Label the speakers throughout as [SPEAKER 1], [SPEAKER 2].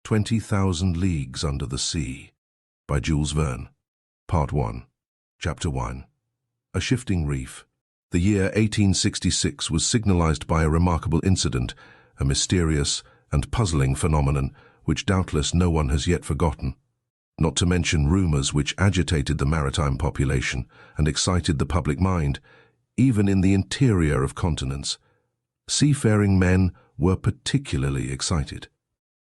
[SPEAKER 1] 20,000 Leagues Under the Sea by Jules Verne. Part 1. Chapter 1. A Shifting Reef. The year 1866 was signalized by a remarkable incident, a mysterious and puzzling phenomenon which doubtless no one has yet forgotten, not to mention rumors which agitated the maritime population and excited the public mind, even in the interior of continents. Seafaring men were particularly excited.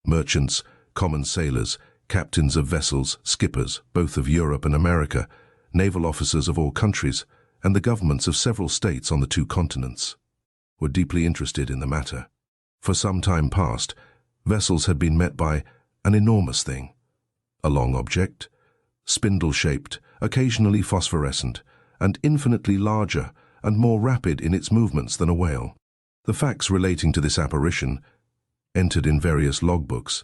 [SPEAKER 1] Merchants, common sailors, captains of vessels, skippers, both of Europe and America, naval officers of all countries, and the governments of several states on the two continents, were deeply interested in the matter. For some time past, vessels had been met by an enormous thing, a long object, spindle-shaped, occasionally phosphorescent, and infinitely larger and more rapid in its movements than a whale. The facts relating to this apparition, entered in various logbooks,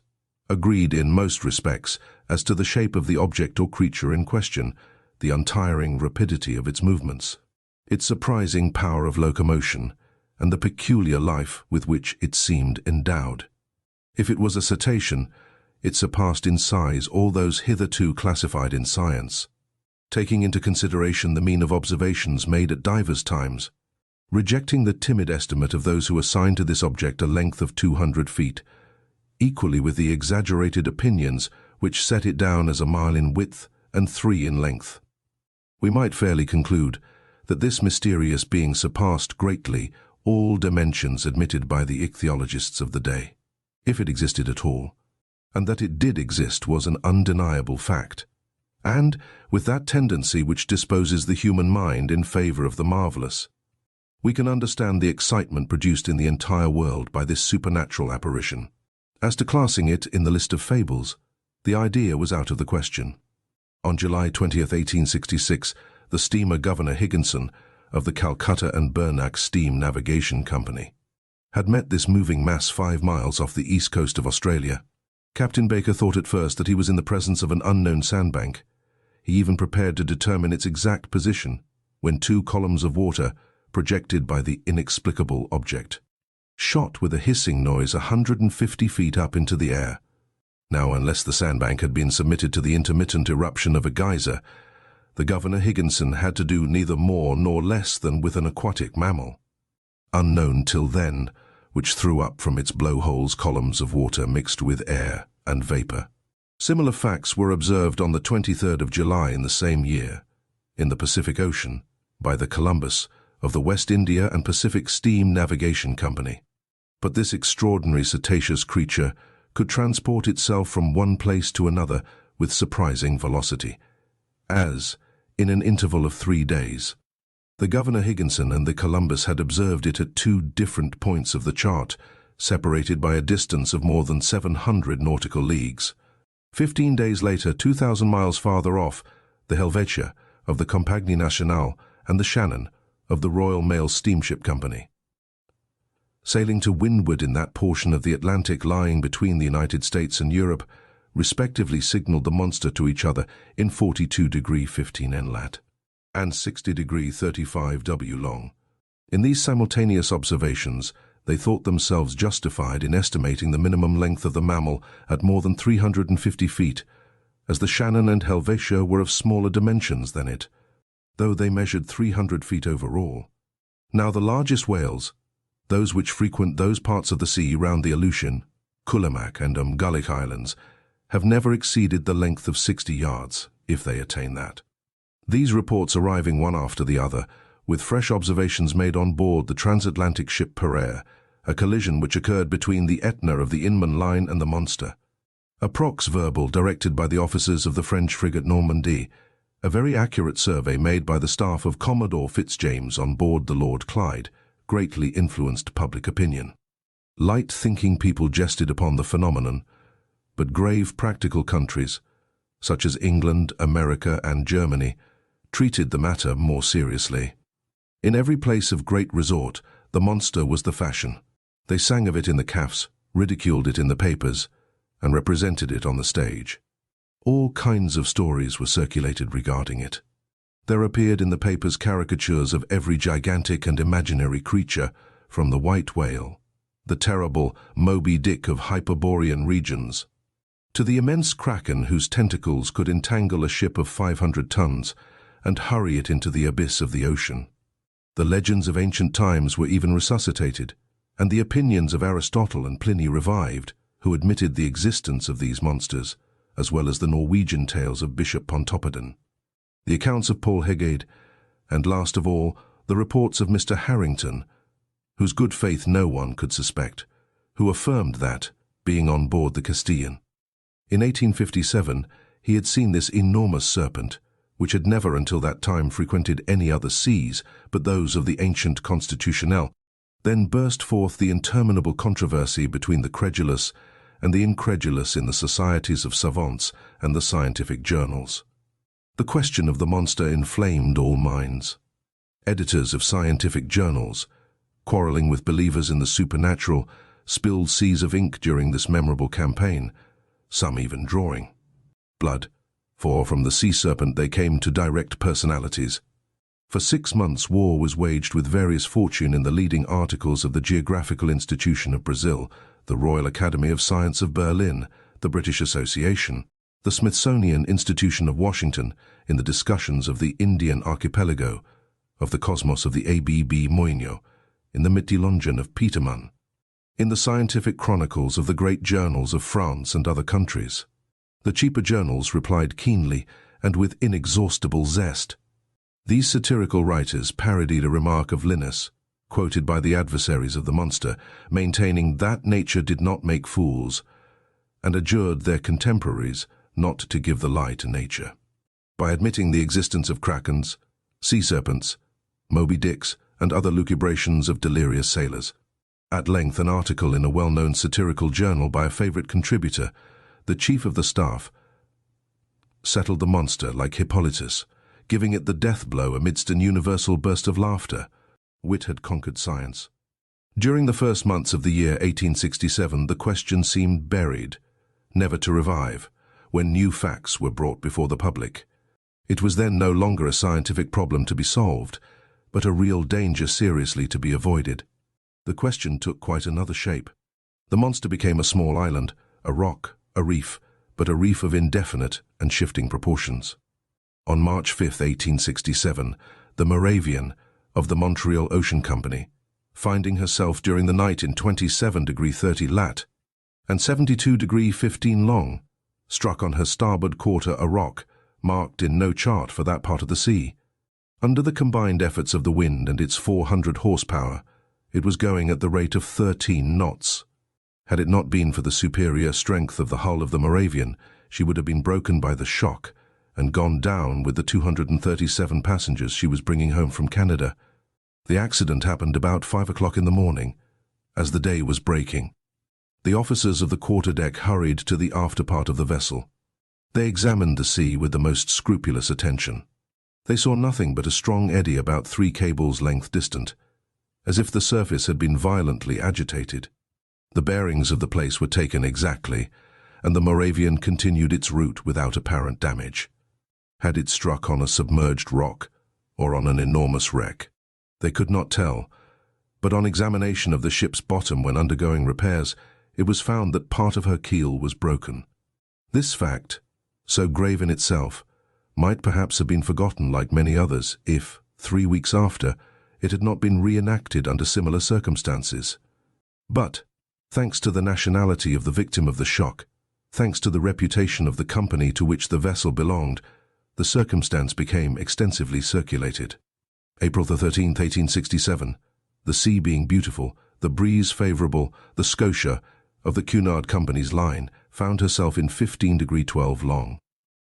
[SPEAKER 1] agreed in most respects as to the shape of the object or creature in question, the untiring rapidity of its movements, its surprising power of locomotion, and the peculiar life with which it seemed endowed. If it was a cetacean, it surpassed in size all those hitherto classified in science. Taking into consideration the mean of observations made at divers times, rejecting the timid estimate of those who assigned to this object a length of 200 feet, equally with the exaggerated opinions which set it down as a mile in width and 3 in length, we might fairly conclude that this mysterious being surpassed greatly all dimensions admitted by the ichthyologists of the day, if it existed at all, and that it did exist was an undeniable fact, and with that tendency which disposes the human mind in favor of the marvelous. We can understand the excitement produced in the entire world by this supernatural apparition. As to classing it in the list of fables, the idea was out of the question. On July 20th, 1866, the steamer Governor Higginson of the Calcutta and Bernac Steam Navigation Company had met this moving mass 5 miles off the east coast of Australia. Captain Baker thought at first that he was in the presence of an unknown sandbank. He even prepared to determine its exact position when 2 columns of water, projected by the inexplicable object, shot with a hissing noise 150 feet up into the air. Now, unless the sandbank had been submitted to the intermittent eruption of a geyser, the Governor Higginson had to do neither more nor less than with an aquatic mammal, unknown till then, which threw up from its blowholes columns of water mixed with air and vapor. Similar facts were observed on the 23rd of July in the same year, in the Pacific Ocean, by the Columbus of the West India and Pacific Steam Navigation Company. But this extraordinary cetaceous creature could transport itself from one place to another with surprising velocity, as, in an interval of 3 days, the Governor Higginson and the Columbus had observed it at 2 different points of the chart, separated by a distance of more than 700 nautical leagues. 15 days later, 2,000 miles farther off, the Helvetia of the Compagnie Nationale and the Shannon of the Royal Mail Steamship Company, sailing to windward in that portion of the Atlantic lying between the United States and Europe, respectively signaled the monster to each other in 42°15" N lat. And 60°35" W long. In these simultaneous observations, they thought themselves justified in estimating the minimum length of the mammal at more than 350 feet, as the Shannon and Helvetia were of smaller dimensions than it, though they measured 300 feet overall. Now the largest whales, those which frequent those parts of the sea round the Aleutian, Kulimak and Umgullik Islands, have never exceeded the length of 60 yards, if they attain that. These reports arriving one after the other, with fresh observations made on board the transatlantic ship Pereire, a collision which occurred between the Etna of the Inman line and the monster. A prox verbal directed by the officers of the French frigate Normandie, a very accurate survey made by the staff of Commodore Fitzjames on board the Lord Clyde, greatly influenced public opinion. Light-thinking people jested upon the phenomenon, but grave practical countries, such as England, America, and Germany, treated the matter more seriously. In every place of great resort, the monster was the fashion. They sang of it in the cafes, ridiculed it in the papers, and represented it on the stage. All kinds of stories were circulated regarding it. There appeared in the papers caricatures of every gigantic and imaginary creature, from the white whale, the terrible Moby Dick of Hyperborean regions, to the immense kraken whose tentacles could entangle a ship of 500 tons and hurry it into the abyss of the ocean. The legends of ancient times were even resuscitated, and the opinions of Aristotle and Pliny revived, who admitted the existence of these monsters, as well as the Norwegian tales of Bishop Pontoppidan, the accounts of Paul Hegede, and last of all, the reports of Mr. Harrington, whose good faith no one could suspect, who affirmed that, being on board the Castilian, in 1857, he had seen this enormous serpent, which had never until that time frequented any other seas but those of the ancient Constitutionnel. Then burst forth the interminable controversy between the credulous and the incredulous in the societies of savants and the scientific journals. The question of the monster inflamed all minds. Editors of scientific journals, quarreling with believers in the supernatural, spilled seas of ink during this memorable campaign, some even drawing blood, for from the sea serpent they came to direct personalities. For 6 months war was waged with various fortune in the leading articles of the Geographical Institution of Brazil, the Royal Academy of Science of Berlin, the British Association, the Smithsonian Institution of Washington, in the discussions of the Indian Archipelago, of the cosmos of the ABB Moinho, in the Mittelungen of Petermann, in the scientific chronicles of the great journals of France and other countries. The cheaper journals replied keenly and with inexhaustible zest. These satirical writers parodied a remark of Linus, quoted by the adversaries of the monster, maintaining that nature did not make fools, and adjured their contemporaries not to give the lie to nature. By admitting the existence of krakens, sea serpents, Moby Dicks, and other lucubrations of delirious sailors. At length, an article in a well-known satirical journal by a favorite contributor, the chief of the staff, settled the monster like Hippolytus, giving it the death blow amidst an universal burst of laughter. Wit had conquered science. During the first months of the year 1867, the question seemed buried, never to revive, when new facts were brought before the public. It was then no longer a scientific problem to be solved, but a real danger seriously to be avoided. The question took quite another shape. The monster became a small island, a rock, a reef, but a reef of indefinite and shifting proportions. On March 5, 1867, the Moravian, of the Montreal Ocean Company, finding herself during the night in 27°30 lat. and 72°15 long, struck on her starboard quarter a rock, marked in no chart for that part of the sea. Under the combined efforts of the wind and its 400 horsepower, it was going at the rate of 13 knots. Had it not been for the superior strength of the hull of the Moravian, she would have been broken by the shock and gone down with the 237 passengers she was bringing home from Canada. The accident happened about 5 o'clock in the morning, as the day was breaking. The officers of the quarterdeck hurried to the after part of the vessel. They examined the sea with the most scrupulous attention. They saw nothing but a strong eddy about 3 cables' length distant, as if the surface had been violently agitated. The bearings of the place were taken exactly, and the Moravian continued its route without apparent damage. Had it struck on a submerged rock, or on an enormous wreck? They could not tell, but on examination of the ship's bottom when undergoing repairs, it was found that part of her keel was broken. This fact, so grave in itself, might perhaps have been forgotten like many others if, 3 weeks after, it had not been reenacted under similar circumstances. But, thanks to the nationality of the victim of the shock, thanks to the reputation of the company to which the vessel belonged, the circumstance became extensively circulated. April 13, 1867, the sea being beautiful, the breeze favourable, the Scotia, of the Cunard Company's line, found herself in 15°12 long,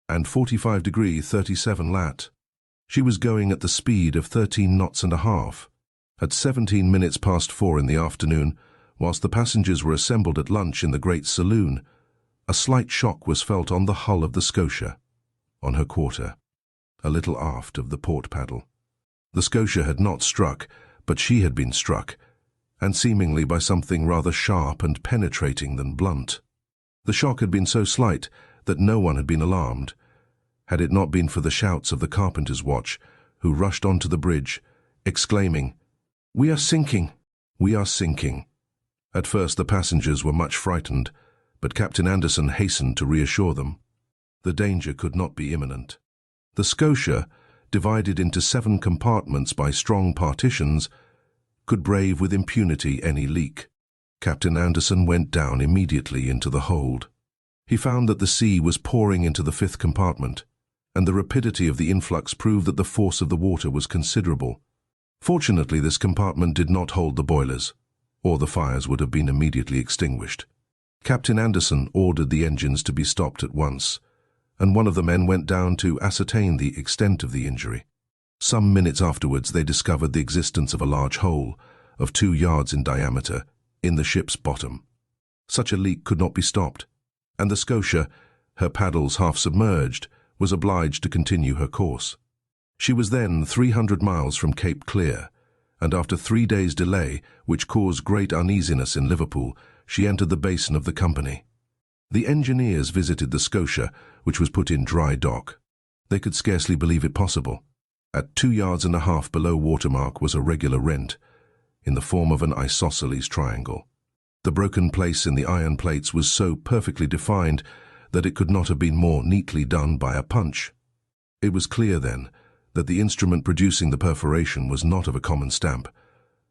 [SPEAKER 1] and 45°37 lat. She was going at the speed of 13 knots and a half. At 17 minutes past 4 in the afternoon, whilst the passengers were assembled at lunch in the great saloon, a slight shock was felt on the hull of the Scotia, on her quarter, a little aft of the port paddle. The Scotia had not struck, but she had been struck, and seemingly by something rather sharp and penetrating than blunt. The shock had been so slight that no one had been alarmed, had it not been for the shouts of the carpenter's watch, who rushed onto the bridge, exclaiming, "We are sinking! We are sinking!" At first the passengers were much frightened, but Captain Anderson hastened to reassure them. The danger could not be imminent. The Scotia, divided into 7 compartments by strong partitions, could brave with impunity any leak. Captain Anderson went down immediately into the hold. He found that the sea was pouring into the 5th compartment, and the rapidity of the influx proved that the force of the water was considerable. Fortunately, this compartment did not hold the boilers, or the fires would have been immediately extinguished. Captain Anderson ordered the engines to be stopped at once, and one of the men went down to ascertain the extent of the injury. Some minutes afterwards, they discovered the existence of a large hole of 2 yards in diameter in the ship's bottom. Such a leak could not be stopped, and the Scotia, her paddles half submerged, was obliged to continue her course. She was then 300 miles from Cape Clear, and after 3 days' delay, which caused great uneasiness in Liverpool, she entered the basin of the company. The engineers visited the Scotia, which was put in dry dock. They could scarcely believe it possible. At 2.5 yards below watermark was a regular rent, in the form of an isosceles triangle. The broken place in the iron plates was so perfectly defined that it could not have been more neatly done by a punch. It was clear, then, that the instrument producing the perforation was not of a common stamp,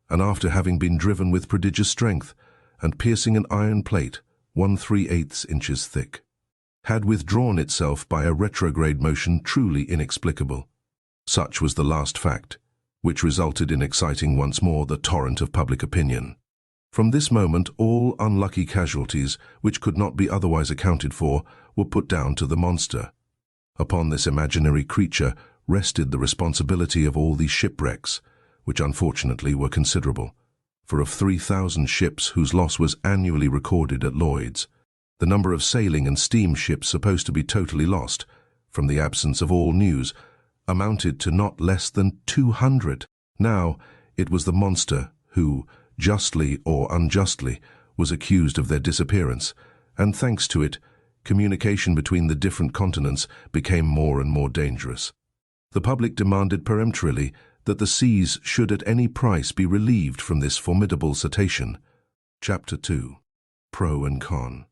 [SPEAKER 1] and after having been driven with prodigious strength, and piercing an iron plate 1/3/8 inches thick, had withdrawn itself by a retrograde motion truly inexplicable. Such was the last fact, which resulted in exciting once more the torrent of public opinion. From this moment all unlucky casualties, which could not be otherwise accounted for, were put down to the monster. Upon this imaginary creature rested the responsibility of all these shipwrecks, which unfortunately were considerable, for of 3,000 ships whose loss was annually recorded at Lloyd's, the number of sailing and steamships supposed to be totally lost, from the absence of all news, amounted to not less than 200. Now, it was the monster who, justly or unjustly, was accused of their disappearance, and thanks to it, communication between the different continents became more and more dangerous. The public demanded peremptorily that the seas should at any price be relieved from this formidable cetacean. Chapter 2. Pro and Con.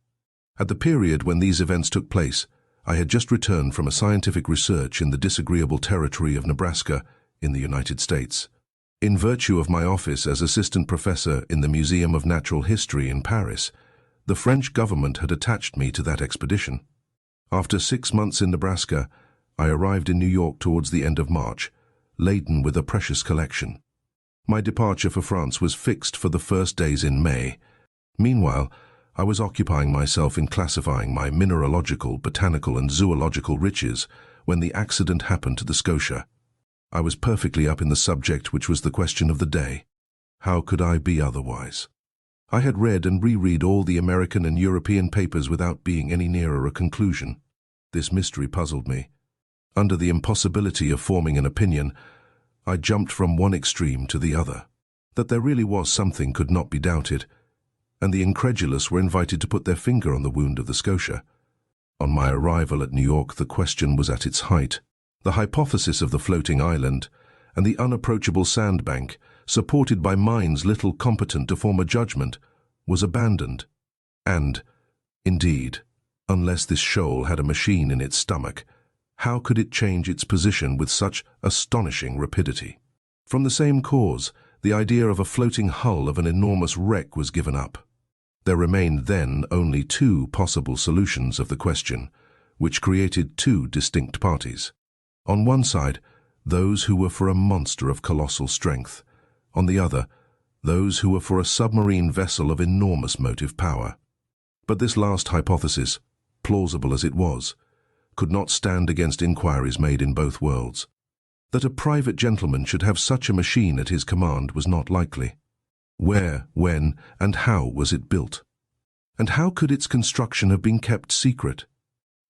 [SPEAKER 1] At the period when these events took place, I had just returned from a scientific research in the disagreeable territory of Nebraska in the United States. In virtue of my office as assistant professor in the Museum of Natural History in Paris, the French government had attached me to that expedition. After 6 months in Nebraska, I arrived in New York towards the end of March, laden with a precious collection. My departure for France was fixed for the first days in May. Meanwhile, I was occupying myself in classifying my mineralogical, botanical, and zoological riches when the accident happened to the Scotia. I was perfectly up in the subject, which was the question of the day. How could I be otherwise? I had read and reread all the American and European papers without being any nearer a conclusion. This mystery puzzled me. Under the impossibility of forming an opinion, I jumped from one extreme to the other. That there really was something could not be doubted, and the incredulous were invited to put their finger on the wound of the Scotia. On my arrival at New York, the question was at its height. The hypothesis of the floating island and the unapproachable sandbank, supported by minds little competent to form a judgment, was abandoned. And, indeed, unless this shoal had a machine in its stomach, how could it change its position with such astonishing rapidity? From the same cause, the idea of a floating hull of an enormous wreck was given up. There remained then only 2 possible solutions of the question, which created 2 distinct parties. On one side, those who were for a monster of colossal strength. On the other, those who were for a submarine vessel of enormous motive power. But this last hypothesis, plausible as it was, could not stand against inquiries made in both worlds. That a private gentleman should have such a machine at his command was not likely. Where, when, and how was it built? And how could its construction have been kept secret?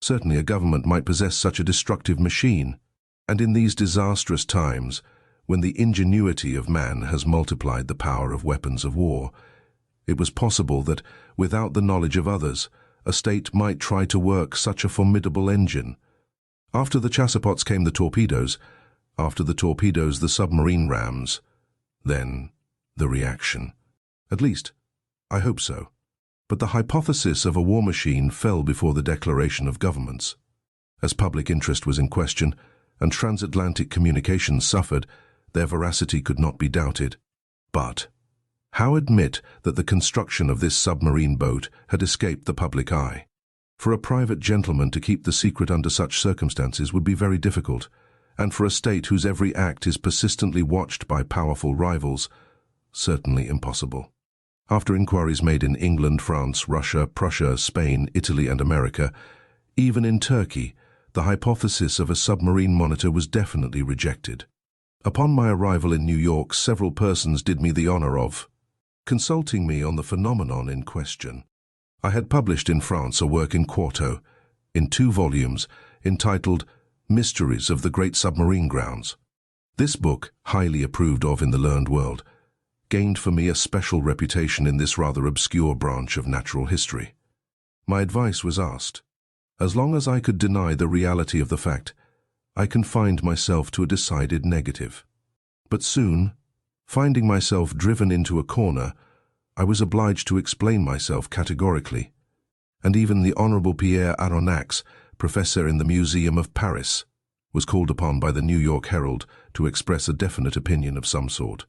[SPEAKER 1] Certainly a government might possess such a destructive machine, and in these disastrous times, when the ingenuity of man has multiplied the power of weapons of war, it was possible that, without the knowledge of others, a state might try to work such a formidable engine. After the Cachalots came the torpedoes, after the torpedoes the submarine rams, then the reaction. At least, I hope so. But the hypothesis of a war machine fell before the declaration of governments. As public interest was in question, and transatlantic communications suffered, their veracity could not be doubted. But how admit that the construction of this submarine boat had escaped the public eye? For a private gentleman to keep the secret under such circumstances would be very difficult, and for a state whose every act is persistently watched by powerful rivals, certainly impossible. After inquiries made in England, France, Russia, Prussia, Spain, Italy, and America, even in Turkey, the hypothesis of a submarine monitor was definitely rejected. Upon my arrival in New York, several persons did me the honor of consulting me on the phenomenon in question. I had published in France a work in quarto, in 2 volumes, entitled Mysteries of the Great Submarine Grounds. This book, highly approved of in the learned world, gained for me a special reputation in this rather obscure branch of natural history. My advice was asked. As long as I could deny the reality of the fact, I confined myself to a decided negative. But soon, finding myself driven into a corner, I was obliged to explain myself categorically, and even the Honorable Pierre Aronnax, professor in the Museum of Paris, was called upon by the New York Herald to express a definite opinion of some sort.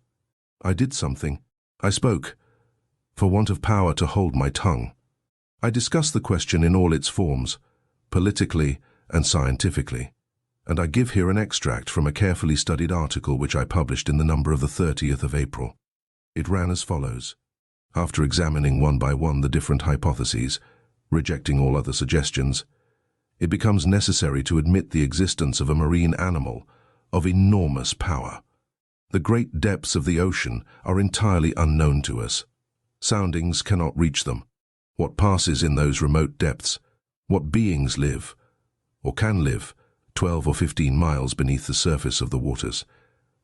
[SPEAKER 1] I did something. I spoke, for want of power to hold my tongue. I discussed the question in all its forms, politically and scientifically, and I give here an extract from a carefully studied article which I published in the number of the 30th of April. It ran as follows. After examining one by one the different hypotheses, rejecting all other suggestions, it becomes necessary to admit the existence of a marine animal of enormous power. The great depths of the ocean are entirely unknown to us. Soundings cannot reach them. What passes in those remote depths, what beings live, or can live, 12 or 15 miles beneath the surface of the waters.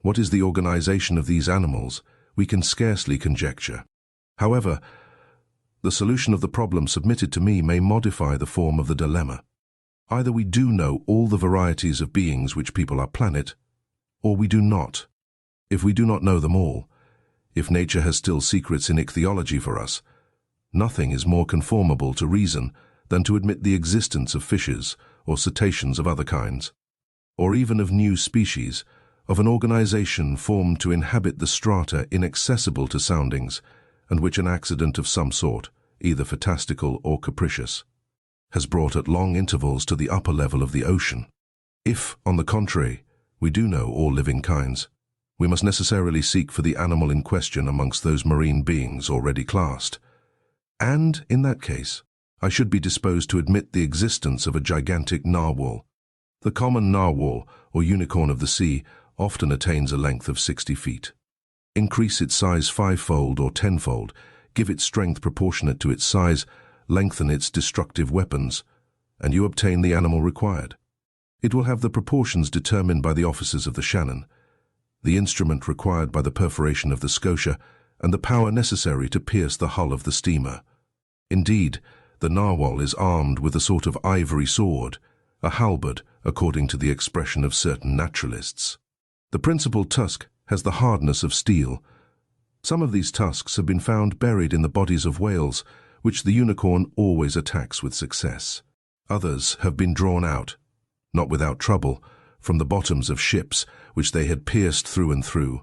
[SPEAKER 1] What is the organization of these animals, we can scarcely conjecture. However, the solution of the problem submitted to me may modify the form of the dilemma. Either we do know all the varieties of beings which people our planet, or we do not. If we do not know them all, if nature has still secrets in ichthyology for us, nothing is more conformable to reason than to admit the existence of fishes or cetaceans of other kinds, or even of new species, of an organization formed to inhabit the strata inaccessible to soundings, and which an accident of some sort, either fantastical or capricious, has brought at long intervals to the upper level of the ocean. If, on the contrary, we do know all living kinds, we must necessarily seek for the animal in question amongst those marine beings already classed. And, in that case, I should be disposed to admit the existence of a gigantic narwhal. The common narwhal, or unicorn of the sea, often attains a length of 60 feet. Increase its size 5-fold or 10-fold, give it strength proportionate to its size, lengthen its destructive weapons, and you obtain the animal required. It will have the proportions determined by the officers of the Shannon, the instrument required by the perforation of the Scotia, and the power necessary to pierce the hull of the steamer. Indeed, the narwhal is armed with a sort of ivory sword, a halberd, according to the expression of certain naturalists. The principal tusk has the hardness of steel. Some of these tusks have been found buried in the bodies of whales, which the unicorn always attacks with success. Others have been drawn out, not without trouble, from the bottoms of ships which they had pierced through and through,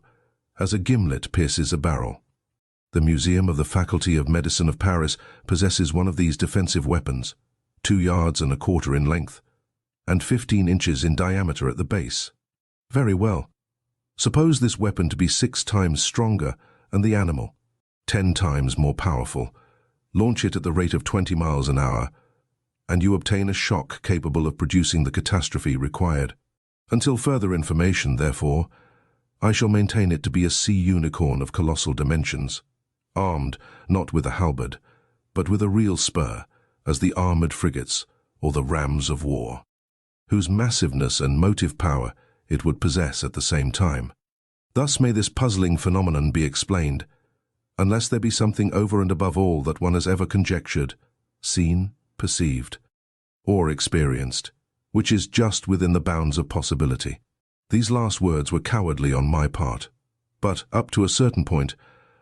[SPEAKER 1] as a gimlet pierces a barrel. The Museum of the Faculty of Medicine of Paris possesses one of these defensive weapons, 2 yards and a quarter in length, and 15 inches in diameter at the base. Very well. Suppose this weapon to be 6 times stronger and the animal 10 times more powerful. Launch it at the rate of 20 miles an hour, and you obtain a shock capable of producing the catastrophe required. Until further information, therefore, I shall maintain it to be a sea unicorn of colossal dimensions, armed not with a halberd, but with a real spur, as the armored frigates or the rams of war, whose massiveness and motive power it would possess at the same time. Thus may this puzzling phenomenon be explained, unless there be something over and above all that one has ever conjectured, seen, perceived, or experienced, which is just within the bounds of possibility. These last words were cowardly on my part, but, up to a certain point,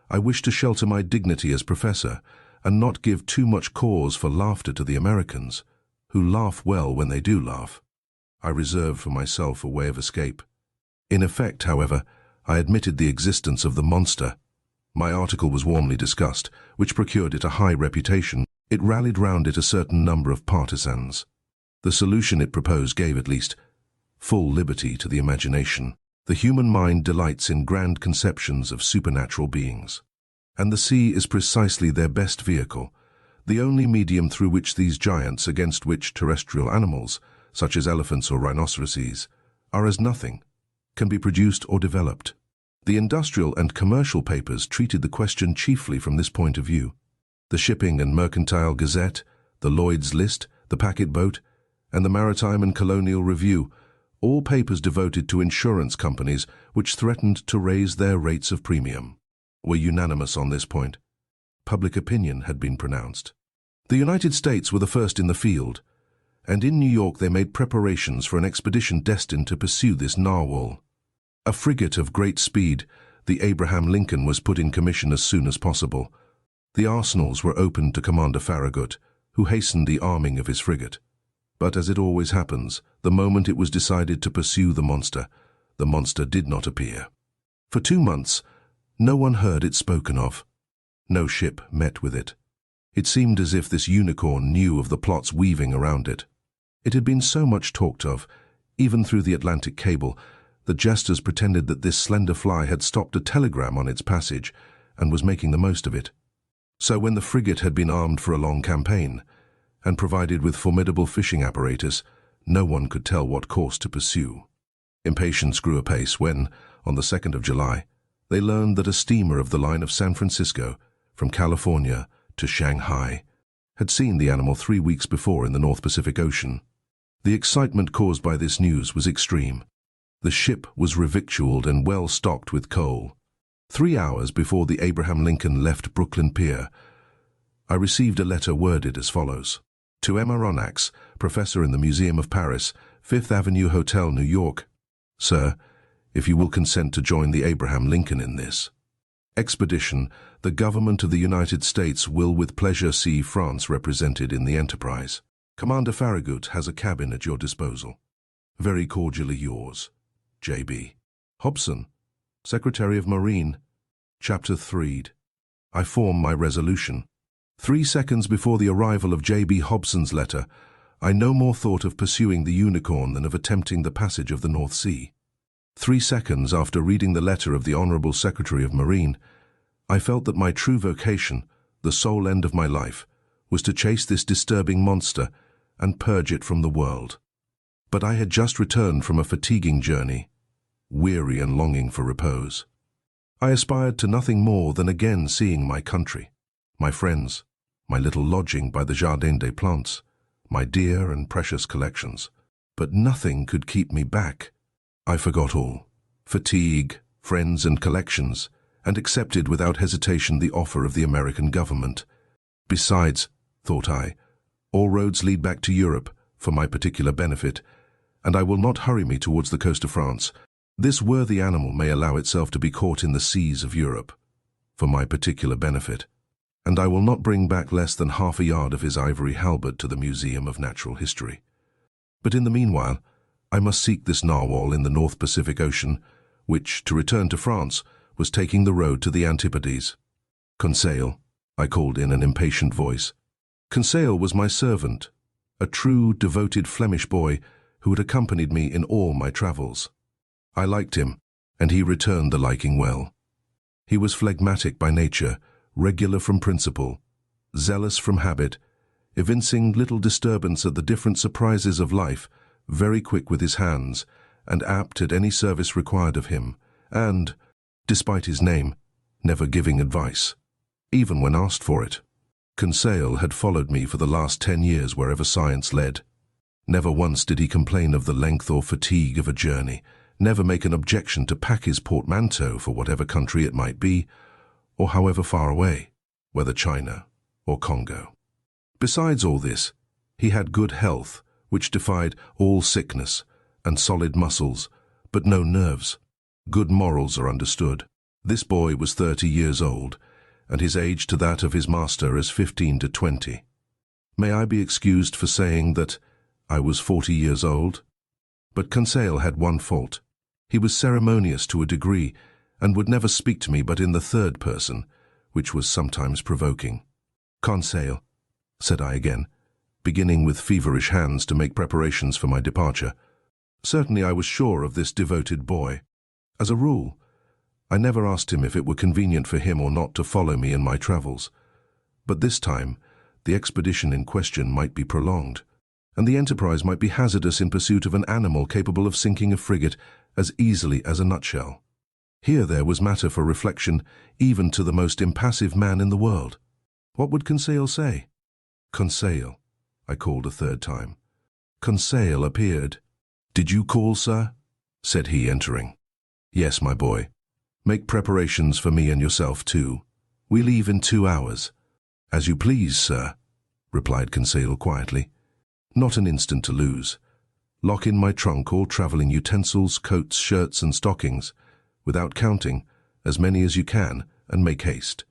[SPEAKER 1] I wished to shelter my dignity as professor, and not give too much cause for laughter to the Americans, who laugh well when they do laugh. I reserved for myself a way of escape. In effect, however, I admitted the existence of the monster. My article was warmly discussed, which procured it a high reputation. It rallied round it a certain number of partisans. The solution it proposed gave, at least, full liberty to the imagination. The human mind delights in grand conceptions of supernatural beings, and the sea is precisely their best vehicle, the only medium through which these giants, against which terrestrial animals, such as elephants or rhinoceroses, are as nothing, can be produced or developed. The industrial and commercial papers treated the question chiefly from this point of view. The Shipping and Mercantile Gazette, the Lloyd's List, the Packet Boat, and the Maritime and Colonial Review, all papers devoted to insurance companies which threatened to raise their rates of premium, were unanimous on this point. Public opinion had been pronounced. The United States were the first in the field, and in New York they made preparations for an expedition destined to pursue this narwhal. A frigate of great speed, the Abraham Lincoln, was put in commission as soon as possible. The arsenals were opened to Commander Farragut, who hastened the arming of his frigate. But as it always happens, the moment it was decided to pursue the monster did not appear. For 2 months, no one heard it spoken of. No ship met with it. It seemed as if this unicorn knew of the plots weaving around it. It had been so much talked of, even through the Atlantic cable, that jesters pretended that this slender fly had stopped a telegram on its passage and was making the most of it. So when the frigate had been armed for a long campaign, and provided with formidable fishing apparatus, no one could tell what course to pursue. Impatience grew apace when, on the 2nd of July, they learned that a steamer of the line of San Francisco, from California to Shanghai, had seen the animal 3 weeks before in the North Pacific Ocean. The excitement caused by this news was extreme. The ship was revictualled and well stocked with coal. 3 hours before the Abraham Lincoln left Brooklyn Pier, I received a letter worded as follows. To M. Aronnax, Professor in the Museum of Paris, 5th Avenue Hotel, New York. Sir, if you will consent to join the Abraham Lincoln in this expedition, the government of the United States will with pleasure see France represented in the enterprise. Commander Farragut has a cabin at your disposal. Very cordially yours, J.B. Hobson, Secretary of Marine. Chapter 3. I form my resolution. 3 seconds before the arrival of J.B. Hobson's letter, I no more thought of pursuing the unicorn than of attempting the passage of the North Sea. 3 seconds after reading the letter of the Honourable Secretary of Marine, I felt that my true vocation, the sole end of my life, was to chase this disturbing monster and purge it from the world. But I had just returned from a fatiguing journey, weary and longing for repose. I aspired to nothing more than again seeing my country, my friends, my little lodging by the Jardin des Plantes, my dear and precious collections. But nothing could keep me back. I forgot all, fatigue, friends and collections, and accepted without hesitation the offer of the American government. Besides, thought I, all roads lead back to Europe for my particular benefit, and I will not hurry me towards the coast of France. This worthy animal may allow itself to be caught in the seas of Europe for my particular benefit, and I will not bring back less than half a yard of his ivory halberd to the Museum of Natural History. But in the meanwhile, I must seek this narwhal in the North Pacific Ocean, which, to return to France, was taking the road to the Antipodes. Conseil, I called in an impatient voice. Conseil was my servant, a true, devoted Flemish boy who had accompanied me in all my travels. I liked him, and he returned the liking well. He was phlegmatic by nature, regular from principle, zealous from habit, evincing little disturbance at the different surprises of life, very quick with his hands, and apt at any service required of him, and, despite his name, never giving advice, even when asked for it. Conseil had followed me for the last 10 years wherever science led. Never once did he complain of the length or fatigue of a journey, never make an objection to pack his portmanteau for whatever country it might be, or however far away, whether China or Congo. Besides all this, he had good health, which defied all sickness, and solid muscles, but no nerves. Good morals are understood. This boy was 30 years old, and his age to that of his master as 15 to 20. May I be excused for saying that I was 40 years old? But Conseil had one fault. He was ceremonious to a degree, and would never speak to me but in the third person, which was sometimes provoking. "Conseil," said I again, beginning with feverish hands to make preparations for my departure. Certainly I was sure of this devoted boy. As a rule, I never asked him if it were convenient for him or not to follow me in my travels. But this time, the expedition in question might be prolonged, and the enterprise might be hazardous in pursuit of an animal capable of sinking a frigate as easily as a nutshell. Here there was matter for reflection, even to the most impassive man in the world. What would Conseil say? "Conseil," I called a third time. Conseil appeared. "Did you call, sir?" said he, entering. "Yes, my boy. Make preparations for me and yourself, too. We leave in 2 hours." "As you please, sir," replied Conseil quietly. "Not an instant to lose. Lock in my trunk all travelling utensils, coats, shirts, and stockings, without counting, as many as you can, and make haste."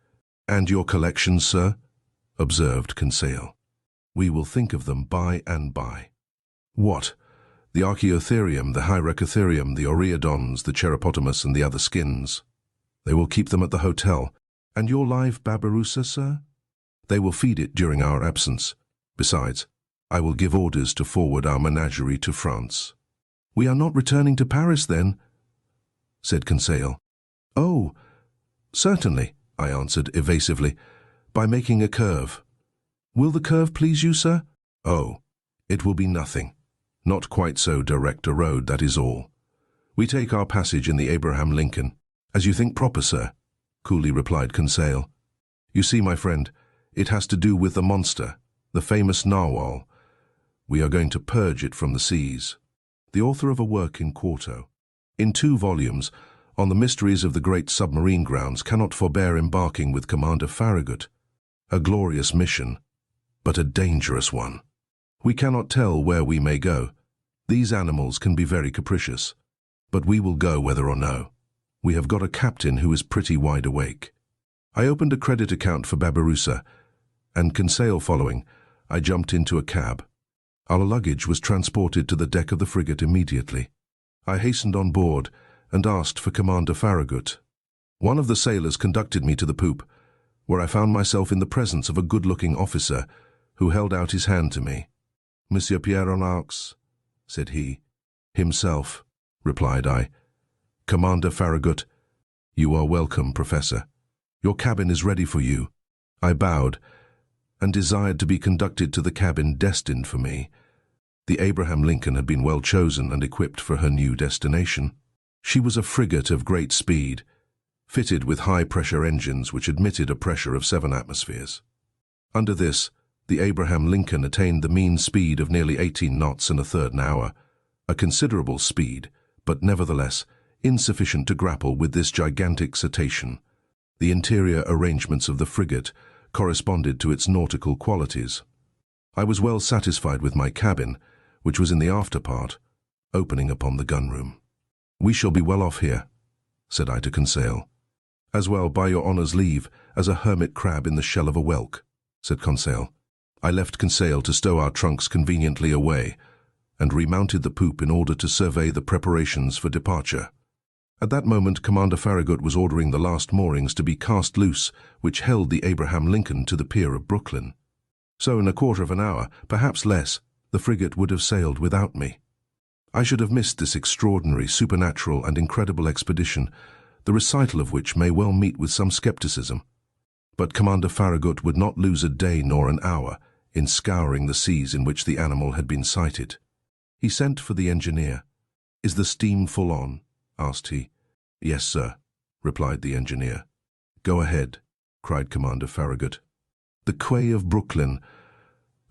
[SPEAKER 1] "And your collections, sir?" observed Conseil. "We will think of them by and by." "What? The Archaeotherium, the Hyracotherium, the Oreodons, the Cheropotamus, and the other skins? They will keep them at the hotel. And your live babirusa, sir?" "They will feed it during our absence. Besides, I will give orders to forward our menagerie to France." "We are not returning to Paris, then?" said Conseil. "Oh, certainly," I answered evasively, "by making a curve." "Will the curve please you, sir?" "Oh, it will be nothing. Not quite so direct a road, that is all. We take our passage in the Abraham Lincoln." "As you think proper, sir," coolly replied Conseil. "You see, my friend, it has to do with the monster, the famous narwhal. We are going to purge it from the seas." The author of a work in quarto, in 2 volumes, on the mysteries of the great submarine grounds, cannot forbear embarking with Commander Farragut. A glorious mission, but a dangerous one. We cannot tell where we may go. These animals can be very capricious, but we will go whether or no. We have got a captain who is pretty wide awake. I opened a credit account for Babirusa, and Conseil following, I jumped into a cab. Our luggage was transported to the deck of the frigate immediately. I hastened on board and asked for Commander Farragut. One of the sailors conducted me to the poop, where I found myself in the presence of a good-looking officer who held out his hand to me. "Monsieur Pierre Aronnax," said he. "Himself," replied I. "Commander Farragut." "You are welcome, Professor. Your cabin is ready for you." I bowed and desired to be conducted to the cabin destined for me. The Abraham Lincoln had been well chosen and equipped for her new destination. She was a frigate of great speed, fitted with high-pressure engines which admitted a pressure of 7 atmospheres. Under this, the Abraham Lincoln attained the mean speed of nearly 18 knots in a third an hour, a considerable speed, but nevertheless insufficient to grapple with this gigantic cetacean. The interior arrangements of the frigate corresponded to its nautical qualities. I was well satisfied with my cabin, which was in the after part, opening upon the gunroom. "We shall be well off here," said I to Conseil. "As well, by your honour's leave, as a hermit crab in the shell of a whelk," said Conseil. I left Conseil to stow our trunks conveniently away, and remounted the poop in order to survey the preparations for departure. At that moment, Commander Farragut was ordering the last moorings to be cast loose, which held the Abraham Lincoln to the pier of Brooklyn. So in a quarter of an hour, perhaps less, the frigate would have sailed without me. I should have missed this extraordinary, supernatural, and incredible expedition, the recital of which may well meet with some skepticism. But Commander Farragut would not lose a day nor an hour in scouring the seas in which the animal had been sighted. He sent for the engineer. "Is the steam full on?" asked he. "Yes, sir," replied the engineer. "Go ahead," cried Commander Farragut. The quay of Brooklyn,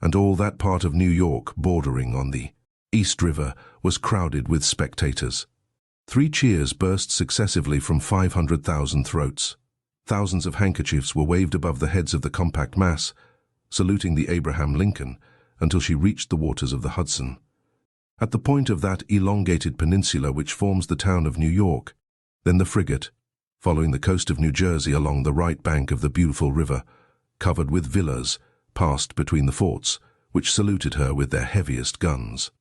[SPEAKER 1] and all that part of New York bordering on the East River, was crowded with spectators. 3 cheers burst successively from 500,000 throats. Thousands of handkerchiefs were waved above the heads of the compact mass, saluting the Abraham Lincoln until she reached the waters of the Hudson. At the point of that elongated peninsula which forms the town of New York, then the frigate, following the coast of New Jersey along the right bank of the beautiful river, covered with villas, passed between the forts, which saluted her with their heaviest guns.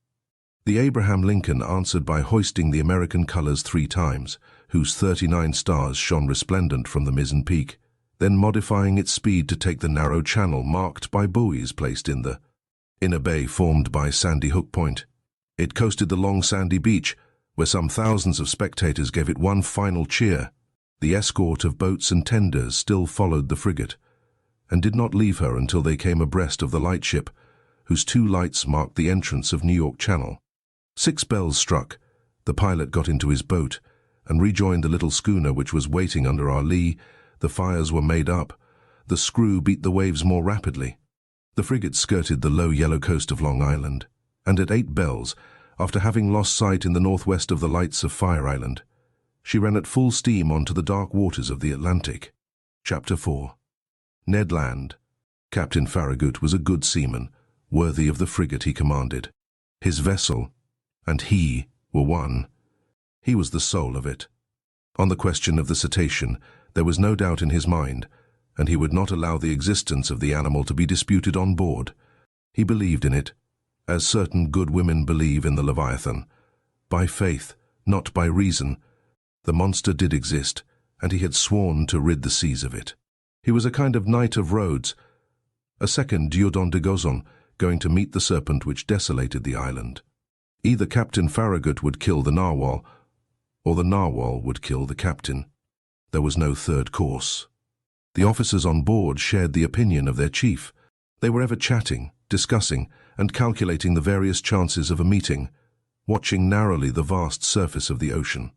[SPEAKER 1] The Abraham Lincoln answered by hoisting the American colors 3 times, whose 39 stars shone resplendent from the mizzen peak, then modifying its speed to take the narrow channel marked by buoys placed in the inner bay formed by Sandy Hook Point. It coasted the long sandy beach, where some thousands of spectators gave it one final cheer. The escort of boats and tenders still followed the frigate, and did not leave her until they came abreast of the lightship, whose 2 lights marked the entrance of New York Channel. 6 bells struck. The pilot got into his boat and rejoined the little schooner which was waiting under our lee. The fires were made up. The screw beat the waves more rapidly. The frigate skirted the low yellow coast of Long Island, and at 8 bells, after having lost sight in the northwest of the lights of Fire Island, she ran at full steam onto the dark waters of the Atlantic. Chapter 4. Ned Land. Captain Farragut was a good seaman, worthy of the frigate he commanded. His vessel, and he, were one. He was the soul of it. On the question of the cetacean, there was no doubt in his mind, and he would not allow the existence of the animal to be disputed on board. He believed in it, as certain good women believe in the Leviathan, by faith, not by reason. The monster did exist, and he had sworn to rid the seas of it. He was a kind of knight of Rhodes, a second Dieudonne de Gozon, going to meet the serpent which desolated the island. Either Captain Farragut would kill the narwhal, or the narwhal would kill the captain. There was no third course. The officers on board shared the opinion of their chief. They were ever chatting, discussing, and calculating the various chances of a meeting, watching narrowly the vast surface of the ocean.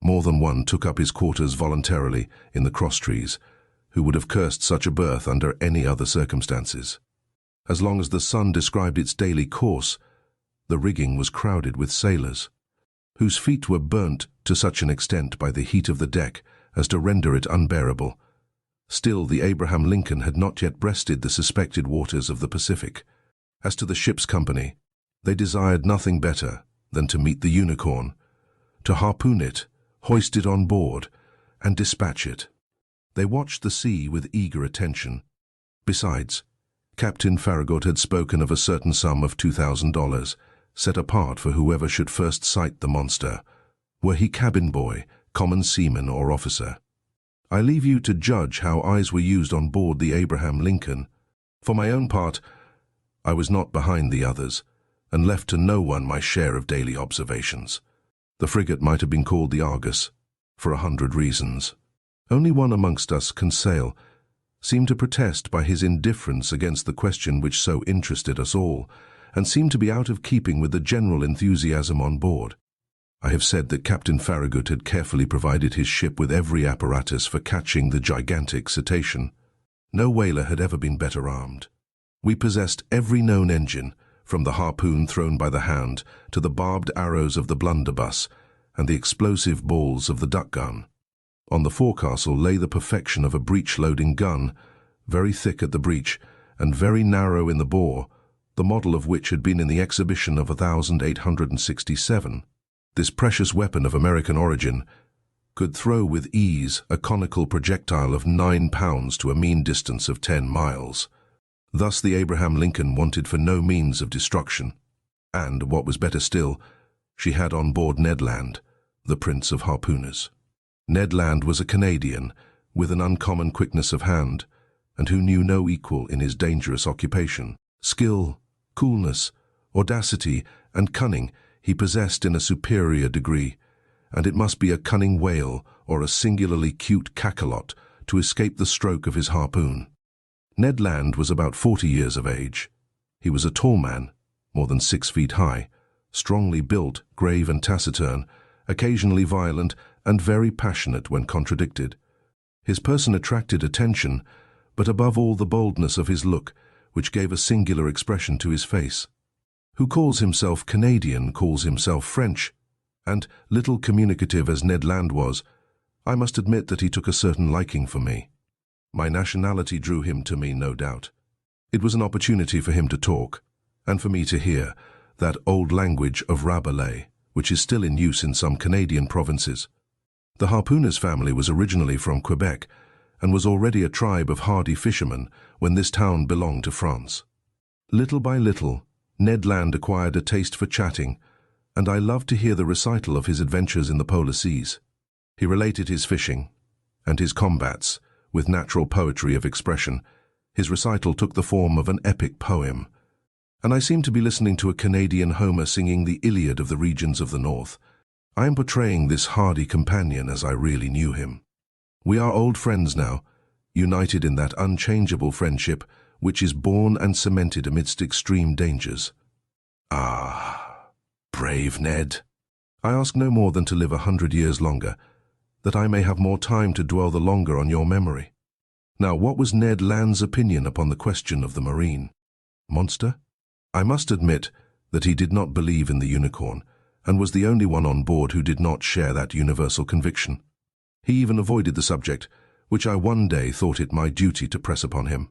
[SPEAKER 1] More than one took up his quarters voluntarily in the crosstrees, who would have cursed such a berth under any other circumstances. As long as the sun described its daily course, the rigging was crowded with sailors, whose feet were burnt to such an extent by the heat of the deck as to render it unbearable. Still, the Abraham Lincoln had not yet breasted the suspected waters of the Pacific. As to the ship's company, they desired nothing better than to meet the Unicorn, to harpoon it, hoist it on board, and dispatch it. They watched the sea with eager attention. Besides, Captain Farragut had spoken of a certain sum of $2,000, set apart for whoever should first sight the monster, were he cabin boy, common seaman, or officer. I leave you to judge how eyes were used on board the Abraham Lincoln. For my own part, I was not behind the others, and left to no one my share of daily observations. The frigate might have been called the Argus, for 100 reasons. Only one amongst us, Conseil, seemed to protest by his indifference against the question which so interested us all, and seemed to be out of keeping with the general enthusiasm on board. I have said that Captain Farragut had carefully provided his ship with every apparatus for catching the gigantic cetacean. No whaler had ever been better armed. We possessed every known engine, from the harpoon thrown by the hand to the barbed arrows of the blunderbuss and the explosive balls of the duck gun. On the forecastle lay the perfection of a breech-loading gun, very thick at the breech and very narrow in the bore, the model of which had been in the exhibition of 1867. This precious weapon of American origin could throw with ease a conical projectile of 9 pounds to a mean distance of 10 miles. Thus the Abraham Lincoln wanted for no means of destruction, and, what was better still, she had on board Ned Land, the prince of harpooners. Ned Land was a Canadian, with an uncommon quickness of hand, and who knew no equal in his dangerous occupation. Skill, coolness, audacity, and cunning he possessed in a superior degree, and it must be a cunning whale or a singularly cute cachalot to escape the stroke of his harpoon. Ned Land was about 40 years of age. He was a tall man, more than 6 feet high, strongly built, grave and taciturn, occasionally violent, and very passionate when contradicted. His person attracted attention, but above all the boldness of his look, which gave a singular expression to his face. Who calls himself Canadian calls himself French, and, little communicative as Ned Land was, I must admit that he took a certain liking for me. My nationality drew him to me, no doubt. It was an opportunity for him to talk, and for me to hear that old language of Rabelais, which is still in use in some Canadian provinces. The harpooner's family was originally from Quebec and was already a tribe of hardy fishermen when this town belonged to France. Little by little, Ned Land acquired a taste for chatting, and I loved to hear the recital of his adventures in the polar seas. He related his fishing and his combats with natural poetry of expression. His recital took the form of an epic poem, and I seemed to be listening to a Canadian Homer singing the Iliad of the regions of the north. I am portraying this hardy companion as I really knew him. We are old friends now, united in that unchangeable friendship which is born and cemented amidst extreme dangers. Ah, brave Ned! I ask no more than to live 100 years longer, that I may have more time to dwell the longer on your memory. Now, what was Ned Land's opinion upon the question of the marine monster? I must admit that he did not believe in the unicorn, and was the only one on board who did not share that universal conviction. He even avoided the subject, which I one day thought it my duty to press upon him.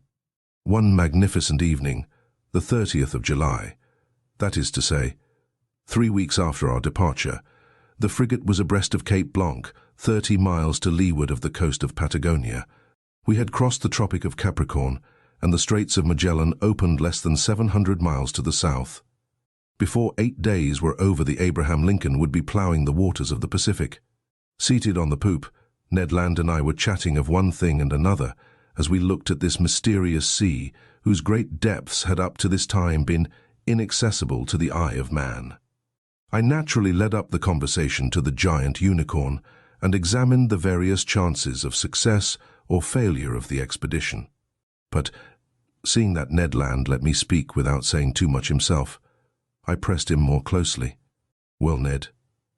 [SPEAKER 1] One magnificent evening, the 30th of July, that is to say, 3 weeks after our departure, the frigate was abreast of Cape Blanc, 30 miles to leeward of the coast of Patagonia. We had crossed the Tropic of Capricorn, and the Straits of Magellan opened less than 700 miles to the south. Before 8 days were over, the Abraham Lincoln would be ploughing the waters of the Pacific. Seated on the poop, Ned Land and I were chatting of one thing and another as we looked at this mysterious sea whose great depths had up to this time been inaccessible to the eye of man. I naturally led up the conversation to the giant unicorn and examined the various chances of success or failure of the expedition. But, seeing that Ned Land let me speak without saying too much himself, I pressed him more closely. "Well, Ned,"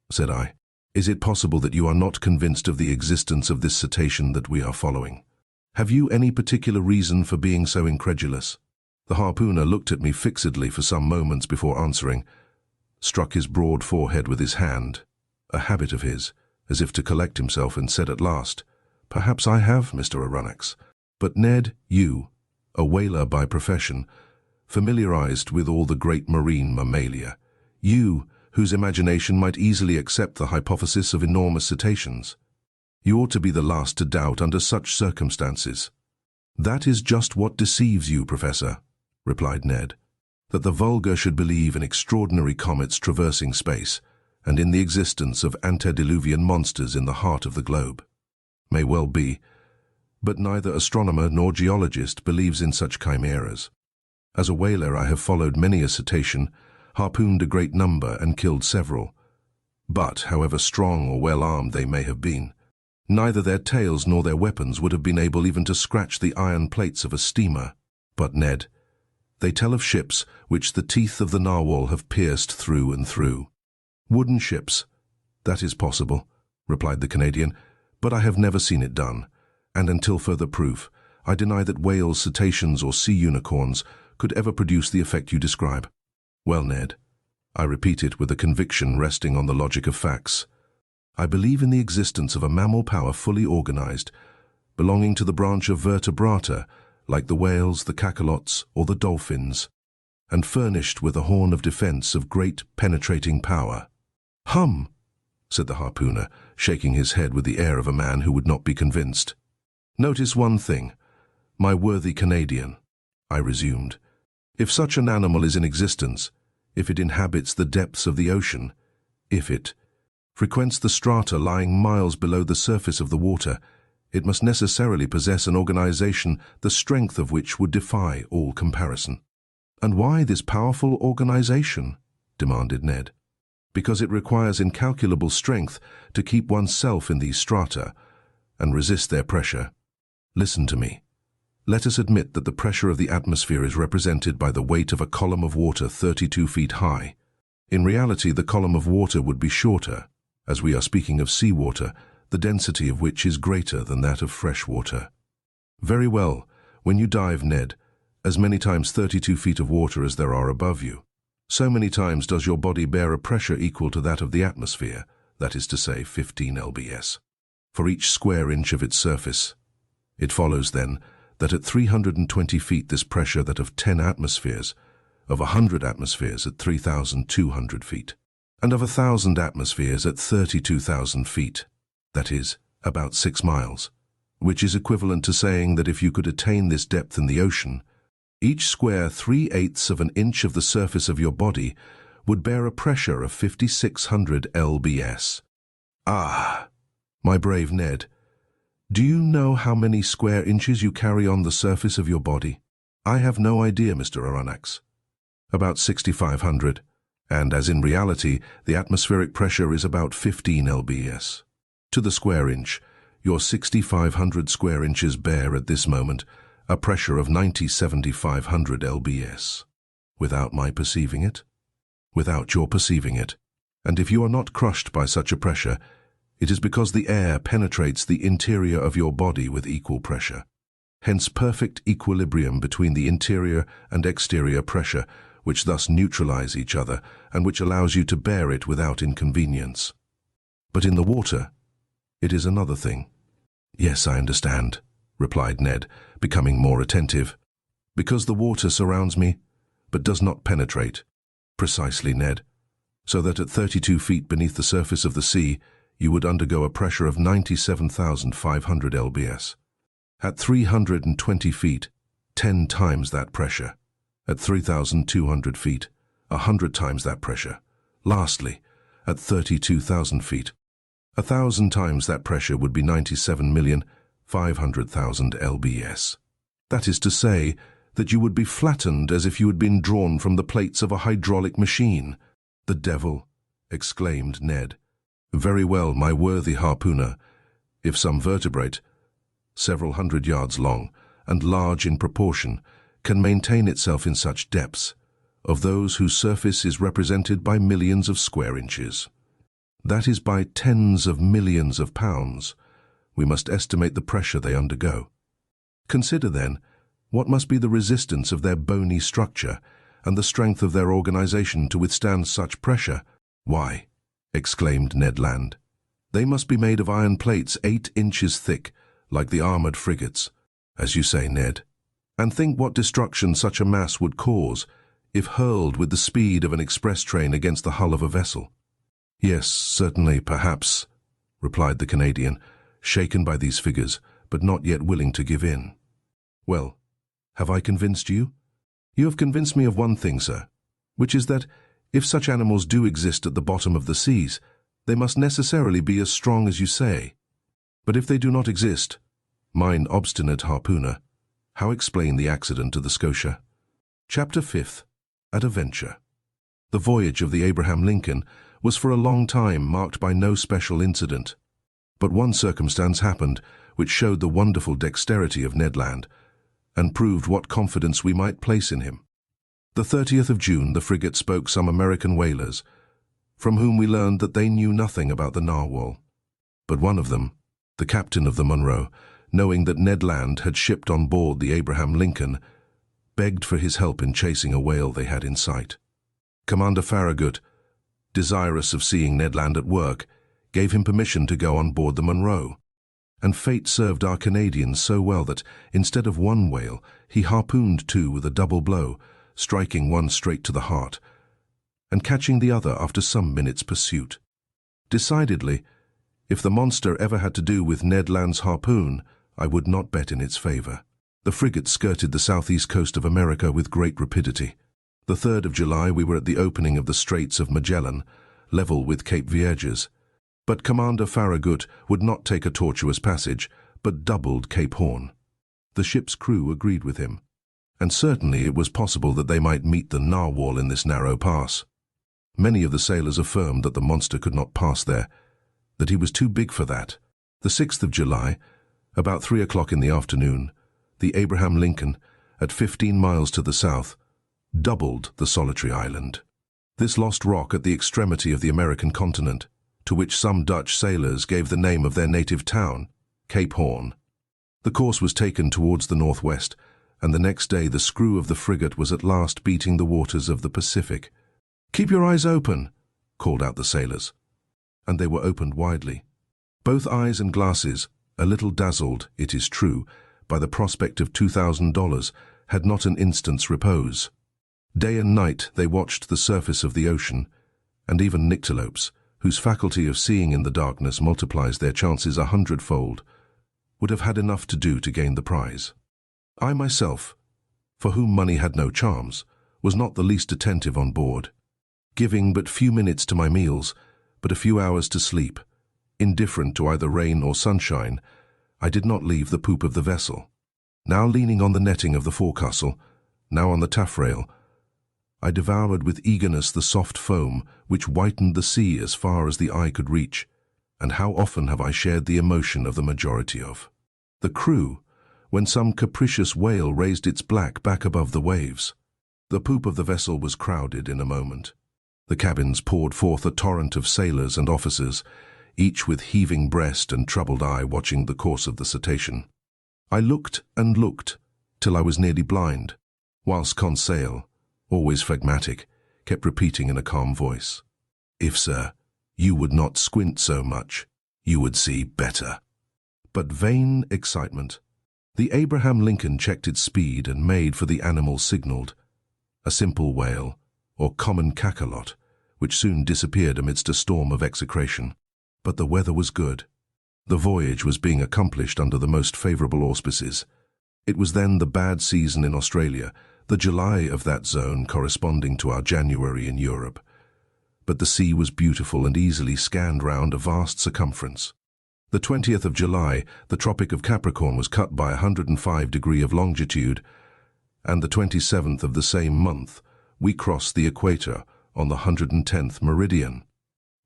[SPEAKER 1] said I, "is it possible that you are not convinced of the existence of this cetacean that we are following? Have you any particular reason for being so incredulous?" The harpooner looked at me fixedly for some moments before answering, struck his broad forehead with his hand, a habit of his, as if to collect himself, and said at last, "Perhaps I have, Mr. Aronnax. But Ned, you, a whaler by profession, familiarized with all the great marine mammalia, you, whose imagination might easily accept the hypothesis of enormous cetaceans, you ought to be the last to doubt under such circumstances." "That is just what deceives you, Professor," replied Ned, "that the vulgar should believe in extraordinary comets traversing space, and in the existence of antediluvian monsters in the heart of the globe. May well be, but neither astronomer nor geologist believes in such chimeras. As a whaler I have followed many a cetacean, harpooned a great number and killed several. But, however strong or well-armed they may have been, neither their tails nor their weapons would have been able even to scratch the iron plates of a steamer. But, Ned, they tell of ships which the teeth of the narwhal have pierced through and through." "Wooden ships, that is possible," replied the Canadian, "but I have never seen it done, and until further proof, I deny that whales, cetaceans, or sea unicorns could ever produce the effect you describe." "Well, Ned," I repeated with a conviction resting on the logic of facts, "I believe in the existence of a mammal power fully organized, belonging to the branch of vertebrata, like the whales, the cachalots, or the dolphins, and furnished with a horn of defense of great penetrating power." "Hum," said the harpooner, shaking his head with the air of a man who would not be convinced. "Notice one thing, my worthy Canadian," I resumed. "If such an animal is in existence, if it inhabits the depths of the ocean, if it frequents the strata lying miles below the surface of the water, it must necessarily possess an organization the strength of which would defy all comparison." "And why this powerful organization?" demanded Ned. "Because it requires incalculable strength to keep oneself in these strata and resist their pressure. Listen to me. Let us admit that the pressure of the atmosphere is represented by the weight of a column of water 32 feet high. In reality, the column of water would be shorter, as we are speaking of seawater, the density of which is greater than that of fresh water. Very well, when you dive, Ned, as many times 32 feet of water as there are above you, so many times does your body bear a pressure equal to that of the atmosphere, that is to say 15 lbs, for each square inch of its surface. It follows, then, that at 320 feet this pressure that of 10 atmospheres, of 100 atmospheres at 3,200 feet, and of 1,000 atmospheres at 32,000 feet. that is, about 6 miles, which is equivalent to saying that if you could attain this depth in the ocean, each square 3/8 of an inch of the surface of your body would bear a pressure of 5,600 lbs. Ah, my brave Ned, do you know how many square inches you carry on the surface of your body? I have no idea, Mr. Aronnax. About 6,500, and as in reality, the atmospheric pressure is about 15 lbs. To the square inch, your 6,500 square inches bear at this moment a pressure of 7,500 lbs. Without my perceiving it? Without your perceiving it. And if you are not crushed by such a pressure, it is because the air penetrates the interior of your body with equal pressure. Hence perfect equilibrium between the interior and exterior pressure, which thus neutralize each other and which allows you to bear it without inconvenience. But in the water, it is another thing. Yes, I understand, replied Ned, becoming more attentive. Because the water surrounds me, but does not penetrate. Precisely, Ned. So that at 32 feet beneath the surface of the sea, you would undergo a pressure of 97,500 lbs. At 320 feet, 10 times that pressure. At 3,200 feet, 100 times that pressure. Lastly, at 32,000 feet, 1,000 times that pressure would be 97,500,000 lbs. That is to say, that you would be flattened as if you had been drawn from the plates of a hydraulic machine. The devil, exclaimed Ned. Very well, my worthy harpooner. If some vertebrate, several hundred yards long and large in proportion, can maintain itself in such depths, of those whose surface is represented by millions of square inches, that is by tens of millions of pounds, we must estimate the pressure they undergo. Consider, then, what must be the resistance of their bony structure and the strength of their organization to withstand such pressure. Why, exclaimed Ned Land, they must be made of iron plates 8 inches thick, like the armored frigates, as you say, Ned. And think what destruction such a mass would cause if hurled with the speed of an express train against the hull of a vessel. Yes, certainly, perhaps, replied the Canadian, shaken by these figures, but not yet willing to give in. Well, have I convinced you? You have convinced me of one thing, sir, which is that if such animals do exist at the bottom of the seas, they must necessarily be as strong as you say. But if they do not exist, mine obstinate harpooner, how explain the accident to the Scotia? Chapter 5th. At a Venture. The voyage of the Abraham Lincoln was for a long time marked by no special incident. But one circumstance happened which showed the wonderful dexterity of Ned Land, and proved what confidence we might place in him. The 30th of June the frigate spoke some American whalers, from whom we learned that they knew nothing about the narwhal. But one of them, the captain of the Monroe, knowing that Ned Land had shipped on board the Abraham Lincoln, begged for his help in chasing a whale they had in sight. Commander Farragut, desirous of seeing Ned Land at work, gave him permission to go on board the Monroe. And fate served our Canadian so well that, instead of one whale, he harpooned 2 with a double blow, striking one straight to the heart, and catching the other after some minutes' pursuit. Decidedly, if the monster ever had to do with Ned Land's harpoon, I would not bet in its favor. The frigate skirted the southeast coast of America with great rapidity. The 3rd of July we were at the opening of the Straits of Magellan, level with Cape Vierges. But Commander Farragut would not take a tortuous passage, but doubled Cape Horn. The ship's crew agreed with him, and certainly it was possible that they might meet the narwhal in this narrow pass. Many of the sailors affirmed that the monster could not pass there, that he was too big for that. The 6th of July, about 3 o'clock in the afternoon, the Abraham Lincoln, at 15 miles to the south, doubled the solitary island. This lost rock at the extremity of the American continent, to which some Dutch sailors gave the name of their native town, Cape Horn. The course was taken towards the northwest, and the next day the screw of the frigate was at last beating the waters of the Pacific. "Keep your eyes open," called out the sailors. And they were opened widely. Both eyes and glasses, a little dazzled, it is true, by the prospect of $2,000, had not an instant's repose. Day and night they watched the surface of the ocean, and even nyctalopes, whose faculty of seeing in the darkness multiplies their chances 100-fold, would have had enough to do to gain the prize. I myself, for whom money had no charms, was not the least attentive on board, giving but few minutes to my meals, but a few hours to sleep. Indifferent to either rain or sunshine, I did not leave the poop of the vessel. Now leaning on the netting of the forecastle, now on the taffrail, I devoured with eagerness the soft foam which whitened the sea as far as the eye could reach, and how often have I shared the emotion of the majority of the crew when some capricious whale raised its black back above the waves. The poop of the vessel was crowded in a moment. The cabins poured forth a torrent of sailors and officers, each with heaving breast and troubled eye watching the course of the cetacean. I looked and looked, till I was nearly blind, whilst Conseil, always phlegmatic, kept repeating in a calm voice, "If, sir, you would not squint so much, you would see better." But vain excitement. The Abraham Lincoln checked its speed and made for the animal signalled, a simple whale, or common cachalot, which soon disappeared amidst a storm of execration. But the weather was good. The voyage was being accomplished under the most favourable auspices. It was then the bad season in Australia, the July of that zone corresponding to our January in Europe. But the sea was beautiful and easily scanned round a vast circumference. The 20th of July, the Tropic of Capricorn was cut by 105 degrees of longitude, and the 27th of the same month, we crossed the equator on the 110th meridian.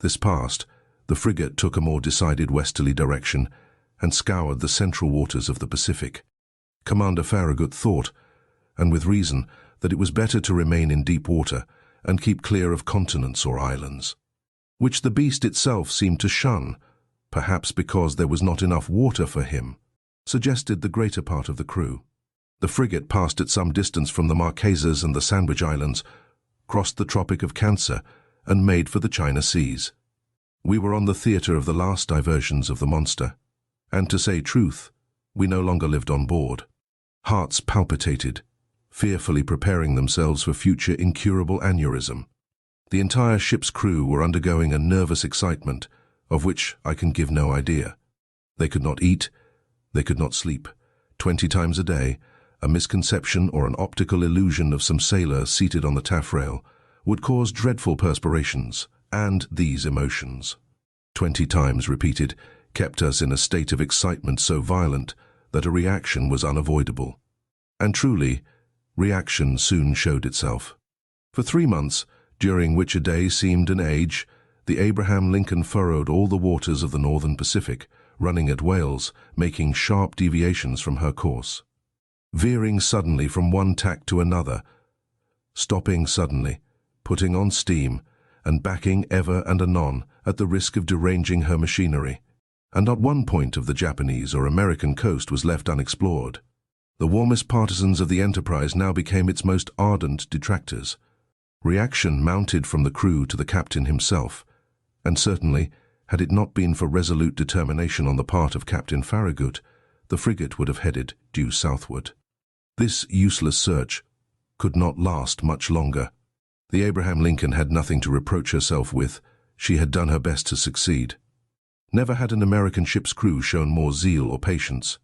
[SPEAKER 1] This passed, the frigate took a more decided westerly direction and scoured the central waters of the Pacific. Commander Farragut thought, and with reason, that it was better to remain in deep water and keep clear of continents or islands, which the beast itself seemed to shun, perhaps because there was not enough water for him, suggested the greater part of the crew. The frigate passed at some distance from the Marquesas and the Sandwich Islands, crossed the Tropic of Cancer, and made for the China Seas. We were on the theatre of the last diversions of the monster, and to say truth, we no longer lived on board. Hearts palpitated, fearfully preparing themselves for future incurable aneurysm. The entire ship's crew were undergoing a nervous excitement, of which I can give no idea. They could not eat, they could not sleep. 20 times a day, a misconception or an optical illusion of some sailor seated on the taffrail would cause dreadful perspirations, and these emotions, 20 times repeated, kept us in a state of excitement so violent that a reaction was unavoidable. And truly, reaction soon showed itself. For 3 months, during which a day seemed an age, the Abraham Lincoln furrowed all the waters of the northern Pacific, running at whales, making sharp deviations from her course, veering suddenly from one tack to another, stopping suddenly, putting on steam, and backing ever and anon at the risk of deranging her machinery. And not one point of the Japanese or American coast was left unexplored. The warmest partisans of the enterprise now became its most ardent detractors. Reaction mounted from the crew to the captain himself, and certainly, had it not been for resolute determination on the part of Captain Farragut, the frigate would have headed due southward. This useless search could not last much longer. The Abraham Lincoln had nothing to reproach herself with. She had done her best to succeed. Never had an American ship's crew shown more zeal or patience.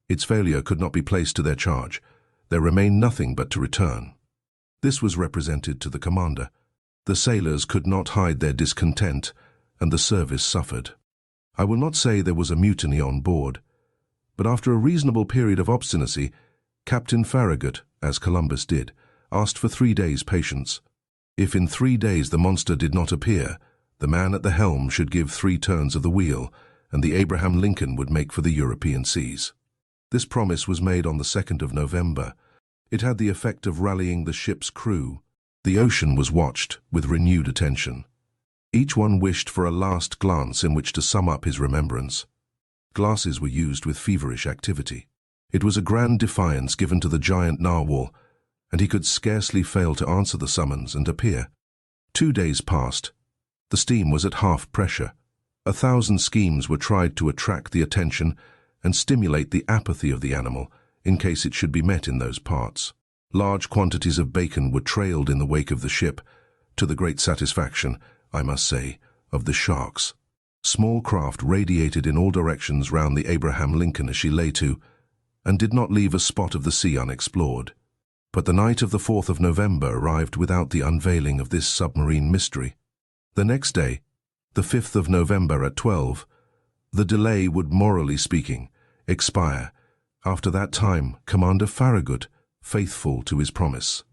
[SPEAKER 1] Its failure could not be placed to their charge. There remained nothing but to return. This was represented to the commander. The sailors could not hide their discontent, and the service suffered. I will not say there was a mutiny on board, but after a reasonable period of obstinacy, Captain Farragut, as Columbus did, asked for 3 days' patience. If in 3 days the monster did not appear, the man at the helm should give 3 turns of the wheel, and the Abraham Lincoln would make for the European seas. This promise was made on the 2nd of November. It had the effect of rallying the ship's crew. The ocean was watched with renewed attention. Each one wished for a last glance in which to sum up his remembrance. Glasses were used with feverish activity. It was a grand defiance given to the giant narwhal, and he could scarcely fail to answer the summons and appear. 2 days passed. The steam was at half pressure. 1,000 schemes were tried to attract the attention and stimulate the apathy of the animal in case it should be met in those parts. Large quantities of bacon were trailed in the wake of the ship, to the great satisfaction, I must say, of the sharks. Small craft radiated in all directions round the Abraham Lincoln as she lay to, and did not leave a spot of the sea unexplored. But the night of the 4th of November arrived without the unveiling of this submarine mystery. The next day, the 5th of November at 12, the delay would, morally speaking, expire. After that time, Commander Farragut, faithful to his promise,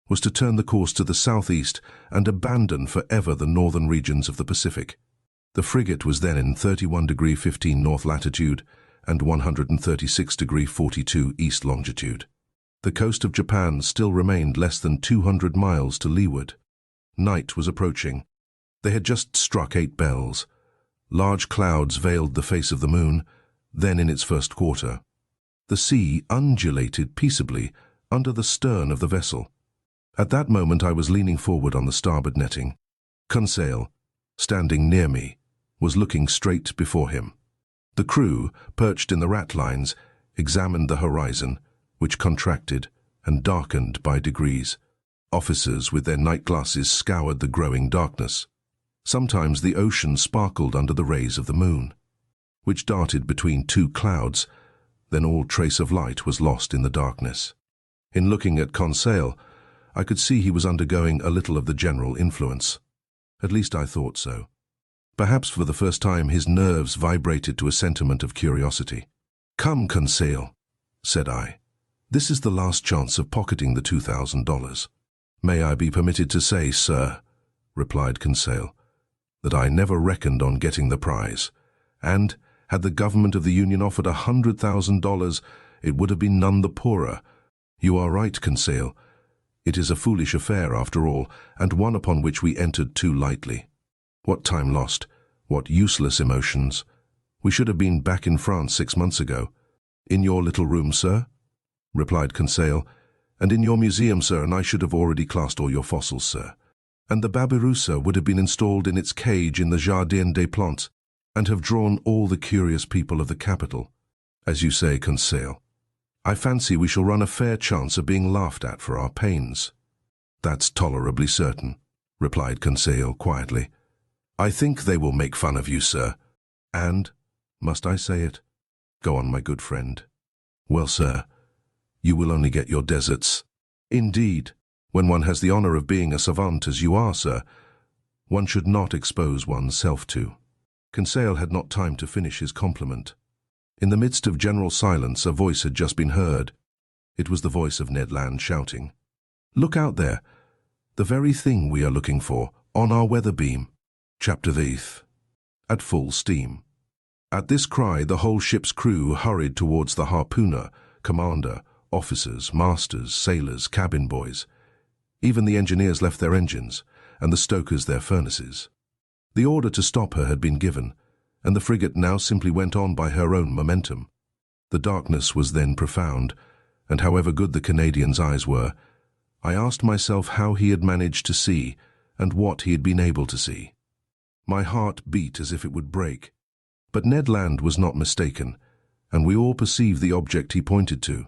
[SPEAKER 1] was to turn the course to the southeast and abandon forever the northern regions of the Pacific. The frigate was then in 31°15' north latitude and 136°42' east longitude. The coast of Japan still remained less than 200 miles to leeward. Night was approaching. They had just struck 8 bells. Large clouds veiled the face of the moon, then in its first quarter. The sea undulated peaceably under the stern of the vessel. At that moment I was leaning forward on the starboard netting. Conseil, standing near me, was looking straight before him. The crew, perched in the ratlines, examined the horizon, which contracted and darkened by degrees. Officers with their night glasses scoured the growing darkness. Sometimes the ocean sparkled under the rays of the moon, which darted between 2 clouds. Then all trace of light was lost in the darkness. In looking at Conseil, I could see he was undergoing a little of the general influence. At least I thought so. Perhaps for the first time his nerves vibrated to a sentiment of curiosity. "Come, Conseil," said I. "This is the last chance of pocketing the $2,000. "May I be permitted to say, sir," replied Conseil, "that I never reckoned on getting the prize, and, had the government of the Union offered $100,000, it would have been none the poorer. You are right, Conseil. It is a foolish affair, after all, and one upon which we entered too lightly. What time lost, what useless emotions. We should have been back in France 6 months ago." "In your little room, sir?" replied Conseil. "And in your museum, sir, and I should have already classed all your fossils, sir. And the babirusa would have been installed in its cage in the Jardin des Plantes, and have drawn all the curious people of the capital. As you say, Conseil, I fancy we shall run a fair chance of being laughed at for our pains." "That's tolerably certain," replied Conseil quietly. "I think they will make fun of you, sir. And, must I say it? Go on, my good friend." "Well, sir, you will only get your deserts." "Indeed, when one has the honor of being a savant as you are, sir, one should not expose one's self to." Conseil had not time to finish his compliment. In the midst of general silence, a voice had just been heard. It was the voice of Ned Land shouting, "Look out there! The very thing we are looking for, on our weather beam." Chapter the 8th. At full steam. At this cry, the whole ship's crew hurried towards the harpooner, commander, officers, masters, sailors, cabin boys. Even the engineers left their engines, and the stokers their furnaces. The order to stop her had been given, and the frigate now simply went on by her own momentum. The darkness was then profound, and however good the Canadian's eyes were, I asked myself how he had managed to see, and what he had been able to see. My heart beat as if it would break. But Ned Land was not mistaken, and we all perceived the object he pointed to.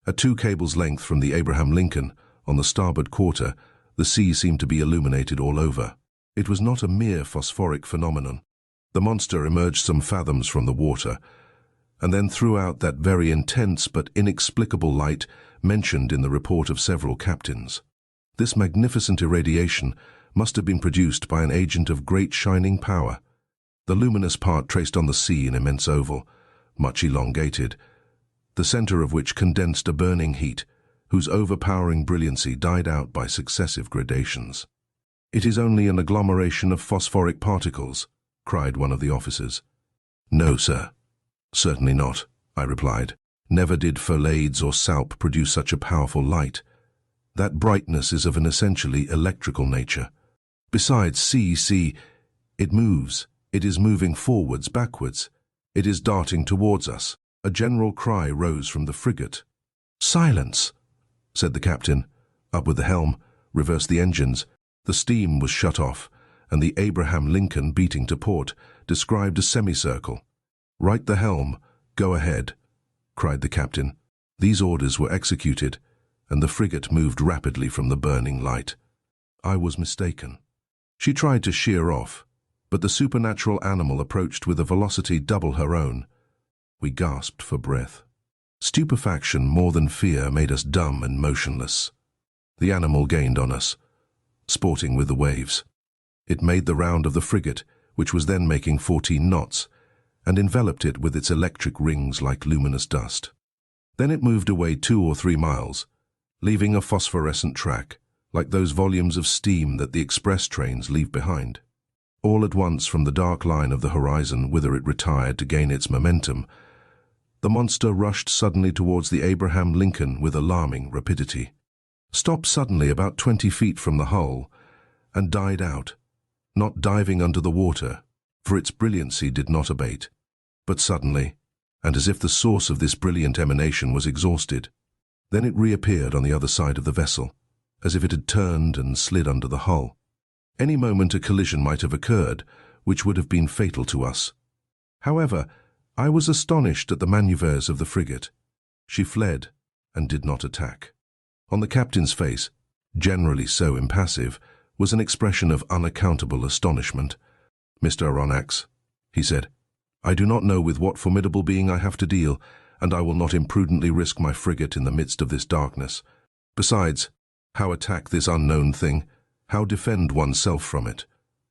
[SPEAKER 1] At 2 cables' length from the Abraham Lincoln, on the starboard quarter, the sea seemed to be illuminated all over. It was not a mere phosphoric phenomenon. The monster emerged some fathoms from the water, and then threw out that very intense but inexplicable light mentioned in the report of several captains. This magnificent irradiation must have been produced by an agent of great shining power. The luminous part traced on the sea an immense oval, much elongated, the center of which condensed a burning heat, whose overpowering brilliancy died out by successive gradations. "It is only an agglomeration of phosphoric particles," cried one of the officers. "No, sir. Certainly not," I replied. "Never did Pholades or Salp produce such a powerful light. That brightness is of an essentially electrical nature. Besides, see, it moves. It is moving forwards, backwards. It is darting towards us." A general cry rose from the frigate. "Silence!" said the captain. Up with the helm, reverse the engines. The steam was shut off, and the Abraham Lincoln, beating to port, described a semicircle. "Right the helm, go ahead," cried the captain. These orders were executed, and the frigate moved rapidly from the burning light. I was mistaken. She tried to sheer off, but the supernatural animal approached with a velocity double her own. We gasped for breath. Stupefaction more than fear made us dumb and motionless. The animal gained on us, sporting with the waves. It made the round of the frigate, which was then making 14 knots, and enveloped it with its electric rings like luminous dust. Then it moved away 2 or 3 miles, leaving a phosphorescent track, like those volumes of steam that the express trains leave behind. All at once, from the dark line of the horizon whither it retired to gain its momentum, the monster rushed suddenly towards the Abraham Lincoln with alarming rapidity, stopped suddenly about 20 feet from the hull, and died out, not diving under the water, for its brilliancy did not abate, but suddenly, and as if the source of this brilliant emanation was exhausted. Then it reappeared on the other side of the vessel, as if it had turned and slid under the hull. Any moment a collision might have occurred, which would have been fatal to us. However, I was astonished at the maneuvers of the frigate. She fled and did not attack. On the captain's face, generally so impassive, was an expression of unaccountable astonishment. "Mr. Aronnax," he said, "I do not know with what formidable being I have to deal, and I will not imprudently risk my frigate in the midst of this darkness. Besides, how attack this unknown thing? How defend oneself from it?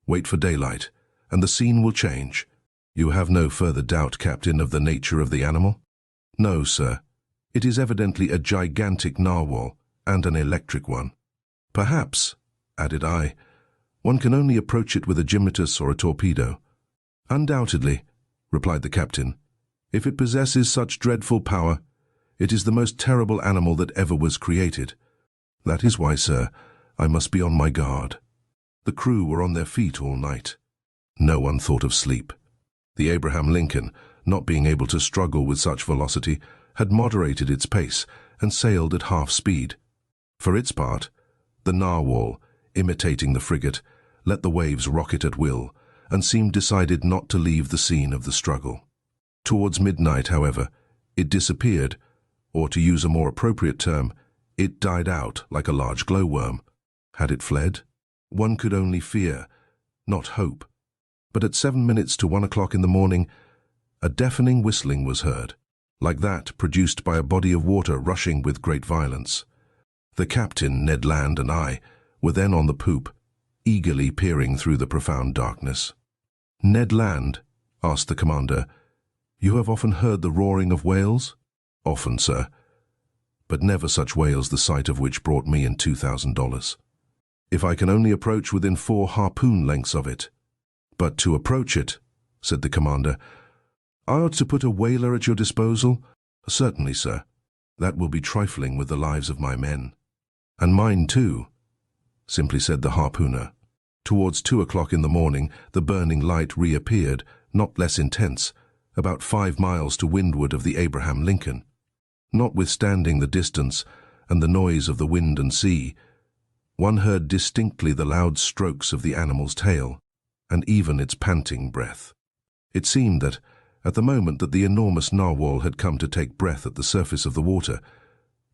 [SPEAKER 1] Wait for daylight, and the scene will change. You have no further doubt, Captain, of the nature of the animal?" "No, sir. It is evidently a gigantic narwhal, and an electric one." "Perhaps," added I, "one can only approach it with a gymnotus or a torpedo." "Undoubtedly," replied the captain. "If it possesses such dreadful power, it is the most terrible animal that ever was created. That is why, sir, I must be on my guard." The crew were on their feet all night. No one thought of sleep. The Abraham Lincoln, not being able to struggle with such velocity, had moderated its pace and sailed at half speed. For its part, the narwhal, imitating the frigate, let the waves rocket at will, and seemed decided not to leave the scene of the struggle. Towards midnight, however, it disappeared, or to use a more appropriate term, it died out like a large glowworm. Had it fled? One could only fear, not hope. But at 7 minutes to 1 o'clock in the morning, a deafening whistling was heard, like that produced by a body of water rushing with great violence. The captain, Ned Land, and I were then on the poop, eagerly peering through the profound darkness. "Ned Land," asked the commander, "you have often heard the roaring of whales?" "Often, sir, but never such whales the sight of which brought me in $2,000. If I can only approach within 4 harpoon lengths of it." "But to approach it," said the commander, "I ought to put a whaler at your disposal?" "Certainly, sir. That will be trifling with the lives of my men." "And mine too," simply said the harpooner. Towards 2 o'clock in the morning, the burning light reappeared, not less intense, about 5 miles to windward of the Abraham Lincoln. Notwithstanding the distance and the noise of the wind and sea, one heard distinctly the loud strokes of the animal's tail, and even its panting breath. It seemed that, at the moment that the enormous narwhal had come to take breath at the surface of the water,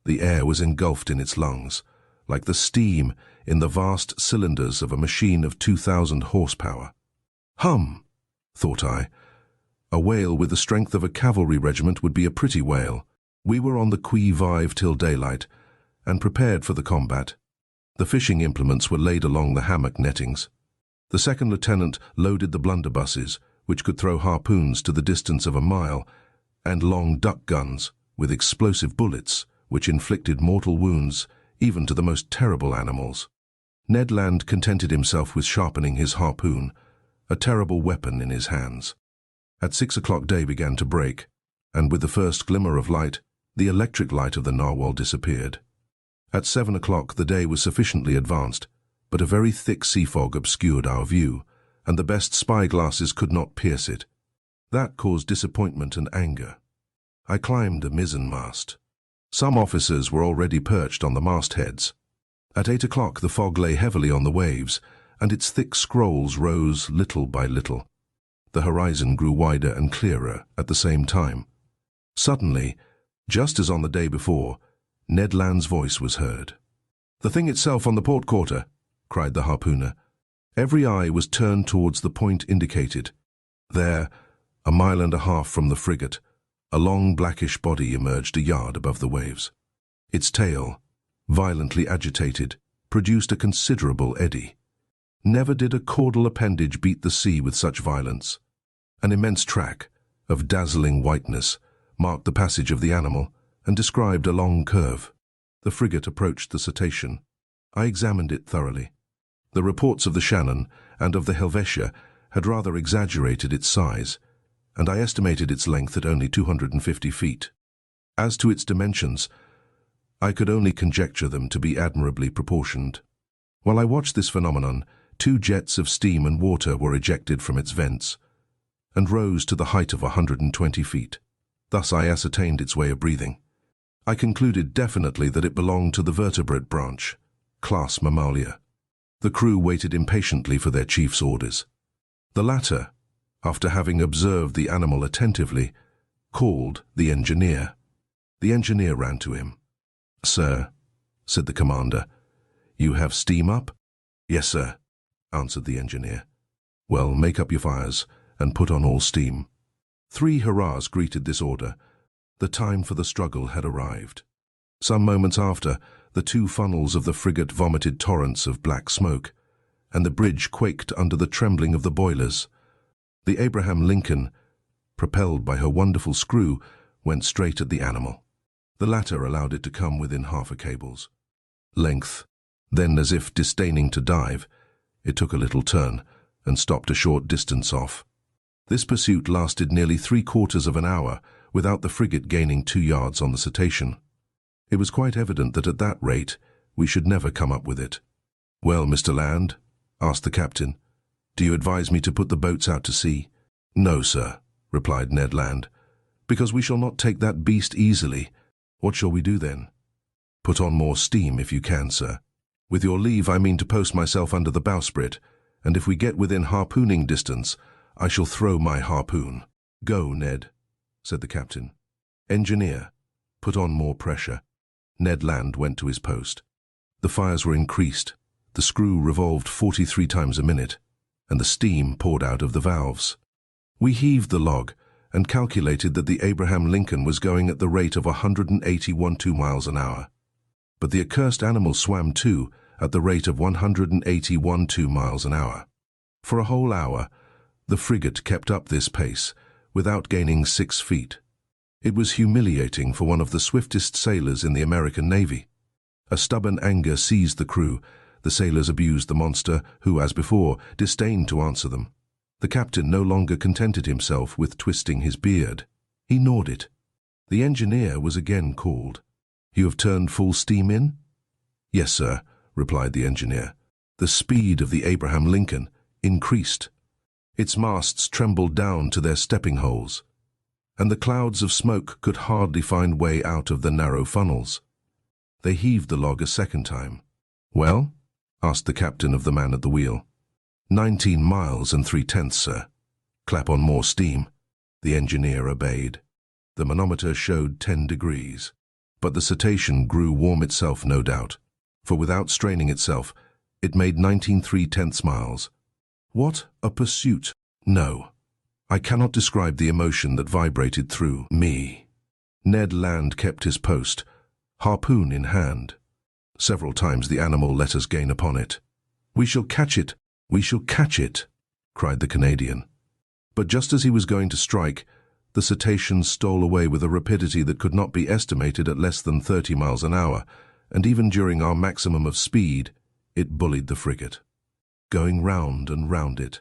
[SPEAKER 1] the air was engulfed in its lungs, like the steam in the vast cylinders of a machine of 2,000 horsepower. "Hum," thought I. A whale with the strength of a cavalry regiment would be a pretty whale. We were on the qui-vive till daylight, and prepared for the combat. The fishing implements were laid along the hammock nettings. The second lieutenant loaded the blunderbusses, which could throw harpoons to the distance of a mile, and long duck guns, with explosive bullets, which inflicted mortal wounds even to the most terrible animals. Ned Land contented himself with sharpening his harpoon, a terrible weapon in his hands. At 6 o'clock day began to break, and with the first glimmer of light, the electric light of the narwhal disappeared. At 7 o'clock the day was sufficiently advanced, but a very thick sea fog obscured our view, and the best spy-glasses could not pierce it. That caused disappointment and anger. I climbed the mizzen-mast. Some officers were already perched on the mastheads. At 8 o'clock the fog lay heavily on the waves, and its thick scrolls rose little by little. The horizon grew wider and clearer at the same time. Suddenly, just as on the day before, Ned Land's voice was heard. "The thing itself on the port quarter," cried the harpooner. Every eye was turned towards the point indicated. There, a mile and a half from the frigate, a long blackish body emerged a yard above the waves. Its tail, violently agitated, produced a considerable eddy. Never did a caudal appendage beat the sea with such violence. An immense track, of dazzling whiteness, marked the passage of the animal and described a long curve. The frigate approached the cetacean. I examined it thoroughly. The reports of the Shannon and of the Helvetia had rather exaggerated its size, and I estimated its length at only 250 feet. As to its dimensions, I could only conjecture them to be admirably proportioned. While I watched this phenomenon, 2 jets of steam and water were ejected from its vents, and rose to the height of 120 feet. Thus I ascertained its way of breathing. I concluded definitely that it belonged to the vertebrate branch, class Mammalia. The crew waited impatiently for their chief's orders. The latter, after having observed the animal attentively, called the engineer. The engineer ran to him. "Sir," said the commander, "you have steam up?" "Yes, sir," answered the engineer. "Well, make up your fires and put on all steam." 3 hurrahs greeted this order. The time for the struggle had arrived. Some moments after, the 2 funnels of the frigate vomited torrents of black smoke, and the bridge quaked under the trembling of the boilers. The Abraham Lincoln, propelled by her wonderful screw, went straight at the animal. The latter allowed it to come within half a cable's length. Then, as if disdaining to dive, it took a little turn and stopped a short distance off. This pursuit lasted nearly 3/4 of an hour without the frigate gaining 2 yards on the cetacean. It was quite evident that at that rate we should never come up with it. "Well, Mr. Land," asked the captain, "do you advise me to put the boats out to sea?" "No, sir," replied Ned Land, "because we shall not take that beast easily. What shall we do then?" "Put on more steam if you can, sir. With your leave, I mean to post myself under the bowsprit, and if we get within harpooning distance, I shall throw my harpoon." "Go, Ned," said the captain. "Engineer, put on more pressure." Ned Land went to his post. The fires were increased, the screw revolved 43 times a minute, and the steam poured out of the valves. We heaved the log and calculated that the Abraham Lincoln was going at the rate of 181 miles an hour. But the accursed animal swam too at the rate of 181 miles an hour. For a whole hour, the frigate kept up this pace without gaining 6 feet. It was humiliating for one of the swiftest sailors in the American Navy. A stubborn anger seized the crew. The sailors abused the monster, who, as before, disdained to answer them. The captain no longer contented himself with twisting his beard. He gnawed it. The engineer was again called. "You have turned full steam in?" "Yes, sir," replied the engineer. The speed of the Abraham Lincoln increased. Its masts trembled down to their stepping holes, and the clouds of smoke could hardly find way out of the narrow funnels. They heaved the log a second time. "Well?" asked the captain of the man at the wheel. 19 miles and 3/10, sir." "Clap on more steam." The engineer obeyed. The manometer showed 10 degrees. But the cetacean grew warm itself, no doubt, for without straining itself, it made 19 3/10 miles. What a pursuit! No, I cannot describe the emotion that vibrated through me. Ned Land kept his post, harpoon in hand. Several times the animal let us gain upon it. "We shall catch it! We shall catch it!" cried the Canadian. But just as he was going to strike, the cetacean stole away with a rapidity that could not be estimated at less than 30 miles an hour, and even during our maximum of speed, it bullied the frigate, going round and round it.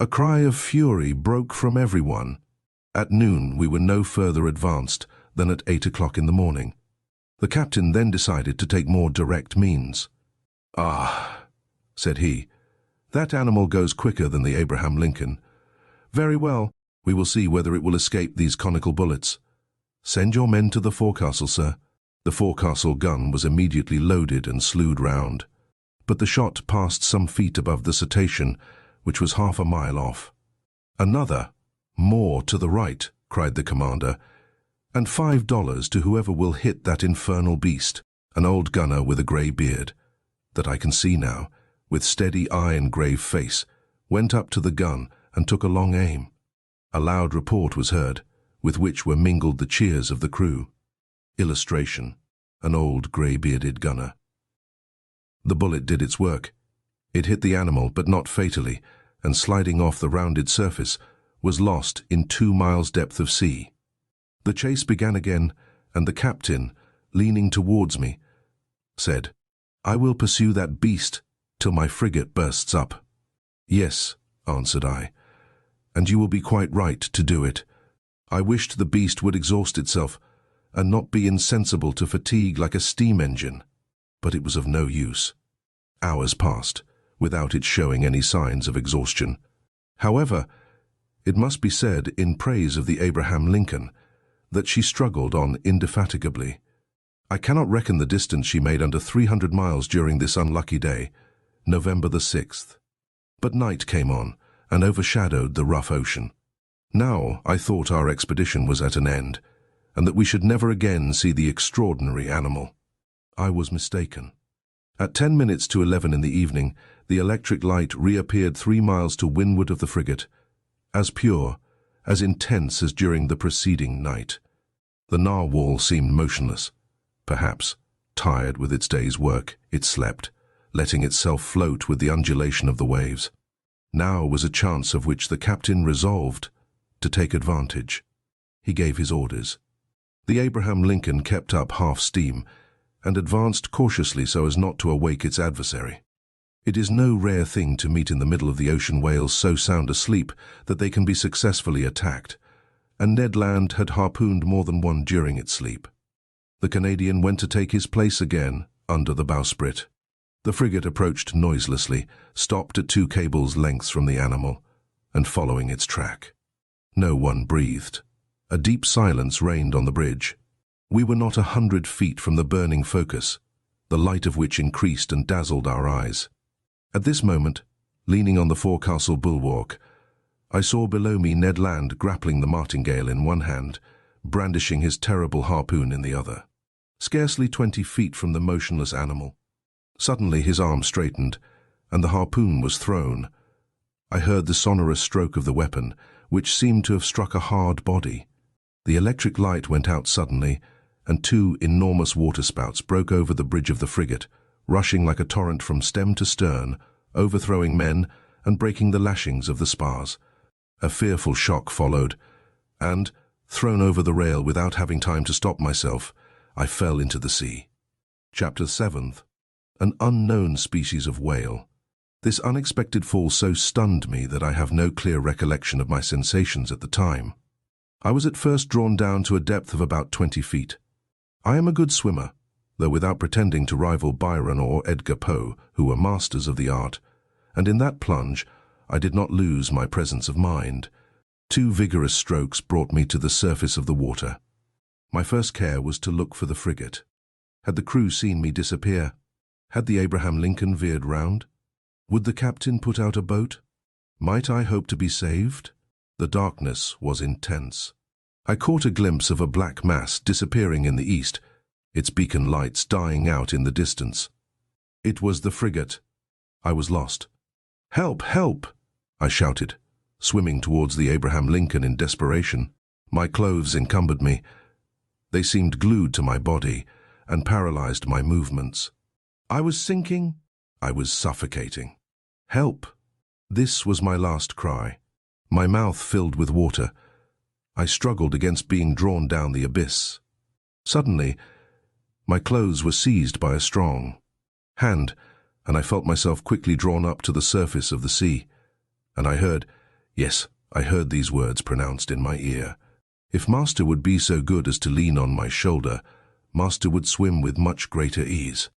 [SPEAKER 1] A cry of fury broke from everyone. At noon we were no further advanced than at 8 o'clock in the morning. The captain then decided to take more direct means. "Ah," said he, "that animal goes quicker than the Abraham Lincoln. Very well, we will see whether it will escape these conical bullets. Send your men to the forecastle, sir." The forecastle gun was immediately loaded and slewed round, but the shot passed some feet above the cetacean, which was half a mile off. "Another, more to the right," cried the commander, "and $5 to whoever will hit that infernal beast." An old gunner with a grey beard, that I can see now, with steady eye and grave face, went up to the gun and took a long aim. A loud report was heard, with which were mingled the cheers of the crew. Illustration: an old grey-bearded gunner. The bullet did its work. It hit the animal, but not fatally, and sliding off the rounded surface, was lost in 2 miles' depth of sea. The chase began again, and the captain, leaning towards me, said, "I will pursue that beast till my frigate bursts up." "Yes," answered I, "and you will be quite right to do it." I wished the beast would exhaust itself, and not be insensible to fatigue like a steam engine. But it was of no use. Hours passed, without its showing any signs of exhaustion. However, it must be said in praise of the Abraham Lincoln that she struggled on indefatigably. I cannot reckon the distance she made under 300 miles during this unlucky day, November the 6th. But night came on and overshadowed the rough ocean. Now I thought our expedition was at an end, and that we should never again see the extraordinary animal. I was mistaken. At 10 minutes to 11 in the evening, the electric light reappeared 3 miles to windward of the frigate, as pure, as intense as during the preceding night. The narwhal seemed motionless. Perhaps, tired with its day's work, it slept, letting itself float with the undulation of the waves. Now was a chance of which the captain resolved to take advantage. He gave his orders. The Abraham Lincoln kept up half steam and advanced cautiously so as not to awake its adversary. It is no rare thing to meet in the middle of the ocean whales so sound asleep that they can be successfully attacked, and Ned Land had harpooned more than one during its sleep. The Canadian went to take his place again under the bowsprit. The frigate approached noiselessly, stopped at 2 cables' lengths from the animal, and following its track. No one breathed. A deep silence reigned on the bridge. We were not 100 feet from the burning focus, the light of which increased and dazzled our eyes. At this moment, leaning on the forecastle bulwark, I saw below me Ned Land grappling the martingale in one hand, brandishing his terrible harpoon in the other. Scarcely 20 feet from the motionless animal. Suddenly his arm straightened, and the harpoon was thrown. I heard the sonorous stroke of the weapon, which seemed to have struck a hard body. The electric light went out suddenly, and 2 enormous waterspouts broke over the bridge of the frigate, rushing like a torrent from stem to stern, overthrowing men and breaking the lashings of the spars. A fearful shock followed, and, thrown over the rail without having time to stop myself, I fell into the sea. Chapter 7. An unknown species of whale. This unexpected fall so stunned me that I have no clear recollection of my sensations at the time. I was at first drawn down to a depth of about 20 feet. I am a good swimmer, though without pretending to rival Byron or Edgar Poe, who were masters of the art, and in that plunge I did not lose my presence of mind. 2 vigorous strokes brought me to the surface of the water. My first care was to look for the frigate. Had the crew seen me disappear? Had the Abraham Lincoln veered round? Would the captain put out a boat? Might I hope to be saved? The darkness was intense. I caught a glimpse of a black mass disappearing in the east, its beacon lights dying out in the distance. It was the frigate. I was lost. "Help! Help!" I shouted, swimming towards the Abraham Lincoln in desperation. My clothes encumbered me. They seemed glued to my body and paralyzed my movements. I was sinking. I was suffocating. Help! This was my last cry. My mouth filled with water. I struggled against being drawn down the abyss. Suddenly, my clothes were seized by a strong hand, and I felt myself quickly drawn up to the surface of the sea. And I heard, yes, I heard these words pronounced in my ear. If Master would be so good as to lean on my shoulder, Master would swim with much greater ease.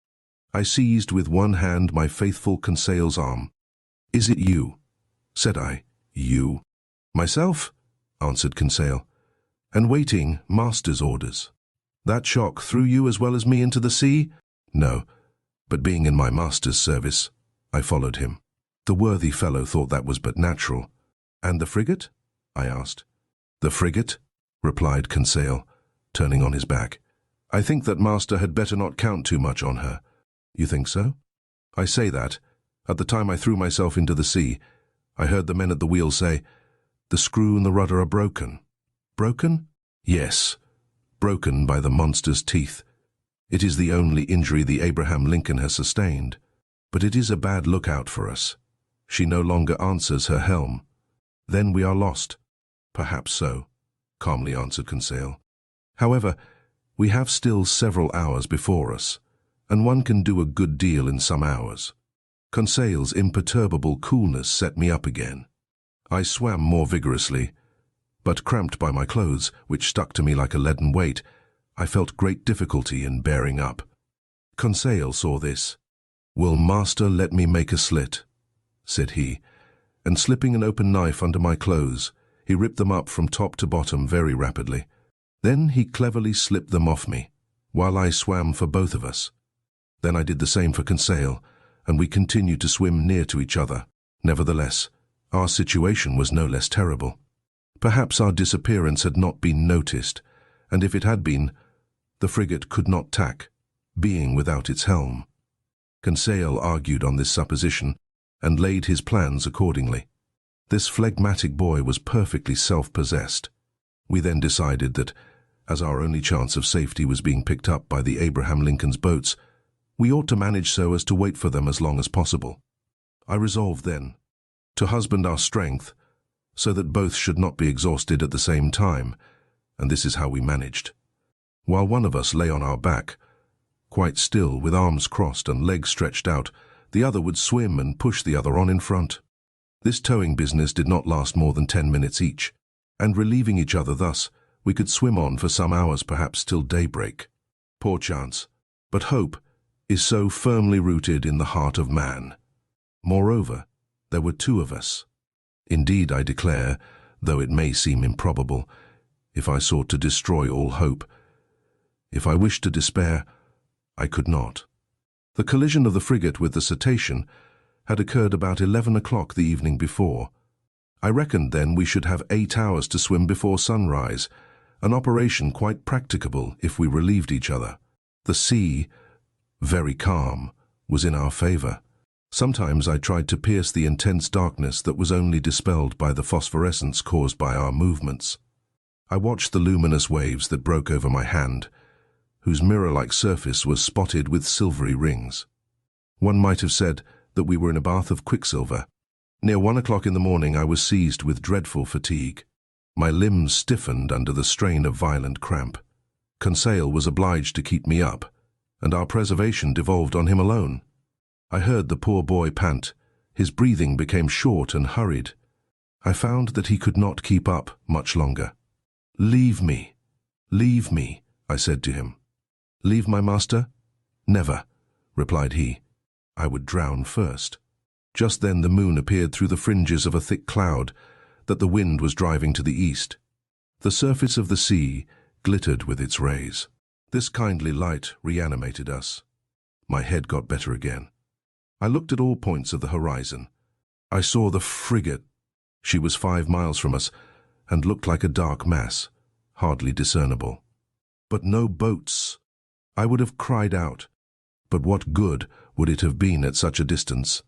[SPEAKER 1] I seized with one hand my faithful Conseil's arm. "Is it you?" said I. "You?" "Myself," answered Conseil, "and waiting Master's orders." "That shock threw you as well as me into the sea?" "No, but being in my Master's service, I followed him." The worthy fellow thought that was but natural. "And the frigate?" I asked. "The frigate?" replied Conseil, turning on his back. "I think that Master had better not count too much on her." "You think so?" "I say that, At the time I threw myself into the sea, I heard the men at the wheel say, "The screw and the rudder are broken." Broken? Yes, broken by the monster's teeth. It is the only injury the Abraham Lincoln has sustained, but it is a bad lookout for us. She no longer answers her helm. Then we are lost. Perhaps so, calmly answered Conseil. However, we have still several hours before us, and one can do a good deal in some hours. Conseil's imperturbable coolness set me up again. I swam more vigorously, but cramped by my clothes, which stuck to me like a leaden weight, I felt great difficulty in bearing up. Conseil saw this. "Will master let me make a slit?" said he, and slipping an open knife under my clothes, he ripped them up from top to bottom very rapidly. Then he cleverly slipped them off me, while I swam for both of us. Then I did the same for Conseil, and we continued to swim near to each other. Nevertheless, our situation was no less terrible. Perhaps our disappearance had not been noticed, and if it had been, the frigate could not tack, being without its helm. Conseil argued on this supposition, and laid his plans accordingly. This phlegmatic boy was perfectly self-possessed. We then decided that, as our only chance of safety was being picked up by the Abraham Lincoln's boats, we ought to manage so as to wait for them as long as possible. I resolved then to husband our strength so that both should not be exhausted at the same time, and this is how we managed. While one of us lay on our back, quite still with arms crossed and legs stretched out, the other would swim and push the other on in front. This towing business did not last more than 10 minutes each, and relieving each other thus, we could swim on for some hours, perhaps till daybreak. Poor chance, but hope is so firmly rooted in the heart of man. Moreover, there were two of us. Indeed, I declare, though it may seem improbable, if I sought to destroy all hope, if I wished to despair, I could not. The collision of the frigate with the cetacean had occurred about 11 o'clock the evening before. I reckoned then we should have 8 hours to swim before sunrise, an operation quite practicable if we relieved each other. The sea, very calm, was in our favor. Sometimes I tried to pierce the intense darkness that was only dispelled by the phosphorescence caused by our movements. I watched the luminous waves that broke over my hand, whose mirror-like surface was spotted with silvery rings. One might have said that we were in a bath of quicksilver. Near 1 o'clock in the morning I was seized with dreadful fatigue. My limbs stiffened under the strain of violent cramp. Conseil was obliged to keep me up, and our preservation devolved on him alone. I heard the poor boy pant. His breathing became short and hurried. I found that he could not keep up much longer. "Leave me, I said to him. "Leave my master? Never," replied he. "I would drown first." Just then the moon appeared through the fringes of a thick cloud that the wind was driving to the east. The surface of the sea glittered with its rays. This kindly light reanimated us. My head got better again. I looked at all points of the horizon. I saw the frigate. She was 5 miles from us and looked like a dark mass, hardly discernible. But no boats. I would have cried out, but what good would it have been at such a distance?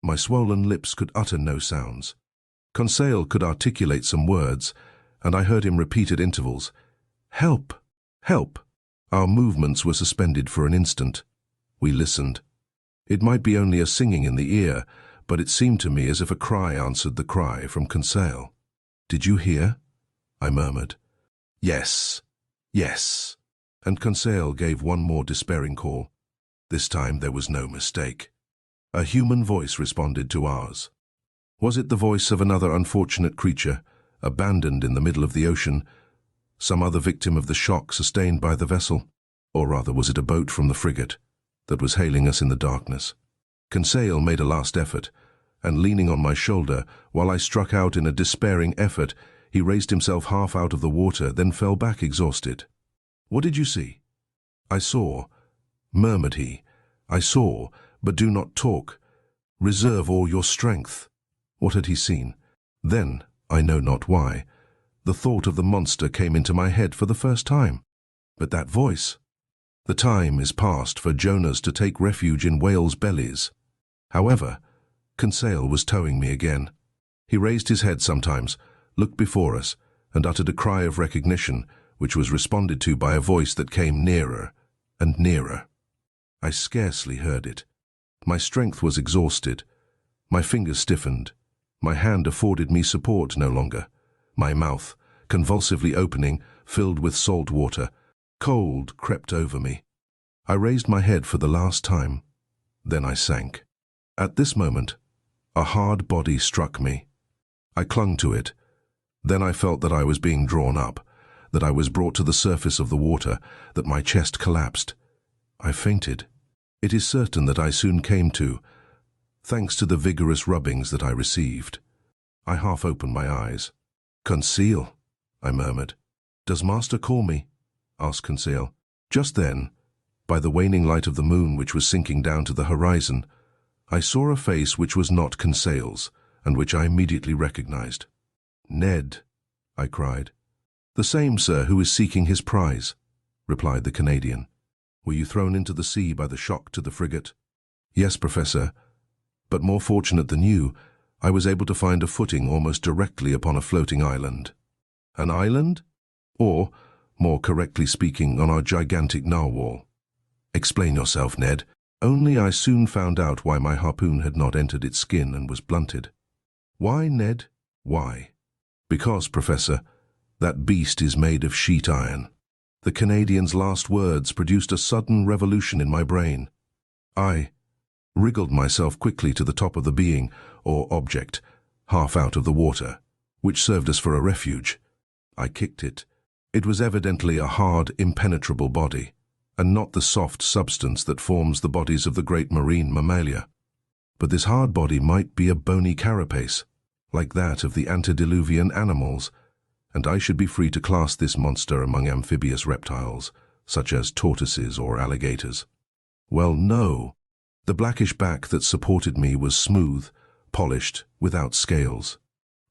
[SPEAKER 1] My swollen lips could utter no sounds. Conseil could articulate some words, and I heard him repeat at intervals, "Help! Help!" Our movements were suspended for an instant. We listened. It might be only a singing in the ear, but it seemed to me as if a cry answered the cry from Conseil. "Did you hear?" I murmured. "Yes, yes." And Conseil gave one more despairing call. This time there was no mistake. A human voice responded to ours. Was it the voice of another unfortunate creature, abandoned in the middle of the ocean, some other victim of the shock sustained by the vessel? Or rather, was it a boat from the frigate that was hailing us in the darkness? Conseil made a last effort, and leaning on my shoulder, while I struck out in a despairing effort, he raised himself half out of the water, then fell back exhausted. "What did you see?" "I saw," murmured he. "I saw, but do not talk. Reserve all your strength." What had he seen? Then, I know not why, the thought of the monster came into my head for the first time. But that voice! The time is past for Jonahs to take refuge in whales' bellies. However, Conseil was towing me again. He raised his head sometimes, looked before us, and uttered a cry of recognition, which was responded to by a voice that came nearer and nearer. I scarcely heard it. My strength was exhausted. My fingers stiffened. My hand afforded me support no longer. My mouth, convulsively opening, filled with salt water. Cold crept over me. I raised my head for the last time. Then I sank. At this moment, a hard body struck me. I clung to it. Then I felt that I was being drawn up, that I was brought to the surface of the water, that my chest collapsed. I fainted. It is certain that I soon came to, thanks to the vigorous rubbings that I received. I half opened my eyes. "Conseil," I murmured. "Does master call me?" asked Conseil. Just then, by the waning light of the moon which was sinking down to the horizon, I saw a face which was not Conseil's, and which I immediately recognized. "Ned," I cried. "The same, sir, who is seeking his prize," replied the Canadian. "Were you thrown into the sea by the shock to the frigate?" "Yes, Professor, but more fortunate than you, I was able to find a footing almost directly upon a floating island." "An island? Or, more correctly speaking, on our gigantic narwhal." "Explain yourself, Ned." "Only I soon found out why my harpoon had not entered its skin and was blunted." "Why, Ned? Why?" "Because, Professor, that beast is made of sheet iron." The Canadian's last words produced a sudden revolution in my brain. I wriggled myself quickly to the top of the being, or object, half out of the water, which served us for a refuge. I kicked it. It was evidently a hard, impenetrable body, and not the soft substance that forms the bodies of the great marine mammalia. But this hard body might be a bony carapace, like that of the antediluvian animals, and I should be free to class this monster among amphibious reptiles, such as tortoises or alligators. Well, no. The blackish back that supported me was smooth, polished, without scales.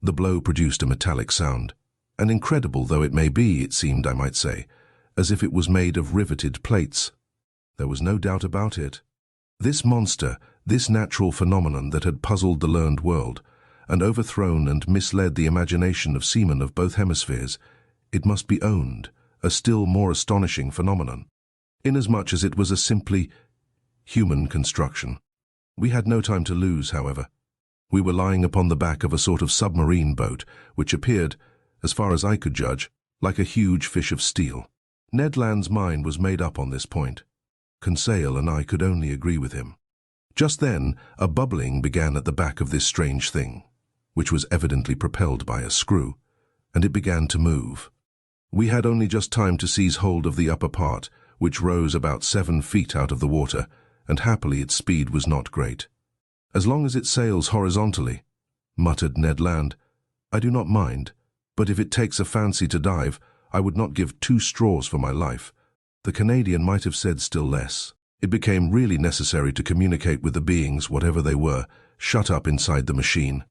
[SPEAKER 1] The blow produced a metallic sound, and incredible though it may be, it seemed, I might say, as if it was made of riveted plates. There was no doubt about it. This monster, this natural phenomenon that had puzzled the learned world, and overthrown and misled the imagination of seamen of both hemispheres, it must be owned, a still more astonishing phenomenon, inasmuch as it was a simply human construction. We had no time to lose, however. We were lying upon the back of a sort of submarine boat, which appeared, as far as I could judge, like a huge fish of steel. Ned Land's mind was made up on this point. Conseil and I could only agree with him. Just then, a bubbling began at the back of this strange thing, which was evidently propelled by a screw, and it began to move. We had only just time to seize hold of the upper part, which rose about 7 feet out of the water, and happily its speed was not great. "As long as it sails horizontally," muttered Ned Land. "I do not mind, but if it takes a fancy to dive, I would not give 2 straws for my life." The Canadian might have said still less. It became really necessary to communicate with the beings, whatever they were, shut up inside the machine.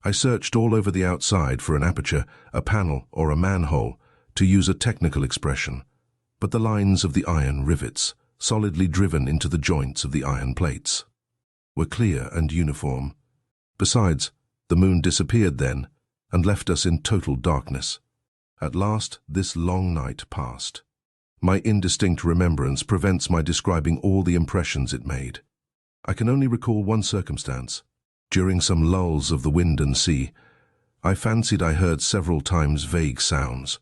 [SPEAKER 1] I searched all over the outside for an aperture, a panel, or a manhole, to use a technical expression, but the lines of the iron rivets, solidly driven into the joints of the iron plates, were clear and uniform. Besides, the moon disappeared then, and left us in total darkness. At last, this long night passed. My indistinct remembrance prevents my describing all the impressions it made. I can only recall one circumstance. During some lulls of the wind and sea, I fancied I heard several times vague sounds,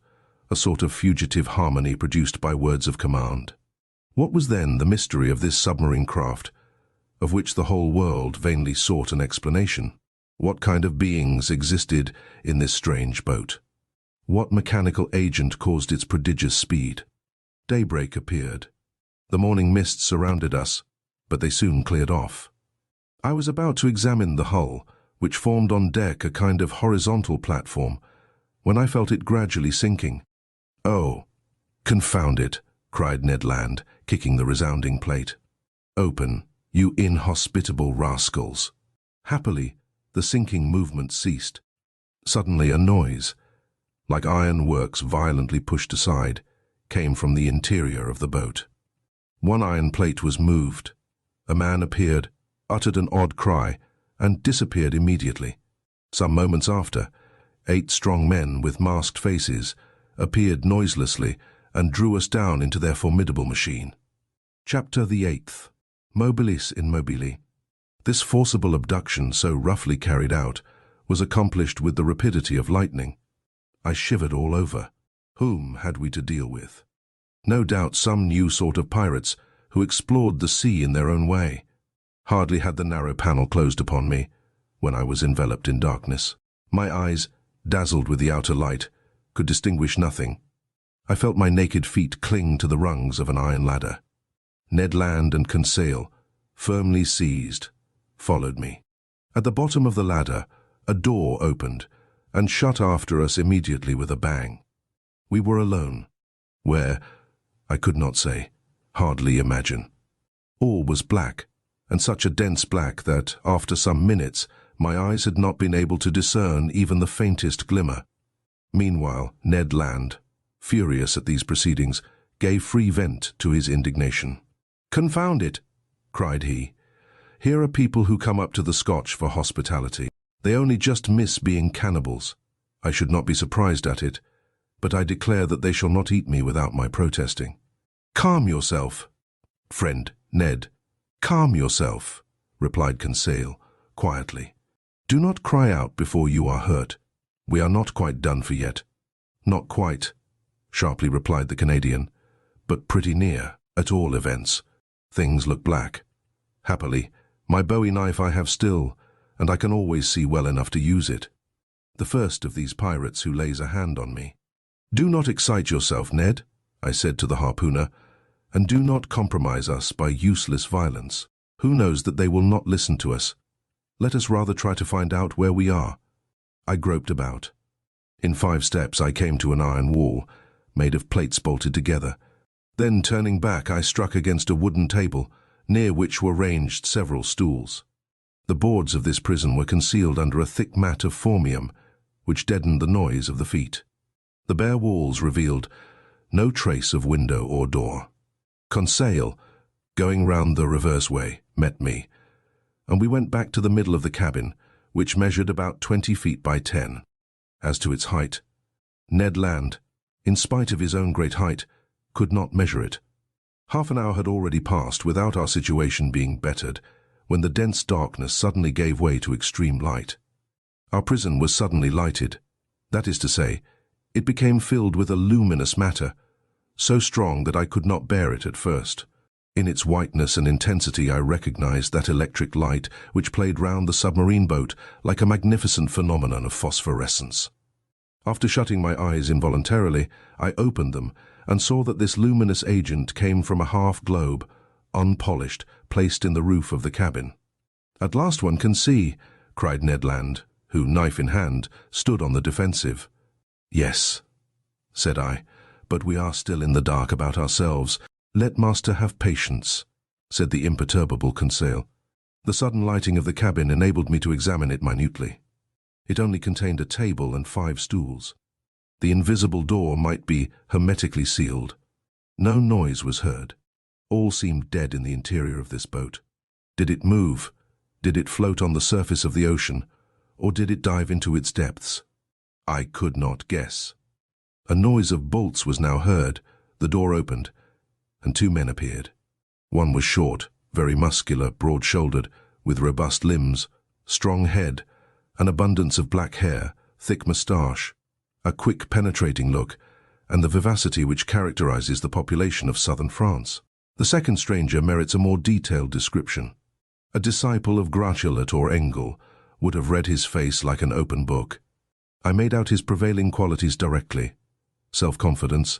[SPEAKER 1] a sort of fugitive harmony produced by words of command. What was then the mystery of this submarine craft, of which the whole world vainly sought an explanation? What kind of beings existed in this strange boat? What mechanical agent caused its prodigious speed? Daybreak appeared. The morning mists surrounded us, but they soon cleared off. I was about to examine the hull, which formed on deck a kind of horizontal platform, when I felt it gradually sinking. "Oh, confound it!" cried Ned Land, kicking the resounding plate. "Open, you inhospitable rascals!" Happily, the sinking movement ceased. Suddenly a noise, like ironworks violently pushed aside, came from the interior of the boat. One iron plate was moved. A man appeared, uttered an odd cry, and disappeared immediately. Some moments after, 8 strong men with masked faces appeared noiselessly and drew us down into their formidable machine. Chapter the 8th. Mobilis in Mobili. This forcible abduction, so roughly carried out, was accomplished with the rapidity of lightning. I shivered all over. Whom had we to deal with? No doubt some new sort of pirates who explored the sea in their own way. Hardly had the narrow panel closed upon me when I was enveloped in darkness. My eyes, dazzled with the outer light, could distinguish nothing. I felt my naked feet cling to the rungs of an iron ladder. Ned Land and Conseil, firmly seized, followed me. At the bottom of the ladder, a door opened and shut after us immediately with a bang. We were alone. Where? I could not say, hardly imagine. All was black, and such a dense black that, after some minutes, my eyes had not been able to discern even the faintest glimmer. Meanwhile, Ned Land, furious at these proceedings, gave free vent to his indignation. "Confound it!" cried he. "Here are people who come up to the Scotch for hospitality. They only just miss being cannibals. I should not be surprised at it, but I declare that they shall not eat me without my protesting." "Calm yourself, friend Ned. Calm yourself," replied Conseil, quietly. "Do not cry out before you are hurt. We are not quite done for yet." "Not quite," sharply replied the Canadian, "but pretty near, at all events. Things look black. Happily, my bowie knife I have still, and I can always see well enough to use it. The first of these pirates who lays a hand on me." "Do not excite yourself, Ned," I said to the harpooner, "and do not compromise us by useless violence. Who knows that they will not listen to us? Let us rather try to find out where we are." I groped about. In 5 steps I came to an iron wall, made of plates bolted together. Then, turning back, I struck against a wooden table, near which were ranged several stools. The boards of this prison were concealed under a thick mat of formium, which deadened the noise of the feet. The bare walls revealed no trace of window or door. Conseil, going round the reverse way, met me, and we went back to the middle of the cabin, which measured about 20 feet by 10. As to its height, Ned Land, in spite of his own great height, could not measure it. Half an hour had already passed without our situation being bettered, when the dense darkness suddenly gave way to extreme light. Our prison was suddenly lighted. That is to say, it became filled with a luminous matter, so strong that I could not bear it at first. In its whiteness and intensity I recognized that electric light which played round the submarine boat like a magnificent phenomenon of phosphorescence. After shutting my eyes involuntarily, I opened them and saw that this luminous agent came from a half-globe, unpolished, placed in the roof of the cabin. "At last one can see," cried Ned Land, who, knife in hand, stood on the defensive. "Yes," said I, "but we are still in the dark about ourselves. Let master have patience," said the imperturbable Conseil. The sudden lighting of the cabin enabled me to examine it minutely. It only contained a table and 5 stools. The invisible door might be hermetically sealed. No noise was heard. All seemed dead in the interior of this boat. Did it move? Did it float on the surface of the ocean? Or did it dive into its depths? I could not guess. A noise of bolts was now heard. The door opened, and 2 men appeared. One was short, very muscular, broad-shouldered, with robust limbs, strong head, an abundance of black hair, thick moustache, a quick, penetrating look, and the vivacity which characterizes the population of southern France. The second stranger merits a more detailed description. A disciple of Cachalot or Engel would have read his face like an open book. I made out his prevailing qualities directly. Self-confidence,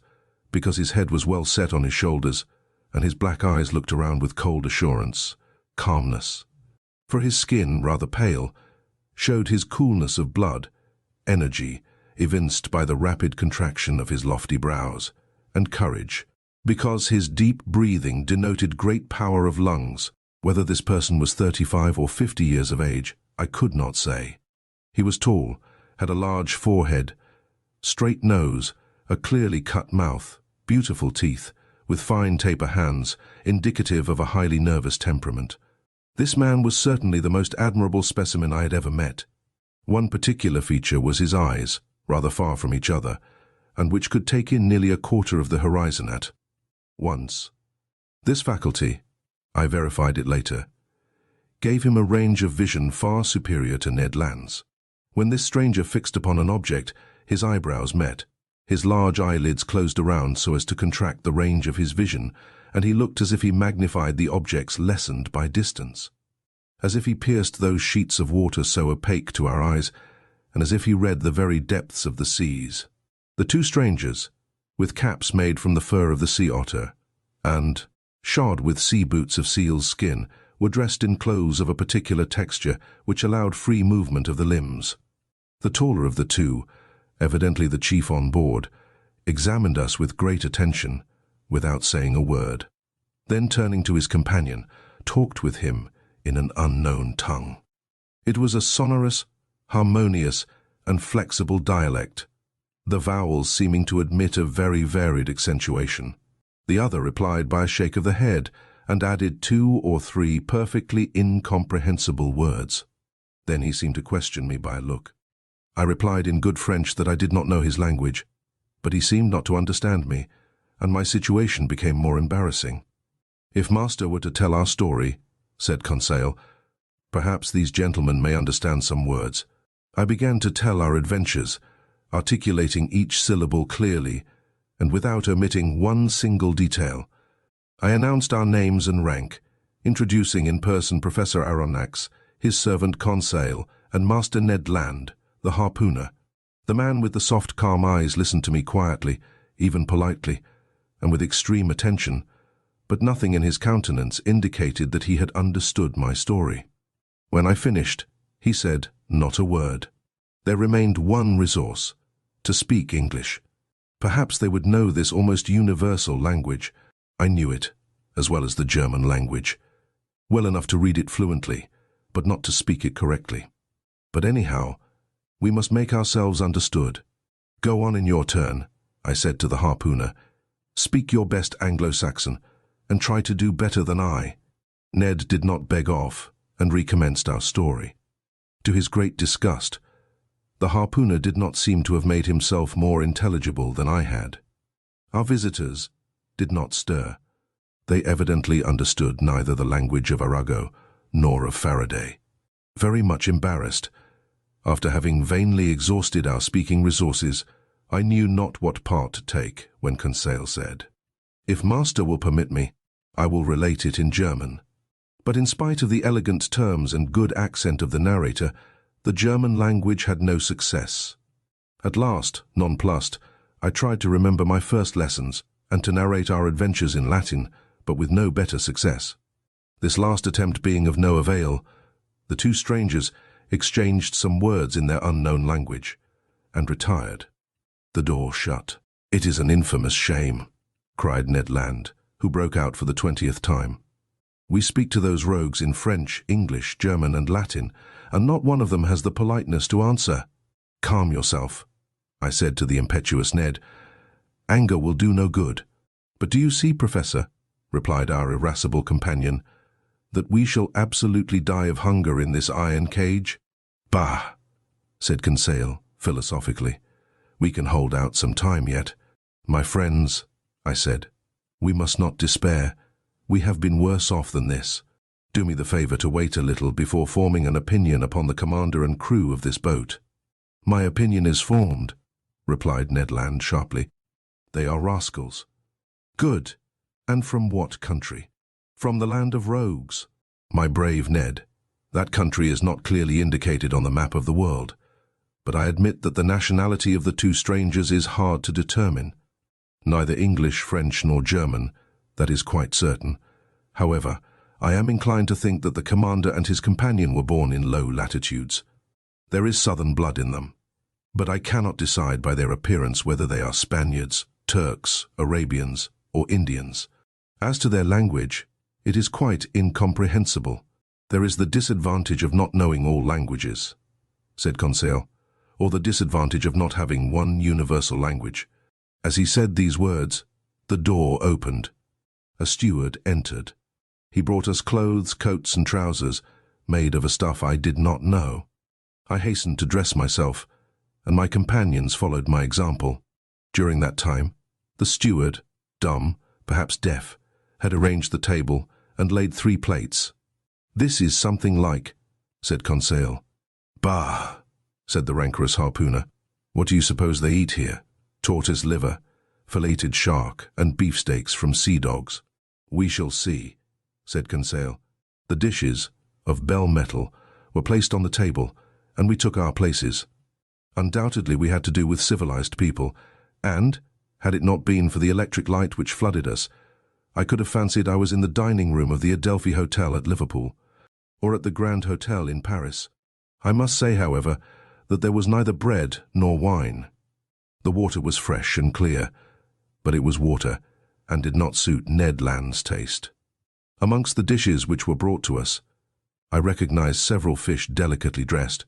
[SPEAKER 1] because his head was well set on his shoulders, and his black eyes looked around with cold assurance. Calmness. For his skin, rather pale, showed his coolness of blood, energy, evinced by the rapid contraction of his lofty brows, and courage, because his deep breathing denoted great power of lungs. Whether this person was 35 or 50 years of age, I could not say. He was tall, had a large forehead, straight nose, a clearly cut mouth, beautiful teeth, with fine taper hands, indicative of a highly nervous temperament. This man was certainly the most admirable specimen I had ever met. One particular feature was his eyes, rather far from each other, and which could take in nearly a quarter of the horizon at once. This faculty, I verified it later, gave him a range of vision far superior to Ned Land's. When this stranger fixed upon an object, his eyebrows met, his large eyelids closed around so as to contract the range of his vision, and he looked as if he magnified the objects lessened by distance, as if he pierced those sheets of water so opaque to our eyes, and as if he read the very depths of the seas. The two strangers, with caps made from the fur of the sea otter, and shod with sea boots of seal's skin, were dressed in clothes of a particular texture which allowed free movement of the limbs. The taller of the two, evidently the chief on board, examined us with great attention, without saying a word. Then turning to his companion, talked with him in an unknown tongue. It was a sonorous, harmonious, and flexible dialect, the vowels seeming to admit of very varied accentuation. The other replied by a shake of the head, and added 2 or 3 perfectly incomprehensible words. Then he seemed to question me by a look. I replied in good French that I did not know his language, but he seemed not to understand me, and my situation became more embarrassing. If master were to tell our story, said Conseil, perhaps these gentlemen may understand some words. I began to tell our adventures, articulating each syllable clearly, and without omitting one single detail. I announced our names and rank, introducing in person Professor Aronnax, his servant Conseil, and Master Ned Land, the harpooner. The man with the soft, calm eyes listened to me quietly, even politely, and with extreme attention, but nothing in his countenance indicated that he had understood my story. When I finished, he said not a word. There remained one resource, to speak English. Perhaps they would know this almost universal language. I knew it, as well as the German language, well enough to read it fluently, but not to speak it correctly. But anyhow, we must make ourselves understood. Go on in your turn, I said to the harpooner. Speak your best Anglo-Saxon, and try to do better than I. Ned did not beg off, and recommenced our story. To his great disgust, the harpooner did not seem to have made himself more intelligible than I had. Our visitors did not stir. They evidently understood neither the language of Arago nor of Faraday. Very much embarrassed, after having vainly exhausted our speaking resources, I knew not what part to take when Conseil said, "If master will permit me, I will relate it in German." But in spite of the elegant terms and good accent of the narrator, the German language had no success. At last, nonplussed, I tried to remember my first lessons and to narrate our adventures in Latin, but with no better success. This last attempt being of no avail, the two strangers exchanged some words in their unknown language, and retired. The door shut. "It is an infamous shame," cried Ned Land, who broke out for the 20th time. "We speak to those rogues in French, English, German, and Latin, and not one of them has the politeness to answer." "Calm yourself," I said to the impetuous Ned. "Anger will do no good." "But do you see, Professor," replied our irascible companion, "that we shall absolutely die of hunger in this iron cage?" "Bah," said Conseil philosophically. "We can hold out some time yet." "My friends," I said, "we must not despair. We have been worse off than this. Do me the favor to wait a little before forming an opinion upon the commander and crew of this boat." "My opinion is formed," replied Ned Land sharply. "They are rascals." "Good. And from what country?" "From the land of rogues." "My brave Ned, that country is not clearly indicated on the map of the world, but I admit that the nationality of the two strangers is hard to determine. Neither English, French, nor German, that is quite certain. However, I am inclined to think that the commander and his companion were born in low latitudes. There is southern blood in them, but I cannot decide by their appearance whether they are Spaniards, Turks, Arabians, or Indians. As to their language, it is quite incomprehensible. There is the disadvantage of not knowing all languages," said Conseil, "or the disadvantage of not having one universal language." As he said these words, the door opened. A steward entered. He brought us clothes, coats, and trousers, made of a stuff I did not know. I hastened to dress myself, and my companions followed my example. During that time, the steward, dumb, perhaps deaf, had arranged the table and laid 3 plates. "This is something like," said Conseil. "Bah," said the rancorous harpooner. "What do you suppose they eat here? Tortoise liver, filleted shark, and beefsteaks from sea dogs." "We shall see," said Conseil. The dishes, of bell metal, were placed on the table, and we took our places. Undoubtedly we had to do with civilized people, and, had it not been for the electric light which flooded us, I could have fancied I was in the dining room of the Adelphi Hotel at Liverpool, or at the Grand Hotel in Paris. I must say, however, that there was neither bread nor wine. The water was fresh and clear, but it was water, and did not suit Ned Land's taste. Amongst the dishes which were brought to us, I recognized several fish delicately dressed,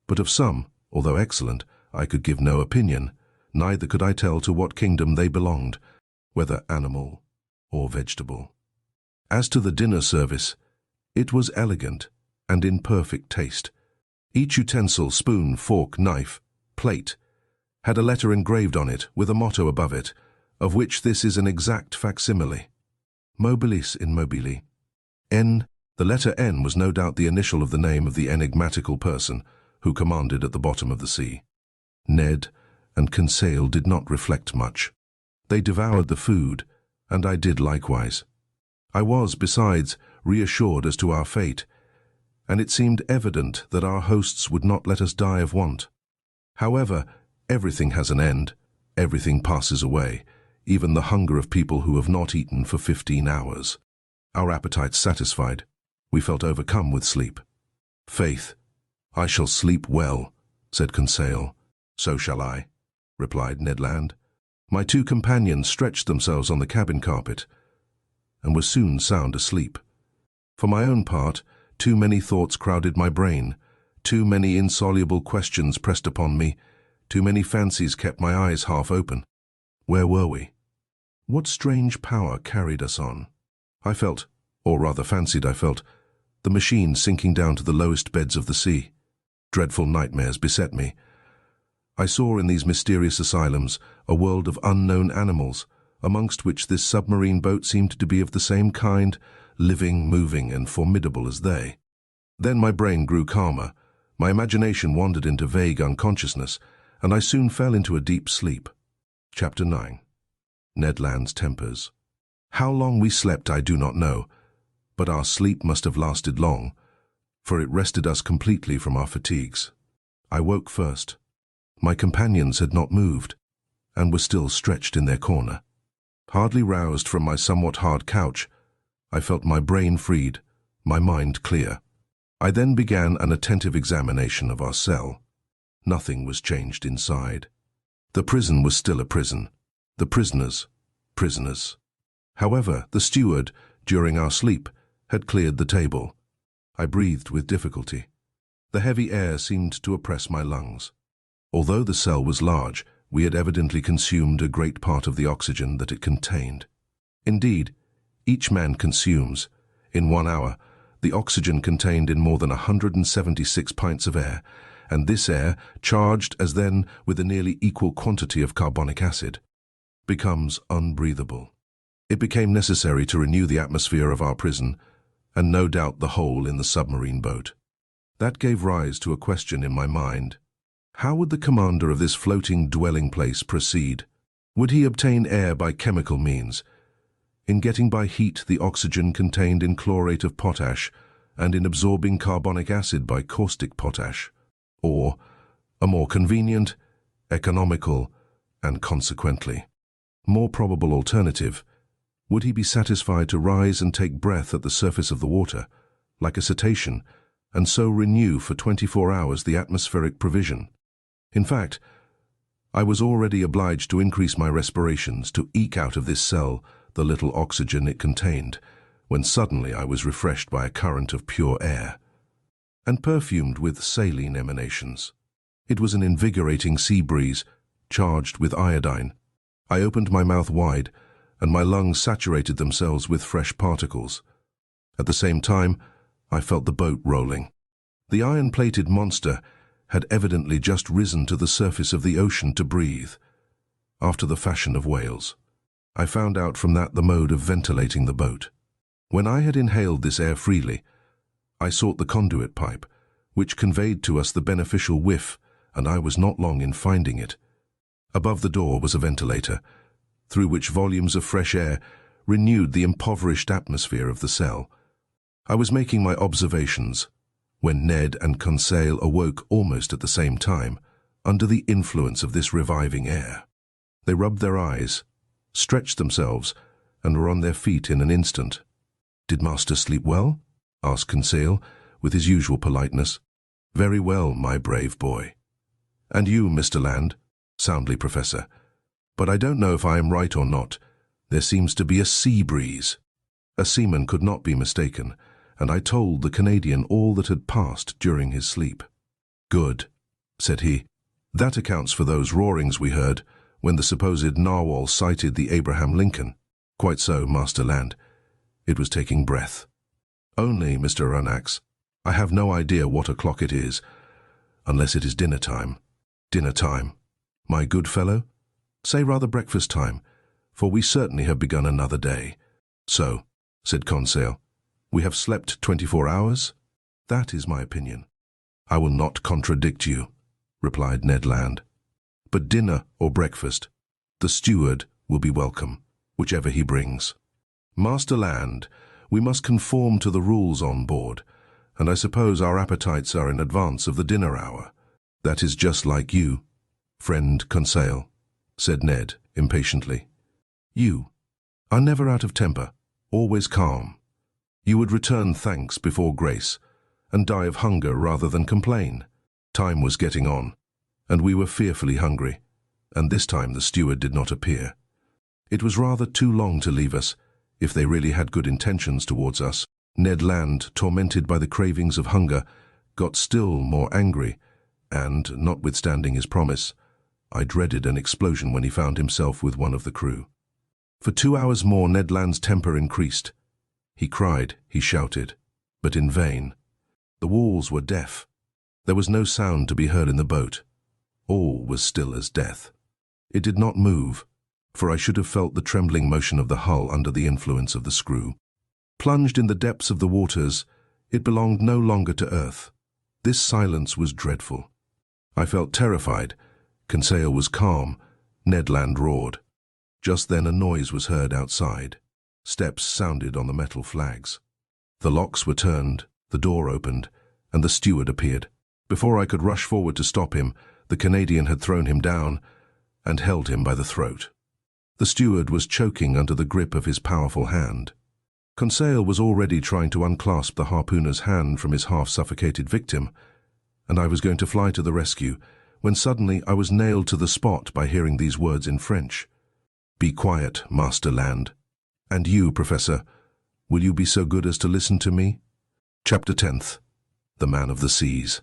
[SPEAKER 1] but of some, although excellent, I could give no opinion, neither could I tell to what kingdom they belonged, whether animal or vegetable. As to the dinner service, it was elegant and in perfect taste. Each utensil, spoon, fork, knife, plate, had a letter engraved on it with a motto above it, of which this is an exact facsimile. Mobilis in Mobili. N. The letter N was no doubt the initial of the name of the enigmatical person who commanded at the bottom of the sea. Ned and Conseil did not reflect much. They devoured the food, and I did likewise. I was, besides, reassured as to our fate, and it seemed evident that our hosts would not let us die of want. However, everything has an end, everything passes away, even the hunger of people who have not eaten for 15 hours. Our appetites satisfied, we felt overcome with sleep. "Faith, I shall sleep well," said Conseil. "So shall I," replied Ned Land. My 2 companions stretched themselves on the cabin carpet, and were soon sound asleep. For my own part, too many thoughts crowded my brain, too many insoluble questions pressed upon me, too many fancies kept my eyes half open. Where were we? What strange power carried us on? I felt, or rather fancied I felt, the machine sinking down to the lowest beds of the sea. Dreadful nightmares beset me. I saw in these mysterious asylums a world of unknown animals, amongst which this submarine boat seemed to be of the same kind, living, moving, and formidable as they. Then my brain grew calmer, my imagination wandered into vague unconsciousness, and I soon fell into a deep sleep. Chapter 9. Ned Land's Tempers. How long we slept I do not know, but our sleep must have lasted long, for it rested us completely from our fatigues. I woke first. My companions had not moved, and were still stretched in their corner. Hardly roused from my somewhat hard couch, I felt my brain freed, my mind clear. I then began an attentive examination of our cell. Nothing was changed inside. The prison was still a prison. The prisoners, prisoners. However, the steward, during our sleep, had cleared the table. I breathed with difficulty. The heavy air seemed to oppress my lungs. Although the cell was large, we had evidently consumed a great part of the oxygen that it contained. Indeed, each man consumes, in 1 hour, the oxygen contained in more than 176 pints of air, and this air, charged as then with a nearly equal quantity of carbonic acid, becomes unbreathable. It became necessary to renew the atmosphere of our prison, and no doubt the hole in the submarine boat. That gave rise to a question in my mind. How would the commander of this floating dwelling place proceed? Would he obtain air by chemical means, in getting by heat the oxygen contained in chlorate of potash, and in absorbing carbonic acid by caustic potash? Or, a more convenient, economical, and consequently more probable alternative, would he be satisfied to rise and take breath at the surface of the water, like a cetacean, and so renew for 24 hours the atmospheric provision? In fact, I was already obliged to increase my respirations to eke out of this cell the little oxygen it contained, when suddenly I was refreshed by a current of pure air, and perfumed with saline emanations. It was an invigorating sea breeze, charged with iodine. I opened my mouth wide, and my lungs saturated themselves with fresh particles. At the same time, I felt the boat rolling. The iron-plated monster had evidently just risen to the surface of the ocean to breathe, after the fashion of whales. I found out from that the mode of ventilating the boat. When I had inhaled this air freely, I sought the conduit pipe, which conveyed to us the beneficial whiff, and I was not long in finding it. Above the door was a ventilator, through which volumes of fresh air renewed the impoverished atmosphere of the cell. I was making my observations when Ned and Conseil awoke almost at the same time, under the influence of this reviving air. They rubbed their eyes, stretched themselves, and were on their feet in an instant. "Did master sleep well?" asked Conseil, with his usual politeness. "Very well, my brave boy." "And you, Mr. Land?" "Soundly, Professor. But I don't know if I am right or not. There seems to be a sea breeze." A seaman could not be mistaken, and I told the Canadian all that had passed during his sleep. "Good," said he. "That accounts for those roarings we heard when the supposed narwhal sighted the Abraham Lincoln." "Quite so, Master Land. It was taking breath." "Only, Mr. Aronnax, I have no idea what o'clock it is, unless it is dinner time." "Dinner time, my good fellow? Say rather breakfast time, for we certainly have begun another day." "So," said Conseil, "we have slept 24 hours? That is my opinion." "I will not contradict you," replied Ned Land. "But dinner or breakfast, the steward will be welcome, whichever he brings." "Master Land, we must conform to the rules on board, and I suppose our appetites are in advance of the dinner hour." "That is just like you, friend Conseil," said Ned impatiently. "You are never out of temper, always calm. You would return thanks before grace, and die of hunger rather than complain." Time was getting on, and we were fearfully hungry, and this time the steward did not appear. It was rather too long to leave us, if they really had good intentions towards us. Ned Land, tormented by the cravings of hunger, got still more angry, and, notwithstanding his promise, I dreaded an explosion when he found himself with one of the crew. For 2 hours more Ned Land's temper increased. He cried, he shouted, but in vain. The walls were deaf. There was no sound to be heard in the boat. All was still as death. It did not move, for I should have felt the trembling motion of the hull under the influence of the screw. Plunged in the depths of the waters, it belonged no longer to earth. This silence was dreadful. I felt terrified. Conseil was calm. Ned Land roared. Just then a noise was heard outside. Steps sounded on the metal flags. The locks were turned, the door opened, and the steward appeared. Before I could rush forward to stop him, the Canadian had thrown him down and held him by the throat. The steward was choking under the grip of his powerful hand. Conseil was already trying to unclasp the harpooner's hand from his half-suffocated victim, and I was going to fly to the rescue, when suddenly I was nailed to the spot by hearing these words in French. "Be quiet, Master Land. And you, Professor, will you be so good as to listen to me?" Chapter 10th. The Man of the Seas.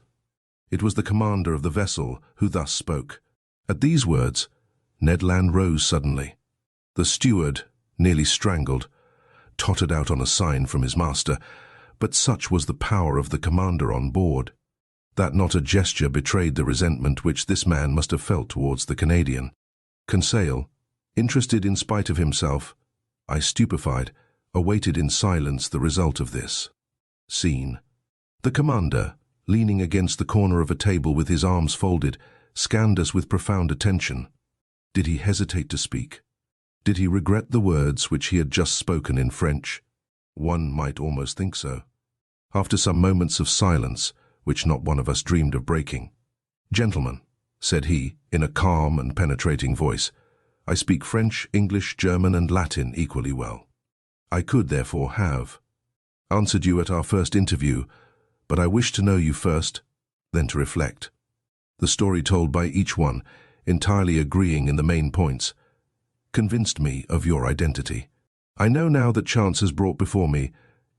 [SPEAKER 1] It was the commander of the vessel who thus spoke. At these words, Ned Land rose suddenly. The steward, nearly strangled, tottered out on a sign from his master, but such was the power of the commander on board, that not a gesture betrayed the resentment which this man must have felt towards the Canadian. Conseil, interested in spite of himself, I stupefied, awaited in silence the result of this scene. The commander, leaning against the corner of a table with his arms folded, scanned us with profound attention. Did he hesitate to speak? Did he regret the words which he had just spoken in French? One might almost think so. After some moments of silence, which not one of us dreamed of breaking, "Gentlemen," said he, in a calm and penetrating voice, "I speak French, English, German, and Latin equally well. I could, therefore, have answered you at our first interview, but I wish to know you first, then to reflect." The story told by each one, entirely agreeing in the main points, convinced me of your identity. I know now that chance has brought before me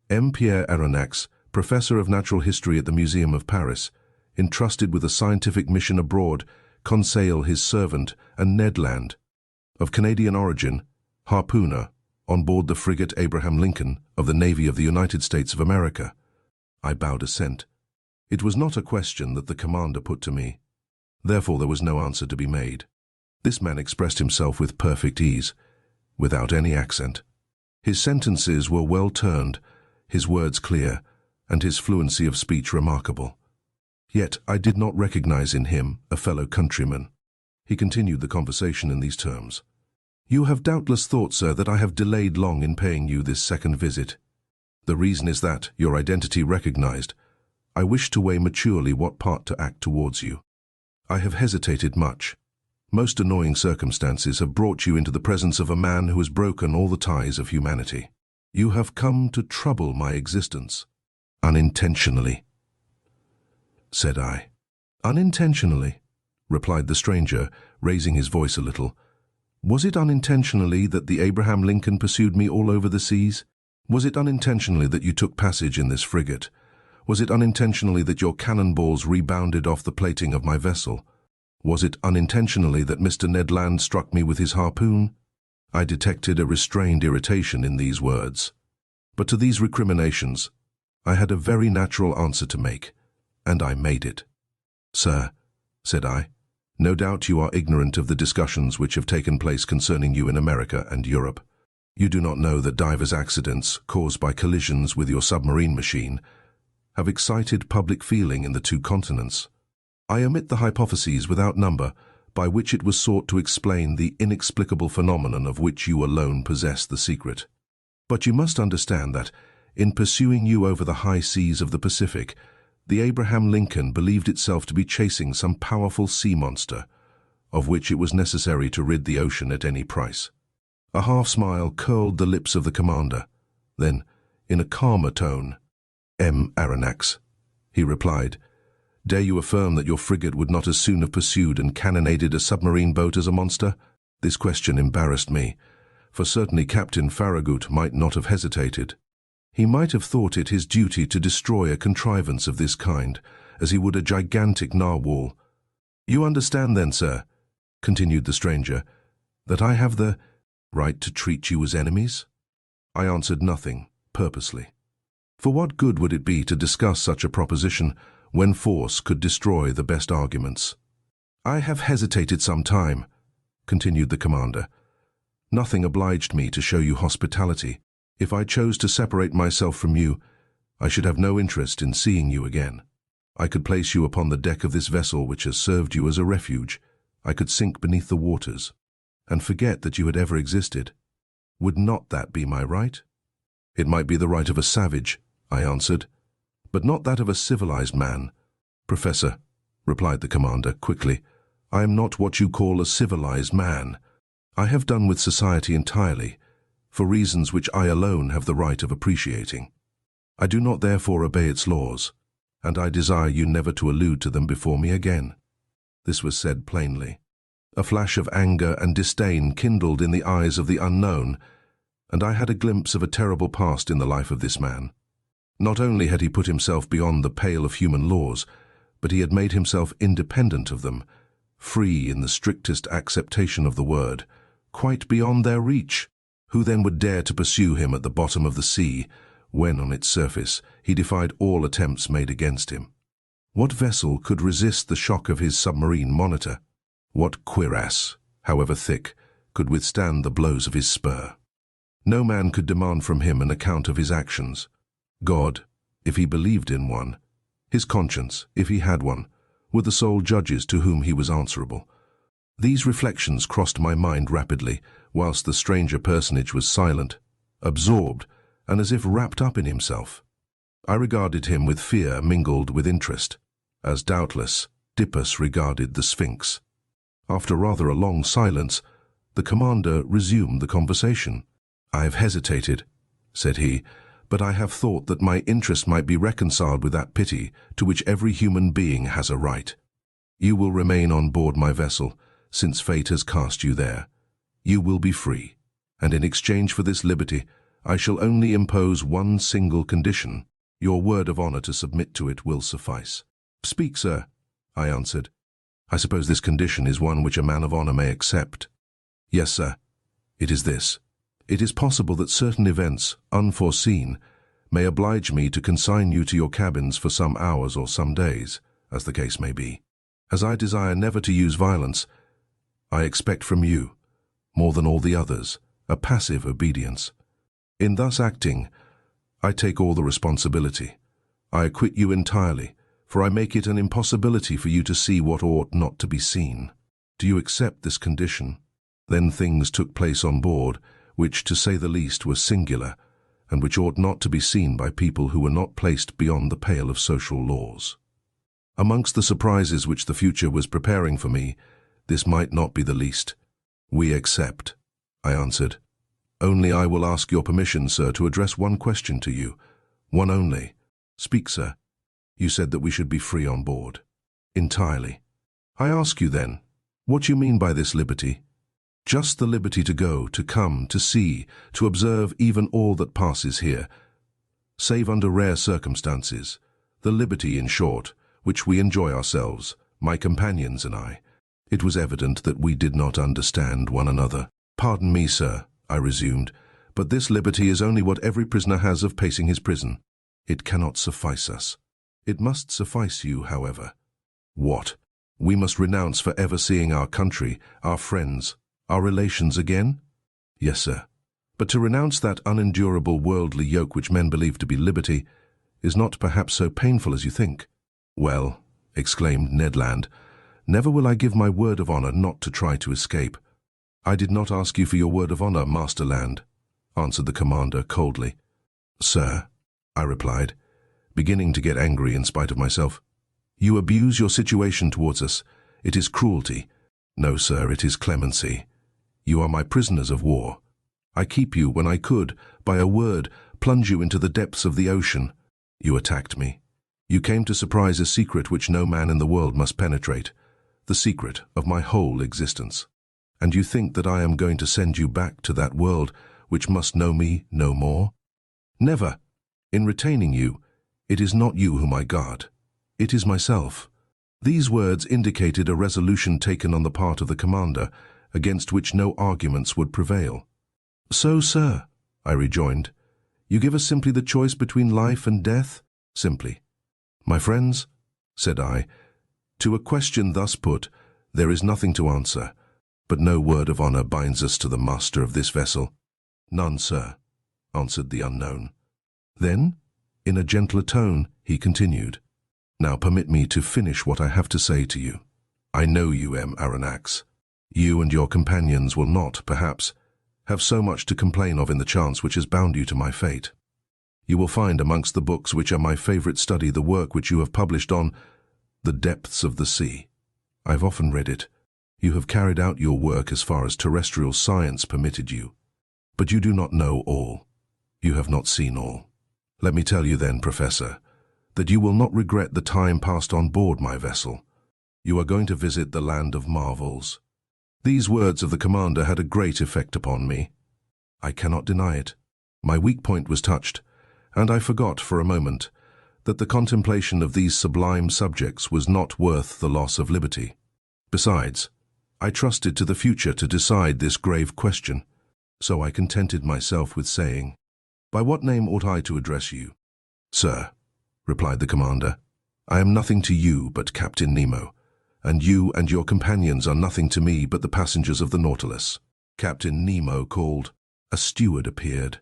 [SPEAKER 1] Pierre Aronnax, Professor of Natural History at the Museum of Paris, entrusted with a scientific mission abroad, Conseil his servant, and Ned Land, of Canadian origin, harpooner, on board the frigate Abraham Lincoln of the Navy of the United States of America. I bowed assent. It was not a question that the commander put to me. Therefore there was no answer to be made. This man expressed himself with perfect ease, without any accent. His sentences were well turned, his words clear, and his fluency of speech remarkable. Yet I did not recognize in him a fellow countryman. He continued the conversation in these terms. "You have doubtless thought, sir, that I have delayed long in paying you this second visit. The reason is that, your identity recognized, I wish to weigh maturely what part to act towards you. I have hesitated much. Most annoying circumstances have brought you into the presence of a man who has broken all the ties of humanity. You have come to trouble my existence. Unintentionally," said I. "Unintentionally," replied the stranger, raising his voice a little. "Was it unintentionally that the Abraham Lincoln pursued me all over the seas? Was it unintentionally that you took passage in this frigate? Was it unintentionally that your cannonballs rebounded off the plating of my vessel? Was it unintentionally that Mr. Ned Land struck me with his harpoon?" I detected a restrained irritation in these words. But to these recriminations, I had a very natural answer to make, and I made it. "Sir," said I, "no doubt you are ignorant of the discussions which have taken place concerning you in America and Europe. You do not know that divers accidents, caused by collisions with your submarine machine, have excited public feeling in the two continents. I omit the hypotheses without number by which it was sought to explain the inexplicable phenomenon of which you alone possess the secret. But you must understand that, in pursuing you over the high seas of the Pacific, the Abraham Lincoln believed itself to be chasing some powerful sea monster, of which it was necessary to rid the ocean at any price." A half-smile curled the lips of the commander. Then, in a calmer tone, "M. Aronnax," he replied, "dare you affirm that your frigate would not as soon have pursued and cannonaded a submarine boat as a monster?" This question embarrassed me, for certainly Captain Farragut might not have hesitated. He might have thought it his duty to destroy a contrivance of this kind, as he would a gigantic narwhal. "You understand then, sir," continued the stranger, "that I have the right to treat you as enemies?" I answered nothing, purposely. For what good would it be to discuss such a proposition when force could destroy the best arguments? "I have hesitated some time," continued the commander. "Nothing obliged me to show you hospitality. If I chose to separate myself from you, I should have no interest in seeing you again. I could place you upon the deck of this vessel which has served you as a refuge. I could sink beneath the waters, and forget that you had ever existed. Would not that be my right?" "It might be the right of a savage," I answered, "but not that of a civilized man." "Professor," replied the commander quickly, "I am not what you call a civilized man. I have done with society entirely, for reasons which I alone have the right of appreciating. I do not therefore obey its laws, and I desire you never to allude to them before me again." This was said plainly. A flash of anger and disdain kindled in the eyes of the unknown, and I had a glimpse of a terrible past in the life of this man. Not only had he put himself beyond the pale of human laws, but he had made himself independent of them, free in the strictest acceptation of the word, quite beyond their reach. Who then would dare to pursue him at the bottom of the sea, when on its surface he defied all attempts made against him? What vessel could resist the shock of his submarine monitor? What cuirass, however thick, could withstand the blows of his spur? No man could demand from him an account of his actions. God, if he believed in one, his conscience, if he had one, were the sole judges to whom he was answerable. These reflections crossed my mind rapidly, whilst the stranger personage was silent, absorbed, and as if wrapped up in himself. I regarded him with fear mingled with interest, as doubtless Dippus regarded the Sphinx. After rather a long silence, the commander resumed the conversation. "I have hesitated," said he, "but I have thought that my interest might be reconciled with that pity to which every human being has a right. You will remain on board my vessel, since fate has cast you there. You will be free, and in exchange for this liberty, I shall only impose one single condition. Your word of honor to submit to it will suffice." "Speak, sir," I answered. "I suppose this condition is one which a man of honor may accept." "Yes, sir. It is this. it is possible that certain events, unforeseen, may oblige me to consign you to your cabins for some hours or some days, as the case may be. As I desire never to use violence, I expect from you, more than all the others, a passive obedience. In thus acting, I take all the responsibility. I acquit you entirely, for I make it an impossibility for you to see what ought not to be seen. Do you accept this condition? Then things took place on board, which, to say the least, were singular, and which ought not to be seen by people who were not placed beyond the pale of social laws. Amongst the surprises which the future was preparing for me, this might not be the least. We accept, I answered. Only I will ask your permission, sir, to address one question to you. One only. Speak, sir. You said that we should be free on board. Entirely. I ask you then, what you mean by this liberty? Just the liberty to go, to come, to see, to observe even all that passes here, save under rare circumstances. The liberty, in short, which we enjoy ourselves, my companions and I. It was evident that we did not understand one another. Pardon me, sir, I resumed, but this liberty is only what every prisoner has of pacing his prison. It cannot suffice us. It must suffice you, however. What? We must renounce for ever seeing our country, our friends, our relations again? Yes, sir. But to renounce that unendurable worldly yoke which men believe to be liberty is not perhaps so painful as you think. Well, exclaimed Ned Land, never will I give my word of honor not to try to escape. I did not ask you for your word of honor, Master Land, answered the commander coldly. Sir, I replied, beginning to get angry in spite of myself. You abuse your situation towards us. It is cruelty. No, sir, it is clemency. You are my prisoners of war. I keep you when I could, by a word, plunge you into the depths of the ocean. You attacked me. You came to surprise a secret which no man in the world must penetrate, the secret of my whole existence. And you think that I am going to send you back to that world which must know me no more? Never. In retaining you, it is not you whom I guard. It is myself. These words indicated a resolution taken on the part of the commander, against which no arguments would prevail. So, sir, I rejoined, you give us simply the choice between life and death? Simply. My friends, said I, to a question thus put, there is nothing to answer, but no word of honor binds us to the master of this vessel. None, sir, answered the unknown. Then, in a gentler tone, he continued, now permit me to finish what I have to say to you. I know you, Aronnax. You and your companions will not, perhaps, have so much to complain of in the chance which has bound you to my fate. You will find amongst the books which are my favorite study the work which you have published on the depths of the sea. I've often read it. You have carried out your work as far as terrestrial science permitted you. But you do not know all. You have not seen all. Let me tell you then, Professor, that you will not regret the time passed on board my vessel. You are going to visit the land of marvels. These words of the commander had a great effect upon me. I cannot deny it. My weak point was touched, and I forgot for a moment that the contemplation of these sublime subjects was not worth the loss of liberty. Besides, I trusted to the future to decide this grave question, so I contented myself with saying, by what name ought I to address you? Sir, replied the commander, I am nothing to you but Captain Nemo, and you and your companions are nothing to me but the passengers of the Nautilus. Captain Nemo called. A steward appeared.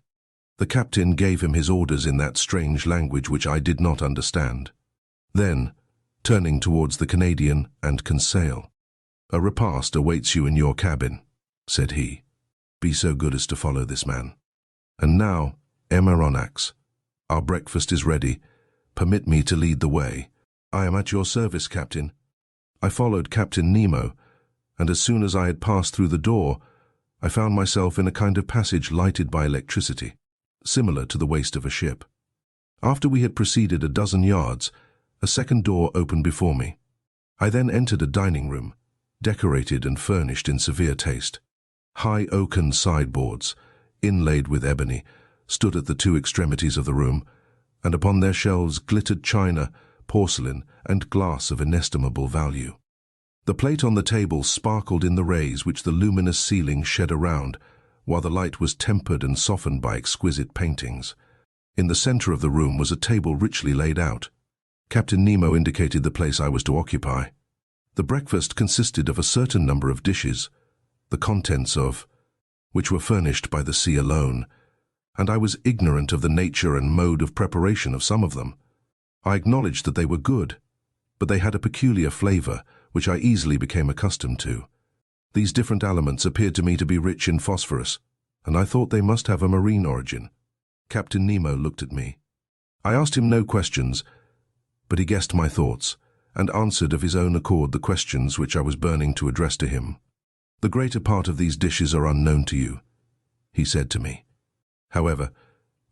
[SPEAKER 1] The captain gave him his orders in that strange language which I did not understand. Then, turning towards the Canadian and Conseil, a repast awaits you in your cabin, said he. Be so good as to follow this man. And now, Aronnax, our breakfast is ready. Permit me to lead the way. I am at your service, Captain. I followed Captain Nemo, and as soon as I had passed through the door, I found myself in a kind of passage lighted by electricity, similar to the waist of a ship. After we had proceeded a dozen yards, a second door opened before me. I then entered a dining room, decorated and furnished in severe taste. High oaken sideboards, inlaid with ebony, stood at the two extremities of the room, and upon their shelves glittered china, porcelain, and glass of inestimable value. The plate on the table sparkled in the rays which the luminous ceiling shed around, while the light was tempered and softened by exquisite paintings. In the center of the room was a table richly laid out. Captain Nemo indicated the place I was to occupy. The breakfast consisted of a certain number of dishes, the contents of which were furnished by the sea alone, and I was ignorant of the nature and mode of preparation of some of them. I acknowledged that they were good, but they had a peculiar flavor, which I easily became accustomed to. These different elements appeared to me to be rich in phosphorus, and I thought they must have a marine origin. Captain Nemo looked at me. I asked him no questions, but he guessed my thoughts, and answered of his own accord the questions which I was burning to address to him. "The greater part of these dishes are unknown to you," he said to me. "However,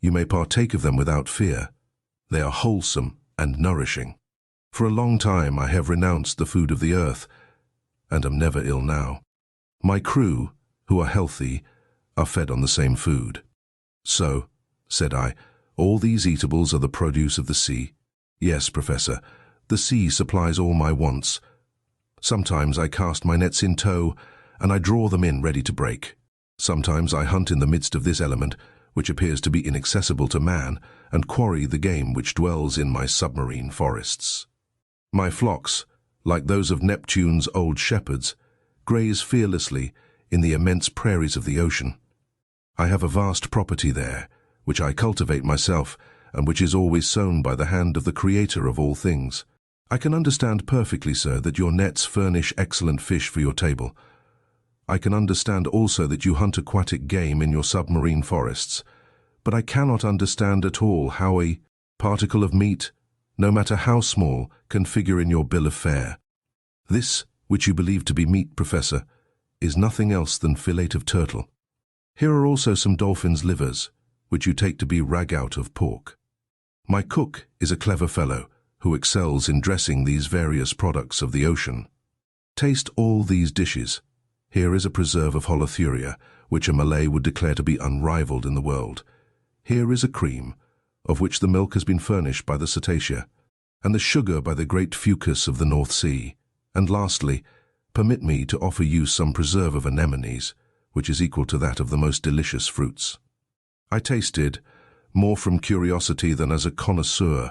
[SPEAKER 1] you may partake of them without fear. They are wholesome and nourishing. For a long time I have renounced the food of the earth, and am never ill now. My crew, who are healthy, are fed on the same food." "So," said I, "all these eatables are the produce of the sea?" "Yes, Professor. The sea supplies all my wants. Sometimes I cast my nets in tow, and I draw them in ready to break. Sometimes I hunt in the midst of this element, which appears to be inaccessible to man, and quarry the game which dwells in my submarine forests. My flocks, like those of Neptune's old shepherds, graze fearlessly in the immense prairies of the ocean. I have a vast property there, which I cultivate myself, and which is always sown by the hand of the Creator of all things. I can understand perfectly, sir, that your nets furnish excellent fish for your table. I can understand also that you hunt aquatic game in your submarine forests, but I cannot understand at all how a particle of meat, no matter how small, can figure in your bill of fare. This, which you believe to be meat, Professor, is nothing else than fillet of turtle. Here are also some dolphins' livers, which you take to be ragout of pork. My cook is a clever fellow, who excels in dressing these various products of the ocean. Taste all these dishes. Here is a preserve of holothuria, which a Malay would declare to be unrivaled in the world. Here is a cream, of which the milk has been furnished by the cetacea, and the sugar by the great fucus of the North Sea. And lastly, permit me to offer you some preserve of anemones, which is equal to that of the most delicious fruits." I tasted, more from curiosity than as a connoisseur,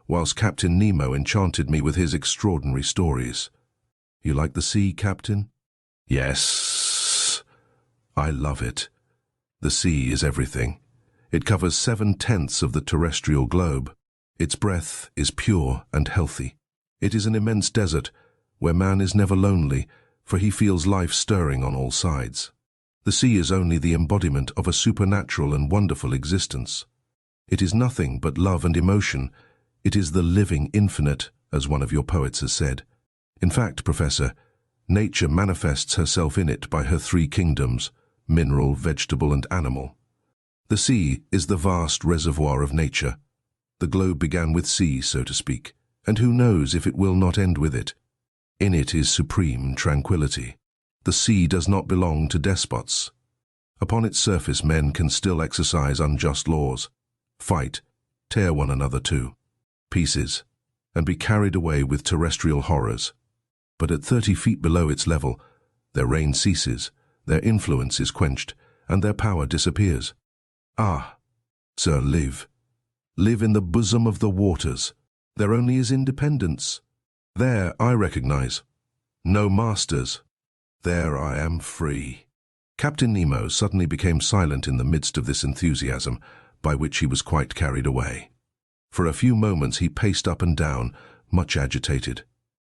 [SPEAKER 1] whilst Captain Nemo enchanted me with his extraordinary stories. "You like the sea, Captain?" "Yes, I love it. The sea is everything. It covers 7/10 of the terrestrial globe. Its breath is pure and healthy. It is an immense desert, where man is never lonely, for he feels life stirring on all sides. The sea is only the embodiment of a supernatural and wonderful existence. It is nothing but love and emotion. It is the living infinite, as one of your poets has said. In fact, Professor, nature manifests herself in it by her three kingdoms, mineral, vegetable, and animal. The sea is the vast reservoir of nature. The globe began with sea, so to speak, and who knows if it will not end with it. In it is supreme tranquility. The sea does not belong to despots. Upon its surface men can still exercise unjust laws, fight, tear one another to pieces, and be carried away with terrestrial horrors. But at 30 feet below its level, their reign ceases, their influence is quenched, and their power disappears. Ah, sir, live in the bosom of the waters. There only is independence. There I recognize no masters. There I am free." Captain Nemo suddenly became silent in the midst of this enthusiasm, by which he was quite carried away. For a few moments he paced up and down, much agitated.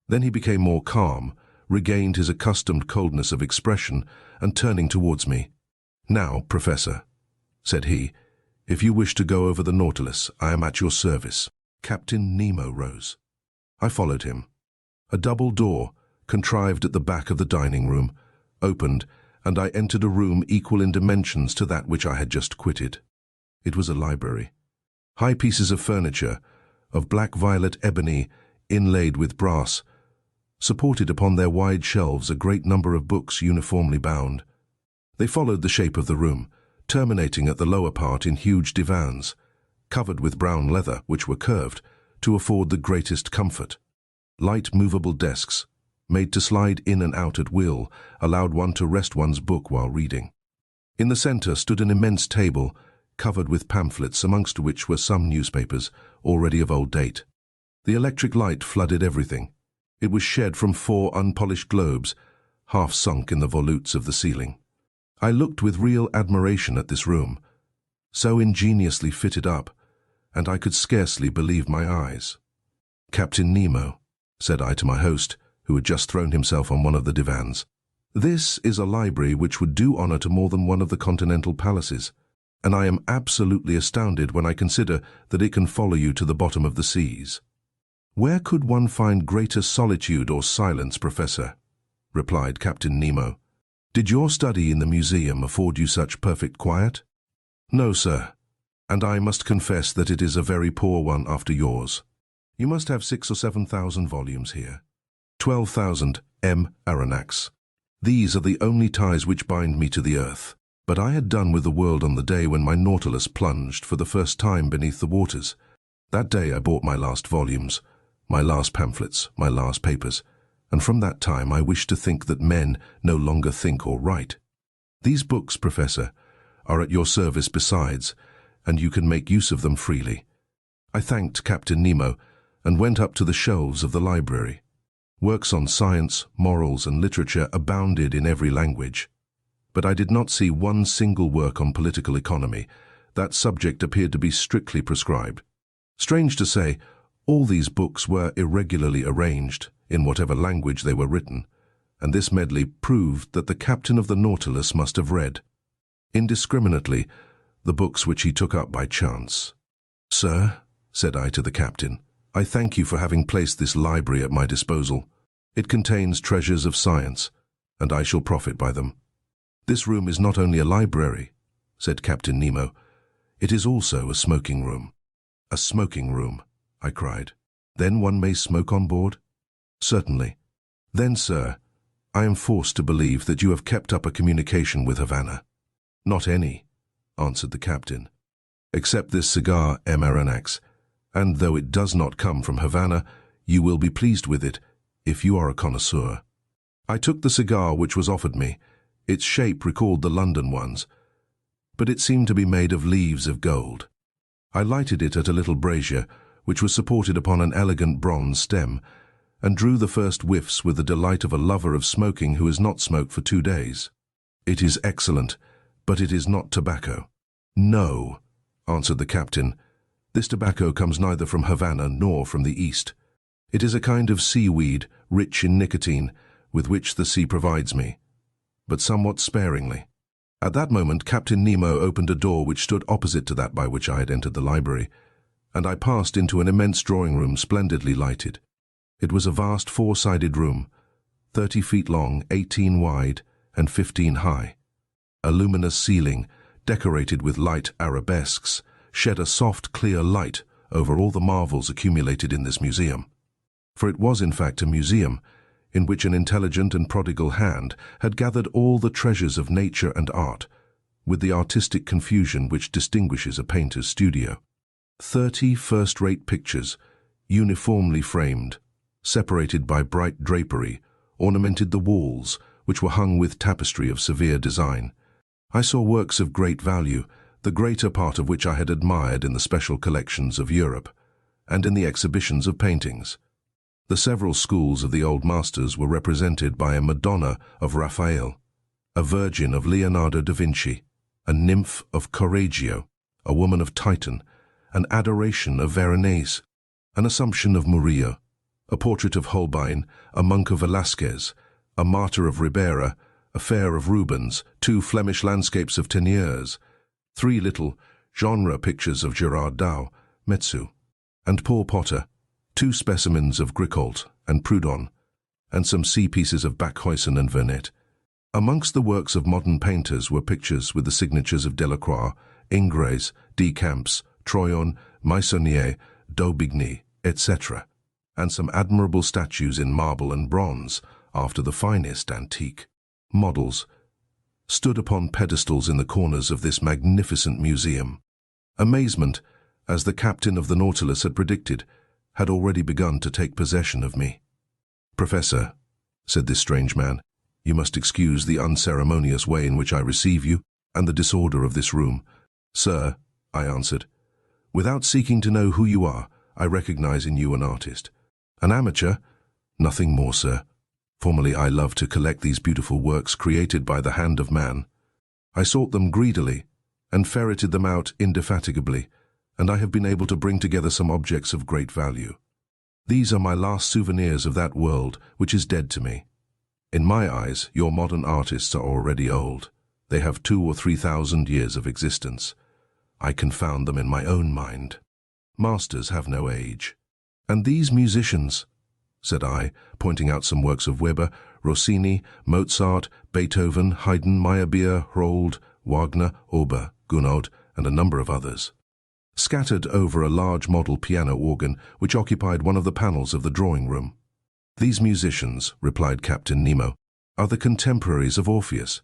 [SPEAKER 1] Then he became more calm, regained his accustomed coldness of expression, and turning towards me, "Now, Professor," said he, "if you wish to go over the Nautilus, I am at your service." Captain Nemo rose. I followed him. A double door, contrived at the back of the dining room, opened, and I entered a room equal in dimensions to that which I had just quitted. It was a library. High pieces of furniture, of black-violet ebony, inlaid with brass, supported upon their wide shelves a great number of books uniformly bound. They followed the shape of the room, terminating at the lower part in huge divans, covered with brown leather, which were curved, to afford the greatest comfort. Light movable desks, made to slide in and out at will, allowed one to rest one's book while reading. In the center stood an immense table, covered with pamphlets, amongst which were some newspapers, already of old date. The electric light flooded everything. It was shed from 4 unpolished globes, half sunk in the volutes of the ceiling. I looked with real admiration at this room, so ingeniously fitted up, and I could scarcely believe my eyes. "Captain Nemo," said I to my host, who had just thrown himself on one of the divans. "This is a library which would do honor to more than one of the continental palaces, and I am absolutely astounded when I consider that it can follow you to the bottom of the seas." "Where could one find greater solitude or silence, Professor?" replied Captain Nemo. "Did your study in the museum afford you such perfect quiet?" "No, sir, and I must confess that it is a very poor one after yours. You must have 6,000 or 7,000 volumes here." 12,000, M. Aronnax. "These are the only ties which bind me to the earth." But I had done with the world on the day when my Nautilus plunged for the first time beneath the waters. That day I bought my last volumes, my last pamphlets, my last papers, and from that time I wish to think that men no longer think or write. These books, Professor, are at your service besides, and you can make use of them freely. I thanked Captain Nemo and went up to the shelves of the library. Works on science, morals, and literature abounded in every language. But I did not see one single work on political economy. That subject appeared to be strictly prescribed. Strange to say, all these books were irregularly arranged, in whatever language they were written, and this medley proved that the captain of the Nautilus must have read, indiscriminately, the books which he took up by chance. "Sir," said I to the captain, "I thank you for having placed this library at my disposal. It contains treasures of science, and I shall profit by them." "This room is not only a library," said Captain Nemo, "it is also a smoking room." "A smoking room," I cried. "Then one may smoke on board?" "Certainly." "Then, sir, I am forced to believe that you have kept up a communication with Havana." "Not any," answered the captain, "except this cigar, M. Aronnax, and though it does not come from Havana, you will be pleased with it, if you are a connoisseur." I took the cigar which was offered me. Its shape recalled the London ones, but it seemed to be made of leaves of gold. I lighted it at a little brazier, which was supported upon an elegant bronze stem, and drew the first whiffs with the delight of a lover of smoking who has not smoked for 2 days. "It is excellent, but it is not tobacco." "No," answered the captain, "this tobacco comes neither from Havana nor from the East. It is a kind of seaweed, rich in nicotine, with which the sea provides me, but somewhat sparingly." At that moment Captain Nemo opened a door which stood opposite to that by which I had entered the library, and I passed into an immense drawing-room splendidly lighted. It was a vast 4-sided room, 30 feet long, 18 wide, and 15 high. A luminous ceiling, decorated with light arabesques, shed a soft, clear light over all the marvels accumulated in this museum. For it was in fact a museum, in which an intelligent and prodigal hand had gathered all the treasures of nature and art, with the artistic confusion which distinguishes a painter's studio. 30 first-rate pictures, uniformly framed, separated by bright drapery, ornamented the walls, which were hung with tapestry of severe design. I saw works of great value, the greater part of which I had admired in the special collections of Europe, and in the exhibitions of paintings. The several schools of the old masters were represented by a Madonna of Raphael, a Virgin of Leonardo da Vinci, a Nymph of Correggio, a Woman of Titan, an Adoration of Veronese, an Assumption of Murillo, a Portrait of Holbein, a Monk of Velasquez, a Martyr of Ribera, a Fair of Rubens, 2 Flemish landscapes of Teniers, 3 little genre pictures of Gerard Dow, Metsu, and Paul Potter, 2 specimens of Gricault and Proudhon, and some sea pieces of Backhuysen and Vernet. Amongst the works of modern painters were pictures with the signatures of Delacroix, Ingres, D. Camps, Troyon, Meissonier, Daubigny, etc., and some admirable statues in marble and bronze, after the finest antique. Models stood upon pedestals in the corners of this magnificent museum. Amazement, as the captain of the Nautilus had predicted, had already begun to take possession of me. "Professor," said this strange man, "you must excuse the unceremonious way in which I receive you. and the disorder of this room. Sir, I answered, without seeking to know who you are, I recognize in you an artist. An amateur? Nothing more, sir. Formerly I loved to collect these beautiful works created by the hand of man. I sought them greedily and ferreted them out indefatigably, and I have been able to bring together some objects of great value. These are my last souvenirs of that world which is dead to me. In my eyes, your modern artists are already old. They have 2,000 or 3,000 years of existence. I confound them in my own mind. Masters have no age. And these musicians, said I, pointing out some works of Weber, Rossini, Mozart, Beethoven, Haydn, Meyerbeer, Rold, Wagner, Ober, Gounod, and a number of others, scattered over a large model piano organ which occupied one of the panels of the drawing room. These musicians, replied Captain Nemo, are the contemporaries of Orpheus,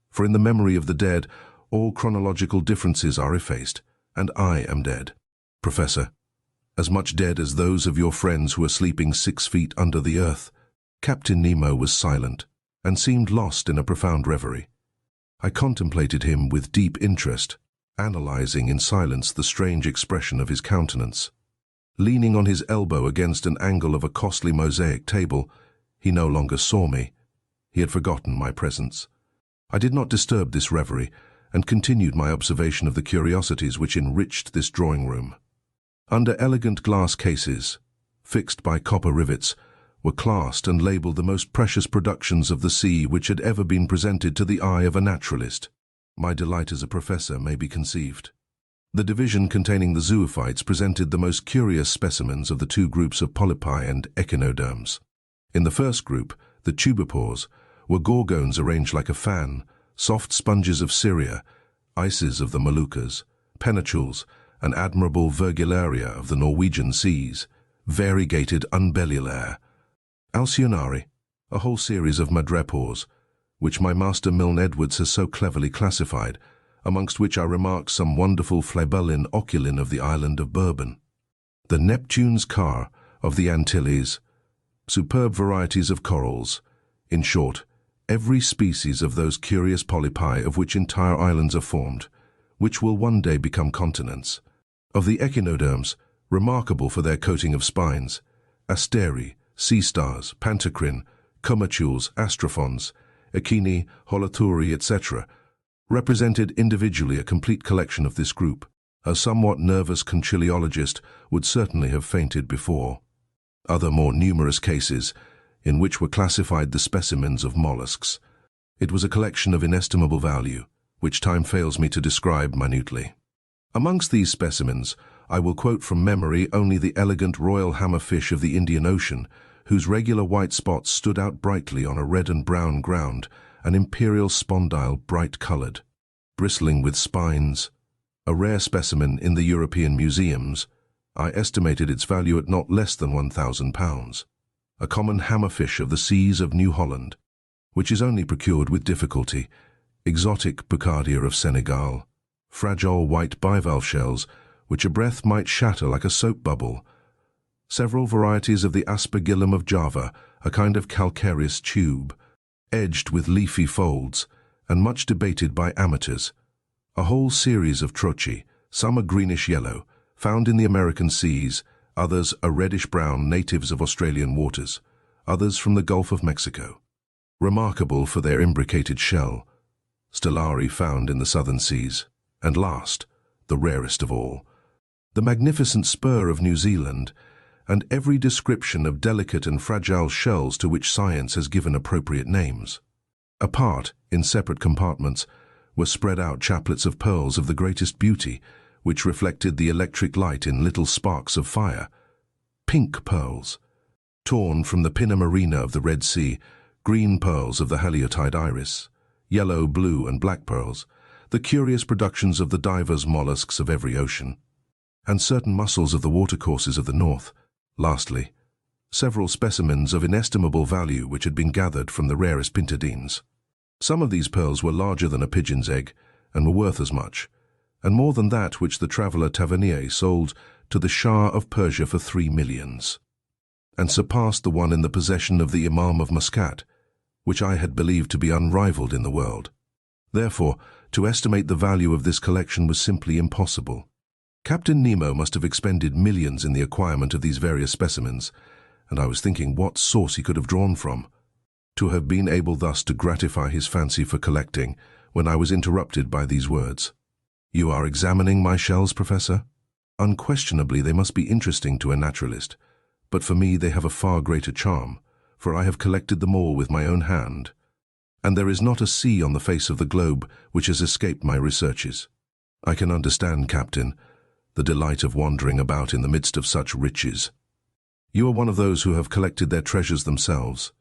[SPEAKER 1] for in the memory of the dead, all chronological differences are effaced, and I am dead. Professor, as much dead as those of your friends who are sleeping 6 feet under the earth. Captain Nemo was silent, and seemed lost in a profound reverie. I contemplated him with deep interest, analyzing in silence the strange expression of his countenance. Leaning on his elbow against an angle of a costly mosaic table, he no longer saw me. He had forgotten my presence. I did not disturb this reverie, and continued my observation of the curiosities which enriched this drawing-room. Under elegant glass cases, fixed by copper rivets, were classed and labelled the most precious productions of the sea which had ever been presented to the eye of a naturalist. My delight as a professor may be conceived. The division containing the zoophytes presented the most curious specimens of the 2 groups of polypi and echinoderms. In the first group, the tubipores, were gorgones arranged like a fan, soft sponges of Syria, ices of the Moluccas, penachules, and admirable virgularia of the Norwegian seas, variegated unbellulaire, alcyonari, a whole series of madrepores, which my master Milne Edwards has so cleverly classified, amongst which I remark some wonderful flabellin oculin of the island of Bourbon, the Neptune's car of the Antilles, superb varieties of corals, in short, every species of those curious polypi of which entire islands are formed, which will one day become continents. Of the echinoderms, remarkable for their coating of spines, asteri, sea stars, pantocrine, comachules, astrophons, echini, holoturi, etc., represented individually a complete collection of this group. A somewhat nervous conchiliologist would certainly have fainted before. Other more numerous cases, in which were classified the specimens of mollusks. It was a collection of inestimable value, which time fails me to describe minutely. Amongst these specimens, I will quote from memory only the elegant royal hammerfish of the Indian Ocean, whose regular white spots stood out brightly on a red and brown ground, an imperial spondyle bright-coloured, bristling with spines. A rare specimen in the European museums, I estimated its value at not less than £1,000. A common hammerfish of the seas of New Holland, which is only procured with difficulty, exotic Bucardia of Senegal, fragile white bivalve shells, which a breath might shatter like a soap bubble, several varieties of the aspergillum of Java, a kind of calcareous tube, edged with leafy folds, and much debated by amateurs, a whole series of trochee, some a greenish-yellow, found in the American seas, others a reddish-brown natives of Australian waters, others from the Gulf of Mexico. Remarkable for their imbricated shell, stellari found in the southern seas, and last, the rarest of all, the magnificent spur of New Zealand, and every description of delicate and fragile shells to which science has given appropriate names. Apart, in separate compartments, were spread out chaplets of pearls of the greatest beauty, which reflected the electric light in little sparks of fire. Pink pearls, torn from the pinna marina of the Red Sea, green pearls of the haliotide iris, yellow, blue, and black pearls, the curious productions of the divers mollusks of every ocean, and certain mussels of the watercourses of the north. Lastly, several specimens of inestimable value which had been gathered from the rarest pintadines. Some of these pearls were larger than a pigeon's egg, and were worth as much, and more than that which the traveller Tavernier sold to the Shah of Persia for 3 millions, and surpassed the one in the possession of the Imam of Muscat, which I had believed to be unrivalled in the world. Therefore, to estimate the value of this collection was simply impossible. Captain Nemo must have expended millions in the acquirement of these various specimens, and I was thinking what source he could have drawn from, to have been able thus to gratify his fancy for collecting, when I was interrupted by these words. "You are examining my shells, Professor? Unquestionably they must be interesting to a naturalist, but for me they have a far greater charm, for I have collected them all with my own hand, and there is not a sea on the face of the globe which has escaped my researches. I can understand, Captain, the delight of wandering about in the midst of such riches. You are one of those who have collected their treasures themselves.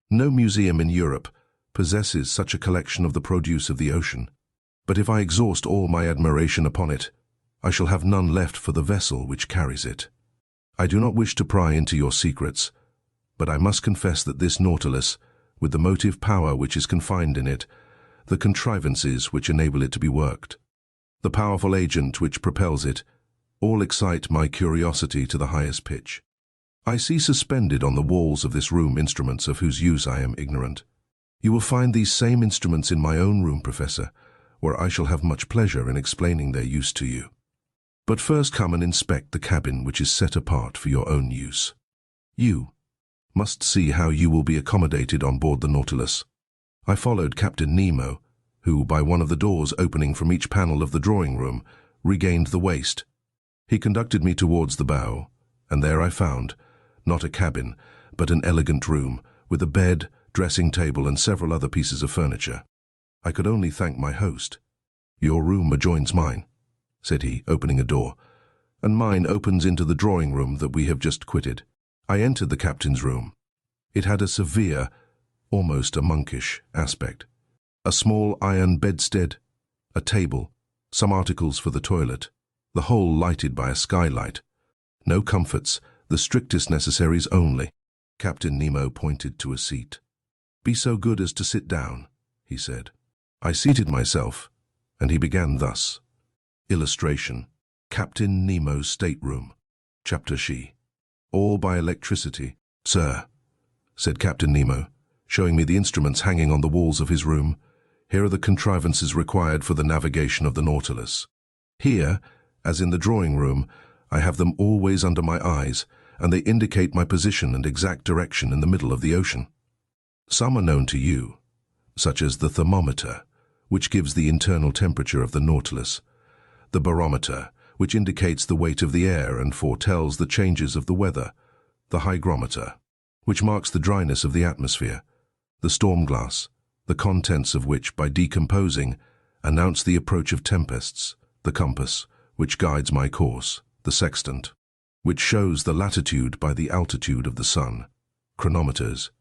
[SPEAKER 1] No museum in Europe possesses such a collection of the produce of the ocean. But if I exhaust all my admiration upon it, I shall have none left for the vessel which carries it. I do not wish to pry into your secrets, but I must confess that this Nautilus, with the motive power which is confined in it, the contrivances which enable it to be worked, the powerful agent which propels it, all excite my curiosity to the highest pitch. I see suspended on the walls of this room instruments of whose use I am ignorant. You will find these same instruments in my own room, Professor, where I shall have much pleasure in explaining their use to you. But first come and inspect the cabin which is set apart for your own use. You must see how you will be accommodated on board the Nautilus." I followed Captain Nemo, who, by one of the doors opening from each panel of the drawing-room, regained the waist. He conducted me towards the bow, and there I found, not a cabin, but an elegant room, with a bed, dressing-table, and several other pieces of furniture. I could only thank my host. "Your room adjoins mine," said he, opening a door, "and mine opens into the drawing-room that we have just quitted." I entered the captain's room. It had a severe, almost a monkish, aspect. A small iron bedstead, a table, some articles for the toilet, the whole lighted by a skylight. No comforts, the strictest necessaries only. Captain Nemo pointed to a seat. "Be so good as to sit down," he said. I seated myself, and he began thus. Illustration: Captain Nemo's stateroom. Chapter She. All by electricity. "Sir," said Captain Nemo, showing me the instruments hanging on the walls of his room, "here are the contrivances required for the navigation of the Nautilus. Here, as in the drawing-room, I have them always under my eyes, and they indicate my position and exact direction in the middle of the ocean. Some are known to you, such as the thermometer, which gives the internal temperature of the Nautilus, the barometer, which indicates the weight of the air and foretells the changes of the weather, the hygrometer, which marks the dryness of the atmosphere, the storm glass, the contents of which, by decomposing, announce the approach of tempests, the compass, which guides my course, the sextant, which shows the latitude by the altitude of the sun, chronometers,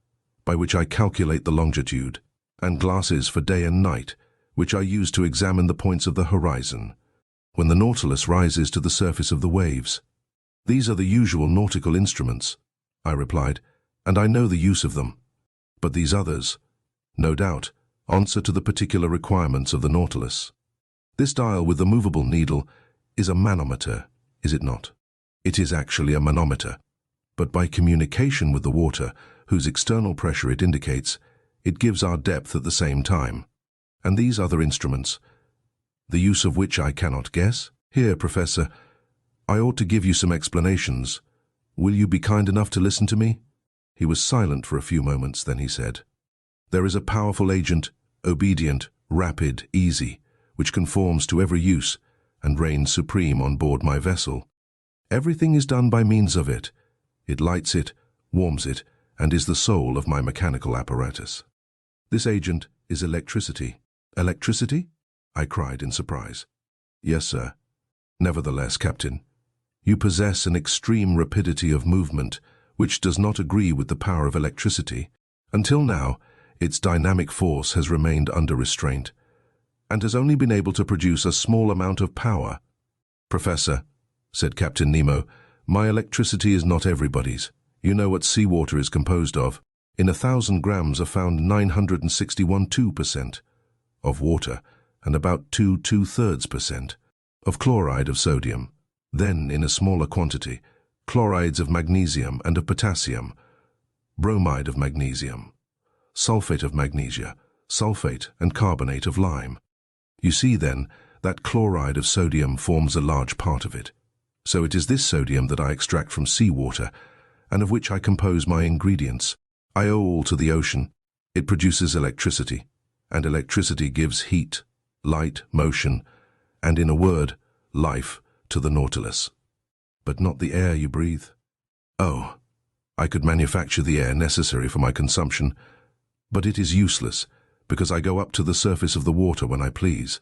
[SPEAKER 1] by which I calculate the longitude, and glasses for day and night, which I use to examine the points of the horizon, when the Nautilus rises to the surface of the waves. These are the usual nautical instruments," I replied, "and I know the use of them. But these others, no doubt, answer to the particular requirements of the Nautilus. This dial with the movable needle is a manometer, is it not?" "It is actually a manometer, but by communication with the water, whose external pressure it indicates, it gives our depth at the same time. And these other instruments, the use of which I cannot guess? Here, Professor, I ought to give you some explanations. Will you be kind enough to listen to me?" He was silent for a few moments, then he said, "There is a powerful agent, obedient, rapid, easy, which conforms to every use, and reigns supreme on board my vessel. Everything is done by means of it. It lights it, warms it, and is the soul of my mechanical apparatus. This agent is electricity." "Electricity?" I cried in surprise. "Yes, sir. Nevertheless, Captain, you possess an extreme rapidity of movement which does not agree with the power of electricity. Until now, its dynamic force has remained under restraint, and has only been able to produce a small amount of power." "Professor," said Captain Nemo, "my electricity is not everybody's. You know what seawater is composed of. In 1,000 grams are found 961.2% of water, and about 2/2/3% of chloride of sodium. Then, in a smaller quantity, chlorides of magnesium and of potassium, bromide of magnesium, sulfate of magnesia, sulfate, and carbonate of lime. You see, then, that chloride of sodium forms a large part of it. So it is this sodium that I extract from seawater, and of which I compose my ingredients. I owe all to the ocean. It produces electricity, and electricity gives heat, light, motion, and, in a word, life to the Nautilus. But not the air you breathe. Oh, I could manufacture the air necessary for my consumption, but it is useless, because I go up to the surface of the water when I please.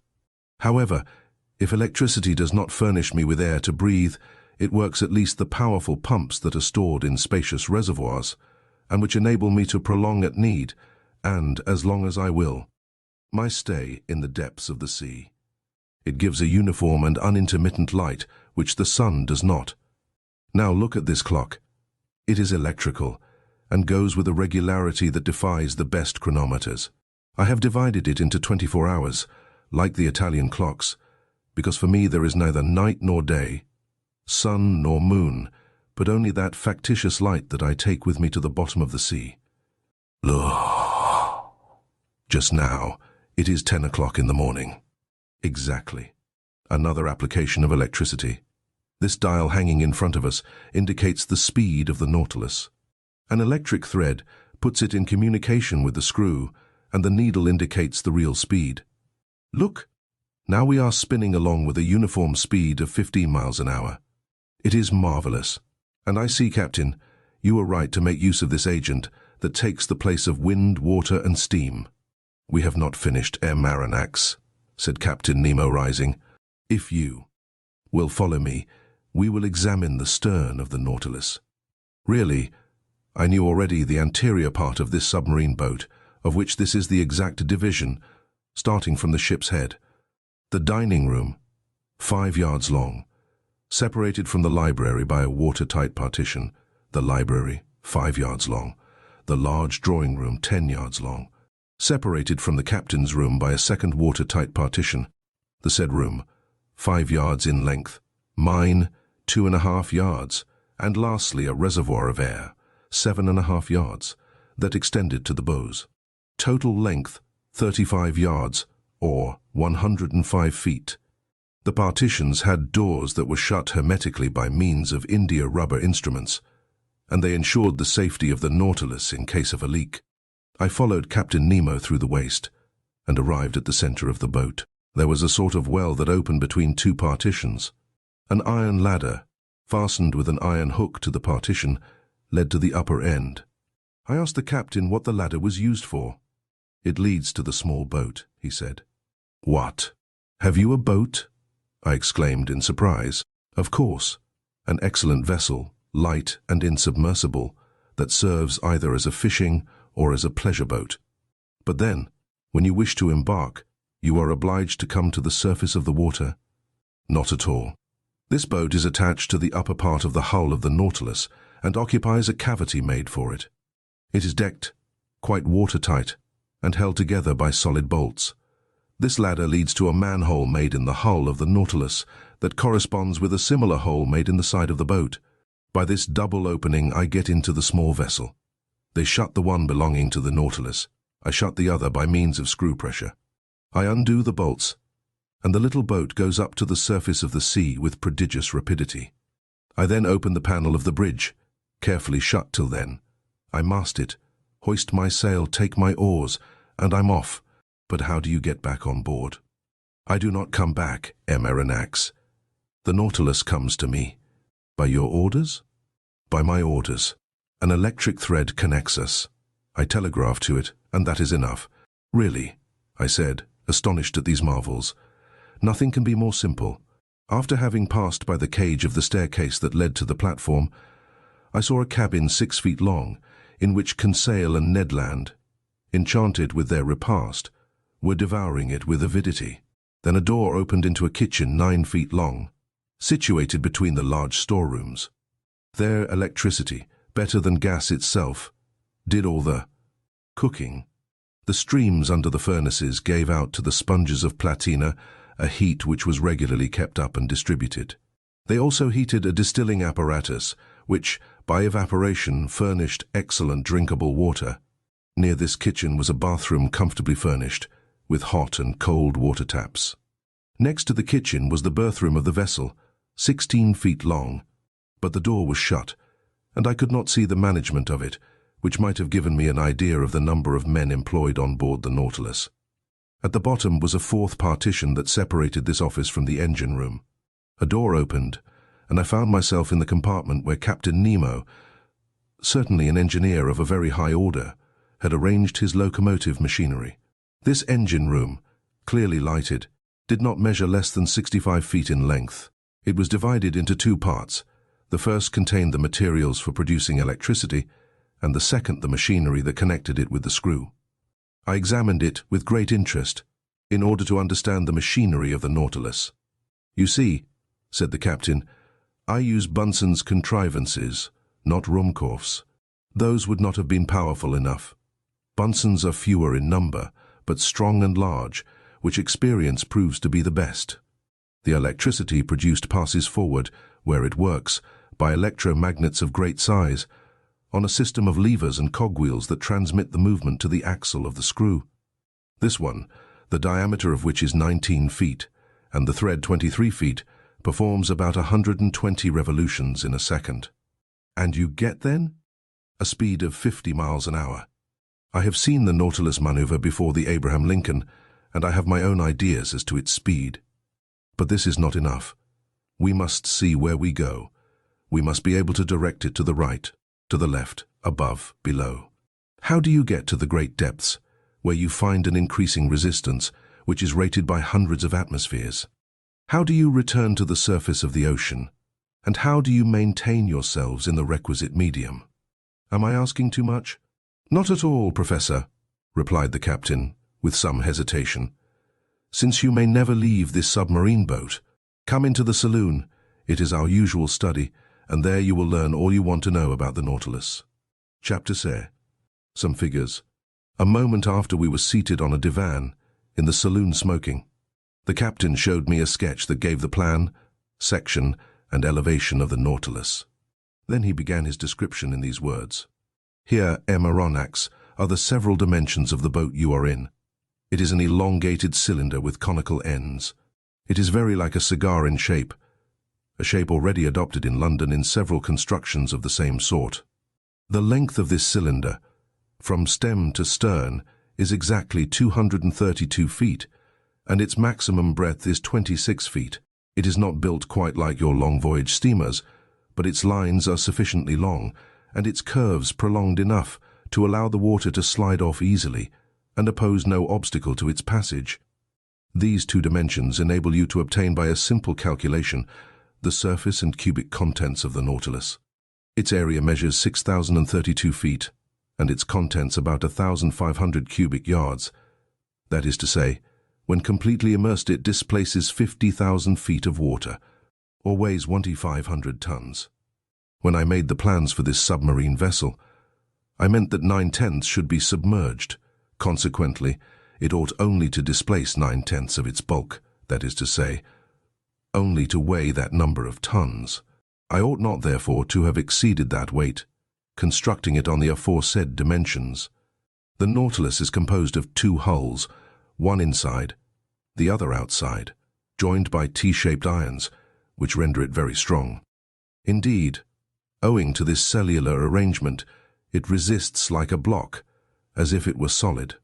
[SPEAKER 1] However, if electricity does not furnish me with air to breathe, it works at least the powerful pumps that are stored in spacious reservoirs, and which enable me to prolong at need, and as long as I will, my stay in the depths of the sea. It gives a uniform and unintermittent light, which the sun does not. Now look at this clock. It is electrical, and goes with a regularity that defies the best chronometers. I have divided it into 24 hours, like the Italian clocks, because for me there is neither night nor day, sun nor moon, but only that factitious light that I take with me to the bottom of the sea. Look. Just now, it is 10 o'clock in the morning. Exactly. Another application of electricity. This dial hanging in front of us indicates the speed of the Nautilus. An electric thread puts it in communication with the screw, and the needle indicates the real speed. Look, now we are spinning along with a uniform speed of 15 miles an hour. It is marvelous. And I see, Captain, you were right to make use of this agent that takes the place of wind, water, and steam. We have not finished, Aronnax, said Captain Nemo, rising. If you will follow me, we will examine the stern of the Nautilus. Really, I knew already the anterior part of this submarine boat, of which this is the exact division, starting from the ship's head. The dining room, 5 yards long, separated from the library by a watertight partition, the library, 5 yards long, the large drawing room, 10 yards long, separated from the captain's room by a second watertight partition, the said room, 5 yards in length, mine, 2.5 yards, and lastly a reservoir of air, 7.5 yards, that extended to the bows. Total length, 35 yards, or 105 feet. The partitions had doors that were shut hermetically by means of India rubber instruments, and they ensured the safety of the Nautilus in case of a leak. I followed Captain Nemo through the waist, and arrived at the center of the boat. There was a sort of well that opened between two partitions. An iron ladder, fastened with an iron hook to the partition, led to the upper end. I asked the captain what the ladder was used for. It leads to the small boat, he said. What? Have you a boat? I exclaimed in surprise. Of course, an excellent vessel, light and insubmersible, that serves either as a fishing or as a pleasure boat. But then, when you wish to embark, you are obliged to come to the surface of the water. Not at all. This boat is attached to the upper part of the hull of the Nautilus and occupies a cavity made for it. It is decked, quite watertight, and held together by solid bolts. This ladder leads to a manhole made in the hull of the Nautilus that corresponds with a similar hole made in the side of the boat. By this double opening I get into the small vessel. They shut the one belonging to the Nautilus. I shut the other by means of screw pressure. I undo the bolts, and the little boat goes up to the surface of the sea with prodigious rapidity. I then open the panel of the bridge, carefully shut till then. I mast it, hoist my sail, take my oars, and I'm off. But how do you get back on board? I do not come back, Aronnax. The Nautilus comes to me. By your orders? By my orders. An electric thread connects us. I telegraph to it, and that is enough. Really, I said, astonished at these marvels. Nothing can be more simple. After having passed by the cage of the staircase that led to the platform, I saw a cabin 6 feet long, in which Conseil and Ned Land, enchanted with their repast, were devouring it with avidity. Then a door opened into a kitchen 9 feet long, situated between the large storerooms. There electricity, better than gas itself, did all the cooking. The streams under the furnaces gave out to the sponges of platina a heat which was regularly kept up and distributed. They also heated a distilling apparatus, which, by evaporation, furnished excellent drinkable water. Near this kitchen was a bathroom comfortably furnished, with hot and cold water taps. Next to the kitchen was the berthroom of the vessel, 16 feet long, but the door was shut, and I could not see the management of it, which might have given me an idea of the number of men employed on board the Nautilus. At the bottom was a fourth partition that separated this office from the engine room. A door opened, and I found myself in the compartment where Captain Nemo, certainly an engineer of a very high order, had arranged his locomotive machinery. This engine room, clearly lighted, did not measure less than 65 feet in length. It was divided into two parts. The first contained the materials for producing electricity, and the second the machinery that connected it with the screw. I examined it with great interest, in order to understand the machinery of the Nautilus. "You see," said the captain, "I use Bunsen's contrivances, not Ruhmkorff's. Those would not have been powerful enough. Bunsen's are fewer in number, but strong and large, which experience proves to be the best. The electricity produced passes forward, where it works, by electromagnets of great size, on a system of levers and cogwheels that transmit the movement to the axle of the screw. This one, the diameter of which is 19 feet, and the thread 23 feet, performs about 120 revolutions in a second. And you get, then, a speed of 50 miles an hour. I have seen the Nautilus maneuver before the Abraham Lincoln, and I have my own ideas as to its speed. But this is not enough. We must see where we go. We must be able to direct it to the right, to the left, above, below. How do you get to the great depths, where you find an increasing resistance, which is rated by hundreds of atmospheres? How do you return to the surface of the ocean? And how do you maintain yourselves in the requisite medium? Am I asking too much? Not at all, Professor, replied the captain, with some hesitation. Since you may never leave this submarine boat, come into the saloon. It is our usual study, and there you will learn all you want to know about the Nautilus. Chapter 6. Some figures. A moment after we were seated on a divan, in the saloon smoking, the captain showed me a sketch that gave the plan, section, and elevation of the Nautilus. Then he began his description in these words. Here, M. Aronnax, are the several dimensions of the boat you are in. It is an elongated cylinder with conical ends. It is very like a cigar in shape, a shape already adopted in London in several constructions of the same sort. The length of this cylinder, from stem to stern, is exactly 232 feet, and its maximum breadth is 26 feet. It is not built quite like your long-voyage steamers, but its lines are sufficiently long, and its curves prolonged enough to allow the water to slide off easily and oppose no obstacle to its passage. These two dimensions enable you to obtain by a simple calculation the surface and cubic contents of the Nautilus. Its area measures 6,032 feet, and its contents about 1,500 cubic yards. That is to say, when completely immersed it displaces 50,000 feet of water, or weighs 2,500 tons. When I made the plans for this submarine vessel, I meant that 9/10 should be submerged. Consequently, it ought only to displace 9/10 of its bulk, that is to say, only to weigh that number of tons. I ought not, therefore, to have exceeded that weight, constructing it on the aforesaid dimensions. The Nautilus is composed of two hulls, one inside, the other outside, joined by T-shaped irons, which render it very strong. Indeed, owing to this cellular arrangement, it resists like a block, as if it were solid.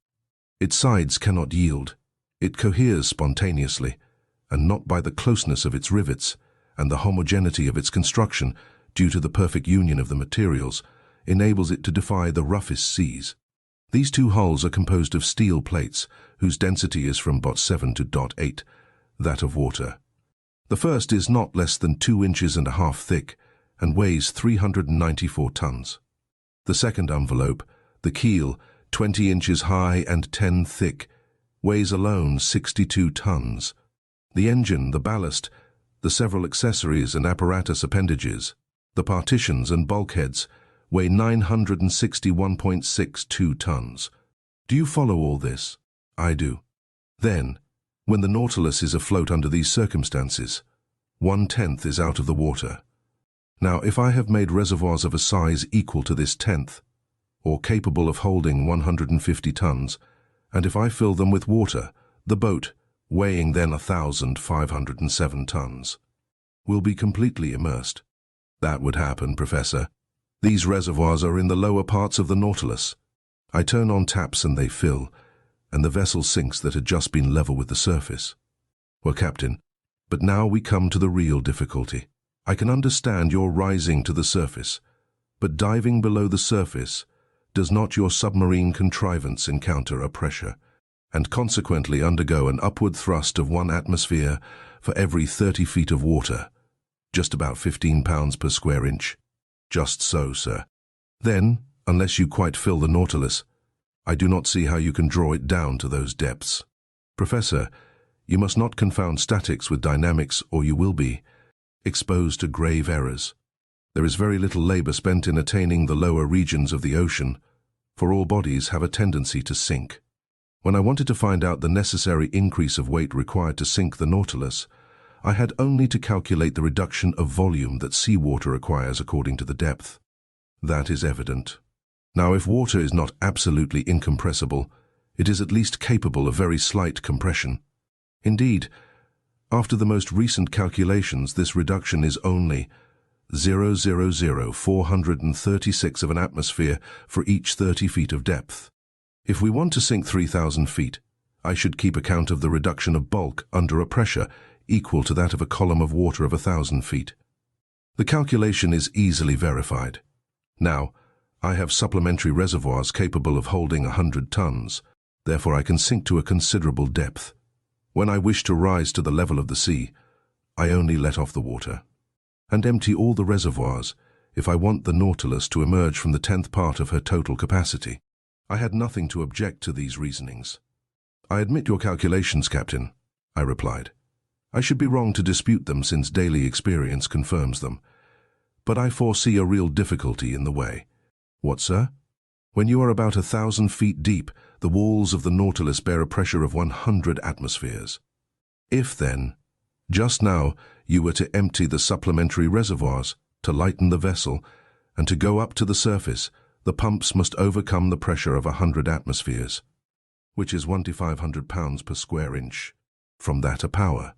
[SPEAKER 1] Its sides cannot yield. It coheres spontaneously, and not by the closeness of its rivets and the homogeneity of its construction, due to the perfect union of the materials, enables it to defy the roughest seas. These two hulls are composed of steel plates, whose density is from .7 to .8, that of water. The first is not less than 2.5 inches thick, and weighs 394 tons. The second envelope, the keel, 20 inches high and 10 thick, weighs alone 62 tons. The engine, the ballast, the several accessories and apparatus appendages, the partitions and bulkheads, weigh 961.62 tons. Do you follow all this? I do. Then, when the Nautilus is afloat under these circumstances, 1/10 is out of the water. Now, if I have made reservoirs of a size equal to this tenth, or capable of holding 150 tons, and if I fill them with water, the boat, weighing then 1,507 tons, will be completely immersed. That would happen, Professor. These reservoirs are in the lower parts of the Nautilus. I turn on taps and they fill, and the vessel sinks that had just been level with the surface. Well, Captain, but now we come to the real difficulty. I can understand your rising to the surface, but diving below the surface, does not your submarine contrivance encounter a pressure, and consequently undergo an upward thrust of 1 atmosphere for every 30 feet of water, just about 15 pounds per square inch? Just so, sir. Then, unless you quite fill the Nautilus, I do not see how you can draw it down to those depths. Professor, you must not confound statics with dynamics, or you will be exposed to grave errors. There is very little labor spent in attaining the lower regions of the ocean, for all bodies have a tendency to sink. When I wanted to find out the necessary increase of weight required to sink the Nautilus, I had only to calculate the reduction of volume that seawater acquires according to the depth. That is evident. Now, if water is not absolutely incompressible, it is at least capable of very slight compression. Indeed, after the most recent calculations, this reduction is only 0.436 of an atmosphere for each 30 feet of depth. If we want to sink 3,000 feet, I should keep account of the reduction of bulk under a pressure equal to that of a column of water of 1,000 feet. The calculation is easily verified. Now, I have supplementary reservoirs capable of holding 100 tons, therefore I can sink to a considerable depth. When I wish to rise to the level of the sea, I only let off the water and empty all the reservoirs if I want the Nautilus to emerge from the 10th part of her total capacity. I had nothing to object to these reasonings. I admit your calculations, Captain, I replied. I should be wrong to dispute them since daily experience confirms them. But I foresee a real difficulty in the way. What, sir? When you are about 1,000 feet deep, the walls of the Nautilus bear a pressure of 100 atmospheres. If, then, just now, you were to empty the supplementary reservoirs, to lighten the vessel, and to go up to the surface, the pumps must overcome the pressure of 100 atmospheres, which is 1,500 pounds per square inch. From that a power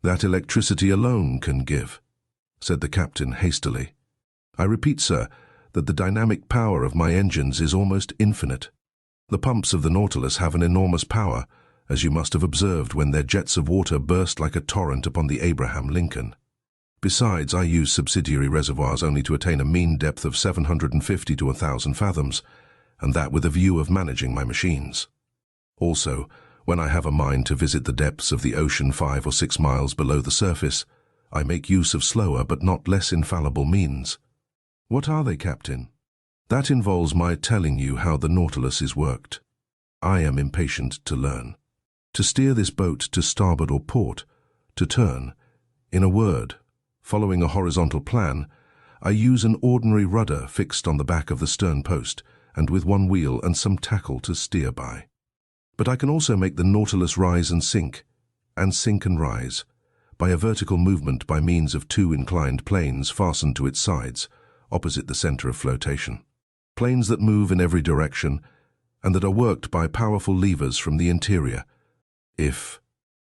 [SPEAKER 1] that electricity alone can give, said the captain hastily. I repeat, sir, that the dynamic power of my engines is almost infinite. The pumps of the Nautilus have an enormous power, as you must have observed when their jets of water burst like a torrent upon the Abraham Lincoln. Besides, I use subsidiary reservoirs only to attain a mean depth of 750 to 1,000 fathoms, and that with a view of managing my machines. Also, when I have a mind to visit the depths of the ocean 5 or 6 miles below the surface, I make use of slower but not less infallible means. What are they, Captain? That involves my telling you how the Nautilus is worked. I am impatient to learn. To steer this boat to starboard or port, to turn, in a word, following a horizontal plan, I use an ordinary rudder fixed on the back of the stern post and with one wheel and some tackle to steer by. But I can also make the Nautilus rise and sink and rise, by a vertical movement by means of 2 inclined planes fastened to its sides, opposite the center of flotation. Planes that move in every direction and that are worked by powerful levers from the interior. If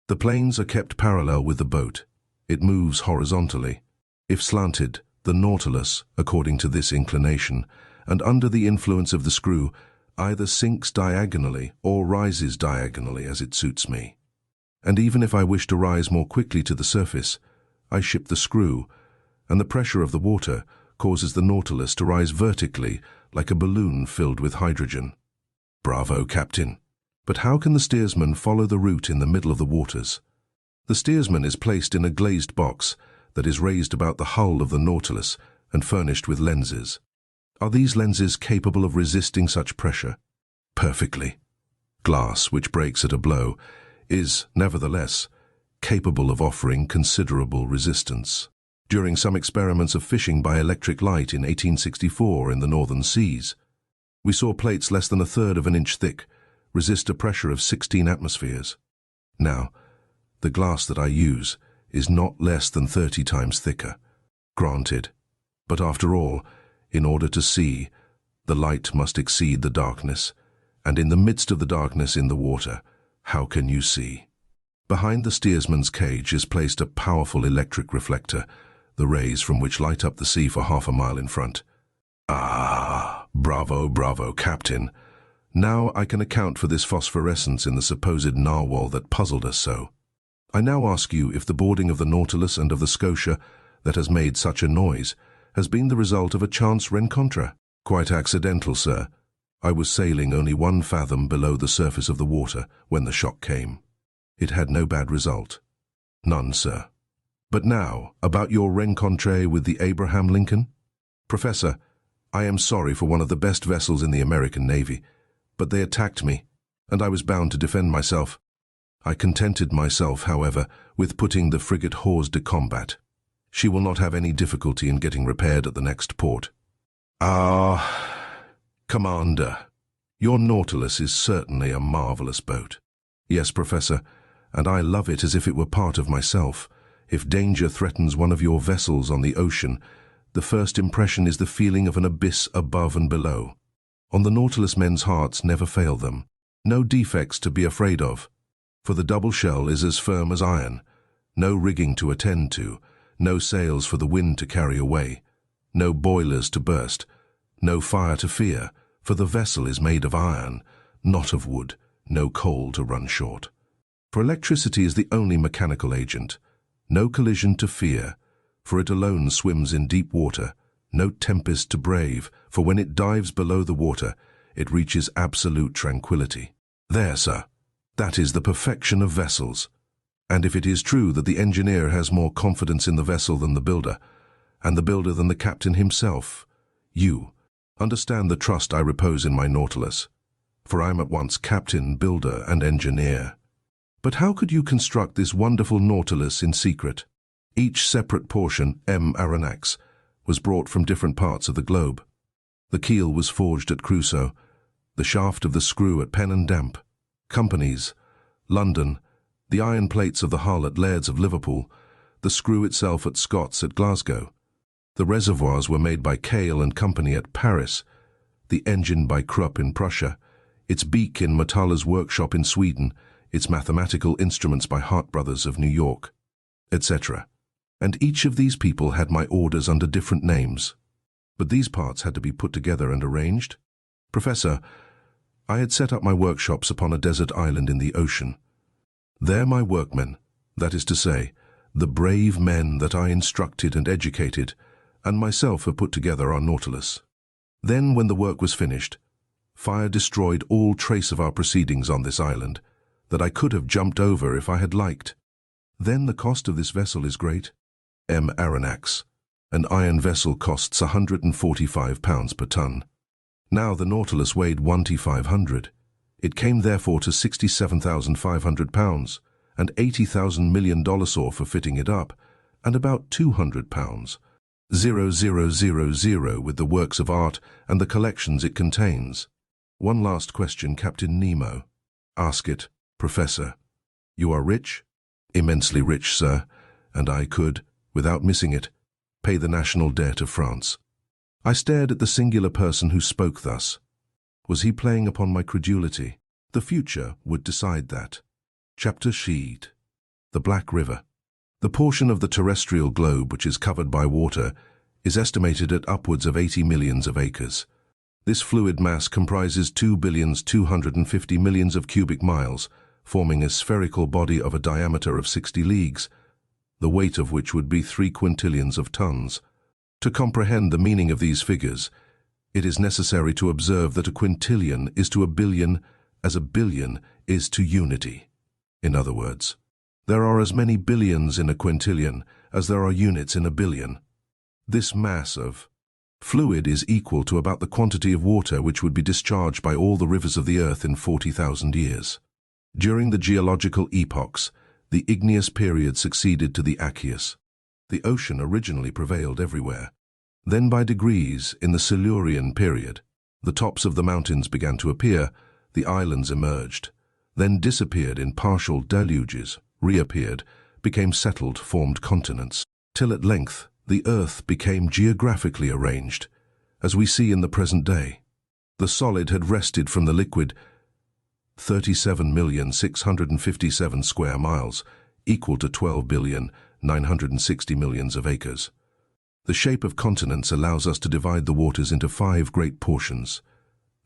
[SPEAKER 1] the planes are kept parallel with the boat, it moves horizontally. If slanted, the Nautilus, according to this inclination, and under the influence of the screw, either sinks diagonally or rises diagonally as it suits me. And even if I wish to rise more quickly to the surface, I ship the screw, and the pressure of the water causes the Nautilus to rise vertically like a balloon filled with hydrogen. Bravo, Captain. But how can the steersman follow the route in the middle of the waters? The steersman is placed in a glazed box that is raised about the hull of the Nautilus and furnished with lenses. Are these lenses capable of resisting such pressure? Perfectly. Glass, which breaks at a blow, is, nevertheless, capable of offering considerable resistance. During some experiments of fishing by electric light in 1864 in the northern seas, we saw plates less than 1/3 of an inch thick resist a pressure of 16 atmospheres. Now, the glass that I use is not less than 30 times thicker. Granted. But after all, in order to see, The light must exceed the darkness, and in the midst of the darkness in the water, how can you see? Behind the steersman's cage is placed a powerful electric reflector, the rays from which light up the sea for half a mile in front. Ah, bravo, bravo, Captain. Now I can account for this phosphorescence in the supposed narwhal that puzzled us so. I now ask you if the boarding of the Nautilus and of the Scotia that has made such a noise has been the result of a chance rencontre. Quite accidental, sir. I was sailing only 1 fathom below the surface of the water when the shock came. It had no bad result. None, sir. But now, about your rencontre with the Abraham Lincoln? Professor, I am sorry for one of the best vessels in the American Navy, but they attacked me, and I was bound to defend myself. I contented myself, however, with putting the frigate hors de combat. She will not have any difficulty in getting repaired at the next port. Ah, Commander, your Nautilus is certainly a marvelous boat. Yes, Professor, and I love it as if it were part of myself. If danger threatens one of your vessels on the ocean, the first impression is the feeling of an abyss above and below. On the Nautilus, men's hearts never fail them. No defects to be afraid of, for the double shell is as firm as iron. No rigging to attend to, no sails for the wind to carry away, no boilers to burst, no fire to fear, for the vessel is made of iron, not of wood, no coal to run short. For electricity is the only mechanical agent. No collision to fear, for it alone swims in deep water. No tempest to brave, for when it dives below the water, it reaches absolute tranquility. There, sir, that is the perfection of vessels. And if it is true that the engineer has more confidence in the vessel than the builder, and the builder than the captain himself, you understand the trust I repose in my Nautilus, for I am at once captain, builder, and engineer. But how could you construct this wonderful Nautilus in secret? Each separate portion, Aronnax, was brought from different parts of the globe. The keel was forged at Crusoe, the shaft of the screw at Pen and Damp, Companies, London, the iron plates of the hull at Laird's of Liverpool, the screw itself at Scott's at Glasgow. The reservoirs were made by Cale and Company at Paris, the engine by Krupp in Prussia, its beak in Mobilis's workshop in Sweden, its mathematical instruments by Hart Brothers of New York, etc. And each of these people had my orders under different names. But these parts had to be put together and arranged. Professor, I had set up my workshops upon a desert island in the ocean. There my workmen, that is to say, the brave men that I instructed and educated, and myself have put together our Nautilus. Then, when the work was finished, fire destroyed all trace of our proceedings on this island, that I could have jumped over if I had liked. Then the cost of this vessel is great. Aronnax. An iron vessel costs £145 per ton. Now the Nautilus weighed 1,500. It came therefore to £67,500, and $80,000 million or for fitting it up, and about £200, 0000 with the works of art and the collections it contains. One last question, Captain Nemo. Ask it, Professor. You are rich? Immensely rich, sir, and I could, without missing it, pay the national debt of France. I stared at the singular person who spoke thus. Was he playing upon my credulity? The future would decide that. Chapter Sheet. The Black River. The portion of the terrestrial globe which is covered by water is estimated at upwards of 80 millions of acres. This fluid mass comprises 2,250 millions of cubic miles, forming a spherical body of a diameter of 60 leagues, the weight of which would be 3 quintillions of tons. To comprehend the meaning of these figures, it is necessary to observe that a quintillion is to a billion as a billion is to unity. In other words, there are as many billions in a quintillion as there are units in a billion. This mass of fluid is equal to about the quantity of water which would be discharged by all the rivers of the earth in 40,000 years. During the geological epochs, the igneous period succeeded to the aqueous. The ocean originally prevailed everywhere. Then by degrees, in the Silurian period, the tops of the mountains began to appear, the islands emerged, then disappeared in partial deluges, reappeared, became settled, formed continents, till at length the earth became geographically arranged, as we see in the present day. The solid had wrested from the liquid 37,657 square miles, equal to 12,960,000,000 of acres. The shape of continents allows us to divide the waters into 5 great portions: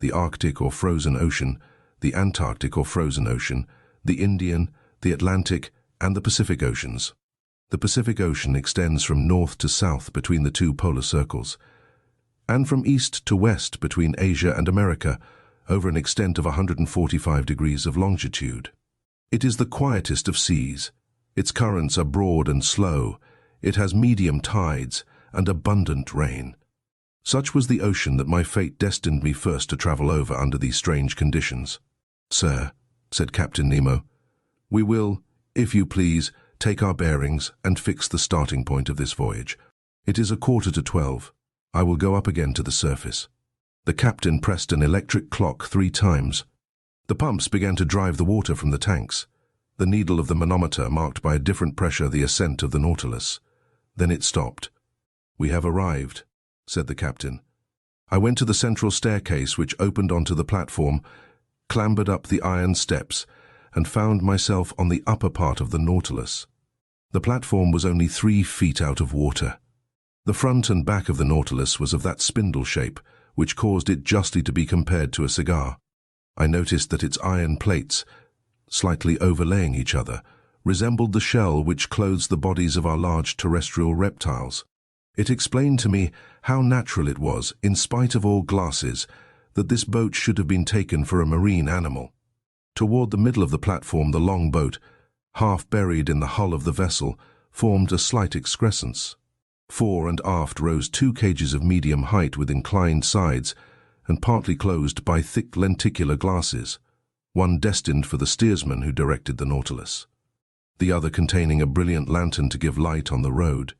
[SPEAKER 1] the Arctic or frozen ocean, the Antarctic or frozen ocean, the Indian, the Atlantic, and the Pacific Oceans. The Pacific Ocean extends from north to south between the 2 polar circles, and from east to west between Asia and America, over an extent of 145 degrees of longitude. It is the quietest of seas. Its currents are broad and slow. It has medium tides and abundant rain. Such was the ocean that my fate destined me first to travel over under these strange conditions. "Sir," said Captain Nemo, "we will, if you please, take our bearings and fix the starting point of this voyage. It is 11:45. I will go up again to the surface." The captain pressed an electric clock 3 times. The pumps began to drive the water from the tanks. The needle of the manometer marked by a different pressure the ascent of the Nautilus. Then it stopped. "We have arrived," said the captain. I went to the central staircase which opened onto the platform, clambered up the iron steps, and found myself on the upper part of the Nautilus. The platform was only 3 feet out of water. The front and back of the Nautilus was of that spindle shape which caused it justly to be compared to a cigar. I noticed that its iron plates, slightly overlaying each other, resembled the shell which clothes the bodies of our large terrestrial reptiles. It explained to me how natural it was, in spite of all glasses, that this boat should have been taken for a marine animal. Toward the middle of the platform, the long boat, half buried in the hull of the vessel, formed a slight excrescence. Fore and aft rose 2 cages of medium height with inclined sides and partly closed by thick lenticular glasses, one destined for the steersman who directed the Nautilus, the other containing a brilliant lantern to give light on the road.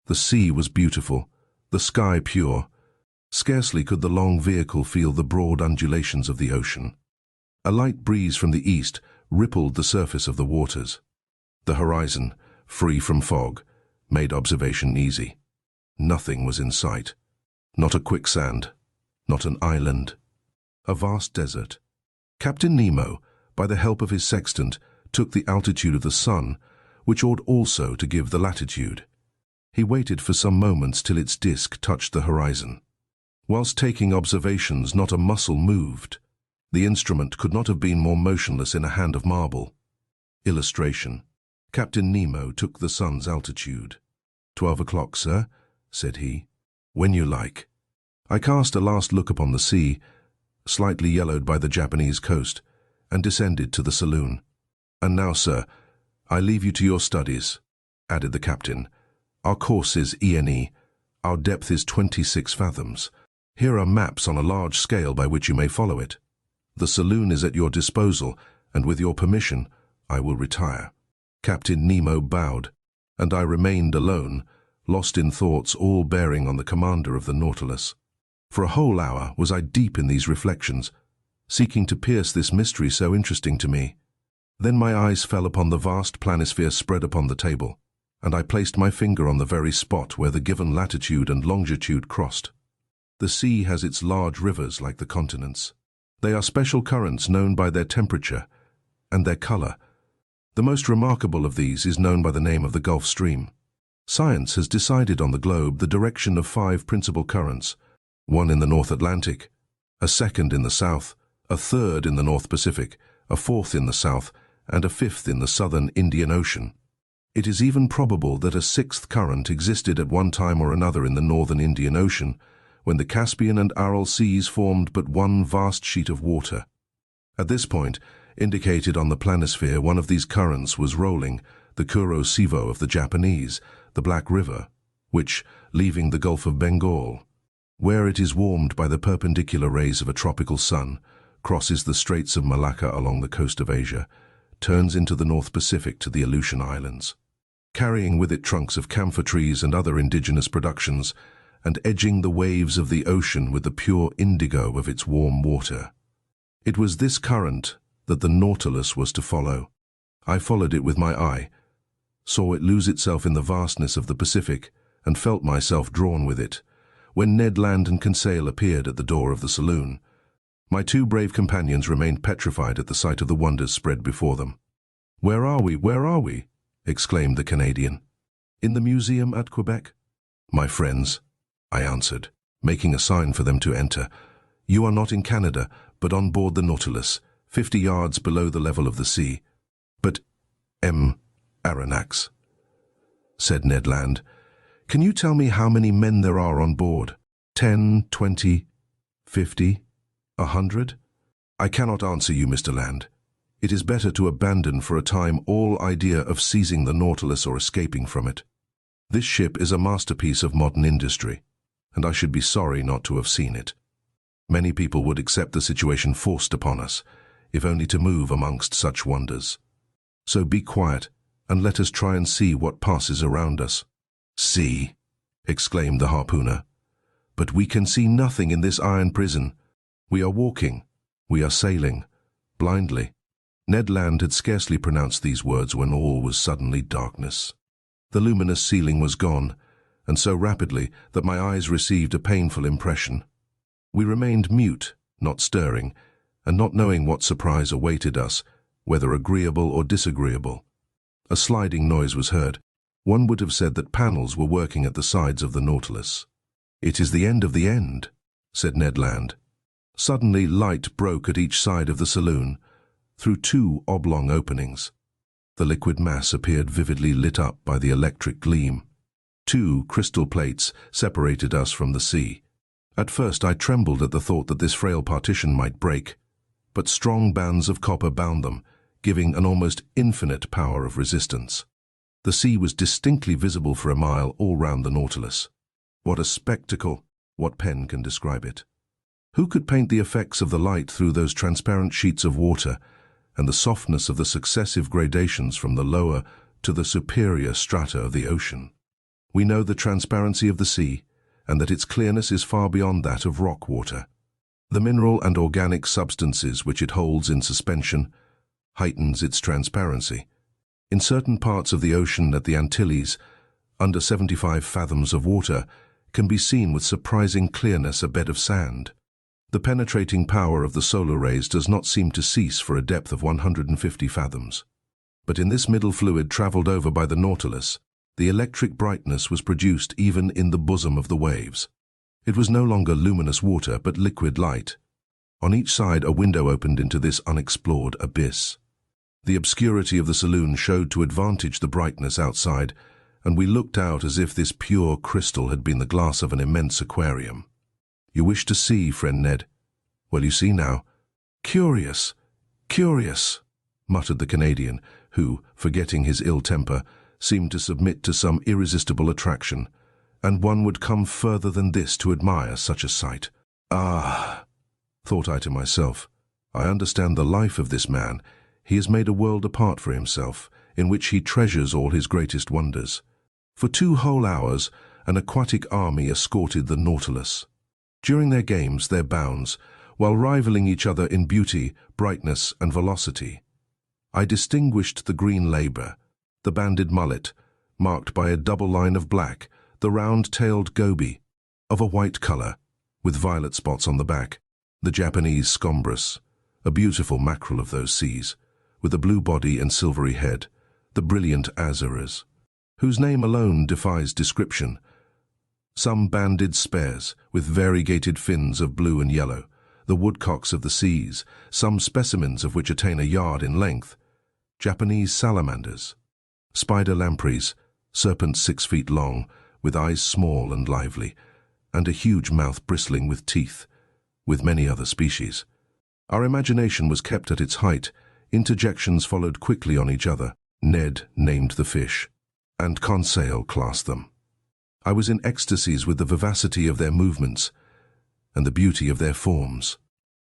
[SPEAKER 1] The sea was beautiful, the sky pure. Scarcely could the long vehicle feel the broad undulations of the ocean. A light breeze from the east rippled the surface of the waters. The horizon, free from fog, made observation easy. Nothing was in sight. Not a quicksand, not an island. A vast desert. Captain Nemo, by the help of his sextant, took the altitude of the sun, which ought also to give the latitude. He waited for some moments till its disk touched the horizon. Whilst taking observations, not a muscle moved. The instrument could not have been more motionless in a hand of marble. Illustration. Captain Nemo took the sun's altitude. 12 o'clock, sir," said he. "When you like." I cast a last look upon the sea, slightly yellowed by the Japanese coast, and descended to the saloon. "And now, sir, I leave you to your studies," added the captain. "Our course is ENE. Our depth is 26 fathoms. Here are maps on a large scale by which you may follow it. The saloon is at your disposal, and with your permission, I will retire." Captain Nemo bowed, and I remained alone, lost in thoughts all bearing on the commander of the Nautilus. For a whole hour was I deep in these reflections, seeking to pierce this mystery so interesting to me. Then my eyes fell upon the vast planisphere spread upon the table, and I placed my finger on the very spot where the given latitude and longitude crossed. The sea has its large rivers like the continents. They are special currents known by their temperature and their color. The most remarkable of these is known by the name of the Gulf Stream. Science has decided on the globe the direction of 5 principal currents, one in the North Atlantic, a second in the south, a third in the North Pacific, a fourth in the south, and a fifth in the southern Indian Ocean. It is even probable that a 6th current existed at one time or another in the northern Indian Ocean, when the Caspian and Aral seas formed but one vast sheet of water. At this point, indicated on the planisphere, one of these currents was rolling, the Kuro Sivo of the Japanese, the Black River, which, leaving the Gulf of Bengal, where it is warmed by the perpendicular rays of a tropical sun, crosses the Straits of Malacca along the coast of Asia, turns into the North Pacific to the Aleutian Islands, carrying with it trunks of camphor trees and other indigenous productions, and edging the waves of the ocean with the pure indigo of its warm water. It was this current that the Nautilus was to follow. I followed it with my eye, saw it lose itself in the vastness of the Pacific, and felt myself drawn with it. When Ned Land and Conseil appeared at the door of the saloon, My two brave companions remained petrified at the sight of the wonders spread before them. "Where are we? Where are we?" exclaimed the Canadian. "In the museum at Quebec?" "My friends," I answered, making a sign for them to enter, "you are not in Canada, but on board the Nautilus, 50 yards below the level of the sea." "But, Aronnax," said Ned Land, "can you tell me how many men there are on board? 10, 20, 50, 100? "I cannot answer you, Mr. Land. It is better to abandon for a time all idea of seizing the Nautilus or escaping from it. This ship is a masterpiece of modern industry, and I should be sorry not to have seen it. Many people would accept the situation forced upon us, if only to move amongst such wonders. So be quiet, and let us try and see what passes around us." "See," exclaimed the harpooner, "but we can see nothing in this iron prison. We are walking, we are sailing, blindly." Ned Land had scarcely pronounced these words when all was suddenly darkness. The luminous ceiling was gone, and so rapidly that my eyes received a painful impression. We remained mute, not stirring, and not knowing what surprise awaited us, whether agreeable or disagreeable. A sliding noise was heard. One would have said that panels were working at the sides of the Nautilus. "It is the end of the end," said Ned Land. Suddenly light broke at each side of the saloon, through two oblong openings. The liquid mass appeared vividly lit up by the electric gleam. Two crystal plates separated us from the sea. At first I trembled at the thought that this frail partition might break, but strong bands of copper bound them, giving an almost infinite power of resistance. The sea was distinctly visible for a mile all round the Nautilus. What a spectacle! What pen can describe it? Who could paint the effects of the light through those transparent sheets of water, and the softness of the successive gradations from the lower to the superior strata of the ocean? We know the transparency of the sea, and that its clearness is far beyond that of rock water. The mineral and organic substances which it holds in suspension heightens its transparency. In certain parts of the ocean at the Antilles, under 75 fathoms of water, can be seen with surprising clearness a bed of sand. The penetrating power of the solar rays does not seem to cease for a depth of 150 fathoms. But in this middle fluid travelled over by the Nautilus, the electric brightness was produced even in the bosom of the waves. It was no longer luminous water, but liquid light. On each side a window opened into this unexplored abyss. The obscurity of the saloon showed to advantage the brightness outside, and we looked out as if this pure crystal had been the glass of an immense aquarium. "You wish to see, friend Ned? Well, you see now." "Curious, curious," muttered the Canadian, who, forgetting his ill temper, seemed to submit to some irresistible attraction, "and one would come further than this to admire such a sight." "Ah," thought I to myself, "I understand the life of this man. He has made a world apart for himself, in which he treasures all his greatest wonders." For 2 whole hours, an aquatic army escorted the Nautilus. During their games, their bounds, while rivaling each other in beauty, brightness, and velocity, I distinguished the green labour, the banded mullet, marked by a double line of black, the round-tailed goby, of a white colour, with violet spots on the back, the Japanese scombrus, a beautiful mackerel of those seas, with a blue body and silvery head, the brilliant azores, whose name alone defies description, some banded spares, with variegated fins of blue and yellow, the woodcocks of the seas, some specimens of which attain a yard in length, Japanese salamanders, spider lampreys, serpents 6 feet long, with eyes small and lively, and a huge mouth bristling with teeth, with many other species. Our imagination was kept at its height. Interjections followed quickly on each other. Ned named the fish, and Conseil classed them. I was in ecstasies with the vivacity of their movements and the beauty of their forms.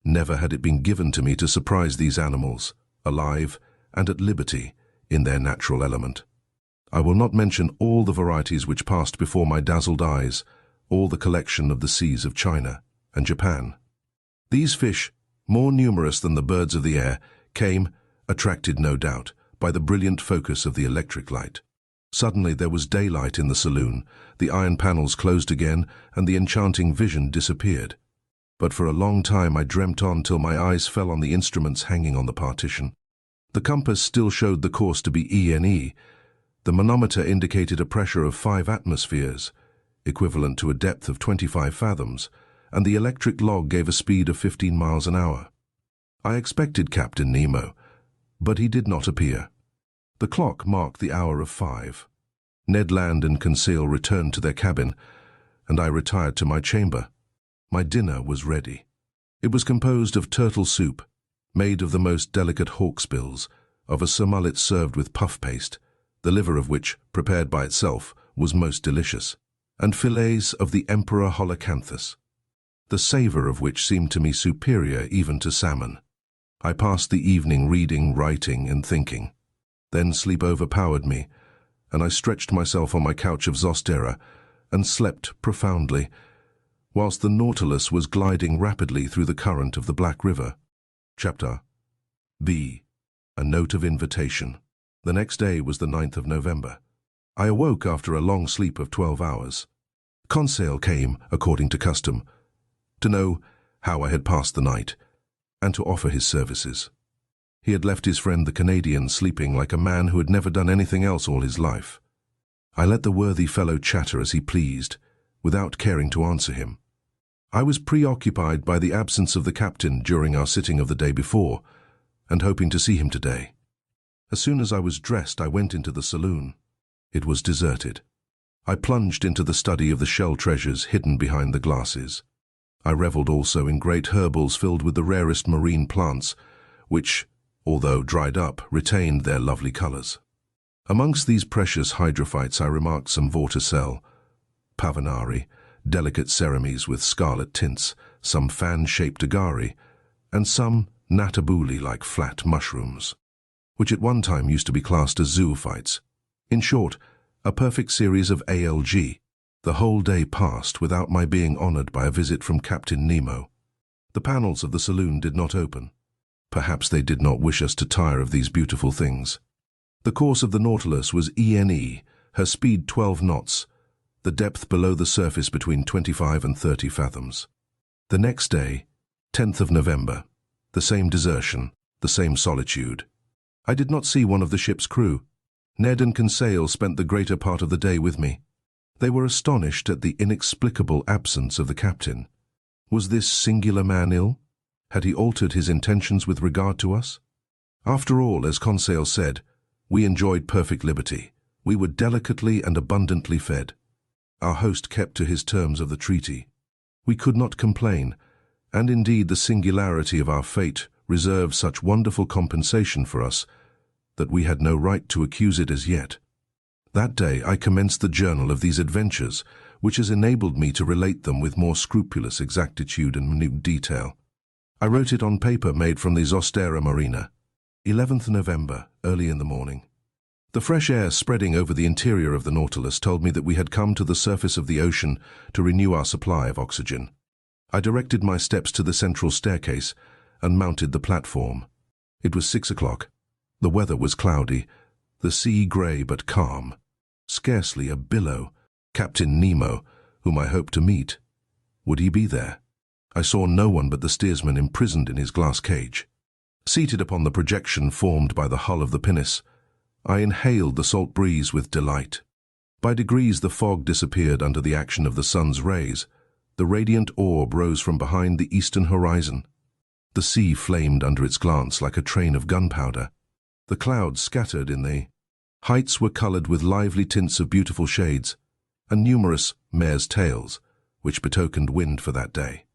[SPEAKER 1] Never had it been given to me to surprise these animals, alive and at liberty in their natural element. I will not mention all the varieties which passed before my dazzled eyes, all the collection of the seas of China and Japan. These fish, more numerous than the birds of the air, came, attracted no doubt, by the brilliant focus of the electric light. Suddenly there was daylight in the saloon, the iron panels closed again, and the enchanting vision disappeared. But for a long time I dreamt on till my eyes fell on the instruments hanging on the partition. The compass still showed the course to be ENE. The manometer indicated a pressure of 5 atmospheres, equivalent to a depth of 25 fathoms, and the electric log gave a speed of 15 miles an hour. I expected Captain Nemo, but he did not appear. The clock marked the hour of 5. Ned Land and Conseil returned to their cabin, and I retired to my chamber. My dinner was ready. It was composed of turtle soup, made of the most delicate hawksbills, of a surmullet served with puff paste, the liver of which, prepared by itself, was most delicious, and fillets of the emperor holocanthus, the savour of which seemed to me superior even to salmon. I passed the evening reading, writing, and thinking. Then sleep overpowered me, and I stretched myself on my couch of Zostera and slept profoundly, whilst the Nautilus was gliding rapidly through the current of the Black River. Chapter B. A Note of Invitation. The next day was the 9th of November. I awoke after a long sleep of 12 hours. Conseil came, according to custom, to know how I had passed the night, and to offer his services. He had left his friend the Canadian sleeping like a man who had never done anything else all his life. I let the worthy fellow chatter as he pleased, without caring to answer him. I was preoccupied by the absence of the captain during our sitting of the day before, and hoping to see him today. As soon as I was dressed, I went into the saloon. It was deserted. I plunged into the study of the shell treasures hidden behind the glasses. I revelled also in great herbals filled with the rarest marine plants, which, although dried up, retained their lovely colours. Amongst these precious hydrophytes I remarked some vorticelle, pavanari, delicate cerames with scarlet tints, some fan-shaped agari, and some natabuli-like flat mushrooms, which at one time used to be classed as zoophytes. In short, a perfect series of ALG. The whole day passed without my being honoured by a visit from Captain Nemo. The panels of the saloon did not open. Perhaps they did not wish us to tire of these beautiful things. The course of the Nautilus was ENE, her speed 12 knots, the depth below the surface between 25 and 30 fathoms. The next day, 10th of November, the same desertion, the same solitude. I did not see one of the ship's crew. Ned and Conseil spent the greater part of the day with me. They were astonished at the inexplicable absence of the captain. Was this singular man ill? Had he altered his intentions with regard to us? After all, as Conseil said, we enjoyed perfect liberty. We were delicately and abundantly fed. Our host kept to his terms of the treaty. We could not complain, and indeed the singularity of our fate reserved such wonderful compensation for us that we had no right to accuse it as yet. That day I commenced the journal of these adventures, which has enabled me to relate them with more scrupulous exactitude and minute detail. I wrote it on paper made from the Zostera Marina. 11th November, early in the morning. The fresh air spreading over the interior of the Nautilus told me that we had come to the surface of the ocean to renew our supply of oxygen. I directed my steps to the central staircase and mounted the platform. It was 6 o'clock. The weather was cloudy, the sea grey but calm. Scarcely a billow. Captain Nemo, whom I hoped to meet. Would he be there? I saw no one but the steersman imprisoned in his glass cage. Seated upon the projection formed by the hull of the pinnace, I inhaled the salt breeze with delight. By degrees the fog disappeared under the action of the sun's rays. The radiant orb rose from behind the eastern horizon. The sea flamed under its glance like a train of gunpowder. The clouds scattered in the heights were coloured with lively tints of beautiful shades, and numerous mare's tails, which betokened wind for that day.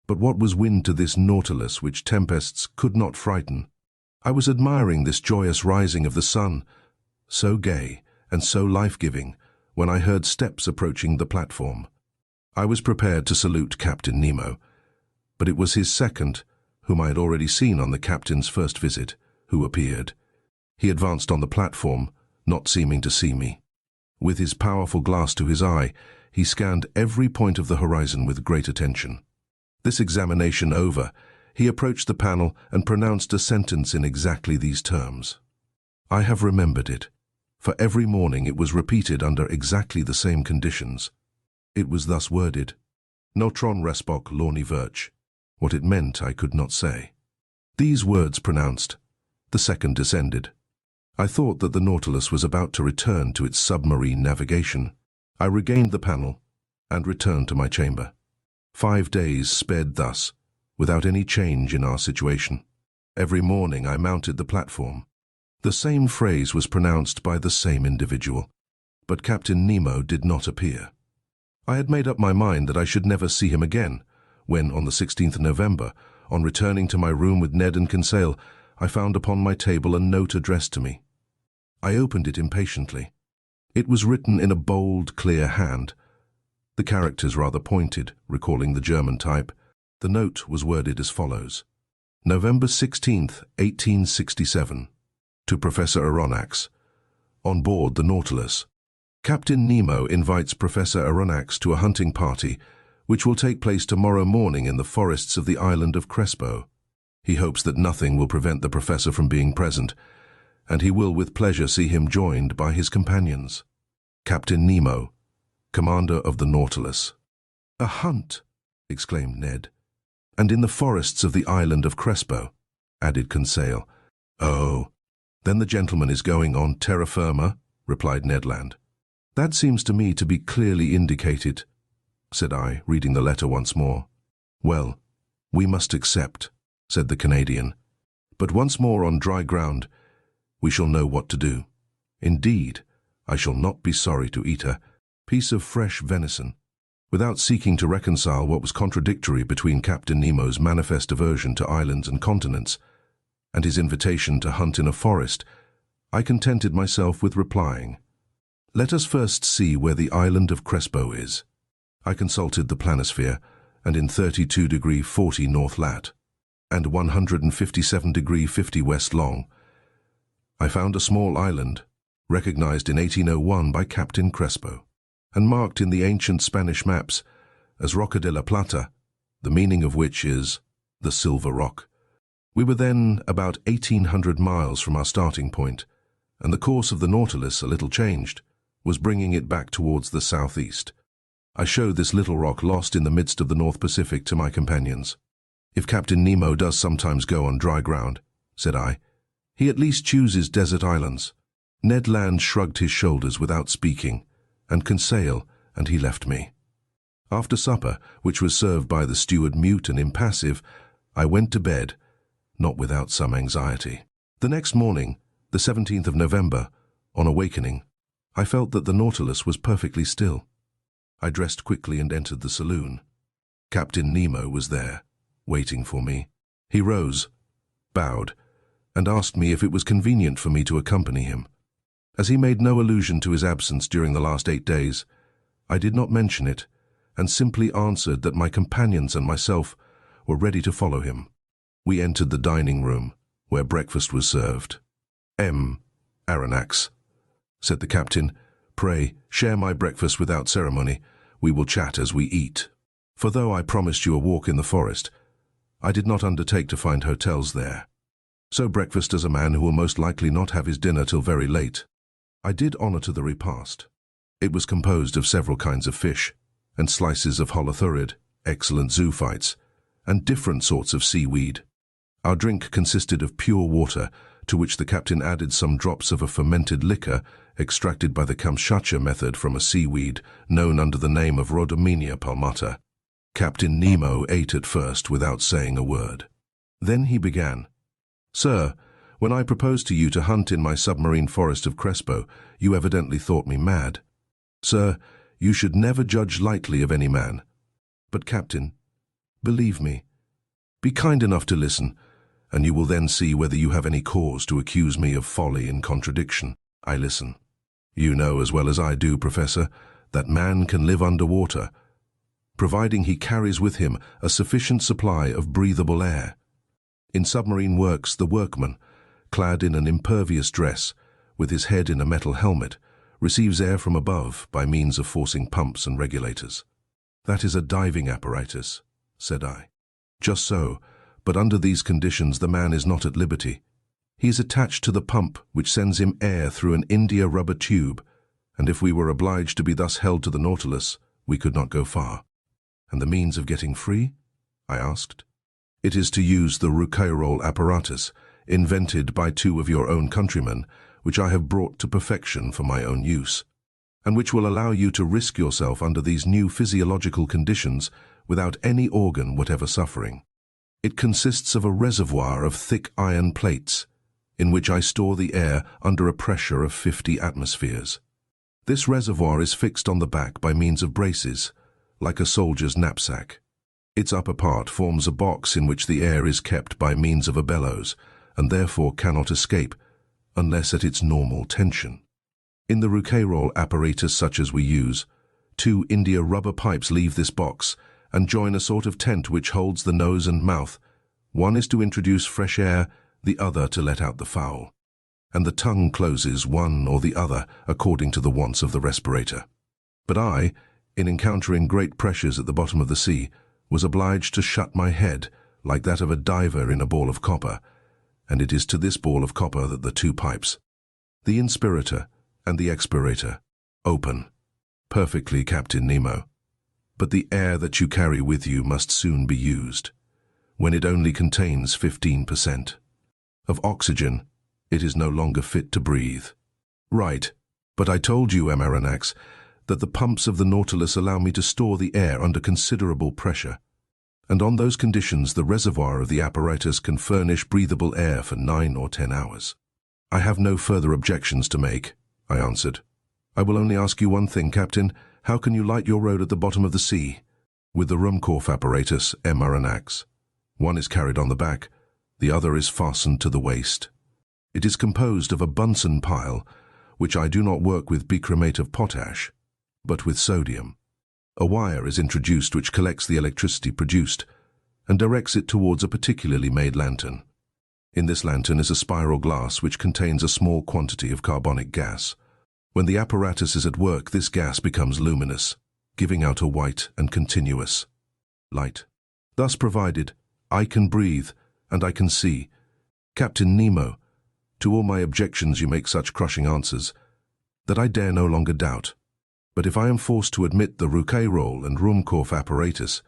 [SPEAKER 1] But what was wind to this Nautilus which tempests could not frighten? I was admiring this joyous rising of the sun, so gay and so life-giving, when I heard steps approaching the platform. I was prepared to salute Captain Nemo, but it was his second, whom I had already seen on the captain's first visit, who appeared. He advanced on the platform, not seeming to see me. With his powerful glass to his eye, he scanned every point of the horizon with great attention. This examination over, he approached the panel and pronounced a sentence in exactly these terms. I have remembered it, for every morning it was repeated under exactly the same conditions. It was thus worded: Notron respok lorni virch, What it meant I could not say. These words pronounced, the second descended. I thought that the Nautilus was about to return to its submarine navigation. I regained the panel and returned to my chamber. 5 days sped thus, without any change in our situation. Every morning I mounted the platform. The same phrase was pronounced by the same individual, but Captain Nemo did not appear. I had made up my mind that I should never see him again, when, on the 16th November, on returning to my room with Ned and Conseil, I found upon my table a note addressed to me. I opened it impatiently. It was written in a bold, clear hand. The characters rather pointed, recalling the German type. The note was worded as follows. November 16th, 1867. To Professor Aronnax. On board the Nautilus. Captain Nemo invites Professor Aronnax to a hunting party, which will take place tomorrow morning in the forests of the island of Crespo. He hopes that nothing will prevent the professor from being present, and he will with pleasure see him joined by his companions. Captain Nemo, commander of the Nautilus. A hunt, exclaimed Ned. And in the forests of the island of Crespo, added Conseil. Oh, then the gentleman is going on terra firma, replied Ned Land. That seems to me to be clearly indicated, said I, reading the letter once more. Well, we must accept, said the Canadian. But once more on dry ground, we shall know what to do. Indeed, I shall not be sorry to eat a piece of fresh venison. Without seeking to reconcile what was contradictory between Captain Nemo's manifest aversion to islands and continents and his invitation to hunt in a forest, I contented myself with replying, let us first see where the island of Crespo is. I consulted the planisphere, and in 32° 40 north lat, and 157° 50 west long, I found a small island, recognized in 1801 by Captain Crespo, and marked in the ancient Spanish maps as Roca de la Plata, the meaning of which is the Silver Rock. We were then about 1,800 miles from our starting point, and the course of the Nautilus, a little changed, was bringing it back towards the southeast. I showed this little rock lost in the midst of the North Pacific to my companions. If Captain Nemo does sometimes go on dry ground, said I, he at least chooses desert islands. Ned Land shrugged his shoulders without speaking, and Conseil, and he left me. After supper, which was served by the steward mute and impassive, I went to bed, not without some anxiety. The next morning, the 17th of November, on awakening, I felt that the Nautilus was perfectly still. I dressed quickly and entered the saloon. Captain Nemo was there, waiting for me. He rose, bowed, and asked me if it was convenient for me to accompany him. As he made no allusion to his absence during the last 8 days, I did not mention it, and simply answered that my companions and myself were ready to follow him. We entered the dining room, where breakfast was served. Aronnax, said the captain, pray, share my breakfast without ceremony. We will chat as we eat. For though I promised you a walk in the forest, I did not undertake to find hotels there. So breakfast as a man who will most likely not have his dinner till very late. I did honor to the repast. It was composed of several kinds of fish, and slices of holothurid, excellent zoophytes, and different sorts of seaweed. Our drink consisted of pure water, to which the captain added some drops of a fermented liquor extracted by the Kamchatka method from a seaweed known under the name of Rhodomenia palmata. Captain Nemo ate at first without saying a word. Then he began, Sir, when I proposed to you to hunt in my submarine forest of Crespo, you evidently thought me mad. Sir, you should never judge lightly of any man. But, Captain, believe me. Be kind enough to listen, and you will then see whether you have any cause to accuse me of folly and contradiction. I listen. You know as well as I do, Professor, that man can live underwater, providing he carries with him a sufficient supply of breathable air. In submarine works, the workman, clad in an impervious dress, with his head in a metal helmet, receives air from above by means of forcing pumps and regulators. That is a diving apparatus, said I. Just so, but under these conditions the man is not at liberty. He is attached to the pump which sends him air through an India rubber tube, and if we were obliged to be thus held to the Nautilus, we could not go far. And the means of getting free? I asked. It is to use the Rouquayrol apparatus, invented by 2 of your own countrymen, which I have brought to perfection for my own use, and which will allow you to risk yourself under these new physiological conditions without any organ whatever suffering. It consists of a reservoir of thick iron plates, in which I store the air under a pressure of 50 atmospheres. This reservoir is fixed on the back by means of braces, like a soldier's knapsack. Its upper part forms a box in which the air is kept by means of a bellows, and therefore cannot escape, unless at its normal tension. In the Rouquayrol apparatus such as we use, 2 India rubber pipes leave this box and join a sort of tent which holds the nose and mouth. One is to introduce fresh air, the other to let out the foul, and the tongue closes one or the other according to the wants of the respirator. But I, in encountering great pressures at the bottom of the sea, was obliged to shut my head, like that of a diver in a ball of copper, and it is to this ball of copper that the 2 pipes, the inspirator and the expirator, open. Perfectly, Captain Nemo. But the air that you carry with you must soon be used, when it only contains 15% of oxygen. It is no longer fit to breathe. Right, but I told you, Aronnax, that the pumps of the Nautilus allow me to store the air under considerable pressure, and on those conditions the reservoir of the apparatus can furnish breathable air for 9 or 10 hours. I have no further objections to make, I answered. I will only ask you one thing, Captain. How can you light your road at the bottom of the sea? With the Ruhmkorff apparatus, Aronnax. One is carried on the back, the other is fastened to the waist. It is composed of a Bunsen pile, which I do not work with bichromate of potash, but with sodium. A wire is introduced which collects the electricity produced and directs it towards a particularly made lantern. In this lantern is a spiral glass which contains a small quantity of carbonic gas. When the apparatus is at work, this gas becomes luminous, giving out a white and continuous light. Thus provided, I can breathe and I can see. Captain Nemo, to all my objections you make such crushing answers that I dare no longer doubt. But if I am forced to admit the Rouquayrol and Ruhmkorff apparatus,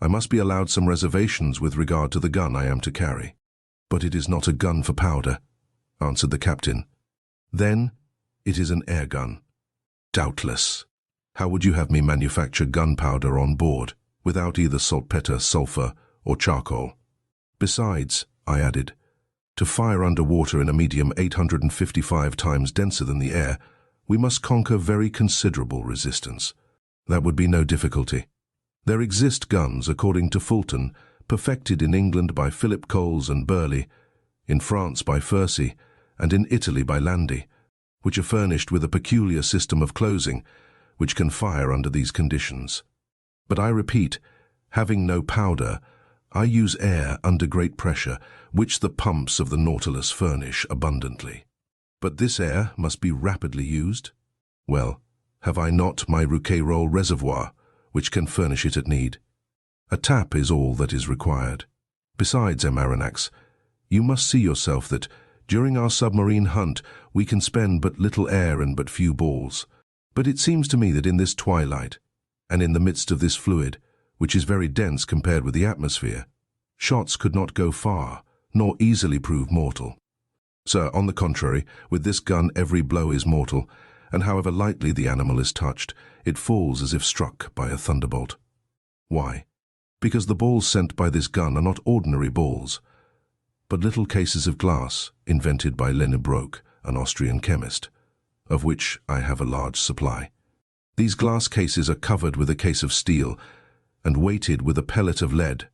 [SPEAKER 1] I must be allowed some reservations with regard to the gun I am to carry. But it is not a gun for powder, answered the captain. Then it is an air gun. Doubtless. How would you have me manufacture gunpowder on board, without either saltpeter, sulfur, or charcoal? Besides, I added, to fire underwater in a medium 855 times denser than the air, we must conquer very considerable resistance. That would be no difficulty. There exist guns, according to Fulton, perfected in England by Philip Coles and Burley, in France by Fursey, and in Italy by Landi, which are furnished with a peculiar system of closing, which can fire under these conditions. But I repeat, having no powder, I use air under great pressure, which the pumps of the Nautilus furnish abundantly. But this air must be rapidly used. Well, have I not my Rouquayrol reservoir, which can furnish it at need? A tap is all that is required. Besides, Aronnax, you must see yourself that, during our submarine hunt, we can spend but little air and but few balls. But it seems to me that in this twilight, and in the midst of this fluid, which is very dense compared with the atmosphere, shots could not go far, nor easily prove mortal. Sir, on the contrary, with this gun every blow is mortal, and however lightly the animal is touched, it falls as if struck by a thunderbolt. Why? Because the balls sent by this gun are not ordinary balls, but little cases of glass invented by Lennebrock, an Austrian chemist, of which I have a large supply. These glass cases are covered with a case of steel and weighted with a pellet of lead.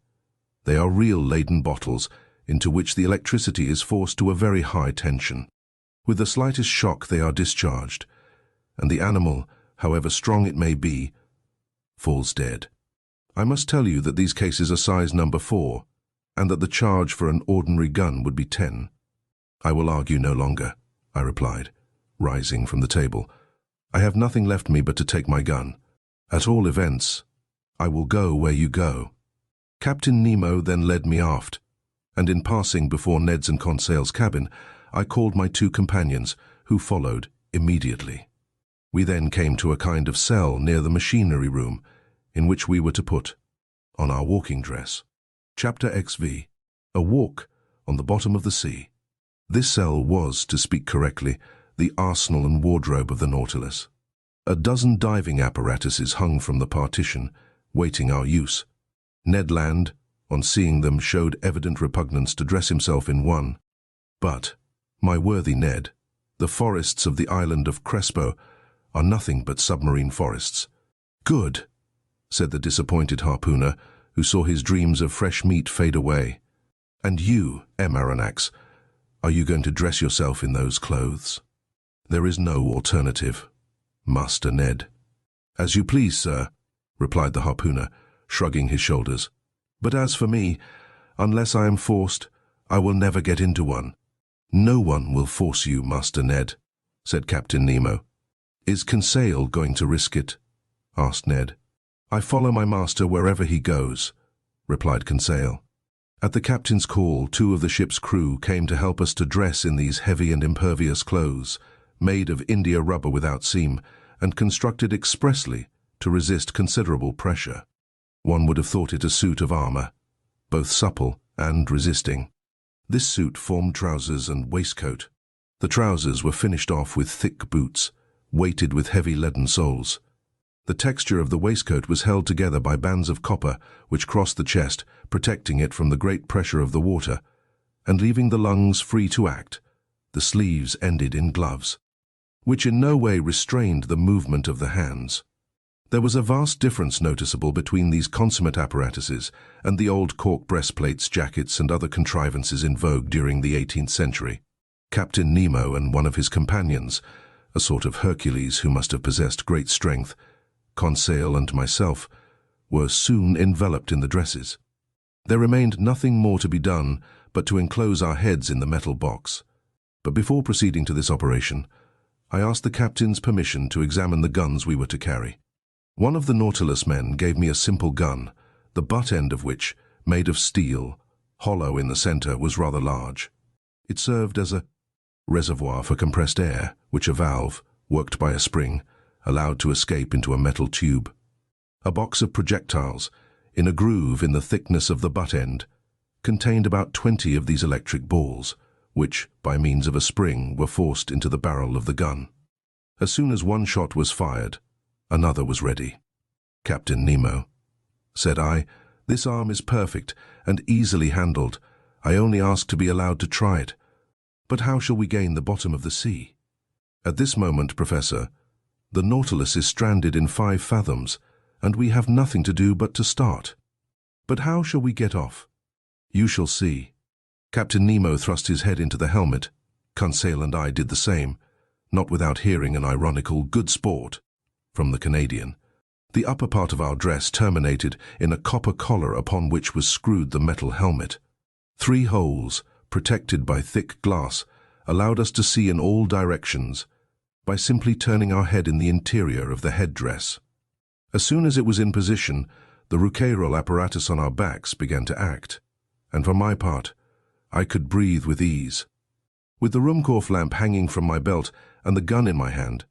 [SPEAKER 1] They are real Leyden bottles into which the electricity is forced to a very high tension. With the slightest shock they are discharged, and the animal, however strong it may be, falls dead. I must tell you that these cases are size number 4, and that the charge for an ordinary gun would be 10. I will argue no longer, I replied, rising from the table. I have nothing left me but to take my gun. At all events, I will go where you go. Captain Nemo then led me aft, and in passing before Ned's and Conseil's cabin, I called my 2 companions, who followed immediately. We then came to a kind of cell near the machinery room, in which we were to put on our walking dress. Chapter XV. A Walk on the Bottom of the Sea. This cell was, to speak correctly, the arsenal and wardrobe of the Nautilus. A dozen diving apparatuses hung from the partition, waiting our use. Ned Land, on seeing them, showed evident repugnance to dress himself in one. But, my worthy Ned, the forests of the island of Crespo are nothing but submarine forests. Good, said the disappointed harpooner, who saw his dreams of fresh meat fade away. And you, Aronnax, are you going to dress yourself in those clothes? There is no alternative, Master Ned. As you please, sir, replied the harpooner, shrugging his shoulders. But as for me, unless I am forced, I will never get into one. No one will force you, Master Ned, said Captain Nemo. Is Conseil going to risk it? Asked Ned. I follow my master wherever he goes, replied Conseil. At the captain's call, 2 of the ship's crew came to help us to dress in these heavy and impervious clothes, made of India rubber without seam, and constructed expressly to resist considerable pressure. One would have thought it a suit of armor, both supple and resisting. This suit formed trousers and waistcoat. The trousers were finished off with thick boots, weighted with heavy leaden soles. The texture of the waistcoat was held together by bands of copper which crossed the chest, protecting it from the great pressure of the water, and leaving the lungs free to act. The sleeves ended in gloves, which in no way restrained the movement of the hands. There was a vast difference noticeable between these consummate apparatuses and the old cork breastplates, jackets, and other contrivances in vogue during the 18th century. Captain Nemo and one of his companions, a sort of Hercules who must have possessed great strength, Conseil and myself, were soon enveloped in the dresses. There remained nothing more to be done but to enclose our heads in the metal box. But before proceeding to this operation, I asked the captain's permission to examine the guns we were to carry. One of the Nautilus men gave me a simple gun, the butt end of which, made of steel, hollow in the center, was rather large. It served as a reservoir for compressed air, which a valve, worked by a spring, allowed to escape into a metal tube. A box of projectiles, in a groove in the thickness of the butt end, contained about 20 of these electric balls, which, by means of a spring, were forced into the barrel of the gun. As soon as one shot was fired, another was ready. Captain Nemo, said I, this arm is perfect and easily handled. I only ask to be allowed to try it. But how shall we gain the bottom of the sea? At this moment, Professor, the Nautilus is stranded in 5 fathoms, and we have nothing to do but to start. But how shall we get off? You shall see. Captain Nemo thrust his head into the helmet. Conseil and I did the same, not without hearing an ironical "good sport" from the Canadian. The upper part of our dress terminated in a copper collar upon which was screwed the metal helmet. 3 holes, protected by thick glass, allowed us to see in all directions, by simply turning our head in the interior of the headdress. As soon as it was in position, the rouquayrol apparatus on our backs began to act, and for my part, I could breathe with ease. With the Ruhmkorff lamp hanging from my belt and the gun in my hand,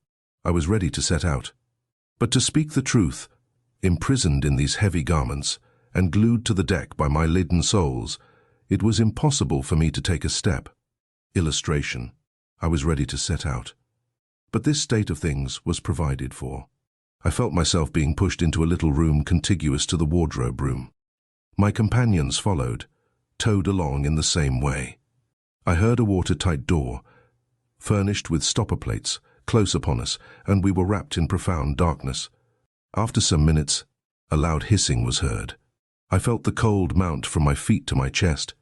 [SPEAKER 1] I was ready to set out. But to speak the truth, imprisoned in these heavy garments and glued to the deck by my leaden soles, it was impossible for me to take a step. Illustration: I was ready to set out. But this state of things was provided for. I felt myself being pushed into a little room contiguous to the wardrobe room. My companions followed, towed along in the same way. I heard a watertight door, furnished with stopper plates, close upon us, and we were wrapped in profound darkness. After some minutes, a loud hissing was heard. I felt the cold mount from my feet to my chest.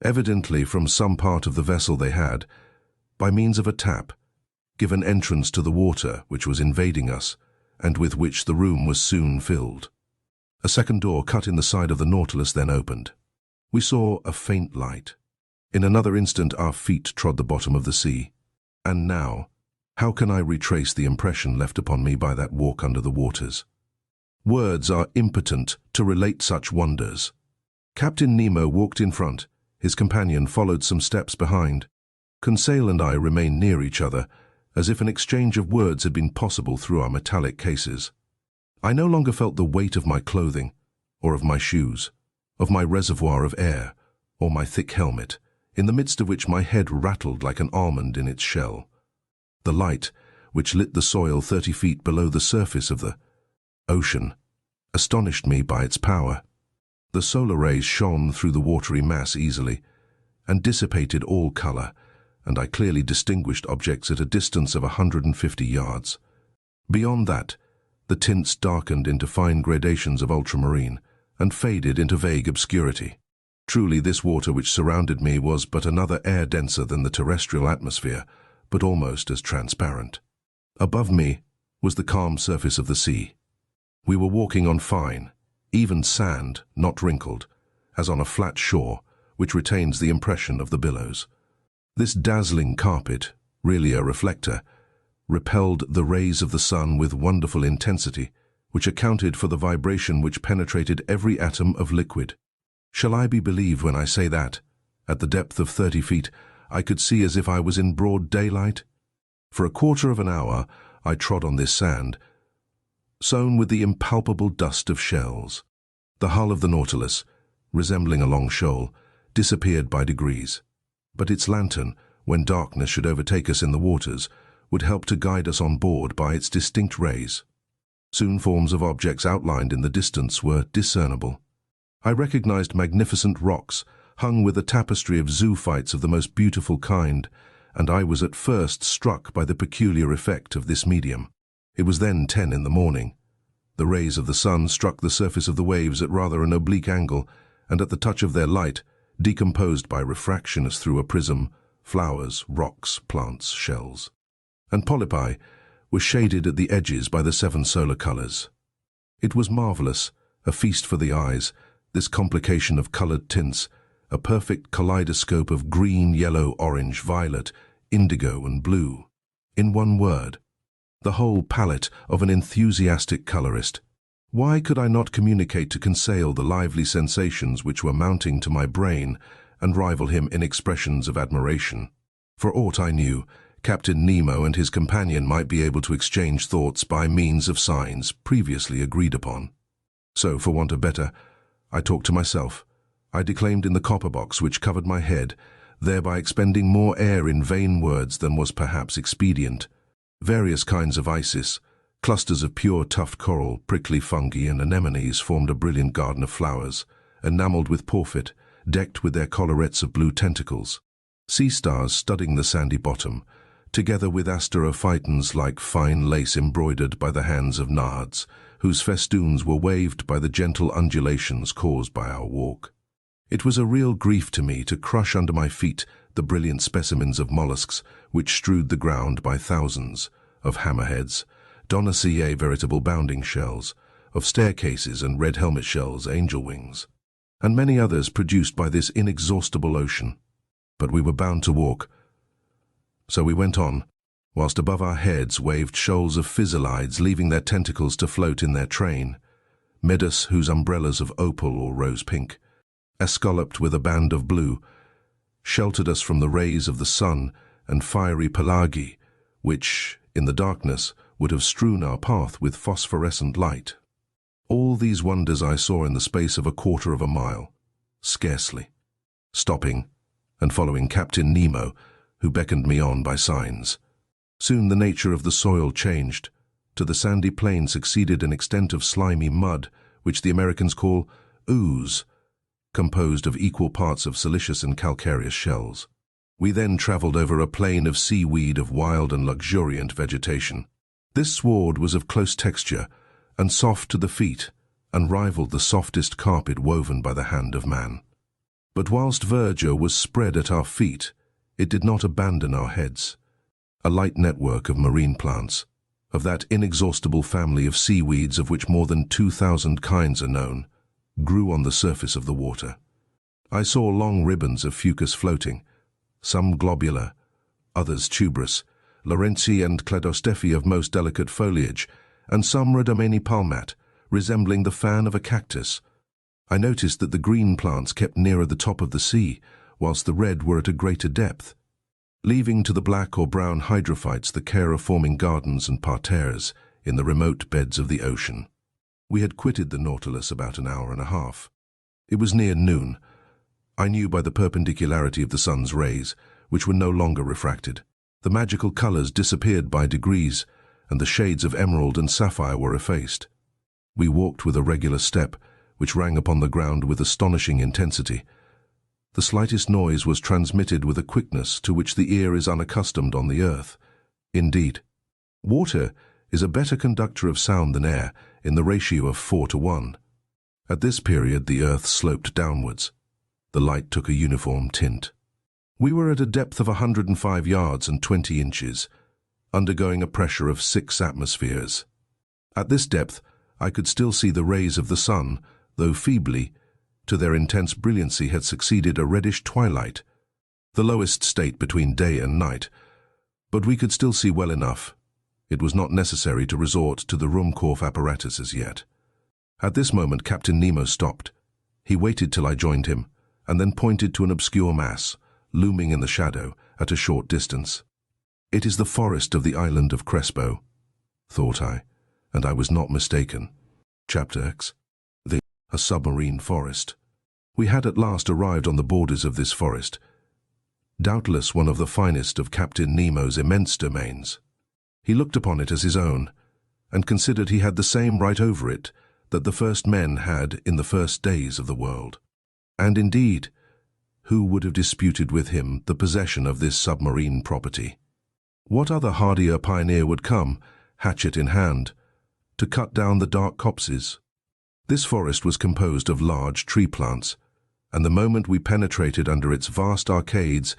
[SPEAKER 1] Evidently from some part of the vessel they had, by means of a tap, given entrance to the water which was invading us, and with which the room was soon filled. A second door cut in the side of the Nautilus then opened. We saw a faint light. In another instant our feet trod the bottom of the sea. And now, how can I retrace the impression left upon me by that walk under the waters? Words are impotent to relate such wonders. Captain Nemo walked in front. His companion followed some steps behind. Conseil and I remained near each other, as if an exchange of words had been possible through our metallic cases. I no longer felt the weight of my clothing or of my shoes. of my reservoir of air, or my thick helmet, in the midst of which my head rattled like an almond in its shell. The light, which lit the soil 30 feet below the surface of the ocean, astonished me by its power. The solar rays shone through the watery mass easily, and dissipated all color, and I clearly distinguished objects at a distance of 150 yards. Beyond that, the tints darkened into fine gradations of ultramarine, and faded into vague obscurity. Truly, this water which surrounded me was but another air denser than the terrestrial atmosphere, but almost as transparent. Above me was the calm surface of the sea. We were walking on fine, even sand, not wrinkled, as on a flat shore, which retains the impression of the billows. This dazzling carpet, really a reflector, repelled the rays of the sun with wonderful intensity, which accounted for the vibration which penetrated every atom of liquid. Shall I be believed when I say that, at the depth of 30 feet, I could see as if I was in broad daylight? For a quarter of an hour I trod on this sand, sown with the impalpable dust of shells. The hull of the Nautilus, resembling a long shoal, disappeared by degrees. But its lantern, when darkness should overtake us in the waters, would help to guide us on board by its distinct rays. Soon forms of objects outlined in the distance were discernible. I recognized magnificent rocks, hung with a tapestry of zoophytes of the most beautiful kind, and I was at first struck by the peculiar effect of this medium. It was then 10 in the morning. The rays of the sun struck the surface of the waves at rather an oblique angle, and at the touch of their light, decomposed by refraction as through a prism, flowers, rocks, plants, shells, and polypi were shaded at the edges by the 7 solar colors. It was marvelous, a feast for the eyes, this complication of colored tints, a perfect kaleidoscope of green, yellow, orange, violet, indigo, and blue. In one word, the whole palette of an enthusiastic colorist. Why could I not communicate to Conseil the lively sensations which were mounting to my brain and rival him in expressions of admiration? For aught I knew, Captain Nemo and his companion might be able to exchange thoughts by means of signs previously agreed upon. So, for want of better, I talked to myself. I declaimed in the copper box which covered my head, thereby expending more air in vain words than was perhaps expedient. Various kinds of isis, clusters of pure tuft coral, prickly fungi, and anemones formed a brilliant garden of flowers, enameled with porphyr, decked with their collarets of blue tentacles. Sea stars studding the sandy bottom, together with asterophytons like fine lace embroidered by the hands of nards, whose festoons were waved by the gentle undulations caused by our walk. It was a real grief to me to crush under my feet the brilliant specimens of mollusks which strewed the ground by thousands, of hammerheads, donaceae veritable bounding shells, of staircases and red helmet shells, angel wings, and many others produced by this inexhaustible ocean. But we were bound to walk, so we went on, whilst above our heads waved shoals of physallids leaving their tentacles to float in their train, meadows whose umbrellas of opal or rose pink, escalloped with a band of blue, sheltered us from the rays of the sun, and fiery pelagi, which, in the darkness, would have strewn our path with phosphorescent light. All these wonders I saw in the space of a quarter of a mile, scarcely, stopping and following Captain Nemo, who beckoned me on by signs. Soon the nature of the soil changed. To the sandy plain succeeded an extent of slimy mud, which the Americans call ooze, composed of equal parts of silicious and calcareous shells. We then travelled over a plain of seaweed of wild and luxuriant vegetation. This sward was of close texture and soft to the feet, and rivaled the softest carpet woven by the hand of man. But whilst verdure was spread at our feet, it did not abandon our heads. A light network of marine plants, of that inexhaustible family of seaweeds of which more than 2,000 kinds are known, grew on the surface of the water. I saw long ribbons of fucus floating, some globular, others tuberous, Lawrencii and Cladostephae of most delicate foliage, and some Rhodomene palmat, resembling the fan of a cactus. I noticed that the green plants kept nearer the top of the sea, whilst the red were at a greater depth, leaving to the black or brown hydrophytes the care of forming gardens and parterres in the remote beds of the ocean. We had quitted the Nautilus about an hour and a half. It was near noon. I knew by the perpendicularity of the sun's rays, which were no longer refracted. The magical colors disappeared by degrees, and the shades of emerald and sapphire were effaced. We walked with a regular step, which rang upon the ground with astonishing intensity. The slightest noise was transmitted with a quickness to which the ear is unaccustomed on the earth. Indeed, water is a better conductor of sound than air, in the ratio of 4:1. At this period the earth sloped downwards. The light took a uniform tint. We were at a depth of 105 yards and 20 inches, undergoing a pressure of 6 atmospheres. At this depth I could still see the rays of the sun, though feebly. To their intense brilliancy had succeeded a reddish twilight, the lowest state between day and night. But we could still see well enough. It was not necessary to resort to the Ruhmkorff apparatus as yet. At this moment Captain Nemo stopped. He waited till I joined him, and then pointed to an obscure mass, looming in the shadow, at a short distance. "It is the forest of the island of Crespo," thought I, and I was not mistaken. Chapter X. A submarine forest. We had at last arrived on the borders of this forest, doubtless one of the finest of Captain Nemo's immense domains. He looked upon it as his own, and considered he had the same right over it that the first men had in the first days of the world. And indeed, who would have disputed with him the possession of this submarine property? What other hardier pioneer would come, hatchet in hand, to cut down the dark copses? This forest was composed of large tree plants, and the moment we penetrated under its vast arcades,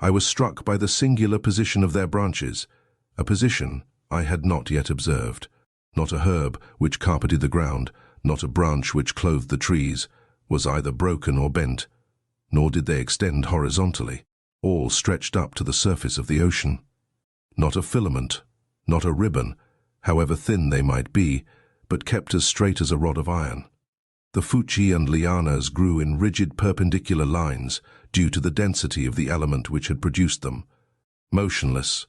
[SPEAKER 1] I was struck by the singular position of their branches, a position I had not yet observed. Not a herb which carpeted the ground, not a branch which clothed the trees, was either broken or bent, nor did they extend horizontally. All stretched up to the surface of the ocean. Not a filament, not a ribbon, however thin they might be, but kept as straight as a rod of iron. The fuci and lianas grew in rigid perpendicular lines due to the density of the element which had produced them. Motionless,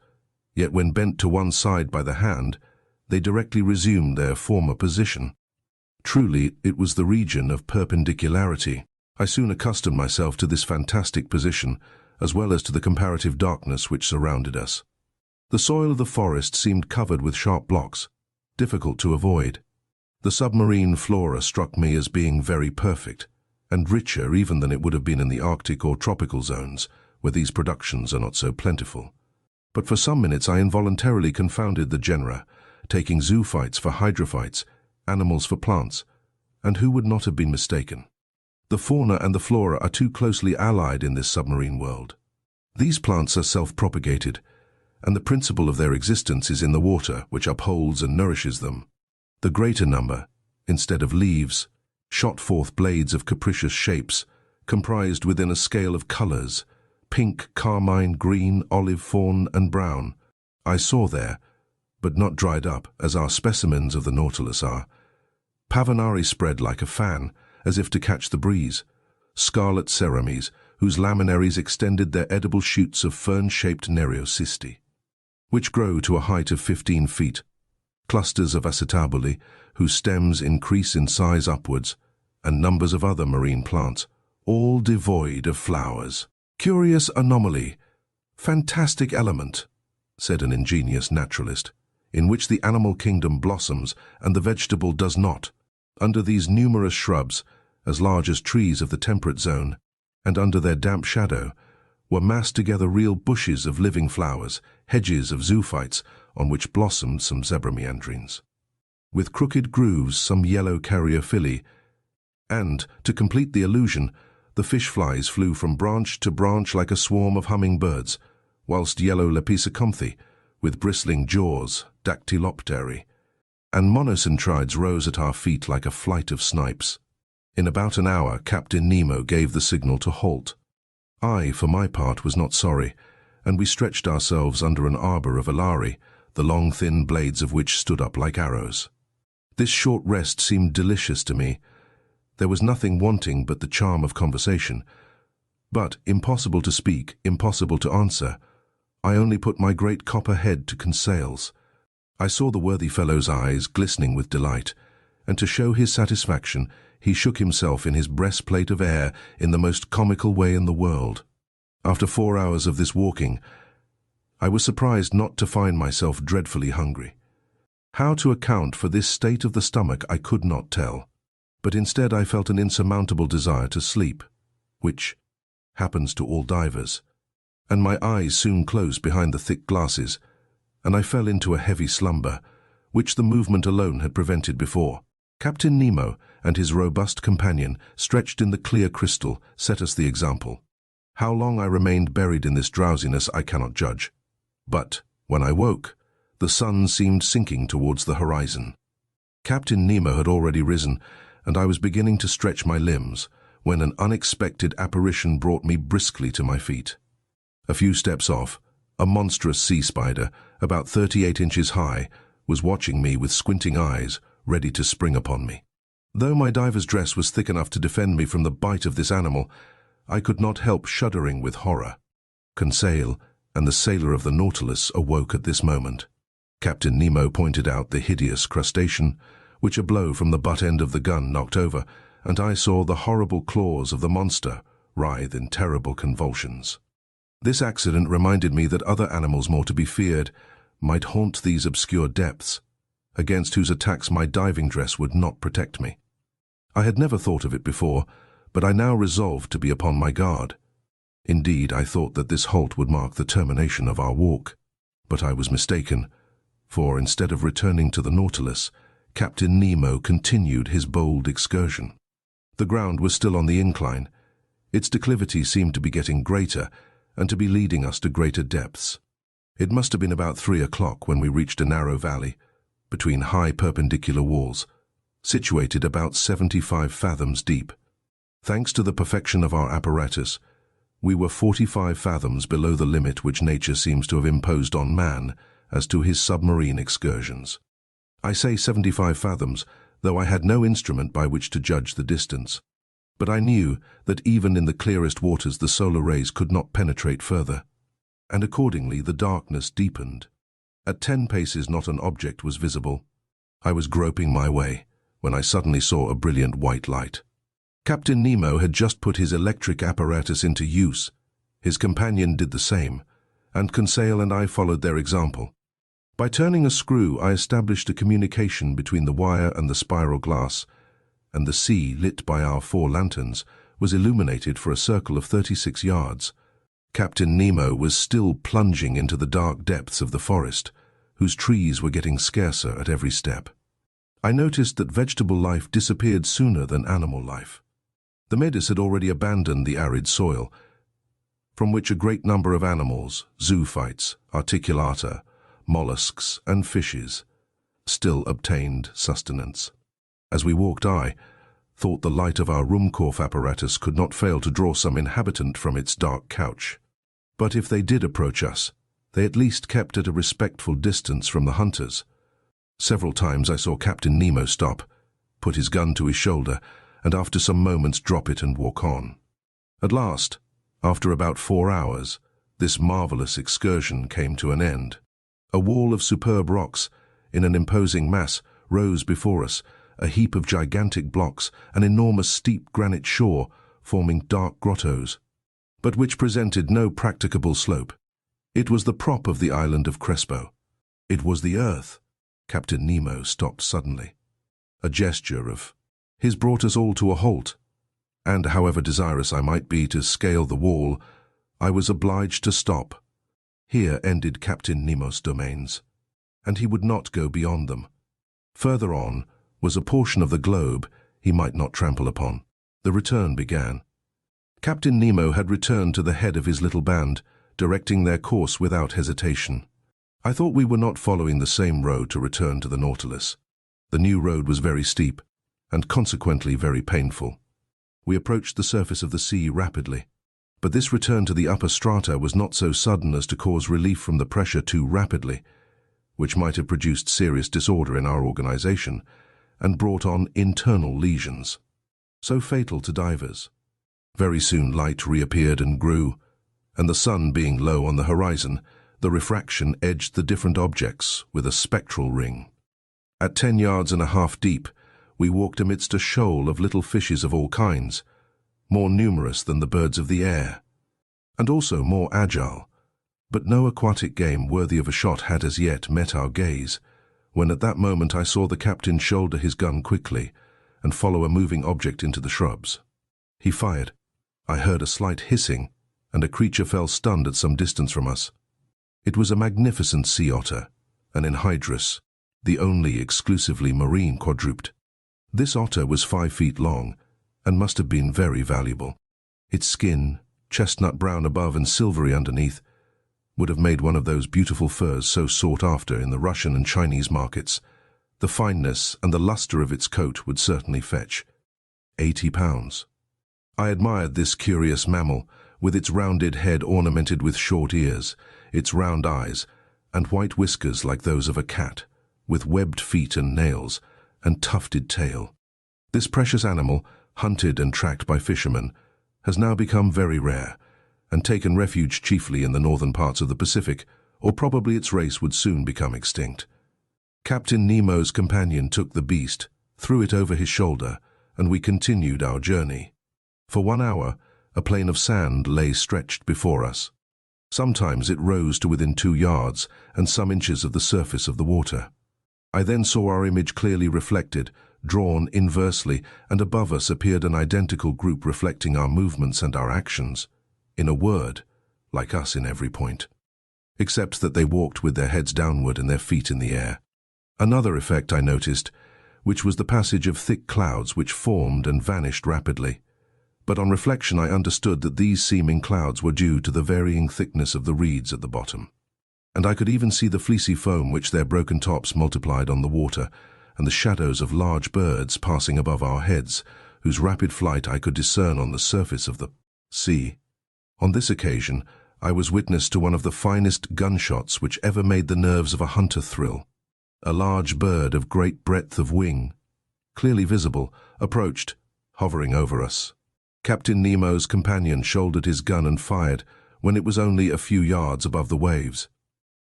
[SPEAKER 1] yet when bent to one side by the hand, they directly resumed their former position. Truly, it was the region of perpendicularity. I soon accustomed myself to this fantastic position, as well as to the comparative darkness which surrounded us. The soil of the forest seemed covered with sharp blocks, difficult to avoid. The submarine flora struck me as being very perfect, and richer even than it would have been in the Arctic or tropical zones, where these productions are not so plentiful. But for some minutes I involuntarily confounded the genera, taking zoophytes for hydrophytes, animals for plants, and who would not have been mistaken? The fauna and the flora are too closely allied in this submarine world. These plants are self-propagated, and the principle of their existence is in the water, which upholds and nourishes them. The greater number, instead of leaves, shot forth blades of capricious shapes, comprised within a scale of colors, pink, carmine, green, olive, fawn, and brown. I saw there, but not dried up, as our specimens of the Nautilus are, Pavonari spread like a fan, as if to catch the breeze, scarlet cerames, whose laminaries extended their edible shoots of fern-shaped nereocysti, which grow to a height of 15 feet, clusters of acetabuli, whose stems increase in size upwards, and numbers of other marine plants, all devoid of flowers. "Curious anomaly, fantastic element," said an ingenious naturalist, "in which the animal kingdom blossoms and the vegetable does not." Under these numerous shrubs, as large as trees of the temperate zone, and under their damp shadow, were massed together real bushes of living flowers, hedges of zoophytes, on which blossomed some zebrameandrines, with crooked grooves some yellow caryophyllae, and, to complete the illusion, the fish-flies flew from branch to branch like a swarm of hummingbirds, whilst yellow lepidopterae, with bristling jaws, dactylopteri, and monocentrides rose at our feet like a flight of snipes. In about an hour, Captain Nemo gave the signal to halt. I, for my part, was not sorry, and we stretched ourselves under an arbor of alari, the long thin blades of which stood up like arrows. This short rest seemed delicious to me. There was nothing wanting but the charm of conversation, but impossible to speak, impossible to answer. I only put my great copper head to Conseil's. I saw the worthy fellow's eyes glistening with delight, and to show his satisfaction, he shook himself in his breastplate of air in the most comical way in the world. After 4 hours of this walking, I was surprised not to find myself dreadfully hungry. How to account for this state of the stomach I could not tell, but instead I felt an insurmountable desire to sleep, which happens to all divers, and my eyes soon closed behind the thick glasses, and I fell into a heavy slumber, which the movement alone had prevented before. Captain Nemo and his robust companion, stretched in the clear crystal, set us the example. How long I remained buried in this drowsiness I cannot judge. But, when I woke, the sun seemed sinking towards the horizon. Captain Nemo had already risen, and I was beginning to stretch my limbs, when an unexpected apparition brought me briskly to my feet. A few steps off, a monstrous sea spider, about 38 inches high, was watching me with squinting eyes, ready to spring upon me. Though my diver's dress was thick enough to defend me from the bite of this animal, I could not help shuddering with horror. Conseil and the sailor of the Nautilus awoke at this moment. Captain Nemo pointed out the hideous crustacean, which a blow from the butt end of the gun knocked over, and I saw the horrible claws of the monster writhe in terrible convulsions. This accident reminded me that other animals more to be feared might haunt these obscure depths, against whose attacks my diving dress would not protect me. I had never thought of it before, but I now resolved to be upon my guard. Indeed, I thought that this halt would mark the termination of our walk, but I was mistaken, for instead of returning to the Nautilus, Captain Nemo continued his bold excursion. The ground was still on the incline. Its declivity seemed to be getting greater, and to be leading us to greater depths. It must have been about 3 o'clock when we reached a narrow valley, between high perpendicular walls, situated about 75 fathoms deep. Thanks to the perfection of our apparatus, we were 45 fathoms below the limit which nature seems to have imposed on man as to his submarine excursions. I say 75 fathoms, though I had no instrument by which to judge the distance. But I knew that even in the clearest waters the solar rays could not penetrate further, and accordingly the darkness deepened. At 10 paces not an object was visible. I was groping my way, when I suddenly saw a brilliant white light. Captain Nemo had just put his electric apparatus into use. His companion did the same, and Conseil and I followed their example. By turning a screw, I established a communication between the wire and the spiral glass, and the sea, lit by our 4 lanterns, was illuminated for a circle of 36 yards. Captain Nemo was still plunging into the dark depths of the forest, whose trees were getting scarcer at every step. I noticed that vegetable life disappeared sooner than animal life. The Mobilis had already abandoned the arid soil, from which a great number of animals, zoophytes, articulata, mollusks, and fishes, still obtained sustenance. As we walked, I thought the light of our Ruhmkorff apparatus could not fail to draw some inhabitant from its dark couch. But if they did approach us, they at least kept at a respectful distance from the hunters. Several times I saw Captain Nemo stop, put his gun to his shoulder, and after some moments drop it and walk on. At last, after about 4 hours, this marvelous excursion came to an end. A wall of superb rocks, in an imposing mass, rose before us, a heap of gigantic blocks, an enormous steep granite shore, forming dark grottos, but which presented no practicable slope. It was the prop of the island of Crespo. It was the earth. Captain Nemo stopped suddenly. A gesture of his brought us all to a halt, and however desirous I might be to scale the wall, I was obliged to stop. Here ended Captain Nemo's domains, and he would not go beyond them. Further on was a portion of the globe he might not trample upon. The return began. Captain Nemo had returned to the head of his little band, directing their course without hesitation. I thought we were not following the same road to return to the Nautilus. The new road was very steep, and consequently very painful. We approached the surface of the sea rapidly, but this return to the upper strata was not so sudden as to cause relief from the pressure too rapidly, which might have produced serious disorder in our organization and brought on internal lesions, so fatal to divers. Very soon light reappeared and grew, and the sun being low on the horizon, the refraction edged the different objects with a spectral ring. At 10 yards and a half deep, We walked amidst a shoal of little fishes of all kinds, more numerous than the birds of the air, and also more agile. But no aquatic game worthy of a shot had as yet met our gaze, when at that moment I saw the captain shoulder his gun quickly and follow a moving object into the shrubs. He fired. I heard a slight hissing, and a creature fell stunned at some distance from us. It was a magnificent sea otter, an enhydrus, the only exclusively marine quadruped. This otter was 5 feet long, and must have been very valuable. Its skin, chestnut brown above and silvery underneath, would have made one of those beautiful furs so sought after in the Russian and Chinese markets. The fineness and the luster of its coat would certainly fetch 80 pounds. I admired this curious mammal, with its rounded head ornamented with short ears, its round eyes, and white whiskers like those of a cat, with webbed feet and nails, and tufted tail. This precious animal, hunted and tracked by fishermen, has now become very rare, and taken refuge chiefly in the northern parts of the Pacific, or probably its race would soon become extinct. Captain Nemo's companion took the beast, threw it over his shoulder, and we continued our journey. For 1 hour, a plain of sand lay stretched before us. Sometimes it rose to within 2 yards and some inches of the surface of the water. I then saw our image clearly reflected, drawn inversely, and above us appeared an identical group reflecting our movements and our actions. In a word, like us in every point, except that they walked with their heads downward and their feet in the air. Another effect I noticed, which was the passage of thick clouds which formed and vanished rapidly. But on reflection I understood that these seeming clouds were due to the varying thickness of the reeds at the bottom. And I could even see the fleecy foam which their broken tops multiplied on the water, and the shadows of large birds passing above our heads, whose rapid flight I could discern on the surface of the sea. On this occasion, I was witness to one of the finest gunshots which ever made the nerves of a hunter thrill. A large bird of great breadth of wing, clearly visible, approached, hovering over us. Captain Nemo's companion shouldered his gun and fired when it was only a few yards above the waves.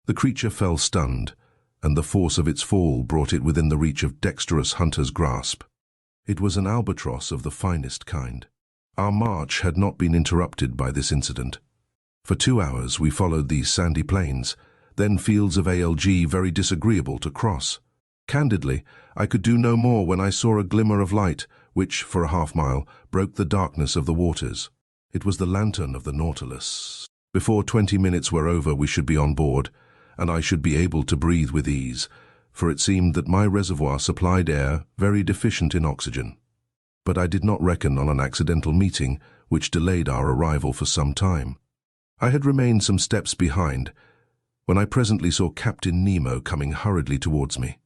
[SPEAKER 1] The creature fell stunned, and the force of its fall brought it within the reach of dexterous hunter's grasp. It was an albatross of the finest kind. Our march had not been interrupted by this incident. For 2 hours we followed these sandy plains, then fields of algae very disagreeable to cross. Candidly, I could do no more when I saw a glimmer of light, which, for a half-mile, broke the darkness of the waters. It was the lantern of the Nautilus. Before 20 minutes were over we should be on board, and I should be able to breathe with ease, for it seemed that my reservoir supplied air very deficient in oxygen. But I did not reckon on an accidental meeting which delayed our arrival for some time. I had remained some steps behind, when I presently saw Captain Nemo coming hurriedly towards me.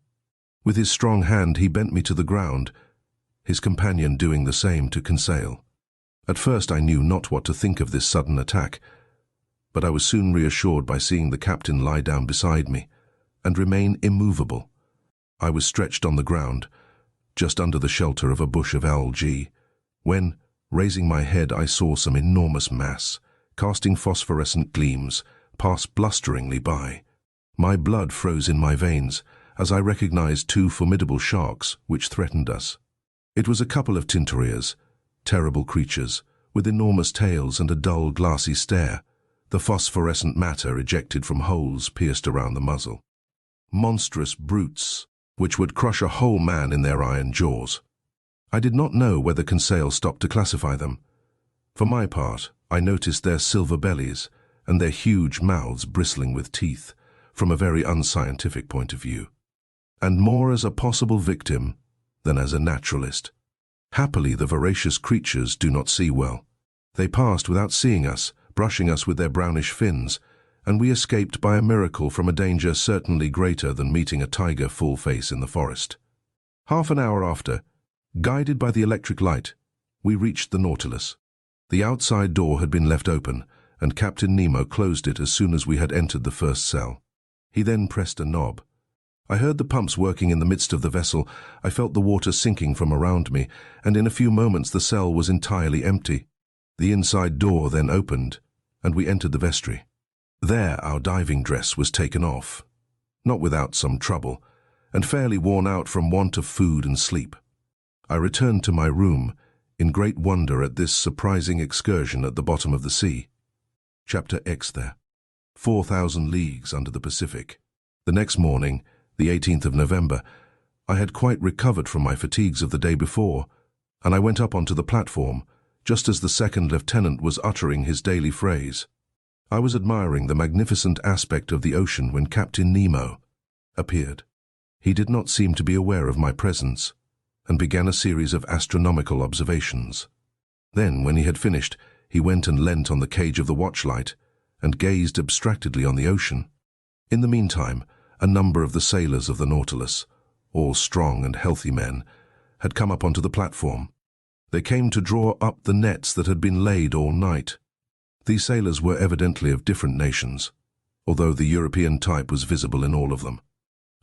[SPEAKER 1] With his strong hand he bent me to the ground, his companion doing the same to Conseil. At first I knew not what to think of this sudden attack, but I was soon reassured by seeing the captain lie down beside me and remain immovable. I was stretched on the ground, just under the shelter of a bush of algae, when, raising my head, I saw some enormous mass, casting phosphorescent gleams, pass blusteringly by. My blood froze in my veins as I recognized 2 formidable sharks which threatened us. It was a couple of tintorias, terrible creatures, with enormous tails and a dull, glassy stare, the phosphorescent matter ejected from holes pierced around the muzzle. Monstrous brutes, which would crush a whole man in their iron jaws. I did not know whether Conseil stopped to classify them. For my part, I noticed their silver bellies and their huge mouths bristling with teeth, from a very unscientific point of view, and more as a possible victim than as a naturalist. Happily, the voracious creatures do not see well. They passed without seeing us, brushing us with their brownish fins, and we escaped by a miracle from a danger certainly greater than meeting a tiger full face in the forest. Half an hour after, guided by the electric light, we reached the Nautilus. The outside door had been left open, and Captain Nemo closed it as soon as we had entered the first cell. He then pressed a knob. I heard the pumps working in the midst of the vessel. I felt the water sinking from around me, and in a few moments the cell was entirely empty. The inside door then opened, and we entered the vestry. There our diving dress was taken off, not without some trouble, and fairly worn out from want of food and sleep. I returned to my room, in great wonder at this surprising excursion at the bottom of the sea. Chapter X there. 4,000 leagues under the Pacific. The next morning, the 18th of November, I had quite recovered from my fatigues of the day before, and I went up onto the platform, just as the second lieutenant was uttering his daily phrase. I was admiring the magnificent aspect of the ocean when Captain Nemo appeared. He did not seem to be aware of my presence, and began a series of astronomical observations. Then, when he had finished, he went and leant on the cage of the watchlight, and gazed abstractedly on the ocean. In the meantime, a number of the sailors of the Nautilus, all strong and healthy men, had come up onto the platform. They came to draw up the nets that had been laid all night. These sailors were evidently of different nations, although the European type was visible in all of them.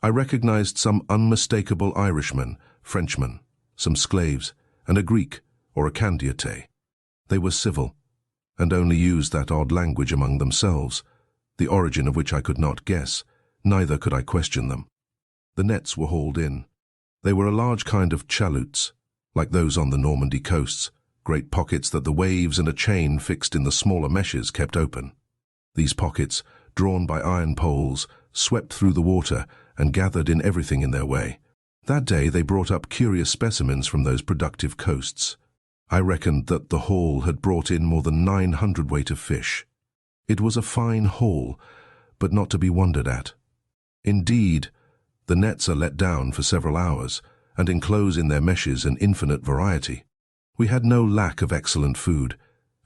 [SPEAKER 1] I recognized some unmistakable Irishmen, Frenchmen, some Sclaves, and a Greek, or a Candiate. They were civil, and only used that odd language among themselves, the origin of which I could not guess, neither could I question them. The nets were hauled in. They were a large kind of chaloots, like those on the Normandy coasts, great pockets that the waves and a chain fixed in the smaller meshes kept open. These pockets, drawn by iron poles, swept through the water and gathered in everything in their way. That day they brought up curious specimens from those productive coasts. I reckoned that the haul had brought in more than 900 weight of fish. It was a fine haul, but not to be wondered at. Indeed, the nets are let down for several hours, and enclose in their meshes an infinite variety. We had no lack of excellent food,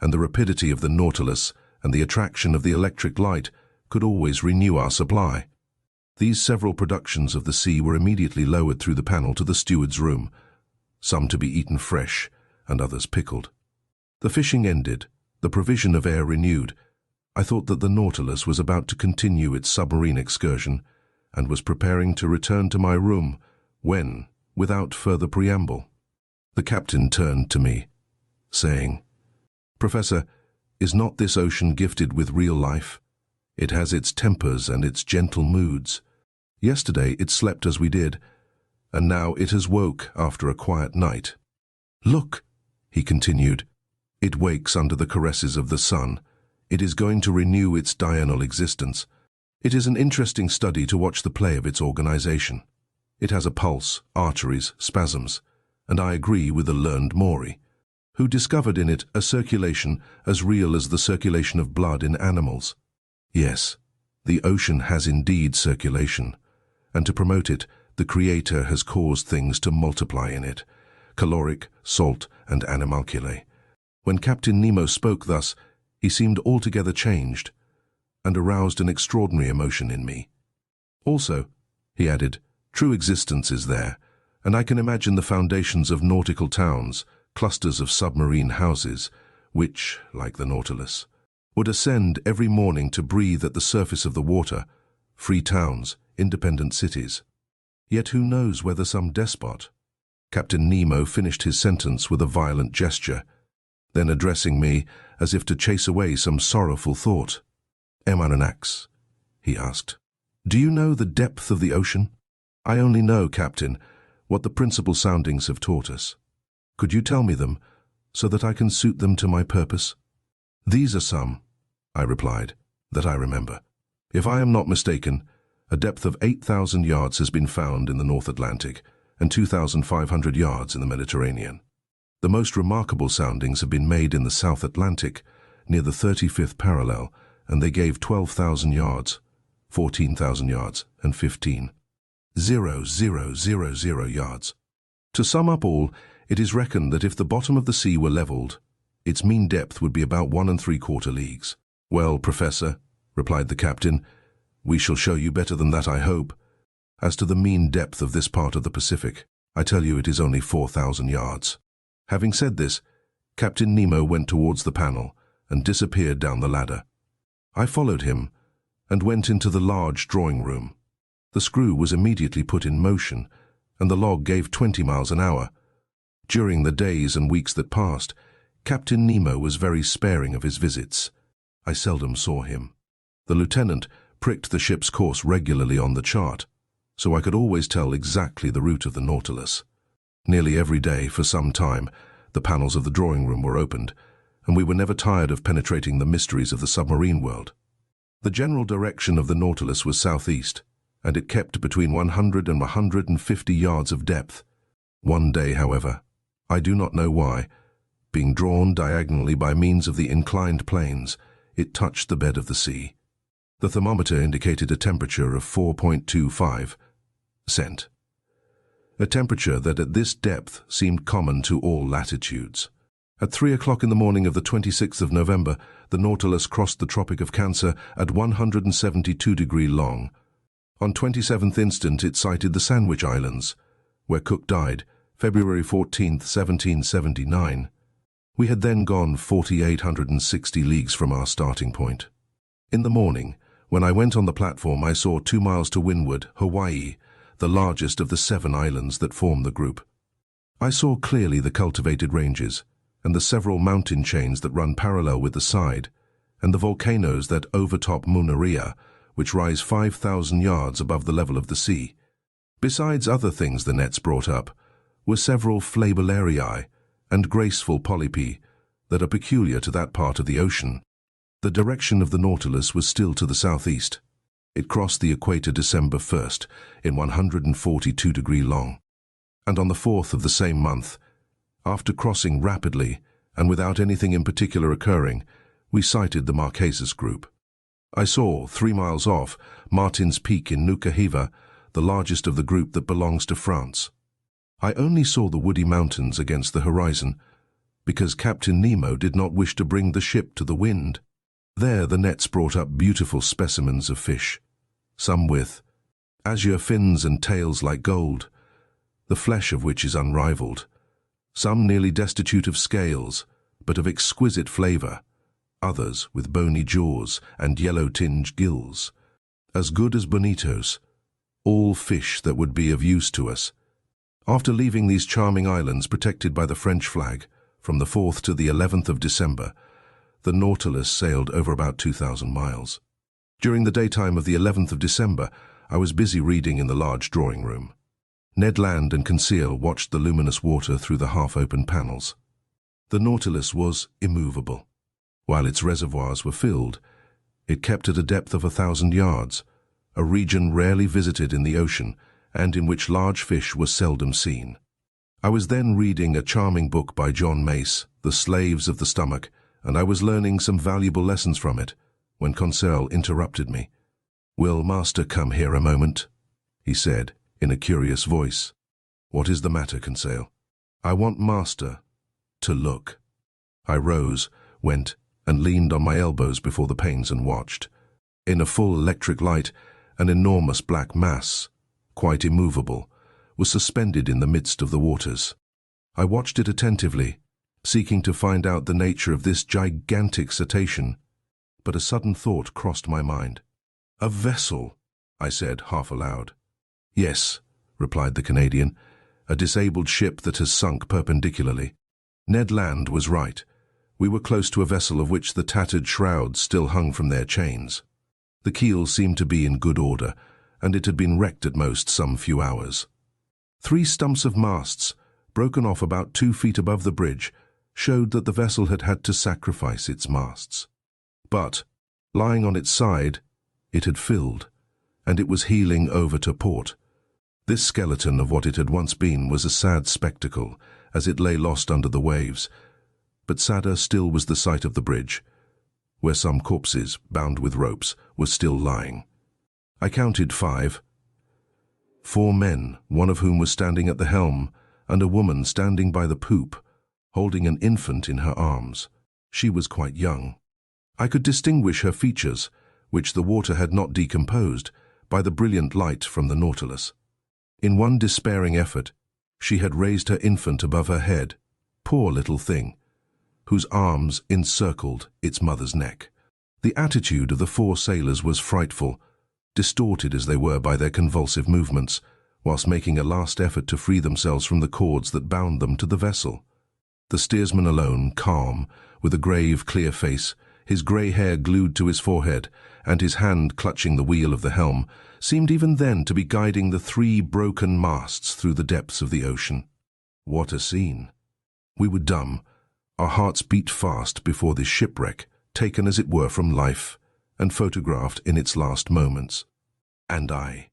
[SPEAKER 1] and the rapidity of the Nautilus and the attraction of the electric light could always renew our supply. These several productions of the sea were immediately lowered through the panel to the steward's room, some to be eaten fresh, and others pickled. The fishing ended, the provision of air renewed. I thought that the Nautilus was about to continue its submarine excursion, and was preparing to return to my room, when, without further preamble, the captain turned to me, saying, "Professor, is not this ocean gifted with real life? It has its tempers and its gentle moods. Yesterday it slept as we did, and now it has woke after a quiet night. Look," he continued, "it wakes under the caresses of the sun. It is going to renew its diurnal existence. It is an interesting study to watch the play of its organization. It has a pulse, arteries, spasms, and I agree with the learned Maury, who discovered in it a circulation as real as the circulation of blood in animals. Yes, the ocean has indeed circulation, and to promote it, the Creator has caused things to multiply in it, caloric, salt, and animalculae. When Captain Nemo spoke thus, he seemed altogether changed, and aroused an extraordinary emotion in me. Also, he added, true existence is there, and I can imagine the foundations of nautical towns, clusters of submarine houses, which, like the Nautilus, would ascend every morning to breathe at the surface of the water, free towns, independent cities. Yet who knows whether some despot—" Captain Nemo finished his sentence with a violent gesture, then addressing me as if to chase away some sorrowful thought. "Aronnax," he asked, "do you know the depth of the ocean?" "I only know, Captain, what the principal soundings have taught us. Could you tell me them, so that I can suit them to my purpose?" "These are some," I replied, "that I remember. If I am not mistaken, a depth of 8,000 yards has been found in the North Atlantic, and 2,500 yards in the Mediterranean. The most remarkable soundings have been made in the South Atlantic, near the 35th parallel, and they gave 12,000 yards, 14,000 yards, and 15,000 yards. To sum up all, it is reckoned that if the bottom of the sea were leveled, its mean depth would be about 1 3/4 leagues. "Well, Professor," replied the captain, "we shall show you better than that, I hope. As to the mean depth of this part of the Pacific, I tell you it is only 4,000 yards. Having said this, Captain Nemo went towards the panel and disappeared down the ladder. I followed him and went into the large drawing room. The screw was immediately put in motion, and the log gave 20 miles an hour. During the days and weeks that passed, Captain Nemo was very sparing of his visits. I seldom saw him. The lieutenant pricked the ship's course regularly on the chart, so I could always tell exactly the route of the Nautilus. Nearly every day, for some time, the panels of the drawing room were opened, and we were never tired of penetrating the mysteries of the submarine world. The general direction of the Nautilus was southeast, and it kept between 100 and 150 yards of depth. One day, however, I do not know why, being drawn diagonally by means of the inclined planes, it touched the bed of the sea. The thermometer indicated a temperature of 4.25 cent. A temperature that at this depth seemed common to all latitudes. At 3 o'clock in the morning of the 26th of November, the Nautilus crossed the Tropic of Cancer at 172 degrees long. On 27th instant it sighted the Sandwich Islands, where Cook died, February 14, 1779. We had then gone 4,860 leagues from our starting point. In the morning, when I went on the platform, I saw 2 miles to windward, Hawaii, the largest of the 7 islands that form the group. I saw clearly the cultivated ranges, and the several mountain chains that run parallel with the side, and the volcanoes that overtop Munaria, which rise 5,000 yards above the level of the sea. Besides other things the nets brought up, were several flabellariae and graceful polypi that are peculiar to that part of the ocean. The direction of the Nautilus was still to the southeast. It crossed the equator December 1st in 142 degrees long, and on the 4th of the same month, after crossing rapidly and without anything in particular occurring, we sighted the Marquesas group. I saw, 3 miles off, Martin's Peak in Nuka Hiva, the largest of the group that belongs to France. I only saw the woody mountains against the horizon, because Captain Nemo did not wish to bring the ship to the wind. There the nets brought up beautiful specimens of fish, some with azure fins and tails like gold, the flesh of which is unrivaled, some nearly destitute of scales, but of exquisite flavor, others with bony jaws and yellow-tinged gills, as good as bonitos, all fish that would be of use to us. After leaving these charming islands protected by the French flag, from the 4th to the 11th of December, the Nautilus sailed over about 2,000 miles. During the daytime of the 11th of December, I was busy reading in the large drawing room. Ned Land and Conseil watched the luminous water through the half-open panels. The Nautilus was immovable. While its reservoirs were filled, it kept at a depth of 1,000 yards, a region rarely visited in the ocean, and in which large fish were seldom seen. I was then reading a charming book by John Mace, The Slaves of the Stomach, and I was learning some valuable lessons from it, when Conseil interrupted me. "Will Master come here a moment?" he said, in a curious voice. "What is the matter, Conseil?" "I want Master to look." I rose, went, and leaned on my elbows before the panes and watched. In a full electric light, an enormous black mass, quite immovable, was suspended in the midst of the waters. I watched it attentively, seeking to find out the nature of this gigantic cetacean, but a sudden thought crossed my mind. "A vessel," I said, half aloud. "Yes," replied the Canadian, "a disabled ship that has sunk perpendicularly." Ned Land was right. We were close to a vessel of which the tattered shrouds still hung from their chains. The keel seemed to be in good order, and it had been wrecked at most some few hours. 3 stumps of masts, broken off about 2 feet above the bridge, showed that the vessel had had to sacrifice its masts. But, lying on its side, it had filled, and it was heeling over to port. This skeleton of what it had once been was a sad spectacle, as it lay lost under the waves, but sadder still was the sight of the bridge, where some corpses, bound with ropes, were still lying. I counted 5. 4 men, one of whom was standing at the helm, and a woman standing by the poop, holding an infant in her arms. She was quite young. I could distinguish her features, which the water had not decomposed, by the brilliant light from the Nautilus. In one despairing effort, she had raised her infant above her head, poor little thing, whose arms encircled its mother's neck. The attitude of the 4 sailors was frightful, distorted as they were by their convulsive movements, whilst making a last effort to free themselves from the cords that bound them to the vessel. The steersman alone, calm, with a grave, clear face, his grey hair glued to his forehead, and his hand clutching the wheel of the helm, seemed even then to be guiding the 3 broken masts through the depths of the ocean. What a scene! We were dumb. Our hearts beat fast before this shipwreck, taken as it were from life, and photographed in its last moments. And I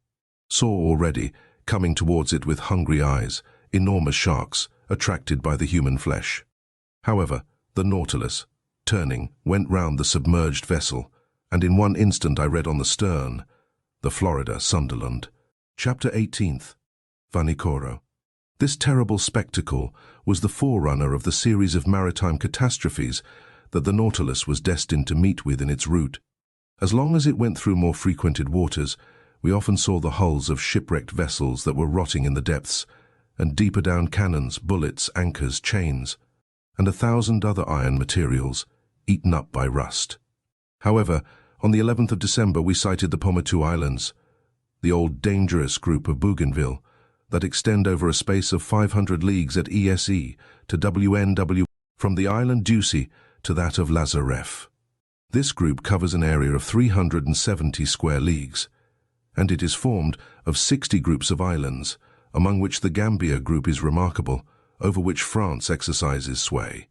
[SPEAKER 1] saw already, coming towards it with hungry eyes, enormous sharks, attracted by the human flesh. However, the Nautilus, turning, went round the submerged vessel, and in one instant I read on the stern, the Florida Sunderland. Chapter 18th. Vanikoro. This terrible spectacle was the forerunner of the series of maritime catastrophes that the Nautilus was destined to meet with in its route. As long as it went through more frequented waters, we often saw the hulls of shipwrecked vessels that were rotting in the depths, and deeper down cannons, bullets, anchors, chains, and 1,000 other iron materials, eaten up by rust. However, on the 11th of December we sighted the Pomotou Islands, the old dangerous group of Bougainville, that extend over a space of 500 leagues at ESE to WNW, from the island Ducie to that of Lazareff. This group covers an area of 370 square leagues, and it is formed of 60 groups of islands, among which the Gambia group is remarkable, over which France exercises sway.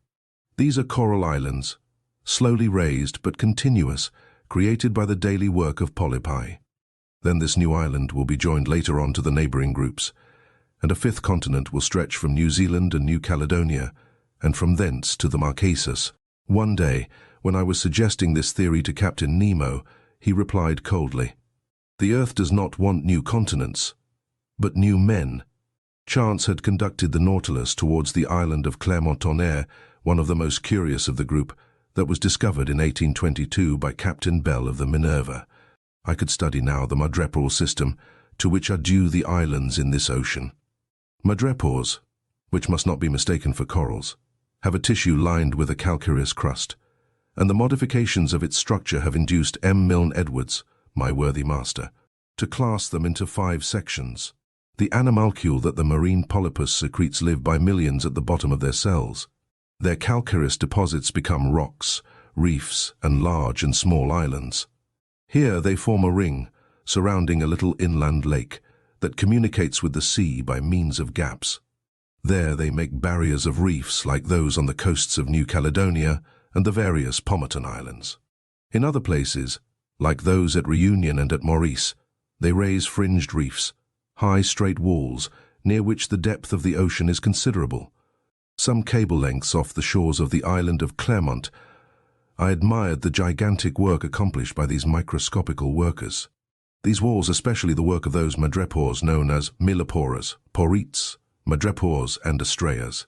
[SPEAKER 1] These are coral islands, slowly raised but continuous, created by the daily work of polypi. Then this new island will be joined later on to the neighbouring groups, and a fifth continent will stretch from New Zealand and New Caledonia, and from thence to the Marquesas. One day, when I was suggesting this theory to Captain Nemo, he replied coldly, "The Earth does not want new continents, but new men." Chance had conducted the Nautilus towards the island of Clermont-Tonnerre, one of the most curious of the group, that was discovered in 1822 by Captain Bell of the Minerva. I could study now the madrepore system, to which are due the islands in this ocean. Madrepores, which must not be mistaken for corals, have a tissue lined with a calcareous crust, and the modifications of its structure have induced M. Milne Edwards, my worthy master, to class them into 5 sections. The animalcule that the marine polypus secretes live by millions at the bottom of their cells. Their calcareous deposits become rocks, reefs, and large and small islands. Here they form a ring, surrounding a little inland lake, that communicates with the sea by means of gaps. There they make barriers of reefs like those on the coasts of New Caledonia and the various Pomotou Islands. In other places, like those at Reunion and at Maurice, they raise fringed reefs, high straight walls, near which the depth of the ocean is considerable. Some cable lengths off the shores of the island of Clermont, I admired the gigantic work accomplished by these microscopical workers. These walls, especially the work of those madrepores known as millepores, porites, madrepores, and astraeas.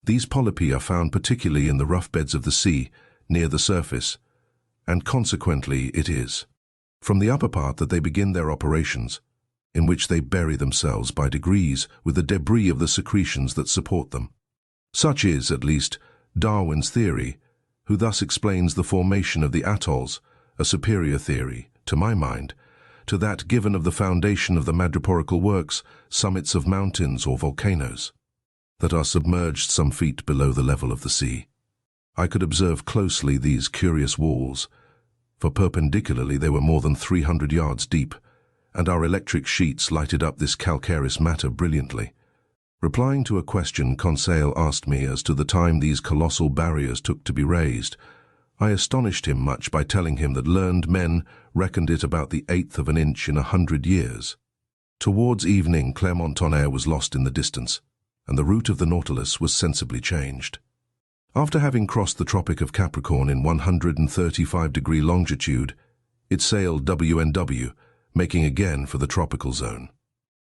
[SPEAKER 1] These polypi are found particularly in the rough beds of the sea, near the surface, and consequently it is from the upper part that they begin their operations, in which they bury themselves by degrees with the debris of the secretions that support them. Such is, at least, Darwin's theory, who thus explains the formation of the atolls, a superior theory, to my mind, to that given of the foundation of the madreporical works, summits of mountains or volcanoes, that are submerged some feet below the level of the sea. I could observe closely these curious walls, for perpendicularly they were more than 300 yards deep, and our electric sheets lighted up this calcareous matter brilliantly. Replying to a question Conseil asked me as to the time these colossal barriers took to be raised, I astonished him much by telling him that learned men reckoned it about the 1/8 of an inch in 100 years. Towards evening, Clermont-Tonnerre was lost in the distance, and the route of the Nautilus was sensibly changed. After having crossed the Tropic of Capricorn in 135° longitude, it sailed WNW, making again for the tropical zone.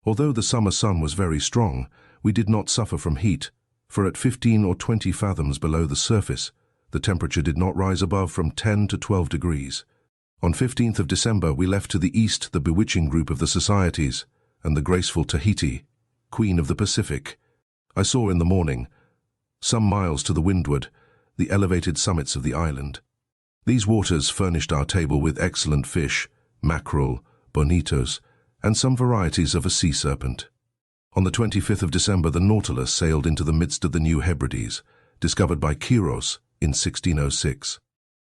[SPEAKER 1] Although the summer sun was very strong, we did not suffer from heat, for at 15 or 20 fathoms below the surface, the temperature did not rise above from 10 to 12 degrees. On 15th of December, we left to the east the bewitching group of the Societies and the graceful Tahiti, Queen of the Pacific. I saw in the morning, some miles to the windward, the elevated summits of the island. These waters furnished our table with excellent fish, mackerel, bonitos, and some varieties of a sea serpent. On the 25th of December, the Nautilus sailed into the midst of the New Hebrides, discovered by Quiros in 1606,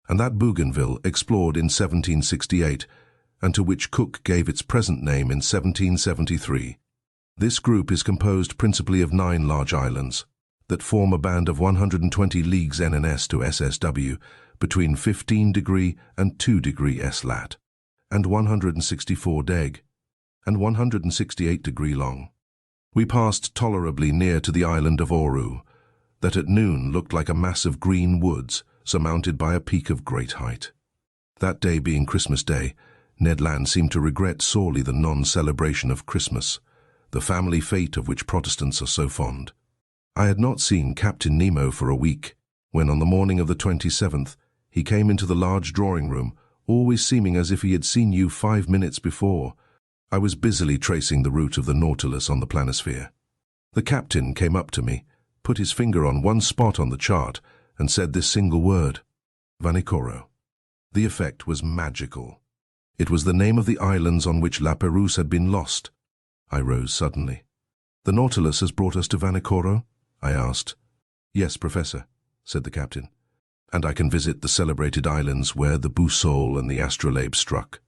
[SPEAKER 1] and that Bougainville explored in 1768, and to which Cook gave its present name in 1773. This group is composed principally of 9 large islands that form a band of 120 leagues NNS to SSW between 15° and 2° S lat, and 164 deg, and 168° long. We passed tolerably near to the island of Oru, that at noon looked like a mass of green woods surmounted by a peak of great height. That day being Christmas Day, Ned Land seemed to regret sorely the non-celebration of Christmas, the family fete of which Protestants are so fond. I had not seen Captain Nemo for a week, when on the morning of the 27th he came into the large drawing room, always seeming as if he had seen you 5 minutes before. I was busily tracing the route of the Nautilus on the planisphere. The captain came up to me, put his finger on one spot on the chart, and said this single word, Vanikoro. The effect was magical. It was the name of the islands on which La Perouse had been lost. I rose suddenly. The Nautilus has brought us to Vanikoro? I asked. Yes, Professor, said the captain, and I can visit the celebrated islands where the Boussole and the Astrolabe struck.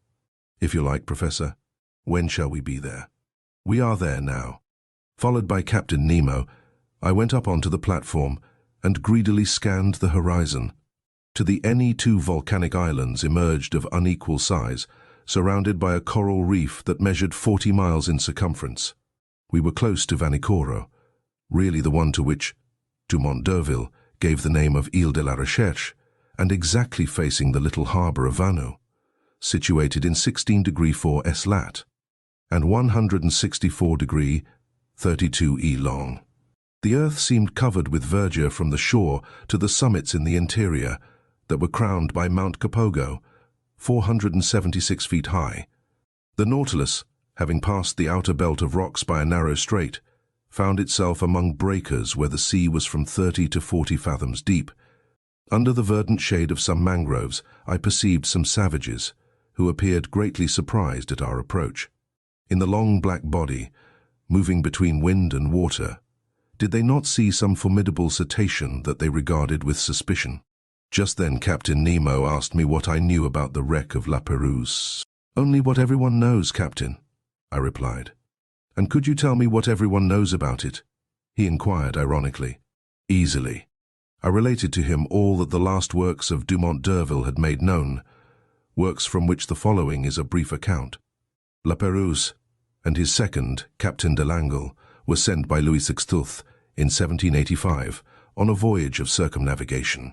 [SPEAKER 1] If you like, Professor, when shall we be there? We are there now. Followed by Captain Nemo, I went up onto the platform and greedily scanned the horizon. To the NE2 volcanic islands emerged of unequal size, surrounded by a coral reef that measured 40 miles in circumference. We were close to Vanikoro, really the one to which Dumont d'Urville gave the name of Ile de la Recherche, and exactly facing the little harbour of Vanu, situated in 16° 4 S lat, and 164° 32 E long. The earth seemed covered with verdure from the shore to the summits in the interior that were crowned by Mount Capogo, 476 feet high. The Nautilus, having passed the outer belt of rocks by a narrow strait, found itself among breakers where the sea was from 30 to 40 fathoms deep. Under the verdant shade of some mangroves, I perceived some savages, who appeared greatly surprised at our approach. In the long black body, moving between wind and water, did they not see some formidable cetacean that they regarded with suspicion? Just then Captain Nemo asked me what I knew about the wreck of La Perouse. Only what everyone knows, Captain, I replied. And could you tell me what everyone knows about it? He inquired ironically. Easily. I related to him all that the last works of Dumont d'Urville had made known, works from which the following is a brief account. La Perouse and his second, Captain de Langle, were sent by Louis XVI in 1785 on a voyage of circumnavigation.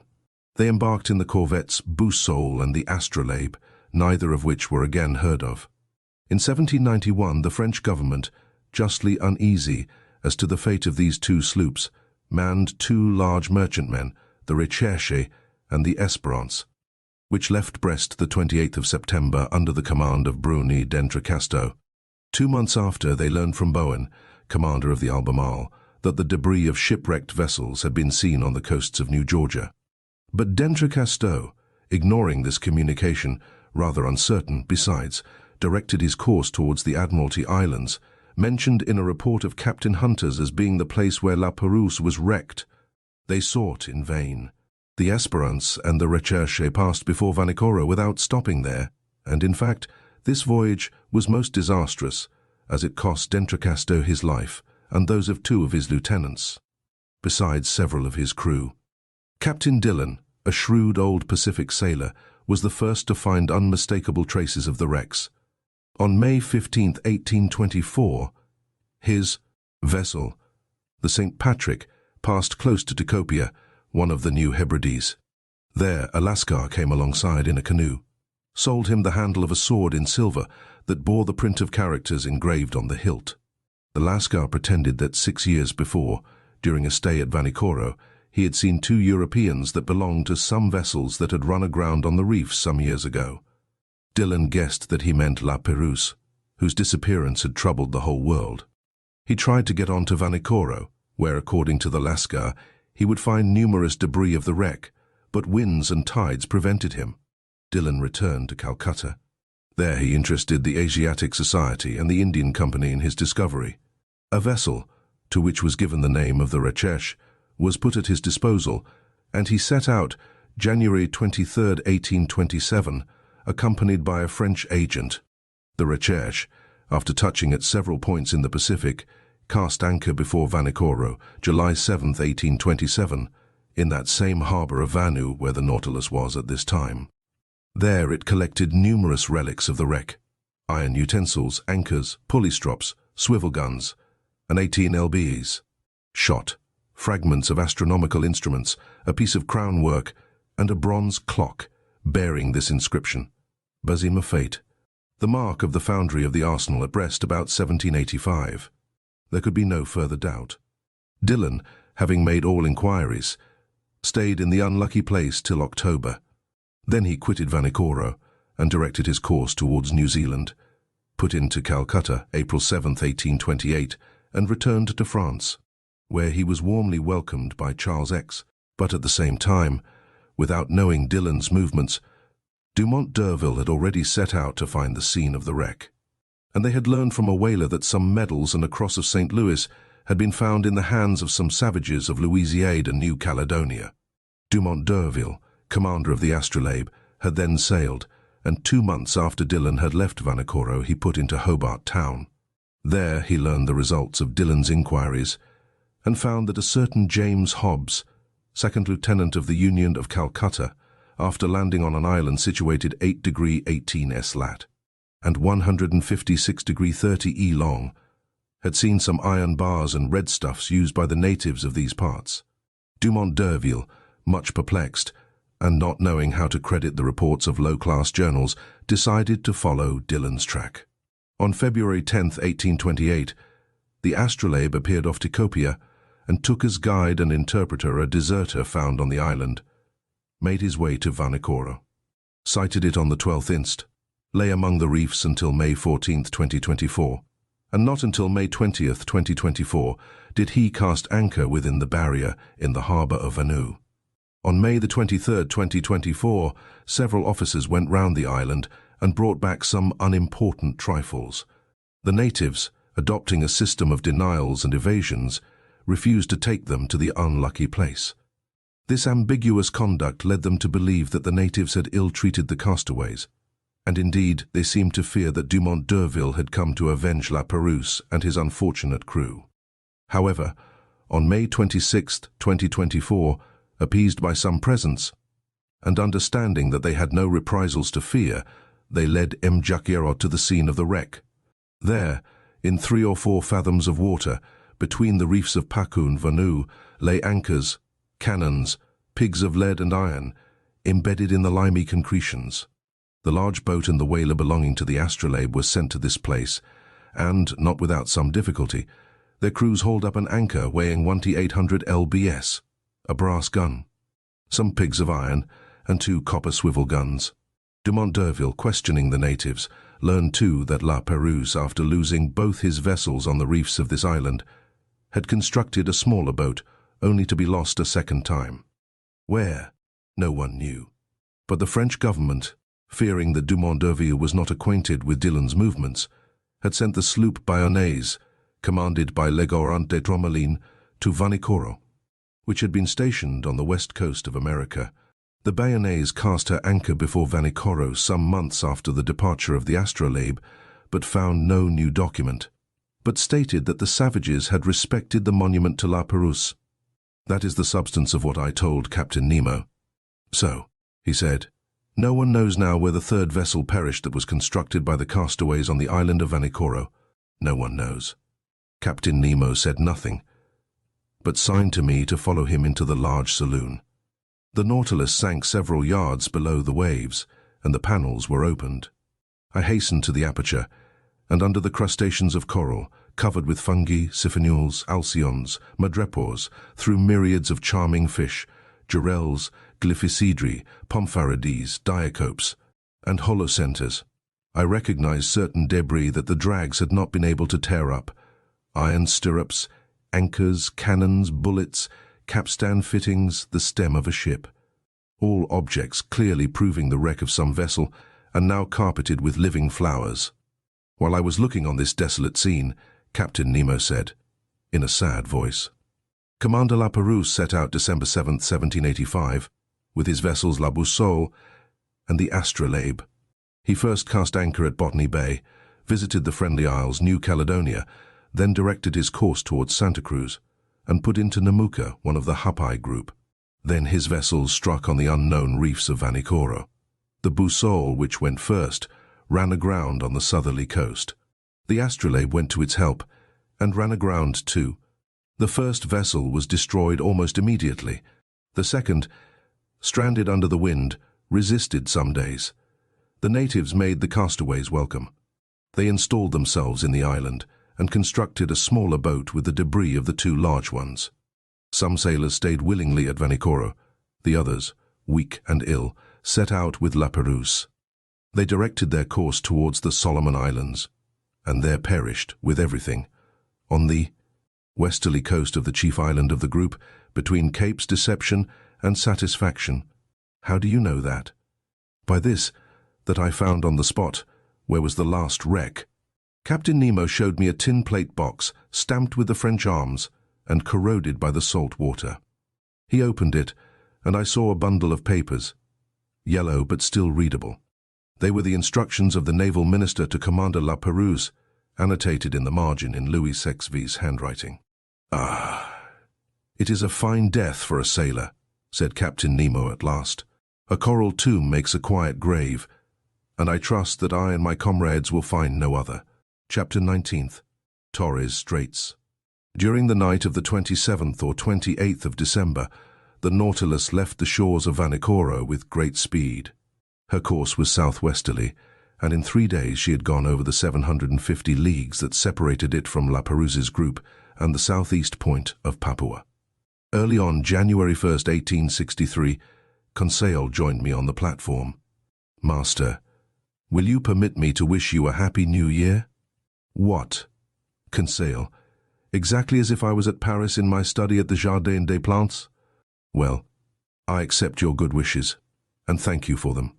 [SPEAKER 1] They embarked in the corvettes Boussole and the Astrolabe, neither of which were again heard of. In 1791, the French government, justly uneasy as to the fate of these 2 sloops, manned 2 large merchantmen, the Recherche and the Espérance, which left Brest the 28th of September under the command of Bruni d'Entrecasteaux. 2 months after, they learned from Bowen, commander of the Albemarle, that the debris of shipwrecked vessels had been seen on the coasts of New Georgia. But d'Entrecasteaux, ignoring this communication, rather uncertain, besides, directed his course towards the Admiralty Islands, mentioned in a report of Captain Hunter's as being the place where La Perouse was wrecked. They sought in vain. The Espérance and the Recherche passed before Vanikoro without stopping there, and in fact, this voyage was most disastrous, as it cost d'Entrecasteaux his life and those of 2 of his lieutenants, besides several of his crew. Captain Dillon, a shrewd old Pacific sailor, was the first to find unmistakable traces of the wrecks. On May 15, 1824, his vessel, the St. Patrick, passed close to Tikopia, one of the New Hebrides. There, a Lascar came alongside in a canoe, sold him the handle of a sword in silver that bore the print of characters engraved on the hilt. The Lascar pretended that 6 years before, during a stay at Vanikoro, he had seen 2 Europeans that belonged to some vessels that had run aground on the reef some years ago. Dillon guessed that he meant La Perouse, whose disappearance had troubled the whole world. He tried to get on to Vanikoro, where, according to the Lascar, he would find numerous debris of the wreck, but winds and tides prevented him. Dillon returned to Calcutta. There he interested the Asiatic Society and the Indian Company in his discovery. A vessel, to which was given the name of the Recherche, was put at his disposal, and he set out January 23, 1827, accompanied by a French agent. The Recherche, after touching at several points in the Pacific, cast anchor before Vanikoro, July 7, 1827, in that same harbour of Vanu where the Nautilus was at this time. There it collected numerous relics of the wreck: iron utensils, anchors, pulley strops, swivel guns, and 18 lbs. Shot, fragments of astronomical instruments, a piece of crown work, and a bronze clock bearing this inscription: Bazima Fate, the mark of the foundry of the arsenal at Brest about 1785. There could be no further doubt. Dillon, having made all inquiries, stayed in the unlucky place till October. Then he quitted Vanikoro and directed his course towards New Zealand, put into Calcutta April 7, 1828, and returned to France, where he was warmly welcomed by Charles X. But at the same time, without knowing Dillon's movements, Dumont d'Urville had already set out to find the scene of the wreck, and they had learned from a whaler that some medals and a cross of St. Louis had been found in the hands of some savages of Louisiade and New Caledonia. Dumont d'Urville, commander of the Astrolabe, had then sailed, and 2 months after Dillon had left Vanikoro he put into Hobart Town. There he learned the results of Dillon's inquiries, and found that a certain James Hobbs, second lieutenant of the Union of Calcutta, after landing on an island situated 8° 18' lat. and 156° 30' long, had seen some iron bars and red stuffs used by the natives of these parts. Dumont d'Urville, much perplexed, and not knowing how to credit the reports of low-class journals, decided to follow Dillon's track. On February 10, 1828, the Astrolabe appeared off Tikopia and took as guide and interpreter a deserter found on the island, made his way to Vanikoro, sighted it on the 12th inst, lay among the reefs until May 14, 2024, and not until May 20, 2024, did he cast anchor within the barrier in the harbour of Vanu. On May 23, 2024, several officers went round the island and brought back some unimportant trifles. The natives, adopting a system of denials and evasions, refused to take them to the unlucky place. This ambiguous conduct led them to believe that the natives had ill-treated the castaways, and indeed they seemed to fear that Dumont d'Urville had come to avenge La Perouse and his unfortunate crew. However, on May 26, 2024, appeased by some presents, and understanding that they had no reprisals to fear, they led M. Jacquiero to the scene of the wreck. There, in 3 or 4 fathoms of water, between the reefs of Pakun, Vanu, lay anchors, cannons, pigs of lead and iron, embedded in the limy concretions. The large boat and the whaler belonging to the Astrolabe were sent to this place, and, not without some difficulty, their crews hauled up an anchor weighing 1,800 lbs, a brass gun, some pigs of iron, and 2 copper swivel guns. Dumont d'Urville, questioning the natives, learned too that La Perouse, after losing both his vessels on the reefs of this island, had constructed a smaller boat, only to be lost a second time. Where? No one knew. But the French government, fearing that Dumont d'Urville was not acquainted with Dillon's movements, had sent the sloop Bayonnaise, commanded by Legorant de Tromelin, to Vanikoro, which had been stationed on the west coast of America. The Bayonnaise cast her anchor before Vanikoro some months after the departure of the Astrolabe, but found no new document, but stated that the savages had respected the monument to La Perouse. That is the substance of what I told Captain Nemo. So, he said, no one knows now where the 3rd vessel perished that was constructed by the castaways on the island of Vanikoro. No one knows. Captain Nemo said nothing, but signed to me to follow him into the large saloon. The Nautilus sank several yards below the waves, and the panels were opened. I hastened to the aperture, and under the crustaceans of coral, covered with fungi, siphonules, alcyons, madrepores, through myriads of charming fish, girelles, glyphicidri, pompharides, diacopes, and holocenters, I recognized certain debris that the drags had not been able to tear up: iron stirrups, anchors, cannons, bullets, capstan fittings, the stem of a ship. All objects clearly proving the wreck of some vessel, and now carpeted with living flowers. While I was looking on this desolate scene, Captain Nemo said, in a sad voice, Commander La Perouse set out December 7, 1785, with his vessels La Boussole and the Astrolabe. He first cast anchor at Botany Bay, visited the Friendly Isles, New Caledonia, then directed his course towards Santa Cruz, and put into Namuka, one of the Hapai group. Then his vessels struck on the unknown reefs of Vanikoro. The Boussole, which went first, ran aground on the southerly coast. The Astrolabe went to its help, and ran aground too. The first vessel was destroyed almost immediately. The second, stranded under the wind, resisted some days. The natives made the castaways welcome. They installed themselves in the island and constructed a smaller boat with the debris of the two large ones. Some sailors stayed willingly at Vanikoro. The others, weak and ill, set out with La Perouse. They directed their course towards the Solomon Islands, and there perished with everything. On the westerly coast of the chief island of the group, between Capes Deception and Satisfaction. How do you know that? By this, that I found on the spot where was the last wreck. Captain Nemo showed me a tin plate box stamped with the French arms and corroded by the salt water. He opened it, and I saw a bundle of papers, yellow but still readable. They were the instructions of the naval minister to Commander La Perouse, annotated in the margin in Louis Sexvie's handwriting. "Ah, it is a fine death for a sailor," said Captain Nemo at last. "A coral tomb makes a quiet grave, and I trust that I and my comrades will find no other." Chapter 19th. Torres Straits. During the night of the 27th or 28th of December, the Nautilus left the shores of Vanikoro with great speed. Her course was southwesterly, and in 3 days she had gone over the 750 leagues that separated it from La Perouse's group and the southeast point of Papua. Early on January 1st, 1863, Conseil joined me on the platform. "Master, will you permit me to wish you a happy new year?" "What?" Conseil. "Exactly as if I was at Paris in my study at the Jardin des Plantes?" "Well, I accept your good wishes, and thank you for them.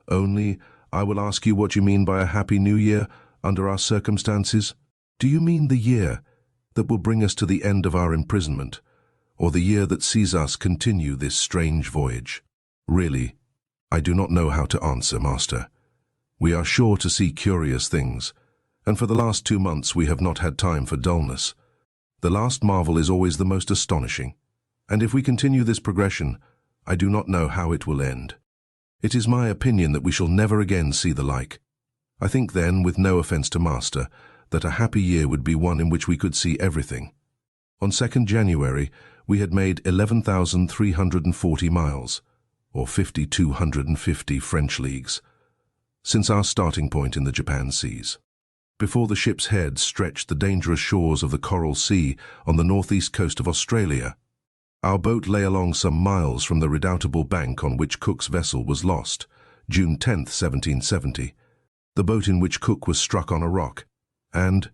[SPEAKER 1] Only, I will ask you what you mean by a happy new year under our circumstances. Do you mean the year that will bring us to the end of our imprisonment, or the year that sees us continue this strange voyage?" "Really, I do not know how to answer, Master. We are sure to see curious things, and for the last 2 months we have not had time for dullness. The last marvel is always the most astonishing, and if we continue this progression, I do not know how it will end. It is my opinion that we shall never again see the like. I think then, with no offence to Master, that a happy year would be one in which we could see everything. On 2nd January, we had made 11,340 miles, or 5,250 French leagues, since our starting point in the Japan seas. Before the ship's head stretched the dangerous shores of the Coral Sea on the northeast coast of Australia. Our boat lay along some miles from the redoubtable bank on which Cook's vessel was lost, June 10, 1770, the boat in which Cook was struck on a rock, and,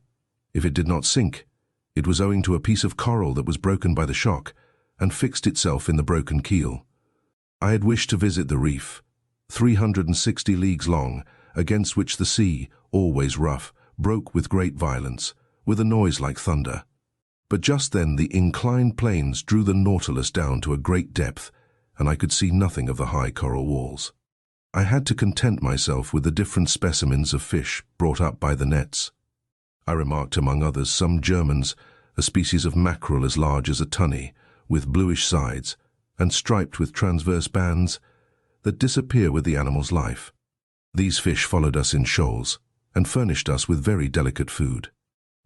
[SPEAKER 1] if it did not sink, it was owing to a piece of coral that was broken by the shock and fixed itself in the broken keel. I had wished to visit the reef, 360 leagues long, against which the sea, always rough, broke with great violence, with a noise like thunder. But just then the inclined planes drew the Nautilus down to a great depth, and I could see nothing of the high coral walls. I had to content myself with the different specimens of fish brought up by the nets. I remarked among others some Germans, a species of mackerel as large as a tunny, with bluish sides, and striped with transverse bands that disappear with the animal's life. These fish followed us in shoals, and furnished us with very delicate food.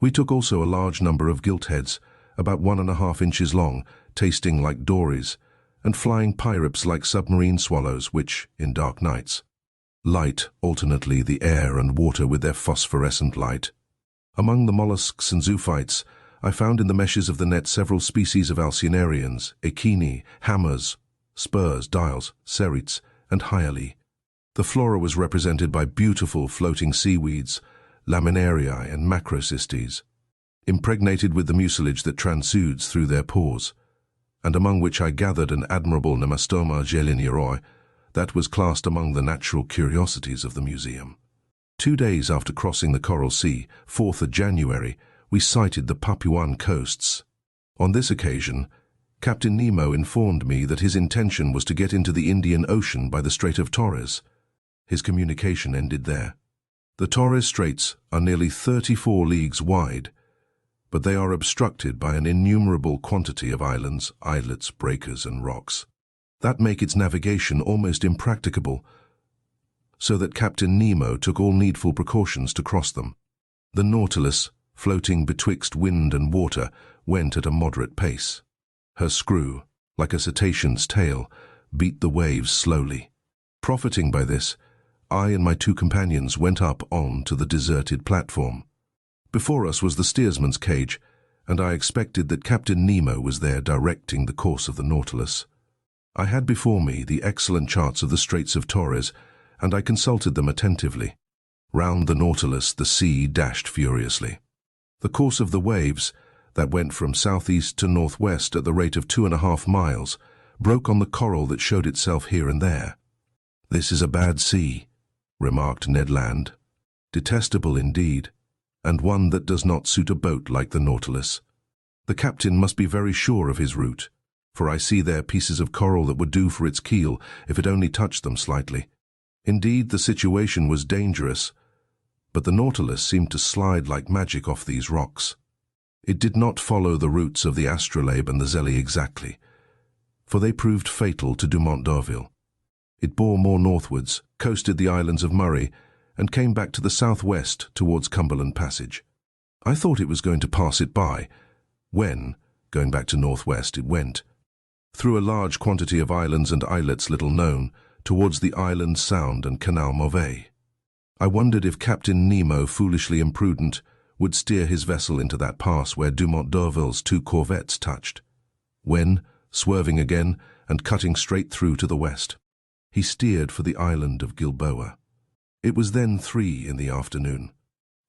[SPEAKER 1] We took also a large number of giltheads, about 1½ inches long, tasting like dories, and flying pyrips like submarine swallows which, in dark nights, light alternately the air and water with their phosphorescent light. Among the mollusks and zoophytes, I found in the meshes of the net several species of alcynarians, echini, hammers, spurs, dials, cerites, and hyalae. The flora was represented by beautiful floating seaweeds, laminariae and macrocystes, impregnated with the mucilage that transudes through their pores, and among which I gathered an admirable Nemastoma gelinieroi that was classed among the natural curiosities of the museum. 2 days after crossing the Coral Sea, 4th of January, we sighted the Papuan coasts. On this occasion, Captain Nemo informed me that his intention was to get into the Indian Ocean by the Strait of Torres. His communication ended there. The Torres Straits are nearly 34 leagues wide but they are obstructed by an innumerable quantity of islands, islets, breakers, and rocks that make its navigation almost impracticable, so that Captain Nemo took all needful precautions to cross them. The Nautilus, floating betwixt wind and water, went at a moderate pace. Her screw, like a cetacean's tail, beat the waves slowly. Profiting by this, I and my two companions went up on to the deserted platform. Before us was the steersman's cage, and I expected that Captain Nemo was there directing the course of the Nautilus. I had before me the excellent charts of the Straits of Torres, and I consulted them attentively. Round the Nautilus the sea dashed furiously. The course of the waves, that went from southeast to northwest at the rate of 2.5 miles, broke on the coral that showed itself here and there. "This is a bad sea," remarked Ned Land. "Detestable indeed, and one that does not suit a boat like the Nautilus. The captain must be very sure of his route, for I see there pieces of coral that would do for its keel if it only touched them slightly." Indeed, the situation was dangerous, but the Nautilus seemed to slide like magic off these rocks. It did not follow the routes of the Astrolabe and the Zélé exactly, for they proved fatal to Dumont d'Urville. It bore more northwards, coasted the islands of Murray, and came back to the southwest towards Cumberland Passage. I thought it was going to pass it by, when, going back to northwest, it went, through a large quantity of islands and islets little known, towards the Island Sound and Canal Mauvais. I wondered if Captain Nemo, foolishly imprudent, would steer his vessel into that pass where Dumont d'Urville's 2 corvettes touched, when, swerving again and cutting straight through to the west, he steered for the island of Gilboa. It was then 3 in the afternoon.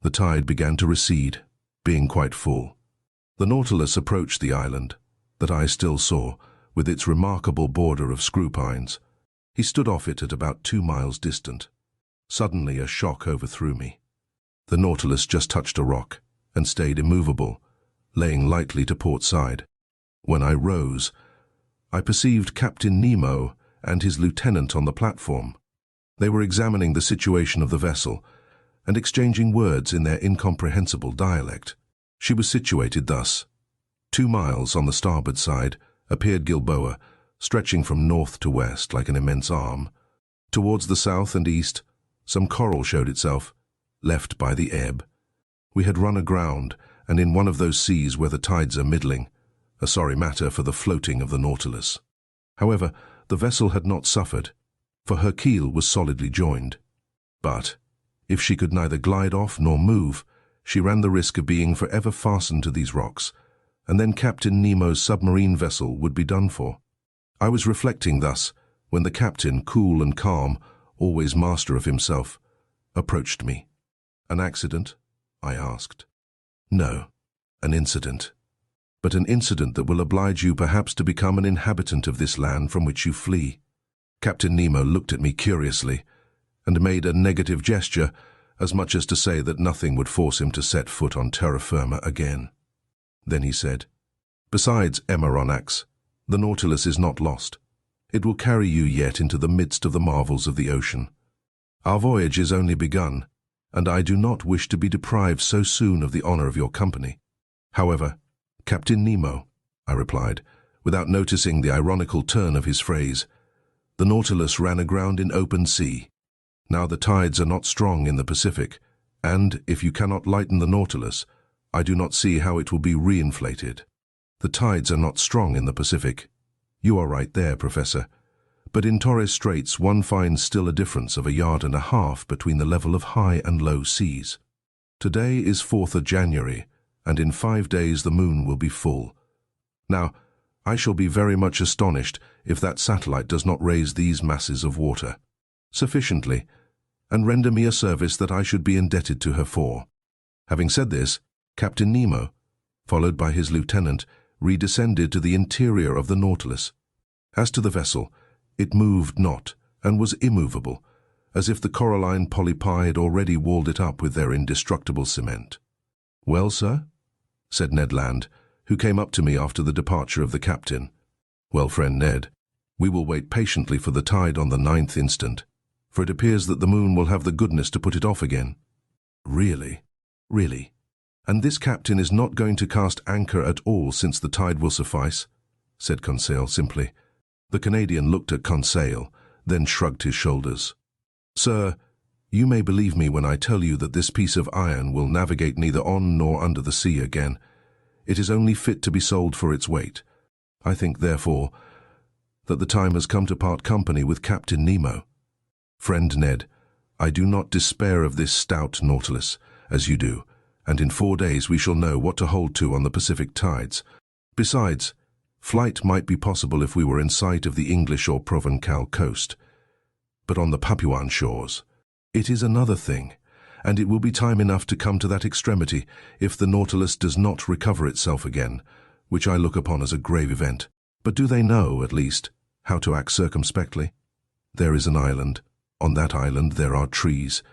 [SPEAKER 1] The tide began to recede, being quite full. The Nautilus approached the island, that I still saw, with its remarkable border of screw pines. He stood off it at about 2 miles distant. Suddenly a shock overthrew me. The Nautilus just touched a rock and stayed immovable, laying lightly to port side. When I rose, I perceived Captain Nemo and his lieutenant on the platform. They were examining the situation of the vessel and exchanging words in their incomprehensible dialect. She was situated thus. 2 miles on the starboard side appeared Gilboa, stretching from north to west like an immense arm. Towards the south and east, some coral showed itself, left by the ebb. We had run aground, and in one of those seas where the tides are middling, a sorry matter for the floating of the Nautilus. However, the vessel had not suffered, for her keel was solidly joined. But, if she could neither glide off nor move, she ran the risk of being forever fastened to these rocks, and then Captain Nemo's submarine vessel would be done for. I was reflecting thus, when the captain, cool and calm, always master of himself, approached me. "An accident?" I asked. "No, an incident. But an incident that will oblige you perhaps to become an inhabitant of this land from which you flee." Captain Nemo looked at me curiously, and made a negative gesture, as much as to say that nothing would force him to set foot on terra firma again. Then he said, "Besides, Aronnax, the Nautilus is not lost. It will carry you yet into the midst of the marvels of the ocean. Our voyage is only begun, and I do not wish to be deprived so soon of the honor of your company. However, Captain Nemo," I replied, without noticing the ironical turn of his phrase, "the Nautilus ran aground in open sea. Now the tides are not strong in the Pacific, and, if you cannot lighten the Nautilus, I do not see how it will be reinflated. The tides are not strong in the Pacific. You are right there, Professor. But in Torres Straits one finds still a difference of 1.5 yards between the level of high and low seas. Today is 4th of January, and in 5 days the moon will be full. Now, I shall be very much astonished if that satellite does not raise these masses of water sufficiently, and render me a service that I should be indebted to her for." Having said this, Captain Nemo, followed by his lieutenant, redescended to the interior of the Nautilus. As to the vessel, it moved not, and was immovable, as if the coralline polypi had already walled it up with their indestructible cement. "Well, sir?" said Ned Land, who came up to me after the departure of the captain. "Well, friend Ned, we will wait patiently for the tide on the 9th instant, for it appears that the moon will have the goodness to put it off again." "Really? Really?" "And this captain is not going to cast anchor at all, since the tide will suffice," said Conseil simply. The Canadian looked at Conseil, then shrugged his shoulders. "Sir, you may believe me when I tell you that this piece of iron will navigate neither on nor under the sea again. It is only fit to be sold for its weight. I think, therefore, that the time has come to part company with Captain Nemo. Friend Ned, I do not despair of this stout Nautilus, as you do, and in 4 days we shall know what to hold to on the Pacific tides. Besides, flight might be possible if we were in sight of the English or Provençal coast. But on the Papuan shores, it is another thing, and it will be time enough to come to that extremity if the Nautilus does not recover itself again, which I look upon as a grave event. But do they know, at least, how to act circumspectly? There is an island. On that island there are trees.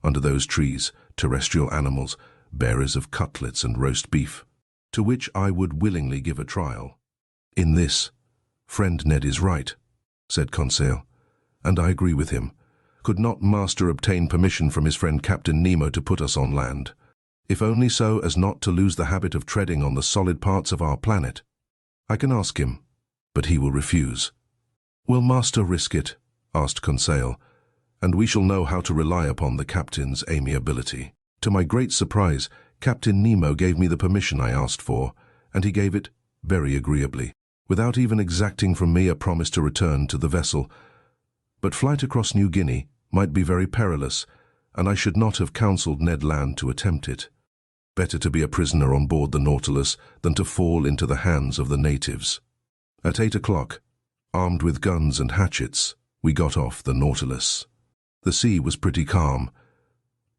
[SPEAKER 1] Under those trees, terrestrial animals, bearers of cutlets and roast beef, to which I would willingly give a trial." "In this, friend Ned is right," said Conseil, "and I agree with him. Could not Master obtain permission from his friend Captain Nemo to put us on land, if only so as not to lose the habit of treading on the solid parts of our planet? I can ask him, but he will refuse." "Will Master risk it?" asked Conseil, "and we shall know how to rely upon the captain's amiability." To my great surprise, Captain Nemo gave me the permission I asked for, and he gave it very agreeably, without even exacting from me a promise to return to the vessel. But flight across New Guinea might be very perilous, and I should not have counseled Ned Land to attempt it. Better to be a prisoner on board the Nautilus than to fall into the hands of the natives. At 8 o'clock, armed with guns and hatchets, we got off the Nautilus. The sea was pretty calm.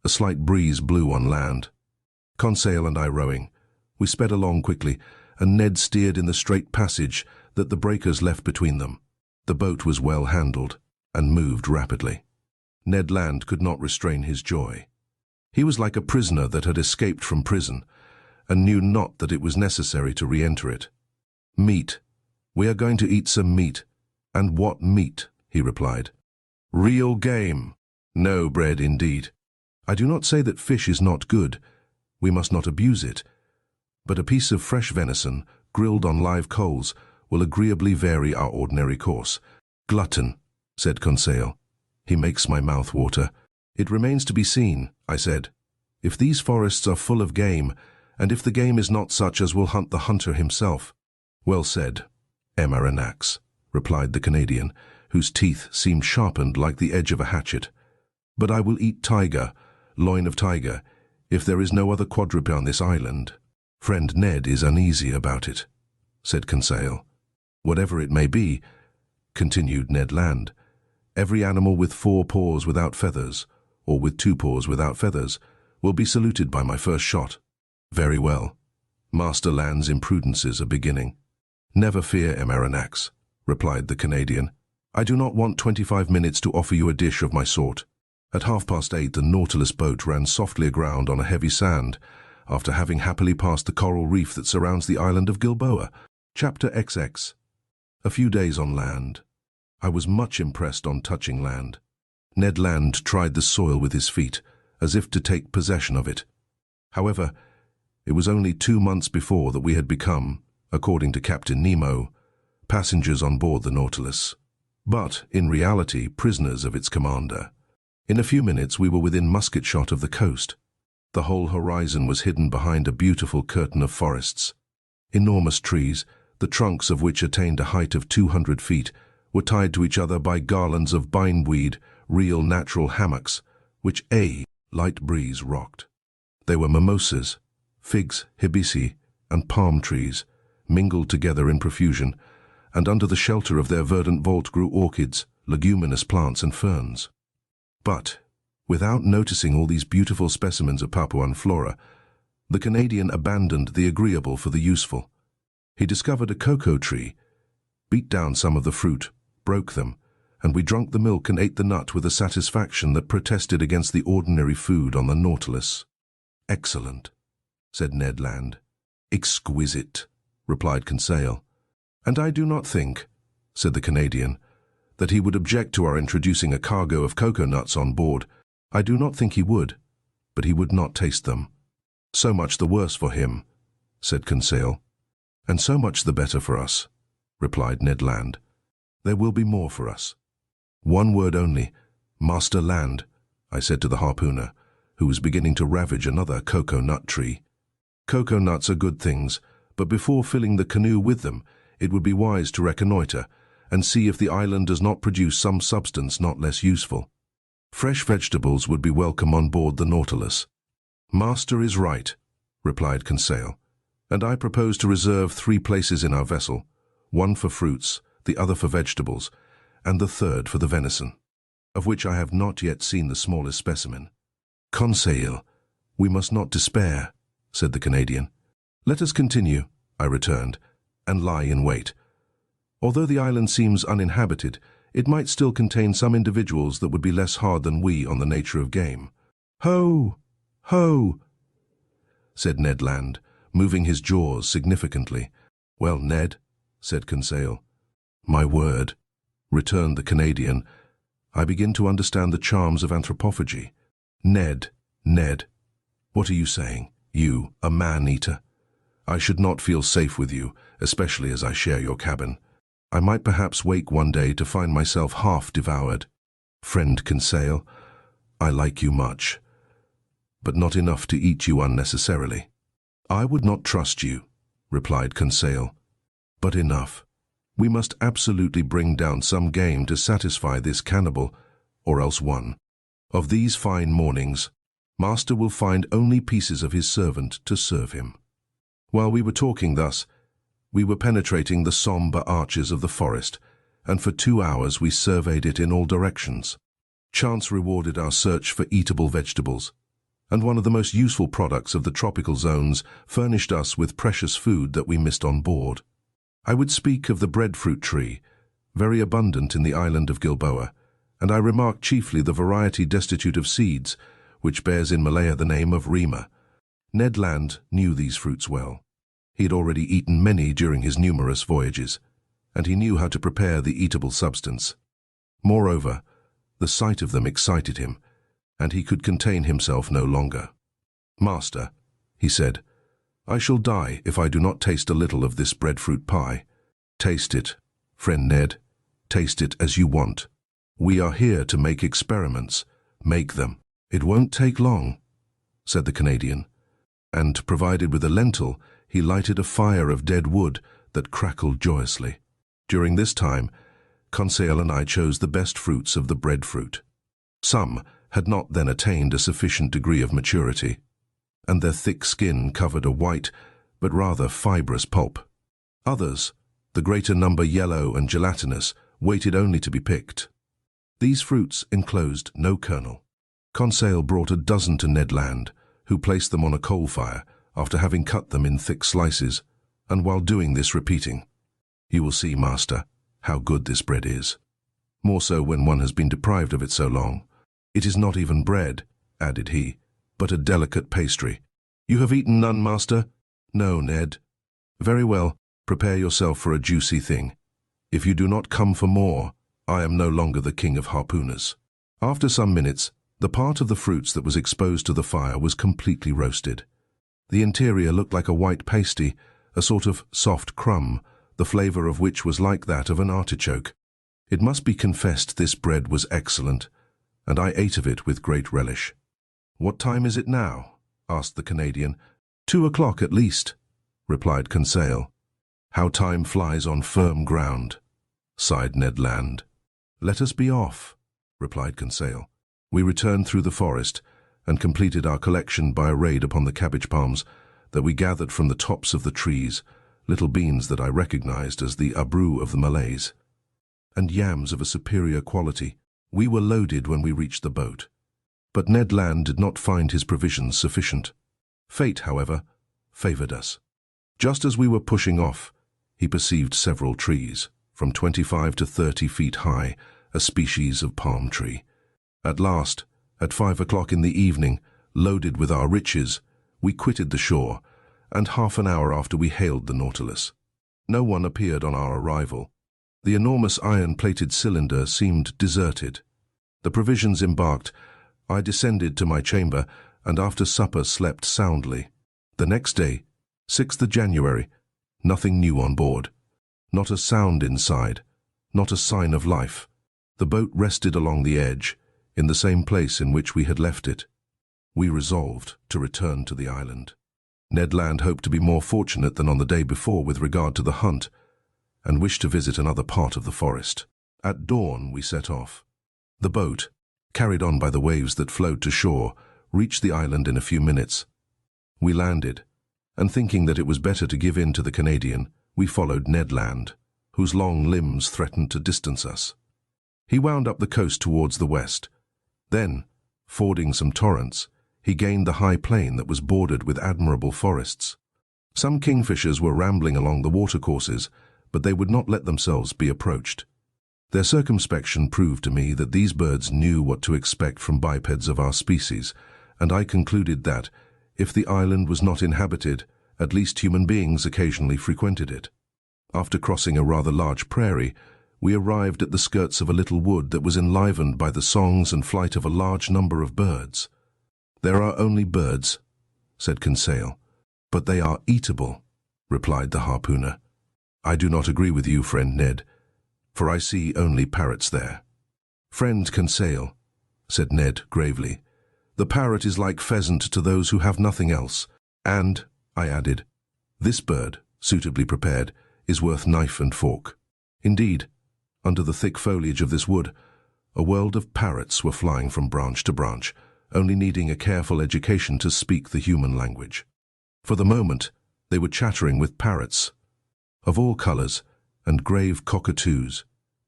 [SPEAKER 1] A slight breeze blew on land. Conseil and I rowing, we sped along quickly, and Ned steered in the straight passage that the breakers left between them. The boat was well handled and moved rapidly. Ned Land could not restrain his joy. He was like a prisoner that had escaped from prison, and knew not that it was necessary to re-enter it. "Meat. We are going to eat some meat." "And what meat?" he replied. "Real game. No bread indeed. I do not say that fish is not good. We must not abuse it. But a piece of fresh venison, grilled on live coals, will agreeably vary our ordinary course." "Glutton," said Conseil. "He makes my mouth water." "It remains to be seen," I said, "if these forests are full of game, and if the game is not such as will hunt the hunter himself." "Well said, Aronnax," replied the Canadian, whose teeth seemed sharpened like the edge of a hatchet. "But I will eat tiger, loin of tiger, if there is no other quadruped on this island." "Friend Ned is uneasy about it," said Conseil. "Whatever it may be," continued Ned Land, "every animal with 4 paws without feathers, or with 2 paws without feathers, will be saluted by my first shot." "Very well. Master Land's imprudences are beginning." "Never fear, Aronnax," replied the Canadian. "I do not want 25 minutes to offer you a dish of my sort." At 8:30 the Nautilus boat ran softly aground on a heavy sand, after having happily passed the coral reef that surrounds the island of Gilboa. Chapter XX. A few days on land. I was much impressed on touching land. Ned Land tried the soil with his feet, as if to take possession of it. However, it was only 2 months before that we had become, according to Captain Nemo, passengers on board the Nautilus, but, in reality, prisoners of its commander. In a few minutes we were within musket shot of the coast. The whole horizon was hidden behind a beautiful curtain of forests. Enormous trees, the trunks of which attained a height of 200 feet, were tied to each other by garlands of bindweed, real natural hammocks, which a light breeze rocked. They were mimosas, figs, hibisi, and palm trees, mingled together in profusion, and under the shelter of their verdant vault grew orchids, leguminous plants, and ferns. But, without noticing all these beautiful specimens of Papuan flora, the Canadian abandoned the agreeable for the useful. He discovered a cocoa tree, beat down some of the fruit, broke them, and we drank the milk and ate the nut with a satisfaction that protested against the ordinary food on the Nautilus. "Excellent," said Ned Land. "Exquisite," replied Conseil. "And I do not think," said the Canadian, "that he would object to our introducing a cargo of cocoa nuts on board. I do not think he would, but he would not taste them." "So much the worse for him," said Conseil. "And so much the better for us," replied Ned Land. "There will be more for us." "One word only, Master Land," I said to the harpooner, who was beginning to ravage another cocoa nut tree. "Cocoa nuts are good things, but before filling the canoe with them, it would be wise to reconnoiter and see if the island does not produce some substance not less useful. Fresh vegetables would be welcome on board the Nautilus." "Master is right," replied Conseil, "and I propose to reserve 3 places in our vessel, one for fruits, the other for vegetables, and the third for the venison, of which I have not yet seen the smallest specimen." "Conseil, we must not despair," said the Canadian. "Let us continue," I returned, "and lie in wait. Although the island seems uninhabited, it might still contain some individuals that would be less hard than we on the nature of game." "Ho! Ho!" said Ned Land, moving his jaws significantly. "Well, Ned," said Conseil. "My word," returned the Canadian. "I begin to understand the charms of anthropophagy." Ned, what are you saying? You, a man-eater? I should not feel safe with you, especially as I share your cabin. I might perhaps wake one day to find myself half devoured. Friend Conseil, I like you much, but not enough to eat you unnecessarily." "I would not trust you," replied Conseil, "but enough. We must absolutely bring down some game to satisfy this cannibal, or else one of these fine mornings, Master will find only pieces of his servant to serve him." While we were talking thus, we were penetrating the sombre arches of the forest, and for 2 hours we surveyed it in all directions. Chance rewarded our search for eatable vegetables, and one of the most useful products of the tropical zones furnished us with precious food that we missed on board. I would speak of the breadfruit tree, very abundant in the island of Gilboa, and I remarked chiefly the variety destitute of seeds, which bears in Malaya the name of rima. Ned Land knew these fruits well. He had already eaten many during his numerous voyages, and he knew how to prepare the eatable substance. Moreover, the sight of them excited him, and he could contain himself no longer. "Master," he said, "I shall die if I do not taste a little of this breadfruit pie." "Taste it, friend Ned. Taste it as you want. We are here to make experiments. Make them." "It won't take long," said the Canadian, and, provided with a lentil, he lighted a fire of dead wood that crackled joyously. During this time, Conseil and I chose the best fruits of the breadfruit. Some had not then attained a sufficient degree of maturity, and their thick skin covered a white, but rather fibrous pulp. Others, the greater number yellow and gelatinous, waited only to be picked. These fruits enclosed no kernel. Conseil brought a dozen to Ned Land, who placed them on a coal fire after having cut them in thick slices, and while doing this repeating, "You will see, master, how good this bread is. More so when one has been deprived of it so long. It is not even bread," added he, "but a delicate pastry." "You have eaten none, master?" "No, Ned." "Very well, prepare yourself for a juicy thing. If you do not come for more, I am no longer the king of harpooners." After some minutes, the part of the fruits that was exposed to the fire was completely roasted. The interior looked like a white pasty, a sort of soft crumb, the flavor of which was like that of an artichoke. It must be confessed this bread was excellent, and I ate of it with great relish. "What time is it now?" asked the Canadian. 2 o'clock at least," replied Conseil. "How time flies on firm ground," sighed Ned Land. "Let us be off," replied Conseil. We returned through the forest and completed our collection by a raid upon the cabbage palms that we gathered from the tops of the trees, little beans that I recognized as the abrou of the Malays, and yams of a superior quality. We were loaded when we reached the boat, but Ned Land did not find his provisions sufficient. Fate, however, favored us. Just as we were pushing off, he perceived several trees, from 25 to 30 feet high, a species of palm tree. At last, at 5 o'clock in the evening, loaded with our riches, we quitted the shore, and half an hour after we hailed the Nautilus. No one appeared on our arrival. The enormous iron-plated cylinder seemed deserted. The provisions embarked, I descended to my chamber, and after supper slept soundly. The next day, 6th of January, nothing new on board. Not a sound inside, not a sign of life. The boat rested along the edge, in the same place in which we had left it. We resolved to return to the island. Ned Land hoped to be more fortunate than on the day before with regard to the hunt, and wished to visit another part of the forest. At dawn we set off. The boat, carried on by the waves that flowed to shore, reached the island in a few minutes. We landed, and thinking that it was better to give in to the Canadian, we followed Ned Land, whose long limbs threatened to distance us. He wound up the coast towards the west. Then, fording some torrents, he gained the high plain that was bordered with admirable forests. Some kingfishers were rambling along the watercourses, but they would not let themselves be approached. Their circumspection proved to me that these birds knew what to expect from bipeds of our species, and I concluded that, if the island was not inhabited, at least human beings occasionally frequented it. After crossing a rather large prairie, we arrived at the skirts of a little wood that was enlivened by the songs and flight of a large number of birds. "There are only birds," said Conseil. "But they are eatable," replied the harpooner. "I do not agree with you, friend Ned, for I see only parrots there." "Friend Conseil," said Ned gravely, "the parrot is like pheasant to those who have nothing else. And," I added, "this bird, suitably prepared, is worth knife and fork." Indeed, under the thick foliage of this wood, a world of parrots were flying from branch to branch, only needing a careful education to speak the human language. For the moment, they were chattering with parrots, of all colors, and grave cockatoos,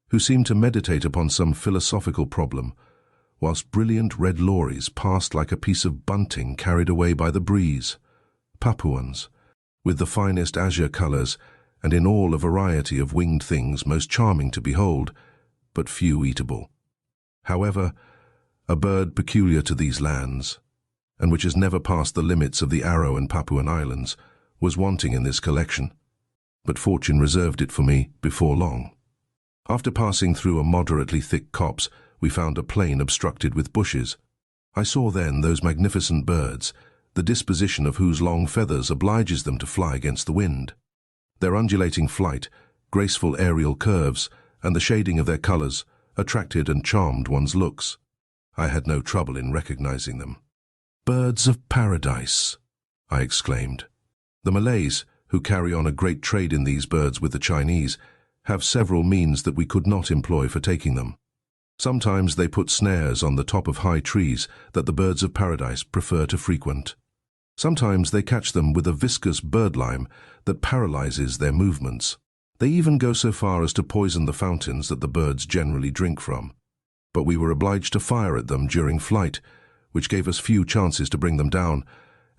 [SPEAKER 1] who seemed to meditate upon some philosophical problem, whilst brilliant red lories passed like a piece of bunting carried away by the breeze. Papuans, with the finest azure colors, and in all a variety of winged things most charming to behold, but few eatable. However, a bird peculiar to these lands, and which has never passed the limits of the Aru and Papuan Islands, was wanting in this collection, but fortune reserved it for me before long. After passing through a moderately thick copse, we found a plain obstructed with bushes. I saw then those magnificent birds, the disposition of whose long feathers obliges them to fly against the wind. Their undulating flight, graceful aerial curves, and the shading of their colors attracted and charmed one's looks. I had no trouble in recognizing them. "Birds of paradise," I exclaimed. The Malays, who carry on a great trade in these birds with the Chinese, have several means that we could not employ for taking them. Sometimes they put snares on the top of high trees that the birds of paradise prefer to frequent. Sometimes they catch them with a viscous birdlime that paralyzes their movements. They even go so far as to poison the fountains that the birds generally drink from. But we were obliged to fire at them during flight, which gave us few chances to bring them down,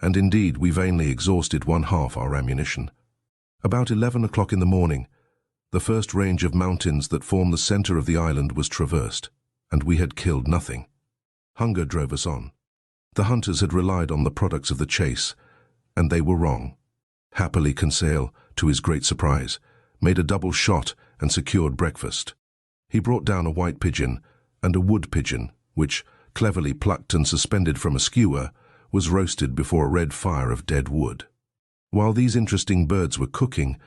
[SPEAKER 1] and indeed we vainly exhausted one half our ammunition. About 11 o'clock in the morning, the first range of mountains that form the center of the island was traversed, and we had killed nothing. Hunger drove us on. The hunters had relied on the products of the chase, and they were wrong. Happily Conseil, to his great surprise, made a double shot and secured breakfast. He brought down a white pigeon and a wood pigeon, which, cleverly plucked and suspended from a skewer, was roasted before a red fire of dead wood. While these interesting birds were cooking,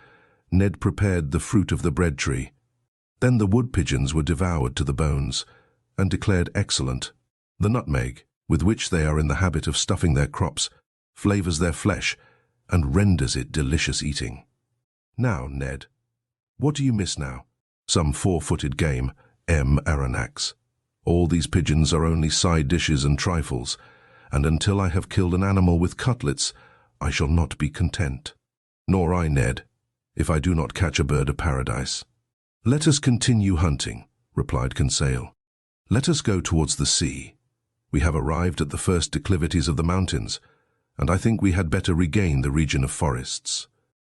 [SPEAKER 1] Ned prepared the fruit of the bread tree. Then the wood pigeons were devoured to the bones, and declared excellent. The nutmeg, with which they are in the habit of stuffing their crops, flavors their flesh, and renders it delicious eating. Now, Ned, what do you miss now? Some four-footed game, M. Aronnax. All these pigeons are only side dishes and trifles, and until I have killed an animal with cutlets, I shall not be content. Nor I, Ned, if I do not catch a bird of paradise. Let us continue hunting, replied Conseil. Let us go towards the sea. We have arrived at the first declivities of the mountains, and I think we had better regain the region of forests.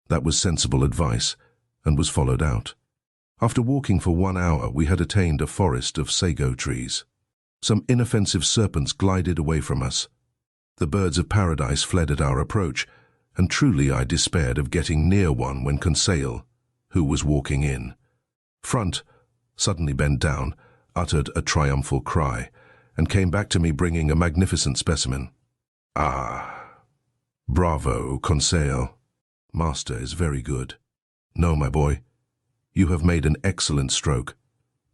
[SPEAKER 1] That was sensible advice, and was followed out. After walking for 1 hour, we had attained a forest of sago trees. Some inoffensive serpents glided away from us. The birds of paradise fled at our approach, and truly I despaired of getting near one when Conseil, who was walking in front, suddenly bent down, uttered a triumphal cry, and came back to me bringing a magnificent specimen. "Ah," Bravo, Conseil. Master is very good. No, my boy, you have made an excellent stroke.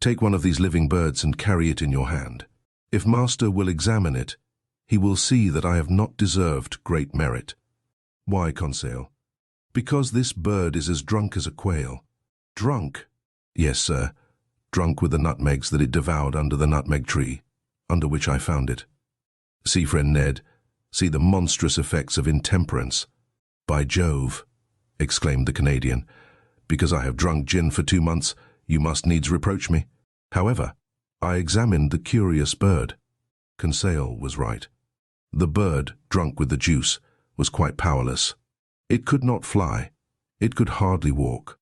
[SPEAKER 1] Take one of these living birds and carry it in your hand. If Master will examine it, he will see that I have not deserved great merit. Why, Conseil? Because this bird is as drunk as a quail. Drunk? Yes, sir. Drunk with the nutmegs that it devoured under the nutmeg tree, under which I found it. See, friend Ned, see the monstrous effects of intemperance. By Jove, exclaimed the Canadian, because I have drunk gin for 2 months, you must needs reproach me. However, I examined the curious bird. Conseil was right. The bird, drunk with the juice, was quite powerless. It could not fly. It could hardly walk.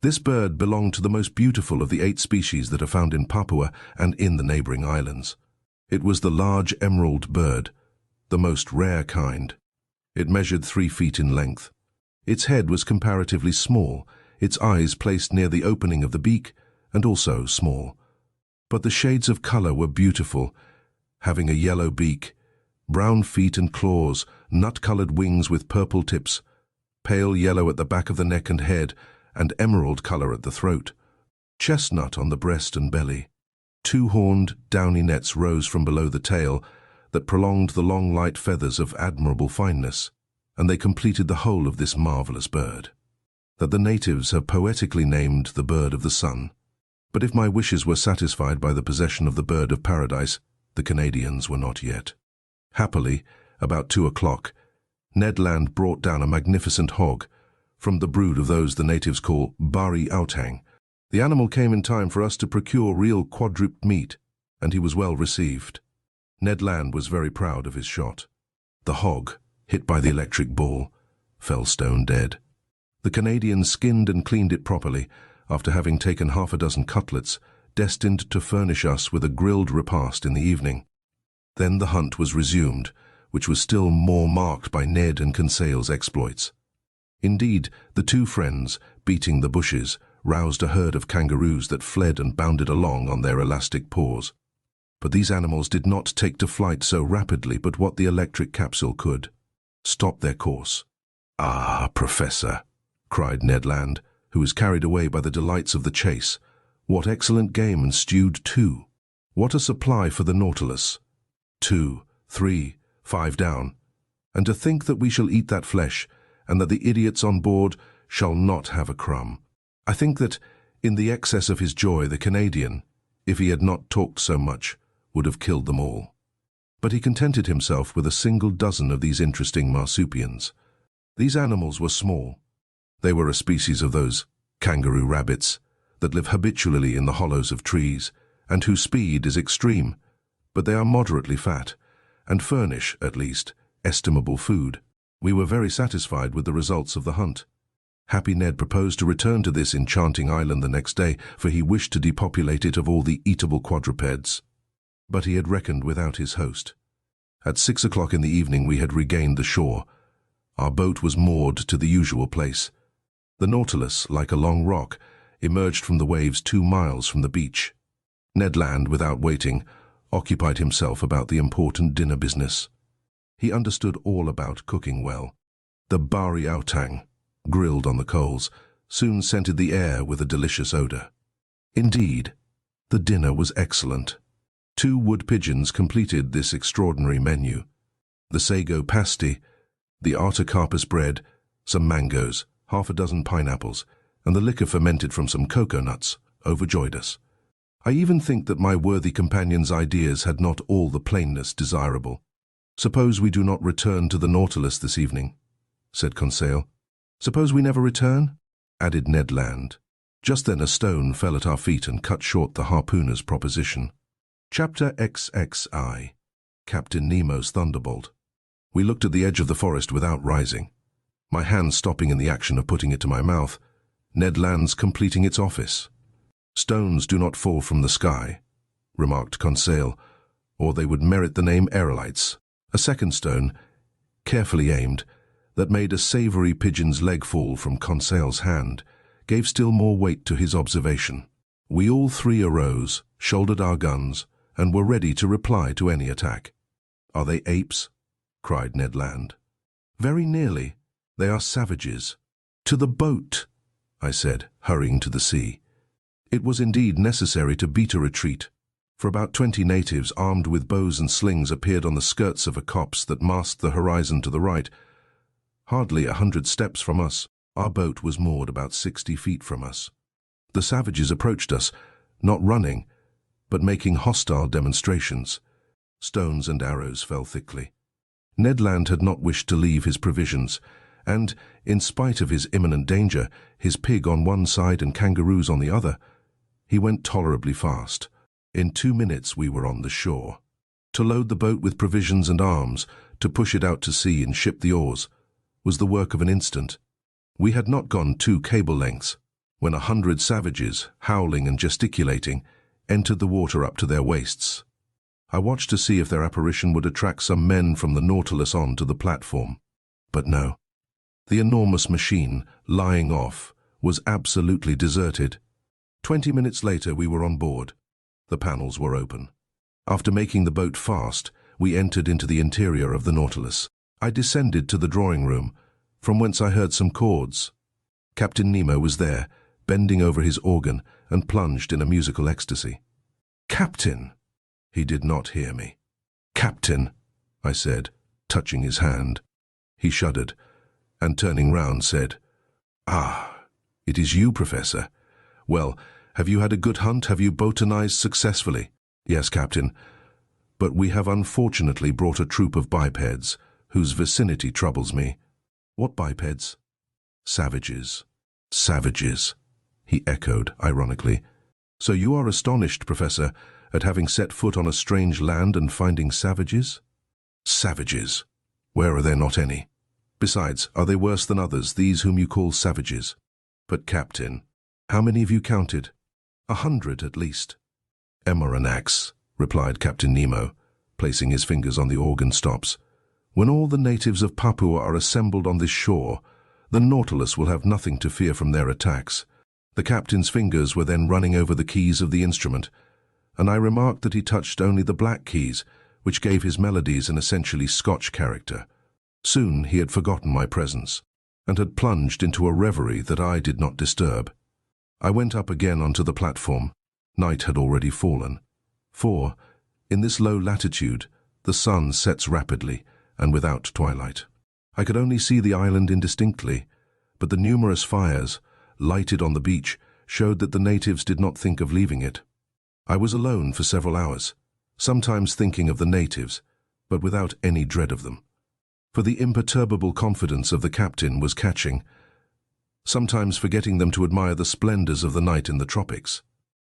[SPEAKER 1] This bird belonged to the most beautiful of the 8 species that are found in Papua and in the neighboring islands. It was the large emerald bird, the most rare kind. It measured 3 feet in length. Its head was comparatively small, its eyes placed near the opening of the beak, and also small. But the shades of color were beautiful, having a yellow beak, brown feet and claws, nut-colored wings with purple tips, pale yellow at the back of the neck and head, and emerald color at the throat, chestnut on the breast and belly. 2 horned, downy nets rose from below the tail that prolonged the long light feathers of admirable fineness, and they completed the whole of this marvelous bird, that the natives have poetically named the bird of the sun. But if my wishes were satisfied by the possession of the bird of paradise, the Canadians were not yet. Happily, about 2 o'clock, Ned Land brought down a magnificent hog, from the brood of those the natives call bari outang. The animal came in time for us to procure real quadruped meat, and he was well received. Ned Land was very proud of his shot. The hog, hit by the electric ball, fell stone dead. The Canadians skinned and cleaned it properly, after having taken 6 cutlets, destined to furnish us with a grilled repast in the evening. Then the hunt was resumed, which was still more marked by Ned and Conseil's exploits. Indeed, the 2 friends, beating the bushes, roused a herd of kangaroos that fled and bounded along on their elastic paws. But these animals did not take to flight so rapidly but what the electric capsule could. Stop their course. Ah, Professor, cried Ned Land, who was carried away by the delights of the chase. What excellent game, and stewed too. What a supply for the Nautilus. 2, 3, 5 down. And to think that we shall eat that flesh, and that the idiots on board shall not have a crumb. I think that, in the excess of his joy, the Canadian, if he had not talked so much, would have killed them all. But he contented himself with a single dozen of these interesting marsupials. These animals were small. They were a species of those kangaroo rabbits that live habitually in the hollows of trees, and whose speed is extreme, but they are moderately fat, and furnish, at least, estimable food. We were very satisfied with the results of the hunt. Happy Ned proposed to return to this enchanting island the next day, for he wished to depopulate it of all the eatable quadrupeds. But he had reckoned without his host. At 6 o'clock in the evening we had regained the shore. Our boat was moored to the usual place. The Nautilus, like a long rock, emerged from the waves 2 miles from the beach. Ned Land, without waiting, occupied himself about the important dinner business. He understood all about cooking well. The bari outang, grilled on the coals, soon scented the air with a delicious odor. Indeed, the dinner was excellent. 2 wood pigeons completed this extraordinary menu. The sago pasty, the artocarpus bread, some mangoes, 6 pineapples, and the liquor fermented from some cocoa nuts overjoyed us. I even think that my worthy companion's ideas had not all the plainness desirable. Suppose we do not return to the Nautilus this evening, said Conseil. Suppose we never return, added Ned Land. Just then a stone fell at our feet and cut short the harpooner's proposition. Chapter XXI, Captain Nemo's Thunderbolt. We looked at the edge of the forest without rising, my hand stopping in the action of putting it to my mouth, Ned Land's completing its office. Stones do not fall from the sky, remarked Conseil, or they would merit the name aerolites. A second stone, carefully aimed, that made a savory pigeon's leg fall from Conseil's hand, gave still more weight to his observation. We all 3 arose, shouldered our guns, and were ready to reply to any attack. Are they apes? Cried Ned Land. Very nearly. They are savages. To the boat, I said, hurrying to the sea. It was indeed necessary to beat a retreat, for about 20 natives armed with bows and slings appeared on the skirts of a copse that masked the horizon to the right. Hardly 100 steps from us, our boat was moored about 60 feet from us. The savages approached us, not running, but making hostile demonstrations. Stones and arrows fell thickly. Ned Land had not wished to leave his provisions, and, in spite of his imminent danger, his pig on one side and kangaroos on the other, he went tolerably fast. In 2 minutes we were on the shore. To load the boat with provisions and arms, to push it out to sea and ship the oars, was the work of an instant. We had not gone 2 cable lengths when 100 savages, howling and gesticulating, entered the water up to their waists. I watched to see if their apparition would attract some men from the Nautilus on to the platform. But no. The enormous machine, lying off, was absolutely deserted. 20 minutes later we were on board. The panels were open. After making the boat fast, we entered into the interior of the Nautilus. I descended to the drawing room, from whence I heard some chords. Captain Nemo was there, bending over his organ and plunged in a musical ecstasy. "Captain!" He did not hear me. "Captain," I said, touching his hand. He shuddered, and turning round said, "Ah, it is you, Professor. Well, have you had a good hunt? Have you botanized successfully?" "Yes, Captain, but we have unfortunately brought a troop of bipeds, whose vicinity troubles me." "What bipeds?" "Savages." "Savages," he echoed ironically. "So you are astonished, Professor, at having set foot on a strange land and finding savages?" "Savages? Where are there not any? Besides, are they worse than others, these whom you call savages?" "But, Captain, how many have you counted?" 100 at least." "Aronnax," replied Captain Nemo, placing his fingers on the organ stops. "When all the natives of Papua are assembled on this shore, the Nautilus will have nothing to fear from their attacks." The captain's fingers were then running over the keys of the instrument, and I remarked that he touched only the black keys, which gave his melodies an essentially Scotch character. Soon he had forgotten my presence, and had plunged into a reverie that I did not disturb. I went up again onto the platform. Night had already fallen, for, in this low latitude, the sun sets rapidly and without twilight. I could only see the island indistinctly, but the numerous fires, lighted on the beach, showed that the natives did not think of leaving it. I was alone for several hours, sometimes thinking of the natives, but without any dread of them. For the imperturbable confidence of the captain was catching, sometimes forgetting them to admire the splendors of the night in the tropics.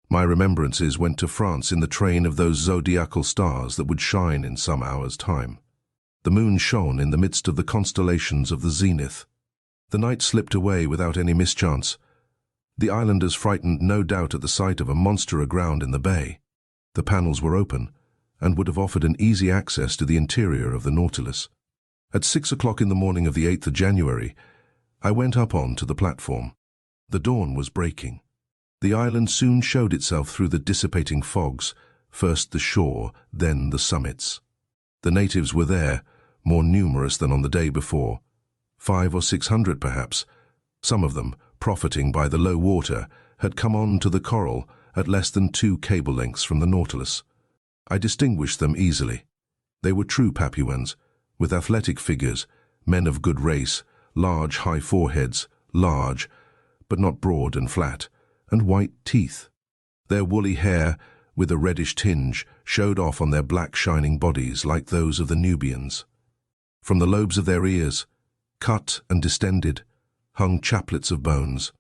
[SPEAKER 1] My remembrances went to France in the train of those zodiacal stars that would shine in some hours' time. The moon shone in the midst of the constellations of the zenith. The night slipped away without any mischance. The islanders frightened no doubt at the sight of a monster aground in the bay. The panels were open, and would have offered an easy access to the interior of the Nautilus. At 6 o'clock in the morning of the 8th of January, I went up on to the platform. The dawn was breaking. The island soon showed itself through the dissipating fogs, first the shore, then the summits. The natives were there, more numerous than on the day before, 500 or 600 perhaps. Some of them, profiting by the low water, had come on to the coral at less than 2 cable lengths from the Nautilus. I distinguished them easily. They were true Papuans, with athletic figures, men of good race, large high foreheads, large, but not broad and flat, and white teeth. Their woolly hair, with a reddish tinge, showed off on their black shining bodies like those of the Nubians. From the lobes of their ears, cut and distended, hung chaplets of bones.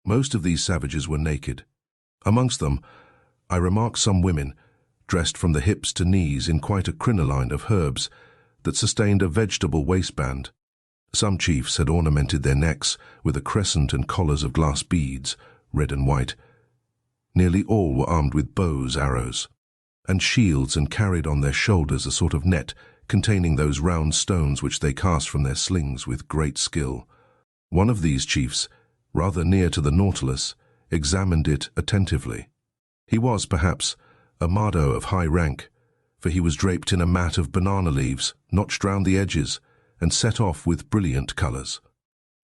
[SPEAKER 1] Most of these savages were naked. Amongst them, I remarked some women, dressed from the hips to knees in quite a crinoline of herbs that sustained a vegetable waistband. Some chiefs had ornamented their necks with a crescent and collars of glass beads, red and white. Nearly all were armed with bows, arrows, and shields, and carried on their shoulders a sort of net containing those round stones which they cast from their slings with great skill. One of these chiefs, rather near to the Nautilus, examined it attentively. He was, perhaps, a Mado of high rank, for he was draped in a mat of banana leaves, notched round the edges, and set off with brilliant colours.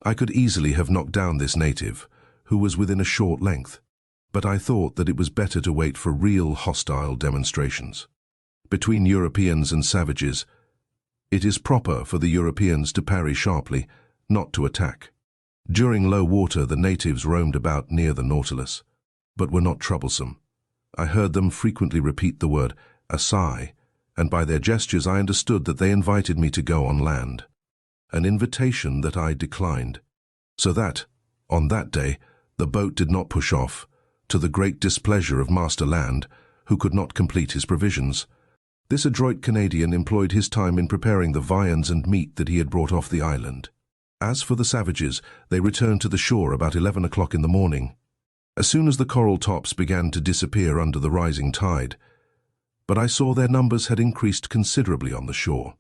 [SPEAKER 1] I could easily have knocked down this native, who was within a short length, but I thought that it was better to wait for real hostile demonstrations. Between Europeans and savages, it is proper for the Europeans to parry sharply, not to attack. During low water, the natives roamed about near the Nautilus, but were not troublesome. I heard them frequently repeat the word "asai," and by their gestures I understood that they invited me to go on land, an invitation that I declined, so that, on that day, the boat did not push off, to the great displeasure of Master Land, who could not complete his provisions. This adroit Canadian employed his time in preparing the viands and meat that he had brought off the island. As for the savages, they returned to the shore about 11 o'clock in the morning, as soon as the coral tops began to disappear under the rising tide. But I saw their numbers had increased considerably on the shore.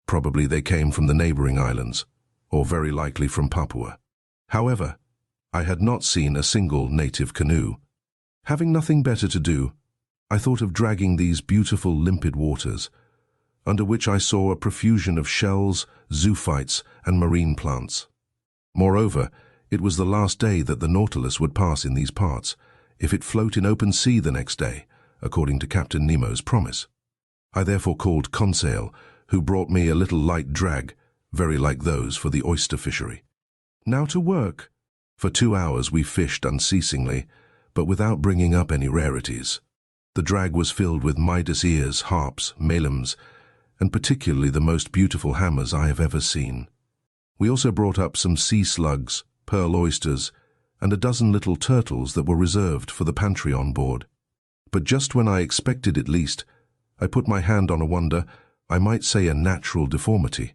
[SPEAKER 1] Probably they came from the neighbouring islands, or very likely from Papua. However, I had not seen a single native canoe. Having nothing better to do, I thought of dragging these beautiful limpid waters, under which I saw a profusion of shells, zoophytes, and marine plants. Moreover, it was the last day that the Nautilus would pass in these parts, if it float in open sea the next day, according to Captain Nemo's promise. I therefore called Conseil, who brought me a little light drag, very like those for the oyster fishery. Now to work. For 2 hours we fished unceasingly, but without bringing up any rarities. The drag was filled with Midas ears, harps, melums, and particularly the most beautiful hammers I have ever seen. We also brought up some sea slugs, pearl oysters, and a dozen little turtles that were reserved for the pantry on board. But just when I expected it least, I put my hand on a wonder, I might say a natural deformity,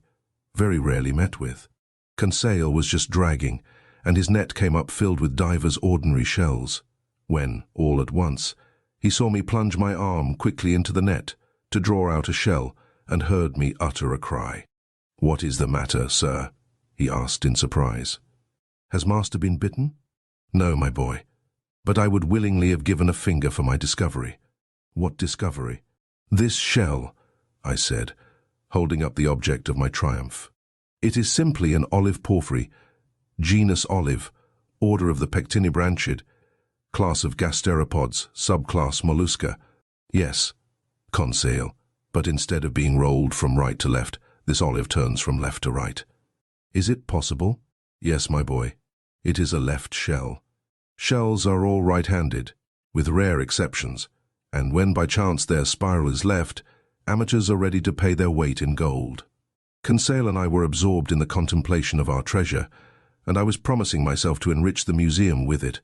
[SPEAKER 1] very rarely met with. Conseil was just dragging, and his net came up filled with divers' ordinary shells, when, all at once, he saw me plunge my arm quickly into the net to draw out a shell, and heard me utter a cry. "What is the matter, sir?" he asked in surprise. "Has master been bitten?" "No, my boy, but I would willingly have given a finger for my discovery." "What discovery?" "This shell," I said, holding up the object of my triumph. "It is simply an olive porphyry, genus olive, order of the Pectinibranchid, class of gasteropods, subclass mollusca." "Yes, Conseil, but instead of being rolled from right to left, this olive turns from left to right." "Is it possible?" "Yes, my boy. It is a left shell. Shells are all right-handed, with rare exceptions, and when by chance their spiral is left, amateurs are ready to pay their weight in gold." Conseil and I were absorbed in the contemplation of our treasure, and I was promising myself to enrich the museum with it,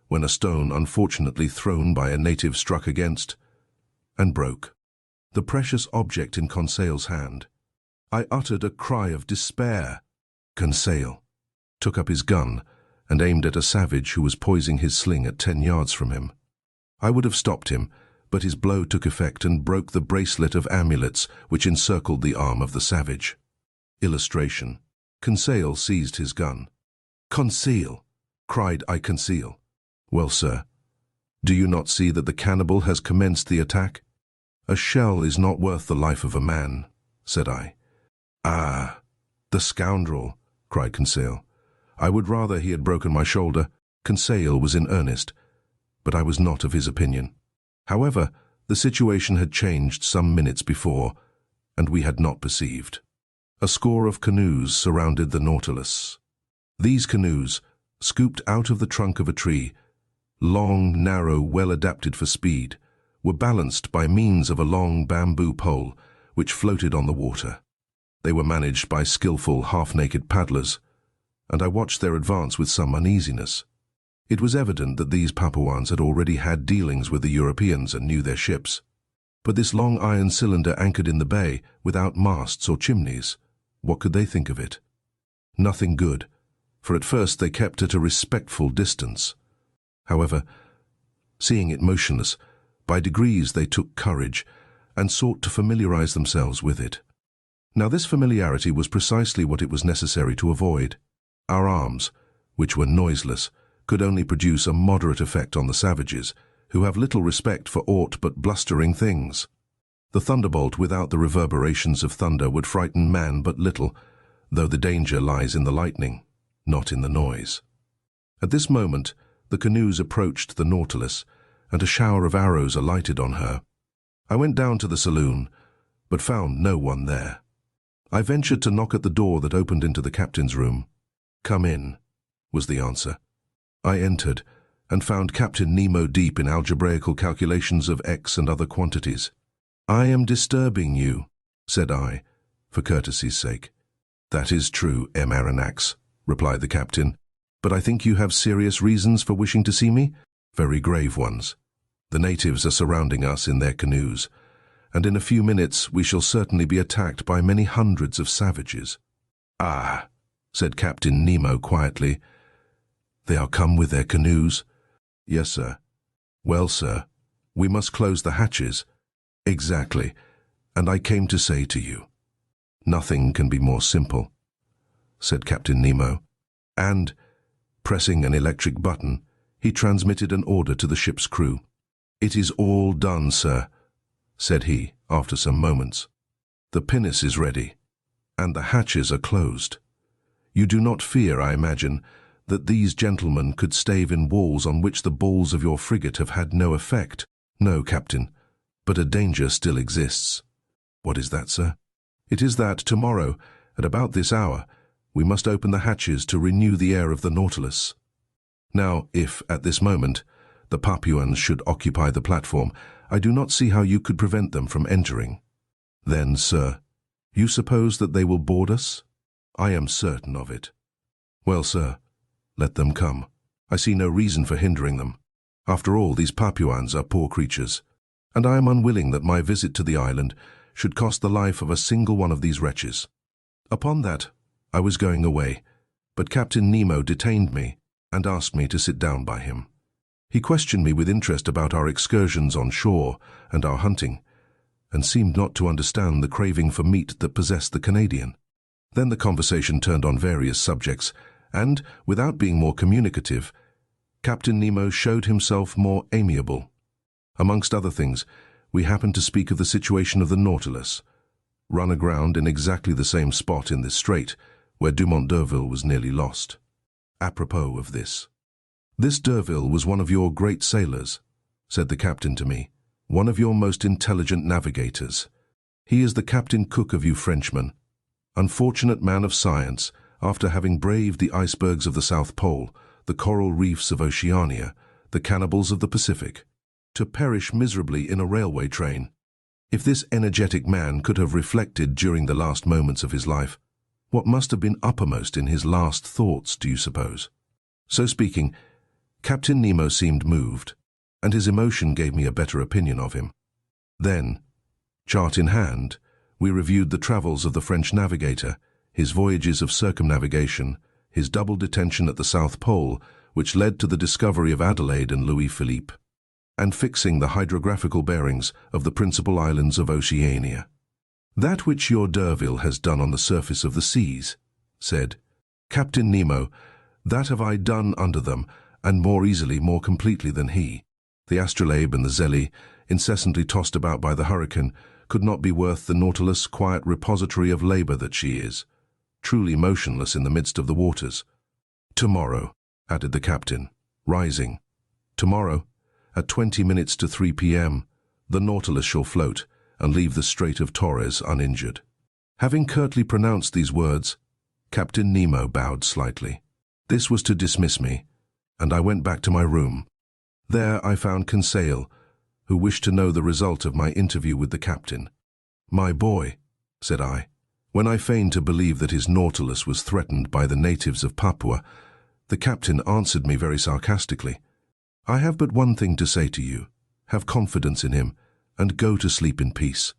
[SPEAKER 1] when a stone unfortunately thrown by a native struck against and broke the precious object in Conseil's hand. I uttered a cry of despair. Conseil took up his gun and aimed at a savage who was poising his sling at 10 yards from him. I would have stopped him, but his blow took effect and broke the bracelet of amulets which encircled the arm of the savage. Illustration. Conseil seized his gun. "Conseil!" cried I. "Conseil!" "Well, sir, do you not see that the cannibal has commenced the attack?" "A shell is not worth the life of a man," said I. "Ah, the scoundrel!" cried Conseil. "I would rather he had broken my shoulder." Conseil was in earnest, but I was not of his opinion. However, the situation had changed some minutes before, and we had not perceived. A score of canoes surrounded the Nautilus. These canoes, scooped out of the trunk of a tree, long, narrow, well adapted for speed, were balanced by means of a long bamboo pole which floated on the water. They were managed by skillful, half-naked paddlers, and I watched their advance with some uneasiness. It was evident that these Papuans had already had dealings with the Europeans and knew their ships. But this long iron cylinder anchored in the bay, without masts or chimneys, what could they think of it? Nothing good, for at first they kept at a respectful distance. However, seeing it motionless, by degrees they took courage and sought to familiarize themselves with it. Now this familiarity was precisely what it was necessary to avoid. Our arms, which were noiseless, could only produce a moderate effect on the savages, who have little respect for aught but blustering things. The thunderbolt without the reverberations of thunder would frighten man but little, though the danger lies in the lightning, not in the noise. At this moment, the canoes approached the Nautilus, and a shower of arrows alighted on her. I went down to the saloon, but found no one there. I ventured to knock at the door that opened into the captain's room. "Come in," was the answer. I entered, and found Captain Nemo deep in algebraical calculations of x and other quantities. "I am disturbing you," said I, for courtesy's sake. "That is true, M. Aronnax," replied the captain, "but I think you have serious reasons for wishing to see me, very grave ones. The natives are surrounding us in their canoes, and in a few minutes we shall certainly be attacked by many hundreds of savages." "Ah," said Captain Nemo quietly. "They are come with their canoes?" "Yes, sir." "Well, sir, we must close the hatches." "Exactly, and I came to say to you." "Nothing can be more simple," said Captain Nemo, and, pressing an electric button, he transmitted an order to the ship's crew. "It is all done, sir," said he, after some moments. "The pinnace is ready, and the hatches are closed. You do not fear, I imagine, that these gentlemen could stave in walls on which the balls of your frigate have had no effect?" "No, Captain, but a danger still exists." "What is that, sir?" "It is that tomorrow, at about this hour, we must open the hatches to renew the air of the Nautilus. Now, if, at this moment, the Papuans should occupy the platform, I do not see how you could prevent them from entering." "Then, sir, you suppose that they will board us?" "I am certain of it." "Well, sir, let them come. I see no reason for hindering them. After all, these Papuans are poor creatures, and I am unwilling that my visit to the island should cost the life of a single one of these wretches." Upon that, I was going away, but Captain Nemo detained me and asked me to sit down by him. He questioned me with interest about our excursions on shore and our hunting, and seemed not to understand the craving for meat that possessed the Canadian. Then the conversation turned on various subjects, and, without being more communicative, Captain Nemo showed himself more amiable. Amongst other things, we happened to speak of the situation of the Nautilus, run aground in exactly the same spot in this strait, where Dumont d'Urville was nearly lost. Apropos of this, "This d'Urville was one of your great sailors," said the captain to me, "one of your most intelligent navigators. He is the captain cook of you Frenchmen. Unfortunate man of science, after having braved the icebergs of the South Pole, the coral reefs of Oceania, the cannibals of the Pacific, to perish miserably in a railway train. If this energetic man could have reflected during the last moments of his life, what must have been uppermost in his last thoughts, do you suppose?" So speaking, Captain Nemo seemed moved, and his emotion gave me a better opinion of him. Then, chart in hand, we reviewed the travels of the French navigator, his voyages of circumnavigation, his double detention at the South Pole, which led to the discovery of Adelaide and Louis Philippe, and fixing the hydrographical bearings of the principal islands of Oceania. "That which your d'Urville has done on the surface of the seas," said Captain Nemo, "that have I done under them, and more easily, more completely than he. The Astrolabe and the Zélé, incessantly tossed about by the hurricane, could not be worth the Nautilus' quiet repository of labor that she is, truly motionless in the midst of the waters. Tomorrow," added the captain, rising, "tomorrow, at 20 minutes to 3 p.m., the Nautilus shall float and leave the Strait of Torres uninjured." Having curtly pronounced these words, Captain Nemo bowed slightly. This was to dismiss me, and I went back to my room. There I found Conseil, who wished to know the result of my interview with the captain. "My boy," said I, when I feigned to believe that his Nautilus was threatened by the natives of Papua, the captain answered me very sarcastically, "I have but one thing to say to you. Have confidence in him, and go to sleep in peace.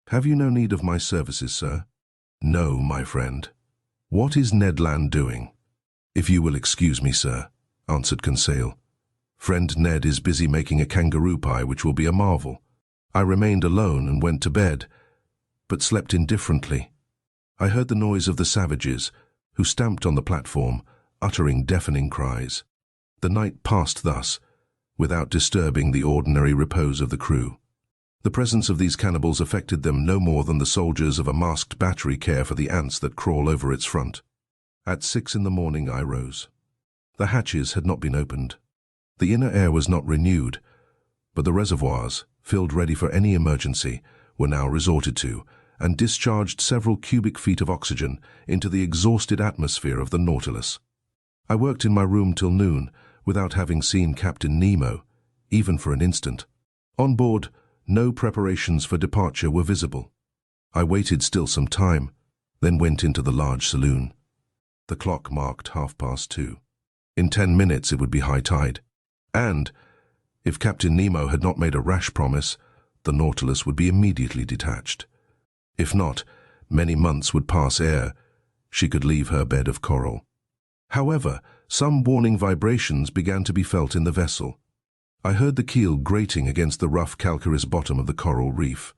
[SPEAKER 1] Have you no need of my services, sir?" "No, my friend." "What is Ned Land doing?" "If you will excuse me, sir," answered Conseil. "Friend Ned is busy making a kangaroo pie which will be a marvel. I remained alone and went to bed, but slept indifferently. I heard the noise of the savages, who stamped on the platform, uttering deafening cries. The night passed thus, without disturbing the ordinary repose of the crew. The presence of these cannibals affected them no more than the soldiers of a masked battery care for the ants that crawl over its front. At 6 in the morning I rose. The hatches had not been opened. The inner air was not renewed, but the reservoirs, filled ready for any emergency, were now resorted to, and discharged several cubic feet of oxygen into the exhausted atmosphere of the Nautilus. I worked in my room till noon, without having seen Captain Nemo, even for an instant. On board, no preparations for departure were visible. I waited still some time, then went into the large saloon. The clock marked 2:30. In 10 minutes it would be high tide, and, if Captain Nemo had not made a rash promise, the Nautilus would be immediately detached. If not, many months would pass ere she could leave her bed of coral. However, some warning vibrations began to be felt in the vessel. I heard the keel grating against the rough calcareous bottom of the coral reef.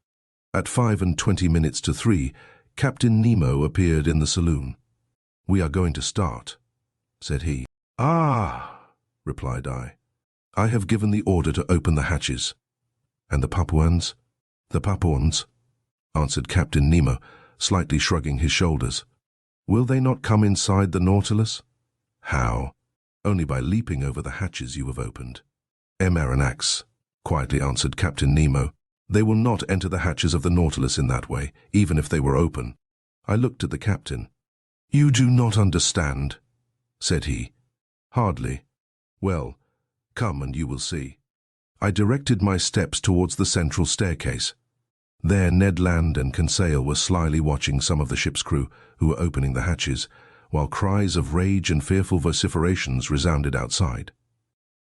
[SPEAKER 1] At 3:20, Captain Nemo appeared in the saloon. "We are going to start," said he. "Ah," replied I. "I have given the order to open the hatches." "And the Papuans?" "The Papuans," answered Captain Nemo, slightly shrugging his shoulders. "Will they not come inside the Nautilus?" "How?" "Only by leaping over the hatches you have opened." "Aronnax," quietly answered Captain Nemo. "They will not enter the hatches of the Nautilus in that way, even if they were open." I looked at the captain. "You do not understand," said he. "Hardly. Well, come and you will see." I directed my steps towards the central staircase. There Ned Land and Conseil were slyly watching some of the ship's crew who were opening the hatches, while cries of rage and fearful vociferations resounded outside.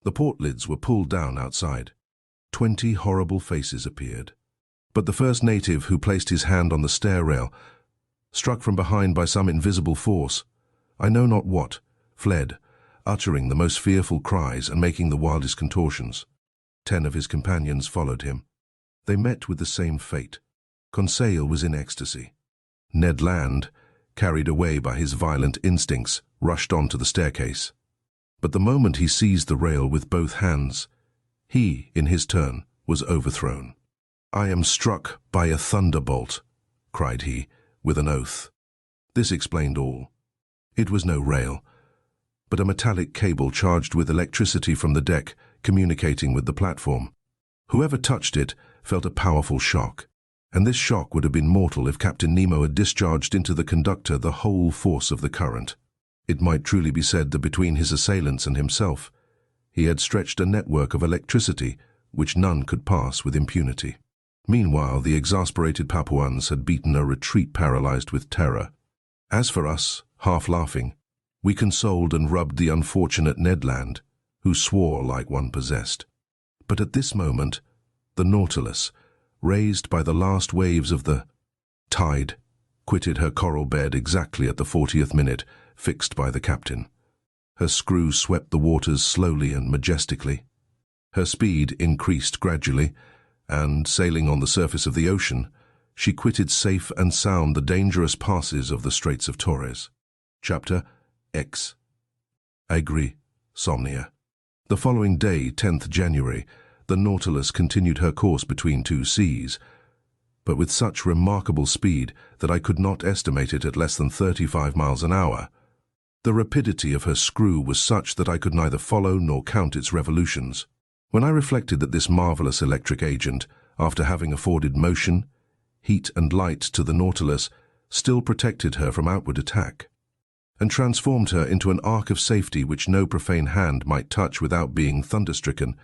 [SPEAKER 1] The port lids were pulled down outside. 20 horrible faces appeared. But the first native who placed his hand on the stair rail, struck from behind by some invisible force, I know not what, fled, uttering the most fearful cries and making the wildest contortions. 10 of his companions followed him. They met with the same fate. Conseil was in ecstasy. Ned Land, carried away by his violent instincts, rushed on to the staircase. But the moment he seized the rail with both hands, he, in his turn, was overthrown. "I am struck by a thunderbolt," cried he, with an oath. This explained all. It was no rail, but a metallic cable charged with electricity from the deck, communicating with the platform. Whoever touched it felt a powerful shock, and this shock would have been mortal if Captain Nemo had discharged into the conductor the whole force of the current. It might truly be said that between his assailants and himself, he had stretched a network of electricity which none could pass with impunity. Meanwhile, the exasperated Papuans had beaten a retreat paralyzed with terror. As for us, half laughing, we consoled and rubbed the unfortunate Ned Land, who swore like one possessed. But at this moment, the Nautilus, raised by the last waves of the tide, quitted her coral bed exactly at the 40th minute, fixed by the captain. Her screw swept the waters slowly and majestically. Her speed increased gradually, and, sailing on the surface of the ocean, she quitted safe and sound the dangerous passes of the Straits of Torres. Chapter X. Aegri, Somnia. The following day, 10th January, the Nautilus continued her course between two seas, but with such remarkable speed that I could not estimate it at less than 35 miles an hour. The rapidity of her screw was such that I could neither follow nor count its revolutions. When I reflected that this marvelous electric agent, after having afforded motion, heat and light to the Nautilus, still protected her from outward attack, and transformed her into an ark of safety which no profane hand might touch without being thunderstricken,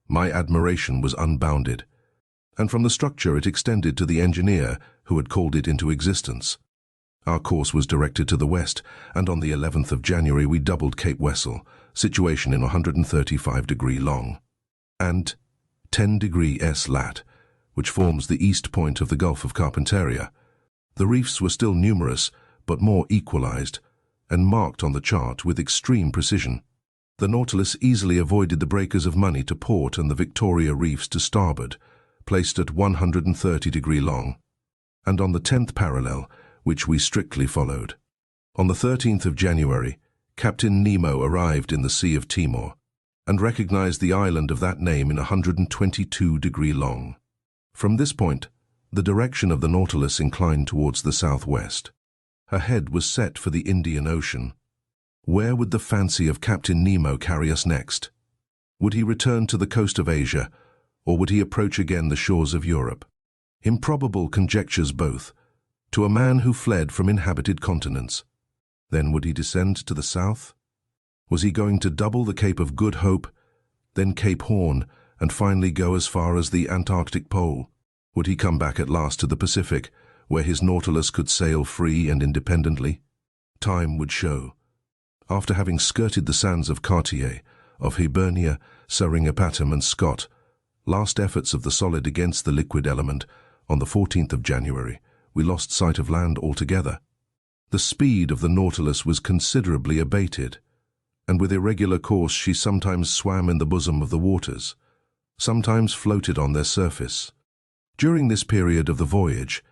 [SPEAKER 1] my admiration was unbounded, and from the structure it extended to the engineer who had called it into existence. Our course was directed to the west, and on the 11th of January we doubled Cape Wessel, situation in 135° long, and 10° S lat, which forms the east point of the Gulf of Carpentaria. The reefs were still numerous, but more equalized, and marked on the chart with extreme precision. The Nautilus easily avoided the breakers of Money to port and the Victoria Reefs to starboard, placed at 130° long, and on the 10th parallel, which we strictly followed. On the 13th of January, Captain Nemo arrived in the Sea of Timor, and recognized the island of that name in 122° long. From this point, the direction of the Nautilus inclined towards the southwest. Her head was set for the Indian Ocean. Where would the fancy of Captain Nemo carry us next? Would he return to the coast of Asia, or would he approach again the shores of Europe? Improbable conjectures both, to a man who fled from inhabited continents. Then would he descend to the south? Was he going to double the Cape of Good Hope, then Cape Horn, and finally go as far as the Antarctic Pole? Would he come back at last to the Pacific, where his Nautilus could sail free and independently? Time would show. After having skirted the sands of Cartier, of Hibernia, Seringapatam and Scott, last efforts of the solid against the liquid element, on the 14th of January, we lost sight of land altogether. The speed of the Nautilus was considerably abated, and with irregular course she sometimes swam in the bosom of the waters, sometimes floated on their surface. During this period of the voyage,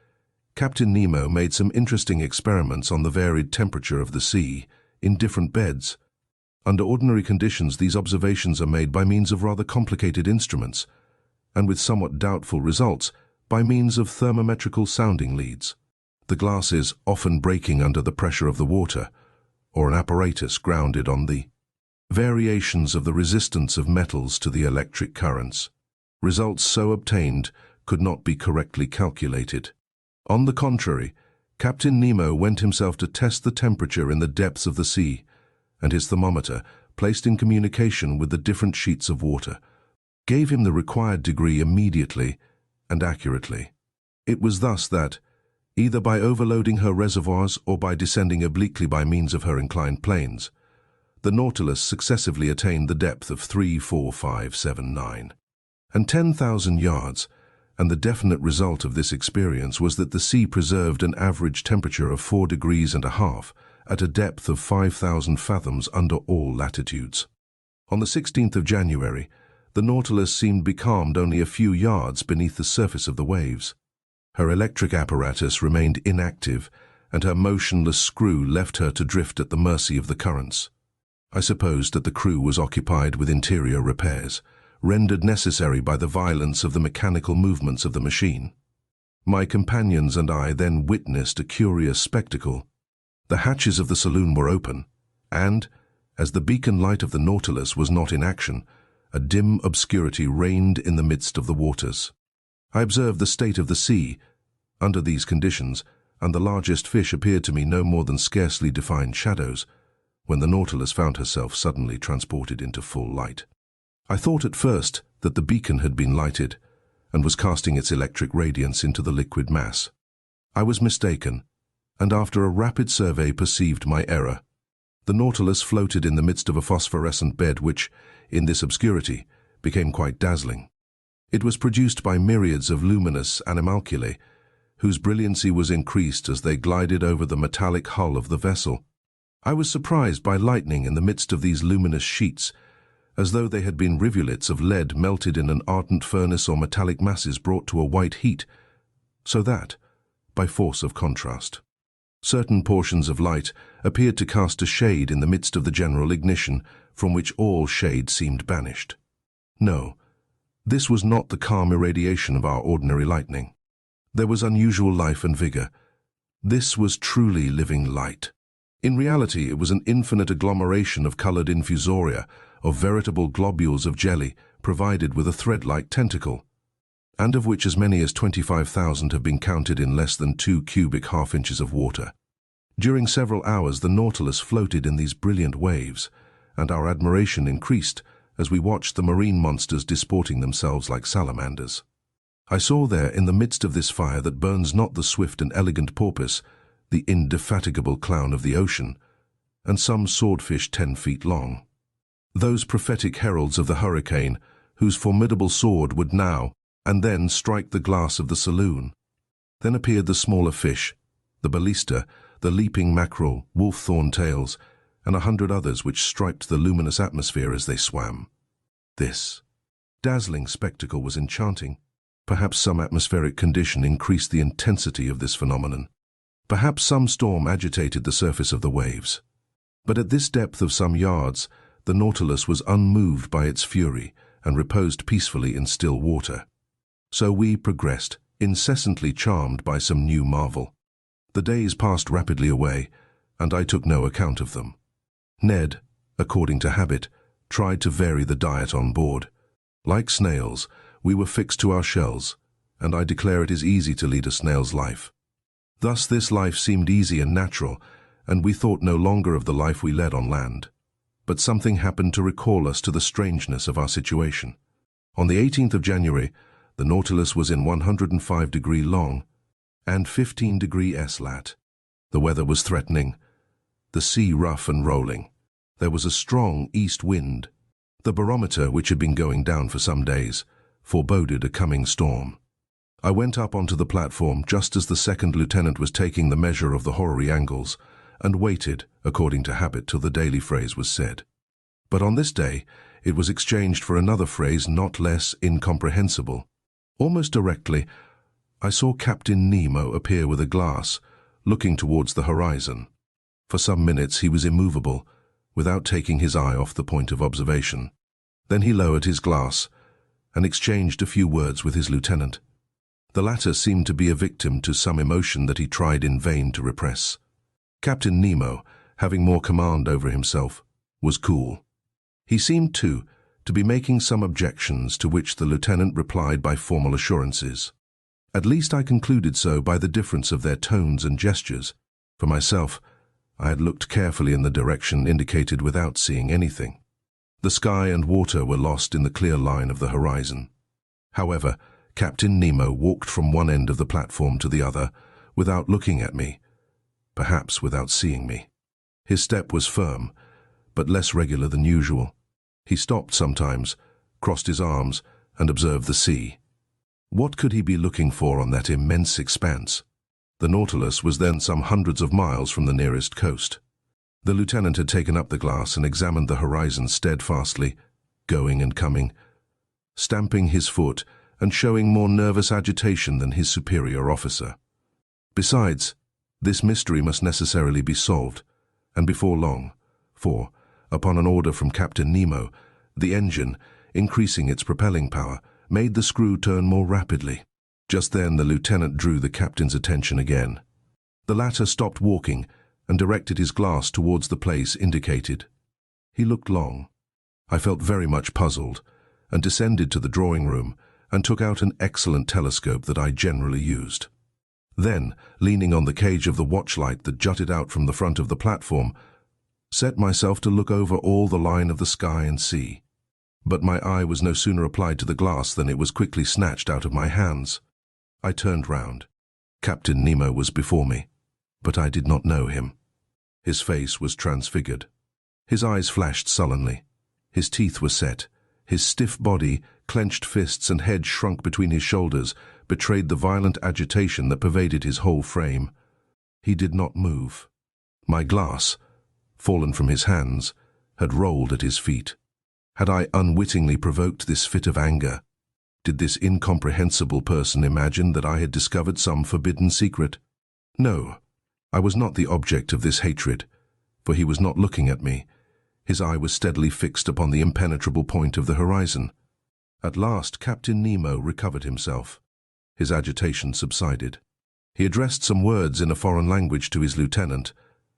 [SPEAKER 1] Captain Nemo made some interesting experiments on the varied temperature of the sea in different beds. Under ordinary conditions, these observations are made by means of rather complicated instruments, and with somewhat doubtful results, by means of thermometrical sounding leads, the glasses often breaking under the pressure of the water, or an apparatus grounded on the variations of the resistance of metals to the electric currents. Results so obtained could not be correctly calculated. On the contrary, Captain Nemo went himself to test the temperature in the depths of the sea, and his thermometer, placed in communication with the different sheets of water, gave him the required degree immediately and accurately. It was thus that, either by overloading her reservoirs or by descending obliquely by means of her inclined planes, the Nautilus successively attained the depth of 3, 4, 5, 7, 9, and 10,000 yards, and the definite result of this experience was that the sea preserved an average temperature of 4 degrees and a half at a depth of 5,000 fathoms under all latitudes. On the 16th of January, the Nautilus seemed becalmed only a few yards beneath the surface of the waves. Her electric apparatus remained inactive, and her motionless screw left her to drift at the mercy of the currents. I supposed that the crew was occupied with interior repairs, rendered necessary by the violence of the mechanical movements of the machine. My companions and I then witnessed a curious spectacle. The hatches of the saloon were open, and, as the beacon light of the Nautilus was not in action, a dim obscurity reigned in the midst of the waters. I observed the state of the sea, under these conditions, and the largest fish appeared to me no more than scarcely defined shadows, when the Nautilus found herself suddenly transported into full light. I thought at first that the beacon had been lighted, and was casting its electric radiance into the liquid mass. I was mistaken, and after a rapid survey perceived my error. The Nautilus floated in the midst of a phosphorescent bed which, in this obscurity, became quite dazzling. It was produced by myriads of luminous animalculae, whose brilliancy was increased as they glided over the metallic hull of the vessel. I was surprised by lightning in the midst of these luminous sheets, as though they had been rivulets of lead melted in an ardent furnace or metallic masses brought to a white heat, so that, by force of contrast, certain portions of light appeared to cast a shade in the midst of the general ignition, from which all shade seemed banished. No, this was not the calm irradiation of our ordinary lightning. There was unusual life and vigor. This was truly living light. In reality, it was an infinite agglomeration of colored infusoria, of veritable globules of jelly provided with a thread-like tentacle, and of which as many as 25,000 have been counted in less than 2 cubic half-inches of water. During several hours the Nautilus floated in these brilliant waves, and our admiration increased as we watched the marine monsters disporting themselves like salamanders. I saw there in the midst of this fire that burns not the swift and elegant porpoise, the indefatigable clown of the ocean, and some swordfish 10 feet long. Those prophetic heralds of the hurricane, whose formidable sword would now and then strike the glass of the saloon. Then appeared the smaller fish, the ballista, the leaping mackerel, wolf-thorn tails, and 100 others which striped the luminous atmosphere as they swam. This dazzling spectacle was enchanting. Perhaps some atmospheric condition increased the intensity of this phenomenon. Perhaps some storm agitated the surface of the waves. But at this depth of some yards, the Nautilus was unmoved by its fury and reposed peacefully in still water. So we progressed, incessantly charmed by some new marvel. The days passed rapidly away, and I took no account of them. Ned, according to habit, tried to vary the diet on board. Like snails, we were fixed to our shells, and I declare it is easy to lead a snail's life. Thus this life seemed easy and natural, and we thought no longer of the life we led on land. But something happened to recall us to the strangeness of our situation. On the 18th of January, the Nautilus was in 105° long and 15° S lat. The weather was threatening, the sea rough and rolling. There was a strong east wind. The barometer, which had been going down for some days, foreboded a coming storm. I went up onto the platform just as the second lieutenant was taking the measure of the hoary angles, and waited, according to habit, till the daily phrase was said. But on this day, it was exchanged for another phrase not less incomprehensible. Almost directly, I saw Captain Nemo appear with a glass, looking towards the horizon. For some minutes he was immovable, without taking his eye off the point of observation. Then he lowered his glass and exchanged a few words with his lieutenant. The latter seemed to be a victim to some emotion that he tried in vain to repress. Captain Nemo, having more command over himself, was cool. He seemed, too, to be making some objections, to which the lieutenant replied by formal assurances. At least I concluded so by the difference of their tones and gestures. For myself, I had looked carefully in the direction indicated without seeing anything. The sky and water were lost in the clear line of the horizon. However, Captain Nemo walked from one end of the platform to the other, without looking at me, perhaps without seeing me. His step was firm, but less regular than usual. He stopped sometimes, crossed his arms, and observed the sea. What could he be looking for on that immense expanse? The Nautilus was then some hundreds of miles from the nearest coast. The lieutenant had taken up the glass and examined the horizon steadfastly, going and coming, stamping his foot and showing more nervous agitation than his superior officer. Besides, this mystery must necessarily be solved, and before long, for, upon an order from Captain Nemo, the engine, increasing its propelling power, made the screw turn more rapidly. Just then the lieutenant drew the captain's attention again. The latter stopped walking and directed his glass towards the place indicated. He looked long. I felt very much puzzled, and descended to the drawing room and took out an excellent telescope that I generally used. Then, leaning on the cage of the watchlight that jutted out from the front of the platform, set myself to look over all the line of the sky and sea. But my eye was no sooner applied to the glass than it was quickly snatched out of my hands. I turned round. Captain Nemo was before me, but I did not know him. His face was transfigured. His eyes flashed sullenly. His teeth were set. His stiff body, clenched fists and head shrunk between his shoulders, betrayed the violent agitation that pervaded his whole frame. He did not move. My glass, fallen from his hands, had rolled at his feet. Had I unwittingly provoked this fit of anger? Did this incomprehensible person imagine that I had discovered some forbidden secret? No, I was not the object of this hatred, for he was not looking at me. His eye was steadily fixed upon the impenetrable point of the horizon. At last Captain Nemo recovered himself. His agitation subsided. He addressed some words in a foreign language to his lieutenant,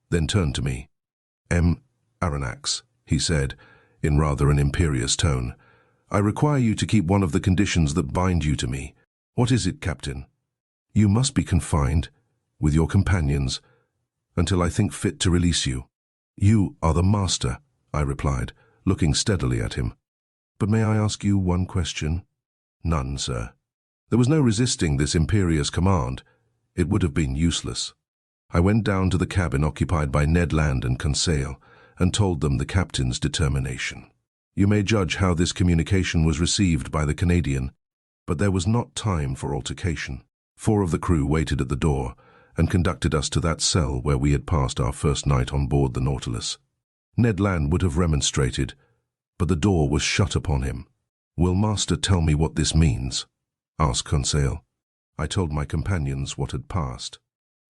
[SPEAKER 1] then turned to me. Aronnax, he said, in rather an imperious tone, I require you to keep one of the conditions that bind you to me. What is it, Captain? You must be confined, with your companions, until I think fit to release you. You are the master, I replied, looking steadily at him. But may I ask you one question? None, sir. There was no resisting this imperious command. It would have been useless. I went down to the cabin occupied by Ned Land and Conseil, and told them the captain's determination. You may judge how this communication was received by the Canadian, but there was not time for altercation. 4 of the crew waited at the door and conducted us to that cell where we had passed our first night on board the Nautilus. Ned Land would have remonstrated, but the door was shut upon him. Will master tell me what this means? Asked Conseil. I told my companions what had passed.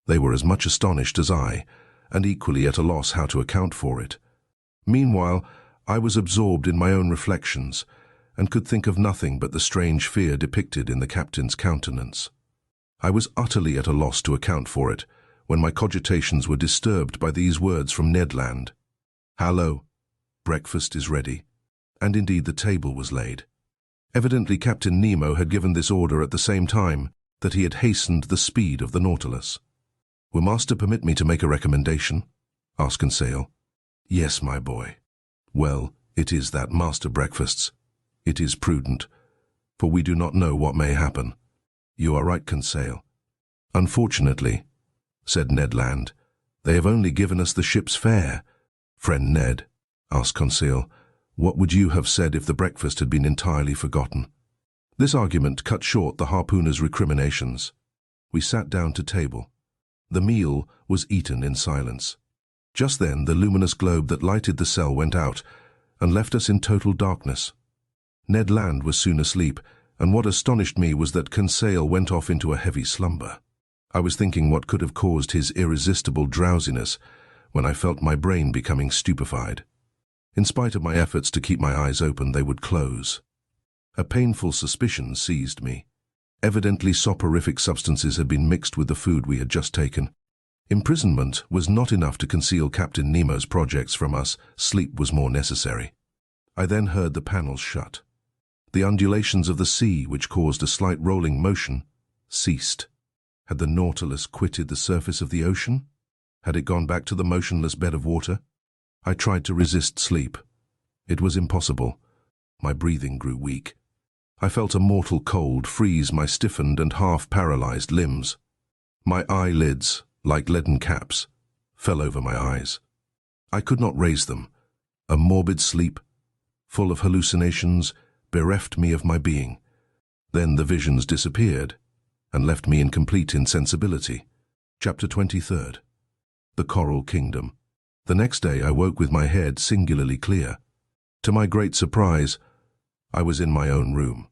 [SPEAKER 1] They were as much astonished as I, and equally at a loss how to account for it. Meanwhile, I was absorbed in my own reflections, and could think of nothing but the strange fear depicted in the captain's countenance. I was utterly at a loss to account for it, when my cogitations were disturbed by these words from Ned Land. "Hallo, breakfast is ready." And indeed the table was laid. Evidently Captain Nemo had given this order at the same time that he had hastened the speed of the Nautilus. "Will master permit me to make a recommendation?" asked Conseil. "Yes, my boy." "Well, it is that master breakfasts. It is prudent, for we do not know what may happen." "You are right, Conseil." "Unfortunately," said Ned Land, "they have only given us the ship's fare." "Friend Ned," asked Conseil, "what would you have said if the breakfast had been entirely forgotten?" This argument cut short the harpooner's recriminations. We sat down to table. The meal was eaten in silence. Just then the luminous globe that lighted the cell went out and left us in total darkness. Ned Land was soon asleep, and what astonished me was that Conseil went off into a heavy slumber. I was thinking what could have caused his irresistible drowsiness when I felt my brain becoming stupefied. In spite of my efforts to keep my eyes open, they would close. A painful suspicion seized me. Evidently soporific substances had been mixed with the food we had just taken. Imprisonment was not enough to conceal Captain Nemo's projects from us. Sleep was more necessary. I then heard the panels shut. The undulations of the sea, which caused a slight rolling motion, ceased. Had the Nautilus quitted the surface of the ocean? Had it gone back to the motionless bed of water? I tried to resist sleep. It was impossible. My breathing grew weak. I felt a mortal cold freeze my stiffened and half-paralyzed limbs. My eyelids, like leaden caps, fell over my eyes. I could not raise them. A morbid sleep, full of hallucinations, bereft me of my being. Then the visions disappeared and left me in complete insensibility. Chapter 23. The Coral Kingdom. The next day I woke with my head singularly clear. To my great surprise, I was in my own room.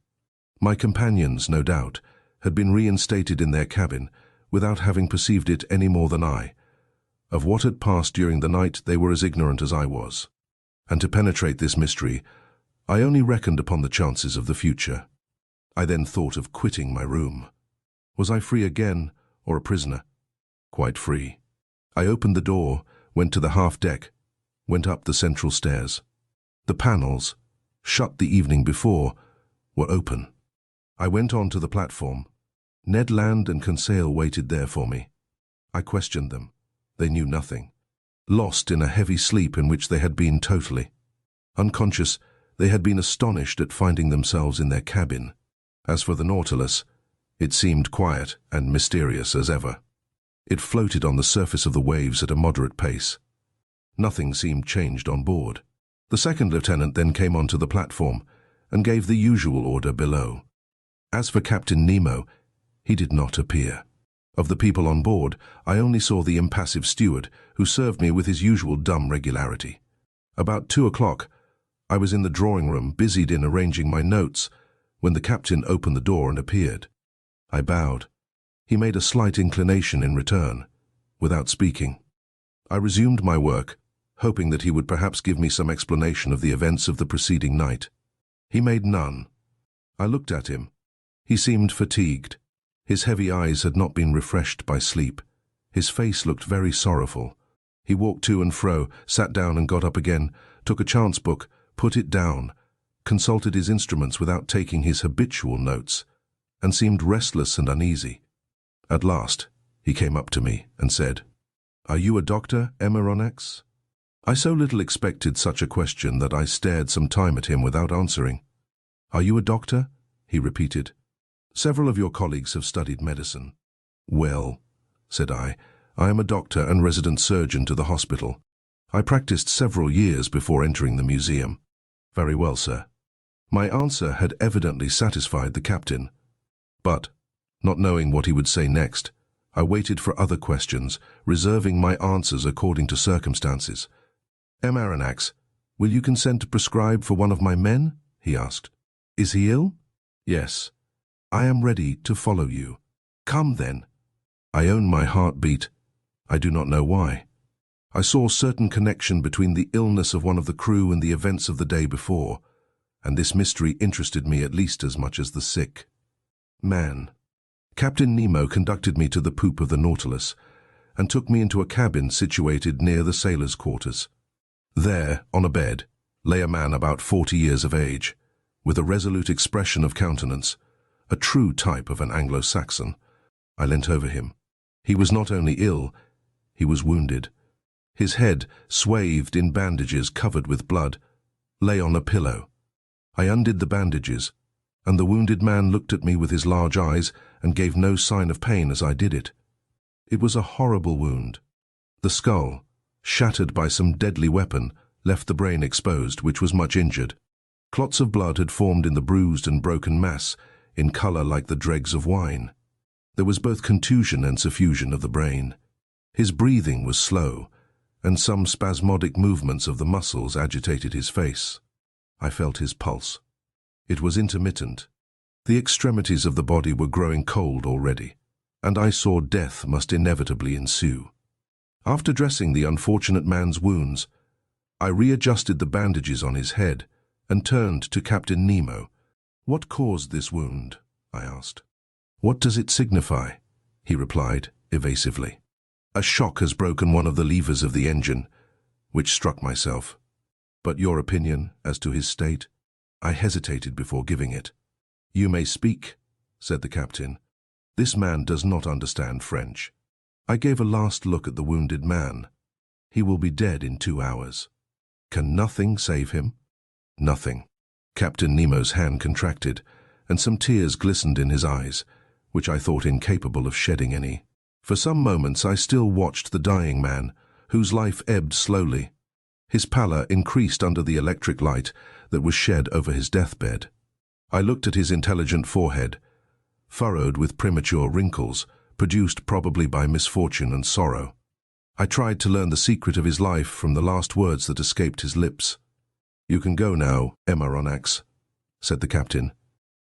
[SPEAKER 1] My companions, no doubt, had been reinstated in their cabin without having perceived it any more than I. Of what had passed during the night they were as ignorant as I was. And to penetrate this mystery, I only reckoned upon the chances of the future. I then thought of quitting my room. Was I free again, or a prisoner? Quite free. I opened the door, went to the half-deck, went up the central stairs. The panels, shut the evening before, were open. I went on to the platform. Ned Land and Conseil waited there for me. I questioned them. They knew nothing. Lost in a heavy sleep in which they had been totally. Unconscious, they had been astonished at finding themselves in their cabin. As for the Nautilus, it seemed quiet and mysterious as ever. It floated on the surface of the waves at a moderate pace. Nothing seemed changed on board. The second lieutenant then came onto the platform and gave the usual order below. As for Captain Nemo, he did not appear. Of the people on board, I only saw the impassive steward, who served me with his usual dumb regularity. About 2 o'clock, I was in the drawing-room, busied in arranging my notes, when the captain opened the door and appeared. I bowed. He made a slight inclination in return, without speaking. I resumed my work, hoping that he would perhaps give me some explanation of the events of the preceding night. He made none. I looked at him. He seemed fatigued. His heavy eyes had not been refreshed by sleep. His face looked very sorrowful. He walked to and fro, sat down and got up again, took a chance book, put it down, consulted his instruments without taking his habitual notes, and seemed restless and uneasy. At last, he came up to me and said, "Are you a doctor, Aronnax?" I so little expected such a question that I stared some time at him without answering. "Are you a doctor?" he repeated. "Several of your colleagues have studied medicine." "Well," said I am a doctor and resident surgeon to the hospital. I practiced several years before entering the museum." "Very well, sir." My answer had evidently satisfied the captain. But, not knowing what he would say next, I waited for other questions, reserving my answers according to circumstances. "Aronnax, will you consent to prescribe for one of my men?" he asked. "Is he ill?" "Yes." "I am ready to follow you." "Come, then." I own my heart beat. I do not know why. I saw certain connection between the illness of one of the crew and the events of the day before. and this mystery interested me at least as much as the sick. Man. Captain Nemo conducted me to the poop of the Nautilus and took me into a cabin situated near the sailors' quarters. There, on a bed, lay a man about 40 years of age, with a resolute expression of countenance, a true type of an Anglo-Saxon. I leant over him. He was not only ill, he was wounded. His head, swathed in bandages covered with blood, lay on a pillow. I undid the bandages, and the wounded man looked at me with his large eyes and gave no sign of pain as I did it. It was a horrible wound. The skull, shattered by some deadly weapon, left the brain exposed, which was much injured. Clots of blood had formed in the bruised and broken mass, in colour like the dregs of wine. There was both contusion and suffusion of the brain. His breathing was slow, and some spasmodic movements of the muscles agitated his face. I felt his pulse. It was intermittent. The extremities of the body were growing cold already, and I saw death must inevitably ensue. After dressing the unfortunate man's wounds, I readjusted the bandages on his head and turned to Captain Nemo. "What caused this wound?" I asked. "What does it signify?" he replied, evasively. "A shock has broken one of the levers of the engine," which struck myself. "But your opinion as to his state?" I hesitated before giving it. "You may speak," said the captain. "This man does not understand French." I gave a last look at the wounded man. "He will be dead in 2 hours. Can nothing save him?" "Nothing." Captain Nemo's hand contracted, and some tears glistened in his eyes, which I thought incapable of shedding any. For some moments I still watched the dying man, whose life ebbed slowly. His pallor increased under the electric light that was shed over his deathbed. I looked at his intelligent forehead, furrowed with premature wrinkles, produced probably by misfortune and sorrow. I tried to learn the secret of his life from the last words that escaped his lips. "You can go now, Aronnax," said the captain.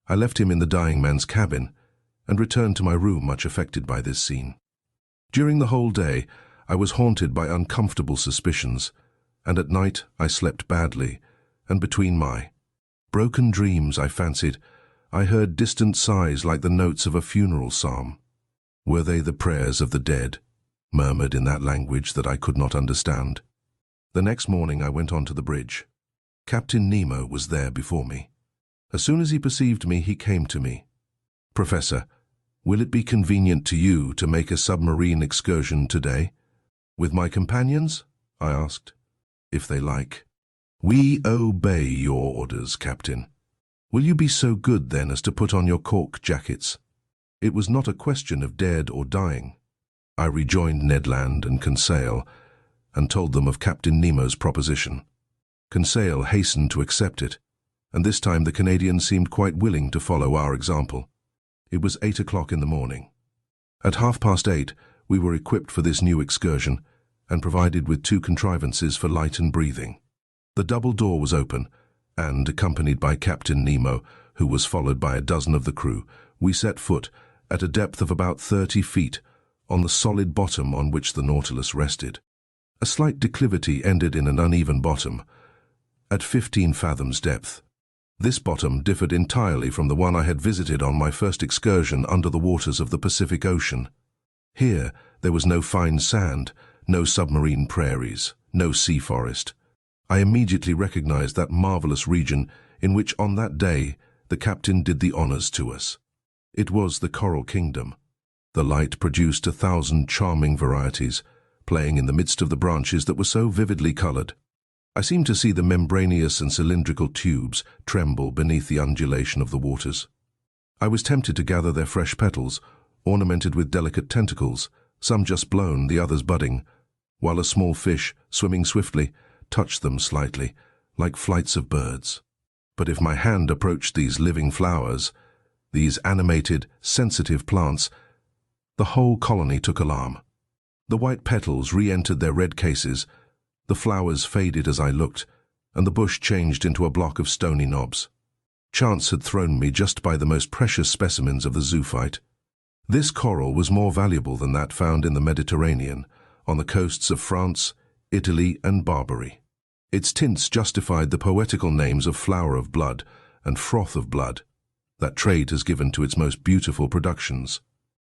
[SPEAKER 1] I left him in the dying man's cabin and returned to my room much affected by this scene. During the whole day, I was haunted by uncomfortable suspicions, and at night I slept badly, and between my broken dreams, I fancied, I heard distant sighs like the notes of a funeral psalm. Were they the prayers of the dead, murmured in that language that I could not understand? The next morning I went on to the bridge. Captain Nemo was there before me. As soon as he perceived me, he came to me. "Professor, will it be convenient to you to make a submarine excursion today?" "With my companions?" I asked. "If they like." "We obey your orders, Captain." "Will you be so good then as to put on your cork jackets?" It was not a question of dead or dying. I rejoined Ned Land and Conseil and told them of Captain Nemo's proposition. Conseil hastened to accept it, and this time the Canadian seemed quite willing to follow our example. It was 8 o'clock in the morning. At 8:30, we were equipped for this new excursion and provided with 2 contrivances for light and breathing. The double door was open, and, accompanied by Captain Nemo, who was followed by a dozen of the crew, we set foot, at a depth of about 30 feet, on the solid bottom on which the Nautilus rested. A slight declivity ended in an uneven bottom, at 15 fathoms depth. This bottom differed entirely from the one I had visited on my first excursion under the waters of the Pacific Ocean. Here there was no fine sand, no submarine prairies, no sea forest. I immediately recognized that marvelous region in which on that day the captain did the honors to us. It was the Coral Kingdom. The light produced 1,000 charming varieties, playing in the midst of the branches that were so vividly colored. I seemed to see the membraneous and cylindrical tubes tremble beneath the undulation of the waters. I was tempted to gather their fresh petals, ornamented with delicate tentacles, some just blown, the others budding, while a small fish, swimming swiftly, touched them slightly, like flights of birds. But if my hand approached these living flowers, these animated, sensitive plants, the whole colony took alarm. The white petals re-entered their red cases, the flowers faded as I looked, and the bush changed into a block of stony knobs. Chance had thrown me just by the most precious specimens of the zoophyte. This coral was more valuable than that found in the Mediterranean, on the coasts of France, Italy, and Barbary. Its tints justified the poetical names of flower of blood and froth of blood that trade has given to its most beautiful productions.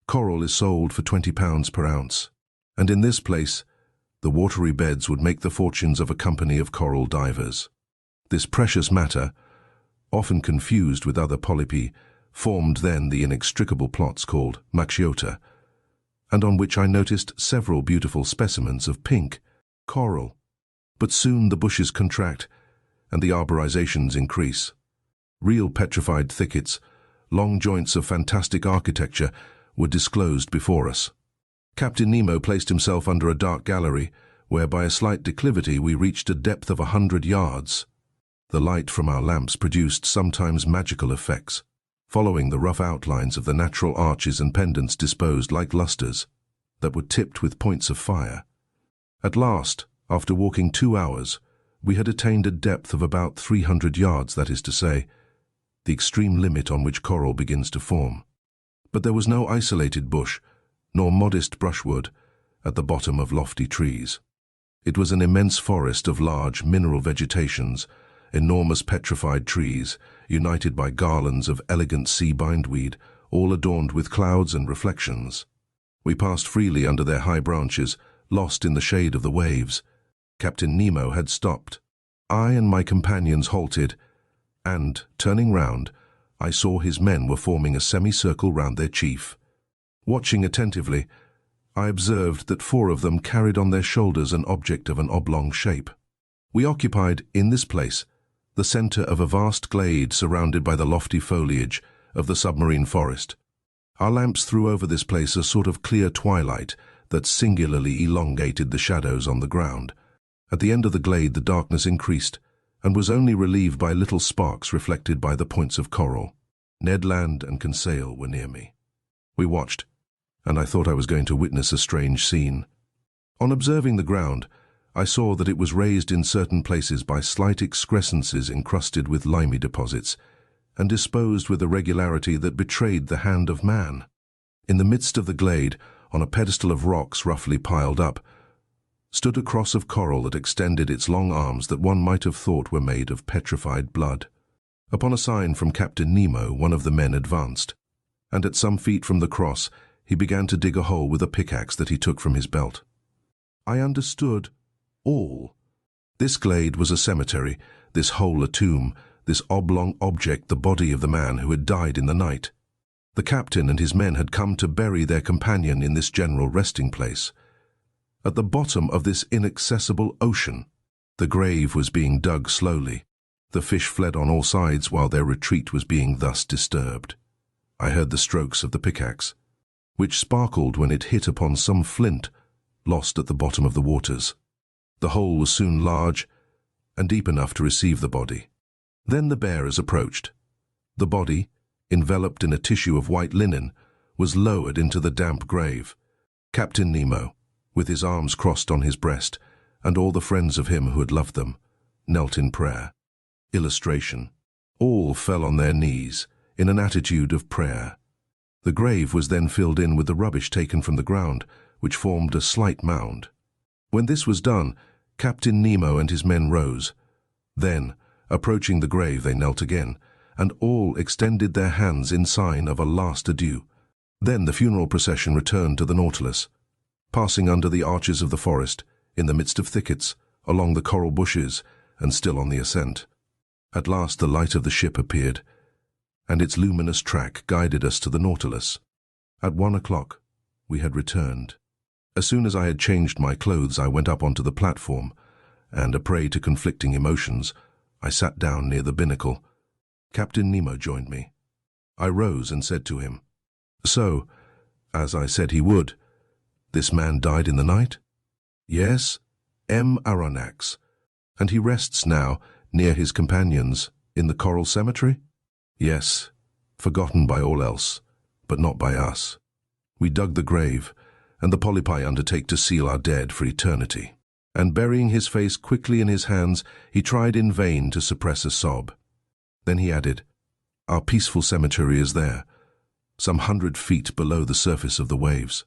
[SPEAKER 1] Coral is sold for £20 per ounce, and in this place, the watery beds would make the fortunes of a company of coral divers. This precious matter, often confused with other polypi, formed then the inextricable plots called Machiota, and on which I noticed several beautiful specimens of pink coral. But soon the bushes contract and the arborizations increase. Real petrified thickets, long joints of fantastic architecture, were disclosed before us. Captain Nemo placed himself under a dark gallery, where by a slight declivity we reached a depth of 100 yards. The light from our lamps produced sometimes magical effects, following the rough outlines of the natural arches and pendants disposed like lustres, that were tipped with points of fire. At last, after walking 2 hours, we had attained a depth of about 300 yards, that is to say, the extreme limit on which coral begins to form. But there was no isolated bush, nor modest brushwood, at the bottom of lofty trees. It was an immense forest of large mineral vegetations, enormous petrified trees, united by garlands of elegant sea bindweed, all adorned with clouds and reflections. We passed freely under their high branches, lost in the shade of the waves. Captain Nemo had stopped. I and my companions halted, and, turning round, I saw his men were forming a semicircle round their chief. Watching attentively, I observed that 4 of them carried on their shoulders an object of an oblong shape. We occupied, in this place, the centre of a vast glade surrounded by the lofty foliage of the submarine forest. Our lamps threw over this place a sort of clear twilight that singularly elongated the shadows on the ground. At the end of the glade the darkness increased, and was only relieved by little sparks reflected by the points of coral. Ned Land and Conseil were near me. We watched, and I thought I was going to witness a strange scene. On observing the ground, I saw that it was raised in certain places by slight excrescences encrusted with limy deposits, and disposed with a regularity that betrayed the hand of man. In the midst of the glade, on a pedestal of rocks roughly piled up, stood a cross of coral that extended its long arms that one might have thought were made of petrified blood. Upon a sign from Captain Nemo, one of the men advanced, and at some feet from the cross he began to dig a hole with a pickaxe that he took from his belt. I understood all. This glade was a cemetery, this hole a tomb, this oblong object the body of the man who had died in the night. The captain and his men had come to bury their companion in this general resting place. At the bottom of this inaccessible ocean, the grave was being dug slowly. The fish fled on all sides while their retreat was being thus disturbed. I heard the strokes of the pickaxe, which sparkled when it hit upon some flint lost at the bottom of the waters. The hole was soon large and deep enough to receive the body. Then the bearers approached. The body, enveloped in a tissue of white linen, was lowered into the damp grave. Captain Nemo, with his arms crossed on his breast, and all the friends of him who had loved them, knelt in prayer. Illustration. All fell on their knees, in an attitude of prayer. The grave was then filled in with the rubbish taken from the ground, which formed a slight mound. When this was done, Captain Nemo and his men rose. Then, approaching the grave, they knelt again, and all extended their hands in sign of a last adieu. Then the funeral procession returned to the Nautilus, passing under the arches of the forest, in the midst of thickets, along the coral bushes, and still on the ascent. At last the light of the ship appeared, and its luminous track guided us to the Nautilus. At 1 o'clock, we had returned. As soon as I had changed my clothes, I went up onto the platform, and, a prey to conflicting emotions, I sat down near the binnacle. Captain Nemo joined me. I rose and said to him, "So, as I said he would, this man died in the night?" "Yes, M. Aronnax. And he rests now, near his companions, in the coral cemetery?" "Yes, forgotten by all else, but not by us. We dug the grave, and the polypi undertake to seal our dead for eternity." And burying his face quickly in his hands, he tried in vain to suppress a sob. Then he added, "Our peaceful cemetery is there, some 100 feet below the surface of the waves.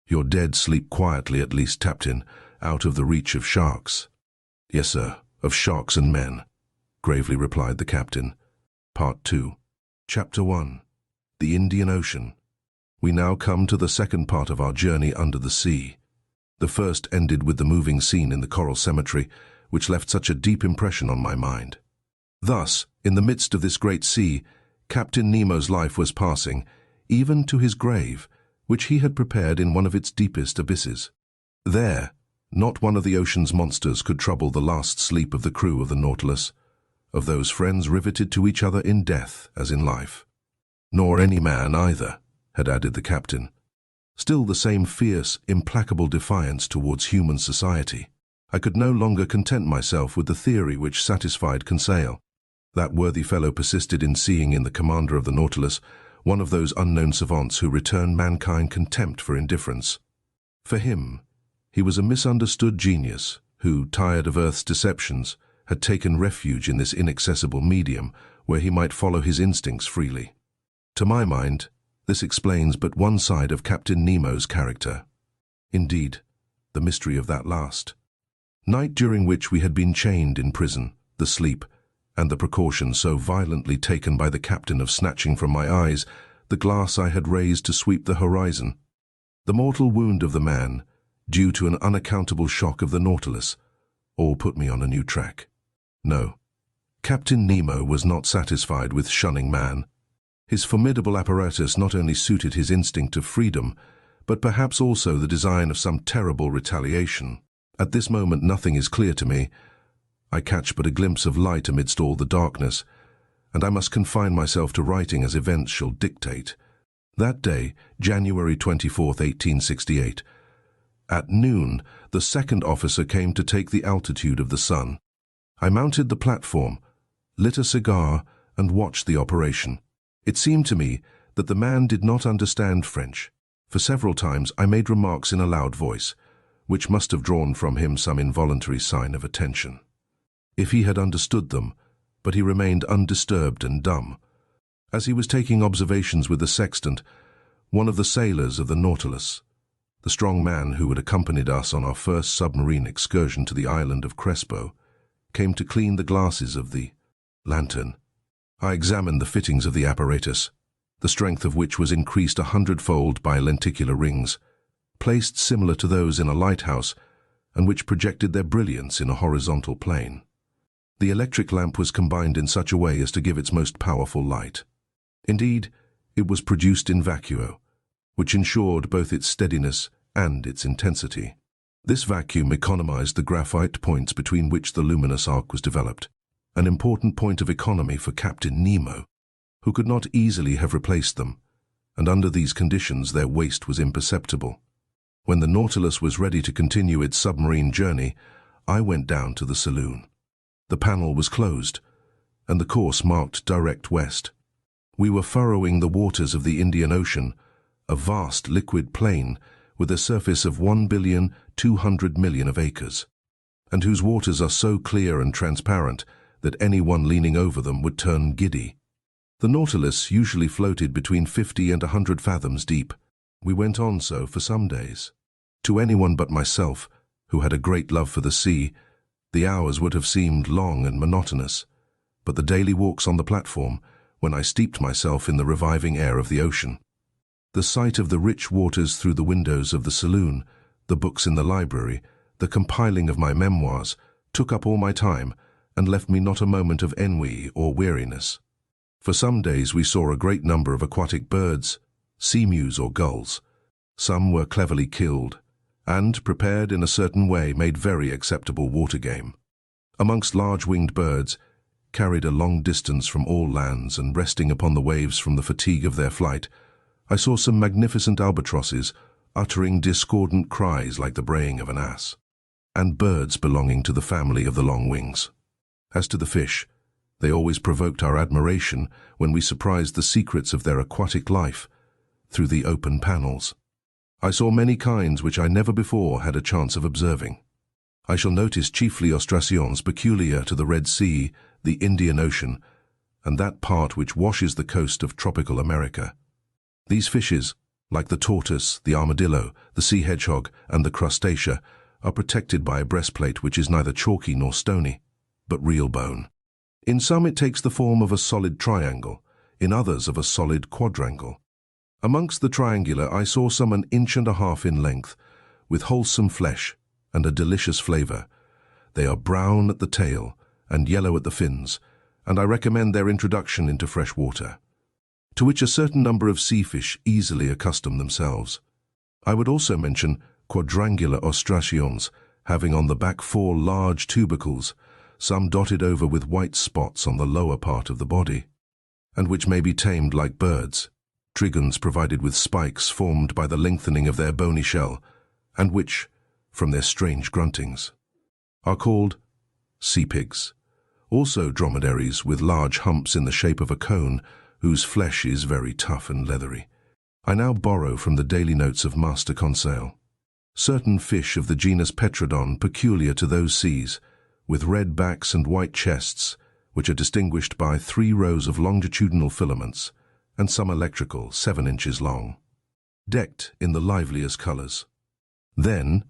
[SPEAKER 1] Your dead sleep quietly, at least, Captain, out of the reach of sharks." "Yes, sir," of sharks and men," gravely replied the captain. Part 2. Chapter 1. The Indian Ocean. We now come to the second part of our journey under the sea. The first ended with the moving scene in the coral cemetery, which left such a deep impression on my mind. Thus, in the midst of this great sea, Captain Nemo's life was passing, even to his grave, which he had prepared in one of its deepest abysses. There, not one of the ocean's monsters could trouble the last sleep of the crew of the Nautilus, of those friends riveted to each other in death as in life. Nor any man either, had added the captain. Still the same fierce, implacable defiance towards human society. I could no longer content myself with the theory which satisfied Conseil. That worthy fellow persisted in seeing in the commander of the Nautilus one of those unknown savants who return mankind contempt for indifference. For him, he was a misunderstood genius who, tired of Earth's deceptions, had taken refuge in this inaccessible medium where he might follow his instincts freely. To my mind, this explains but one side of Captain Nemo's character. Indeed, the mystery of that last night during which we had been chained in prison, the sleep, and the precaution so violently taken by the captain of snatching from my eyes the glass I had raised to sweep the horizon. The mortal wound of the man, due to an unaccountable shock of the Nautilus, all put me on a new track. No, Captain Nemo was not satisfied with shunning man. His formidable apparatus not only suited his instinct of freedom, but perhaps also the design of some terrible retaliation. At this moment nothing is clear to me. I catch but a glimpse of light amidst all the darkness, and I must confine myself to writing as events shall dictate. That day, January 24th, 1868, at noon, the second officer came to take the altitude of the sun. I mounted the platform, lit a cigar, and watched the operation. It seemed to me that the man did not understand French. For several times I made remarks in a loud voice, which must have drawn from him some involuntary sign of attention. If he had understood them, but he remained undisturbed and dumb. As he was taking observations with the sextant, one of the sailors of the Nautilus, the strong man who had accompanied us on our first submarine excursion to the island of Crespo, came to clean the glasses of the lantern. I examined the fittings of the apparatus, the strength of which was increased 100-fold by lenticular rings, placed similar to those in a lighthouse, and which projected their brilliance in a horizontal plane. The electric lamp was combined in such a way as to give its most powerful light. Indeed, it was produced in vacuo, which ensured both its steadiness and its intensity. This vacuum economized the graphite points between which the luminous arc was developed, an important point of economy for Captain Nemo, who could not easily have replaced them, and under these conditions their waste was imperceptible. When the Nautilus was ready to continue its submarine journey, I went down to the saloon. The panel was closed, and the course marked direct west. We were furrowing the waters of the Indian Ocean, a vast liquid plain with a surface of 1,200,000,000 of acres, and whose waters are so clear and transparent that anyone leaning over them would turn giddy. The Nautilus usually floated between 50 and 100 fathoms deep. We went on so for some days. To anyone but myself, who had a great love for the sea, the hours would have seemed long and monotonous, but the daily walks on the platform, when I steeped myself in the reviving air of the ocean, the sight of the rich waters through the windows of the saloon, the books in the library, the compiling of my memoirs, took up all my time and left me not a moment of ennui or weariness. For some days we saw a great number of aquatic birds, seamews or gulls. Some were cleverly killed, and, prepared in a certain way, made very acceptable water game. Amongst large-winged birds, carried a long distance from all lands and resting upon the waves from the fatigue of their flight, I saw some magnificent albatrosses uttering discordant cries like the braying of an ass, and birds belonging to the family of the long wings. As to the fish, they always provoked our admiration when we surprised the secrets of their aquatic life through the open panels. I saw many kinds which I never before had a chance of observing. I shall notice chiefly ostracions peculiar to the Red Sea, the Indian Ocean, and that part which washes the coast of tropical America. These fishes, like the tortoise, the armadillo, the sea hedgehog, and the crustacea, are protected by a breastplate which is neither chalky nor stony. but real bone. In some it takes the form of a solid triangle, in others of a solid quadrangle. Amongst the triangular I saw some 1.5 inches in length, with wholesome flesh and a delicious flavour. They are brown at the tail and yellow at the fins, and I recommend their introduction into fresh water, to which a certain number of sea fish easily accustom themselves. I would also mention quadrangular ostracions, having on the back 4 large tubercles, some dotted over with white spots on the lower part of the body, and which may be tamed like birds, trigons provided with spikes formed by the lengthening of their bony shell, and which, from their strange gruntings, are called sea pigs. Also dromedaries with large humps in the shape of a cone, whose flesh is very tough and leathery. I now borrow from the daily notes of Master Conseil. Certain fish of the genus Petrodon peculiar to those seas, with red backs and white chests, which are distinguished by 3 rows of longitudinal filaments, and some electrical, 7 inches long, decked in the liveliest colours. Then,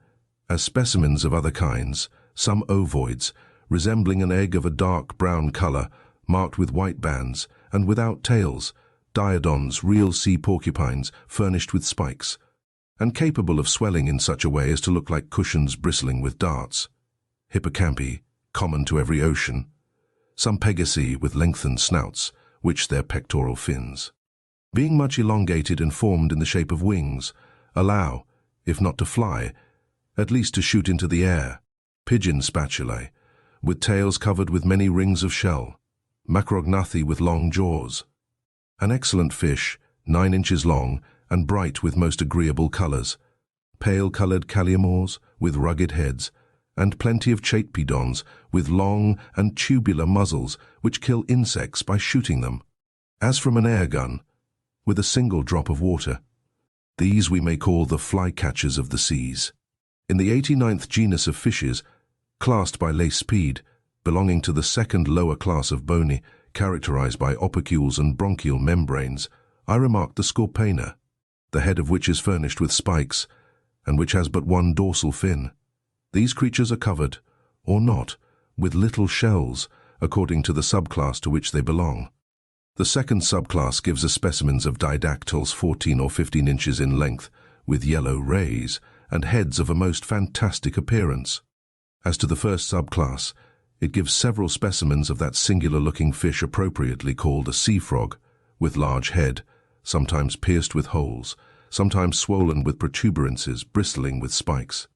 [SPEAKER 1] as specimens of other kinds, some ovoids, resembling an egg of a dark brown colour, marked with white bands, and without tails, diodons, real sea porcupines, furnished with spikes, and capable of swelling in such a way as to look like cushions bristling with darts. Hippocampi, common to every ocean. Some pegasi with lengthened snouts, which their pectoral fins, being much elongated and formed in the shape of wings, allow, if not to fly, at least to shoot into the air. Pigeon spatulae, with tails covered with many rings of shell. Macrognathi with long jaws. An excellent fish, 9 inches long, and bright with most agreeable colours. Pale-coloured calliamores, with rugged heads, and plenty of chatepidons, with long and tubular muzzles, which kill insects by shooting them, as from an air gun, with a single drop of water. These we may call the flycatchers of the seas. In the 89th genus of fishes, classed by Lay Speed, belonging to the second lower class of bony, characterized by opercules and bronchial membranes, I remarked the Scorpaena, the head of which is furnished with spikes, and which has but 1 dorsal fin. These creatures are covered, or not, with little shells, according to the subclass to which they belong. The second subclass gives us specimens of didactyls 14 or 15 inches in length, with yellow rays, and heads of a most fantastic appearance. As to the first subclass, it gives several specimens of that singular-looking fish appropriately called a sea frog, with large head, sometimes pierced with holes, sometimes swollen with protuberances bristling with spikes,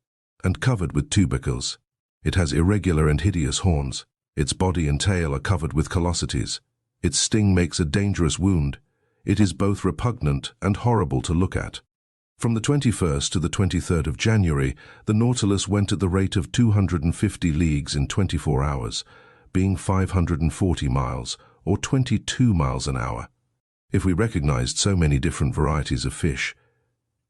[SPEAKER 1] and covered with tubercles. It has irregular and hideous horns. Its body and tail are covered with callosities. Its sting makes a dangerous wound. It is both repugnant and horrible to look at. From the 21st to the 23rd of January, the Nautilus went at the rate of 250 leagues in 24 hours, being 540 miles, or 22 miles an hour. If we recognized so many different varieties of fish,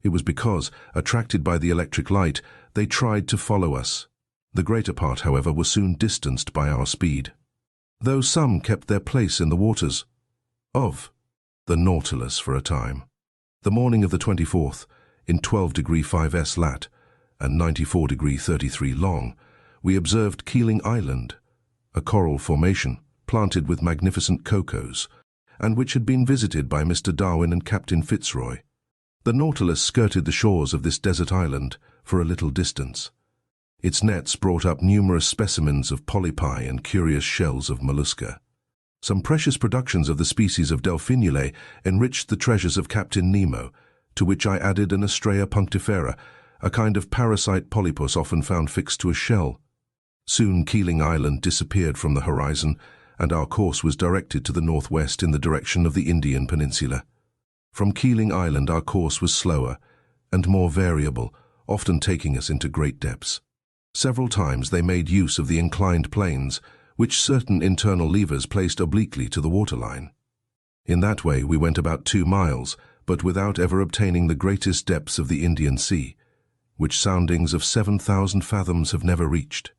[SPEAKER 1] it was because, attracted by the electric light, they tried to follow us. The greater part, however, were soon distanced by our speed, though some kept their place in the waters of the Nautilus for a time. The morning of the 24th, in 12° 5s lat and 94° 33 long, we observed Keeling Island, a coral formation planted with magnificent cocoas, and which had been visited by Mr. Darwin and Captain Fitzroy. The Nautilus skirted the shores of this desert island for a little distance. Its nets brought up numerous specimens of polypi and curious shells of mollusca. Some precious productions of the species of Delphinulae enriched the treasures of Captain Nemo, to which I added an Astraea punctifera, a kind of parasite polypus often found fixed to a shell. Soon Keeling Island disappeared from the horizon, and our course was directed to the northwest in the direction of the Indian Peninsula. From Keeling Island our course was slower and more variable, often taking us into great depths. Several times they made use of the inclined planes, which certain internal levers placed obliquely to the waterline. In that way we went about 2 miles, but without ever obtaining the greatest depths of the Indian Sea, which soundings of 7,000 fathoms have never reached.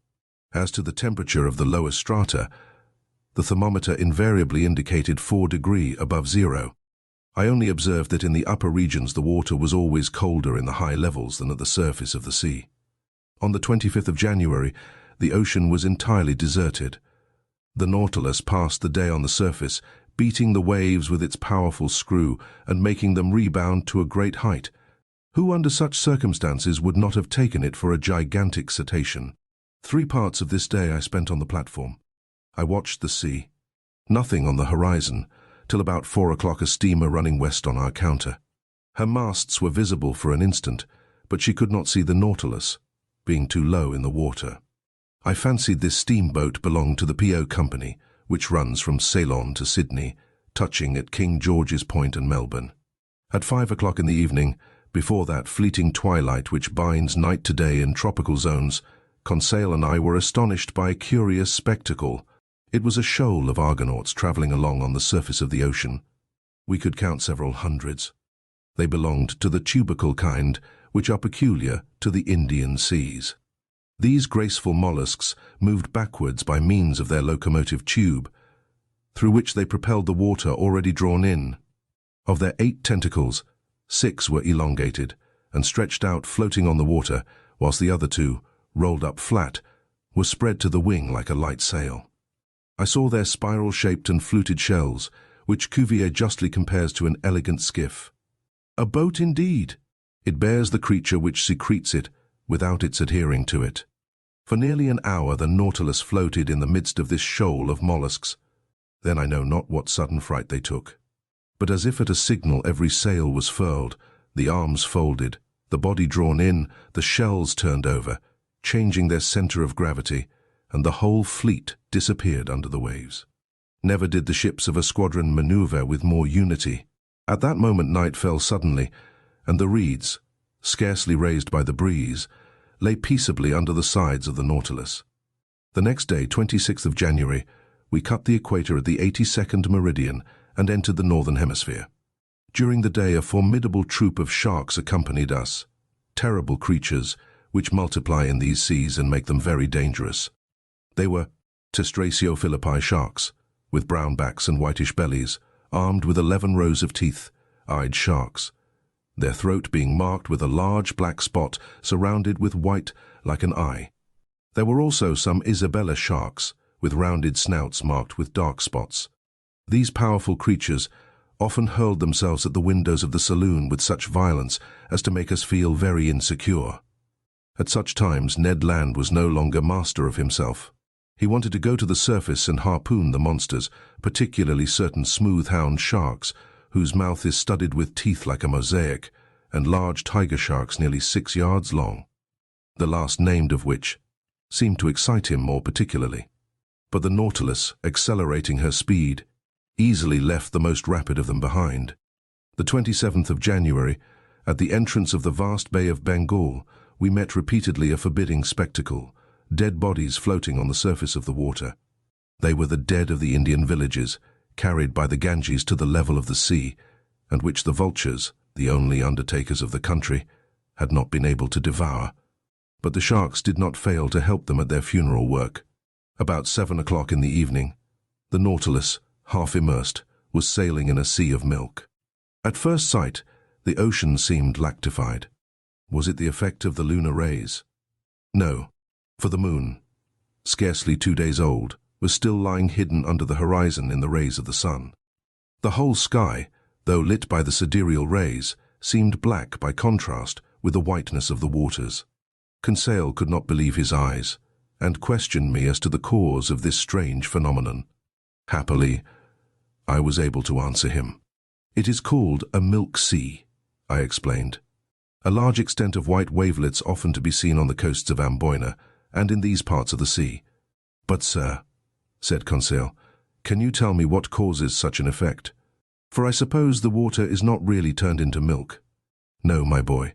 [SPEAKER 1] As to the temperature of the lower strata, the thermometer invariably indicated 4° above zero. I only observed that in the upper regions the water was always colder in the high levels than at the surface of the sea. On the 25th of January, the ocean was entirely deserted, The Nautilus passed the day on the surface, beating the waves with its powerful screw and making them rebound to a great height. Who under such circumstances would not have taken it for a gigantic cetacean? 3 parts of this day I spent on the platform. I watched the sea. Nothing on the horizon, till about 4 o'clock a steamer running west on our counter. Her masts were visible for an instant, but she could not see the Nautilus, being too low in the water. I fancied this steamboat belonged to the P.O. Company, which runs from Ceylon to Sydney, touching at King George's Point and Melbourne. At 5 o'clock in the evening, before that fleeting twilight which binds night to day in tropical zones, Conseil and I were astonished by a curious spectacle. It was a shoal of Argonauts travelling along on the surface of the ocean. We could count several hundreds. They belonged to the tubercle kind, which are peculiar to the Indian seas. These graceful mollusks moved backwards by means of their locomotive tube, through which they propelled the water already drawn in. Of their 8 tentacles, 6 were elongated and stretched out floating on the water, whilst the other 2, rolled up flat, were spread to the wing like a light sail. I saw their spiral-shaped and fluted shells, which Cuvier justly compares to an elegant skiff. A boat indeed! It bears the creature which secretes it, without its adhering to it. For nearly an hour the Nautilus floated in the midst of this shoal of mollusks. Then I know not what sudden fright they took. But as if at a signal every sail was furled, the arms folded, the body drawn in, the shells turned over, changing their centre of gravity, and the whole fleet disappeared under the waves. Never did the ships of a squadron manoeuvre with more unity. At that moment night fell suddenly, and the reeds, scarcely raised by the breeze, lay peaceably under the sides of the Nautilus. The next day, 26th of January, we cut the equator at the 82nd meridian and entered the northern hemisphere. During the day a formidable troop of sharks accompanied us, terrible creatures which multiply in these seas and make them very dangerous. They were Testraciophilippi sharks, with brown backs and whitish bellies, armed with 11 rows of teeth, eyed sharks, their throat being marked with a large black spot surrounded with white like an eye. There were also some Isabella sharks, with rounded snouts marked with dark spots. These powerful creatures often hurled themselves at the windows of the saloon with such violence as to make us feel very insecure. At such times Ned Land was no longer master of himself. He wanted to go to the surface and harpoon the monsters, particularly certain smooth-hound sharks, whose mouth is studded with teeth like a mosaic, and large tiger sharks nearly 6 yards long, the last named of which seemed to excite him more particularly. But the Nautilus, accelerating her speed, easily left the most rapid of them behind. The 27th of January, at the entrance of the vast Bay of Bengal, we met repeatedly a forbidding spectacle, dead bodies floating on the surface of the water. They were the dead of the Indian villages, carried by the Ganges to the level of the sea, and which the vultures, the only undertakers of the country, had not been able to devour. But the sharks did not fail to help them at their funeral work. About 7 o'clock in the evening, the Nautilus, half immersed, was sailing in a sea of milk. At first sight, the ocean seemed lactified. Was it the effect of the lunar rays? No, for the moon, scarcely 2 days old, was still lying hidden under the horizon in the rays of the sun. The whole sky, though lit by the sidereal rays, seemed black by contrast with the whiteness of the waters. Conseil could not believe his eyes, and questioned me as to the cause of this strange phenomenon. Happily, I was able to answer him. It is called a milk sea, I explained. A large extent of white wavelets often to be seen on the coasts of Amboina and in these parts of the sea. But, sir, said Conseil, can you tell me what causes such an effect? For I suppose the water is not really turned into milk. No, my boy,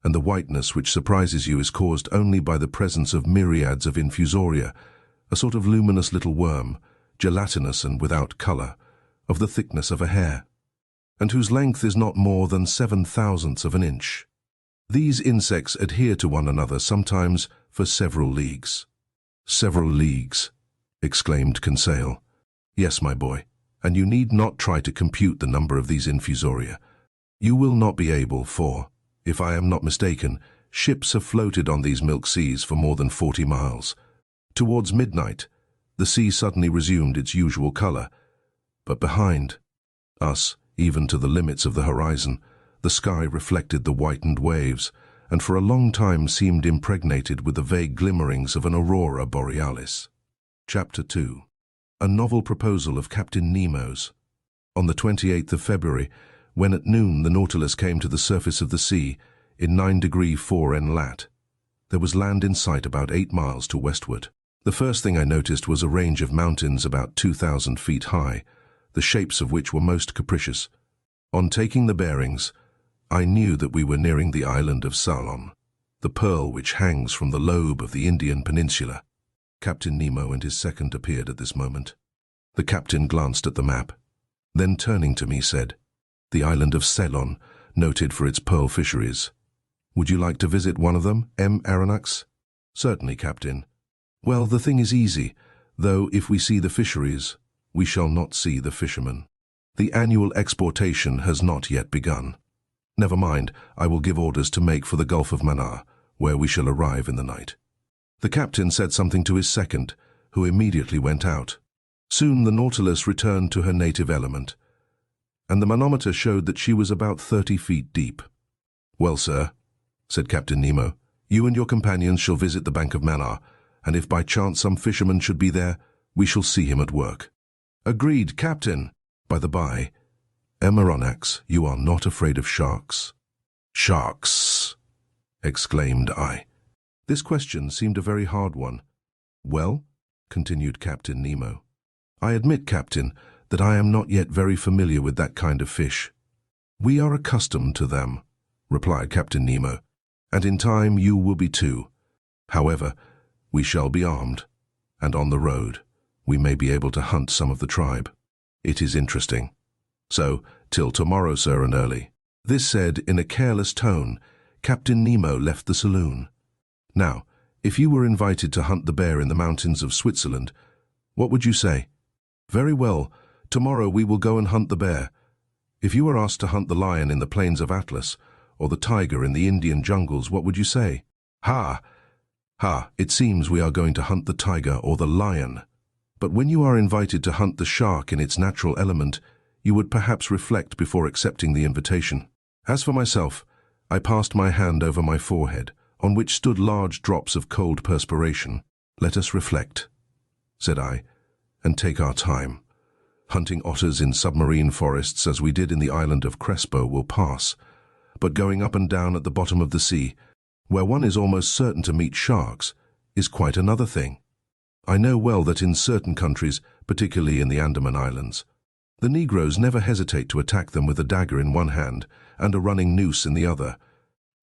[SPEAKER 1] and the whiteness which surprises you is caused only by the presence of myriads of infusoria, a sort of luminous little worm, gelatinous and without colour, of the thickness of a hair, and whose length is not more than 7/1000ths of an inch. These insects adhere to one another sometimes for several leagues. Several leagues, exclaimed Conseil. Yes, my boy, and you need not try to compute the number of these infusoria. You will not be able, for, if I am not mistaken, ships have floated on these milk seas for more than 40 miles. Towards midnight, The sea suddenly resumed its usual color, but behind us, even to the limits of the horizon, the sky reflected the whitened waves, and for a long time seemed impregnated with the vague glimmerings of an aurora borealis. Chapter 2. A novel proposal of Captain Nemo's. On the 28th of February, when at noon the Nautilus came to the surface of the sea, in 9° 4' lat, there was land in sight about 8 miles to westward. The first thing I noticed was a range of mountains about 2,000 feet high, the shapes of which were most capricious. On taking the bearings, I knew that we were nearing the island of Ceylon, the pearl which hangs from the lobe of the Indian peninsula. Captain Nemo and his second appeared at this moment. The captain glanced at the map, then turning to me said, "The island of Ceylon, noted for its pearl fisheries. Would you like to visit one of them, M. Aronnax?" "Certainly, Captain." "Well, the thing is easy, though if we see the fisheries, we shall not see the fishermen. The annual exportation has not yet begun. Never mind, I will give orders to make for the Gulf of Mannar, where we shall arrive in the night." The captain said something to his second, who immediately went out. Soon the Nautilus returned to her native element, and the manometer showed that she was about 30 feet deep. "Well, sir," said Captain Nemo, "you and your companions shall visit the Bank of Mannar, and if by chance some fisherman should be there, we shall see him at work." "Agreed, Captain. By the by, M. Aronnax, you are not afraid of sharks?" "Sharks!" exclaimed I. This question seemed a very hard one. "Well," continued Captain Nemo, "I admit, Captain, that I am not yet very familiar with that kind of fish." "We are accustomed to them," replied Captain Nemo, "and in time you will be too. However, we shall be armed, and on the road we may be able to hunt some of the tribe. It is interesting. So, till tomorrow, sir, and early." This said in a careless tone, Captain Nemo left the saloon. "Now, if you were invited to hunt the bear in the mountains of Switzerland, what would you say?" "Very well, tomorrow we will go and hunt the bear. If you were asked to hunt the lion in the plains of Atlas, or the tiger in the Indian jungles, what would you say?" "Ha! Ha! It seems we are going to hunt the tiger or the lion. But when you are invited to hunt the shark in its natural element, you would perhaps reflect before accepting the invitation." As for myself, I passed my hand over my forehead, on which stood large drops of cold perspiration. "Let us reflect," said I, "and take our time. Hunting otters in submarine forests as we did in the island of Crespo will pass, but going up and down at the bottom of the sea, where one is almost certain to meet sharks, is quite another thing. I know well that in certain countries, particularly in the Andaman Islands, the Negroes never hesitate to attack them with a dagger in one hand and a running noose in the other,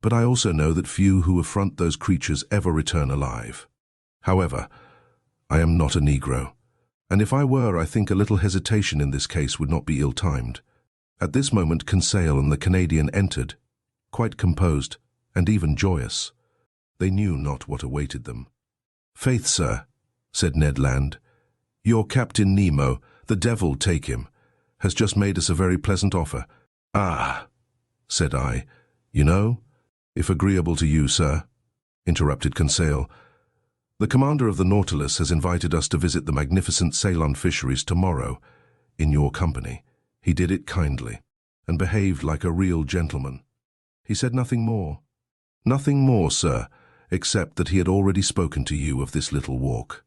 [SPEAKER 1] but I also know that few who affront those creatures ever return alive. However, I am not a Negro, and if I were, I think a little hesitation in this case would not be ill-timed." At this moment Conseil and the Canadian entered, quite composed and even joyous. They knew not what awaited them. "Faith, sir," said Ned Land, "your Captain Nemo, the devil take him, has just made us a very pleasant offer." "Ah," said I, "you know, if agreeable to you, sir," interrupted Conseil, "the commander of the Nautilus has invited us to visit the magnificent Ceylon fisheries tomorrow, in your company. He did it kindly, and behaved like a real gentleman. He said nothing more." "Nothing more, sir, except that he had already spoken to you of this little walk."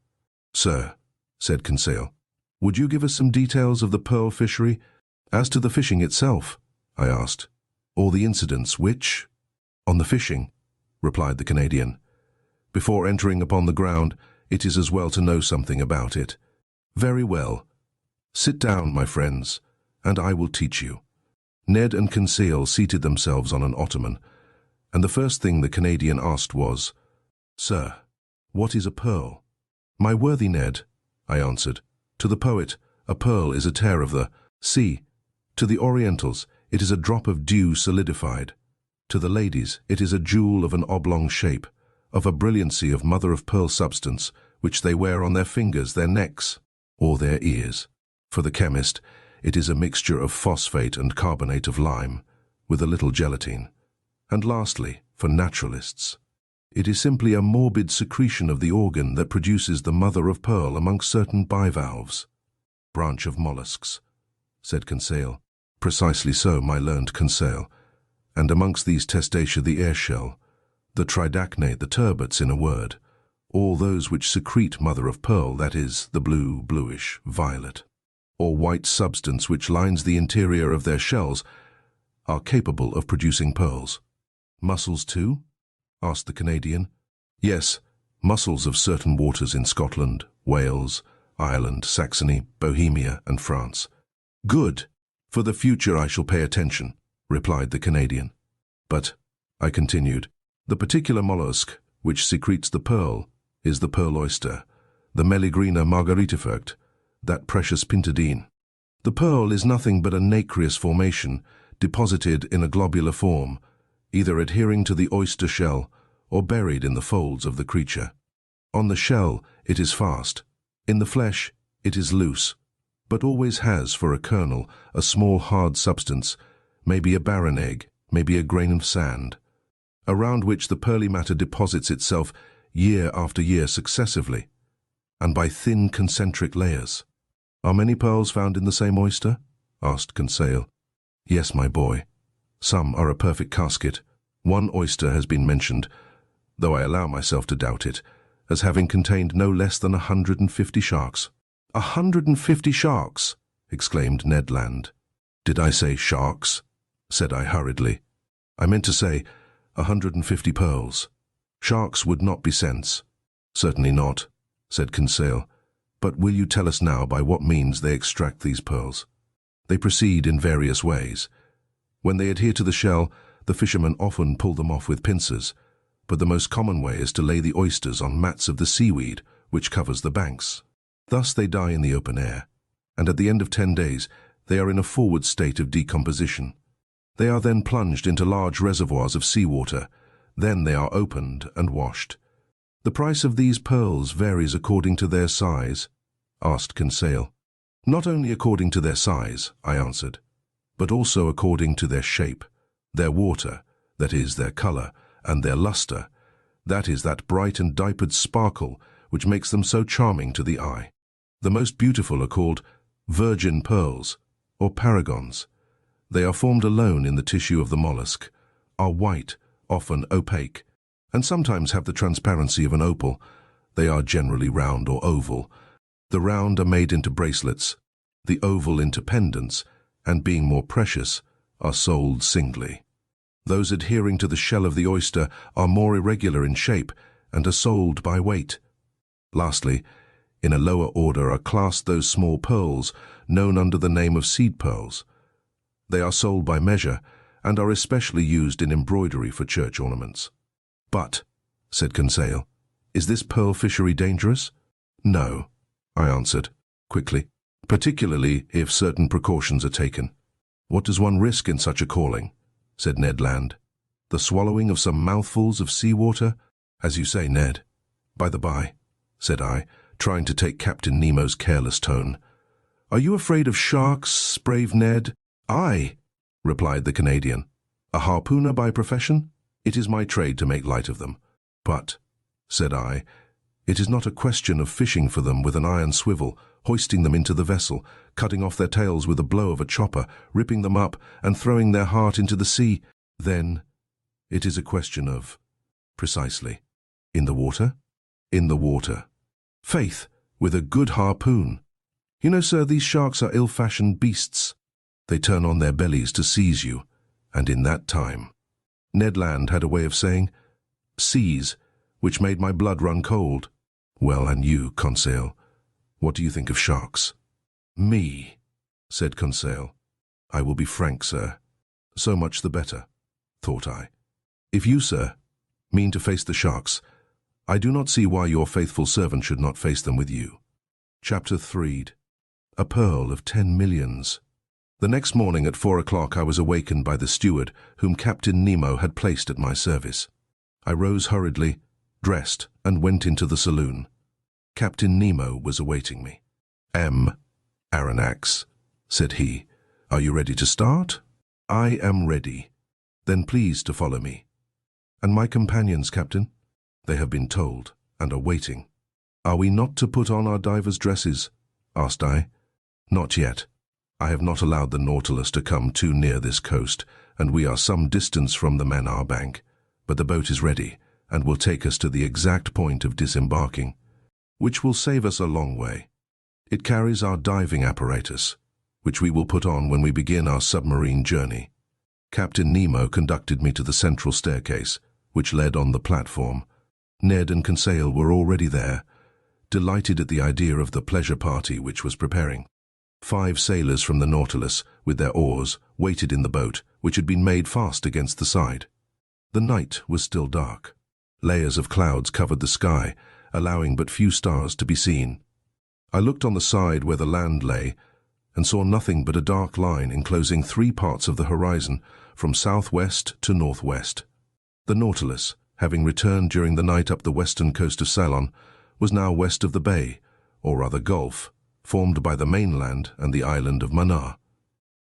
[SPEAKER 1] "Sir," said Conseil, "would you give us some details of the pearl fishery?" "As to the fishing itself," I asked, "or the incidents which—" "On the fishing," replied the Canadian. "Before entering upon the ground, it is as well to know something about it." "Very well. Sit down, my friends, and I will teach you." Ned and Conseil seated themselves on an ottoman, and the first thing the Canadian asked was, "Sir, what is a pearl?" "My worthy Ned," I answered, "to the poet, a pearl is a tear of the sea. To the Orientals, it is a drop of dew solidified. To the ladies, it is a jewel of an oblong shape, of a brilliancy of mother-of-pearl substance, which they wear on their fingers, their necks, or their ears. For the chemist, it is a mixture of phosphate and carbonate of lime, with a little gelatine. And lastly, for naturalists, It is simply a morbid secretion of the organ that produces the mother of pearl amongst certain bivalves. Branch of mollusks, said Conseil. Precisely so, my learned Conseil. And amongst these testacea the airshell, the tridacnae, the turbots in a word, all those which secrete mother of pearl, that is, the blue, bluish, violet, or white substance which lines the interior of their shells, are capable of producing pearls. Mussels too? Asked the Canadian. Yes, mussels of certain waters in Scotland, Wales, Ireland, Saxony, Bohemia, and France. Good. For the future I shall pay attention, replied the Canadian. But, I continued, the particular mollusk which secretes the pearl is the pearl oyster, the Meligrina margaritifruct, that precious pintadine. The pearl is nothing but a nacreous formation, deposited in a globular form, either adhering to the oyster shell or buried in the folds of the creature. On the shell it is fast, in the flesh it is loose, but always has for a kernel a small hard substance, maybe a barren egg, maybe a grain of sand, around which the pearly matter deposits itself year after year successively, and by thin concentric layers. Are many pearls found in the same oyster? Asked Conseil. Yes, my boy. Some are a perfect casket. One oyster has been mentioned, though I allow myself to doubt it, as having contained no less than 150 sharks. 150 sharks! Exclaimed Ned Land. Did I say sharks? Said I hurriedly. I meant to say 150 pearls. Sharks would not be sense. Certainly not, said Conseil. But will you tell us now by what means they extract these pearls? They proceed in various ways. When they adhere to the shell, the fishermen often pull them off with pincers, but the most common way is to lay the oysters on mats of the seaweed which covers the banks. Thus they die in the open air, and at the end of 10 days they are in a forward state of decomposition. They are then plunged into large reservoirs of seawater. Then they are opened and washed. The price of these pearls varies according to their size, asked Conseil. Not only according to their size, I answered, but also according to their shape, their water, that is, their color, and their luster, that is, that bright and diapered sparkle which makes them so charming to the eye. The most beautiful are called virgin pearls, or paragons. They are formed alone in the tissue of the mollusk, are white, often opaque, and sometimes have the transparency of an opal. They are generally round or oval. The round are made into bracelets, the oval into pendants, and being more precious, are sold singly. Those adhering to the shell of the oyster are more irregular in shape and are sold by weight. Lastly, in a lower order are classed those small pearls known under the name of seed pearls. They are sold by measure and are especially used in embroidery for church ornaments. But, said Conseil, is this pearl fishery dangerous? No, I answered, quickly, particularly if certain precautions are taken. What does one risk in such a calling? Said Ned Land. The swallowing of some mouthfuls of seawater? As you say, Ned. By the by, said I, trying to take Captain Nemo's careless tone. Are you afraid of sharks, brave Ned? Aye, replied the Canadian. A harpooner by profession? It is my trade to make light of them. But, said I, it is not a question of fishing for them with an iron swivel, hoisting them into the vessel, cutting off their tails with a blow of a chopper, ripping them up, and throwing their heart into the sea. Then, it is a question of, precisely, in the water? In the water. Faith, with a good harpoon. You know, sir, these sharks are ill-fashioned beasts. They turn on their bellies to seize you, and in that time. Ned Land had a way of saying, seize, which made my blood run cold. Well, and you, Conseil, what do you think of sharks? Me, said Conseil. I will be frank, sir. So much the better, thought I. If you, sir, mean to face the sharks, I do not see why your faithful servant should not face them with you. Chapter 3. A pearl of 10 millions. The next morning at 4 o'clock I was awakened by the steward whom Captain Nemo had placed at my service. I rose hurriedly, dressed, and went into the saloon. Captain Nemo was awaiting me. Aronnax, said he, are you ready to start? I am ready. Then please to follow me. And my companions, Captain? They have been told, and are waiting. "Are we not to put on our divers' dresses?" asked I. "Not yet. I have not allowed the Nautilus to come too near this coast, and we are some distance from the Manar bank, but the boat is ready, and will take us to the exact point of disembarking, which will save us a long way. It carries our diving apparatus, which we will put on when we begin our submarine journey." Captain Nemo conducted me to the central staircase, which led on the platform. Ned and Conseil were already there, delighted at the idea of the pleasure party which was preparing. 5 sailors from the Nautilus, with their oars, waited in the boat, which had been made fast against the side. The night was still dark. Layers of clouds covered the sky, allowing but few stars to be seen. I looked on the side where the land lay, and saw nothing but a dark line enclosing 3 parts of the horizon, from southwest to northwest. The Nautilus, having returned during the night up the western coast of Ceylon, was now west of the bay, or rather gulf, formed by the mainland and the island of Manar.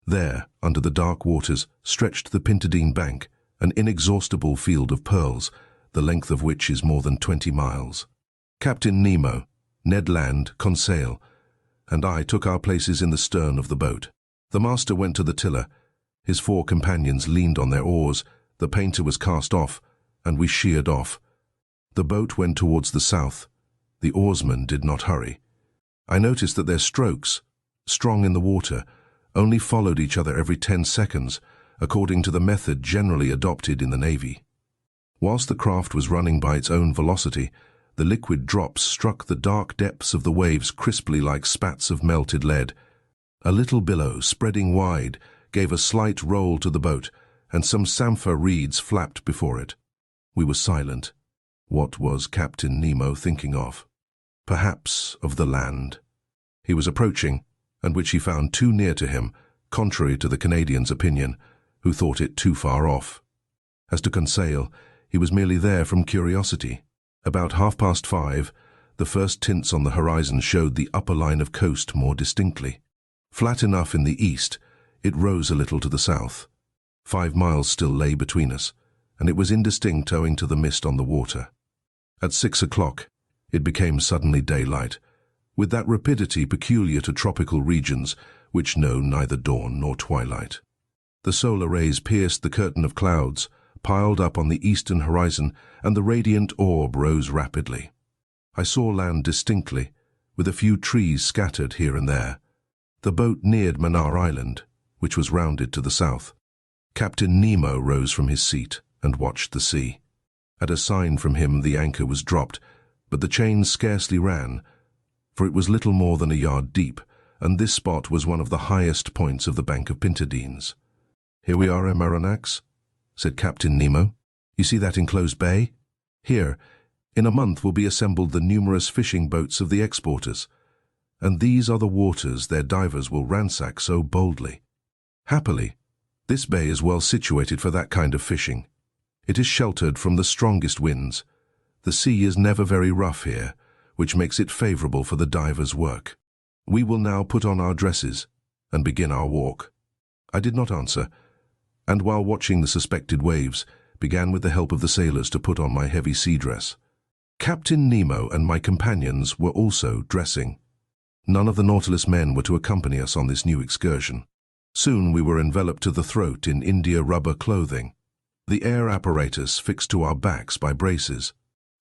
[SPEAKER 1] There, under the dark waters, stretched the Pintadine Bank, an inexhaustible field of pearls, the length of which is more than 20 miles. Captain Nemo, Ned Land, Conseil, and I took our places in the stern of the boat. The master went to the tiller. His 4 companions leaned on their oars, the painter was cast off, and we sheered off. The boat went towards the south. The oarsmen did not hurry. I noticed that their strokes, strong in the water, only followed each other every 10 seconds, according to the method generally adopted in the Navy. Whilst the craft was running by its own velocity, the liquid drops struck the dark depths of the waves crisply like spats of melted lead. A little billow, spreading wide, gave a slight roll to the boat, and some samphire reeds flapped before it. We were silent. What was Captain Nemo thinking of? Perhaps of the land he was approaching, and which he found too near to him, contrary to the Canadian's opinion, who thought it too far off. As to Conseil, he was merely there from curiosity. About 5:30, the first tints on the horizon showed the upper line of coast more distinctly. Flat enough in the east, it rose a little to the south. 5 miles still lay between us, and it was indistinct owing to the mist on the water. At 6 o'clock, it became suddenly daylight, with that rapidity peculiar to tropical regions which know neither dawn nor twilight. The solar rays pierced the curtain of clouds, piled up on the eastern horizon, and the radiant orb rose rapidly. I saw land distinctly, with a few trees scattered here and there. The boat neared Manar Island, which was rounded to the south. Captain Nemo rose from his seat and watched the sea. At a sign from him the anchor was dropped, but the chain scarcely ran, for it was little more than a yard deep, and this spot was one of the highest points of the bank of Pintadines. "Here we are, Aronnax," said Captain Nemo. "You see that enclosed bay? Here, in a month will be assembled the numerous fishing boats of the exporters, and these are the waters their divers will ransack so boldly. Happily, this bay is well situated for that kind of fishing. It is sheltered from the strongest winds. The sea is never very rough here, which makes it favorable for the divers' work. We will now put on our dresses and begin our walk." I did not answer, and while watching the suspected waves, began with the help of the sailors to put on my heavy sea dress. Captain Nemo and my companions were also dressing. None of the Nautilus men were to accompany us on this new excursion. Soon we were enveloped to the throat in India rubber clothing, the air apparatus fixed to our backs by braces.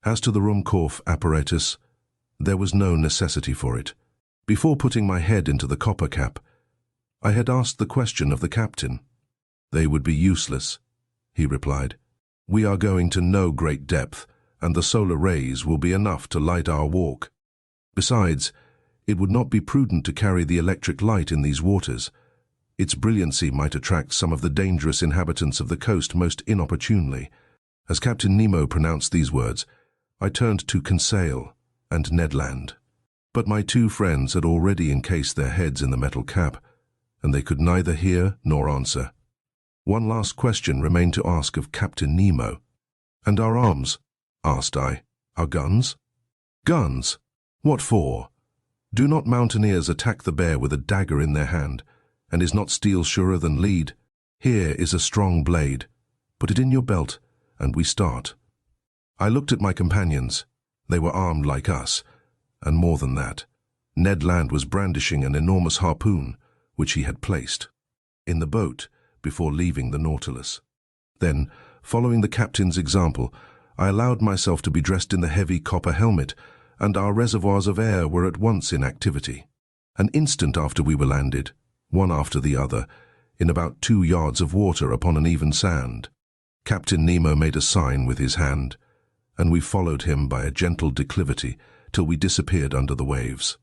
[SPEAKER 1] As to the Ruhmkorff apparatus, there was no necessity for it. Before putting my head into the copper cap, I had asked the question of the captain. "They would be useless," he replied. "We are going to no great depth, and the solar rays will be enough to light our walk. Besides, it would not be prudent to carry the electric light in these waters. Its brilliancy might attract some of the dangerous inhabitants of the coast most inopportunely." As Captain Nemo pronounced these words, I turned to Conseil and Ned Land. But my 2 friends had already encased their heads in the metal cap, and they could neither hear nor answer. One last question remained to ask of Captain Nemo. "And our arms?" asked I. "Our guns?" "Guns? What for? Do not mountaineers attack the bear with a dagger in their hand? And is not steel surer than lead? Here is a strong blade. Put it in your belt, and we start." I looked at my companions. They were armed like us, and more than that. Ned Land was brandishing an enormous harpoon, which he had placed in the boat before leaving the Nautilus. Then, following the captain's example, I allowed myself to be dressed in the heavy copper helmet, and our reservoirs of air were at once in activity. An instant after we were landed, one after the other, in about 2 yards of water upon an even sand. Captain Nemo made a sign with his hand, and we followed him by a gentle declivity till we disappeared under the waves.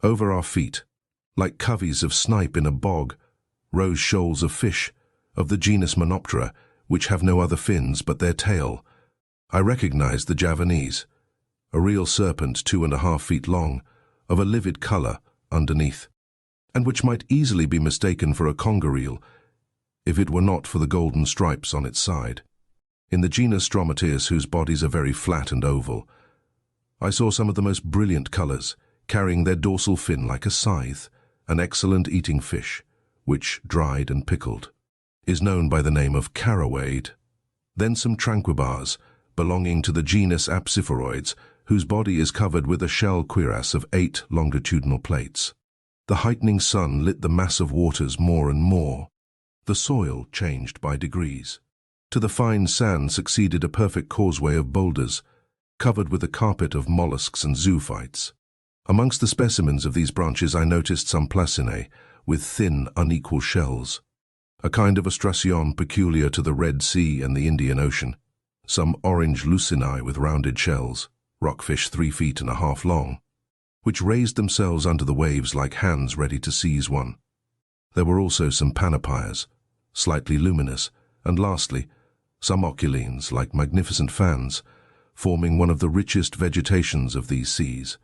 [SPEAKER 1] Over our feet, like coveys of snipe in a bog, rose shoals of fish, of the genus Monoptera, which have no other fins but their tail. I recognized the Javanese, a real serpent 2.5 feet long, of a livid color underneath, and which might easily be mistaken for a conger eel if it were not for the golden stripes on its side. In the genus Dromaeus, whose bodies are very flat and oval, I saw some of the most brilliant colors, carrying their dorsal fin like a scythe, an excellent eating fish, which, dried and pickled, is known by the name of carawade. Then some tranquibars, belonging to the genus Apsiphoroids, whose body is covered with a shell cuirass of 8 longitudinal plates. The heightening sun lit the massive waters more and more. The soil changed by degrees. To the fine sand succeeded a perfect causeway of boulders, covered with a carpet of mollusks and zoophytes. Amongst the specimens of these branches I noticed some placinae, with thin, unequal shells, a kind of ostracion peculiar to the Red Sea and the Indian Ocean, some orange lucinae with rounded shells, rockfish 3.5 feet long, which raised themselves under the waves like hands ready to seize one. There were also some panopyres, slightly luminous, and lastly, some oculines like magnificent fans, forming one of the richest vegetations of these seas.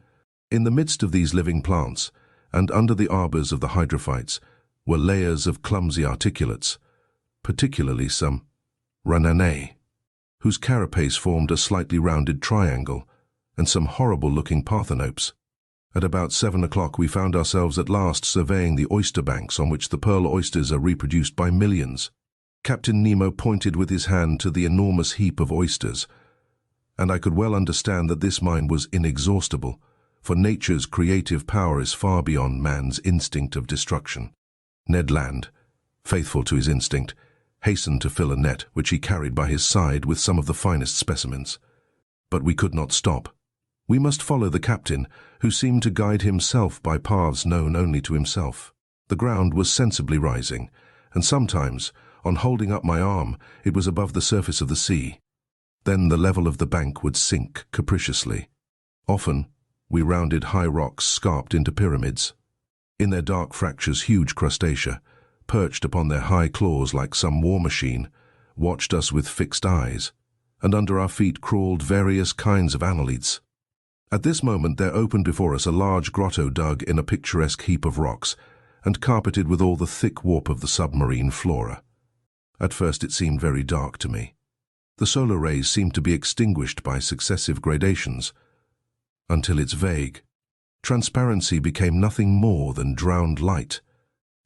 [SPEAKER 1] In the midst of these living plants, and under the arbors of the hydrophytes, were layers of clumsy articulates, particularly some Rananae, whose carapace formed a slightly rounded triangle, and some horrible-looking parthenopes. At about 7 o'clock we found ourselves at last surveying the oyster banks on which the pearl oysters are reproduced by millions. Captain Nemo pointed with his hand to the enormous heap of oysters, and I could well understand that this mine was inexhaustible, for nature's creative power is far beyond man's instinct of destruction. Ned Land, faithful to his instinct, hastened to fill a net which he carried by his side with some of the finest specimens. But we could not stop. We must follow the captain, who seemed to guide himself by paths known only to himself. The ground was sensibly rising, and sometimes, on holding up my arm, it was above the surface of the sea. Then the level of the bank would sink capriciously. Often, we rounded high rocks scarped into pyramids. In their dark fractures, huge crustacea, perched upon their high claws like some war machine, watched us with fixed eyes, and under our feet crawled various kinds of annelids. At this moment there opened before us a large grotto dug in a picturesque heap of rocks, and carpeted with all the thick warp of the submarine flora. At first it seemed very dark to me. The solar rays seemed to be extinguished by successive gradations, until its vague transparency became nothing more than drowned light.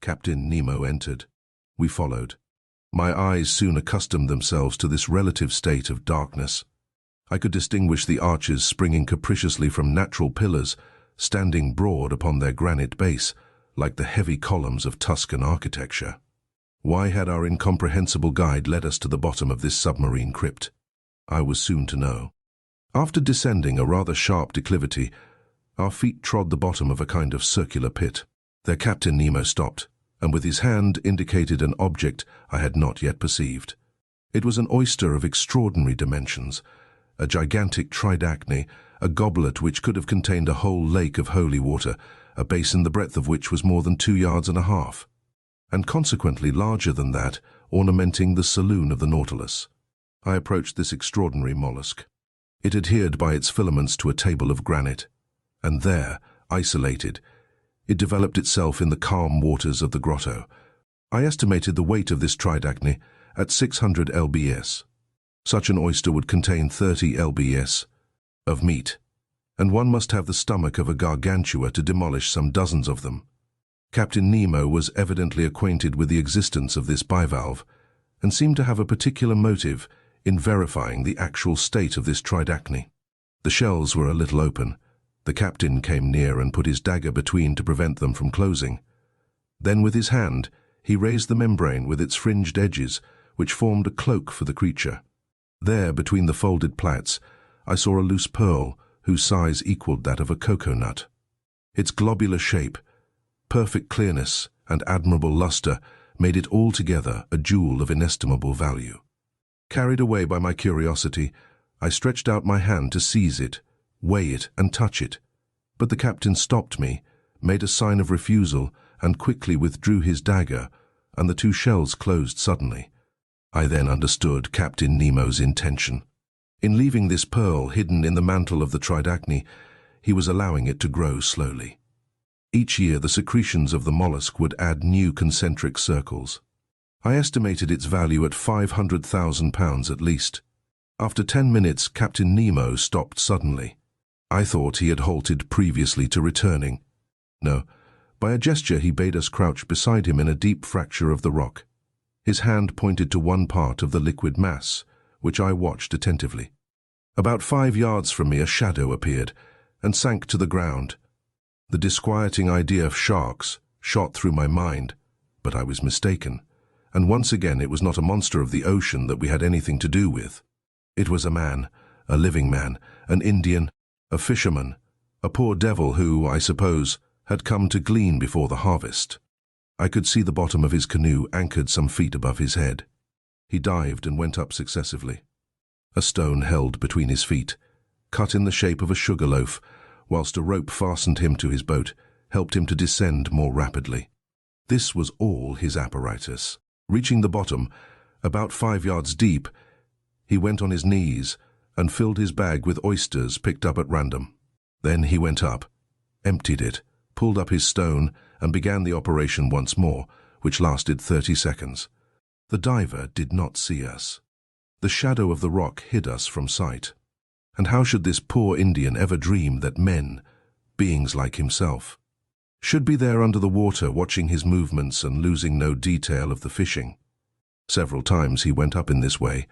[SPEAKER 1] Captain Nemo entered. We followed. My eyes soon accustomed themselves to this relative state of darkness. I could distinguish the arches springing capriciously from natural pillars, standing broad upon their granite base, like the heavy columns of Tuscan architecture. Why had our incomprehensible guide led us to the bottom of this submarine crypt? I was soon to know. After descending a rather sharp declivity, our feet trod the bottom of a kind of circular pit. There Captain Nemo stopped, and with his hand indicated an object I had not yet perceived. It was an oyster of extraordinary dimensions, a gigantic tridacne, a goblet which could have contained a whole lake of holy water, a basin the breadth of which was more than 2.5 yards, and consequently larger than that, ornamenting the saloon of the Nautilus. I approached this extraordinary mollusk. It adhered by its filaments to a table of granite, and there, isolated, it developed itself in the calm waters of the grotto. I estimated the weight of this tridacne at 600 lbs. Such an oyster would contain 30 lbs of meat, and one must have the stomach of a gargantua to demolish some dozens of them. Captain Nemo was evidently acquainted with the existence of this bivalve, and seemed to have a particular motive in verifying the actual state of this tridacny. The shells were a little open. The captain came near and put his dagger between to prevent them from closing. Then with his hand, he raised the membrane with its fringed edges, which formed a cloak for the creature. There, between the folded plaits, I saw a loose pearl whose size equaled that of a cocoa nut. Its globular shape, perfect clearness, and admirable luster made it altogether a jewel of inestimable value. Carried away by my curiosity, I stretched out my hand to seize it, weigh it, and touch it. But the captain stopped me, made a sign of refusal, and quickly withdrew his dagger, and the two shells closed suddenly. I then understood Captain Nemo's intention. In leaving this pearl hidden in the mantle of the tridacny, he was allowing it to grow slowly. Each year the secretions of the mollusk would add new concentric circles. I estimated its value at £500,000 at least. After 10 minutes, Captain Nemo stopped suddenly. I thought he had halted previously to returning. No, by a gesture he bade us crouch beside him in a deep fracture of the rock. His hand pointed to one part of the liquid mass, which I watched attentively. About 5 yards from me a shadow appeared and sank to the ground. The disquieting idea of sharks shot through my mind, but I was mistaken, and once again it was not a monster of the ocean that we had anything to do with. It was a man, a living man, an Indian, a fisherman, a poor devil who, I suppose, had come to glean before the harvest. I could see the bottom of his canoe anchored some feet above his head. He dived and went up successively. A stone held between his feet, cut in the shape of a sugar loaf, whilst a rope fastened him to his boat, helped him to descend more rapidly. This was all his apparatus. Reaching the bottom, about 5 yards deep, he went on his knees and filled his bag with oysters picked up at random. Then he went up, emptied it, pulled up his stone, and began the operation once more, which lasted 30 seconds. The diver did not see us. The shadow of the rock hid us from sight. And how should this poor Indian ever dream that men, beings like himself, should be there under the water watching his movements and losing no detail of the fishing? Several times he went up in this way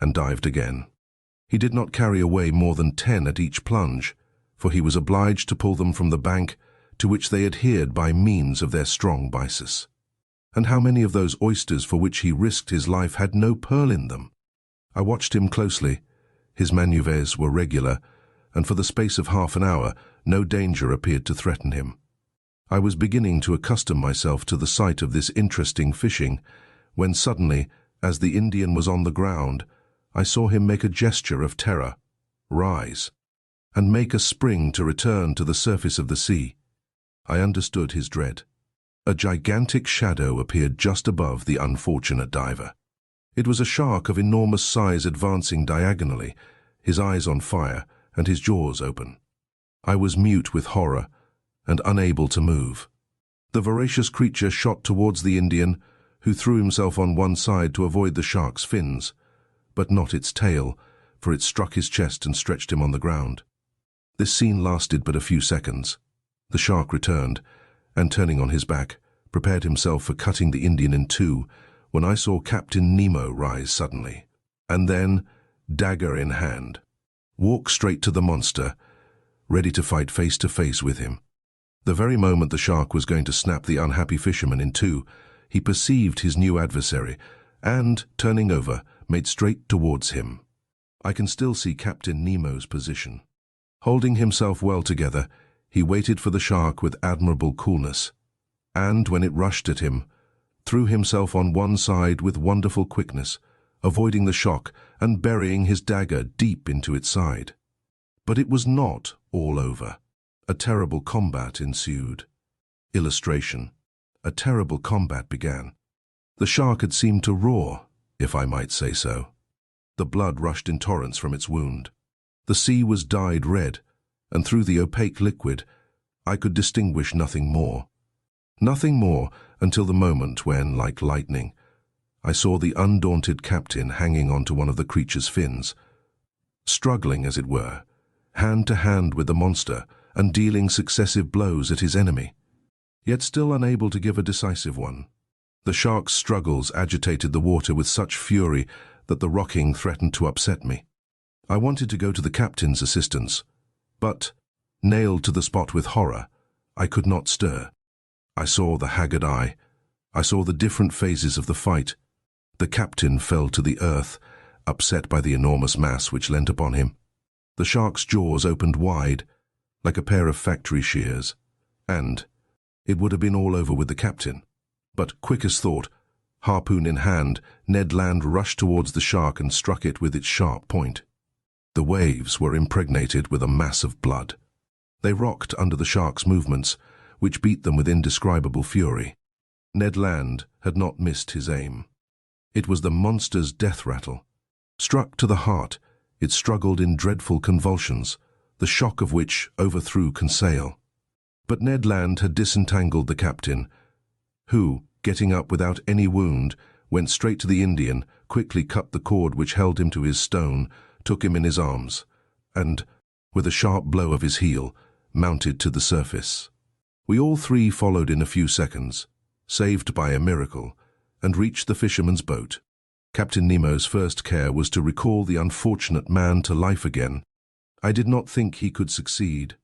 [SPEAKER 1] and dived again. He did not carry away more than 10 at each plunge, for he was obliged to pull them from the bank to which they adhered by means of their strong byssus. And how many of those oysters for which he risked his life had no pearl in them? I watched him closely. His maneuvers were regular, and for the space of half an hour no danger appeared to threaten him. I was beginning to accustom myself to the sight of this interesting fishing, when suddenly, as the Indian was on the ground, I saw him make a gesture of terror, rise, and make a spring to return to the surface of the sea. I understood his dread. A gigantic shadow appeared just above the unfortunate diver. It was a shark of enormous size advancing diagonally, his eyes on fire and his jaws open. I was mute with horror and unable to move. The voracious creature shot towards the Indian, who threw himself on one side to avoid the shark's fins, but not its tail, for it struck his chest and stretched him on the ground. This scene lasted but a few seconds. The shark returned, and turning on his back, prepared himself for cutting the Indian in two, when I saw Captain Nemo rise suddenly, and then, dagger in hand, walk straight to the monster, ready to fight face to face with him. The very moment the shark was going to snap the unhappy fisherman in two, he perceived his new adversary, and, turning over, made straight towards him. I can still see Captain Nemo's position. Holding himself well together, he waited for the shark with admirable coolness, and, when it rushed at him, threw himself on one side with wonderful quickness, avoiding the shock and burying his dagger deep into its side. But it was not all over. A terrible combat ensued. Illustration. A terrible combat began. The shark had seemed to roar, if I might say so. The blood rushed in torrents from its wound. The sea was dyed red, and through the opaque liquid I could distinguish nothing more. Nothing more until the moment when, like lightning, I saw the undaunted captain hanging onto one of the creature's fins, struggling, as it were, hand to hand with the monster and dealing successive blows at his enemy, yet still unable to give a decisive one. The shark's struggles agitated the water with such fury that the rocking threatened to upset me. I wanted to go to the captain's assistance, but, nailed to the spot with horror, I could not stir. I saw the haggard eye. I saw the different phases of the fight. The captain fell to the earth, upset by the enormous mass which leant upon him. The shark's jaws opened wide, like a pair of factory shears, and it would have been all over with the captain. But quick as thought, harpoon in hand, Ned Land rushed towards the shark and struck it with its sharp point. The waves were impregnated with a mass of blood. They rocked under the shark's movements, which beat them with indescribable fury. Ned Land had not missed his aim. It was the monster's death rattle. Struck to the heart, it struggled in dreadful convulsions, the shock of which overthrew Conseil. But Ned Land had disentangled the captain, who, getting up without any wound, went straight to the Indian, quickly cut the cord which held him to his stone, took him in his arms, and, with a sharp blow of his heel, mounted to the surface. We all three followed in a few seconds, saved by a miracle, and reached the fisherman's boat. Captain Nemo's first care was to recall the unfortunate man to life again. I did not think he could succeed.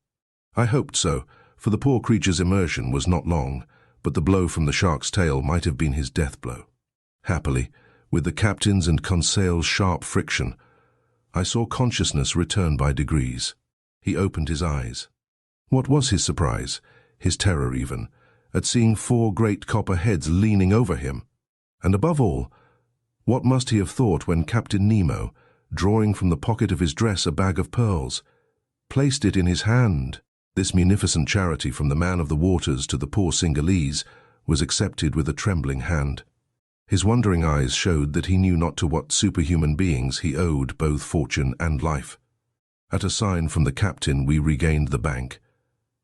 [SPEAKER 1] I hoped so, for the poor creature's immersion was not long, but the blow from the shark's tail might have been his death blow. Happily, with the captain's and Conseil's sharp friction, I saw consciousness return by degrees. He opened his eyes. What was his surprise, his terror even, at seeing 4 great copper heads leaning over him? And above all, what must he have thought when Captain Nemo, drawing from the pocket of his dress a bag of pearls, placed it in his hand? This munificent charity from the man of the waters to the poor Singalese was accepted with a trembling hand. His wondering eyes showed that he knew not to what superhuman beings he owed both fortune and life. At a sign from the captain we regained the bank,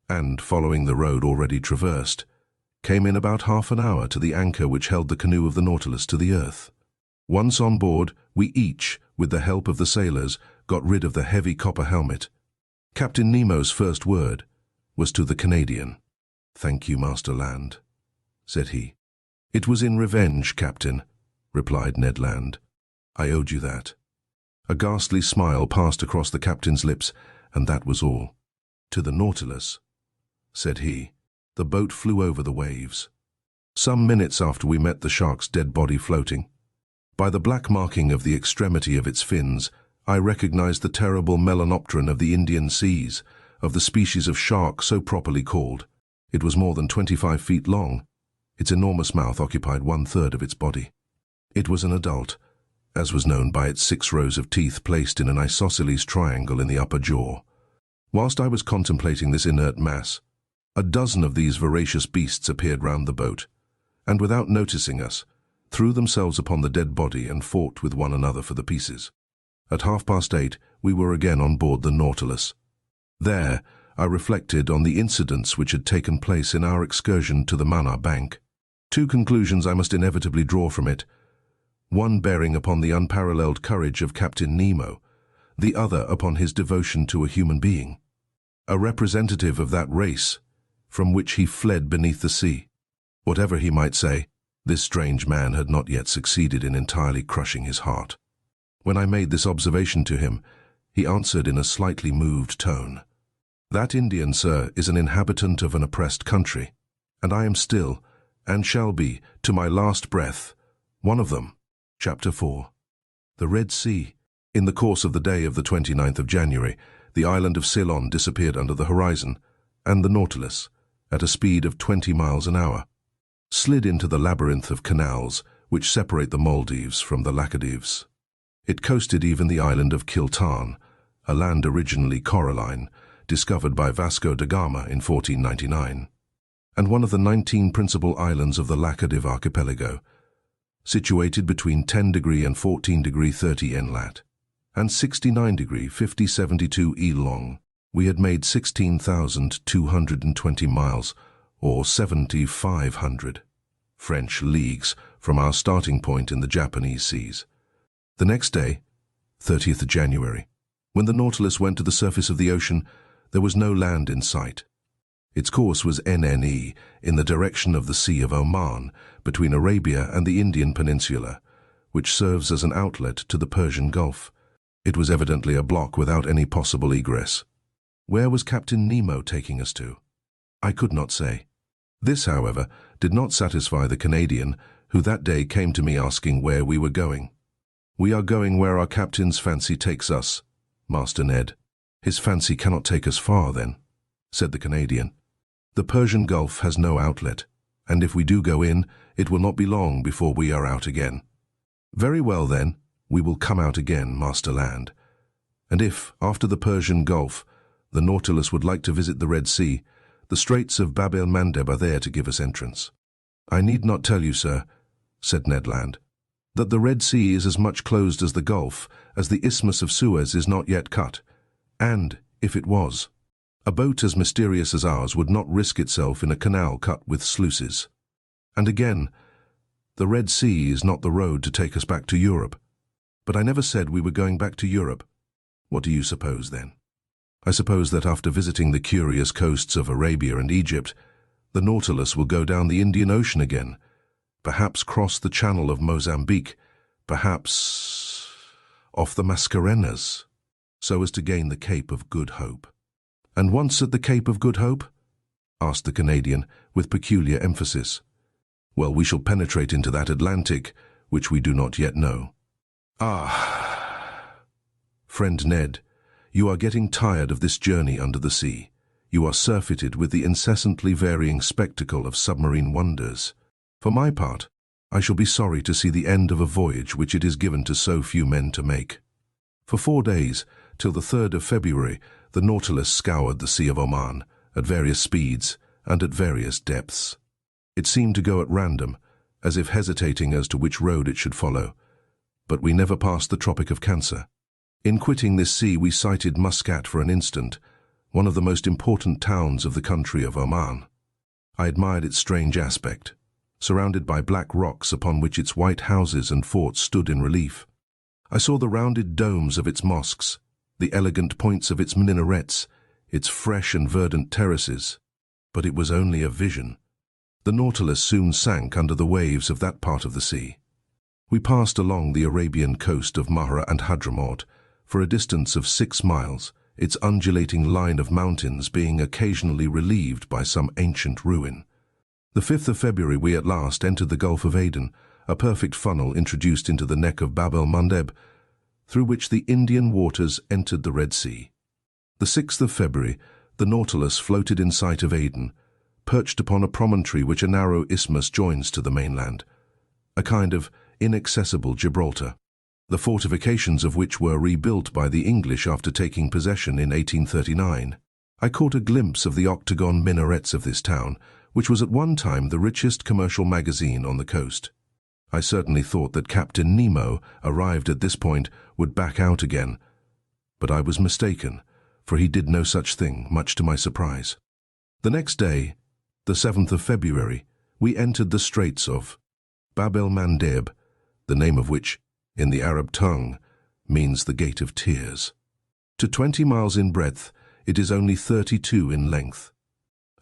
[SPEAKER 1] and, following the road already traversed, came in about half an hour to the anchor which held the canoe of the Nautilus to the earth. Once on board, we each, with the help of the sailors, got rid of the heavy copper helmet. Captain Nemo's first word was to the Canadian. "Thank you, Master Land," said he. "It was in revenge, Captain," replied Ned Land. "I owed you that." A ghastly smile passed across the captain's lips, and that was all. "To the Nautilus," said he. The boat flew over the waves. Some minutes after we met the shark's dead body floating. By the black marking of the extremity of its fins, I recognized the terrible melanopteron of the Indian seas, of the species of shark so properly called. It was more than 25 feet long. Its enormous mouth occupied 1/3 of its body. It was an adult, as was known by its 6 rows of teeth placed in an isosceles triangle in the upper jaw. Whilst I was contemplating this inert mass, a dozen of these voracious beasts appeared round the boat, and without noticing us, threw themselves upon the dead body and fought with one another for the pieces. At 8:30, we were again on board the Nautilus. There, I reflected on the incidents which had taken place in our excursion to the Mana Bank. 2 conclusions I must inevitably draw from it, one bearing upon the unparalleled courage of Captain Nemo, the other upon his devotion to a human being, a representative of that race from which he fled beneath the sea. Whatever he might say, this strange man had not yet succeeded in entirely crushing his heart. When I made this observation to him, he answered in a slightly moved tone. "That Indian, sir, is an inhabitant of an oppressed country, and I am still, and shall be, to my last breath, one of them." Chapter 4. The Red Sea. In the course of the day of the 29th of January, the island of Ceylon disappeared under the horizon, and the Nautilus, at a speed of 20 miles an hour, slid into the labyrinth of canals which separate the Maldives from the Laccadives. It coasted even the island of Kiltan, a land originally coralline, discovered by Vasco da Gama in 1499, and one of the 19 principal islands of the Laccadive Archipelago, situated between 10° and 14° 30' lat, and 69° 50' 72" long. We had made 16,220 miles, or 7,500 French leagues, from our starting point in the Japanese seas. The next day, 30th of January, when the Nautilus went to the surface of the ocean, there was no land in sight. Its course was NNE, in the direction of the Sea of Oman, between Arabia and the Indian Peninsula, which serves as an outlet to the Persian Gulf. It was evidently a block without any possible egress. Where was Captain Nemo taking us to? I could not say. This, however, did not satisfy the Canadian, who that day came to me asking where we were going. "We are going where our captain's fancy takes us, Master Ned." "His fancy cannot take us far, then," said the Canadian. "The Persian Gulf has no outlet, and if we do go in, it will not be long before we are out again." "Very well, then, we will come out again, Master Land. And if, after the Persian Gulf, the Nautilus would like to visit the Red Sea, the Straits of Bab el-Mandeb are there to give us entrance." "I need not tell you, sir," said Ned Land, "that the Red Sea is as much closed as the Gulf, as the Isthmus of Suez is not yet cut. And, if it was, a boat as mysterious as ours would not risk itself in a canal cut with sluices. And again, the Red Sea is not the road to take us back to Europe. But I never said we were going back to Europe. What do you suppose, then?" "I suppose that after visiting the curious coasts of Arabia and Egypt, the Nautilus will go down the Indian Ocean again, perhaps cross the Channel of Mozambique, perhaps off the Mascarenas, so as to gain the Cape of Good Hope." "And once at the Cape of Good Hope?" asked the Canadian, with peculiar emphasis. "Well, we shall penetrate into that Atlantic, which we do not yet know." "Ah, friend Ned, you are getting tired of this journey under the sea. You are surfeited with the incessantly varying spectacle of submarine wonders. For my part, I shall be sorry to see the end of a voyage which it is given to so few men to make." For 4 days, till the 3rd of February, the Nautilus scoured the Sea of Oman, at various speeds and at various depths. It seemed to go at random, as if hesitating as to which road it should follow. But we never passed the Tropic of Cancer. In quitting this sea, we sighted Muscat for an instant, one of the most important towns of the country of Oman. I admired its strange aspect, surrounded by black rocks upon which its white houses and forts stood in relief. I saw the rounded domes of its mosques, the elegant points of its minarets, its fresh and verdant terraces. But it was only a vision. The Nautilus soon sank under the waves of that part of the sea. We passed along the Arabian coast of Mahra and Hadramaut for a distance of 6 miles, its undulating line of mountains being occasionally relieved by some ancient ruin. The 5th of February we at last entered the Gulf of Aden, a perfect funnel introduced into the neck of Bab el-Mandeb, through which the Indian waters entered the Red Sea. The 6th of February, the Nautilus floated in sight of Aden, perched upon a promontory which a narrow isthmus joins to the mainland, a kind of inaccessible Gibraltar, the fortifications of which were rebuilt by the English after taking possession in 1839. I caught a glimpse of the octagon minarets of this town, which was at one time the richest commercial magazine on the coast. I certainly thought that Captain Nemo, arrived at this point, would back out again, but I was mistaken, for he did no such thing, much to my surprise. The next day, the 7th of February, we entered the Straits of Bab el-Mandeb, the name of which, in the Arab tongue, means the Gate of Tears. To 20 miles in breadth, it is only 32 in length,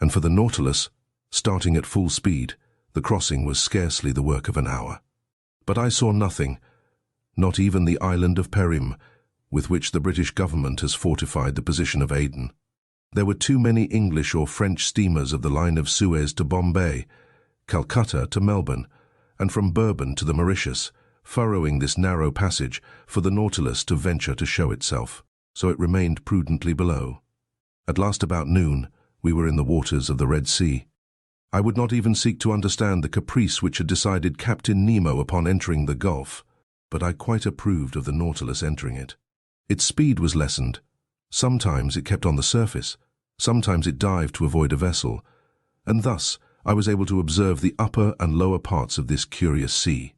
[SPEAKER 1] and for the Nautilus, starting at full speed, the crossing was scarcely the work of an hour. But I saw nothing, not even the island of Perim, with which the British government has fortified the position of Aden. There were too many English or French steamers of the line of Suez to Bombay, Calcutta to Melbourne, and from Bourbon to the Mauritius, furrowing this narrow passage for the Nautilus to venture to show itself, so it remained prudently below. At last, about noon, we were in the waters of the Red Sea. I would not even seek to understand the caprice which had decided Captain Nemo upon entering the Gulf, but I quite approved of the Nautilus entering it. Its speed was lessened. Sometimes it kept on the surface, sometimes it dived to avoid a vessel, and thus I was able to observe the upper and lower parts of this curious sea.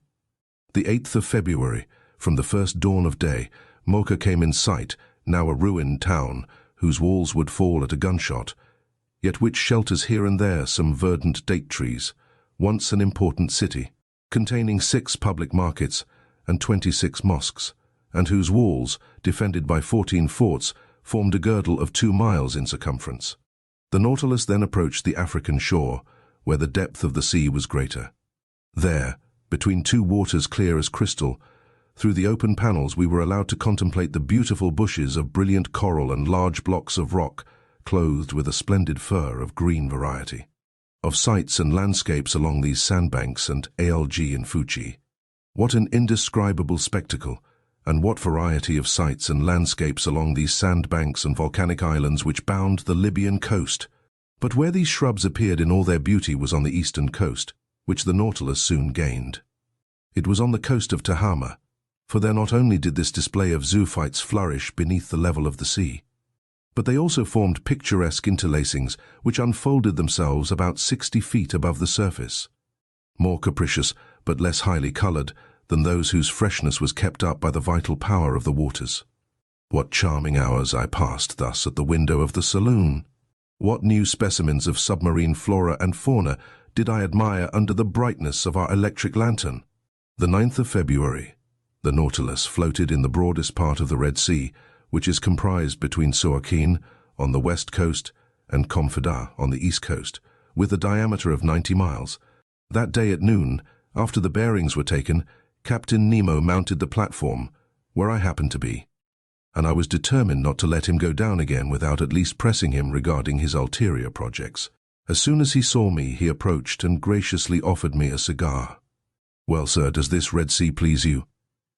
[SPEAKER 1] The 8th of February, from the first dawn of day, Mocha came in sight, now a ruined town, whose walls would fall at a gunshot, yet which shelters here and there some verdant date trees, once an important city, containing 6 public markets and 26 mosques, and whose walls, defended by 14 forts, formed a girdle of 2 miles in circumference. The Nautilus then approached the African shore, where the depth of the sea was greater. There, Between two waters clear as crystal, through the open panels we were allowed to contemplate the beautiful bushes of brilliant coral and large blocks of rock, clothed with a splendid fur of green variety. Of sights and landscapes along these sandbanks and algae in Fuji. What an indescribable spectacle, and what variety of sights and landscapes along these sandbanks and volcanic islands which bound the Libyan coast. But where these shrubs appeared in all their beauty was on the eastern coast, which the Nautilus soon gained. It was on the coast of Tahama, for there not only did this display of zoophytes flourish beneath the level of the sea, but they also formed picturesque interlacings which unfolded themselves about 60 feet above the surface, more capricious but less highly colored than those whose freshness was kept up by the vital power of the waters. What charming hours I passed thus at the window of the saloon! What new specimens of submarine flora and fauna did I admire under the brightness of our electric lantern! The 9th of February, the Nautilus floated in the broadest part of the Red Sea, which is comprised between Suakin on the west coast and Confida on the east coast, with a diameter of 90 miles. That day at noon, after the bearings were taken, Captain Nemo mounted the platform, where I happened to be, and I was determined not to let him go down again without at least pressing him regarding his ulterior projects. As soon as he saw me, he approached and graciously offered me a cigar. "Well, sir, does this Red Sea please you?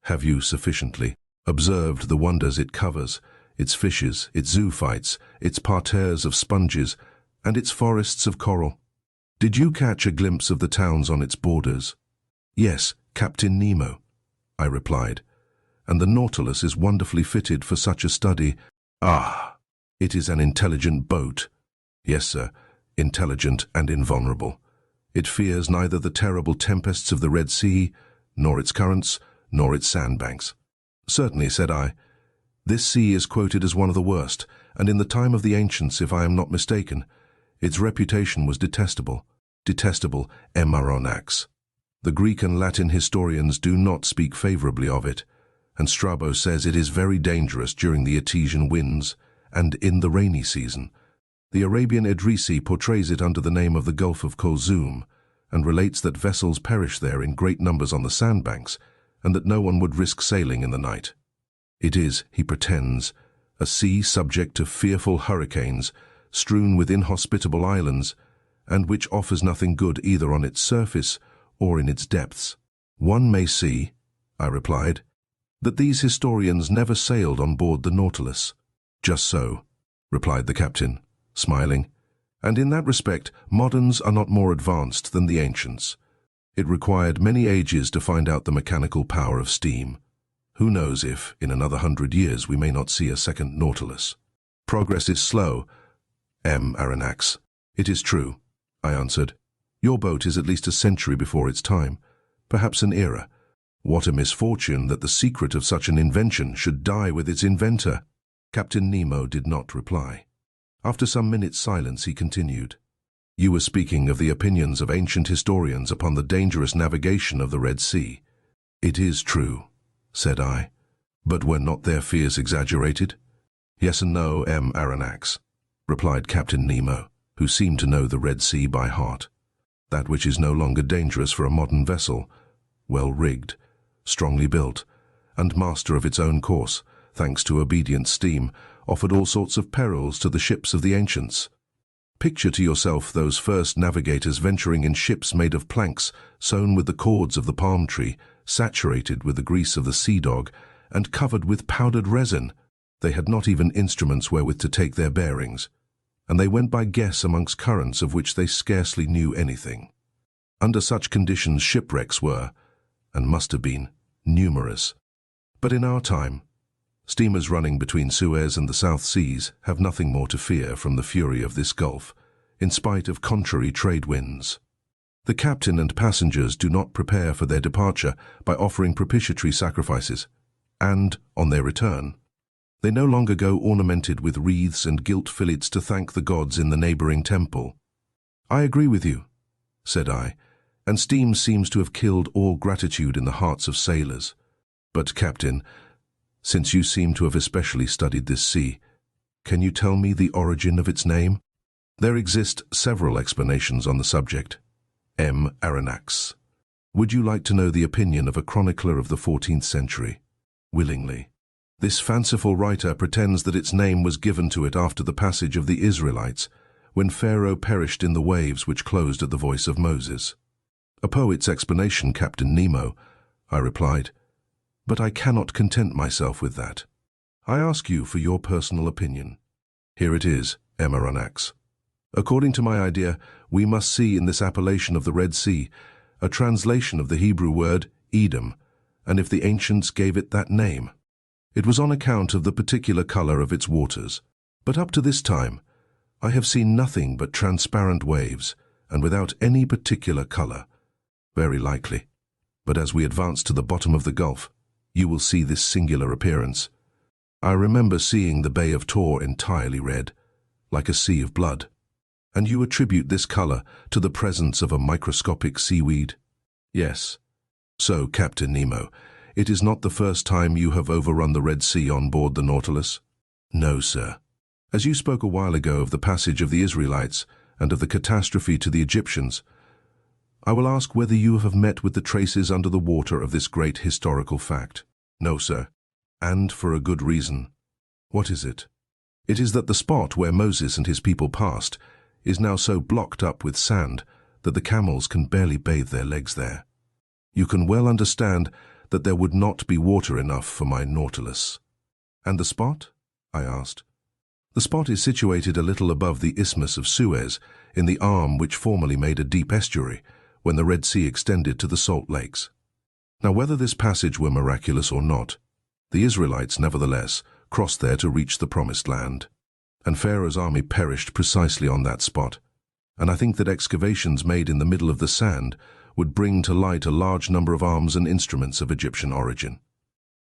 [SPEAKER 1] Have you sufficiently observed the wonders it covers, its fishes, its zoophytes, its parterres of sponges, and its forests of coral? Did you catch a glimpse of the towns on its borders?" "Yes, Captain Nemo," I replied, "and the Nautilus is wonderfully fitted for such a study." "Ah, it is an intelligent boat." "Yes, sir, intelligent and invulnerable. It fears neither the terrible tempests of the Red Sea, nor its currents, nor its sandbanks." "Certainly," said I. "This sea is quoted as one of the worst, and in the time of the ancients, if I am not mistaken, its reputation was detestable. Detestable, Aronnax. The Greek and Latin historians do not speak favorably of it, and Strabo says it is very dangerous during the Etesian winds and in the rainy season. The Arabian Idrisi portrays it under the name of the Gulf of Kulzum, and relates that vessels perish there in great numbers on the sandbanks, and that no one would risk sailing in the night. It is, he pretends, a sea subject to fearful hurricanes, strewn with inhospitable islands, and which offers nothing good either on its surface or in its depths." "One may see," I replied, "that these historians never sailed on board the Nautilus." "Just so," replied the captain, smiling, "and in that respect moderns are not more advanced than the ancients. It required many ages to find out the mechanical power of steam. Who knows if, in another 100 years, we may not see a second Nautilus? Progress is slow, Aronnax." "It is true," I answered. "Your boat is at least a century before its time, perhaps an era. What a misfortune that the secret of such an invention should die with its inventor." Captain Nemo did not reply. After some minutes' silence, he continued, "You were speaking of the opinions of ancient historians upon the dangerous navigation of the Red Sea." "It is true," said I, "but were not their fears exaggerated?" "Yes and no, Aronnax," replied Captain Nemo, who seemed to know the Red Sea by heart. That which is no longer dangerous for a modern vessel, well rigged, strongly built, and master of its own course, thanks to obedient steam, offered all sorts of perils to the ships of the ancients. Picture to yourself those first navigators venturing in ships made of planks sewn with the cords of the palm tree, saturated with the grease of the sea dog, and covered with powdered resin. They had not even instruments wherewith to take their bearings, and they went by guess amongst currents of which they scarcely knew anything. Under such conditions shipwrecks were, and must have been, numerous. But in our time, steamers running between Suez and the South Seas have nothing more to fear from the fury of this gulf, in spite of contrary trade winds. The captain and passengers do not prepare for their departure by offering propitiatory sacrifices, and, on their return, they no longer go ornamented with wreaths and gilt fillets to thank the gods in the neighboring temple. "I agree with you," said I, "and steam seems to have killed all gratitude in the hearts of sailors. But, Captain, since you seem to have especially studied this sea, can you tell me the origin of its name?" "There exist several explanations on the subject, Aronnax. Would you like to know the opinion of a chronicler of the 14th century? Willingly. This fanciful writer pretends that its name was given to it after the passage of the Israelites, when Pharaoh perished in the waves which closed at the voice of Moses. A poet's explanation, Captain Nemo, I replied. But I cannot content myself with that. I ask you for your personal opinion. Here it is, Aronnax. According to my idea, we must see in this appellation of the Red Sea a translation of the Hebrew word Edom, and if the ancients gave it that name, it was on account of the particular color of its waters. But up to this time, I have seen nothing but transparent waves, and without any particular color. Very likely. But as we advance to the bottom of the gulf, you will see this singular appearance. I remember seeing the Bay of Tor entirely red, like a sea of blood. And you attribute this color to the presence of a microscopic seaweed? Yes. So, Captain Nemo, it is not the first time you have overrun the Red Sea on board the Nautilus? No, sir. As you spoke a while ago of the passage of the Israelites and of the catastrophe to the Egyptians, I will ask whether you have met with the traces under the water of this great historical fact. No, sir. And for a good reason. What is it? It is that the spot where Moses and his people passed is now so blocked up with sand that the camels can barely bathe their legs there. You can well understand that there would not be water enough for my Nautilus. And the spot? I asked. The spot is situated a little above the Isthmus of Suez, in the arm which formerly made a deep estuary, when the Red Sea extended to the salt lakes. Now, whether this passage were miraculous or not, the Israelites, nevertheless, crossed there to reach the Promised Land. And Pharaoh's army perished precisely on that spot, and I think that excavations made in the middle of the sand would bring to light a large number of arms and instruments of Egyptian origin.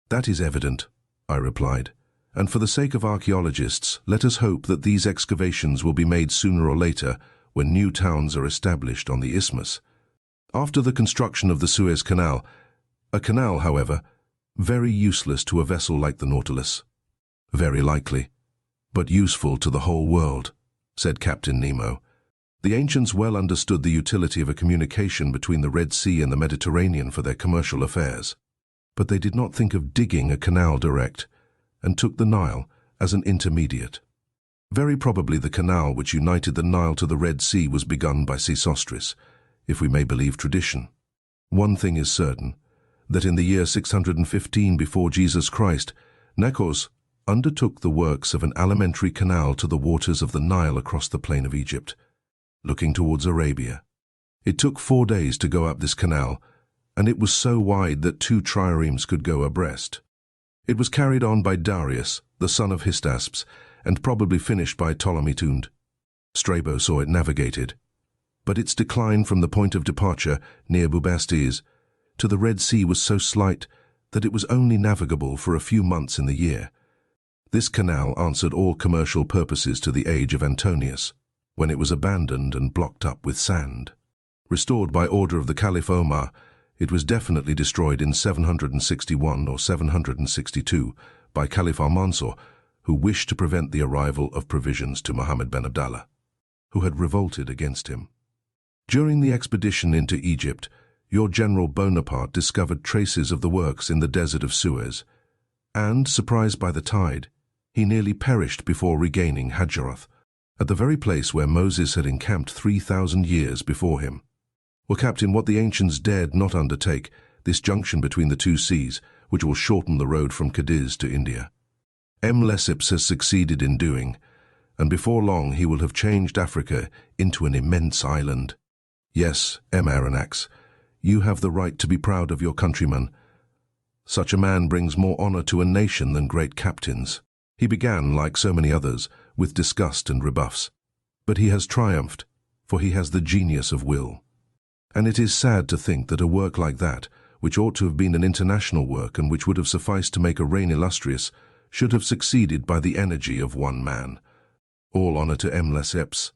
[SPEAKER 1] That is evident, I replied, and for the sake of archaeologists, let us hope that these excavations will be made sooner or later when new towns are established on the isthmus. After the construction of the Suez Canal, a canal, however, very useless to a vessel like the Nautilus. Very likely, but useful to the whole world, said Captain Nemo. The ancients well understood the utility of a communication between the Red Sea and the Mediterranean for their commercial affairs. But they did not think of digging a canal direct, and took the Nile as an intermediate. Very probably the canal which united the Nile to the Red Sea was begun by Sesostris, if we may believe tradition. One thing is certain, that in the year 615 before Jesus Christ, Necos undertook the works of an alimentary canal to the waters of the Nile across the plain of Egypt, looking towards Arabia. It took 4 days to go up this canal, and it was so wide that 2 triremes could go abreast. It was carried on by Darius, the son of Hystaspes, and probably finished by Ptolemy Tund. Strabo saw it navigated, but its decline from the point of departure near Bubastes to the Red Sea was so slight that it was only navigable for a few months in the year. This canal answered all commercial purposes to the age of Antonius, when it was abandoned and blocked up with sand. Restored by order of the Caliph Omar, it was definitely destroyed in 761 or 762 by Caliph Al-Mansur, who wished to prevent the arrival of provisions to Muhammad ben Abdallah, who had revolted against him. During the expedition into Egypt, your General Bonaparte discovered traces of the works in the desert of Suez, and, surprised by the tide, he nearly perished before regaining Hadjarath, at the very place where Moses had encamped 3,000 years before him. Well, Captain, what the ancients dared not undertake, this junction between the 2 seas, which will shorten the road from Cadiz to India, Lesseps has succeeded in doing, and before long he will have changed Africa into an immense island. Yes, Aronnax, you have the right to be proud of your countrymen. Such a man brings more honor to a nation than great captains. He began, like so many others, with disgust and rebuffs, but he has triumphed, for he has the genius of will. And it is sad to think that a work like that, which ought to have been an international work and which would have sufficed to make a reign illustrious, should have succeeded by the energy of one man. All honor to Lesseps.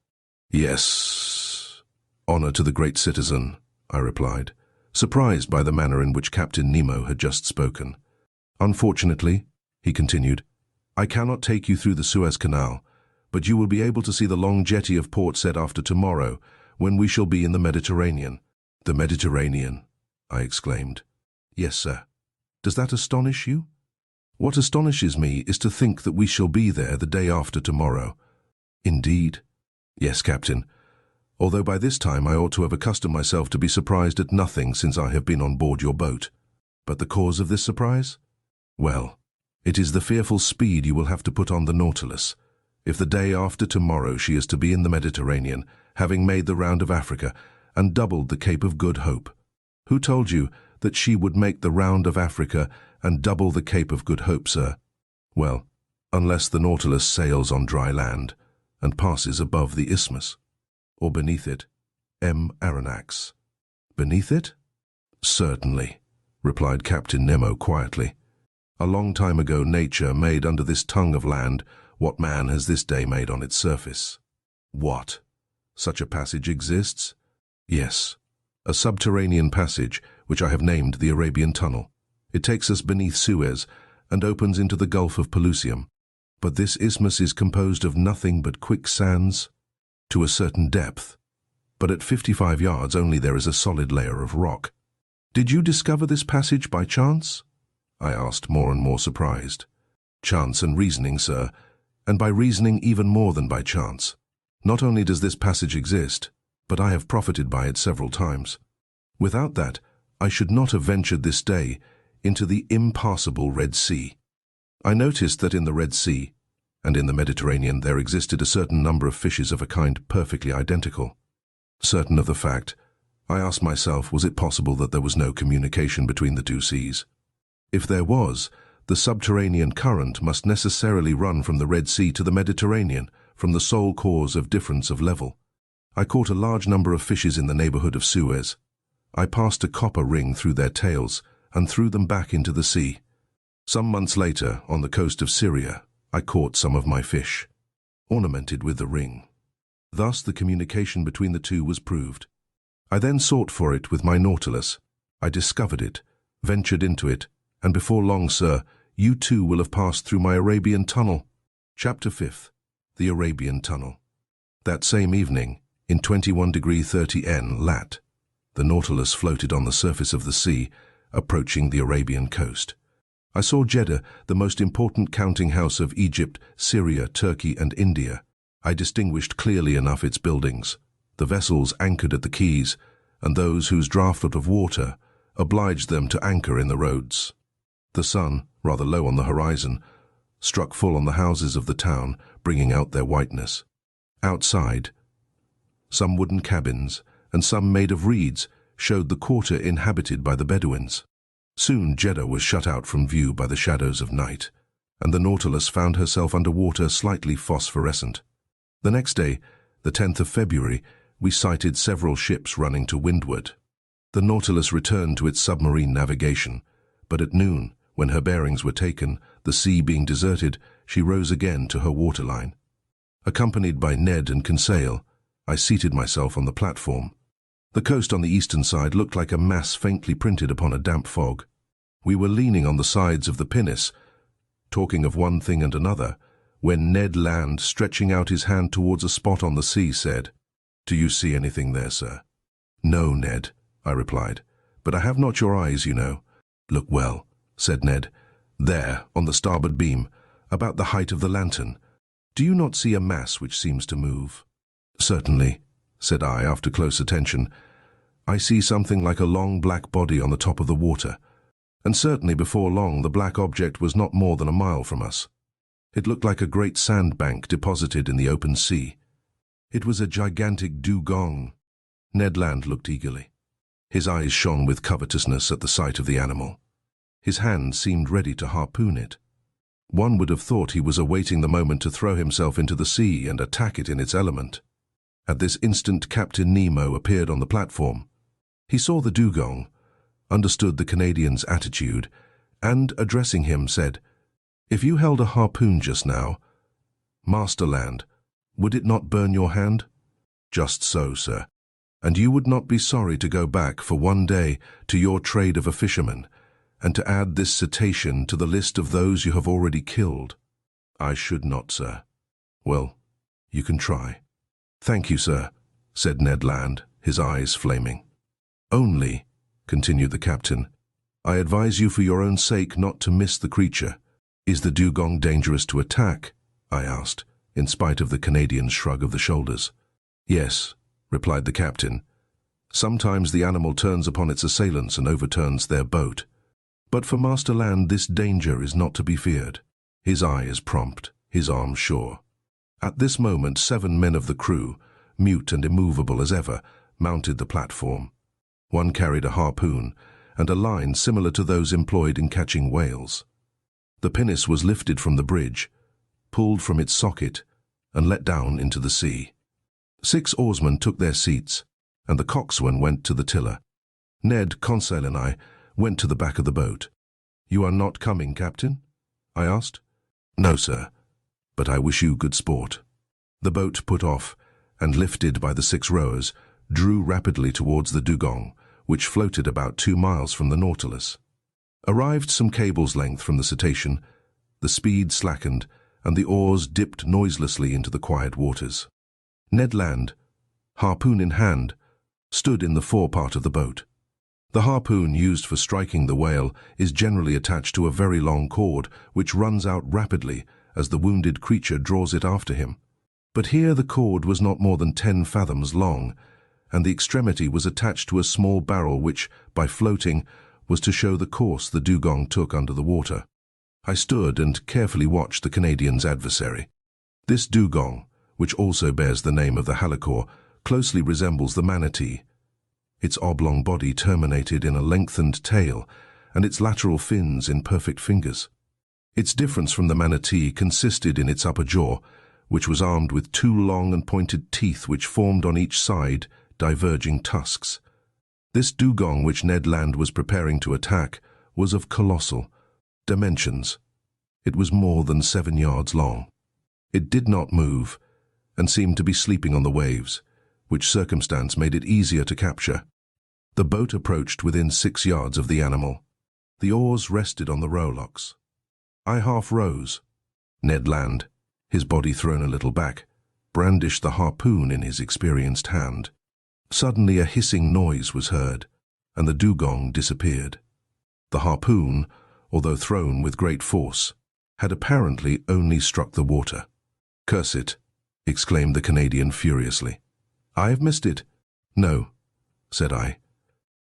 [SPEAKER 1] Yes, honor to the great citizen, I replied, surprised by the manner in which Captain Nemo had just spoken. Unfortunately, he continued, I cannot take you through the Suez Canal, but you will be able to see the long jetty of Port Said after tomorrow, when we shall be in the Mediterranean. The Mediterranean, I exclaimed. Yes, sir. Does that astonish you? What astonishes me is to think that we shall be there the day after tomorrow. Indeed? Yes, Captain. Although by this time I ought to have accustomed myself to be surprised at nothing since I have been on board your boat. But the cause of this surprise? Well, it is the fearful speed you will have to put on the Nautilus. If the day after tomorrow she is to be in the Mediterranean, having made the round of Africa and doubled the Cape of Good Hope. Who told you that she would make the round of Africa and double the Cape of Good Hope, sir? Well, unless the Nautilus sails on dry land and passes above the isthmus. Or beneath it. M. Aronnax. Beneath it? Certainly, replied Captain Nemo quietly. A long time ago nature made under this tongue of land what man has this day made on its surface. What? Such a passage exists? Yes, a subterranean passage which I have named the Arabian Tunnel. It takes us beneath Suez and opens into the Gulf of Pelusium. But this isthmus is composed of nothing but quicksands to a certain depth. But at 55 yards only there is a solid layer of rock. Did you discover this passage by chance? I asked, more and more surprised. Chance and reasoning, sir, and by reasoning even more than by chance. Not only does this passage exist, but I have profited by it several times. Without that, I should not have ventured this day into the impassable Red Sea. I noticed that in the Red Sea and in the Mediterranean there existed a certain number of fishes of a kind perfectly identical. Certain of the fact, I asked myself, was it possible that there was no communication between the two seas? If there was, the subterranean current must necessarily run from the Red Sea to the Mediterranean, from the sole cause of difference of level. I caught a large number of fishes in the neighborhood of Suez. I passed a copper ring through their tails and threw them back into the sea. Some months later, on the coast of Syria, I caught some of my fish, ornamented with the ring. Thus the communication between the two was proved. I then sought for it with my Nautilus. I discovered it, ventured into it, and before long, sir, you too will have passed through my Arabian Tunnel. Chapter 5. The Arabian Tunnel. That same evening, in 21°30 N lat, the Nautilus floated on the surface of the sea, approaching the Arabian coast. I saw Jeddah, the most important counting house of Egypt, Syria, Turkey, and India. I distinguished clearly enough its buildings, the vessels anchored at the quays, and those whose draught of water obliged them to anchor in the roads. The sun, rather low on the horizon, struck full on the houses of the town, bringing out their whiteness. Outside, some wooden cabins, and some made of reeds, showed the quarter inhabited by the Bedouins. Soon Jeddah was shut out from view by the shadows of night, and the Nautilus found herself under water slightly phosphorescent. The next day, the 10th of February, we sighted several ships running to windward. The Nautilus returned to its submarine navigation, but at noon, when her bearings were taken, the sea being deserted, she rose again to her waterline. Accompanied by Ned and Conseil, I seated myself on the platform. The coast on the eastern side looked like a mass faintly printed upon a damp fog. We were leaning on the sides of the pinnace, talking of one thing and another, when Ned Land, stretching out his hand towards a spot on the sea, said, "Do you see anything there, sir?" "No, Ned," I replied, "but I have not your eyes, you know." "Look well," said Ned. "There, on the starboard beam, about the height of the lantern. Do you not see a mass which seems to move?" "Certainly," said I after close attention. "I see something like a long black body on the top of the water, and certainly before long the black object was not more than a mile from us. It looked like a great sandbank deposited in the open sea. It was a gigantic dugong." Ned Land looked eagerly. His eyes shone with covetousness at the sight of the animal. His hand seemed ready to harpoon it. One would have thought he was awaiting the moment to throw himself into the sea and attack it in its element. At this instant Captain Nemo appeared on the platform. He saw the dugong, understood the Canadian's attitude, and, addressing him, said, "If you held a harpoon just now, Master Land, would it not burn your hand?" "Just so, sir. And you would not be sorry to go back for one day to your trade of a fisherman, and to add this cetacean to the list of those you have already killed?" "I should not, sir." "Well, you can try." "Thank you, sir," said Ned Land, his eyes flaming. "Only," continued the captain. "I advise you for your own sake not to miss the creature." "Is the dugong dangerous to attack?" I asked, in spite of the Canadian's shrug of the shoulders. "Yes," replied the captain. "Sometimes the animal turns upon its assailants and overturns their boat. But for Master Land this danger is not to be feared. His eye is prompt, his arm sure." At this moment 7 men of the crew, mute and immovable as ever, mounted the platform. One carried a harpoon and a line similar to those employed in catching whales. The pinnace was lifted from the bridge, pulled from its socket, and let down into the sea. 6 oarsmen took their seats, and the coxswain went to the tiller. Ned, Conseil, and I went to the back of the boat. "You are not coming, Captain?" I asked. "No, sir, but I wish you good sport." The boat put off, and lifted by the 6 rowers, drew rapidly towards the dugong, which floated about 2 miles from the Nautilus. Arrived some cable's length from the cetacean, the speed slackened, and the oars dipped noiselessly into the quiet waters. Ned Land, harpoon in hand, stood in the forepart of the boat. The harpoon used for striking the whale is generally attached to a very long cord, which runs out rapidly as the wounded creature draws it after him. But here the cord was not more than 10 fathoms long, and the extremity was attached to a small barrel which, by floating, was to show the course the dugong took under the water. I stood and carefully watched the Canadian's adversary. This dugong, which also bears the name of the halicore, closely resembles the manatee. Its oblong body terminated in a lengthened tail, and its lateral fins in perfect fingers. Its difference from the manatee consisted in its upper jaw, which was armed with 2 long and pointed teeth which formed on each side diverging tusks. This dugong which Ned Land was preparing to attack was of colossal dimensions. It was more than 7 yards long. It did not move, and seemed to be sleeping on the waves, which circumstance made it easier to capture. The boat approached within 6 yards of the animal. The oars rested on the rowlocks. I half rose. Ned Land, his body thrown a little back, brandished the harpoon in his experienced hand. Suddenly a hissing noise was heard, and the dugong disappeared. The harpoon, although thrown with great force, had apparently only struck the water. "Curse it!" exclaimed the Canadian furiously. "I have missed it." "No," said I.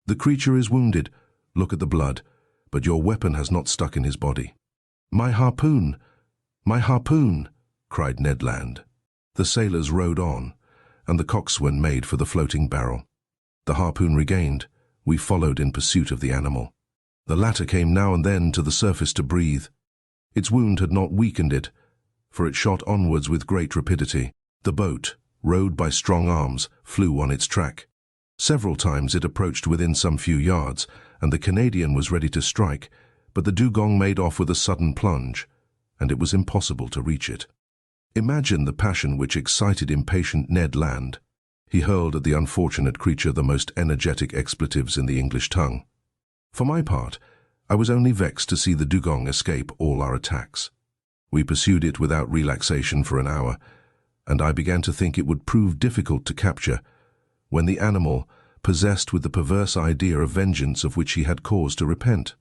[SPEAKER 1] "The creature is wounded. Look at the blood, but your weapon has not stuck in his body." "My harpoon! My harpoon!" cried Ned Land. The sailors rowed on, and the coxswain made for the floating barrel. The harpoon regained, we followed in pursuit of the animal. The latter came now and then to the surface to breathe. Its wound had not weakened it, for it shot onwards with great rapidity. The boat, rowed by strong arms, flew on its track. Several times it approached within some few yards, and the Canadian was ready to strike, but the dugong made off with a sudden plunge, and it was impossible to reach it. Imagine the passion which excited impatient Ned Land. He hurled at the unfortunate creature the most energetic expletives in the English tongue. For my part, I was only vexed to see the dugong escape all our attacks. We pursued it without relaxation for an hour, and I began to think it would prove difficult to capture, when the animal, possessed with the perverse idea of vengeance of which he had cause to repent,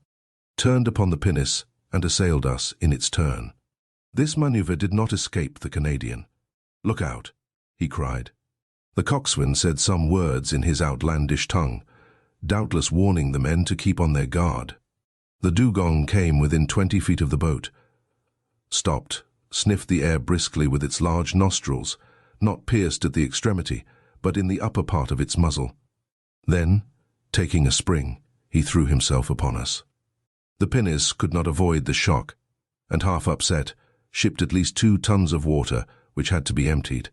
[SPEAKER 1] turned upon the pinnace and assailed us in its turn. This maneuver did not escape the Canadian. "Look out!" he cried. The coxswain said some words in his outlandish tongue, doubtless warning the men to keep on their guard. The dugong came within 20 feet of the boat, stopped, sniffed the air briskly with its large nostrils, not pierced at the extremity, but in the upper part of its muzzle. Then, taking a spring, he threw himself upon us. The pinnace could not avoid the shock, and half upset, shipped at least 2 tons of water, which had to be emptied.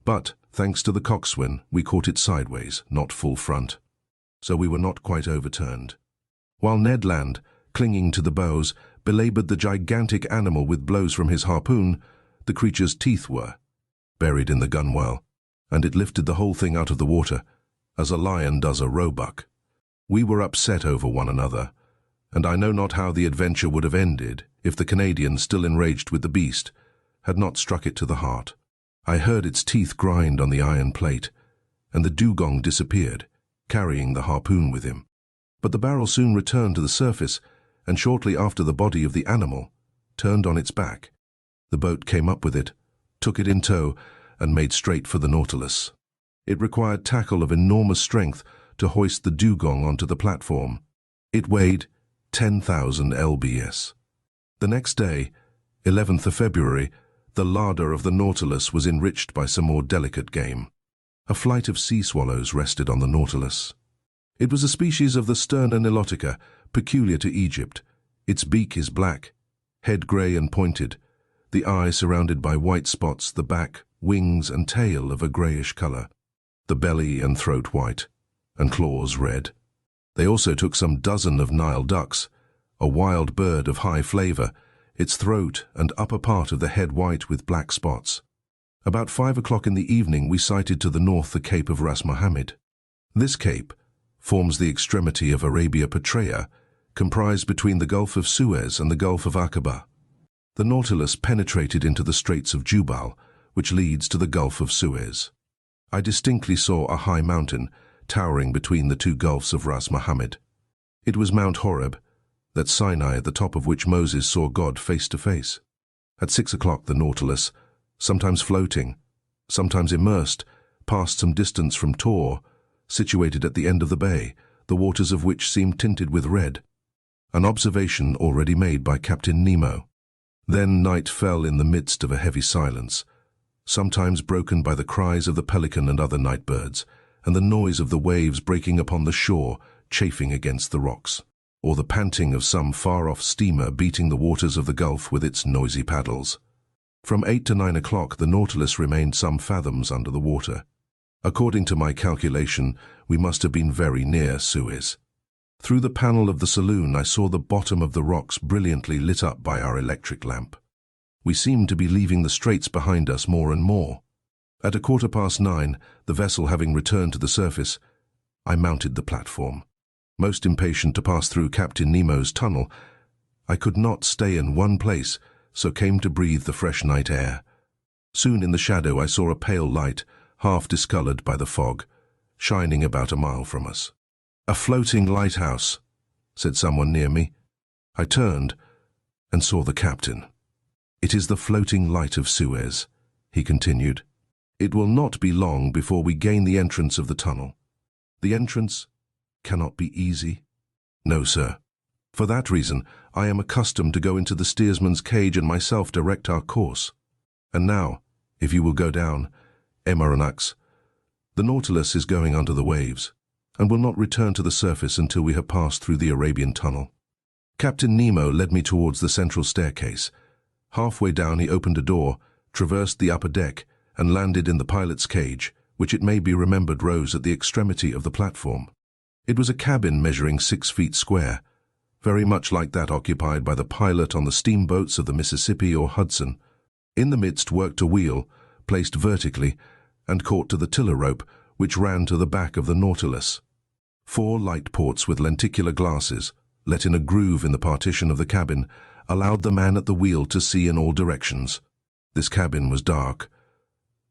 [SPEAKER 1] But, thanks to the coxswain, we caught it sideways, not full front, so we were not quite overturned. While Ned Land, clinging to the bows, belabored the gigantic animal with blows from his harpoon, the creature's teeth were buried in the gunwale, and it lifted the whole thing out of the water, as a lion does a roebuck. We were upset over one another, and I know not how the adventure would have ended if the Canadian, still enraged with the beast, had not struck it to the heart. I heard its teeth grind on the iron plate, and the dugong disappeared, carrying the harpoon with him. But the barrel soon returned to the surface, and shortly after the body of the animal turned on its back. The boat came up with it, took it in tow, and made straight for the Nautilus. It required tackle of enormous strength to hoist the dugong onto the platform. It weighed 10,000 lbs. The next day, 11th of February, the larder of the Nautilus was enriched by some more delicate game. A flight of sea swallows rested on the Nautilus. It was a species of the Sterna nilotica, peculiar to Egypt. Its beak is black, head grey and pointed, the eye surrounded by white spots, the back, wings and tail of a greyish colour, the belly and throat white, and claws red. They also took some dozen of Nile ducks, a wild bird of high flavour, its throat and upper part of the head white with black spots. About 5 o'clock in the evening we sighted to the north the Cape of Ras Mohammed. This cape forms the extremity of Arabia Petraea, comprised between the Gulf of Suez and the Gulf of Aqaba. The Nautilus penetrated into the Straits of Jubal, which leads to the Gulf of Suez. I distinctly saw a high mountain towering between the two gulfs of Ras Mohammed. It was Mount Horeb, that Sinai at the top of which Moses saw God face to face. At 6 o'clock the Nautilus, sometimes floating, sometimes immersed, passed some distance from Tor, situated at the end of the bay, the waters of which seemed tinted with red, an observation already made by Captain Nemo. Then night fell in the midst of a heavy silence, sometimes broken by the cries of the pelican and other night birds, and the noise of the waves breaking upon the shore, chafing against the rocks, or the panting of some far-off steamer beating the waters of the Gulf with its noisy paddles. From 8 to 9 o'clock the Nautilus remained some fathoms under the water. According to my calculation, we must have been very near Suez. Through the panel of the saloon I saw the bottom of the rocks brilliantly lit up by our electric lamp. We seemed to be leaving the Straits behind us more and more. At 9:15, the vessel having returned to the surface, I mounted the platform. Most impatient to pass through Captain Nemo's tunnel, I could not stay in one place, so came to breathe the fresh night air. Soon in the shadow I saw a pale light, half discoloured by the fog, shining about a mile from us. "A floating lighthouse," said someone near me. I turned and saw the captain. "It is the floating light of Suez," he continued. "It will not be long before we gain the entrance of the tunnel. The entrance cannot be easy." "No, sir. For that reason, I am accustomed to go into the steersman's cage and myself direct our course. And now, if you will go down, Aronnax, the Nautilus is going under the waves, and will not return to the surface until we have passed through the Arabian tunnel." Captain Nemo led me towards the central staircase. Halfway down he opened a door, traversed the upper deck, and landed in the pilot's cage, which it may be remembered rose at the extremity of the platform. It was a cabin measuring 6 feet square, very much like that occupied by the pilot on the steamboats of the Mississippi or Hudson. In the midst worked a wheel, placed vertically, and caught to the tiller rope, which ran to the back of the Nautilus. 4 light ports with lenticular glasses, let in a groove in the partition of the cabin, allowed the man at the wheel to see in all directions. This cabin was dark,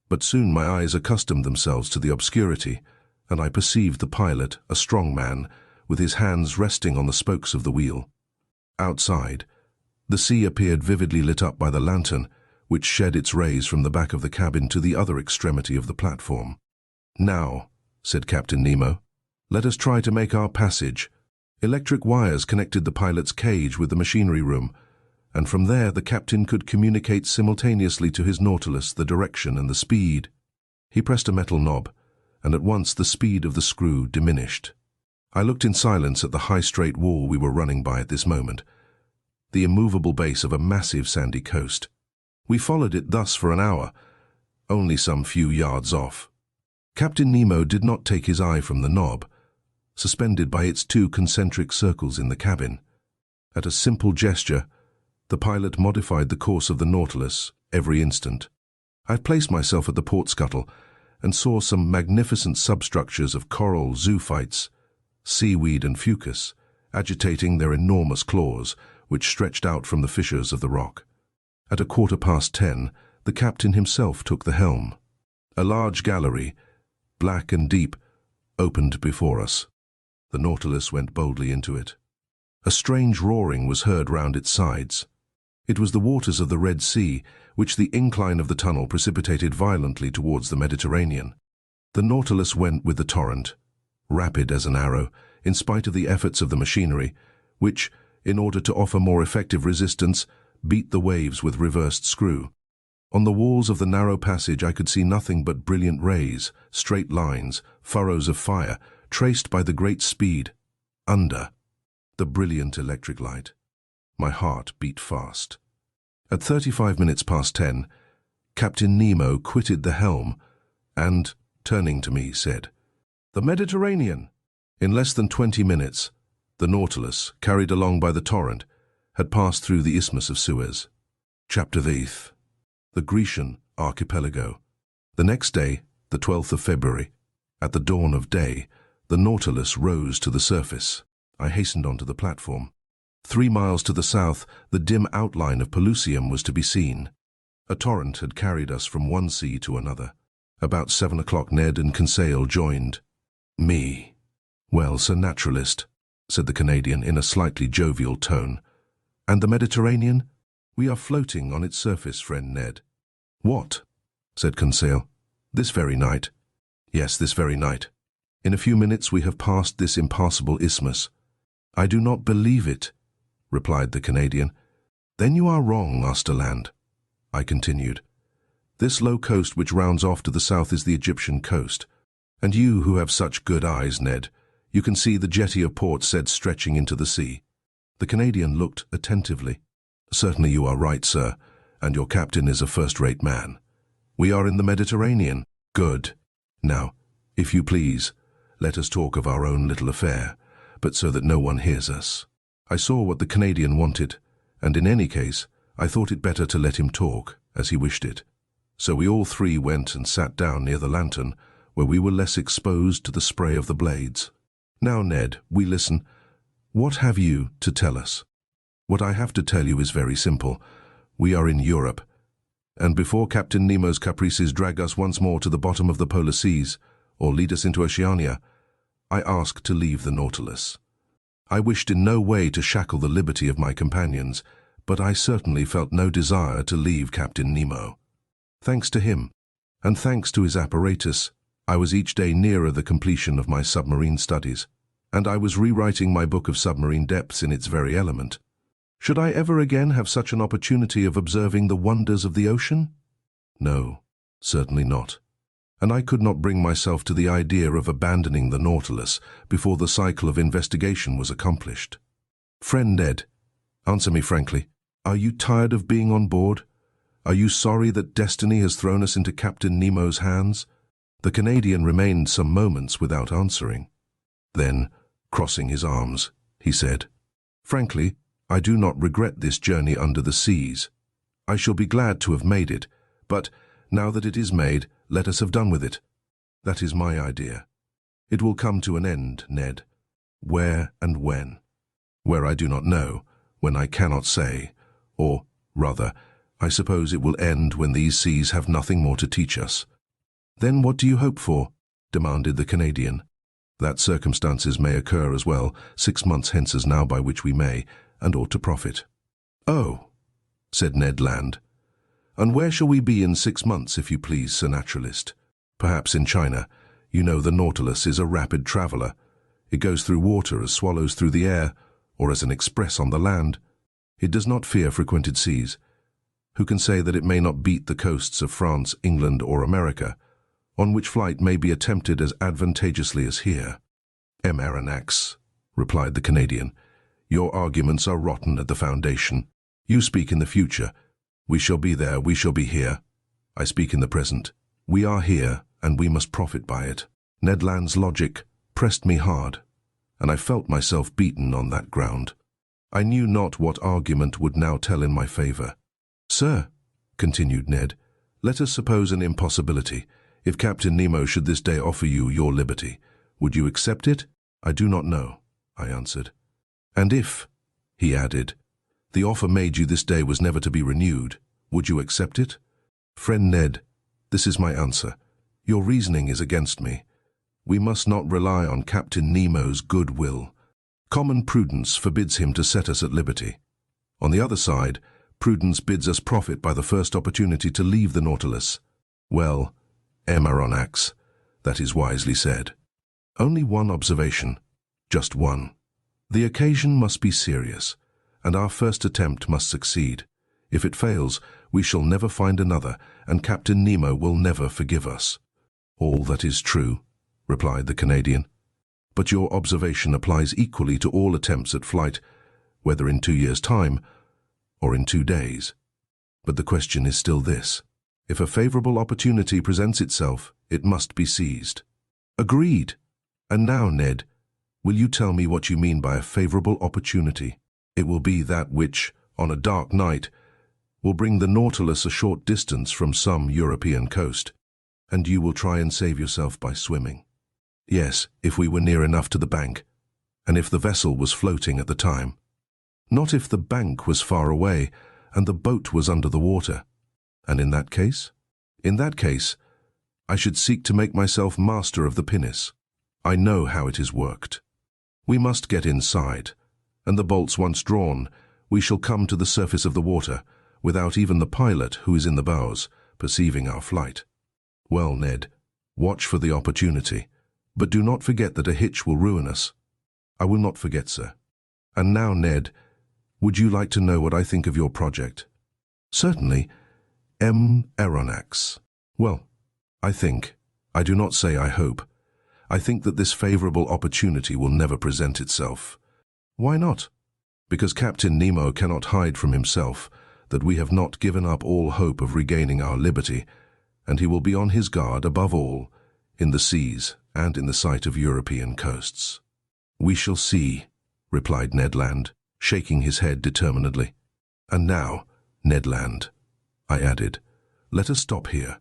[SPEAKER 1] but soon my eyes accustomed themselves to the obscurity, and I perceived the pilot, a strong man, with his hands resting on the spokes of the wheel. Outside, the sea appeared vividly lit up by the lantern, which shed its rays from the back of the cabin to the other extremity of the platform. "Now," said Captain Nemo, "let us try to make our passage." Electric wires connected the pilot's cage with the machinery room, and from there the captain could communicate simultaneously to his Nautilus the direction and the speed. He pressed a metal knob, and at once the speed of the screw diminished. I looked in silence at the high straight wall we were running by at this moment, the immovable base of a massive sandy coast. We followed it thus for an hour, only some few yards off. Captain Nemo did not take his eye from the knob, suspended by its 2 concentric circles in the cabin. At a simple gesture, the pilot modified the course of the Nautilus every instant. I placed myself at the port scuttle and saw some magnificent substructures of coral, zoophytes, seaweed and fucus, agitating their enormous claws, which stretched out from the fissures of the rock. At 10:15, the captain himself took the helm. A large gallery, black and deep, opened before us. The Nautilus went boldly into it. A strange roaring was heard round its sides. It was the waters of the Red Sea, which the incline of the tunnel precipitated violently towards the Mediterranean. The Nautilus went with the torrent, rapid as an arrow, in spite of the efforts of the machinery, which, in order to offer more effective resistance, beat the waves with reversed screw. On the walls of the narrow passage I could see nothing but brilliant rays, straight lines, furrows of fire, traced by the great speed, under the brilliant electric light. My heart beat fast. At 35 minutes past 10, Captain Nemo quitted the helm and, turning to me, said, "The Mediterranean!" In less than 20 minutes, the Nautilus, carried along by the torrent, had passed through the Isthmus of Suez. Chapter 8. The Grecian Archipelago. The next day, the 12th of February, at the dawn of day, the Nautilus rose to the surface. I hastened onto the platform. 3 miles to the south, the dim outline of Pelusium was to be seen. A torrent had carried us from one sea to another. About 7 o'clock Ned and Conseil joined me. "Well, Sir Naturalist," said the Canadian in a slightly jovial tone. "And the Mediterranean? We are floating on its surface, friend Ned." "What?" said Conseil. "This very night." "Yes, this very night. In a few minutes we have passed this impassable isthmus." "I do not believe it," replied the Canadian. "Then you are wrong, Master Land," I continued. "This low coast which rounds off to the south is the Egyptian coast. And you who have such good eyes, Ned, you can see the jetty of Port Said stretching into the sea." The Canadian looked attentively. "Certainly you are right, sir, and your captain is a first-rate man. We are in the Mediterranean. Good. Now, if you please, let us talk of our own little affair, but so that no one hears us." I saw what the Canadian wanted, and in any case, I thought it better to let him talk, as he wished it. So we all three went and sat down near the lantern, where we were less exposed to the spray of the blades. "Now, Ned, we listen. What have you to tell us?" "What I have to tell you is very simple. We are in Europe, and before Captain Nemo's caprices drag us once more to the bottom of the polar seas, or lead us into Oceania, I ask to leave the Nautilus. I wished in no way to shackle the liberty of my companions, but I certainly felt no desire to leave Captain Nemo. Thanks to him, and thanks to his apparatus, I was each day nearer the completion of my submarine studies, and I was rewriting my book of submarine depths in its very element. Should I ever again have such an opportunity of observing the wonders of the ocean? No, certainly not. And I could not bring myself to the idea of abandoning the Nautilus before the cycle of investigation was accomplished. Friend Ned, answer me frankly. Are you tired of being on board? Are you sorry that destiny has thrown us into Captain Nemo's hands? The Canadian remained some moments without answering. Then, crossing his arms, he said, "Frankly, I do not regret this journey under the seas. I shall be glad to have made it, but now that it is made, let us have done with it. That is my idea. It will come to an end, Ned. Where and when? Where I do not know, when I cannot say, or, rather, I suppose it will end when these seas have nothing more to teach us." "Then what do you hope for?" demanded the Canadian. "That circumstances may occur as well, 6 months hence as now, by which we may, and ought to profit." "Oh," said Ned Land. "And where shall we be in 6 months, if you please, Sir Naturalist?" "Perhaps in China. You know the Nautilus is a rapid traveller. It goes through water as swallows through the air, or as an express on the land. It does not fear frequented seas. Who can say that it may not beat the coasts of France, England, or America, on which flight may be attempted as advantageously as here?" "M. Aronnax," replied the Canadian, "your arguments are rotten at the foundation. You speak in the future. We shall be there, we shall be here. I speak in the present. We are here, and we must profit by it." Ned Land's logic pressed me hard, and I felt myself beaten on that ground. I knew not what argument would now tell in my favour. "Sir," continued Ned, "let us suppose an impossibility. If Captain Nemo should this day offer you your liberty, would you accept it?" "I do not know," I answered. "And if," he added, "the offer made you this day was never to be renewed, would you accept it?" "Friend Ned, this is my answer. Your reasoning is against me. We must not rely on Captain Nemo's goodwill. Common prudence forbids him to set us at liberty. On the other side, prudence bids us profit by the first opportunity to leave the Nautilus. Well, Aronnax, that is wisely said. Only one observation, just one. The occasion must be serious, and our first attempt must succeed. If it fails, we shall never find another, and Captain Nemo will never forgive us. All that is true, replied the Canadian. But your observation applies equally to all attempts at flight, whether in 2 years' time or in 2 days. But the question is still this. If a favorable opportunity presents itself, it must be seized. Agreed. And now, Ned, will you tell me what you mean by a favorable opportunity? It will be that which, on a dark night, will bring the Nautilus a short distance from some European coast, and you will try and save yourself by swimming. Yes, if we were near enough to the bank, and if the vessel was floating at the time. Not if the bank was far away and the boat was under the water. And in that case? In that case, I should seek to make myself master of the pinnace. I know how it is worked. We must get inside, and the bolts once drawn, we shall come to the surface of the water, without even the pilot, who is in the bows, perceiving our flight. Well, Ned, watch for the opportunity, but do not forget that a hitch will ruin us. I will not forget, sir. And now, Ned, would you like to know what I think of your project? Certainly, Aronnax. Well, I do not say I hope, I think that this favorable opportunity will never present itself. Why not? Because Captain Nemo cannot hide from himself that we have not given up all hope of regaining our liberty, and he will be on his guard above all, in the seas and in the sight of European coasts. We shall see, replied Ned Land, shaking his head determinedly. And now, Ned Land, I added, let us stop here.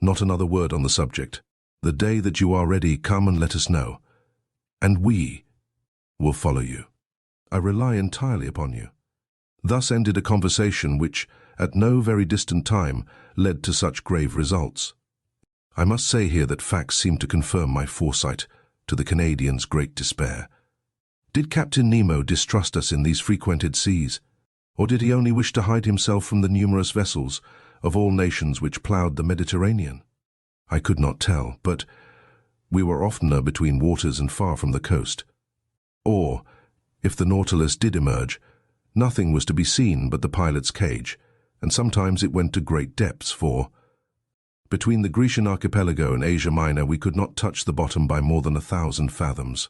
[SPEAKER 1] Not another word on the subject. The day that you are ready, come and let us know. And we will follow you. I rely entirely upon you. Thus ended a conversation which, at no very distant time, led to such grave results. I must say here that facts seem to confirm my foresight, to the Canadian's great despair. Did Captain Nemo distrust us in these frequented seas, or did he only wish to hide himself from the numerous vessels of all nations which ploughed the Mediterranean? I could not tell, but we were oftener between waters and far from the coast. Or, if the Nautilus did emerge, nothing was to be seen but the pilot's cage, and sometimes it went to great depths, for between the Grecian Archipelago and Asia Minor we could not touch the bottom by more than 1,000 fathoms.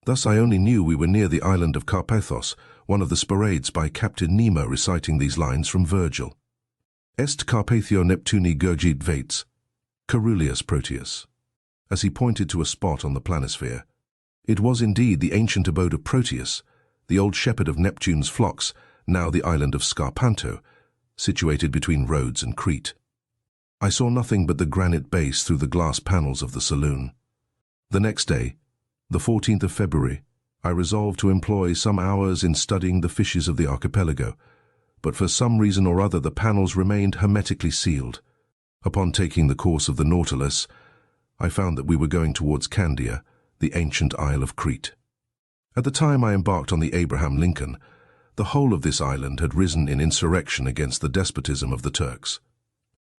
[SPEAKER 1] Thus I only knew we were near the island of Carpathos, one of the sporades by Captain Nemo reciting these lines from Virgil. Est Carpathio Neptuni gurgit vates, Carulius Proteus, as he pointed to a spot on the planisphere. It was indeed the ancient abode of Proteus, the old shepherd of Neptune's flocks, now the island of Scarpanto, situated between Rhodes and Crete. I saw nothing but the granite base through the glass panels of the saloon. The next day, the 14th of February, I resolved to employ some hours in studying the fishes of the archipelago, but for some reason or other the panels remained hermetically sealed. Upon taking the course of the Nautilus, I found that we were going towards Candia, the ancient Isle of Crete. At the time I embarked on the Abraham Lincoln, the whole of this island had risen in insurrection against the despotism of the Turks.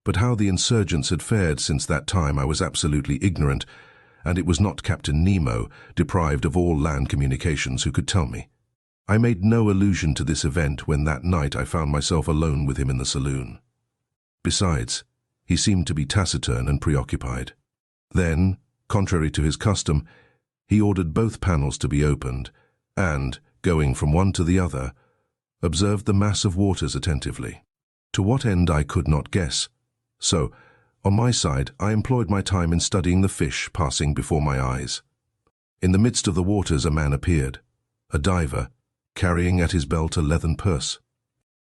[SPEAKER 1] But how the insurgents had fared since that time I was absolutely ignorant, and it was not Captain Nemo, deprived of all land communications, who could tell me. I made no allusion to this event when that night I found myself alone with him in the saloon. Besides, he seemed to be taciturn and preoccupied. Then, contrary to his custom, he ordered both panels to be opened, and, going from one to the other, observed the mass of waters attentively. To what end I could not guess. So, on my side, I employed my time in studying the fish passing before my eyes. In the midst of the waters a man appeared, a diver, carrying at his belt a leathern purse.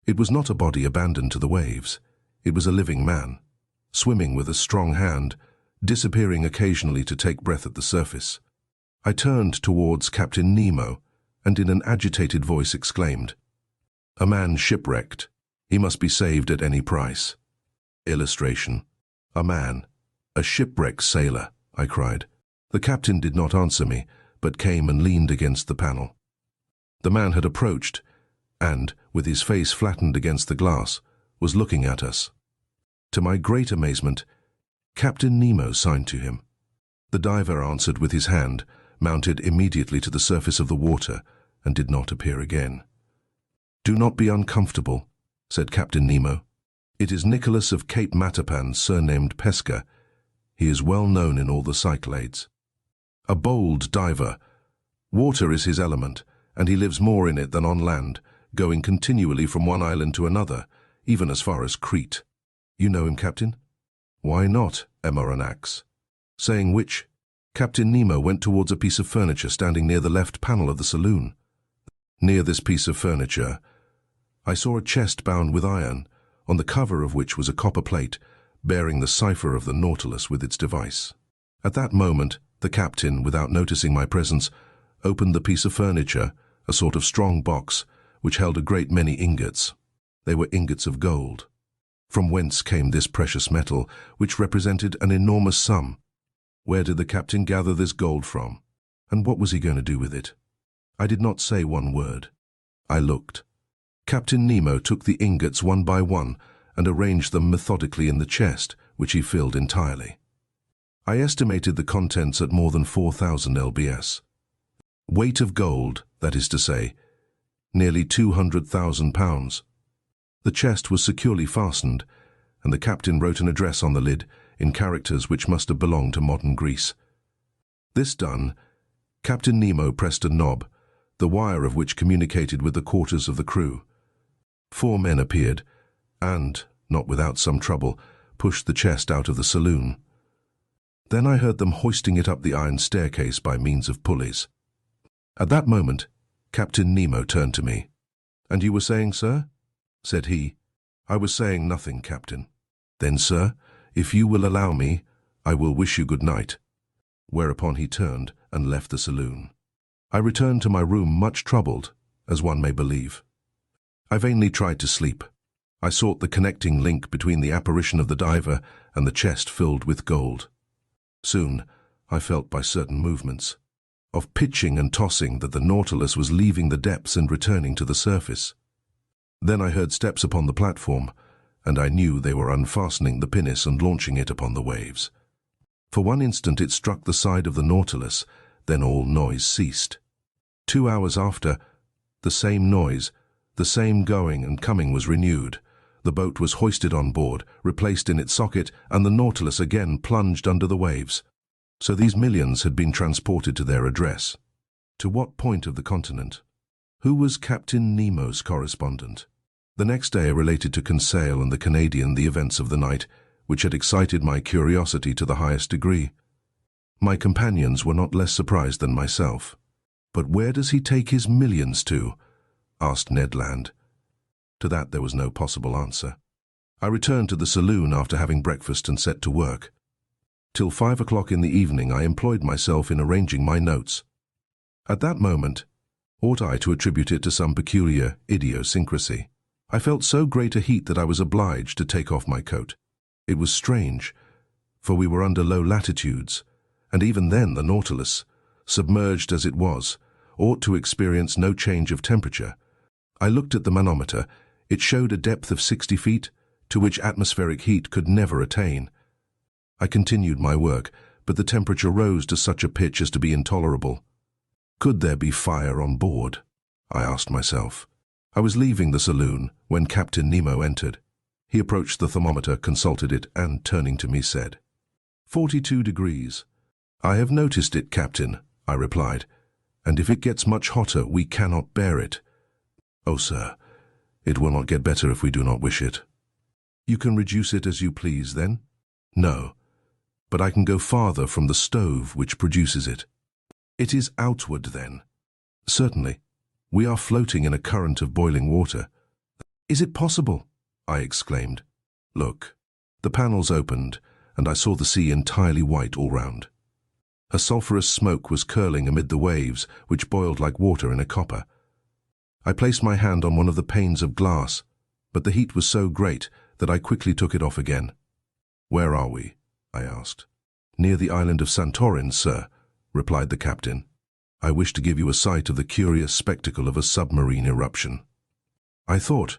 [SPEAKER 1] It was not a body abandoned to the waves. It was a living man, swimming with a strong hand, disappearing occasionally to take breath at the surface. I turned towards Captain Nemo, and in an agitated voice exclaimed, "A man shipwrecked. He must be saved at any price." Illustration. A man, a shipwrecked sailor, I cried. The captain did not answer me, but came and leaned against the panel. The man had approached, and, with his face flattened against the glass, was looking at us. To my great amazement, Captain Nemo signed to him. The diver answered with his hand, mounted immediately to the surface of the water, and did not appear again. "Do not be uncomfortable," said Captain Nemo. "It is Nicholas of Cape Matapan, surnamed Pesca. He is well known in all the Cyclades. A bold diver. Water is his element, and he lives more in it than on land, going continually from one island to another, even as far as Crete. You know him, Captain?" "Why not, Aronnax?" Saying which, Captain Nemo went towards a piece of furniture standing near the left panel of the saloon. Near this piece of furniture, I saw a chest bound with iron, on the cover of which was a copper plate bearing the cipher of the Nautilus with its device. At that moment, the captain, without noticing my presence, opened the piece of furniture, a sort of strong box, which held a great many ingots. They were ingots of gold. From whence came this precious metal, which represented an enormous sum? Where did the captain gather this gold from? And what was he going to do with it? I did not say one word. I looked. Captain Nemo took the ingots one by one and arranged them methodically in the chest, which he filled entirely. I estimated the contents at more than 4,000 lbs. Weight of gold, that is to say, nearly 200,000 pounds. The chest was securely fastened, and the captain wrote an address on the lid in characters which must have belonged to modern Greece. This done, Captain Nemo pressed a knob, the wire of which communicated with the quarters of the crew. 4 men appeared, and, not without some trouble, pushed the chest out of the saloon. Then I heard them hoisting it up the iron staircase by means of pulleys. At that moment, Captain Nemo turned to me. "And you were saying, sir?" said he. "I was saying nothing, Captain." "Then, sir, if you will allow me, I will wish you good night." Whereupon he turned and left the saloon. I returned to my room much troubled, as one may believe. I vainly tried to sleep. I sought the connecting link between the apparition of the diver and the chest filled with gold. Soon, I felt by certain movements of pitching and tossing that the Nautilus was leaving the depths and returning to the surface. Then I heard steps upon the platform, and I knew they were unfastening the pinnace and launching it upon the waves. For one instant it struck the side of the Nautilus, then all noise ceased. 2 hours after, the same noise, the same going and coming was renewed. The boat was hoisted on board, replaced in its socket, and the Nautilus again plunged under the waves. So these millions had been transported to their address. To what point of the continent? Who was Captain Nemo's correspondent? The next day I related to Conseil and the Canadian the events of the night, which had excited my curiosity to the highest degree. My companions were not less surprised than myself. "But where does he take his millions to?" asked Ned Land. To that there was no possible answer. I returned to the saloon after having breakfast and set to work. Till 5 o'clock in the evening I employed myself in arranging my notes. At that moment, ought I to attribute it to some peculiar idiosyncrasy? I felt so great a heat that I was obliged to take off my coat. It was strange, for we were under low latitudes, and even then the Nautilus, submerged as it was, ought to experience no change of temperature. I looked at the manometer. It showed a depth of 60 feet, to which atmospheric heat could never attain. I continued my work, but the temperature rose to such a pitch as to be intolerable. Could there be fire on board? I asked myself. I was leaving the saloon when Captain Nemo entered. He approached the thermometer, consulted it, and, turning to me, said, 42 degrees. "I have noticed it, Captain," I replied, "and if it gets much hotter, we cannot bear it." "Oh, sir, it will not get better if we do not wish it." "You can reduce it as you please, then?" "No, but I can go farther from the stove which produces it." "It is outward, then?" "Certainly. We are floating in a current of boiling water." "Is it possible?" I exclaimed. "Look." The panels opened, and I saw the sea entirely white all round. A sulphurous smoke was curling amid the waves, which boiled like water in a copper. I placed my hand on one of the panes of glass, but the heat was so great that I quickly took it off again. "Where are we?" I asked. "Near the island of Santorin, sir," replied the captain. "I wish to give you a sight of the curious spectacle of a submarine eruption." "I thought,"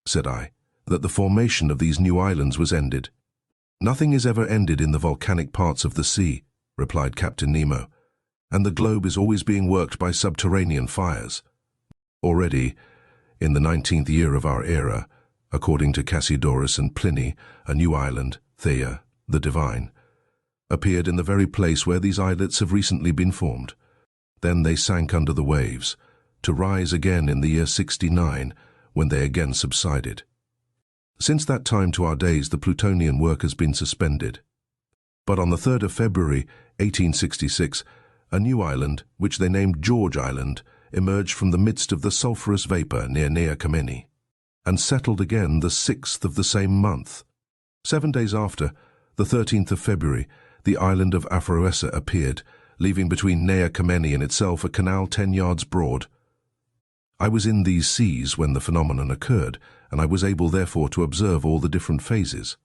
[SPEAKER 1] said I, "that the formation of these new islands was ended." "Nothing is ever ended in the volcanic parts of the sea," replied Captain Nemo, "and the globe is always being worked by subterranean fires. Already, in the 19th year of our era, according to Cassiodorus and Pliny, a new island, Theia, the Divine, appeared in the very place where these islets have recently been formed. Then they sank under the waves, to rise again in the year 69, when they again subsided. Since that time to our days, the Plutonian work has been suspended. But on the 3rd of February, 1866, a new island, which they named George Island, emerged from the midst of the sulphurous vapor near Nea Kamenni, and settled again the 6th of the same month. 7 days after, the 13th of February, the island of Aphroessa appeared, leaving between Nea Kamenni and itself a canal 10 yards broad. I was in these seas when the phenomenon occurred, and I was able therefore to observe all the different phases.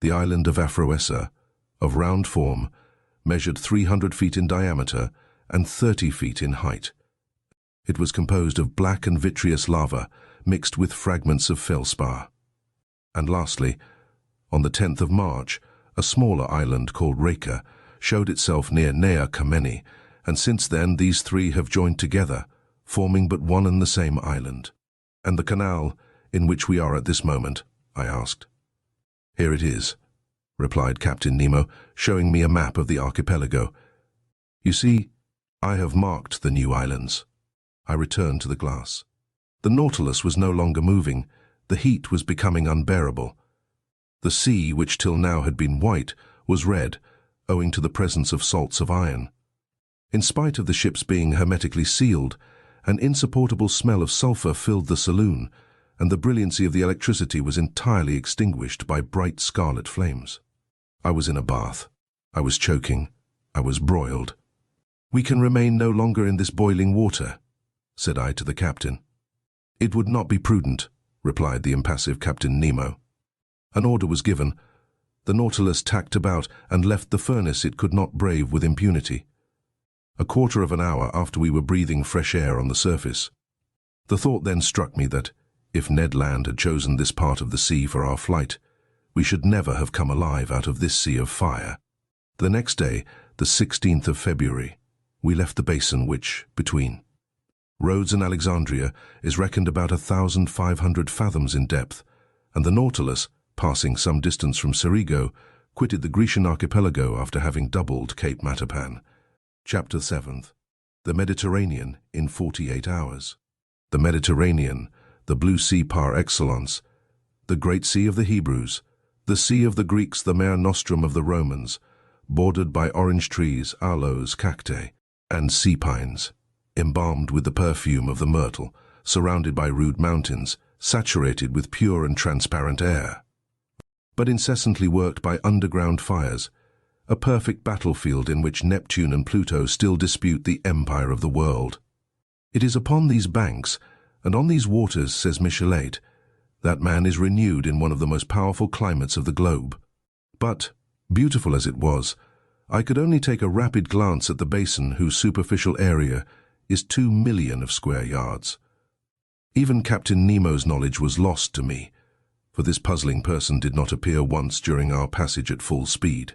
[SPEAKER 1] The island of Aphroessa, of round form, measured 300 feet in diameter and 30 feet in height. It was composed of black and vitreous lava mixed with fragments of feldspar. And lastly, on the 10th of March, a smaller island called Reka showed itself near Nea Kamenni, and since then these three have joined together, forming but one and the same island. "And the canal in which we are at this moment?" I asked. "Here it is," replied Captain Nemo, showing me a map of the archipelago. "You see, I have marked the new islands." I returned to the glass. The Nautilus was no longer moving. The heat was becoming unbearable. The sea, which till now had been white, was red, owing to the presence of salts of iron. In spite of the ships being hermetically sealed, an insupportable smell of sulfur filled the saloon, and the brilliancy of the electricity was entirely extinguished by bright scarlet flames. I was in a bath. I was choking. I was broiled. "We can remain no longer in this boiling water," said I to the captain. "It would not be prudent," replied the impassive Captain Nemo. An order was given. The Nautilus tacked about and left the furnace it could not brave with impunity. A quarter of an hour after we were breathing fresh air on the surface. The thought then struck me that, if Ned Land had chosen this part of the sea for our flight, we should never have come alive out of this sea of fire. The next day, the 16th of February, we left the basin which, between Rhodes and Alexandria, is reckoned about 1,500 fathoms in depth, and the Nautilus, passing some distance from Sargasso, quitted the Grecian archipelago after having doubled Cape Matapan. Chapter 7. The Mediterranean in 48 hours. The Mediterranean, the blue sea par excellence, the great sea of the Hebrews, the sea of the Greeks, the mare nostrum of the Romans, bordered by orange trees, aloes, cacti, and sea pines, embalmed with the perfume of the myrtle, surrounded by rude mountains, saturated with pure and transparent air, but incessantly worked by underground fires, a perfect battlefield in which Neptune and Pluto still dispute the empire of the world. It is upon these banks, and on these waters, says Michelet, that man is renewed in one of the most powerful climates of the globe. But, beautiful as it was, I could only take a rapid glance at the basin whose superficial area is 2 million of square yards. Even Captain Nemo's knowledge was lost to me, for this puzzling person did not appear once during our passage at full speed.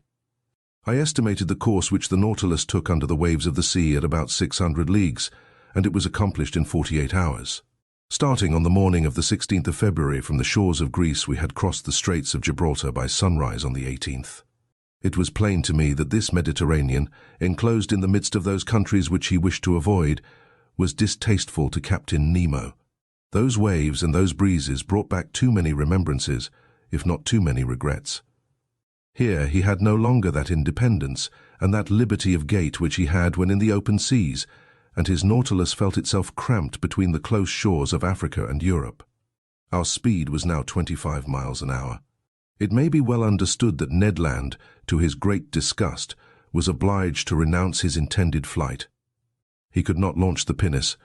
[SPEAKER 1] I estimated the course which the Nautilus took under the waves of the sea at about 600 leagues, and it was accomplished in 48 hours. Starting on the morning of the 16th of February from the shores of Greece, we had crossed the Straits of Gibraltar by sunrise on the 18th. It was plain to me that this Mediterranean, enclosed in the midst of those countries which he wished to avoid, was distasteful to Captain Nemo. Those waves and those breezes brought back too many remembrances, if not too many regrets. Here he had no longer that independence and that liberty of gait which he had when in the open seas, and his Nautilus felt itself cramped between the close shores of Africa and Europe. Our speed was now 25 miles an hour. It may be well understood that Ned Land, to his great disgust, was obliged to renounce his intended flight. He could not launch the pinnace,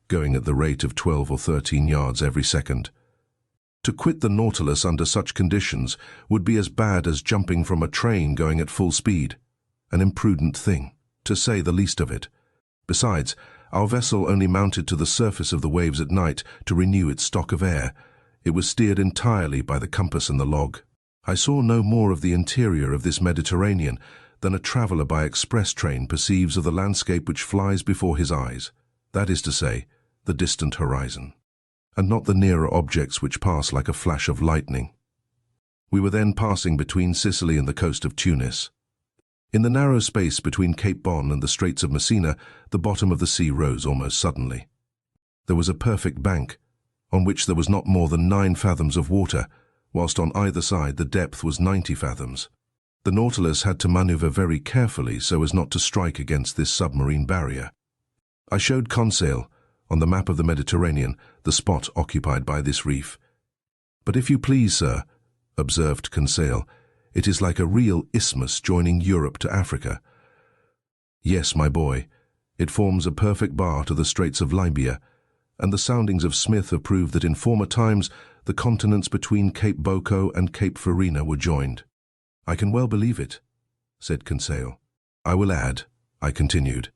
[SPEAKER 1] going at the rate of 12 or 13 yards every second. To quit the Nautilus under such conditions would be as bad as jumping from a train going at full speed, an imprudent thing. to say the least of it. Besides, our vessel only mounted to the surface of the waves at night to renew its stock of air. It was steered entirely by the compass and the log. I saw no more of the interior of this Mediterranean than a traveller by express train perceives of the landscape which flies before his eyes, that is to say, the distant horizon, and not the nearer objects which pass like a flash of lightning. We were then passing between Sicily and the coast of Tunis. In the narrow space between Cape Bon and the Straits of Messina, the bottom of the sea rose almost suddenly. There was a perfect bank, on which there was not more than 9 fathoms of water, whilst on either side the depth was 90 fathoms. The Nautilus had to maneuver very carefully so as not to strike against this submarine barrier. I showed Conseil, on the map of the Mediterranean, the spot occupied by this reef. "But if you please, sir," observed Conseil, "it is like a real isthmus joining Europe to Africa." "Yes, my boy, it forms a perfect bar to the Straits of Libya, and the soundings of Smith have proved that in former times the continents between Cape Boko and Cape Farina were joined." "I can well believe it," said Conseil. "I will add," I continued,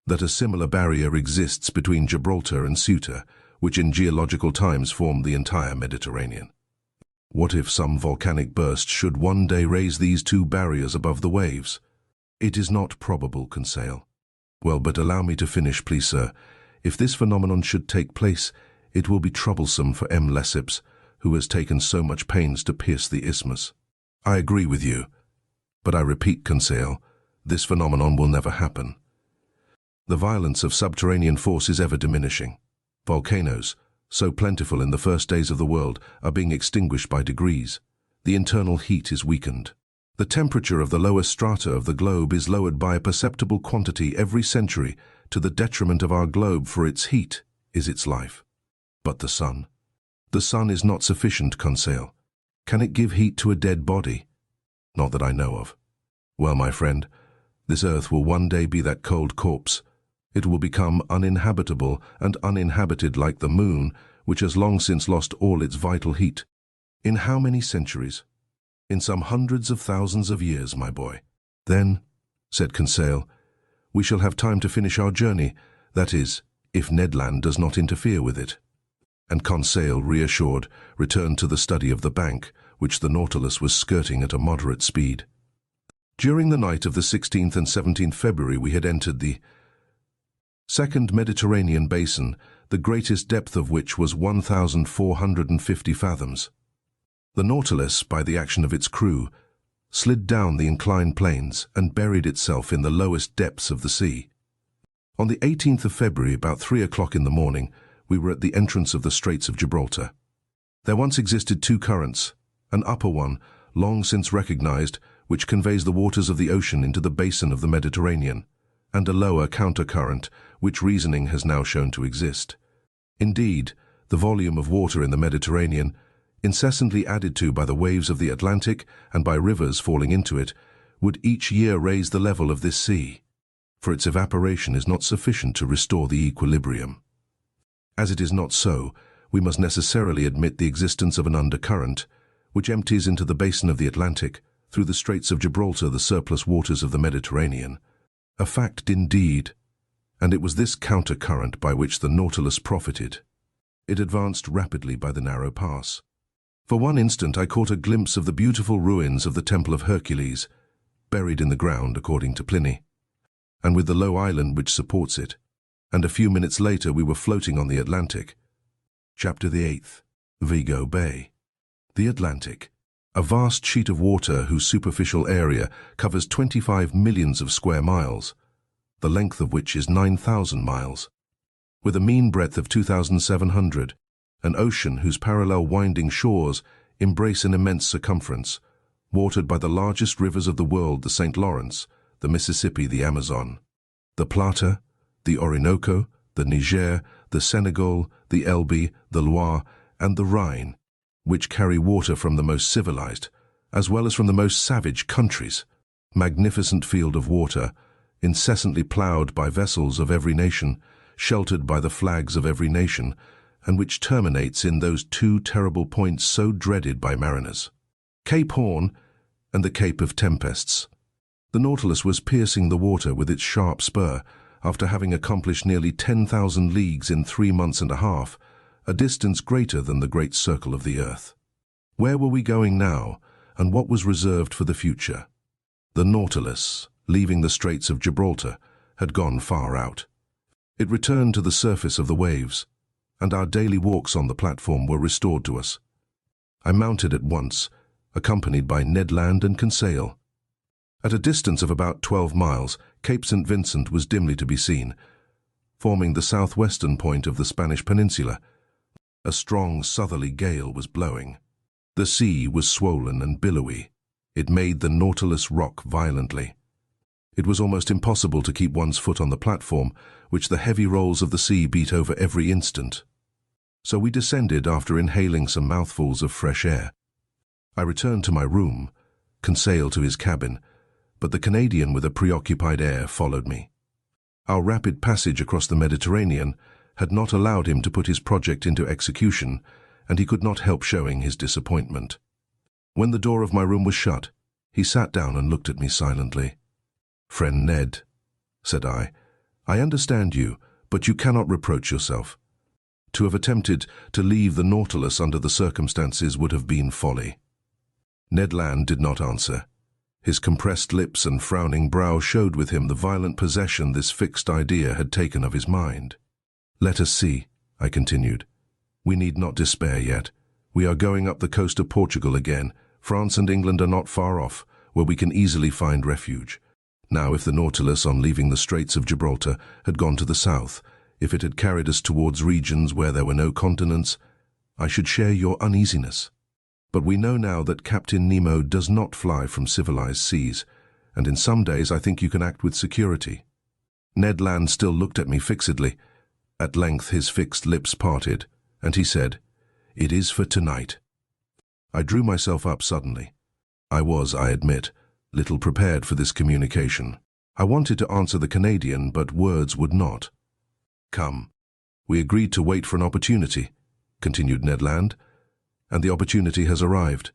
[SPEAKER 1] "that a similar barrier exists between Gibraltar and Ceuta, which in geological times formed the entire Mediterranean. What if some volcanic burst should one day raise these 2 barriers above the waves?" "It is not probable, Conseil." "Well, but allow me to finish, please, sir. If this phenomenon should take place, it will be troublesome for M. Lesseps, who has taken so much pains to pierce the isthmus." "I agree with you, but I repeat, Conseil, this phenomenon will never happen. The violence of subterranean force is ever diminishing. Volcanoes, so plentiful in the first days of the world, are being extinguished by degrees. The internal heat is weakened. The temperature of the lower strata of the globe is lowered by a perceptible quantity every century to the detriment of our globe, for its heat is its life. But the sun? The sun is not sufficient, Conseil. Can it give heat to a dead body? Not that I know of. Well, my friend, this earth will one day be that cold corpse. It will become uninhabitable and uninhabited like the moon, which has long since lost all its vital heat. In how many centuries? In some hundreds of thousands of years, my boy. Then, said Conseil, we shall have time to finish our journey, that is, if Ned Land does not interfere with it. And Conseil, reassured, returned to the study of the bank, which the Nautilus was skirting at a moderate speed. During the night of the 16th and 17th February we had entered the second Mediterranean basin, the greatest depth of which was 1,450 fathoms. The Nautilus, by the action of its crew, slid down the inclined planes and buried itself in the lowest depths of the sea. On the 18th of February, about 3 o'clock in the morning, we were at the entrance of the Straits of Gibraltar. There once existed 2 currents, an upper one, long since recognized, which conveys the waters of the ocean into the basin of the Mediterranean, and a lower countercurrent, which reasoning has now shown to exist. Indeed, the volume of water in the Mediterranean, incessantly added to by the waves of the Atlantic and by rivers falling into it, would each year raise the level of this sea, for its evaporation is not sufficient to restore the equilibrium. As it is not so, we must necessarily admit the existence of an undercurrent, which empties into the basin of the Atlantic, through the Straits of Gibraltar, the surplus waters of the Mediterranean. A fact indeed, and it was this countercurrent by which the Nautilus profited. It advanced rapidly by the narrow pass. For one instant I caught a glimpse of the beautiful ruins of the Temple of Hercules, buried in the ground according to Pliny, and with the low island which supports it, and a few minutes later we were floating on the Atlantic. Chapter the 8th. Vigo Bay. The Atlantic, a vast sheet of water whose superficial area covers 25 millions of square miles, the length of which is 9,000 miles, with a mean breadth of 2,700, an ocean whose parallel winding shores embrace an immense circumference, watered by the largest rivers of the world, the St. Lawrence, the Mississippi, the Amazon, the Plata, the Orinoco, the Niger, the Senegal, the Elbe, the Loire, and the Rhine, which carry water from the most civilized, as well as from the most savage countries. Magnificent field of water, incessantly ploughed by vessels of every nation, sheltered by the flags of every nation, and which terminates in those 2 terrible points so dreaded by mariners, Cape Horn and the Cape of Tempests. The Nautilus was piercing the water with its sharp spur after having accomplished nearly 10,000 leagues in 3 months and a half, a distance greater than the great circle of the Earth. Where were we going now, and what was reserved for the future? The Nautilus, leaving the Straits of Gibraltar, had gone far out. It returned to the surface of the waves, and our daily walks on the platform were restored to us. I mounted at once, accompanied by Ned Land and Conseil. At a distance of about 12 miles, Cape St. Vincent was dimly to be seen, forming the southwestern point of the Spanish peninsula. A strong southerly gale was blowing. The sea was swollen and billowy. It made the Nautilus rock violently. It was almost impossible to keep one's foot on the platform, which the heavy rolls of the sea beat over every instant. So we descended after inhaling some mouthfuls of fresh air. I returned to my room, Conseil to his cabin, but the Canadian with a preoccupied air followed me. Our rapid passage across the Mediterranean had not allowed him to put his project into execution, and he could not help showing his disappointment. When the door of my room was shut, he sat down and looked at me silently. "Friend Ned," said I understand you, but you cannot reproach yourself. To have attempted to leave the Nautilus under the circumstances would have been folly." Ned Land did not answer. His compressed lips and frowning brow showed with him the violent possession this fixed idea had taken of his mind. "Let us see," I continued. "We need not despair yet. We are going up the coast of Portugal again. France and England are not far off, where we can easily find refuge. Now, if the Nautilus, on leaving the Straits of Gibraltar, had gone to the south, if it had carried us towards regions where there were no continents, I should share your uneasiness. But we know now that Captain Nemo does not fly from civilized seas, and in some days I think you can act with security." Ned Land still looked at me fixedly. At length his fixed lips parted, and he said, "It is for tonight." I drew myself up suddenly. I was, I admit, little prepared for this communication. I wanted to answer the Canadian, but words would not. "Come, we agreed to wait for an opportunity," continued Ned Land, "and the opportunity has arrived.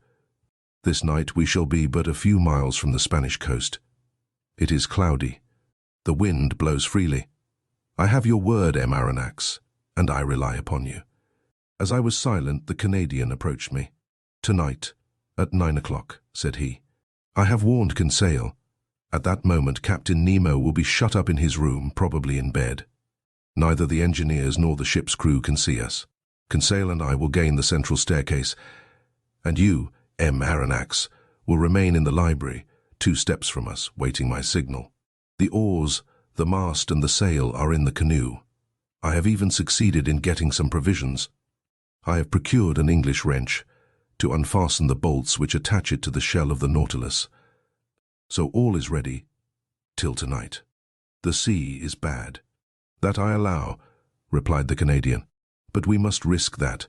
[SPEAKER 1] This night we shall be but a few miles from the Spanish coast. It is cloudy. The wind blows freely. I have your word, M. Aronnax, and I rely upon you." As I was silent, the Canadian approached me. "Tonight, at 9 o'clock, said he. "I have warned Conseil. At that moment, Captain Nemo will be shut up in his room, probably in bed. Neither the engineers nor the ship's crew can see us. Conseil and I will gain the central staircase, and you, M. Aronnax, will remain in the library, 2 steps from us, waiting my signal. The oars, the mast and the sail are in the canoe. I have even succeeded in getting some provisions. I have procured an English wrench to unfasten the bolts which attach it to the shell of the Nautilus. So all is ready till tonight. The sea is bad." "That I allow," replied the Canadian. "But we must risk that.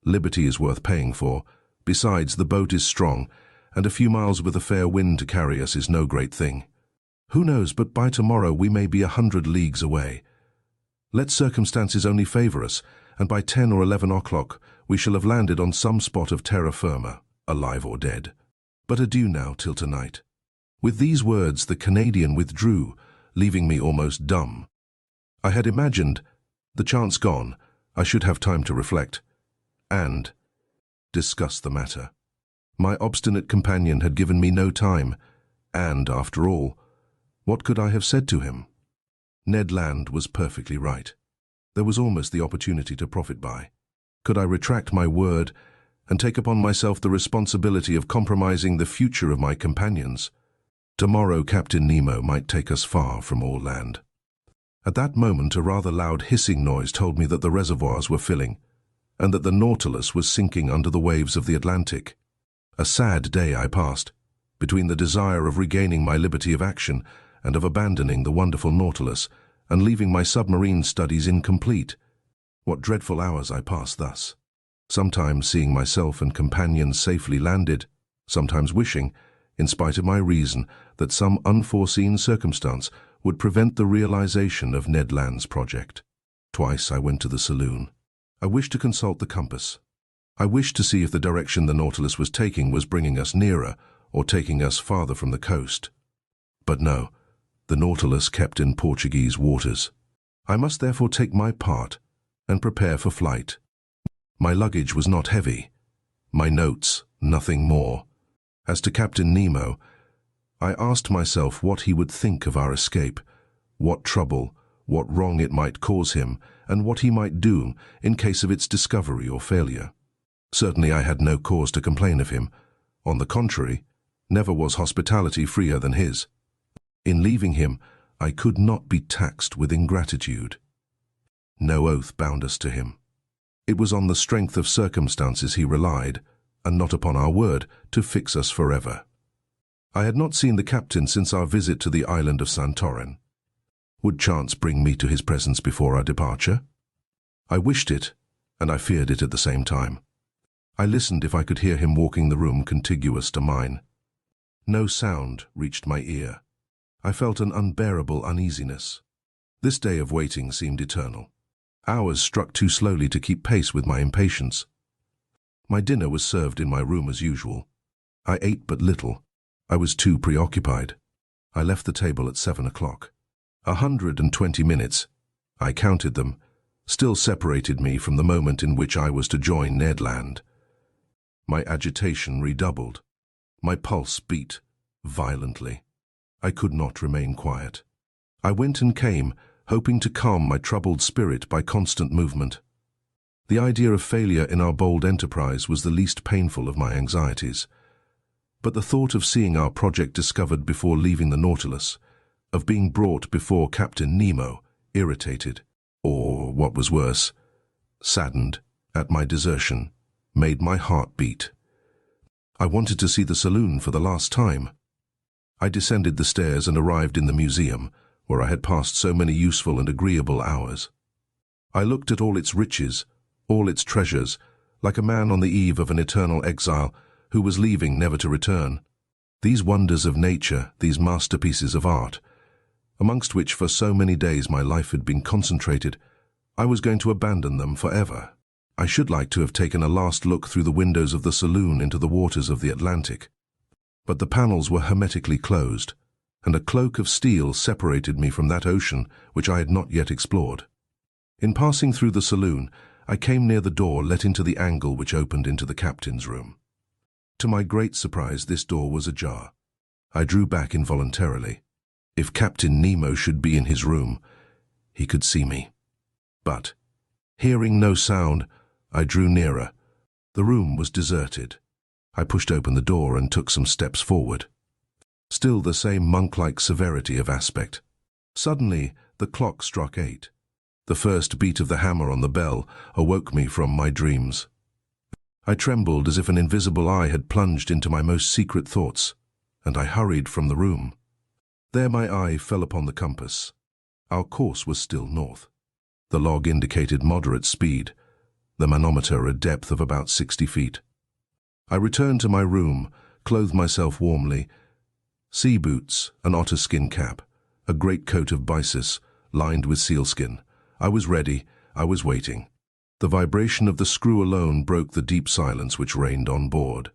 [SPEAKER 1] Liberty is worth paying for. Besides, the boat is strong, and a few miles with a fair wind to carry us is no great thing. Who knows, but by tomorrow we may be 100 leagues away. Let circumstances only favour us, and by 10 or 11 o'clock we shall have landed on some spot of terra firma, alive or dead. But adieu now till tonight." With these words the Canadian withdrew, leaving me almost dumb. I had imagined, the chance gone, I should have time to reflect and discuss the matter. My obstinate companion had given me no time, and, after all, what could I have said to him? Ned Land was perfectly right. There was almost the opportunity to profit by. Could I retract my word and take upon myself the responsibility of compromising the future of my companions? Tomorrow Captain Nemo might take us far from all land. At that moment a rather loud hissing noise told me that the reservoirs were filling, and that the Nautilus was sinking under the waves of the Atlantic. A sad day I passed, between the desire of regaining my liberty of action and of abandoning the wonderful Nautilus, and leaving my submarine studies incomplete. What dreadful hours I passed thus, sometimes seeing myself and companions safely landed, sometimes wishing, in spite of my reason, that some unforeseen circumstance would prevent the realization of Ned Land's project. Twice I went to the saloon. I wished to consult the compass. I wished to see if the direction the Nautilus was taking was bringing us nearer or taking us farther from the coast. But no, the Nautilus kept in Portuguese waters. I must therefore take my part and prepare for flight. My luggage was not heavy. My notes, nothing more. As to Captain Nemo, I asked myself what he would think of our escape, what trouble, what wrong it might cause him, and what he might do in case of its discovery or failure. Certainly I had no cause to complain of him. On the contrary, never was hospitality freer than his. In leaving him, I could not be taxed with ingratitude. No oath bound us to him. It was on the strength of circumstances he relied, and not upon our word, to fix us forever. I had not seen the captain since our visit to the island of Santorin. Would chance bring me to his presence before our departure? I wished it, and I feared it at the same time. I listened if I could hear him walking the room contiguous to mine. No sound reached my ear. I felt an unbearable uneasiness. This day of waiting seemed eternal. Hours struck too slowly to keep pace with my impatience. My dinner was served in my room as usual. I ate but little. I was too preoccupied. I left the table at 7 o'clock. 120 minutes, I counted them, still separated me from the moment in which I was to join Ned Land. My agitation redoubled. My pulse beat violently. I could not remain quiet. I went and came, hoping to calm my troubled spirit by constant movement. The idea of failure in our bold enterprise was the least painful of my anxieties. But the thought of seeing our project discovered before leaving the Nautilus, of being brought before Captain Nemo, irritated, or, what was worse, saddened at my desertion, made my heart beat. I wanted to see the saloon for the last time. I descended the stairs and arrived in the museum, where I had passed so many useful and agreeable hours. I looked at all its riches, all its treasures, like a man on the eve of an eternal exile who was leaving never to return. These wonders of nature, these masterpieces of art, amongst which for so many days my life had been concentrated, I was going to abandon them forever. I should like to have taken a last look through the windows of the saloon into the waters of the Atlantic. But the panels were hermetically closed, and a cloak of steel separated me from that ocean which I had not yet explored. In passing through the saloon, I came near the door let into the angle which opened into the captain's room. To my great surprise, this door was ajar. I drew back involuntarily. If Captain Nemo should be in his room, he could see me. But, hearing no sound, I drew nearer. The room was deserted. I pushed open the door and took some steps forward. Still the same monk-like severity of aspect. Suddenly, the clock struck 8. The first beat of the hammer on the bell awoke me from my dreams. I trembled as if an invisible eye had plunged into my most secret thoughts, and I hurried from the room. There my eye fell upon the compass. Our course was still north. The log indicated moderate speed, the manometer a depth of about 60 feet. I returned to my room, clothed myself warmly. Sea boots, an otter-skin cap, a greatcoat of byssus, lined with sealskin. I was ready, I was waiting. The vibration of the screw alone broke the deep silence which reigned on board.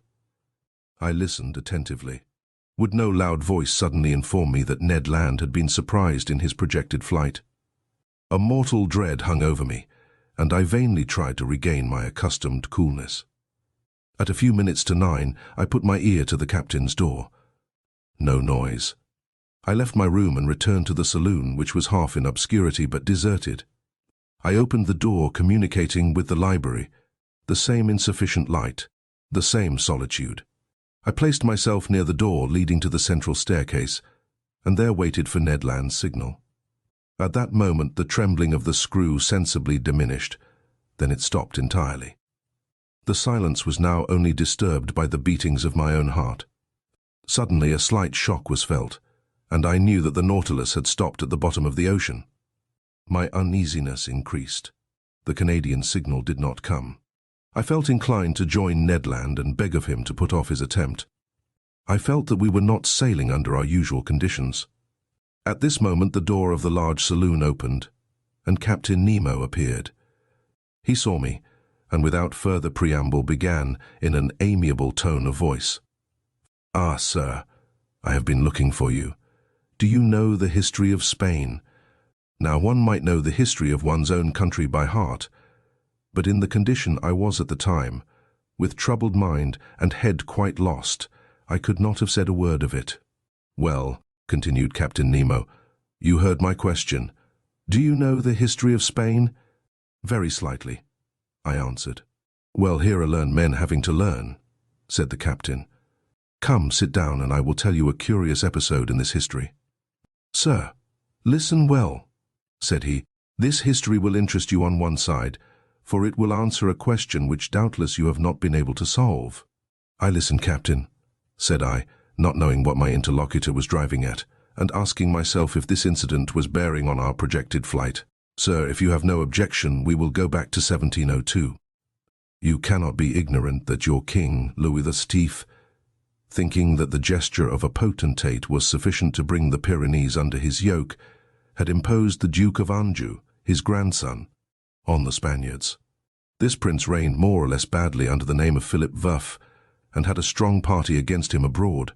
[SPEAKER 1] I listened attentively. Would no loud voice suddenly inform me that Ned Land had been surprised in his projected flight? A mortal dread hung over me, and I vainly tried to regain my accustomed coolness. At a few minutes to 9, I put my ear to the captain's door. No noise. I left my room and returned to the saloon, which was half in obscurity but deserted. I opened the door communicating with the library. The same insufficient light, the same solitude. I placed myself near the door leading to the central staircase, and there waited for Ned Land's signal. At that moment the trembling of the screw sensibly diminished, then it stopped entirely. The silence was now only disturbed by the beatings of my own heart. Suddenly a slight shock was felt, and I knew that the Nautilus had stopped at the bottom of the ocean. My uneasiness increased. The Canadian signal did not come. I felt inclined to join Ned Land and beg of him to put off his attempt. I felt that we were not sailing under our usual conditions. At this moment the door of the large saloon opened, and Captain Nemo appeared. He saw me, and without further preamble began in an amiable tone of voice. "Ah, sir, I have been looking for you. "Do you know the history of Spain?" Now, one might know the history of one's own country by heart, but in the condition I was at the time, with troubled mind and head quite lost, I could not have said a word of it. "Well," continued Captain Nemo, "you heard my question. Do you know the history of Spain?" "Very slightly," I answered. "Well, here are learned men having to learn," said the captain. "Come, sit down, and I will tell you a curious episode in this history." "Sir, listen well," said he. "This history will interest you on one side, for it will answer a question which doubtless you have not been able to solve." "I listen, Captain," said I, not knowing what my interlocutor was driving at, and asking myself if this incident was bearing on our projected flight. "Sir, if you have no objection, we will go back to 1702. You cannot be ignorant that your king, Louis XII, thinking that the gesture of a potentate was sufficient to bring the Pyrenees under his yoke, had imposed the Duke of Anjou, his grandson, on the Spaniards. This prince reigned more or less badly under the name of Philip Veuf, and had a strong party against him abroad.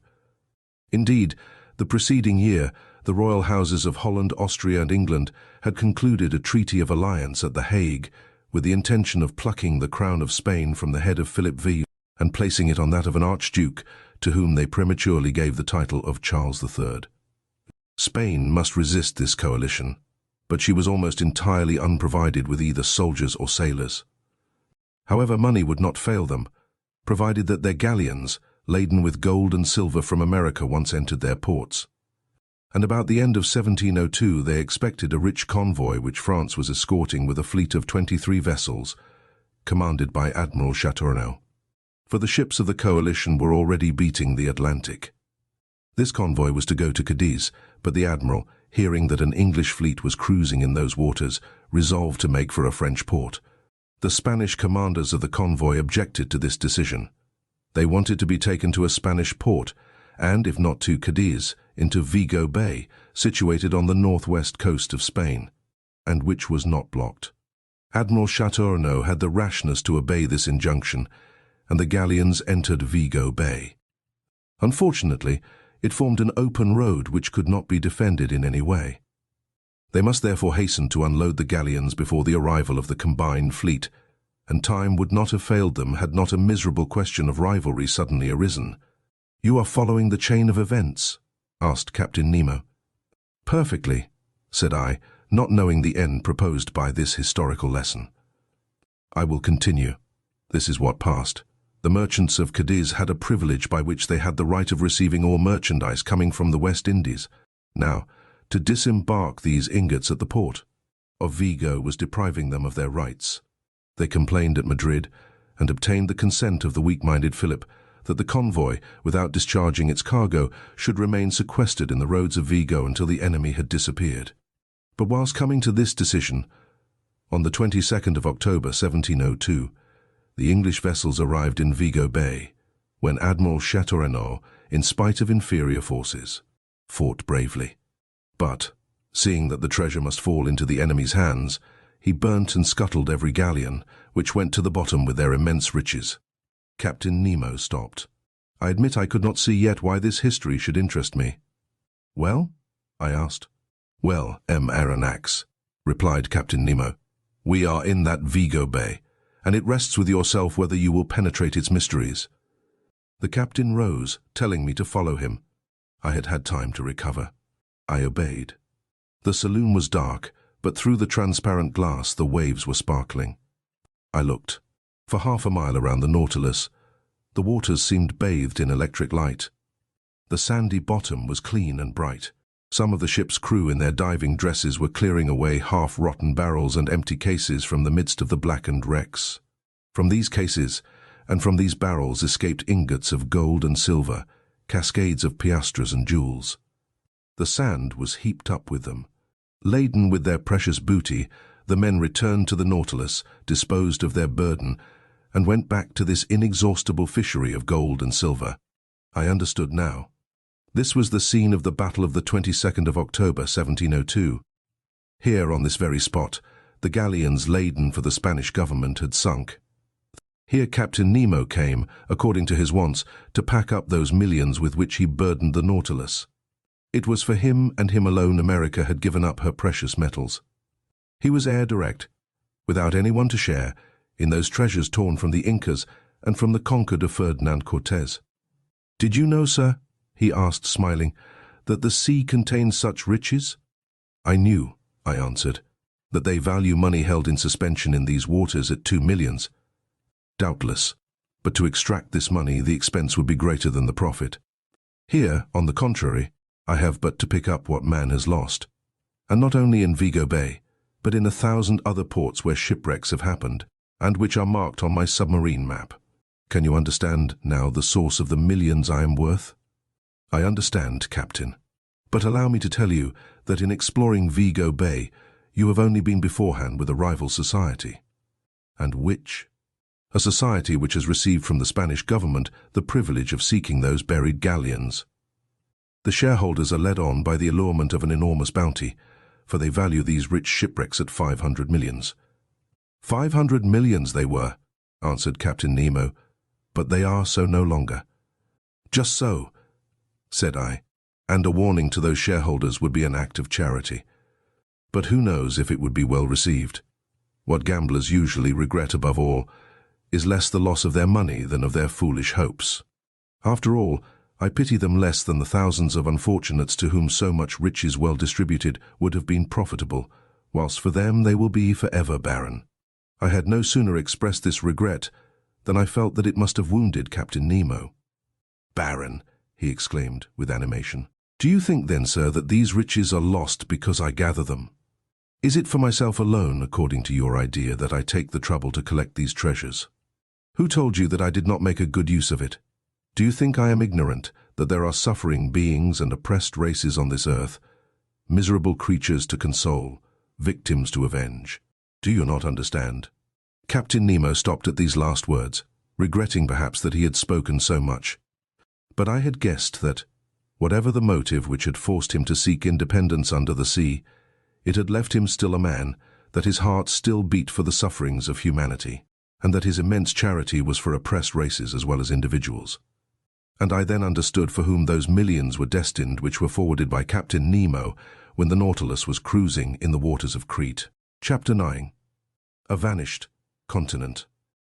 [SPEAKER 1] Indeed, the preceding year, the royal houses of Holland, Austria, and England had concluded a treaty of alliance at The Hague, with the intention of plucking the crown of Spain from the head of Philip V and placing it on that of an archduke, to whom they prematurely gave the title of Charles III. Spain must resist this coalition, but she was almost entirely unprovided with either soldiers or sailors. However, money would not fail them, provided that their galleons, laden with gold and silver from America, once entered their ports. And about the end of 1702 they expected a rich convoy which France was escorting with a fleet of 23 vessels, commanded by Admiral Chateauneuf. For the ships of the coalition were already beating the Atlantic. This convoy was to go to Cadiz, but the admiral, hearing that an English fleet was cruising in those waters, resolved to make for a French port. The Spanish commanders of the convoy objected to this decision. They wanted to be taken to a Spanish port, and, if not to Cadiz, into Vigo Bay, situated on the northwest coast of Spain, and which was not blocked. Admiral Chateauneuf had the rashness to obey this injunction, and the galleons entered Vigo Bay. Unfortunately, it formed an open road which could not be defended in any way. They must therefore hasten to unload the galleons before the arrival of the combined fleet, and time would not have failed them had not a miserable question of rivalry suddenly arisen. "You are following the chain of events?" asked Captain Nemo. "Perfectly," said I, not knowing the end proposed by this historical lesson. "I will continue. This is what passed. The merchants of Cadiz had a privilege by which they had the right of receiving all merchandise coming from the West Indies. Now, to disembark these ingots at the port of Vigo was depriving them of their rights. They complained at Madrid, and obtained the consent of the weak-minded Philip that the convoy, without discharging its cargo, should remain sequestered in the roads of Vigo until the enemy had disappeared. But whilst coming to this decision, on the 22nd of October 1702, the English vessels arrived in Vigo Bay, when Admiral Chateauneuf, in spite of inferior forces, fought bravely. But, seeing that the treasure must fall into the enemy's hands, he burnt and scuttled every galleon, which went to the bottom with their immense riches. Captain Nemo stopped. I admit I could not see yet why this history should interest me. "Well?" I asked. "Well, Aronnax," replied Captain Nemo, "we are in that Vigo Bay, and it rests with yourself whether you will penetrate its mysteries." The captain rose, telling me to follow him. I had had time to recover. I obeyed. The saloon was dark, but through the transparent glass the waves were sparkling. I looked. For half a mile around the Nautilus, the waters seemed bathed in electric light. The sandy bottom was clean and bright. Some of the ship's crew in their diving dresses were clearing away half-rotten barrels and empty cases from the midst of the blackened wrecks. From these cases and from these barrels escaped ingots of gold and silver, cascades of piastres and jewels. The sand was heaped up with them. Laden with their precious booty, the men returned to the Nautilus, disposed of their burden, and went back to this inexhaustible fishery of gold and silver. I understood now. This was the scene of the Battle of the 22nd of October, 1702. Here, on this very spot, the galleons laden for the Spanish government had sunk. Here Captain Nemo came, according to his wants, to pack up those millions with which he burdened the Nautilus. It was for him and him alone America had given up her precious metals. He was heir direct, without anyone to share, in those treasures torn from the Incas and from the conquered of Ferdinand Cortes. "Did you know, sir," he asked, smiling, "that the sea contains such riches?" "I knew," I answered, "that they value money held in suspension in these waters at 2 millions. Doubtless, but to extract this money the expense would be greater than the profit. Here, on the contrary, I have but to pick up what man has lost, and not only in Vigo Bay, but in 1,000 other ports where shipwrecks have happened, and which are marked on my submarine map. Can you understand now the source of the millions I am worth?" "I understand, Captain. But allow me to tell you that in exploring Vigo Bay, you have only been beforehand with a rival society." "And which?" "A society which has received from the Spanish government the privilege of seeking those buried galleons. The shareholders are led on by the allurement of an enormous bounty, for they value these rich shipwrecks at 500 millions. 500 millions they were," answered Captain Nemo, "but they are so no longer." "Just so," said I, "and a warning to those shareholders would be an act of charity. But who knows if it would be well received? What gamblers usually regret above all is less the loss of their money than of their foolish hopes. After all, I pity them less than the thousands of unfortunates to whom so much riches well distributed would have been profitable, whilst for them they will be forever barren." I had no sooner expressed this regret than I felt that it must have wounded Captain Nemo. "Barren!" he exclaimed with animation. "Do you think then, sir, that these riches are lost because I gather them? Is it for myself alone, according to your idea, that I take the trouble to collect these treasures? Who told you that I did not make a good use of it? Do you think I am ignorant that there are suffering beings and oppressed races on this earth, miserable creatures to console, victims to avenge? Do you not understand?" Captain Nemo stopped at these last words, regretting perhaps that he had spoken so much. But I had guessed that, whatever the motive which had forced him to seek independence under the sea, it had left him still a man, that his heart still beat for the sufferings of humanity, and that his immense charity was for oppressed races as well as individuals. And I then understood for whom those millions were destined which were forwarded by Captain Nemo when the Nautilus was cruising in the waters of Crete. Chapter 9. A Vanished Continent.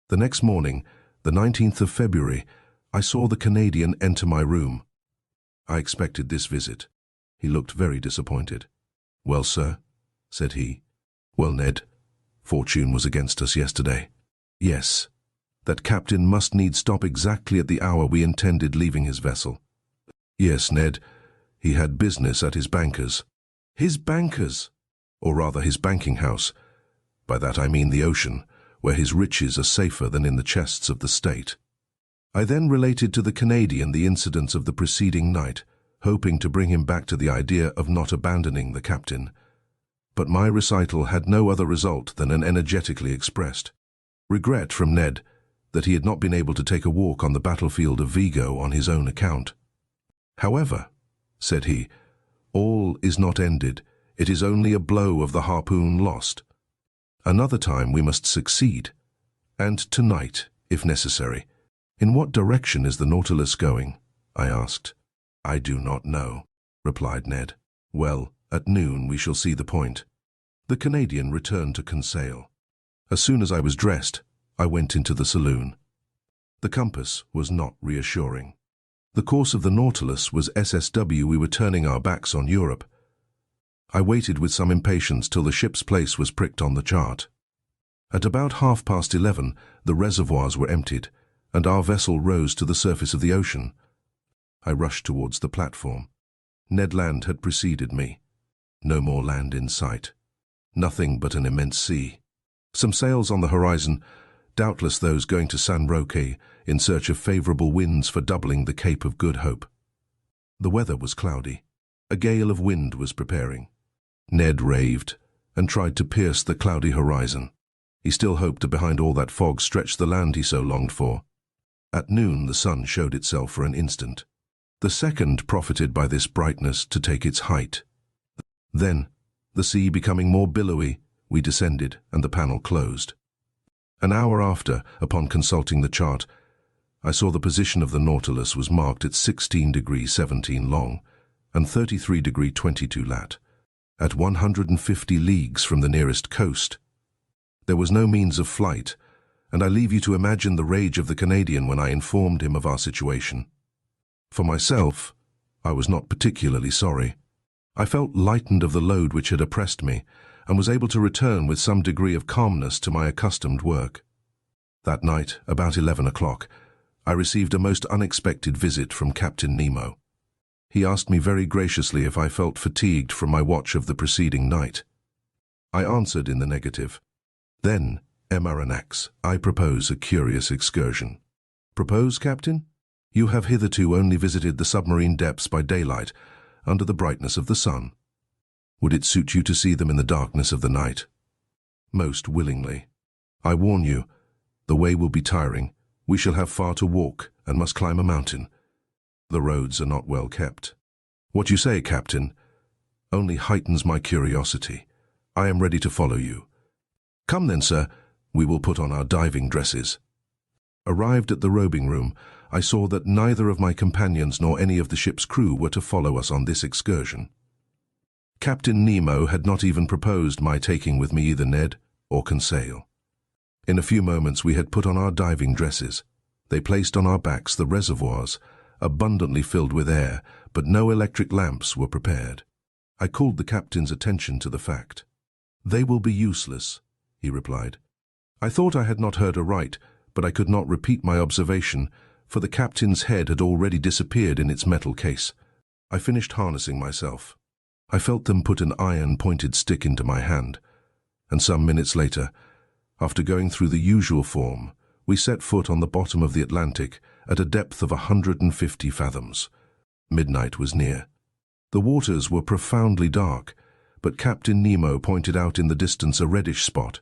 [SPEAKER 1] The next morning, the 19th of February, I saw the Canadian enter my room. I expected this visit. He looked very disappointed. "Well, sir," said he. "Well, Ned, fortune was against us yesterday." "Yes, that captain must needs stop exactly at the hour we intended leaving his vessel." "Yes, Ned, he had business at his banker's." "His banker's?" "Or rather his banking house. By that I mean the ocean, where his riches are safer than in the chests of the state." I then related to the Canadian the incidents of the preceding night, hoping to bring him back to the idea of not abandoning the captain. But my recital had no other result than an energetically expressed regret from Ned that he had not been able to take a walk on the battlefield of Vigo on his own account. "However," said he, "all is not ended. It is only a blow of the harpoon lost. Another time we must succeed, and tonight, if necessary." "In what direction is the Nautilus going?" I asked. "I do not know," replied Ned. "Well, at noon we shall see the point." The Canadian returned to Conseil. As soon as I was dressed, I went into the saloon. The compass was not reassuring. The course of the Nautilus was SSW. We were turning our backs on Europe. I waited with some impatience till the ship's place was pricked on the chart. At about 11:30, the reservoirs were emptied, and our vessel rose to the surface of the ocean. I rushed towards the platform. Ned Land had preceded me. No more land in sight. Nothing but an immense sea. Some sails on the horizon, doubtless those going to San Roque in search of favourable winds for doubling the Cape of Good Hope. The weather was cloudy. A gale of wind was preparing. Ned raved and tried to pierce the cloudy horizon. He still hoped to behind all that fog stretch the land he so longed for. At noon the sun showed itself for an instant. The second profited by this brightness to take its height. Then, the sea becoming more billowy, we descended and the panel closed. An hour after, upon consulting the chart, I saw the position of the Nautilus was marked at 16 degrees 17 long, and 33°22 lat, at 150 leagues from the nearest coast. There was no means of flight, and I leave you to imagine the rage of the Canadian when I informed him of our situation. For myself, I was not particularly sorry. I felt lightened of the load which had oppressed me, and was able to return with some degree of calmness to my accustomed work. That night, about 11 o'clock, I received a most unexpected visit from Captain Nemo. He asked me very graciously if I felt fatigued from my watch of the preceding night. I answered in the negative. Then, Aronnax, I propose a curious excursion. Propose, Captain? You have hitherto only visited the submarine depths by daylight, under the brightness of the sun. Would it suit you to see them in the darkness of the night? Most willingly. I warn you, the way will be tiring. We shall have far to walk and must climb a mountain. The roads are not well kept. What you say, Captain, only heightens my curiosity. I am ready to follow you. Come then, sir, we will put on our diving dresses. Arrived at the robing room, I saw that neither of my companions nor any of the ship's crew were to follow us on this excursion. Captain Nemo had not even proposed my taking with me either Ned or Conseil. In a few moments we had put on our diving dresses. They placed on our backs the reservoirs, abundantly filled with air, but no electric lamps were prepared. I called the captain's attention to the fact. "They will be useless," he replied. I thought I had not heard aright, but I could not repeat my observation, for the captain's head had already disappeared in its metal case. I finished harnessing myself. I felt them put an iron-pointed stick into my hand, and some minutes later, after going through the usual form, we set foot on the bottom of the Atlantic at a depth of 150 fathoms. Midnight was near. The waters were profoundly dark, but Captain Nemo pointed out in the distance a reddish spot,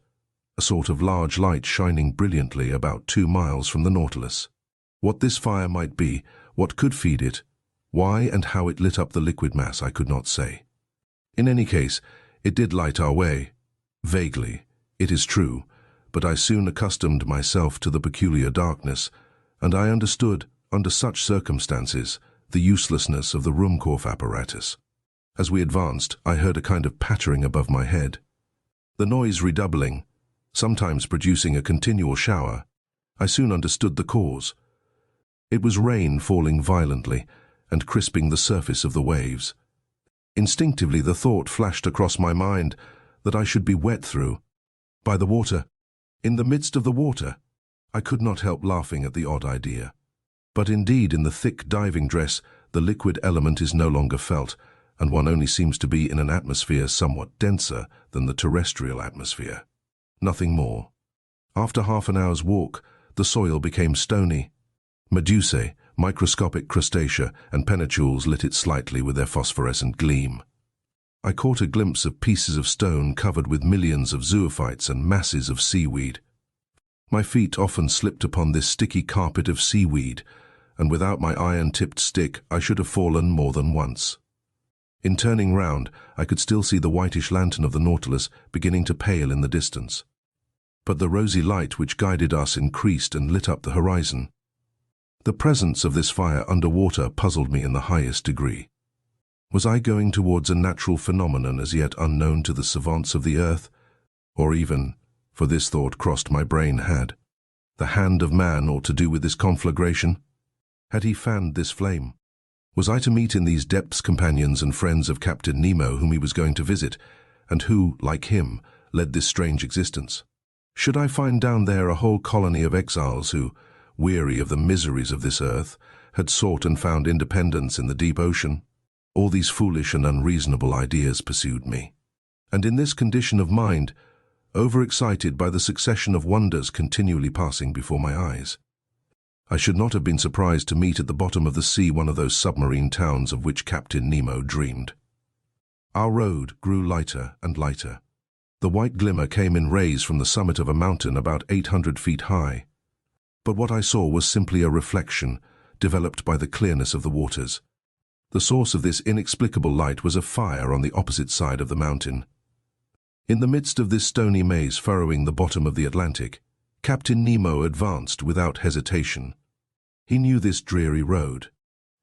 [SPEAKER 1] a sort of large light shining brilliantly about 2 miles from the Nautilus. What this fire might be, what could feed it, why and how it lit up the liquid mass, I could not say. In any case, it did light our way. Vaguely, it is true, but I soon accustomed myself to the peculiar darkness, and I understood, under such circumstances, the uselessness of the Ruhmkorff apparatus. As we advanced, I heard a kind of pattering above my head. The noise redoubling, sometimes producing a continual shower, I soon understood the cause. It was rain falling violently and crisping the surface of the waves. Instinctively the thought flashed across my mind that I should be wet through. By the water, in the midst of the water. I could not help laughing at the odd idea. But indeed, in the thick diving dress, the liquid element is no longer felt, and one only seems to be in an atmosphere somewhat denser than the terrestrial atmosphere. Nothing more. After half an hour's walk, the soil became stony. Medusae, microscopic crustacea, and penetules lit it slightly with their phosphorescent gleam. I caught a glimpse of pieces of stone covered with millions of zoophytes and masses of seaweed. My feet often slipped upon this sticky carpet of seaweed, and without my iron-tipped stick I should have fallen more than once. In turning round, I could still see the whitish lantern of the Nautilus beginning to pale in the distance. But the rosy light which guided us increased and lit up the horizon. The presence of this fire underwater puzzled me in the highest degree. Was I going towards a natural phenomenon as yet unknown to the savants of the earth? Or even, for this thought crossed my brain, had the hand of man aught to do with this conflagration? Had he fanned this flame? Was I to meet in these depths companions and friends of Captain Nemo whom he was going to visit, and who, like him, led this strange existence? Should I find down there a whole colony of exiles who, weary of the miseries of this earth, had sought and found independence in the deep ocean? All these foolish and unreasonable ideas pursued me. And in this condition of mind, overexcited by the succession of wonders continually passing before my eyes, I should not have been surprised to meet at the bottom of the sea one of those submarine towns of which Captain Nemo dreamed. Our road grew lighter and lighter. The white glimmer came in rays from the summit of a mountain about 800 feet high. But what I saw was simply a reflection, developed by the clearness of the waters. The source of this inexplicable light was a fire on the opposite side of the mountain. In the midst of this stony maze furrowing the bottom of the Atlantic, Captain Nemo advanced without hesitation. He knew this dreary road.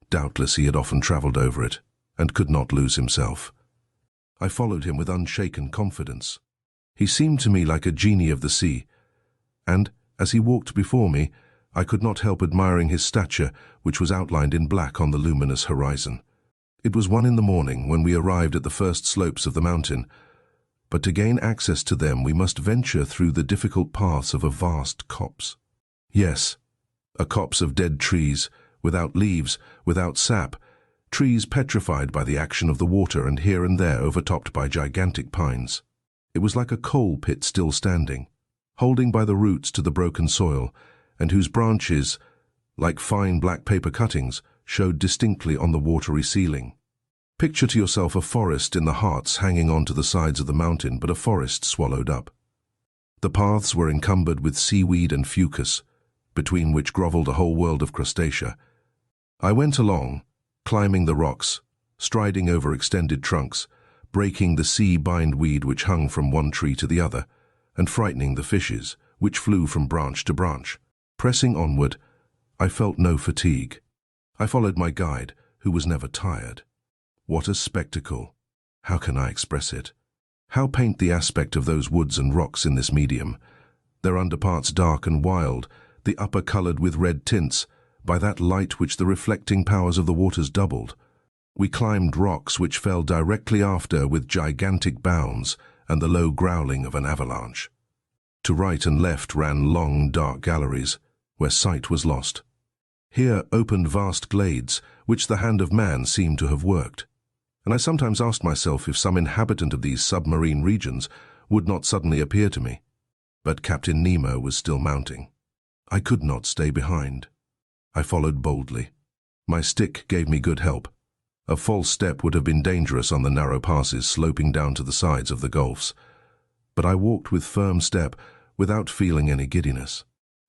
[SPEAKER 1] Doubtless he had often traveled over it, and could not lose himself. I followed him with unshaken confidence. He seemed to me like a genie of the sea, and, as he walked before me, I could not help admiring his stature, which was outlined in black on the luminous horizon. It was 1 in the morning when we arrived at the first slopes of the mountain, but to gain access to them we must venture through the difficult paths of a vast copse. Yes, a copse of dead trees, without leaves, without sap, trees petrified by the action of the water and here and there overtopped by gigantic pines. It was like a coal pit still standing, holding by the roots to the broken soil, and whose branches, like fine black paper cuttings, showed distinctly on the watery ceiling. Picture to yourself a forest in the hearts hanging on to the sides of the mountain, but a forest swallowed up. The paths were encumbered with seaweed and fucus, between which grovelled a whole world of crustacea. I went along, climbing the rocks, striding over extended trunks, breaking the sea bindweed which hung from one tree to the other, and frightening the fishes, which flew from branch to branch. Pressing onward, I felt no fatigue. I followed my guide, who was never tired. What a spectacle! How can I express it? How paint the aspect of those woods and rocks in this medium? Their underparts dark and wild, the upper coloured with red tints, by that light which the reflecting powers of the waters doubled. We climbed rocks which fell directly after with gigantic bounds and the low growling of an avalanche. To right and left ran long, dark galleries, where sight was lost. Here opened vast glades, which the hand of man seemed to have worked, and I sometimes asked myself if some inhabitant of these submarine regions would not suddenly appear to me. But Captain Nemo was still mounting. I could not stay behind. I followed boldly. My stick gave me good help. A false step would have been dangerous on the narrow passes sloping down to the sides of the gulfs, but I walked with firm step, without feeling any giddiness.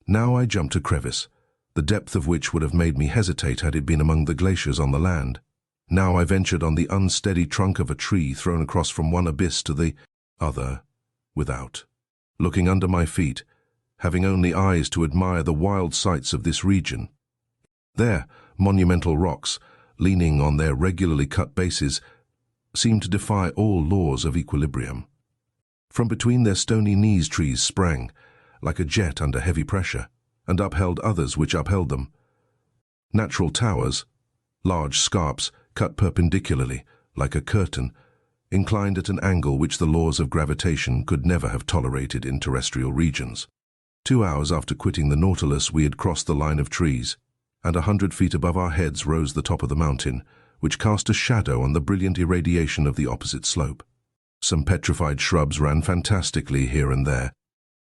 [SPEAKER 1] Now I jumped a crevice, the depth of which would have made me hesitate had it been among the glaciers on the land. Now I ventured on the unsteady trunk of a tree thrown across from one abyss to the other, without looking under my feet, having only eyes to admire the wild sights of this region. There, monumental rocks, leaning on their regularly cut bases, seemed to defy all laws of equilibrium. From between their stony knees trees sprang, like a jet under heavy pressure, and upheld others which upheld them. Natural towers, large scarps cut perpendicularly, like a curtain, inclined at an angle which the laws of gravitation could never have tolerated in terrestrial regions. 2 hours after quitting the Nautilus, we had crossed the line of trees, and 100 feet above our heads rose the top of the mountain, which cast a shadow on the brilliant irradiation of the opposite slope. Some petrified shrubs ran fantastically here and there.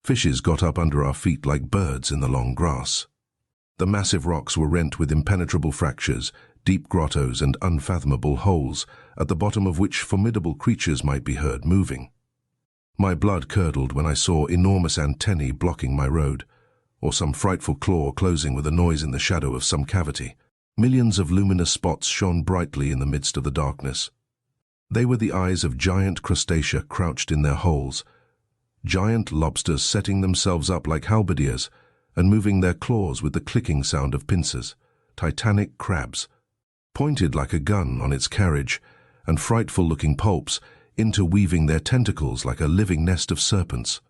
[SPEAKER 1] Fishes got up under our feet like birds in the long grass. The massive rocks were rent with impenetrable fractures, deep grottos and unfathomable holes, at the bottom of which formidable creatures might be heard moving. My blood curdled when I saw enormous antennae blocking my road, or some frightful claw closing with a noise in the shadow of some cavity. Millions of luminous spots shone brightly in the midst of the darkness. They were the eyes of giant crustacea crouched in their holes, giant lobsters setting themselves up like halberdiers and moving their claws with the clicking sound of pincers, titanic crabs, pointed like a gun on its carriage, and frightful-looking pulps, interweaving their tentacles like a living nest of serpents.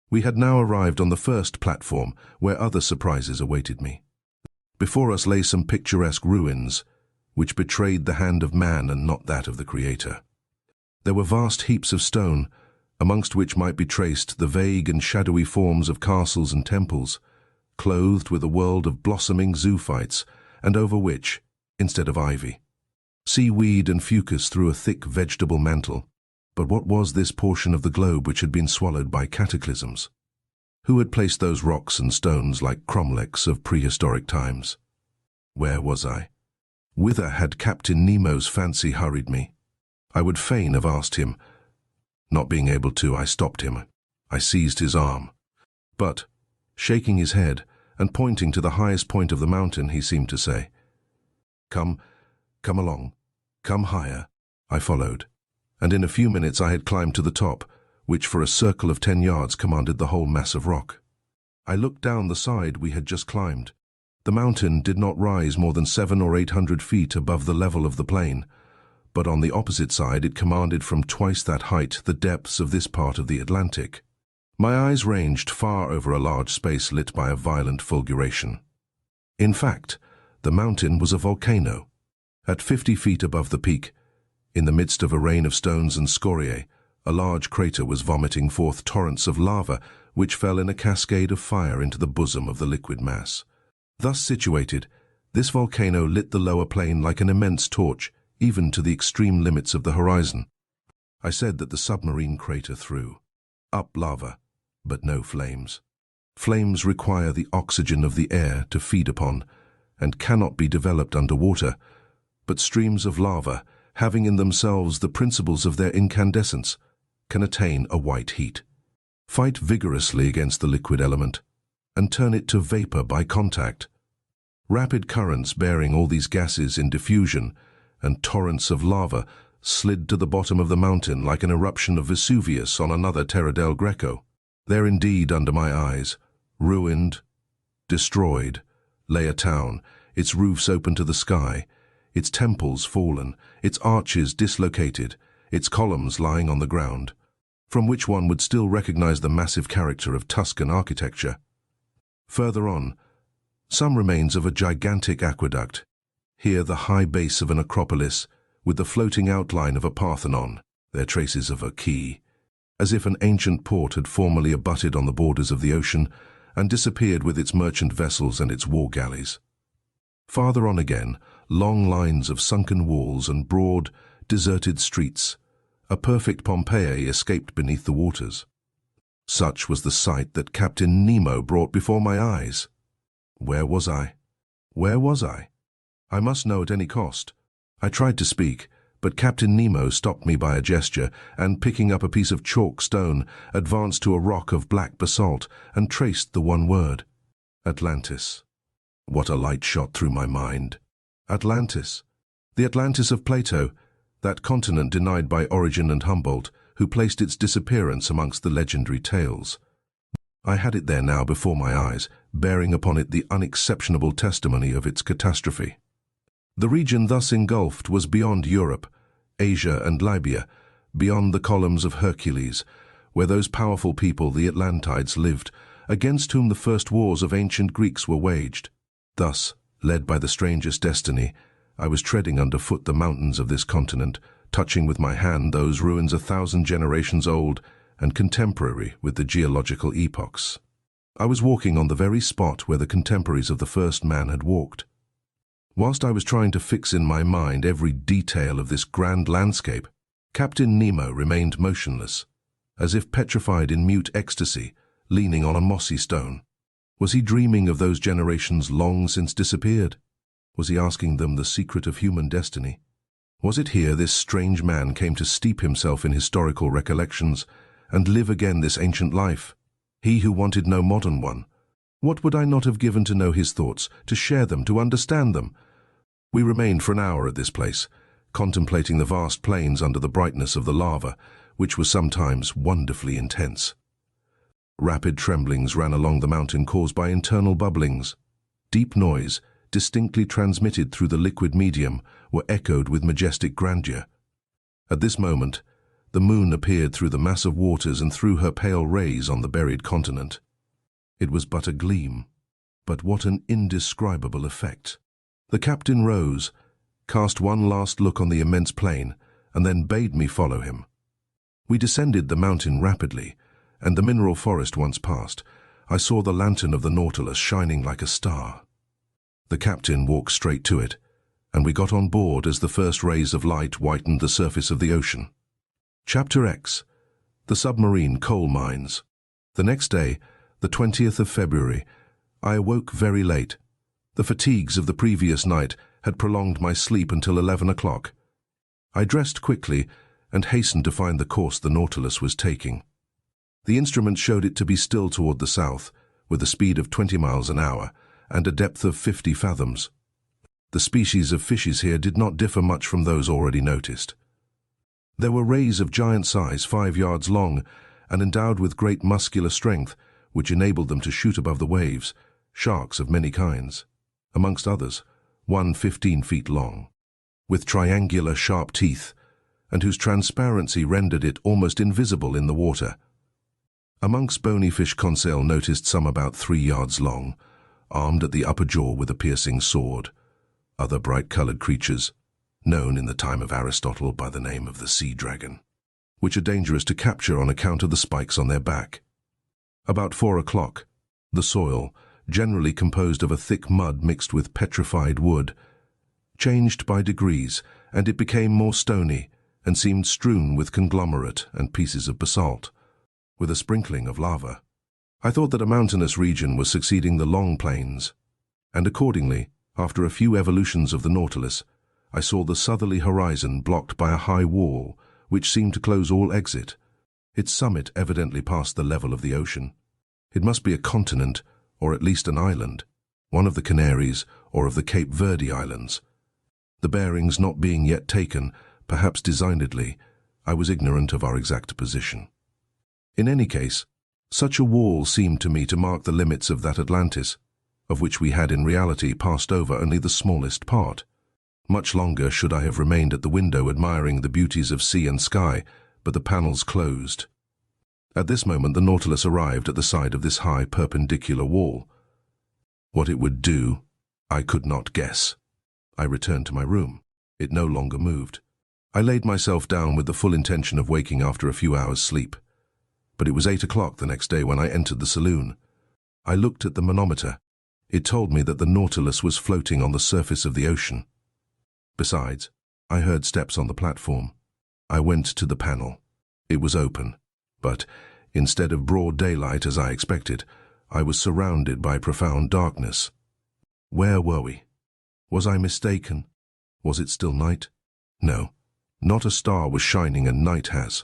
[SPEAKER 1] We had now arrived on the first platform, where other surprises awaited me. Before us lay some picturesque ruins, which betrayed the hand of man and not that of the Creator. There were vast heaps of stone, amongst which might be traced the vague and shadowy forms of castles and temples, clothed with a world of blossoming zoophytes, and over which, instead of ivy, seaweed and fucus threw a thick vegetable mantle. But what was this portion of the globe which had been swallowed by cataclysms? Who had placed those rocks and stones like cromlechs of prehistoric times? Where was I? Whither had Captain Nemo's fancy hurried me? I would fain have asked him. Not being able to, I stopped him. I seized his arm. But, shaking his head and pointing to the highest point of the mountain, he seemed to say, "Come along, come higher." I followed, and in a few minutes I had climbed to the top, which for a circle of 10 yards commanded the whole mass of rock. I looked down the side we had just climbed. The mountain did not rise more than 700 or 800 feet above the level of the plain, but on the opposite side it commanded from twice that height the depths of this part of the Atlantic. My eyes ranged far over a large space lit by a violent fulguration. In fact, the mountain was a volcano. At 50 feet above the peak, in the midst of a rain of stones and scoriae, a large crater was vomiting forth torrents of lava which fell in a cascade of fire into the bosom of the liquid mass. Thus situated, this volcano lit the lower plain like an immense torch, even to the extreme limits of the horizon. I said that the submarine crater threw up lava, but no flames. Flames require the oxygen of the air to feed upon, and cannot be developed underwater, but streams of lava, having in themselves the principles of their incandescence, can attain a white heat. Fight vigorously against the liquid element, and turn it to vapor by contact. Rapid currents bearing all these gases in diffusion, and torrents of lava slid to the bottom of the mountain like an eruption of Vesuvius on another Terra del Greco. There indeed, under my eyes, ruined, destroyed, lay a town, its roofs open to the sky, its temples fallen, its arches dislocated, its columns lying on the ground, from which one would still recognize the massive character of Tuscan architecture. Further on, some remains of a gigantic aqueduct. Here the high base of an acropolis, with the floating outline of a Parthenon, their traces of a quay, as if an ancient port had formerly abutted on the borders of the ocean and disappeared with its merchant vessels and its war galleys. Farther on again, long lines of sunken walls and broad, deserted streets. A perfect Pompeii escaped beneath the waters. Such was the sight that Captain Nemo brought before my eyes. Where was I? Where was I? I must know at any cost. I tried to speak, but Captain Nemo stopped me by a gesture, and picking up a piece of chalk stone, advanced to a rock of black basalt and traced the one word: Atlantis. What a light shot through my mind. Atlantis. The Atlantis of Plato, that continent denied by Origen and Humboldt, who placed its disappearance amongst the legendary tales. I had it there now before my eyes, bearing upon it the unexceptionable testimony of its catastrophe. The region thus engulfed was beyond Europe, Asia and Libya, beyond the columns of Hercules, where those powerful people, the Atlantides, lived, against whom the first wars of ancient Greeks were waged. Thus, led by the strangest destiny, I was treading underfoot the mountains of this continent, touching with my hand those ruins 1,000 generations old and contemporary with the geological epochs. I was walking on the very spot where the contemporaries of the first man had walked. Whilst I was trying to fix in my mind every detail of this grand landscape, Captain Nemo remained motionless, as if petrified in mute ecstasy, leaning on a mossy stone. Was he dreaming of those generations long since disappeared? Was he asking them the secret of human destiny? Was it here this strange man came to steep himself in historical recollections and live again this ancient life? He who wanted no modern one. What would I not have given to know his thoughts, to share them, to understand them? We remained for an hour at this place, contemplating the vast plains under the brightness of the lava, which was sometimes wonderfully intense. Rapid tremblings ran along the mountain caused by internal bubblings. Deep noise, distinctly transmitted through the liquid medium, were echoed with majestic grandeur. At this moment, the moon appeared through the mass of waters and threw her pale rays on the buried continent. It was but a gleam, but what an indescribable effect. The captain rose, cast one last look on the immense plain, and then bade me follow him. We descended the mountain rapidly, and the mineral forest once past, I saw the lantern of the Nautilus shining like a star. The captain walked straight to it, and we got on board as the first rays of light whitened the surface of the ocean. Chapter X. The Submarine Coal Mines. The next day, the 20th of February, I awoke very late. The fatigues of the previous night had prolonged my sleep until 11 o'clock. I dressed quickly and hastened to find the course the Nautilus was taking. The instrument showed it to be still toward the south, with a speed of 20 miles an hour and a depth of 50 fathoms. The species of fishes here did not differ much from those already noticed. There were rays of giant size, 5 yards long, and endowed with great muscular strength, which enabled them to shoot above the waves, sharks of many kinds, amongst others, one 15 feet long. with triangular sharp teeth, and whose transparency rendered it almost invisible in the water. Amongst bony fish, Conseil noticed some about 3 yards long, armed at the upper jaw with a piercing sword. Other bright-coloured creatures, known in the time of Aristotle by the name of the sea dragon, which are dangerous to capture on account of the spikes on their back. About 4 o'clock, the soil, generally composed of a thick mud mixed with petrified wood, changed by degrees, and it became more stony and seemed strewn with conglomerate and pieces of basalt, with a sprinkling of lava. I thought that a mountainous region was succeeding the long plains, and accordingly, after a few evolutions of the Nautilus, I saw the southerly horizon blocked by a high wall, which seemed to close all exit. Its summit evidently passed the level of the ocean. It must be a continent, or at least an island, one of the Canaries or of the Cape Verde Islands. The bearings not being yet taken, perhaps designedly, I was ignorant of our exact position. In any case, such a wall seemed to me to mark the limits of that Atlantis, of which we had in reality passed over only the smallest part. Much longer should I have remained at the window admiring the beauties of sea and sky, but the panels closed. At this moment the Nautilus arrived at the side of this high perpendicular wall. What it would do, I could not guess. I returned to my room. It no longer moved. I laid myself down with the full intention of waking after a few hours' sleep. But it was 8 o'clock the next day when I entered the saloon. I looked at the manometer. It told me that the Nautilus was floating on the surface of the ocean. Besides, I heard steps on the platform. I went to the panel. It was open, but instead of broad daylight as I expected, I was surrounded by profound darkness. Where were we? Was I mistaken? Was it still night? No, not a star was shining, and night has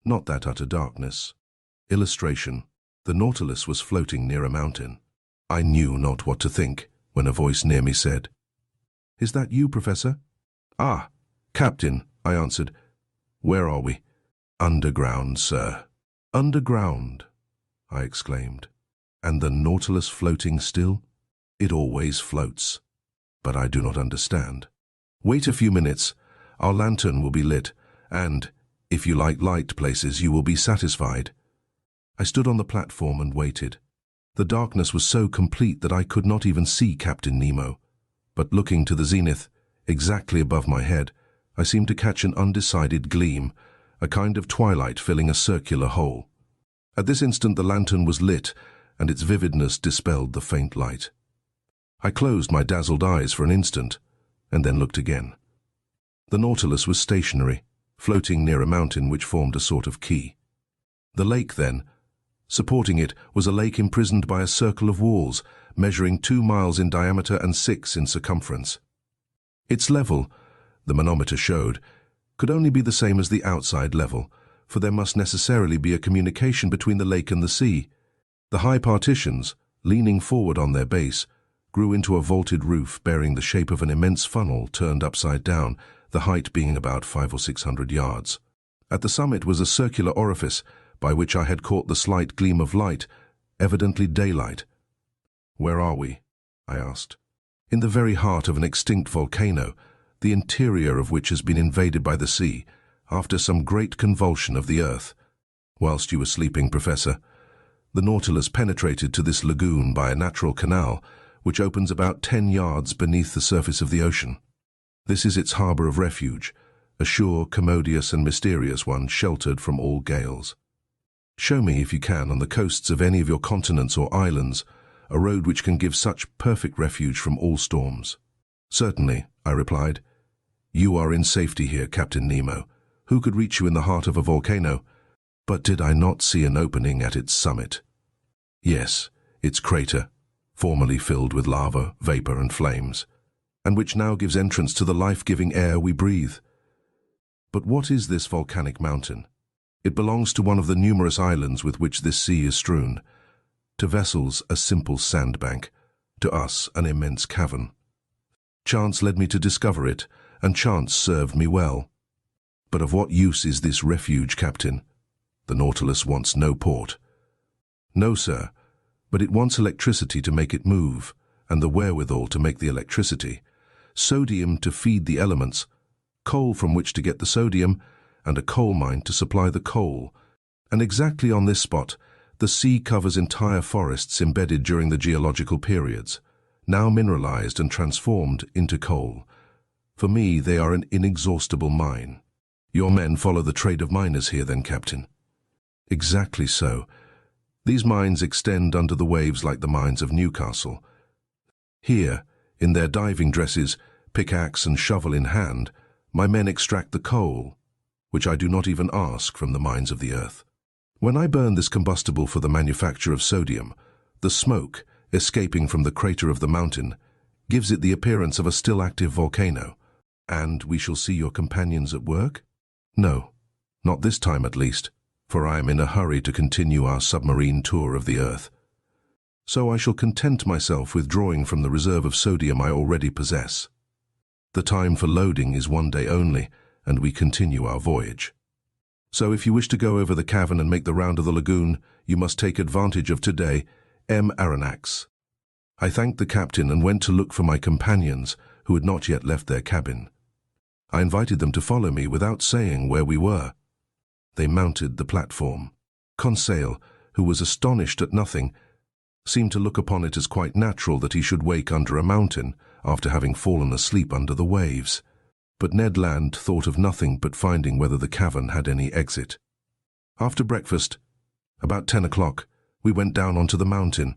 [SPEAKER 1] not that utter darkness. Illustration: the Nautilus was floating near a mountain. I knew not what to think when a voice near me said, "Is that you, Professor?" "Ah, Captain," I answered. "Where are we?" "Underground, sir." "Underground," I exclaimed. "And the Nautilus floating still?" "It always floats. But I do not understand." "Wait a few minutes. Our lantern will be lit, and, if you like light places, you will be satisfied." I stood on the platform and waited. The darkness was so complete that I could not even see Captain Nemo. But looking to the zenith, exactly above my head, I seemed to catch an undecided gleam, a kind of twilight filling a circular hole. At this instant the lantern was lit, and its vividness dispelled the faint light. I closed my dazzled eyes for an instant, and then looked again. The Nautilus was stationary, floating near a mountain which formed a sort of quay. The lake, then, supporting it, was a lake imprisoned by a circle of walls, measuring 2 miles in diameter and 6 in circumference. Its level, the manometer showed, could only be the same as the outside level, for there must necessarily be a communication between the lake and the sea. The high partitions, leaning forward on their base, grew into a vaulted roof bearing the shape of an immense funnel turned upside down, the height being about 500 or 600 yards. At the summit was a circular orifice, by which I had caught the slight gleam of light, evidently daylight. "Where are we?" I asked. "In the very heart of an extinct volcano, the interior of which has been invaded by the sea, after some great convulsion of the earth. Whilst you were sleeping, Professor, the Nautilus penetrated to this lagoon by a natural canal, which opens about 10 yards beneath the surface of the ocean. This is its harbour of refuge, a sure, commodious and mysterious one, sheltered from all gales. Show me, if you can, on the coasts of any of your continents or islands, a road which can give such perfect refuge from all storms." "Certainly," I replied. "You are in safety here, Captain Nemo. Who could reach you in the heart of a volcano? But did I not see an opening at its summit?" "Yes, its crater, formerly filled with lava, vapor and flames, and which now gives entrance to the life-giving air we breathe. But what is this volcanic mountain? It belongs to one of the numerous islands with which this sea is strewn. To vessels, a simple sandbank; to us, an immense cavern. Chance led me to discover it, and chance served me well. But of what use is this refuge, Captain? The Nautilus wants no port." "No, sir, but it wants electricity to make it move, and the wherewithal to make the electricity, sodium to feed the elements, coal from which to get the sodium, and a coal mine to supply the coal. And exactly on this spot, the sea covers entire forests embedded during the geological periods, now mineralized and transformed into coal. For me, they are an inexhaustible mine. Your men follow the trade of miners here then, Captain? Exactly so. These mines extend under the waves like the mines of Newcastle. Here, in their diving dresses, pickaxe and shovel in hand, my men extract the coal, which I do not even ask from the mines of the earth. When I burn this combustible for the manufacture of sodium, the smoke, escaping from the crater of the mountain, gives it the appearance of a still active volcano. And we shall see your companions at work? No, not this time at least, for I am in a hurry to continue our submarine tour of the earth. So I shall content myself with drawing from the reserve of sodium I already possess. The time for loading is 1 day only, and we continue our voyage. So if you wish to go over the cavern and make the round of the lagoon, you must take advantage of today. M. Aronnax. I thanked the captain and went to look for my companions, who had not yet left their cabin. I invited them to follow me without saying where we were. They mounted the platform. Conseil, who was astonished at nothing, seemed to look upon it as quite natural that he should wake under a mountain after having fallen asleep under the waves. But Ned Land thought of nothing but finding whether the cavern had any exit. After breakfast, about 10 o'clock, we went down onto the mountain.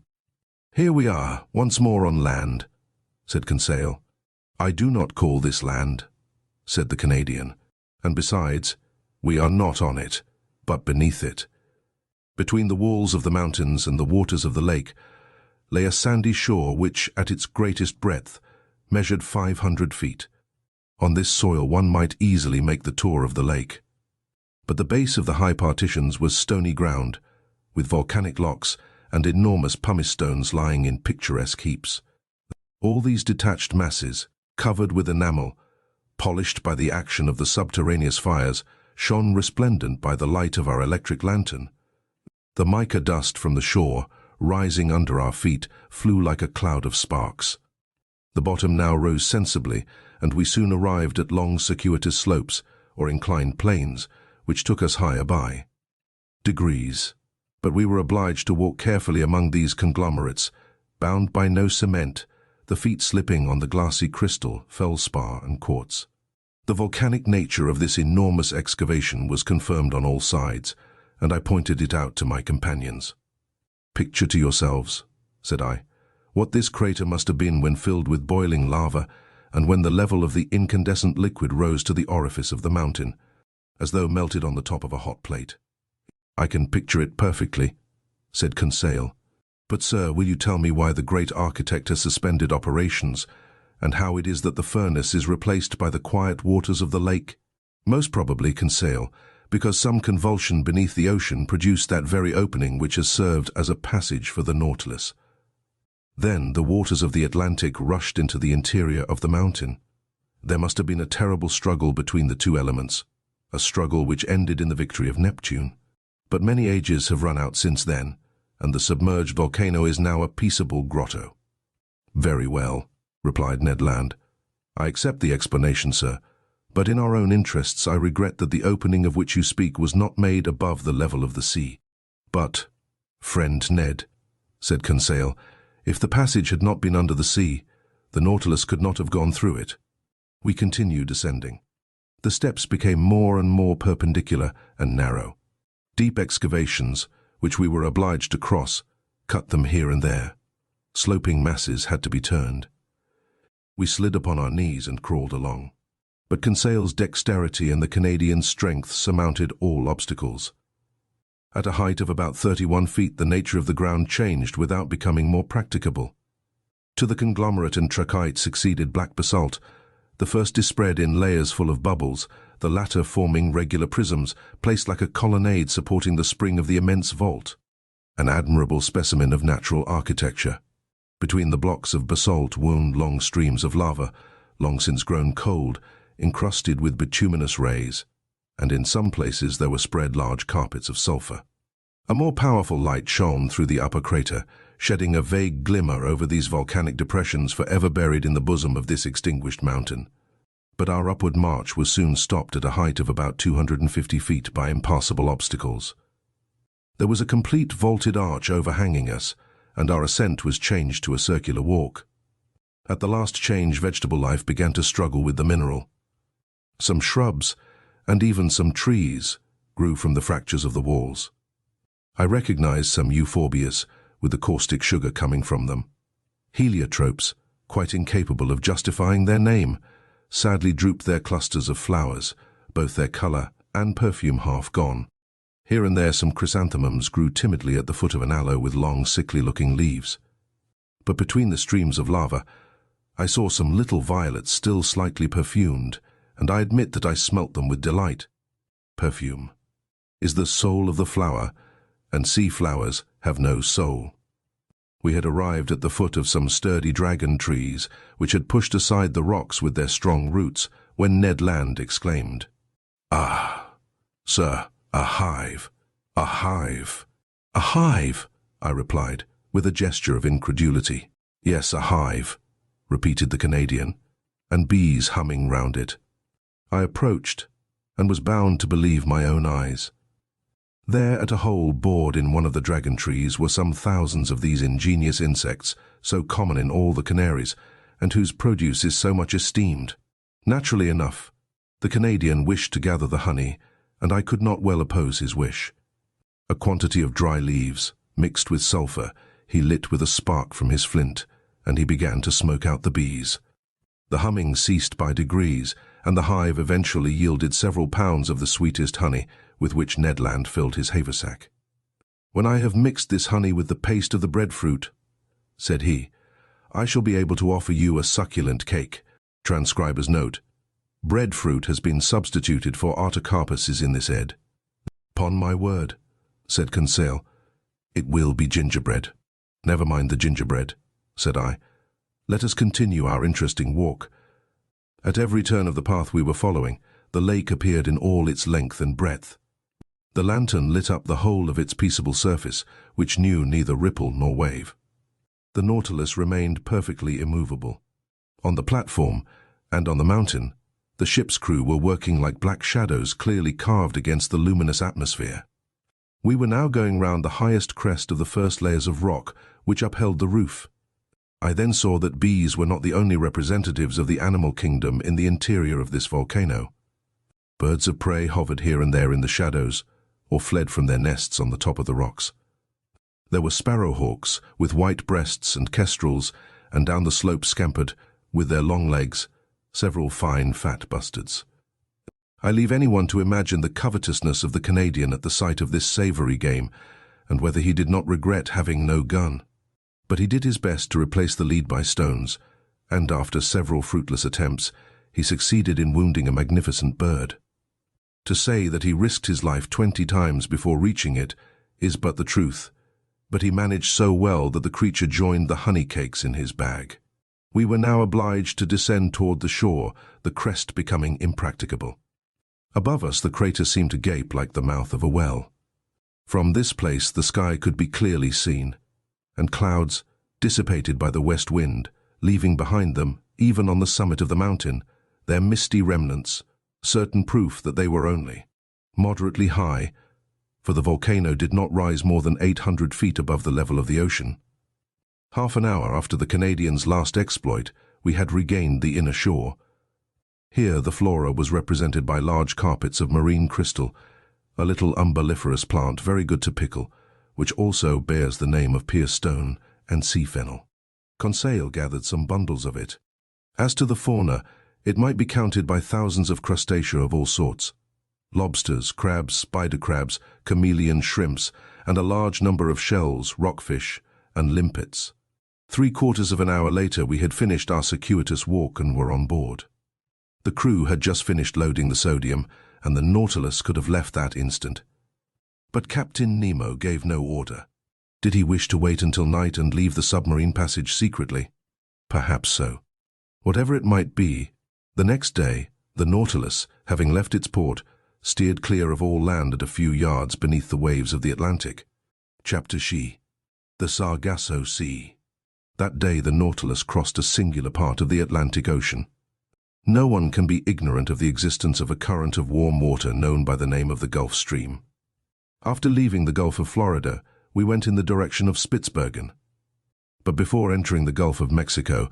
[SPEAKER 1] Here we are, once more on land, said Conseil. I do not call this land, said the Canadian, and besides, we are not on it, but beneath it. Between the walls of the mountains and the waters of the lake lay a sandy shore which, at its greatest breadth, measured 500 feet. On this soil one might easily make the tour of the lake. But the base of the high partitions was stony ground, with volcanic locks and enormous pumice stones lying in picturesque heaps. All these detached masses, covered with enamel, polished by the action of the subterraneous fires, shone resplendent by the light of our electric lantern. The mica dust from the shore, rising under our feet, flew like a cloud of sparks. The bottom now rose sensibly, and we soon arrived at long circuitous slopes, or inclined planes, which took us higher by. Degrees. But we were obliged to walk carefully among these conglomerates, bound by no cement, the feet slipping on the glassy crystal, feldspar and quartz. The volcanic nature of this enormous excavation was confirmed on all sides, and I pointed it out to my companions. Picture to yourselves, said I, what this crater must have been when filled with boiling lava, and when the level of the incandescent liquid rose to the orifice of the mountain, as though melted on the top of a hot plate. I can picture it perfectly, said Conseil. But, sir, will you tell me why the great architect has suspended operations, and how it is that the furnace is replaced by the quiet waters of the lake? Most probably, Conseil, because some convulsion beneath the ocean produced that very opening which has served as a passage for the Nautilus. Then the waters of the Atlantic rushed into the interior of the mountain. There must have been a terrible struggle between the two elements, a struggle which ended in the victory of Neptune. But many ages have run out since then, and the submerged volcano is now a peaceable grotto. Very well, replied Ned Land. I accept the explanation, sir, but in our own interests I regret that the opening of which you speak was not made above the level of the sea. But, friend Ned, said Conseil, if the passage had not been under the sea, the Nautilus could not have gone through it. We continued ascending. The steps became more and more perpendicular and narrow. Deep excavations, which we were obliged to cross, cut them here and there. Sloping masses had to be turned. We slid upon our knees and crawled along. But Conseil's dexterity and the Canadian's strength surmounted all obstacles. At a height of about 31 feet, the nature of the ground changed without becoming more practicable. To the conglomerate and trachyte succeeded black basalt, the first dispread in layers full of bubbles, the latter forming regular prisms, placed like a colonnade supporting the spring of the immense vault. An admirable specimen of natural architecture. Between the blocks of basalt wound long streams of lava, long since grown cold, encrusted with bituminous rays, and in some places there were spread large carpets of sulfur. A more powerful light shone through the upper crater, shedding a vague glimmer over these volcanic depressions forever buried in the bosom of this extinguished mountain. But our upward march was soon stopped at a height of about 250 feet by impassable obstacles. There was a complete vaulted arch overhanging us, and our ascent was changed to a circular walk. At the last change, vegetable life began to struggle with the mineral. Some shrubs, and even some trees, grew from the fractures of the walls. I recognized some euphorbias, with the caustic sugar coming from them. Heliotropes, quite incapable of justifying their name, sadly drooped their clusters of flowers, both their color and perfume half gone. Here and there some chrysanthemums grew timidly at the foot of an aloe with long, sickly-looking leaves. But between the streams of lava, I saw some little violets still slightly perfumed, and I admit that I smelt them with delight. Perfume is the soul of the flower, and sea flowers have no soul. We had arrived at the foot of some sturdy dragon trees, which had pushed aside the rocks with their strong roots, when Ned Land exclaimed, "Ah, sir, a hive, a hive." "A hive?" I replied, with a gesture of incredulity. "Yes, a hive," repeated the Canadian, "and bees humming round it." I approached, and was bound to believe my own eyes. There, at a hole bored in one of the dragon trees, were some thousands of these ingenious insects, so common in all the Canaries, and whose produce is so much esteemed. Naturally enough, the Canadian wished to gather the honey, and I could not well oppose his wish. A quantity of dry leaves, mixed with sulphur, he lit with a spark from his flint, and he began to smoke out the bees. The humming ceased by degrees, and the hive eventually yielded several pounds of the sweetest honey, with which Ned Land filled his haversack. "When I have mixed this honey with the paste of the breadfruit," said he, "I shall be able to offer you a succulent cake." Transcriber's note: breadfruit has been substituted for artocarpuses in this ed. "'Pon my word," said Conseil, "it will be gingerbread." "Never mind the gingerbread," said I. "Let us continue our interesting walk." At every turn of the path we were following, the lake appeared in all its length and breadth. The lantern lit up the whole of its peaceable surface, which knew neither ripple nor wave. The Nautilus remained perfectly immovable. On the platform, and on the mountain, the ship's crew were working like black shadows clearly carved against the luminous atmosphere. We were now going round the highest crest of the first layers of rock which upheld the roof. I then saw that bees were not the only representatives of the animal kingdom in the interior of this volcano. Birds of prey hovered here and there in the shadows, or fled from their nests on the top of the rocks. There were sparrowhawks with white breasts and kestrels, and down the slope scampered, with their long legs, several fine fat bustards. I leave anyone to imagine the covetousness of the Canadian at the sight of this savoury game, and whether he did not regret having no gun. But he did his best to replace the lead by stones, and after several fruitless attempts, he succeeded in wounding a magnificent bird. To say that he risked his life 20 times before reaching it is but the truth, but he managed so well that the creature joined the honey cakes in his bag. We were now obliged to descend toward the shore, the crest becoming impracticable. Above us the crater seemed to gape like the mouth of a well. From this place the sky could be clearly seen, and clouds, dissipated by the west wind, leaving behind them, even on the summit of the mountain, their misty remnants, certain proof that they were only moderately high, for the volcano did not rise more than 800 feet above the level of the ocean. Half an hour after the Canadian's last exploit, we had regained the inner shore. Here the flora was represented by large carpets of marine crystal, a little umbelliferous plant very good to pickle, which also bears the name of pier stone and sea fennel. Conseil gathered some bundles of it. As to the fauna, it might be counted by thousands of crustacea of all sorts. Lobsters, crabs, spider crabs, chameleon shrimps, and a large number of shells, rockfish, and limpets. 3/4 of an hour later we had finished our circuitous walk and were on board. The crew had just finished loading the sodium, and the Nautilus could have left that instant. But Captain Nemo gave no order. Did he wish to wait until night and leave the submarine passage secretly? Perhaps so. Whatever it might be, the next day, the Nautilus, having left its port, steered clear of all land at a few yards beneath the waves of the Atlantic. Chapter She, the Sargasso Sea. That day the Nautilus crossed a singular part of the Atlantic Ocean. No one can be ignorant of the existence of a current of warm water known by the name of the Gulf Stream. After leaving the Gulf of Florida, we went in the direction of Spitsbergen. But before entering the Gulf of Mexico,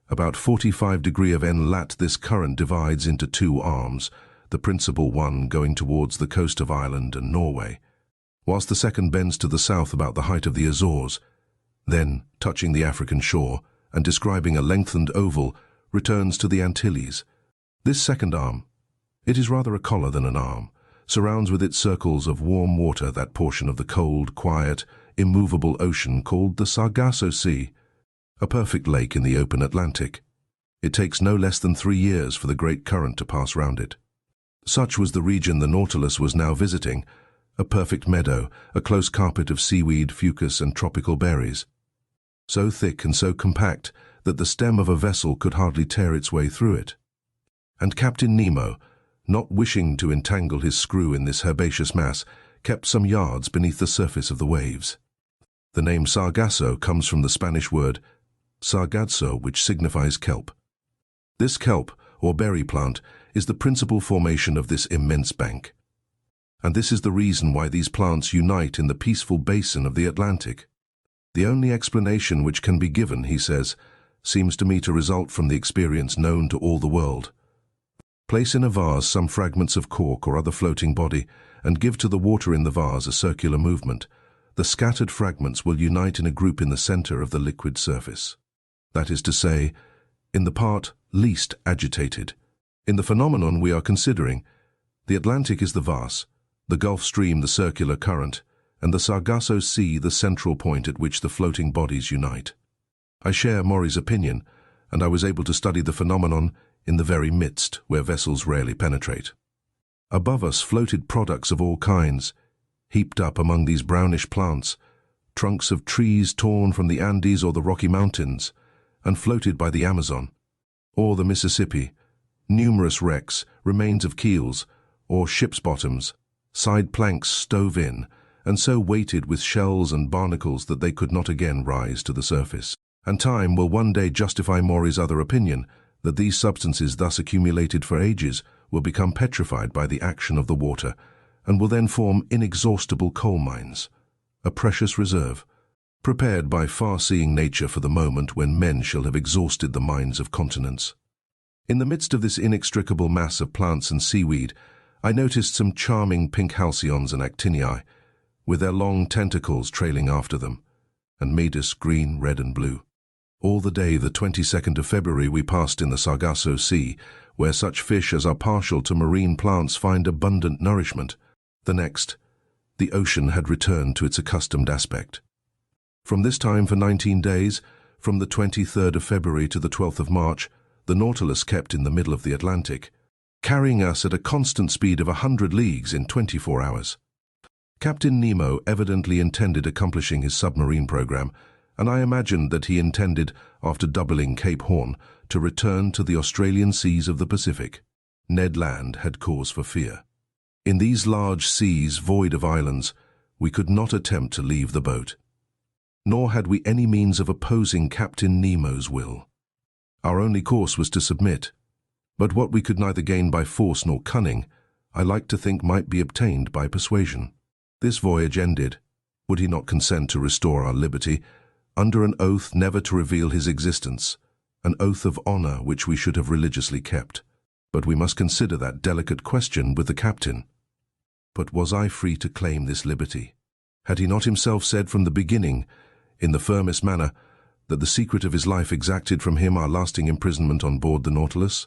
[SPEAKER 1] about 45 degrees of N lat, this current divides into two arms, the principal one going towards the coast of Ireland and Norway, whilst the second bends to the south about the height of the Azores, then, touching the African shore and describing a lengthened oval, returns to the Antilles. This second arm, it is rather a collar than an arm, surrounds with its circles of warm water that portion of the cold, quiet, immovable ocean called the Sargasso Sea, a perfect lake in the open Atlantic. It takes no less than 3 years for the great current to pass round it. Such was the region the Nautilus was now visiting, a perfect meadow, a close carpet of seaweed, fucus and tropical berries. So thick and so compact that the stem of a vessel could hardly tear its way through it. And Captain Nemo, not wishing to entangle his screw in this herbaceous mass, kept some yards beneath the surface of the waves. The name Sargasso comes from the Spanish word sargasso, which signifies kelp. This kelp, or berry plant, is the principal formation of this immense bank. And this is the reason why these plants unite in the peaceful basin of the Atlantic. The only explanation which can be given, he says, seems to me to result from the experience known to all the world. Place in a vase some fragments of cork or other floating body, and give to the water in the vase a circular movement. The scattered fragments will unite in a group in the center of the liquid surface. That is to say, in the part least agitated. In the phenomenon we are considering, the Atlantic is the vase, the Gulf Stream the circular current, and the Sargasso Sea the central point at which the floating bodies unite. I share Maury's opinion, and I was able to study the phenomenon in the very midst, where vessels rarely penetrate. Above us floated products of all kinds, heaped up among these brownish plants, trunks of trees torn from the Andes or the Rocky Mountains, and floated by the Amazon, or the Mississippi, numerous wrecks, remains of keels, or ship's bottoms, side planks stove in, and so weighted with shells and barnacles that they could not again rise to the surface. And time will one day justify Maury's other opinion, that these substances thus accumulated for ages will become petrified by the action of the water, and will then form inexhaustible coal mines, a precious reserve, prepared by far-seeing nature for the moment when men shall have exhausted the mines of continents. In the midst of this inextricable mass of plants and seaweed, I noticed some charming pink halcyons and actiniae, with their long tentacles trailing after them, and Metis green, red and blue. All the day, the 22nd of February, we passed in the Sargasso Sea, where such fish as are partial to marine plants find abundant nourishment. The next, the ocean had returned to its accustomed aspect. From this time for 19 days, from the 23rd of February to the 12th of March, the Nautilus kept in the middle of the Atlantic, carrying us at a constant speed of 100 leagues in 24 hours. Captain Nemo evidently intended accomplishing his submarine program, and I imagined that he intended, after doubling Cape Horn, to return to the Australian seas of the Pacific. Ned Land had cause for fear. In these large seas void of islands, we could not attempt to leave the boat. Nor had we any means of opposing Captain Nemo's will. Our only course was to submit, but what we could neither gain by force nor cunning, I like to think might be obtained by persuasion. This voyage ended, would he not consent to restore our liberty, under an oath never to reveal his existence, an oath of honor which we should have religiously kept. But we must consider that delicate question with the captain. But was I free to claim this liberty? Had he not himself said from the beginning, in the firmest manner, that the secret of his life exacted from him our lasting imprisonment on board the Nautilus?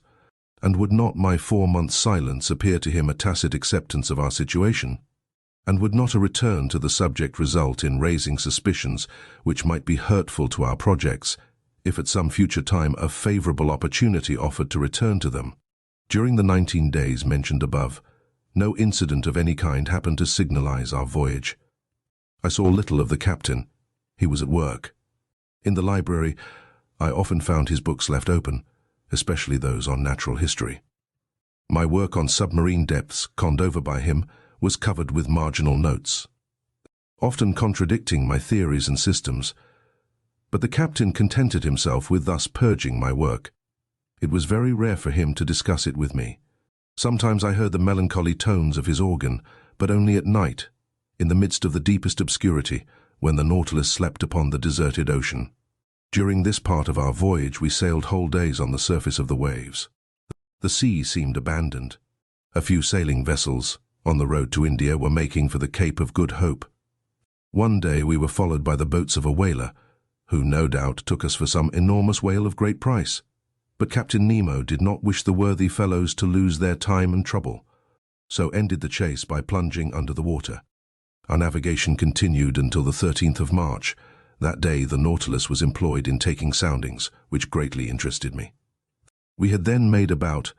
[SPEAKER 1] And would not my 4 months' silence appear to him a tacit acceptance of our situation? And would not a return to the subject result in raising suspicions which might be hurtful to our projects, if at some future time a favorable opportunity offered to return to them? During the 19 days mentioned above, no incident of any kind happened to signalize our voyage. I saw little of the captain. He was at work. In the library, I often found his books left open, especially those on natural history. My work on submarine depths, conned over by him, was covered with marginal notes, often contradicting my theories and systems, but the captain contented himself with thus purging my work. It was very rare for him to discuss it with me. Sometimes I heard the melancholy tones of his organ, but only at night, in the midst of the deepest obscurity, when the Nautilus slept upon the deserted ocean. During this part of our voyage we sailed whole days on the surface of the waves. The sea seemed abandoned. A few sailing vessels, on the road to India, were making for the Cape of Good Hope. One day we were followed by the boats of a whaler, who no doubt took us for some enormous whale of great price. But Captain Nemo did not wish the worthy fellows to lose their time and trouble, so ended the chase by plunging under the water. Our navigation continued until the 13th of March. That day the Nautilus was employed in taking soundings, which greatly interested me. We had then made about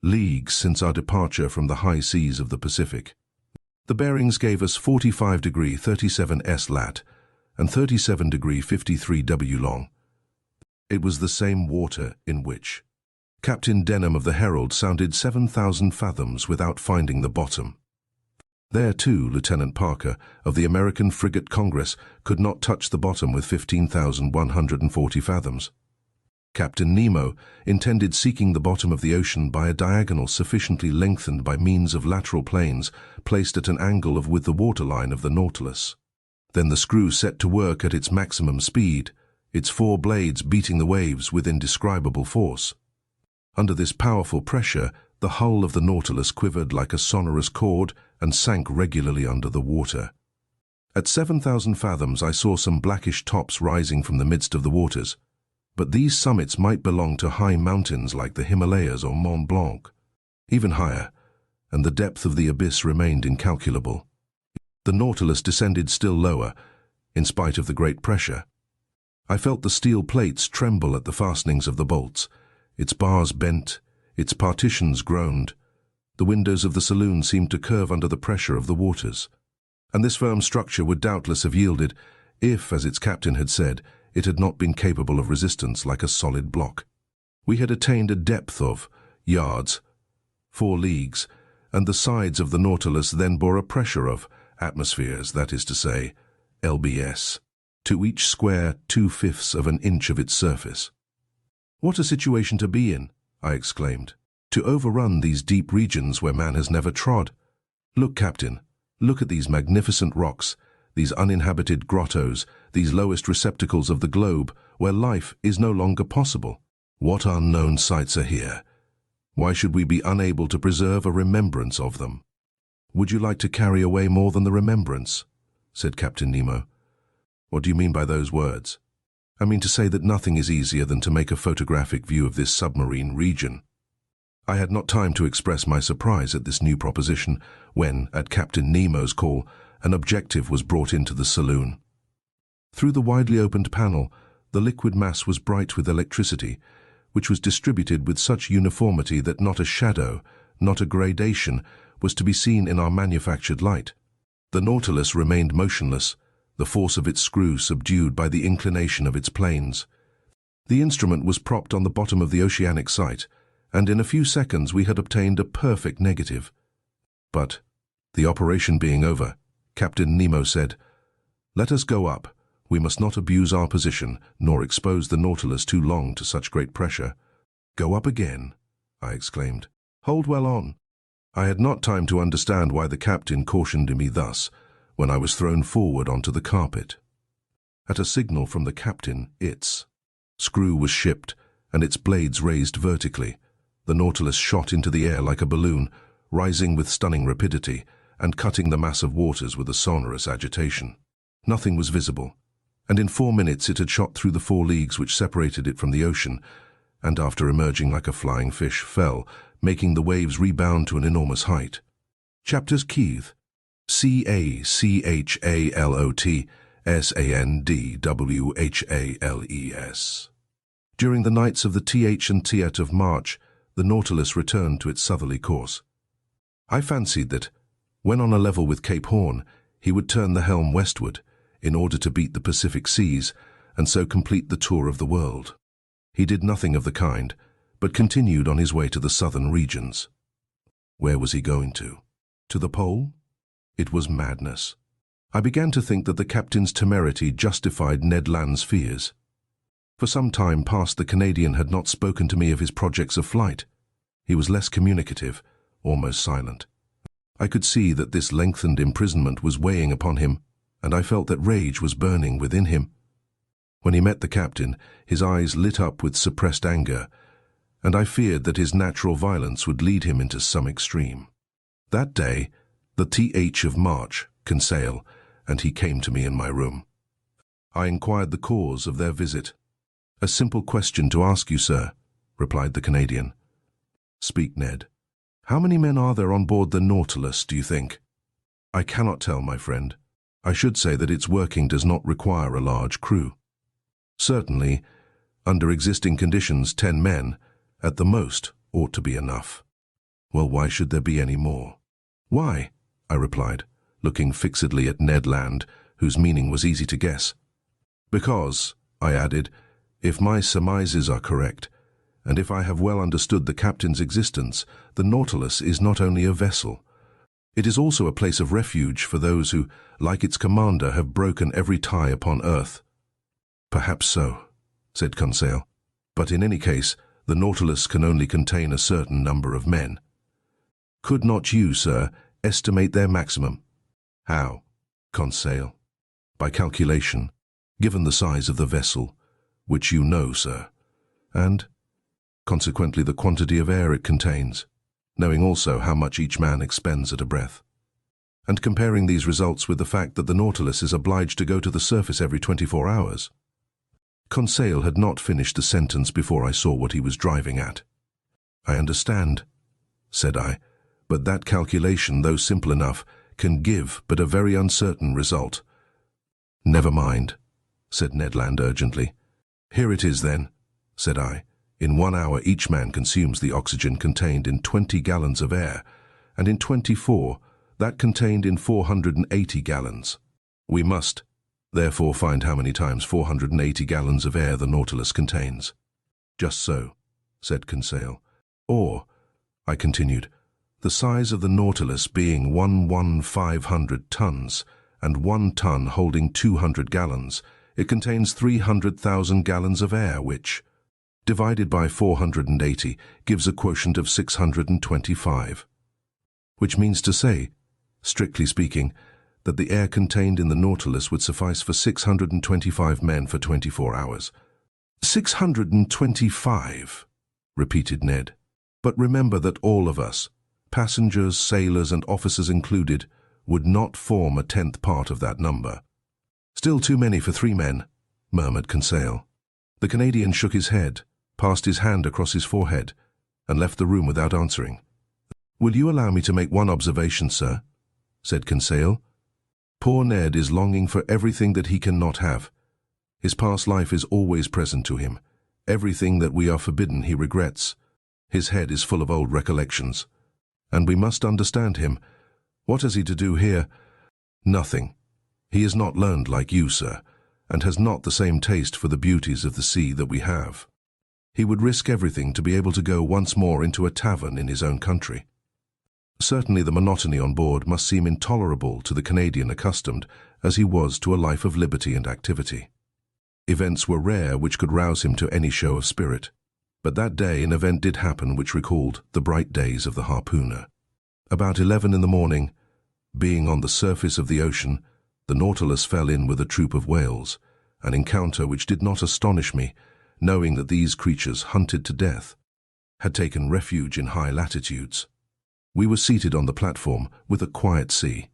[SPEAKER 1] leagues since our departure from the high seas of the Pacific. The bearings gave us 45° 37' lat and 37° 53' long. It was the same water in which Captain Denham of the Herald sounded 7,000 fathoms without finding the bottom. There, too, Lieutenant Parker of the American frigate Congress could not touch the bottom with 15,140 fathoms. Captain Nemo intended seeking the bottom of the ocean by a diagonal sufficiently lengthened by means of lateral planes placed at an angle with the waterline of the Nautilus. Then the screw set to work at its maximum speed, its 4 blades beating the waves with indescribable force. Under this powerful pressure, the hull of the Nautilus quivered like a sonorous chord and sank regularly under the water. At 7,000 fathoms I saw some blackish tops rising from the midst of the waters, but these summits might belong to high mountains like the Himalayas or Mont Blanc. Even higher, and the depth of the abyss remained incalculable. The Nautilus descended still lower, in spite of the great pressure. I felt the steel plates tremble at the fastenings of the bolts. Its bars bent, its partitions groaned. The windows of the saloon seemed to curve under the pressure of the waters. And this firm structure would doubtless have yielded if, as its captain had said, it had not been capable of resistance like a solid block. We had attained a depth of yards, 4 leagues, and the sides of the Nautilus then bore a pressure of atmospheres, that is to say, lbs, to each square 2/5 of an inch of its surface. What a situation to be in, I exclaimed, to overrun these deep regions where man has never trod. Look, Captain, look at these magnificent rocks, these uninhabited grottos, these lowest receptacles of the globe, where life is no longer possible. What unknown sights are here? Why should we be unable to preserve a remembrance of them? Would you like to carry away more than the remembrance? Said Captain Nemo. What do you mean by those words? I mean to say that nothing is easier than to make a photographic view of this submarine region. I had not time to express my surprise at this new proposition when, at Captain Nemo's call, an objective was brought into the saloon. Through the widely opened panel, the liquid mass was bright with electricity, which was distributed with such uniformity that not a shadow, not a gradation, was to be seen in our manufactured light. The Nautilus remained motionless, the force of its screw subdued by the inclination of its planes. The instrument was propped on the bottom of the oceanic sight, and in a few seconds we had obtained a perfect negative. But, the operation being over, Captain Nemo said, "Let us go up. We must not abuse our position, nor expose the Nautilus too long to such great pressure." "Go up again?" I exclaimed. "Hold well on." I had not time to understand why the captain cautioned me thus, when I was thrown forward onto the carpet. At a signal from the captain, its screw was shipped, and its blades raised vertically. The Nautilus shot into the air like a balloon, rising with stunning rapidity, and cutting the mass of waters with a sonorous agitation. Nothing was visible, and in 4 minutes it had shot through the 4 leagues which separated it from the ocean, and after emerging like a flying fish, fell, making the waves rebound to an enormous height. Chapters Keith, Cachalotsandwhales. During the nights of the th and tiet of March, the Nautilus returned to its southerly course. I fancied that, when on a level with Cape Horn, he would turn the helm westward, in order to beat the Pacific seas, and so complete the tour of the world. He did nothing of the kind, but continued on his way to the southern regions. Where was he going to? To the pole? It was madness. I began to think that the captain's temerity justified Ned Land's fears. For some time past the Canadian had not spoken to me of his projects of flight. He was less communicative, almost silent. I could see that this lengthened imprisonment was weighing upon him, and I felt that rage was burning within him. When he met the captain, his eyes lit up with suppressed anger, and I feared that his natural violence would lead him into some extreme. That day, the th of March, Conseil, and he came to me in my room. I inquired the cause of their visit. "A simple question to ask you, sir," replied the Canadian. "Speak, Ned. How many men are there on board the Nautilus, do you think?" "I cannot tell, my friend. I should say that its working does not require a large crew. Certainly, under existing conditions, 10 men, at the most, ought to be enough." "Well, why should there be any more?" "Why?" I replied, looking fixedly at Ned Land, whose meaning was easy to guess. "Because," I added, "if my surmises are correct, and if I have well understood the captain's existence, the Nautilus is not only a vessel. It is also a place of refuge for those who, like its commander, have broken every tie upon earth." "Perhaps so," said Conseil, "but in any case, the Nautilus can only contain a certain number of men." "Could not you, sir, estimate their maximum?" "How?" "Conseil. By calculation, given the size of the vessel, which you know, sir, and, consequently, the quantity of air it contains, knowing also how much each man expends at a breath, and comparing these results with the fact that the Nautilus is obliged to go to the surface every 24 hours. Conseil had not finished the sentence before I saw what he was driving at. "I understand," said I, "but that calculation, though simple enough, can give but a very uncertain result." "Never mind," said Ned Land urgently. "Here it is then," said I. "In 1 hour each man consumes the oxygen contained in 20 gallons of air, and in 24 that contained in 480 gallons. We must, therefore, find how many times 480 gallons of air the Nautilus contains." "Just so," said Conseil. "Or," I continued, "the size of the Nautilus being 1,500 tons, and 1 ton holding 200 gallons, it contains 300,000 gallons of air, which, divided by 480, gives a quotient of 625. Which means to say, strictly speaking, that the air contained in the Nautilus would suffice for 625 men for 24 hours. 625, repeated Ned. "But remember that all of us, passengers, sailors, and officers included, would not form a 10th part of that number." "Still too many for 3 men, murmured Conseil. The Canadian shook his head, passed his hand across his forehead, and left the room without answering. "Will you allow me to make one observation, sir?" said Conseil. "Poor Ned is longing for everything that he cannot have. His past life is always present to him. Everything that we are forbidden he regrets. His head is full of old recollections. And we must understand him. What has he to do here? Nothing. He is not learned like you, sir, and has not the same taste for the beauties of the sea that we have. He would risk everything to be able to go once more into a tavern in his own country. Certainly the monotony on board must seem intolerable to the Canadian accustomed, as he was, to a life of liberty and activity. Events were rare which could rouse him to any show of spirit. But that day an event did happen which recalled the bright days of the harpooner. About 11 in the morning, being on the surface of the ocean, the Nautilus fell in with a troop of whales, an encounter which did not astonish me, knowing that these creatures, hunted to death, had taken refuge in high latitudes. We were seated on the platform with a quiet sea.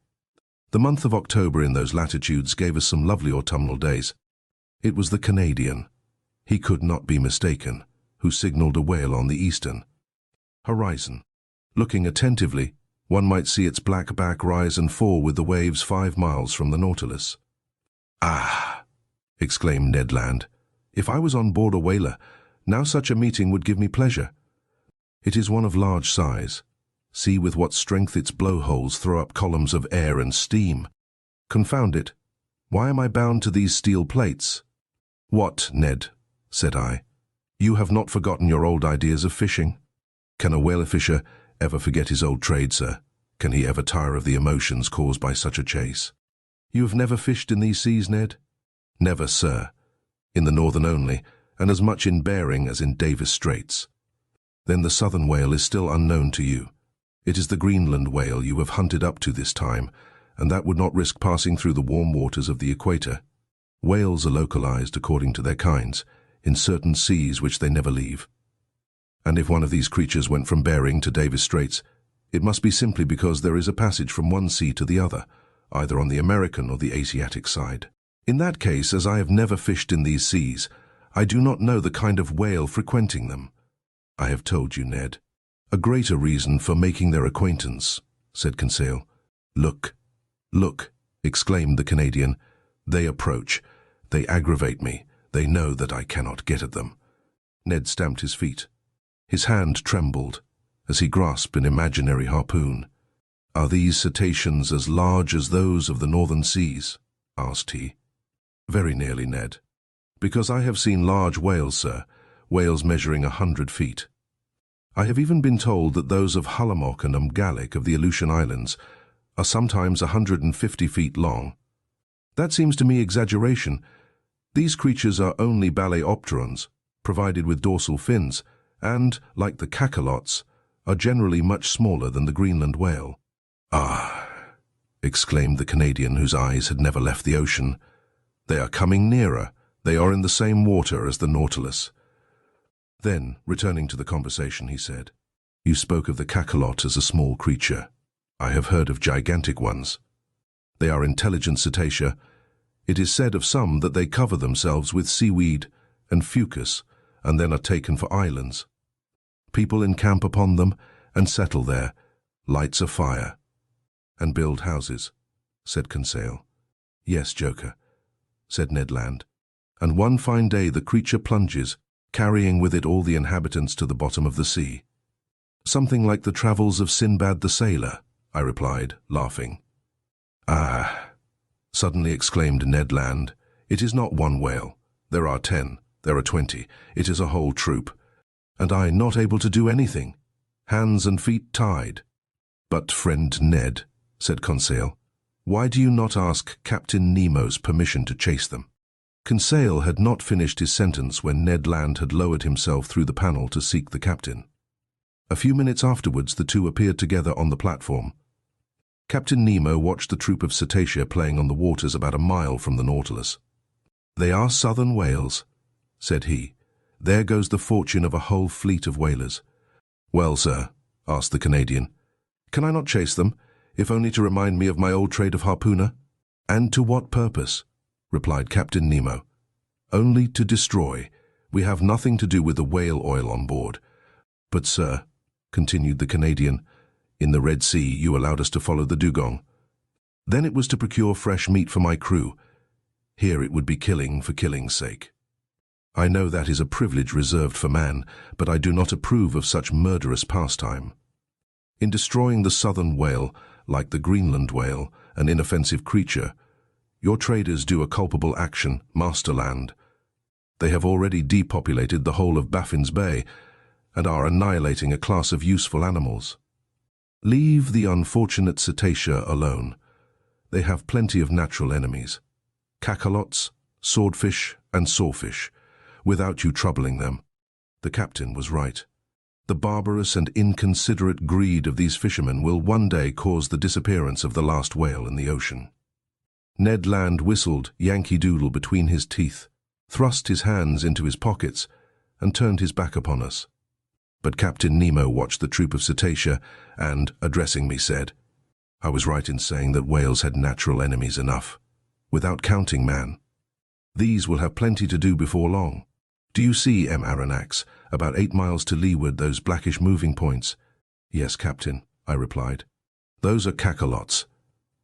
[SPEAKER 1] The month of October in those latitudes gave us some lovely autumnal days. It was the Canadian, he could not be mistaken, who signalled a whale on the eastern horizon. Looking attentively, one might see its black back rise and fall with the waves 5 miles from the Nautilus. "Ah!" exclaimed Ned Land. "If I was on board a whaler, now such a meeting would give me pleasure. It is one of large size. See with what strength its blowholes throw up columns of air and steam. Confound it! Why am I bound to these steel plates?" "What, Ned?" said I. "You have not forgotten your old ideas of fishing? Can a whaler fisher ever forget his old trade, sir? Can he ever tire of the emotions caused by such a chase?" "You have never fished in these seas, Ned?" "Never, sir. In the northern only, and as much in Bering as in Davis Straits. Then the southern whale is still unknown to you. It is the Greenland whale you have hunted up to this time, and that would not risk passing through the warm waters of the equator. Whales are localized according to their kinds, in certain seas which they never leave. And if one of these creatures went from Bering to Davis Straits, it must be simply because there is a passage from one sea to the other, either on the American or the Asiatic side. In that case, as I have never fished in these seas, I do not know the kind of whale frequenting them. I have told you, Ned. A greater reason for making their acquaintance, said Conseil. Look, look, exclaimed the Canadian. They approach. They aggravate me. They know that I cannot get at them. Ned stamped his feet. His hand trembled as he grasped an imaginary harpoon. Are these cetaceans as large as those of the northern seas? Asked he. Very nearly, Ned. Because I have seen large whales, sir, whales measuring 100 feet. I have even been told that those of Hullamock and Umgallick of the Aleutian Islands are sometimes 150 feet long. That seems to me exaggeration. These creatures are only baleopterons, provided with dorsal fins, and, like the cachalots, are generally much smaller than the Greenland whale. Ah, exclaimed the Canadian, whose eyes had never left the ocean. They are coming nearer. They are in the same water as the Nautilus. Then, returning to the conversation, he said, You spoke of the cachalot as a small creature. I have heard of gigantic ones. They are intelligent cetacea. It is said of some that they cover themselves with seaweed and fucus, and then are taken for islands. People encamp upon them and settle there, lights a fire, and build houses, said Conseil. Yes, Joker, said Ned Land. And one fine day the creature plunges, carrying with it all the inhabitants to the bottom of the sea. Something like the travels of Sinbad the sailor, I replied, laughing. Ah, suddenly exclaimed Ned Land, it is not one whale. There are 10, there are 20, it is a whole troop. And I not able to do anything, hands and feet tied. But, friend Ned, said Conseil, why do you not ask Captain Nemo's permission to chase them? Conseil had not finished his sentence when Ned Land had lowered himself through the panel to seek the captain. A few minutes afterwards the two appeared together on the platform. Captain Nemo watched the troop of cetacea playing on the waters about a mile from the Nautilus. They are southern whales, said he. There goes the fortune of a whole fleet of whalers. Well, sir, asked the Canadian, can I not chase them, if only to remind me of my old trade of harpooner? And to what purpose? Replied Captain Nemo. Only to destroy. We have nothing to do with the whale oil on board. But, sir, continued the Canadian, in the Red Sea you allowed us to follow the dugong. Then it was to procure fresh meat for my crew. Here it would be killing for killing's sake. I know that is a privilege reserved for man, but I do not approve of such murderous pastime. In destroying the southern whale, like the Greenland whale, an inoffensive creature, your traders do a culpable action, masterland. They have already depopulated the whole of Baffin's Bay and are annihilating a class of useful animals. Leave the unfortunate cetacea alone. They have plenty of natural enemies, cachalots, swordfish, and sawfish, without you troubling them. The captain was right. The barbarous and inconsiderate greed of these fishermen will one day cause the disappearance of the last whale in the ocean. Ned Land whistled Yankee Doodle between his teeth, thrust his hands into his pockets, and turned his back upon us. But Captain Nemo watched the troop of cetacea and, addressing me, said, I was right in saying that whales had natural enemies enough, without counting man. These will have plenty to do before long. Do you see, M. Aronnax, about 8 miles to leeward those blackish moving points? Yes, Captain, I replied. Those are cachalots,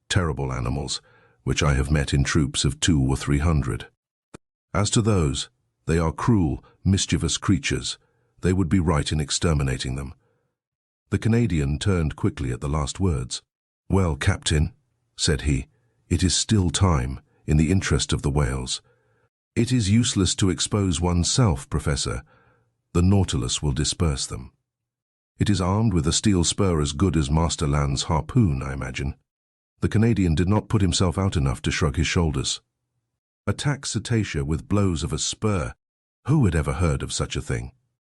[SPEAKER 1] terrible animals, which I have met in troops of 200 or 300. As to those, they are cruel, mischievous creatures. They would be right in exterminating them. The Canadian turned quickly at the last words. Well, Captain, said he, it is still time, in the interest of the whales. It is useless to expose oneself, Professor. The Nautilus will disperse them. It is armed with a steel spur as good as Master Land's harpoon, I imagine. The Canadian did not put himself out enough to shrug his shoulders. Attack cetacea with blows of a spur. Who had ever heard of such a thing?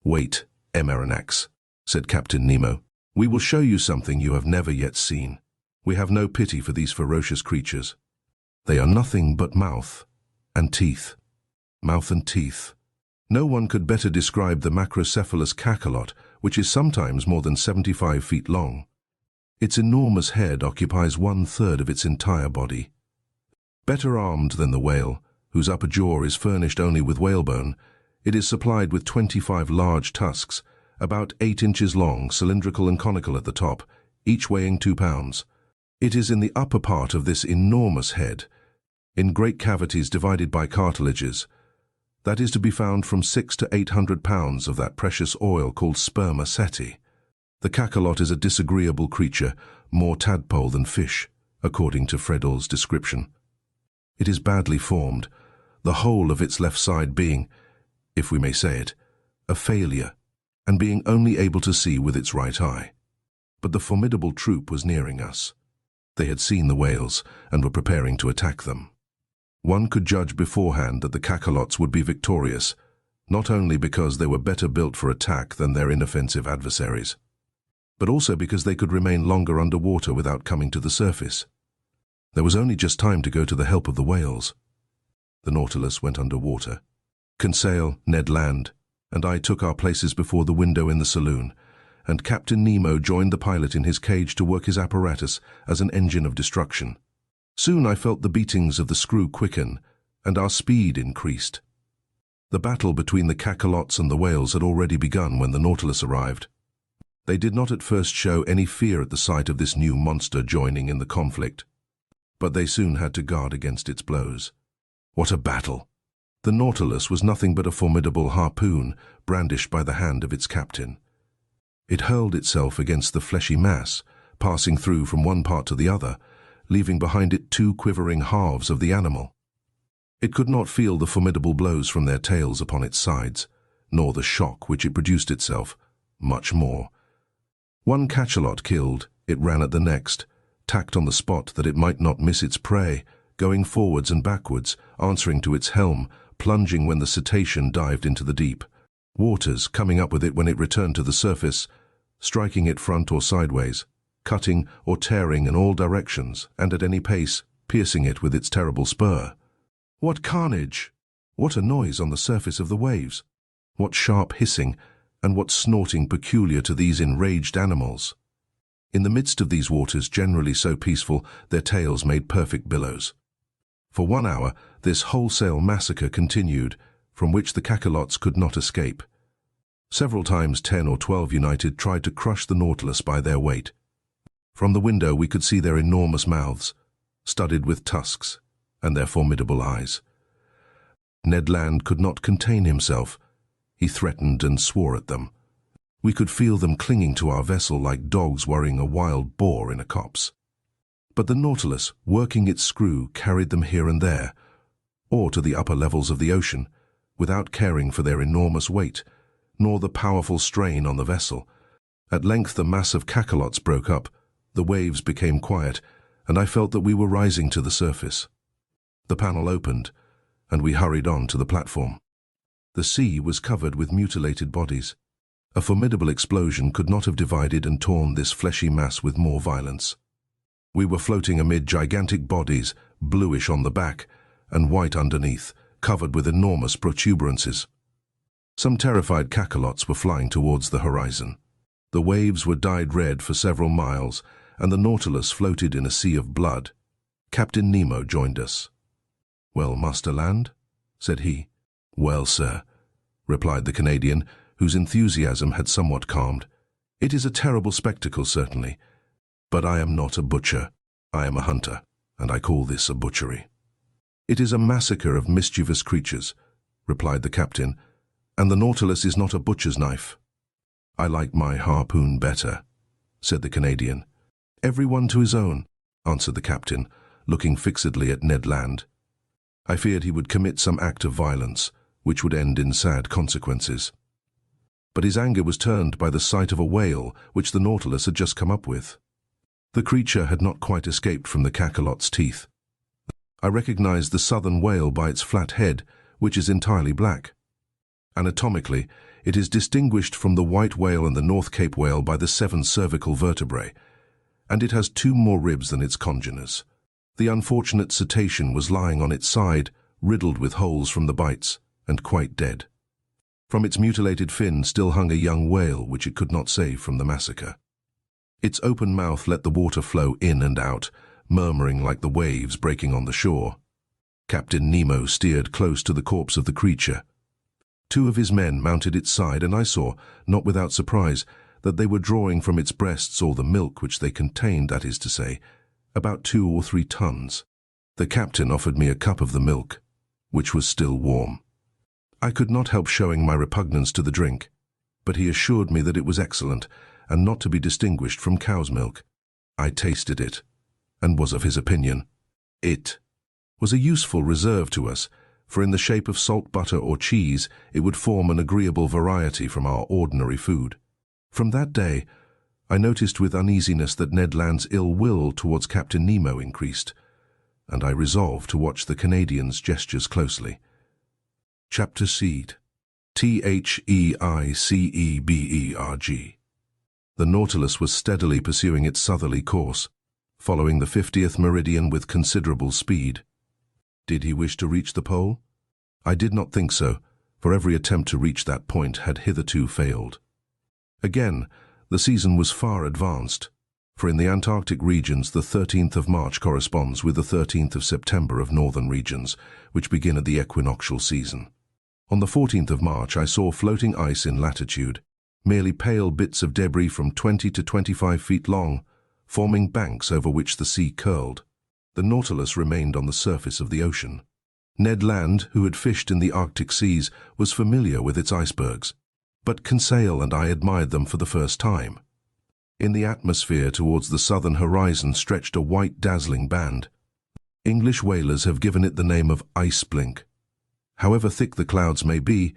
[SPEAKER 1] "Wait, Aronnax," said Captain Nemo. "We will show you something you have never yet seen. We have no pity for these ferocious creatures. They are nothing but mouth and teeth." Mouth and teeth. No one could better describe the macrocephalous cachalot, which is sometimes more than 75 feet long. Its enormous head occupies 1/3 of its entire body. Better armed than the whale, whose upper jaw is furnished only with whalebone, it is supplied with 25 large tusks, about 8 inches long, cylindrical and conical at the top, each weighing 2 pounds. It is in the upper part of this enormous head, in great cavities divided by cartilages, that is to be found from 600 to 800 pounds of that precious oil called spermaceti. The cachalot is a disagreeable creature, more tadpole than fish, according to Fredol's description. It is badly formed, the whole of its left side being, if we may say it, a failure, and being only able to see with its right eye. But the formidable troop was nearing us. They had seen the whales and were preparing to attack them. One could judge beforehand that the cachalots would be victorious, not only because they were better built for attack than their inoffensive adversaries, but also because they could remain longer underwater without coming to the surface. There was only just time to go to the help of the whales. The Nautilus went underwater. Conseil, Ned Land, and I took our places before the window in the saloon, and Captain Nemo joined the pilot in his cage to work his apparatus as an engine of destruction. Soon I felt the beatings of the screw quicken, and our speed increased. The battle between the cachalots and the whales had already begun when the Nautilus arrived. They did not at first show any fear at the sight of this new monster joining in the conflict, but they soon had to guard against its blows. What a battle! The Nautilus was nothing but a formidable harpoon brandished by the hand of its captain. It hurled itself against the fleshy mass, passing through from one part to the other, leaving behind it 2 quivering halves of the animal. It could not feel the formidable blows from their tails upon its sides, nor the shock which it produced itself, much more. One cachalot killed, it ran at the next, tacked on the spot that it might not miss its prey, going forwards and backwards, answering to its helm, plunging when the cetacean dived into the deep waters, coming up with it when it returned to the surface, striking it front or sideways, cutting or tearing in all directions, and at any pace, piercing it with its terrible spur. What carnage! What a noise on the surface of the waves! What sharp hissing, and what snorting peculiar to these enraged animals! In the midst of these waters, generally so peaceful, their tails made perfect billows. For 1 hour, this wholesale massacre continued, from which the cachalots could not escape. Several times 10 or 12 united tried to crush the Nautilus by their weight. From the window we could see their enormous mouths, studded with tusks, and their formidable eyes. Ned Land could not contain himself. He threatened and swore at them. We could feel them clinging to our vessel like dogs worrying a wild boar in a copse. But the Nautilus, working its screw, carried them here and there, or to the upper levels of the ocean, without caring for their enormous weight, nor the powerful strain on the vessel. At length the mass of cachalots broke up, the waves became quiet, and I felt that we were rising to the surface. The panel opened, and we hurried on to the platform. The sea was covered with mutilated bodies. A formidable explosion could not have divided and torn this fleshy mass with more violence. We were floating amid gigantic bodies, bluish on the back and white underneath, covered with enormous protuberances. Some terrified cachalots were flying towards the horizon. The waves were dyed red for several miles, and the Nautilus floated in a sea of blood. Captain Nemo joined us. "Well, Master Land?" said he. "Well, sir," replied the Canadian, whose enthusiasm had somewhat calmed. "It is a terrible spectacle, certainly. But I am not a butcher. I am a hunter, and I call this a butchery." "It is a massacre of mischievous creatures," replied the captain, "and the Nautilus is not a butcher's knife." "I like my harpoon better," said the Canadian. "Everyone to his own," answered the captain, looking fixedly at Ned Land. I feared he would commit some act of violence, which would end in sad consequences. But his anger was turned by the sight of a whale which the Nautilus had just come up with. The creature had not quite escaped from the cachalot's teeth. I recognized the southern whale by its flat head, which is entirely black. Anatomically, it is distinguished from the white whale and the North Cape whale by the 7 cervical vertebrae, and it has 2 more ribs than its congeners. The unfortunate cetacean was lying on its side, riddled with holes from the bites, and quite dead. From its mutilated fin still hung a young whale which it could not save from the massacre. Its open mouth let the water flow in and out, murmuring like the waves breaking on the shore. Captain Nemo steered close to the corpse of the creature. 2 of his men mounted its side, and I saw, not without surprise, that they were drawing from its breasts all the milk which they contained, that is to say, about 2 or 3 tons. The captain offered me a cup of the milk, which was still warm. I could not help showing my repugnance to the drink, but he assured me that it was excellent, and not to be distinguished from cow's milk. I tasted it, and was of his opinion. It was a useful reserve to us, for in the shape of salt butter or cheese it would form an agreeable variety from our ordinary food. From that day, I noticed with uneasiness that Ned Land's ill will towards Captain Nemo increased, and I resolved to watch the Canadian's gestures closely. Chapter Seed. Theiceberg. The Nautilus was steadily pursuing its southerly course, following the 50th meridian with considerable speed. Did he wish to reach the pole? I did not think so, for every attempt to reach that point had hitherto failed. Again, the season was far advanced, for in the Antarctic regions the 13th of March corresponds with the 13th of September of northern regions, which begin at the equinoctial season. On the 14th of March I saw floating ice in latitude, merely pale bits of debris from 20 to 25 feet long, forming banks over which the sea curled. The Nautilus remained on the surface of the ocean. Ned Land, who had fished in the Arctic seas, was familiar with its icebergs, but Conseil and I admired them for the first time. In the atmosphere towards the southern horizon stretched a white dazzling band. English whalers have given it the name of ice blink. However thick the clouds may be,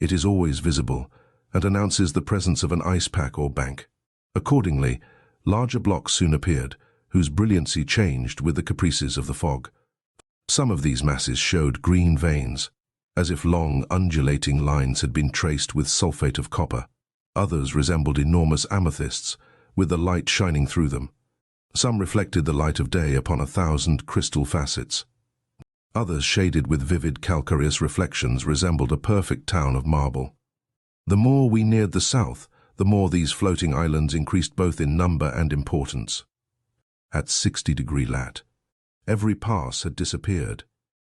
[SPEAKER 1] it is always visible, and announces the presence of an ice pack or bank. Accordingly, larger blocks soon appeared, whose brilliancy changed with the caprices of the fog. Some of these masses showed green veins, as if long undulating lines had been traced with sulfate of copper. Others resembled enormous amethysts, with the light shining through them. Some reflected the light of day upon 1,000 crystal facets. Others, shaded with vivid calcareous reflections, resembled a perfect town of marble. The more we neared the south, the more these floating islands increased both in number and importance. At 60° lat, every pass had disappeared,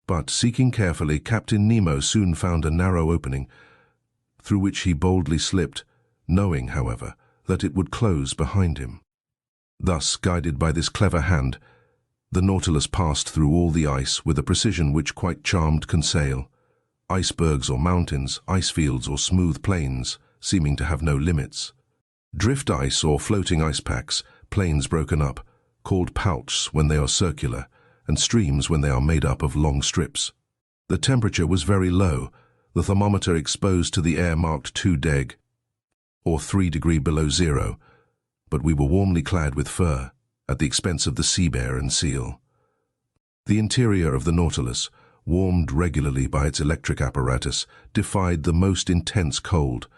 [SPEAKER 1] but, seeking carefully, Captain Nemo soon found a narrow opening, through which he boldly slipped, knowing, however, that it would close behind him. Thus, guided by this clever hand, the Nautilus passed through all the ice with a precision which quite charmed Conseil. Icebergs or mountains, ice fields or smooth plains, seeming to have no limits. Drift ice or floating ice packs, plains broken up, called pouches when they are circular, and streams when they are made up of long strips. The temperature was very low, the thermometer exposed to the air marked 2 deg, or 3° below zero, but we were warmly clad with fur, at the expense of the sea bear and seal. The interior of the Nautilus, warmed regularly by its electric apparatus, defied the most intense cold.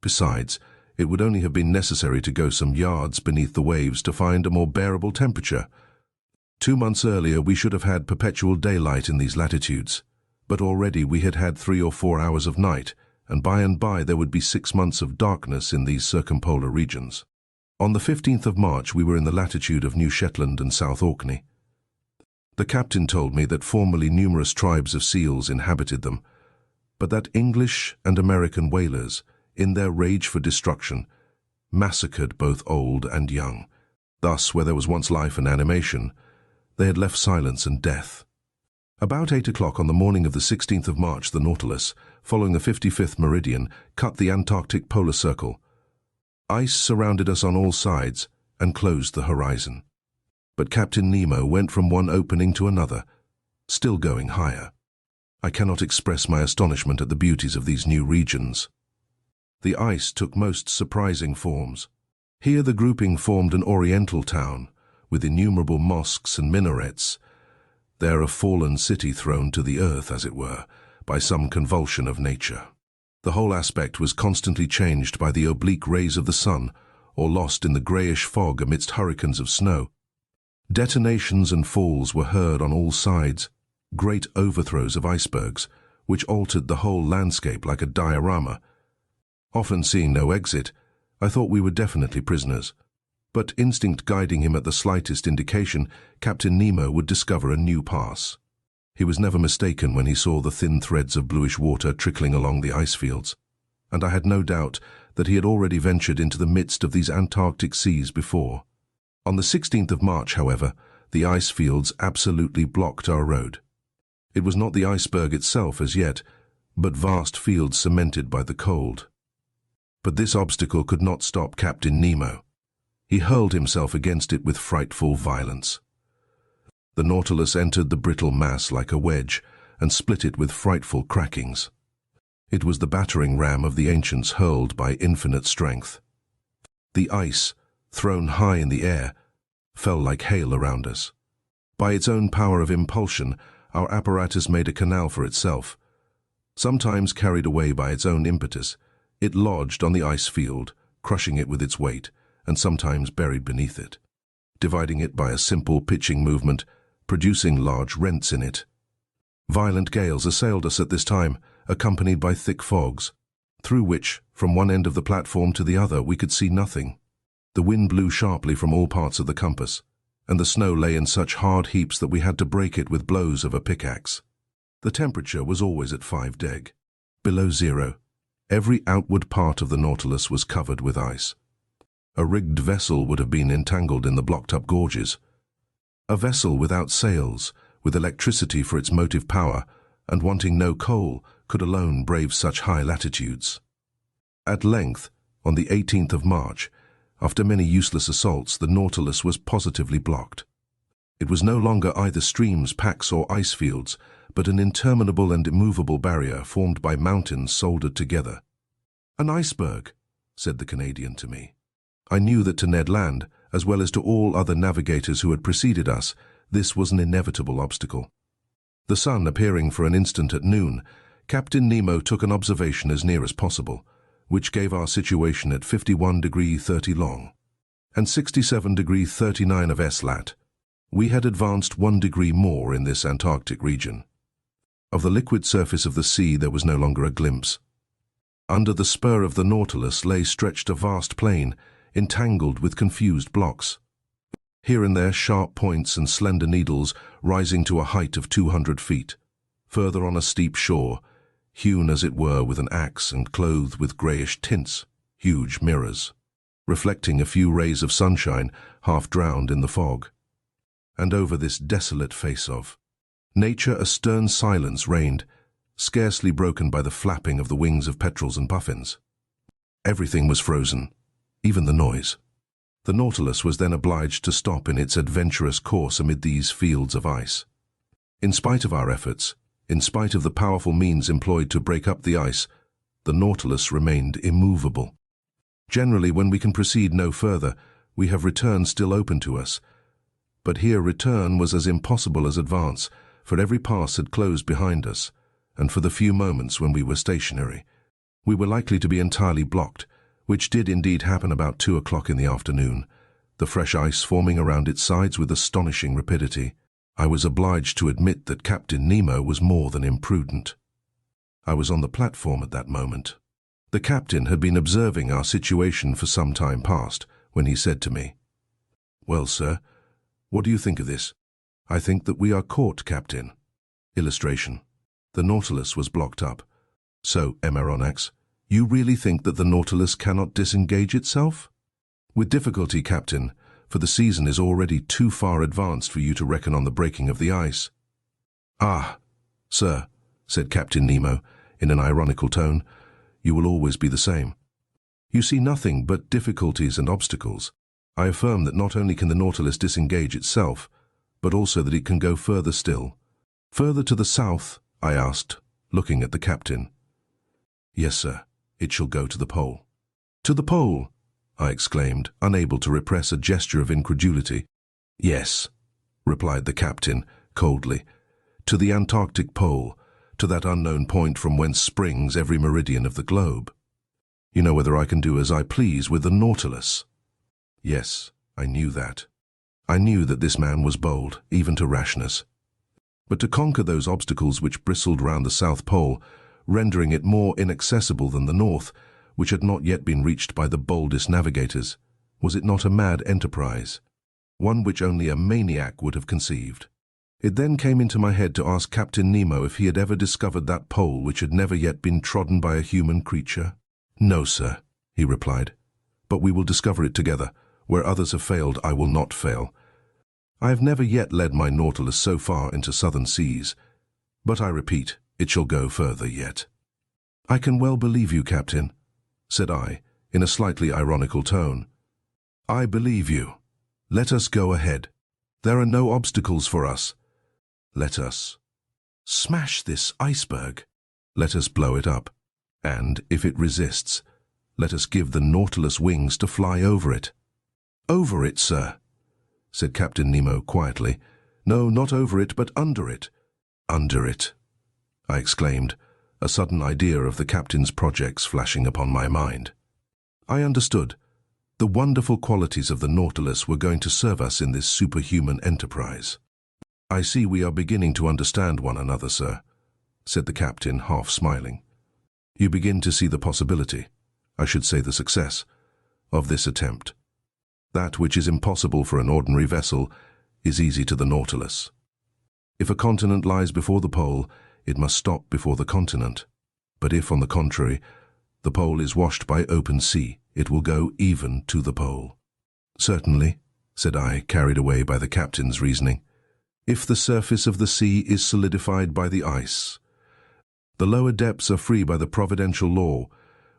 [SPEAKER 1] Besides, it would only have been necessary to go some yards beneath the waves to find a more bearable temperature. 2 months earlier we should have had perpetual daylight in these latitudes, but already we had had 3 or 4 hours of night, and by there would be 6 months of darkness in these circumpolar regions. On the 15th of March we were in the latitude of New Shetland and South Orkney. The captain told me that formerly numerous tribes of seals inhabited them, but that English and American whalers, in their rage for destruction, massacred both old and young. Thus, where there was once life and animation, they had left silence and death. About 8 o'clock on the morning of the 16th of March, the Nautilus, following the 55th meridian, cut the Antarctic polar circle. Ice surrounded us on all sides and closed the horizon. But Captain Nemo went from one opening to another, still going higher. I cannot express my astonishment at the beauties of these new regions. The ice took most surprising forms. Here the grouping formed an oriental town, with innumerable mosques and minarets. There a fallen city thrown to the earth, as it were, by some convulsion of nature. The whole aspect was constantly changed by the oblique rays of the sun, or lost in the greyish fog amidst hurricanes of snow. Detonations and falls were heard on all sides, great overthrows of icebergs, which altered the whole landscape like a diorama. Often seeing no exit, I thought we were definitely prisoners. But instinct guiding him at the slightest indication, Captain Nemo would discover a new pass. He was never mistaken when he saw the thin threads of bluish water trickling along the ice fields, and I had no doubt that he had already ventured into the midst of these Antarctic seas before. On the 16th of March, however, the ice fields absolutely blocked our road. It was not the iceberg itself as yet, but vast fields cemented by the cold. But this obstacle could not stop Captain Nemo. He hurled himself against it with frightful violence. The Nautilus entered the brittle mass like a wedge and split it with frightful crackings. It was the battering ram of the ancients hurled by infinite strength. The ice, thrown high in the air, fell like hail around us. By its own power of impulsion, our apparatus made a canal for itself. Sometimes carried away by its own impetus, it lodged on the ice field, crushing it with its weight, and sometimes buried beneath it, dividing it by a simple pitching movement, producing large rents in it. Violent gales assailed us at this time, accompanied by thick fogs, through which, from one end of the platform to the other, we could see nothing. The wind blew sharply from all parts of the compass, and the snow lay in such hard heaps that we had to break it with blows of a pickaxe. The temperature was always at 5 deg, below zero. Every outward part of the Nautilus was covered with ice. A rigged vessel would have been entangled in the blocked-up gorges. A vessel without sails, with electricity for its motive power, and wanting no coal, could alone brave such high latitudes. At length, on the 18th of March, after many useless assaults, the Nautilus was positively blocked. It was no longer either streams, packs, or ice fields, but an interminable and immovable barrier formed by mountains soldered together. "An iceberg," said the Canadian to me. I knew that to Ned Land, as well as to all other navigators who had preceded us, this was an inevitable obstacle. The sun appearing for an instant at noon, Captain Nemo took an observation as near as possible, which gave our situation at 51°30' long, and 67°39' of S-lat. We had advanced 1 degree more in this Antarctic region. Of the liquid surface of the sea there was no longer a glimpse. Under the spur of the Nautilus lay stretched a vast plain, entangled with confused blocks. Here and there sharp points and slender needles rising to a height of 200 feet. Further on a steep shore, hewn as it were with an axe and clothed with greyish tints, huge mirrors, reflecting a few rays of sunshine half drowned in the fog. And over this desolate face of nature a stern silence reigned, scarcely broken by the flapping of the wings of petrels and puffins. Everything was frozen, even the noise. The Nautilus was then obliged to stop in its adventurous course amid these fields of ice. In spite of our efforts, in spite of the powerful means employed to break up the ice, the Nautilus remained immovable. Generally, when we can proceed no further, we have return still open to us. But here return was as impossible as advance, for every pass had closed behind us, and for the few moments when we were stationary, we were likely to be entirely blocked, which did indeed happen about 2 o'clock in the afternoon, the fresh ice forming around its sides with astonishing rapidity. I was obliged to admit that Captain Nemo was more than imprudent. I was on the platform at that moment. The captain had been observing our situation for some time past, when he said to me, "Well, sir, what do you think of this?" "I think that we are caught, Captain." Illustration. The Nautilus was blocked up. "So, Aronnax, you really think that the Nautilus cannot disengage itself?" "With difficulty, Captain, for the season is already too far advanced for you to reckon on the breaking of the ice." "Ah, sir," said Captain Nemo, in an ironical tone, "you will always be the same. You see nothing but difficulties and obstacles. I affirm that not only can the Nautilus disengage itself, but also that it can go further still." "Further to the south?" I asked, looking at the captain. "Yes, sir, it shall go to the pole." "To the pole?" I exclaimed, unable to repress a gesture of incredulity. "Yes," replied the captain, coldly, "to the Antarctic pole, to that unknown point from whence springs every meridian of the globe. You know whether I can do as I please with the Nautilus. Yes, I knew that. I knew that this man was bold, even to rashness. But to conquer those obstacles which bristled round the South Pole, rendering it more inaccessible than the North, which had not yet been reached by the boldest navigators, was it not a mad enterprise, one which only a maniac would have conceived? It then came into my head to ask Captain Nemo if he had ever discovered that pole which had never yet been trodden by a human creature. "No, sir," he replied, "but we will discover it together. Where others have failed, I will not fail. I have never yet led my Nautilus so far into southern seas, but I repeat, it shall go further yet." "I can well believe you, Captain," said I, in a slightly ironical tone. "I believe you. Let us go ahead. There are no obstacles for us. Let us smash this iceberg. Let us blow it up. And, if it resists, let us give the Nautilus wings to fly over it." "Over it, sir," said Captain Nemo quietly. "No, not over it, but under it." "Under it," I exclaimed, a sudden idea of the captain's projects flashing upon my mind. I understood. The wonderful qualities of the Nautilus were going to serve us in this superhuman enterprise. "I see we are beginning to understand one another, sir," said the captain, half smiling. "You begin to see the possibility, I should say the success, of this attempt. That which is impossible for an ordinary vessel is easy to the Nautilus. If a continent lies before the pole, it must stop before the continent. But if, on the contrary, the pole is washed by open sea, it will go even to the pole." "Certainly," said I, carried away by the captain's reasoning. "If the surface of the sea is solidified by the ice, the lower depths are free by the providential law,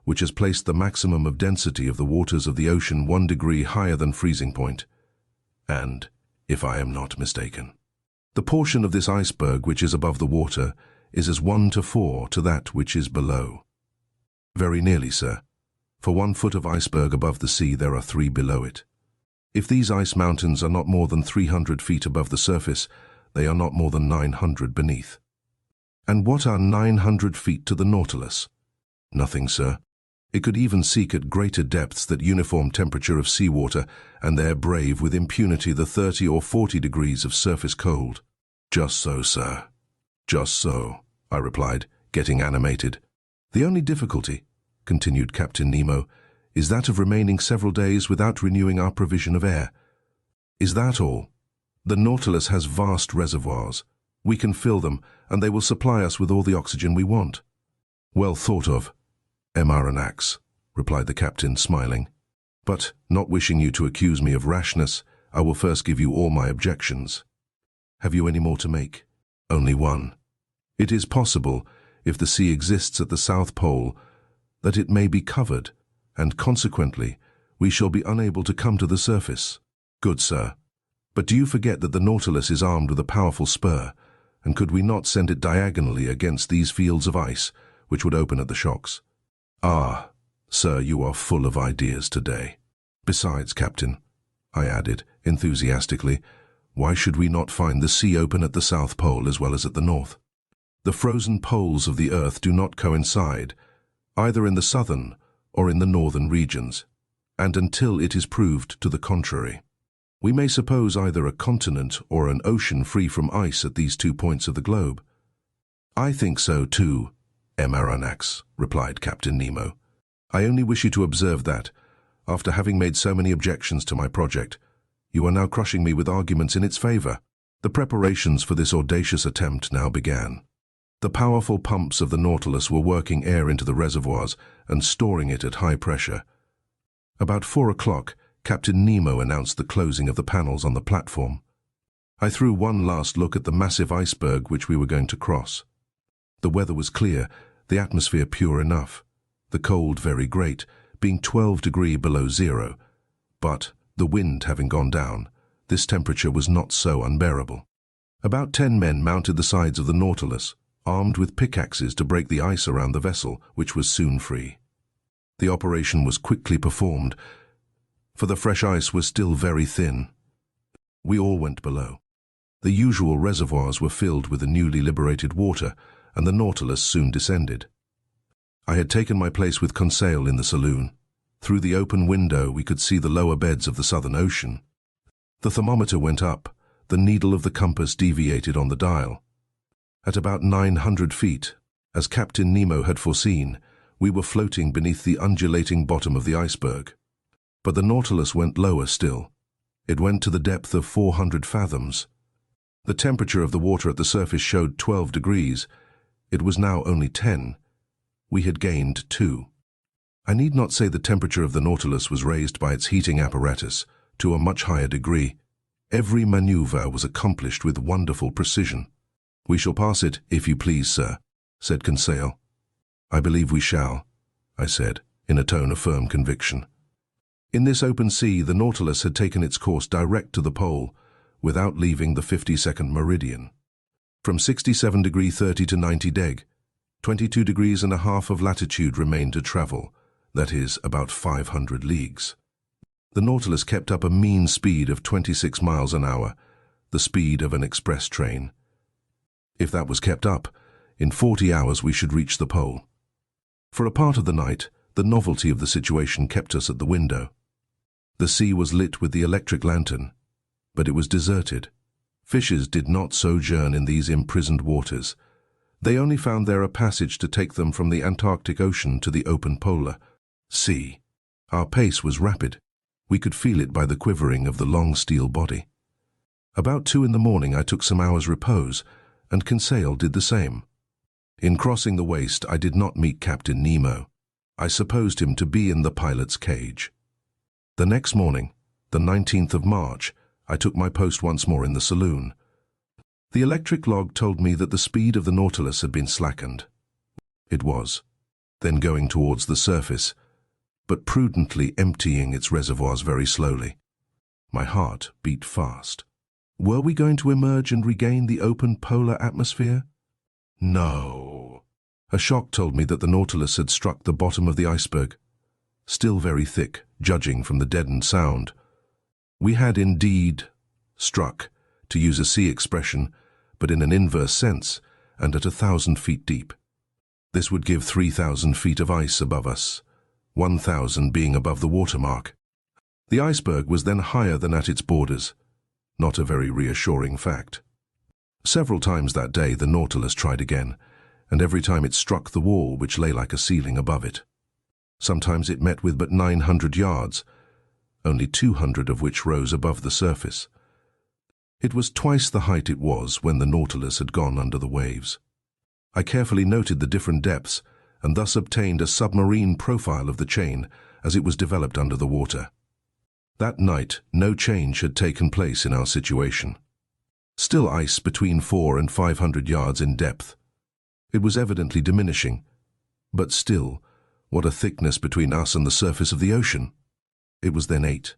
[SPEAKER 1] which has placed the maximum of density of the waters of the ocean 1 degree higher than freezing point. And, if I am not mistaken, the portion of this iceberg which is above the water is as 1 to 4 to that which is below." "Very nearly, sir. For 1 foot of iceberg above the sea, there are 3 below it. If these ice mountains are not more than 300 feet above the surface, they are not more than 900 beneath." "And what are 900 feet to the Nautilus?" "Nothing, sir. It could even seek at greater depths that uniform temperature of seawater, and there brave with impunity the 30 or 40 degrees of surface cold." "Just so, sir. Just so," I replied, getting animated. "The only difficulty," continued Captain Nemo, "is that of remaining several days without renewing our provision of air." "Is that all?" "The Nautilus has vast reservoirs. We can fill them, and they will supply us with all the oxygen we want." "Well thought of, Aronnax," replied the captain, smiling. "But, not wishing you to accuse me of rashness, I will first give you all my objections." "Have you any more to make?" "Only one. It is possible, if the sea exists at the South Pole, that it may be covered, and consequently we shall be unable to come to the surface." "Good, sir. But do you forget that the Nautilus is armed with a powerful spur, and could we not send it diagonally against these fields of ice, which would open at the shocks?" "Ah, sir, you are full of ideas today. Besides, Captain," I added enthusiastically, "why should we not find the sea open at the South Pole as well as at the North? The frozen poles of the earth do not coincide, either in the southern or in the northern regions, and until it is proved to the contrary, we may suppose either a continent or an ocean free from ice at these 2 points of the globe." "I think so too, Aronnax," replied Captain Nemo. "I only wish you to observe that, after having made so many objections to my project, you are now crushing me with arguments in its favor." The preparations for this audacious attempt now began. The powerful pumps of the Nautilus were working air into the reservoirs and storing it at high pressure. About 4 o'clock, Captain Nemo announced the closing of the panels on the platform. I threw one last look at the massive iceberg which we were going to cross. The weather was clear, the atmosphere pure enough, the cold very great, being 12 degrees below zero. But, the wind having gone down, this temperature was not so unbearable. About 10 men mounted the sides of the Nautilus, armed with pickaxes to break the ice around the vessel, which was soon free. The operation was quickly performed, for the fresh ice was still very thin. We all went below. The usual reservoirs were filled with the newly liberated water, and the Nautilus soon descended. I had taken my place with Conseil in the saloon. Through the open window we could see the lower beds of the Southern Ocean. The thermometer went up, the needle of the compass deviated on the dial. At about 900 feet, as Captain Nemo had foreseen, we were floating beneath the undulating bottom of the iceberg. But the Nautilus went lower still. It went to the depth of 400 fathoms. The temperature of the water at the surface showed 12 degrees. It was now only 10. We had gained 2. I need not say the temperature of the Nautilus was raised by its heating apparatus to a much higher degree. Every maneuver was accomplished with wonderful precision. "We shall pass it, if you please, sir," said Conseil. "I believe we shall," I said, in a tone of firm conviction. In this open sea, the Nautilus had taken its course direct to the pole, without leaving the 52nd meridian. From 67 degree 30 to 90 deg, 22 degrees and a half of latitude remained to travel, that is, about 500 leagues. The Nautilus kept up a mean speed of 26 miles an hour, the speed of an express train. If that was kept up, in 40 hours we should reach the pole. For a part of the night, the novelty of the situation kept us at the window. The sea was lit with the electric lantern, but it was deserted. Fishes did not sojourn in these imprisoned waters. They only found there a passage to take them from the Antarctic Ocean to the open polar sea. Our pace was rapid. We could feel it by the quivering of the long steel body. About 2 in the morning I took some hours' repose, and Conseil did the same. In crossing the waist I did not meet Captain Nemo. I supposed him to be in the pilot's cage. The next morning, the 19th of March, I took my post once more in the saloon. The electric log told me that the speed of the Nautilus had been slackened. It was, then going towards the surface, but prudently emptying its reservoirs very slowly. My heart beat fast. Were we going to emerge and regain the open polar atmosphere? No. A shock told me that the Nautilus had struck the bottom of the iceberg, still very thick, judging from the deadened sound. We had indeed struck, to use a sea expression, but in an inverse sense, and at 1,000 feet deep. This would give 3,000 feet of ice above us, 1,000 being above the watermark. The iceberg was then higher than at its borders, not a very reassuring fact. Several times that day the Nautilus tried again, and every time it struck the wall which lay like a ceiling above it. Sometimes it met with but 900 yards, only 200 of which rose above the surface. It was twice the height it was when the Nautilus had gone under the waves. I carefully noted the different depths, and thus obtained a submarine profile of the chain as it was developed under the water. That night, no change had taken place in our situation. Still ice between 400 and 500 yards in depth. It was evidently diminishing, but still, what a thickness between us and the surface of the ocean. It was then 8.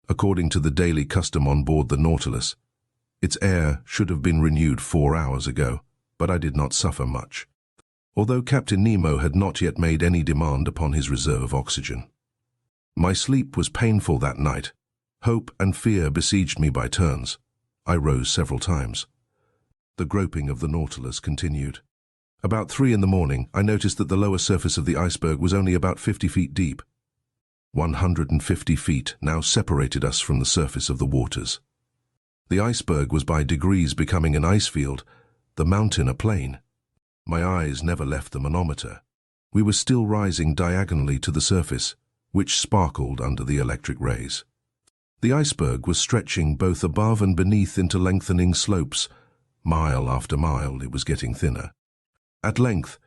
[SPEAKER 1] According to the daily custom on board the Nautilus, its air should have been renewed 4 hours ago, but I did not suffer much, although Captain Nemo had not yet made any demand upon his reserve oxygen. My sleep was painful that night. Hope and fear besieged me by turns. I rose several times. The groping of the Nautilus continued. About 3 in the morning, I noticed that the lower surface of the iceberg was only about 50 feet deep. 150 feet now separated us from the surface of the waters. The iceberg was by degrees becoming an ice field, the mountain a plain. My eyes never left the manometer. We were still rising diagonally to the surface, which sparkled under the electric rays. The iceberg was stretching both above and beneath into lengthening slopes. Mile after mile it was getting thinner. At length,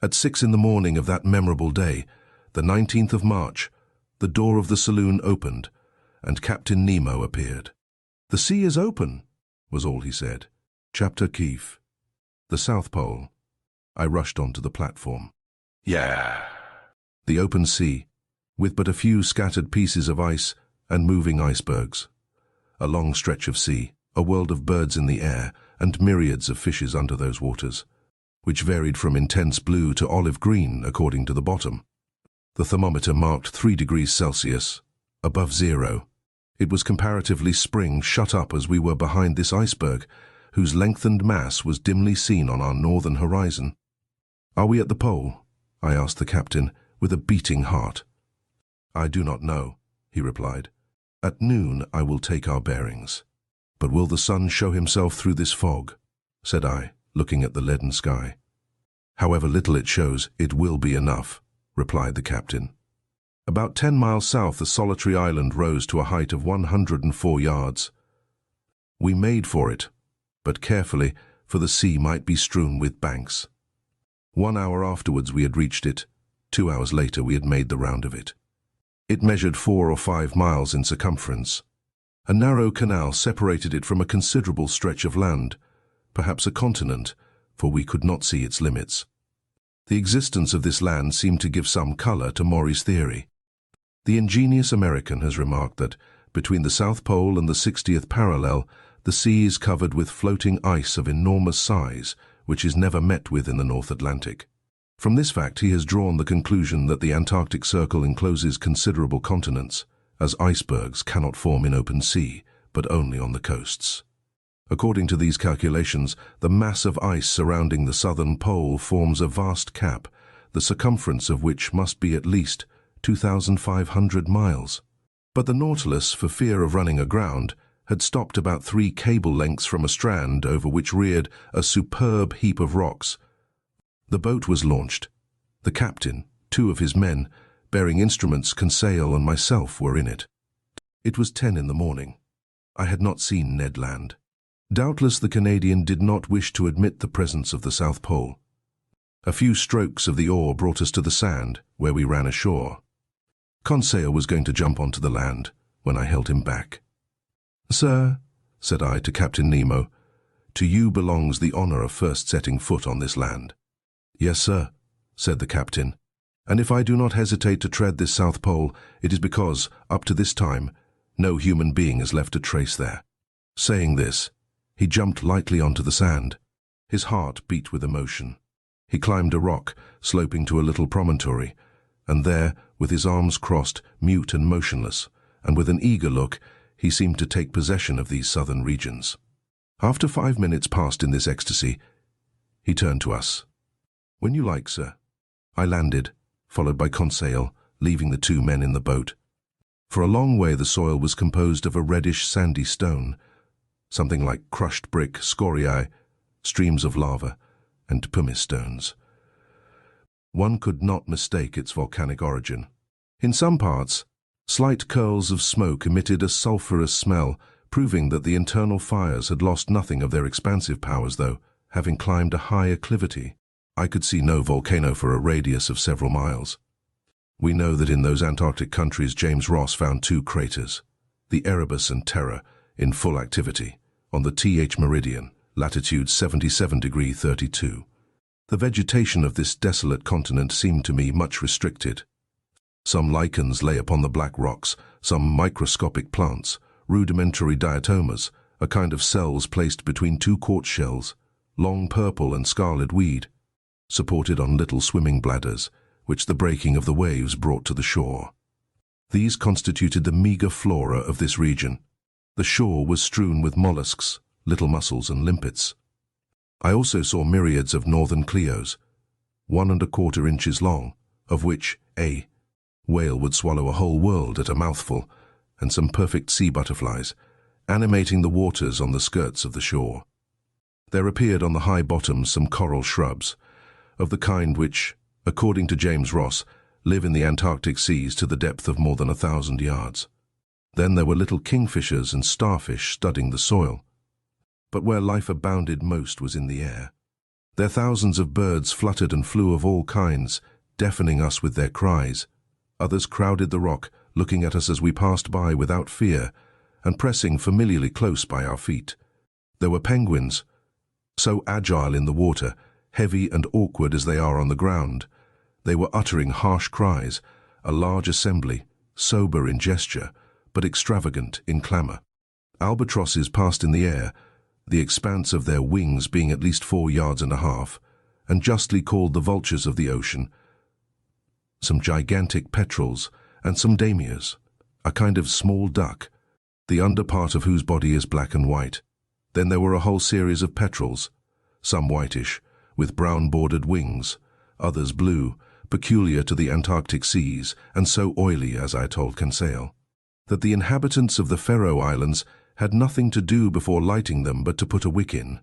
[SPEAKER 1] at 6 in the morning of that memorable day, the 19th of March, the door of the saloon opened, and Captain Nemo appeared. "The sea is open," was all he said. Chapter Keef. The South Pole. I rushed onto the platform. Yeah. The open sea, with but a few scattered pieces of ice and moving icebergs. A long stretch of sea, a world of birds in the air, and myriads of fishes under those waters, which varied from intense blue to olive green according to the bottom. The thermometer marked 3 degrees Celsius, above zero. It was comparatively spring shut up as we were behind this iceberg, whose lengthened mass was dimly seen on our northern horizon. "Are we at the pole?" I asked the captain, with a beating heart. "I do not know," he replied. "At noon I will take our bearings." "But will the sun show himself through this fog?" said I, looking at the leaden sky. "However little it shows, it will be enough," replied the captain. About 10 miles south, the solitary island rose to a height of 104 yards. We made for it, but carefully, for the sea might be strewn with banks. 1 hour afterwards we had reached it. 2 hours later we had made the round of it. It measured 4 or 5 miles in circumference. A narrow canal separated it from a considerable stretch of land, perhaps a continent, for we could not see its limits. The existence of this land seemed to give some color to Maury's theory. The ingenious American has remarked that between the South Pole and the 60th parallel, the sea is covered with floating ice of enormous size, which is never met with in the North Atlantic. From this fact he has drawn the conclusion that the Antarctic Circle encloses considerable continents, as icebergs cannot form in open sea, but only on the coasts. According to these calculations, the mass of ice surrounding the southern pole forms a vast cap, the circumference of which must be at least 2,500 miles. But the Nautilus, for fear of running aground, had stopped about 3 cable lengths from a strand over which reared a superb heap of rocks. The boat was launched. The captain, 2 of his men, bearing instruments, Conseil and myself were in it. It was 10 in the morning. I had not seen Ned Land. Doubtless the Canadian did not wish to admit the presence of the South Pole. A few strokes of the oar brought us to the sand, where we ran ashore. Conseil was going to jump onto the land, when I held him back. "Sir," said I to Captain Nemo, "to you belongs the honor of first setting foot on this land." "Yes, sir," said the captain, "and if I do not hesitate to tread this South Pole, it is because, up to this time, no human being has left a trace there." Saying this, he jumped lightly onto the sand. His heart beat with emotion. He climbed a rock, sloping to a little promontory, and there, with his arms crossed, mute and motionless, and with an eager look, he seemed to take possession of these southern regions. After 5 minutes passed in this ecstasy, he turned to us. "When you like, sir." I landed, followed by Conseil, leaving the 2 men in the boat. For a long way the soil was composed of a reddish sandy stone, something like crushed brick, scoriae, streams of lava, and pumice stones. One could not mistake its volcanic origin. In some parts, slight curls of smoke emitted a sulphurous smell, proving that the internal fires had lost nothing of their expansive powers, though, having climbed a high acclivity. I could see no volcano for a radius of several miles. We know that in those Antarctic countries James Ross found 2 craters, the Erebus and Terror, in full activity, on the TH meridian, latitude 77°32. The vegetation of this desolate continent seemed to me much restricted. Some lichens lay upon the black rocks, some microscopic plants, rudimentary diatomas, a kind of cells placed between 2 quartz shells, long purple and scarlet weed, supported on little swimming bladders, which the breaking of the waves brought to the shore. These constituted the meager flora of this region. The shore was strewn with mollusks, little mussels and limpets. I also saw myriads of northern Cleos, 1¼ inches long, of which a whale would swallow a whole world at a mouthful, and some perfect sea butterflies, animating the waters on the skirts of the shore. There appeared on the high bottoms some coral shrubs, of the kind which, according to James Ross, live in the Antarctic seas to the depth of more than 1,000 yards. Then there were little kingfishers and starfish studding the soil. But where life abounded most was in the air. There thousands of birds fluttered and flew of all kinds, deafening us with their cries. Others crowded the rock, looking at us as we passed by without fear, and pressing familiarly close by our feet. There were penguins, so agile in the water, heavy and awkward as they are on the ground. They were uttering harsh cries, a large assembly, sober in gesture, but extravagant in clamor. Albatrosses passed in the air, the expanse of their wings being at least 4 yards and a half, and justly called the vultures of the ocean. Some gigantic petrels, and some damiers, a kind of small duck, the under part of whose body is black and white. Then there were a whole series of petrels, some whitish, with brown-bordered wings, others blue, peculiar to the Antarctic seas, and so oily, as I told Conseil, that the inhabitants of the Faroe Islands had nothing to do before lighting them but to put a wick in.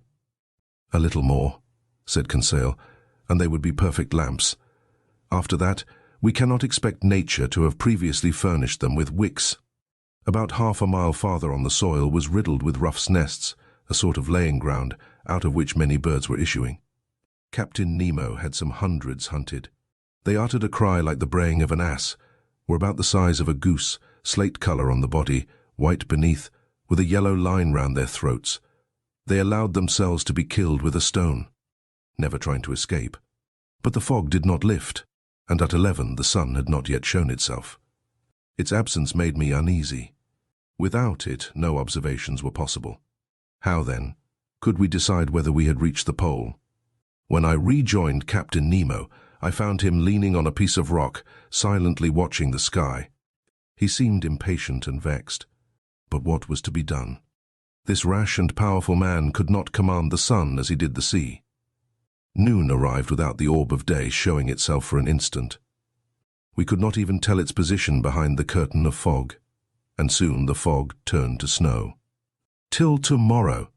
[SPEAKER 1] "A little more," said Conseil, "and they would be perfect lamps. After that, we cannot expect nature to have previously furnished them with wicks." About half a mile farther on the soil was riddled with ruff's nests, a sort of laying ground, out of which many birds were issuing. Captain Nemo had some hundreds hunted. They uttered a cry like the braying of an ass, were about the size of a goose, slate color on the body, white beneath, with a yellow line round their throats. They allowed themselves to be killed with a stone, never trying to escape. But the fog did not lift, and at 11 the sun had not yet shown itself. Its absence made me uneasy. Without it, no observations were possible. How, then, could we decide whether we had reached the pole? When I rejoined Captain Nemo, I found him leaning on a piece of rock, silently watching the sky. He seemed impatient and vexed. But what was to be done? This rash and powerful man could not command the sun as he did the sea. Noon arrived without the orb of day showing itself for an instant. We could not even tell its position behind the curtain of fog, and soon the fog turned to snow. "Till tomorrow,"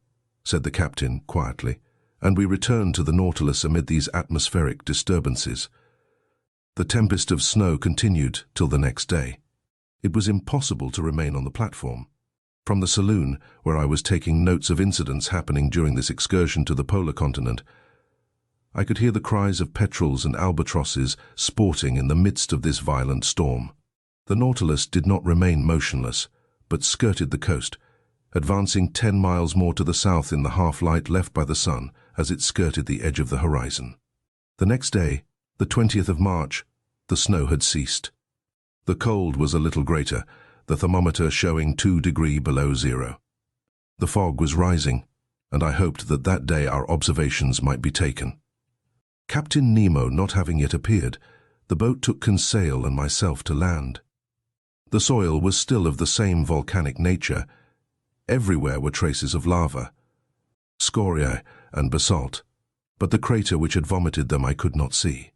[SPEAKER 1] said the captain quietly, and we returned to the Nautilus amid these atmospheric disturbances. The tempest of snow continued till the next day. It was impossible to remain on the platform. From the saloon, where I was taking notes of incidents happening during this excursion to the polar continent, I could hear the cries of petrels and albatrosses sporting in the midst of this violent storm. The Nautilus did not remain motionless, but skirted the coast, advancing 10 miles more to the south in the half-light left by the sun as it skirted the edge of the horizon. The next day, the 20th of March, the snow had ceased. The cold was a little greater, the thermometer showing 2 degrees below zero. The fog was rising, and I hoped that that day our observations might be taken. Captain Nemo not having yet appeared, the boat took Conseil and myself to land. The soil was still of the same volcanic nature. Everywhere were traces of lava, scoriae and basalt, but the crater which had vomited them I could not see.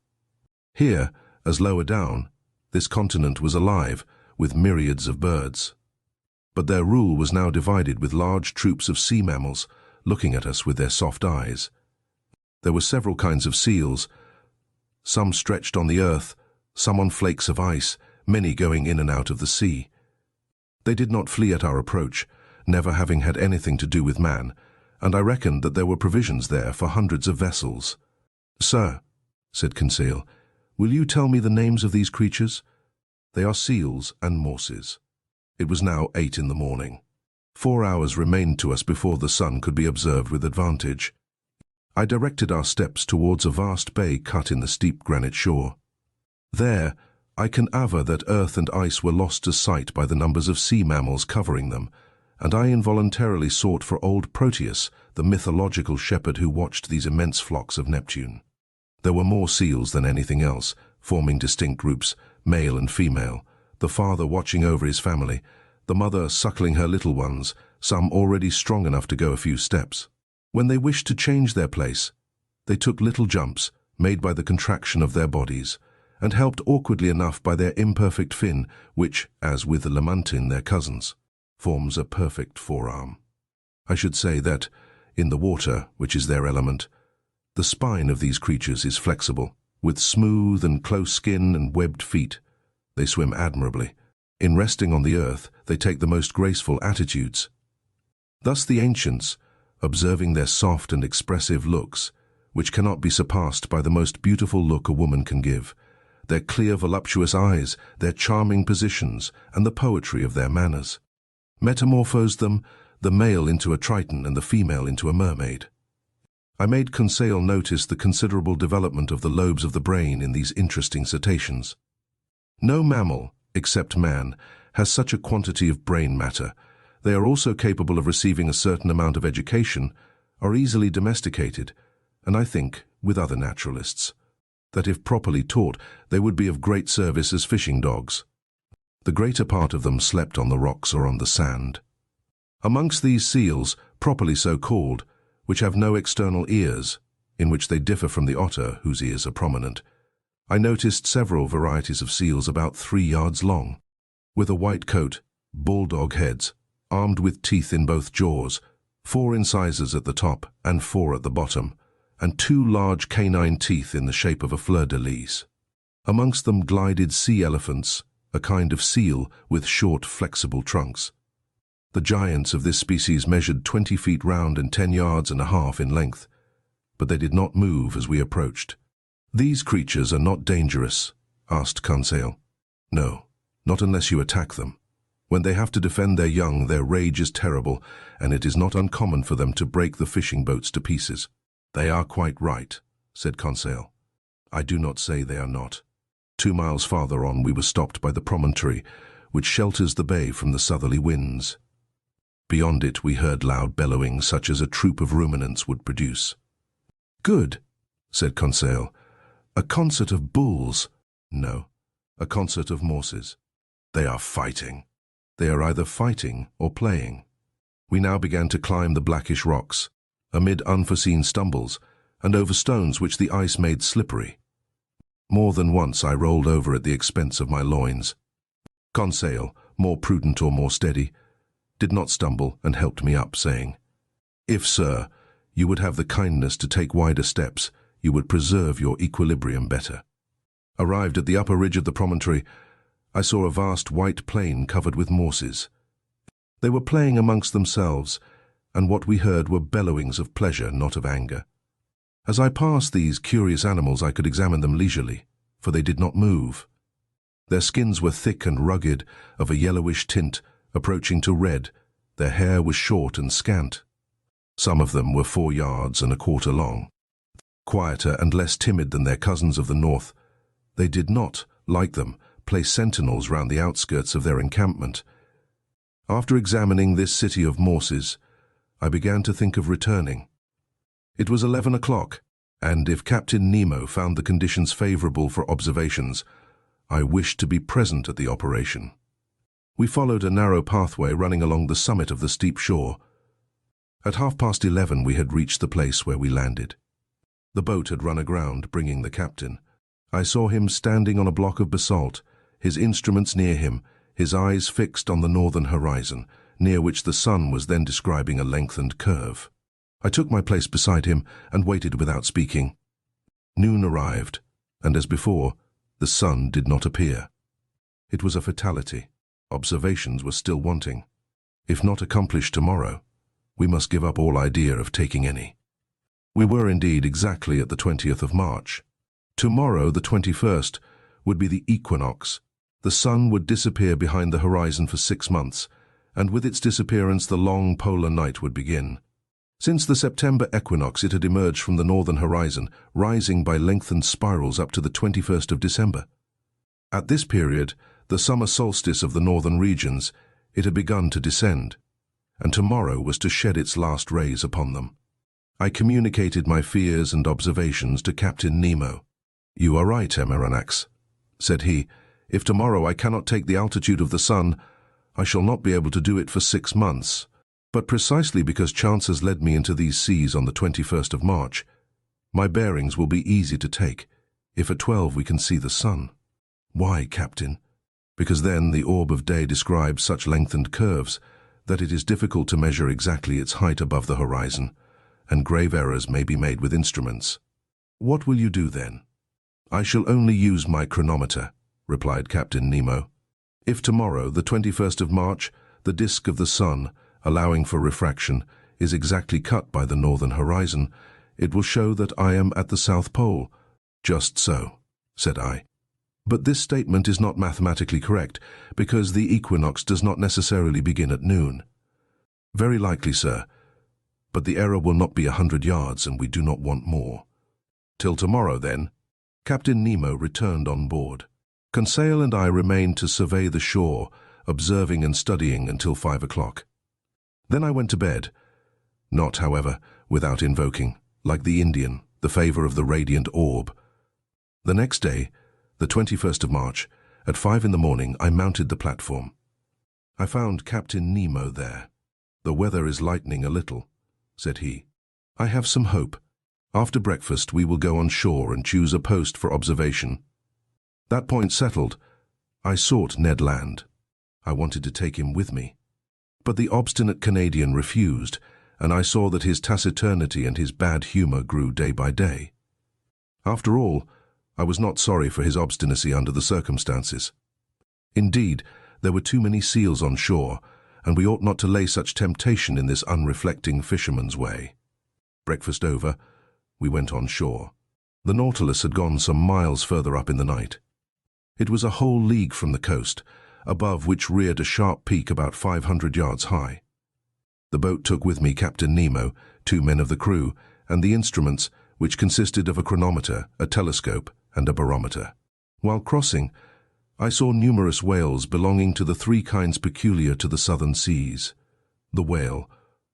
[SPEAKER 1] Here, as lower down, this continent was alive with myriads of birds. But their rule was now divided with large troops of sea mammals looking at us with their soft eyes. There were several kinds of seals, some stretched on the earth, some on flakes of ice, many going in and out of the sea. They did not flee at our approach, never having had anything to do with man, and I reckoned that there were provisions there for hundreds of vessels. "Sir," said Conseil, "will you tell me the names of these creatures?" "They are seals and morses." It was now 8 in the morning. 4 hours remained to us before the sun could be observed with advantage. I directed our steps towards a vast bay cut in the steep granite shore. There, I can aver that earth and ice were lost to sight by the numbers of sea mammals covering them, and I involuntarily sought for old Proteus, the mythological shepherd who watched these immense flocks of Neptune. There were more seals than anything else, forming distinct groups, male and female, the father watching over his family, the mother suckling her little ones, some already strong enough to go a few steps. When they wished to change their place, they took little jumps, made by the contraction of their bodies, and helped awkwardly enough by their imperfect fin, which, as with the lamantine, their cousins, forms a perfect forearm. I should say that, in the water, which is their element, the spine of these creatures is flexible, with smooth and close skin and webbed feet. They swim admirably. In resting on the earth, they take the most graceful attitudes. Thus the ancients, observing their soft and expressive looks, which cannot be surpassed by the most beautiful look a woman can give, their clear voluptuous eyes, their charming positions, and the poetry of their manners, metamorphosed them, the male into a triton and the female into a mermaid. I made Conseil notice the considerable development of the lobes of the brain in these interesting cetaceans. No mammal, except man, has such a quantity of brain matter. They are also capable of receiving a certain amount of education, are easily domesticated, and I think, with other naturalists, that if properly taught, they would be of great service as fishing dogs. The greater part of them slept on the rocks or on the sand. Amongst these seals, properly so called, which have no external ears, in which they differ from the otter, whose ears are prominent. I noticed several varieties of seals about 3 yards long, with a white coat, bulldog heads, armed with teeth in both jaws, 4 incisors at the top and 4 at the bottom, and 2 large canine teeth in the shape of a fleur-de-lis. Amongst them glided sea elephants, a kind of seal with short, flexible trunks. The giants of this species measured 20 feet round and 10 yards and a half in length, but they did not move as we approached. "These creatures are not dangerous?" asked Conseil. "No, not unless you attack them. When they have to defend their young, their rage is terrible, and it is not uncommon for them to break the fishing boats to pieces." "They are quite right," said Conseil. "I do not say they are not." 2 miles farther on we were stopped by the promontory, which shelters the bay from the southerly winds. Beyond it we heard loud bellowing such as a troop of ruminants would produce. "Good," said Conseil. "A concert of bulls." "No, a concert of morses. They are fighting." "They are either fighting or playing." We now began to climb the blackish rocks, amid unforeseen stumbles, and over stones which the ice made slippery. More than once I rolled over at the expense of my loins. Conseil, more prudent or more steady, did not stumble and helped me up, saying, "If, sir, you would have the kindness to take wider steps, you would preserve your equilibrium better." Arrived at the upper ridge of the promontory, I saw a vast white plain covered with morses. They were playing amongst themselves, and what we heard were bellowings of pleasure, not of anger. As I passed these curious animals, I could examine them leisurely, for they did not move. Their skins were thick and rugged, of a yellowish tint, approaching to red. Their hair was short and scant. Some of them were 4 yards and a quarter long. Quieter and less timid than their cousins of the north, they did not, like them, place sentinels round the outskirts of their encampment. After examining this city of morses, I began to think of returning. It was 11 o'clock, and if Captain Nemo found the conditions favorable for observations, I wished to be present at the operation. We followed a narrow pathway running along the summit of the steep shore. At 11:30 we had reached the place where we landed. The boat had run aground, bringing the captain. I saw him standing on a block of basalt, his instruments near him, his eyes fixed on the northern horizon, near which the sun was then describing a lengthened curve. I took my place beside him and waited without speaking. Noon arrived, and as before, the sun did not appear. It was a fatality. Observations were still wanting. If not accomplished tomorrow, we must give up all idea of taking any. We were indeed exactly at the 20th of March. Tomorrow, the 21st, would be the equinox. The sun would disappear behind the horizon for 6 months, and with its disappearance the long polar night would begin. Since the September equinox it had emerged from the northern horizon, rising by lengthened spirals up to the 21st of December. At this period, the summer solstice of the northern regions, it had begun to descend, and tomorrow was to shed its last rays upon them. I communicated my fears and observations to Captain Nemo. "You are right, Aronnax," said he. "If tomorrow I cannot take the altitude of the sun, I shall not be able to do it for 6 months. But precisely because chance has led me into these seas on the 21st of March, my bearings will be easy to take, if at 12 we can see the sun." "Why, Captain?" "Because then the orb of day describes such lengthened curves that it is difficult to measure exactly its height above the horizon, and grave errors may be made with instruments." "What will you do then?" "I shall only use my chronometer," replied Captain Nemo. "If tomorrow, the 21st of March, the disk of the sun, allowing for refraction, is exactly cut by the northern horizon, it will show that I am at the South Pole." "Just so," said I. "But this statement is not mathematically correct, because the equinox does not necessarily begin at noon." "Very likely, sir, but the error will not be 100 yards, and we do not want more." "Till tomorrow, then." Captain Nemo returned on board. Conseil and I remained to survey the shore, observing and studying until 5 o'clock. Then I went to bed, not, however, without invoking, like the Indian, the favor of the radiant orb. The next day, the 21st of March, at 5 in the morning, I mounted the platform. I found Captain Nemo there. "The weather is lightening a little," said he. "I have some hope. After breakfast we will go on shore and choose a post for observation." That point settled, I sought Ned Land. I wanted to take him with me. But the obstinate Canadian refused, and I saw that his taciturnity and his bad humor grew day by day. After all, I was not sorry for his obstinacy under the circumstances. Indeed, there were too many seals on shore, and we ought not to lay such temptation in this unreflecting fisherman's way. Breakfast over, we went on shore. The Nautilus had gone some miles further up in the night. It was a whole league from the coast, above which reared a sharp peak about 500 yards high. The boat took with me Captain Nemo, 2 men of the crew, and the instruments, which consisted of a chronometer, a telescope, and a barometer. While crossing, I saw numerous whales belonging to the 3 kinds peculiar to the southern seas: the whale,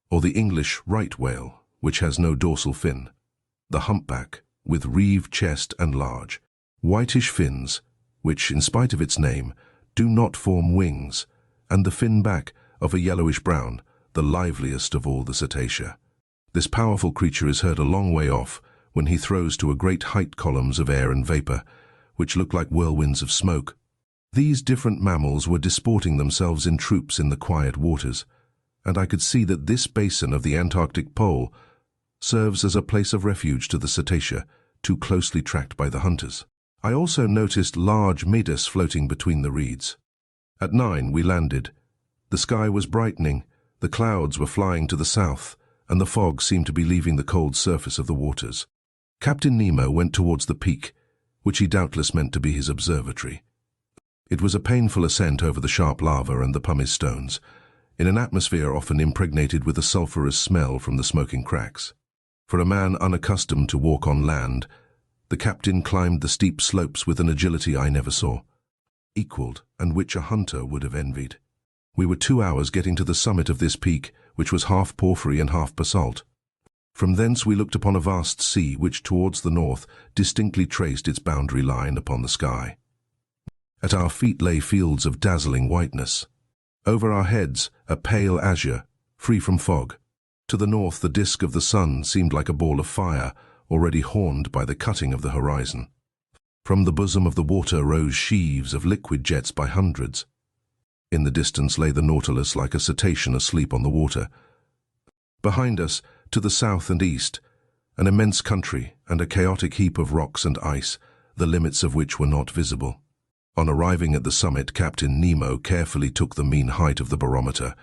[SPEAKER 1] or the English right whale, which has no dorsal fin; the humpback, with reeved chest and large, whitish fins, which, in spite of its name, do not form wings, and the fin-back of a yellowish-brown, the liveliest of all the cetacea. This powerful creature is heard a long way off when he throws to a great height columns of air and vapor, which look like whirlwinds of smoke. These different mammals were disporting themselves in troops in the quiet waters, and I could see that this basin of the Antarctic pole serves as a place of refuge to the cetacea, too closely tracked by the hunters. I also noticed large medas floating between the reeds. At 9 we landed. The sky was brightening, the clouds were flying to the south, and the fog seemed to be leaving the cold surface of the waters. Captain Nemo went towards the peak, which he doubtless meant to be his observatory. It was a painful ascent over the sharp lava and the pumice stones, in an atmosphere often impregnated with a sulphurous smell from the smoking cracks. For a man unaccustomed to walk on land, the captain climbed the steep slopes with an agility I never saw, equaled, and which a hunter would have envied. We were 2 hours getting to the summit of this peak, which was half porphyry and half basalt. From thence we looked upon a vast sea which towards the north distinctly traced its boundary line upon the sky. At our feet lay fields of dazzling whiteness. Over our heads a pale azure, free from fog. To the north the disk of the sun seemed like a ball of fire, already horned by the cutting of the horizon. From the bosom of the water rose sheaves of liquid jets by hundreds. In the distance lay the Nautilus like a cetacean asleep on the water. Behind us, to the south and east, an immense country and a chaotic heap of rocks and ice, the limits of which were not visible. On arriving at the summit, Captain Nemo carefully took the mean height of the barometer,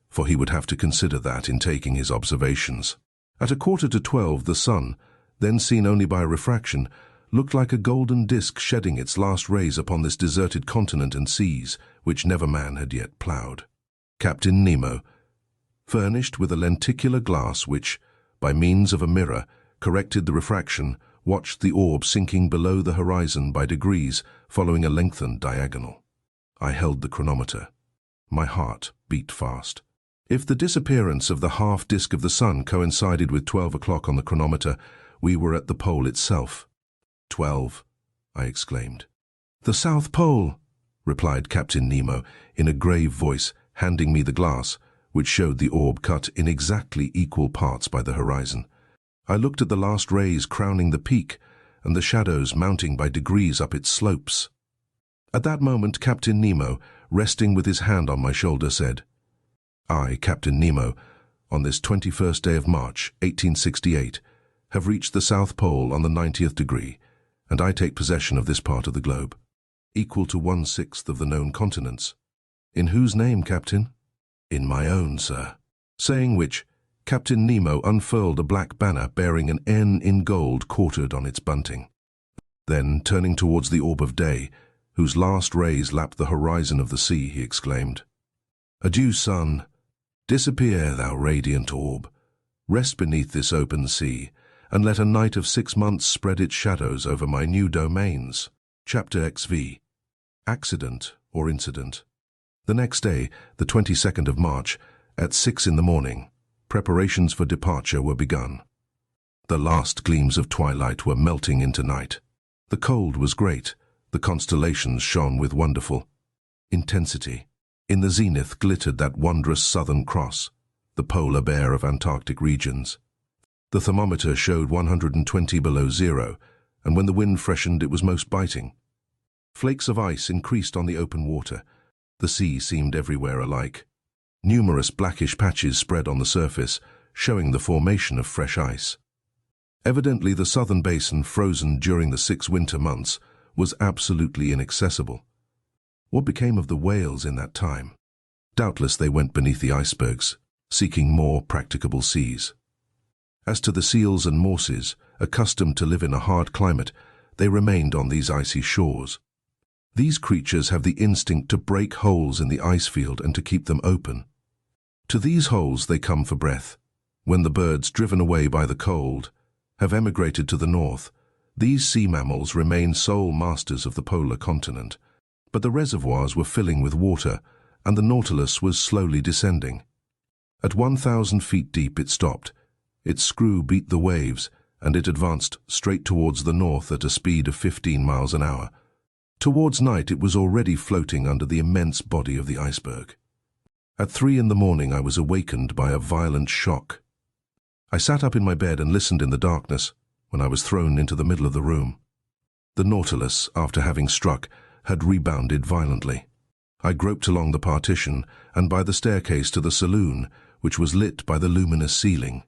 [SPEAKER 1] for he would have to consider that in taking his observations. At 11:45 the sun, then seen only by refraction, looked like a golden disk shedding its last rays upon this deserted continent and seas which never man had yet ploughed. Captain Nemo, furnished with a lenticular glass which, by means of a mirror, corrected the refraction, watched the orb sinking below the horizon by degrees, following a lengthened diagonal. I held the chronometer. My heart beat fast. If the disappearance of the half-disk of the sun coincided with 12 o'clock on the chronometer, we were at the pole itself. 12, I exclaimed. "The South Pole," replied Captain Nemo in a grave voice, handing me the glass, which showed the orb cut in exactly equal parts by the horizon. I looked at the last rays crowning the peak, and the shadows mounting by degrees up its slopes. At that moment Captain Nemo, resting with his hand on my shoulder, said, "I, Captain Nemo, on this 21st day of March, 1868, have reached the South Pole on the 90th degree, and I take possession of this part of the globe, equal to 1/6 of the known continents." "In whose name, Captain?" "In my own, sir." Saying which, Captain Nemo unfurled a black banner bearing an N in gold quartered on its bunting. Then, turning towards the orb of day, whose last rays lapped the horizon of the sea, he exclaimed, "Adieu, sun. Disappear, thou radiant orb. Rest beneath this open sea, and let a night of 6 months spread its shadows over my new domains." Chapter XV. Accident or Incident. The next day, the 22nd of March, at 6 in the morning, preparations for departure were begun. The last gleams of twilight were melting into night. The cold was great, the constellations shone with wonderful intensity. In the zenith glittered that wondrous Southern Cross, the polar bear of Antarctic regions. The thermometer showed 120 below zero, and when the wind freshened it was most biting. Flakes of ice increased on the open water. The sea seemed everywhere alike. Numerous blackish patches spread on the surface, showing the formation of fresh ice. Evidently the southern basin, frozen during the 6 winter months, was absolutely inaccessible. What became of the whales in that time? Doubtless they went beneath the icebergs, seeking more practicable seas. As to the seals and morses, accustomed to live in a hard climate, they remained on these icy shores. These creatures have the instinct to break holes in the ice field and to keep them open. To these holes they come for breath. When the birds, driven away by the cold, have emigrated to the north, these sea mammals remain sole masters of the polar continent. But the reservoirs were filling with water, and the Nautilus was slowly descending. At 1,000 feet deep it stopped. Its screw beat the waves, and it advanced straight towards the north at a speed of 15 miles an hour. Towards night it was already floating under the immense body of the iceberg. At 3 in the morning I was awakened by a violent shock. I sat up in my bed and listened in the darkness when I was thrown into the middle of the room. The Nautilus, after having struck, had rebounded violently. I groped along the partition and by the staircase to the saloon, which was lit by the luminous ceiling.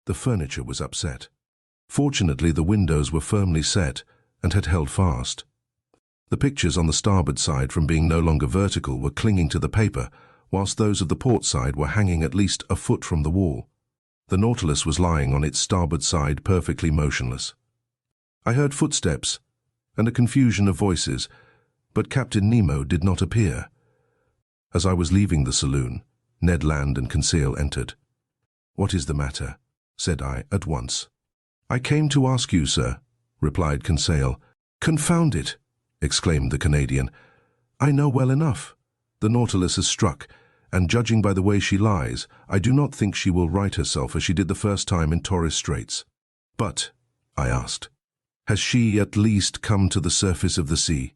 [SPEAKER 1] The furniture was upset. Fortunately, the windows were firmly set and had held fast. The pictures on the starboard side, from being no longer vertical, were clinging to the paper, whilst those of the port side were hanging at least a foot from the wall. The Nautilus was lying on its starboard side, perfectly motionless. I heard footsteps and a confusion of voices, but Captain Nemo did not appear. As I was leaving the saloon, Ned Land and Conseil entered. "What is the matter?" said I at once. "I came to ask you, sir," replied Conseil. "Confound it!" exclaimed the Canadian. "I know well enough. The Nautilus has struck, and judging by the way she lies, I do not think she will right herself as she did the first time in Torres Straits." "But," I asked, "has she at least come to the surface of the sea?"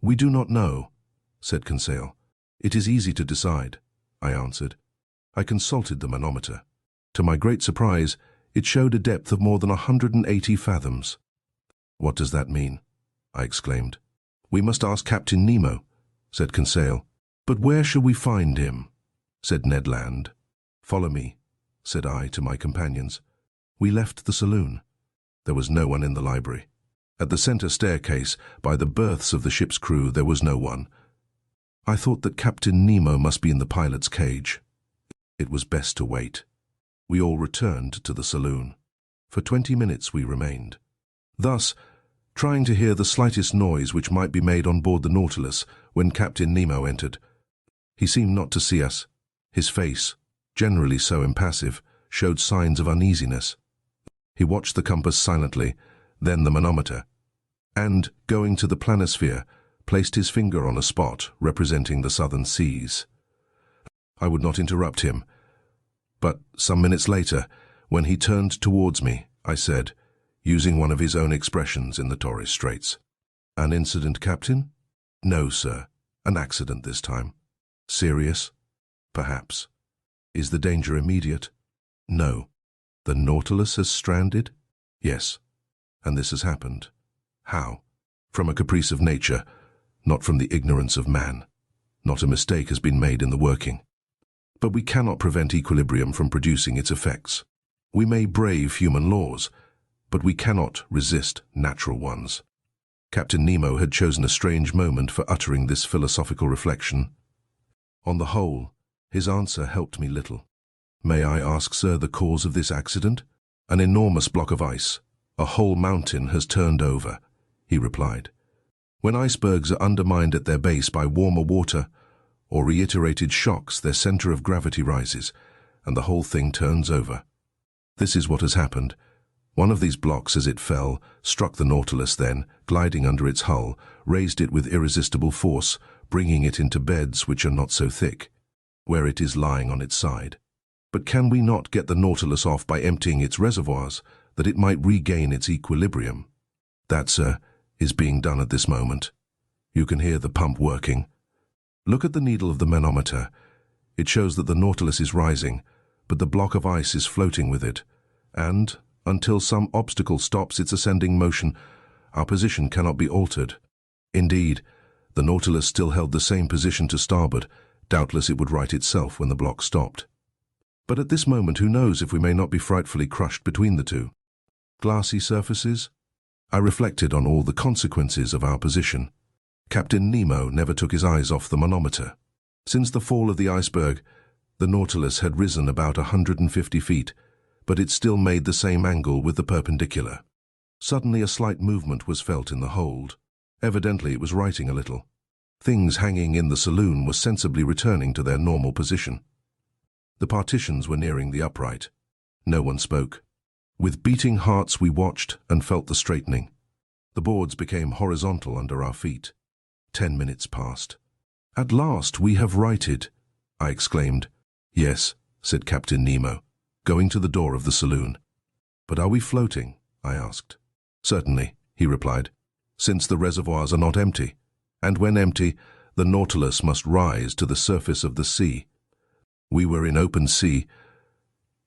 [SPEAKER 1] "We do not know," said Conseil. "It is easy to decide," I answered. I consulted the manometer. To my great surprise, it showed a depth of more than 180 fathoms. "What does that mean?" I exclaimed. "We must ask Captain Nemo," said Conseil. "But where shall we find him?" said Ned Land. "Follow me," said I to my companions. We left the saloon. There was no one in the library. At the center staircase, by the berths of the ship's crew, there was no one. I thought that Captain Nemo must be in the pilot's cage. It was best to wait. We all returned to the saloon. For 20 minutes we remained, thus trying to hear the slightest noise which might be made on board the Nautilus, when Captain Nemo entered. He seemed not to see us. His face, generally so impassive, showed signs of uneasiness. He watched the compass silently, then the manometer, and, going to the planisphere, placed his finger on a spot representing the southern seas. I would not interrupt him, but some minutes later, when he turned towards me, I said, using one of his own expressions in the Torres Straits, "An incident, Captain?" "No, sir. An accident this time." "Serious?" "Perhaps." "Is the danger immediate?" "No." "The Nautilus has stranded?" "Yes." "And this has happened?" "How?" "From a caprice of nature, not from the ignorance of man. Not a mistake has been made in the working. But we cannot prevent equilibrium from producing its effects. We may brave human laws, but we cannot resist natural ones." Captain Nemo had chosen a strange moment for uttering this philosophical reflection. On the whole, his answer helped me little. "May I ask, sir, the cause of this accident?" "An enormous block of ice. A whole mountain has turned over," he replied. "When icebergs are undermined at their base by warmer water or reiterated shocks, their center of gravity rises, and the whole thing turns over. This is what has happened. One of these blocks, as it fell, struck the Nautilus, then, gliding under its hull, raised it with irresistible force, bringing it into beds which are not so thick, where it is lying on its side. But can we not get the Nautilus off by emptying its reservoirs, that it might regain its equilibrium?" "That, sir, is being done at this moment. You can hear the pump working. Look at the needle of the manometer. It shows that the Nautilus is rising, but the block of ice is floating with it, and, until some obstacle stops its ascending motion, our position cannot be altered. Indeed, the Nautilus still held the same position to starboard. Doubtless it would right itself when the block stopped. But at this moment, who knows if we may not be frightfully crushed between the two? Glassy surfaces? I reflected on all the consequences of our position. Captain Nemo never took his eyes off the manometer. Since the fall of the iceberg, the Nautilus had risen about 150 feet, but it still made the same angle with the perpendicular. Suddenly a slight movement was felt in the hold. Evidently it was righting a little. Things hanging in the saloon were sensibly returning to their normal position. The partitions were nearing the upright. No one spoke. With beating hearts we watched and felt the straightening. The boards became horizontal under our feet. 10 minutes passed. "At last we have righted," I exclaimed. "Yes," said Captain Nemo, going to the door of the saloon. "But are we floating?" I asked. "Certainly," he replied, "since the reservoirs are not empty, and when empty, the Nautilus must rise to the surface of the sea." We were in open sea,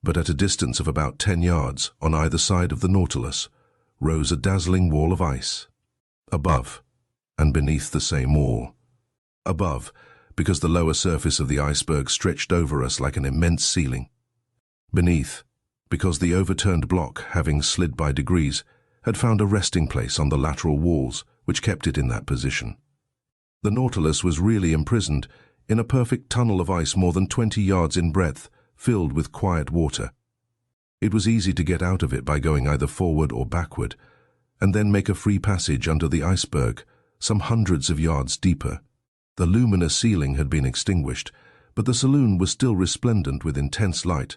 [SPEAKER 1] but at a distance of about 10 yards on either side of the Nautilus rose a dazzling wall of ice. Above and beneath the same wall. Above, because the lower surface of the iceberg stretched over us like an immense ceiling. Beneath, because the overturned block, having slid by degrees, had found a resting place on the lateral walls, which kept it in that position. The Nautilus was really imprisoned in a perfect tunnel of ice more than 20 yards in breadth, filled with quiet water. It was easy to get out of it by going either forward or backward, and then make a free passage under the iceberg, some hundreds of yards deeper. The luminous ceiling had been extinguished, but the saloon was still resplendent with intense light.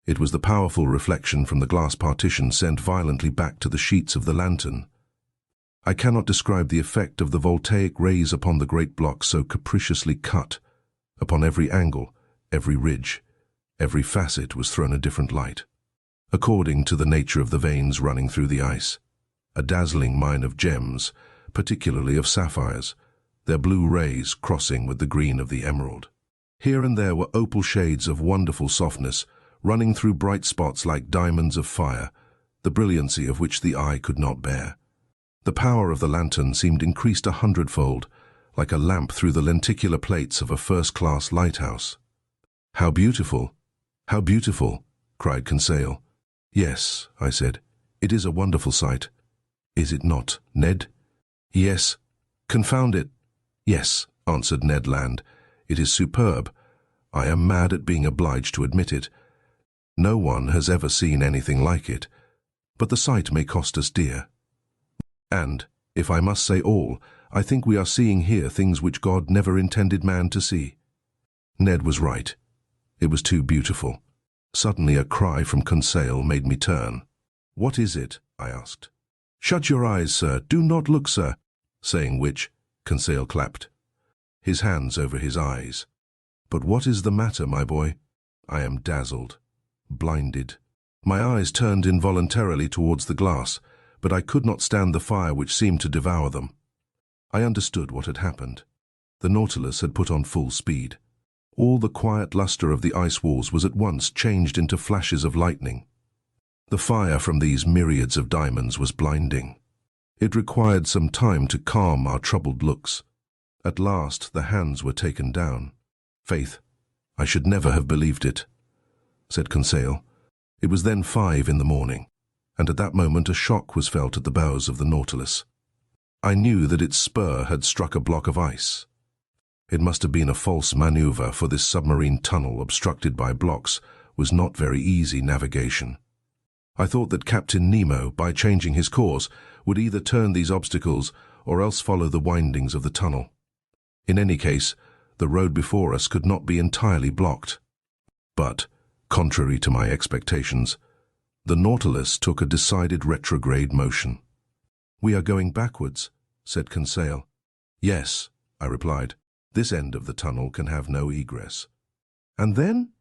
[SPEAKER 1] It was the powerful reflection from the glass partition sent violently back to the sheets of the lantern. I cannot describe the effect of the voltaic rays upon the great block so capriciously cut. Upon every angle, every ridge, every facet was thrown a different light, according to the nature of the veins running through the ice. A dazzling mine of gems, particularly of sapphires, their blue rays crossing with the green of the emerald. Here and there were opal shades of wonderful softness, running through bright spots like diamonds of fire, the brilliancy of which the eye could not bear. The power of the lantern seemed increased 100-fold, like a lamp through the lenticular plates of a first-class lighthouse. "How beautiful! How beautiful!" cried Conseil. "Yes," I said, "it is a wonderful sight. Is it not, Ned?" "Yes. Confound it! Yes," answered Ned Land. "It is superb. I am mad at being obliged to admit it. No one has ever seen anything like it, but the sight may cost us dear. And, if I must say all, I think we are seeing here things which God never intended man to see." Ned was right. It was too beautiful. Suddenly a cry from Conseil made me turn. "What is it?" I asked. "Shut your eyes, sir. Do not look, sir." Saying which, Conseil clapped his hands over his eyes. "But what is the matter, my boy?" "I am dazzled, blinded." My eyes turned involuntarily towards the glass, but I could not stand the fire which seemed to devour them. I understood what had happened. The Nautilus had put on full speed. All the quiet luster of the ice walls was at once changed into flashes of lightning. The fire from these myriads of diamonds was blinding. It required some time to calm our troubled looks. At last the hands were taken down. "Faith, I should never have believed it," said Conseil. It was then 5 in the morning, and at that moment a shock was felt at the bows of the Nautilus. I knew that its spur had struck a block of ice. It must have been a false maneuver, for this submarine tunnel, obstructed by blocks, was not very easy navigation. I thought that Captain Nemo, by changing his course, would either turn these obstacles or else follow the windings of the tunnel. In any case, the road before us could not be entirely blocked. But, contrary to my expectations, the Nautilus took a decided retrograde motion. "We are going backwards," said Conseil. "Yes," I replied. "This end of the tunnel can have no egress." "And then?"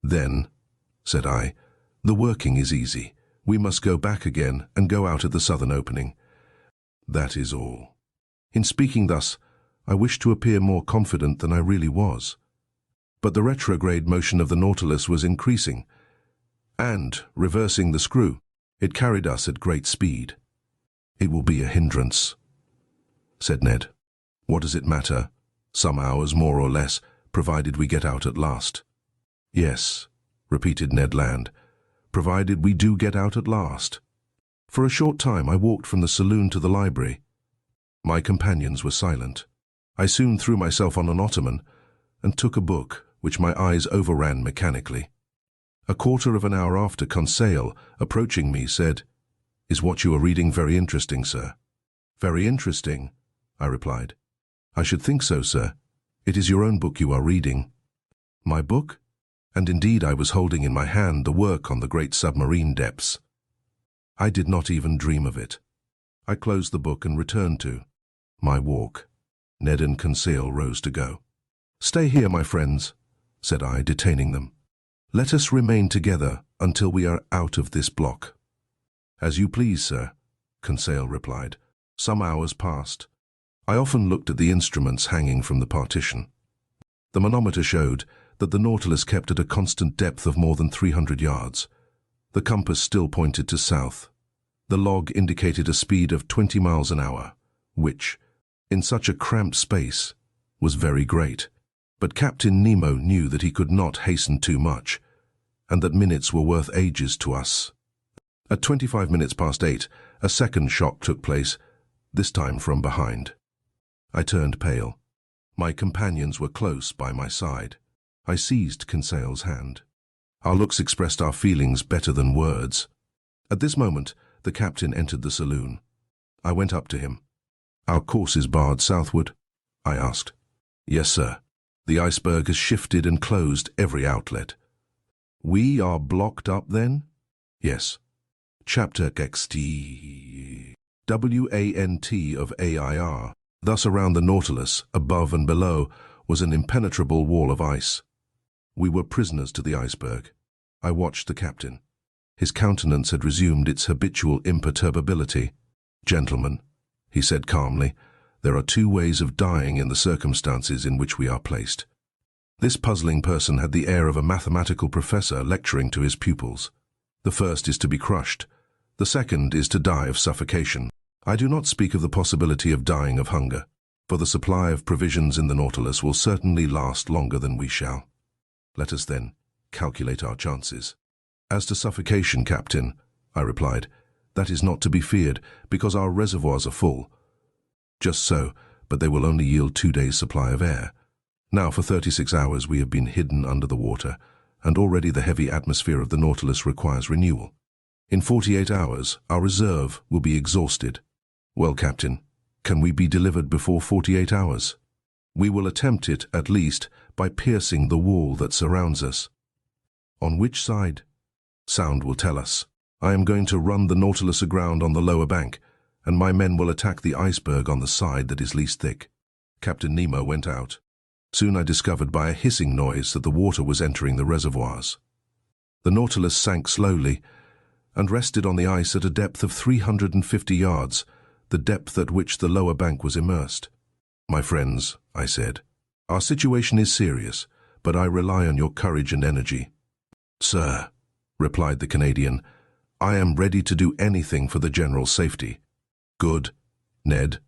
[SPEAKER 1] "Then," said I, "the working is easy. We must go back again and go out at the southern opening. That is all." In speaking thus, I wished to appear more confident than I really was. But the retrograde motion of the Nautilus was increasing, and, reversing the screw, it carried us at great speed. "It will be a hindrance," said Ned. "What does it matter? Some hours more or less, provided we get out at last." "Yes," repeated Ned Land, "provided we do get out at last." For a short time I walked from the saloon to the library. My companions were silent. I soon threw myself on an ottoman and took a book, which my eyes overran mechanically. A quarter of an hour after, Conseil, approaching me, said, "Is what you are reading very interesting, sir?" "Very interesting," I replied. "I should think so, sir. It is your own book you are reading." "My book?" And indeed I was holding in my hand the work on the great submarine depths. I did not even dream of it. I closed the book and returned to my walk. Ned and Conseil rose to go. "Stay here, my friends," said I, detaining them. "Let us remain together until we are out of this block." "As you please, sir," Conseil replied. Some hours passed. I often looked at the instruments hanging from the partition. The manometer showed that the Nautilus kept at a constant depth of more than 300 yards. The compass still pointed to south. The log indicated a speed of 20 miles an hour, which, in such a cramped space, was very great. But Captain Nemo knew that he could not hasten too much, and that minutes were worth ages to us. At 25 minutes past 8, a second shock took place, this time from behind. I turned pale. My companions were close by my side. I seized Conseil's hand. Our looks expressed our feelings better than words. At this moment, the captain entered the saloon. I went up to him. "Our course is barred southward?" I asked. "Yes, sir. The Iceberg has shifted and closed every outlet." "We are blocked up, then?" "Yes." Chapter XT WANT of AIR. Thus around the Nautilus, above and below, was an impenetrable wall of ice. We were prisoners to the Iceberg. I watched the captain. His countenance had resumed its habitual imperturbability. "Gentlemen," he said calmly, "there are two ways of dying in the circumstances in which we are placed." This puzzling person had the air of a mathematical professor lecturing to his pupils. "The first is to be crushed. The second is to die of suffocation. I do not speak of the possibility of dying of hunger, for the supply of provisions in the Nautilus will certainly last longer than we shall. Let us, then, calculate our chances." "As to suffocation, Captain," I replied, "that is not to be feared, because our reservoirs are full." "Just so, but they will only yield 2 days' supply of air. Now for 36 hours we have been hidden under the water, and already the heavy atmosphere of the Nautilus requires renewal. In 48 hours our reserve will be exhausted. Well, Captain, can we be delivered before 48 hours? We will attempt it, at least, by piercing the wall that surrounds us." "On which side?" "Sound will tell us. I am going to run the Nautilus aground on the lower bank, and my men will attack the Iceberg on the side that is least thick." Captain Nemo went out. Soon I discovered by a hissing noise that the water was entering the reservoirs. The Nautilus sank slowly and rested on the ice at a depth of 350 yards, the depth at which the lower bank was immersed. "My friends," I said, "our situation is serious, but I rely on your courage and energy." "Sir," replied the Canadian, "I am ready to do anything for the general safety." "Good, Ned,"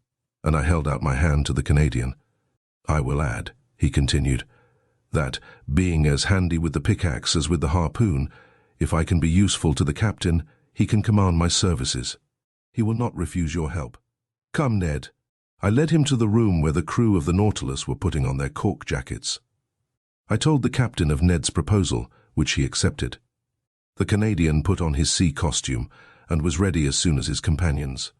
[SPEAKER 1] and I held out my hand to the Canadian. "I will add," he continued, "that, being as handy with the pickaxe as with the harpoon, if I can be useful to the captain, he can command my services. He will not refuse your help. Come, Ned." I led him to the room where the crew of the Nautilus were putting on their cork jackets. I told the captain of Ned's proposal, which he accepted. The Canadian put on his sea costume and was ready as soon as his companions.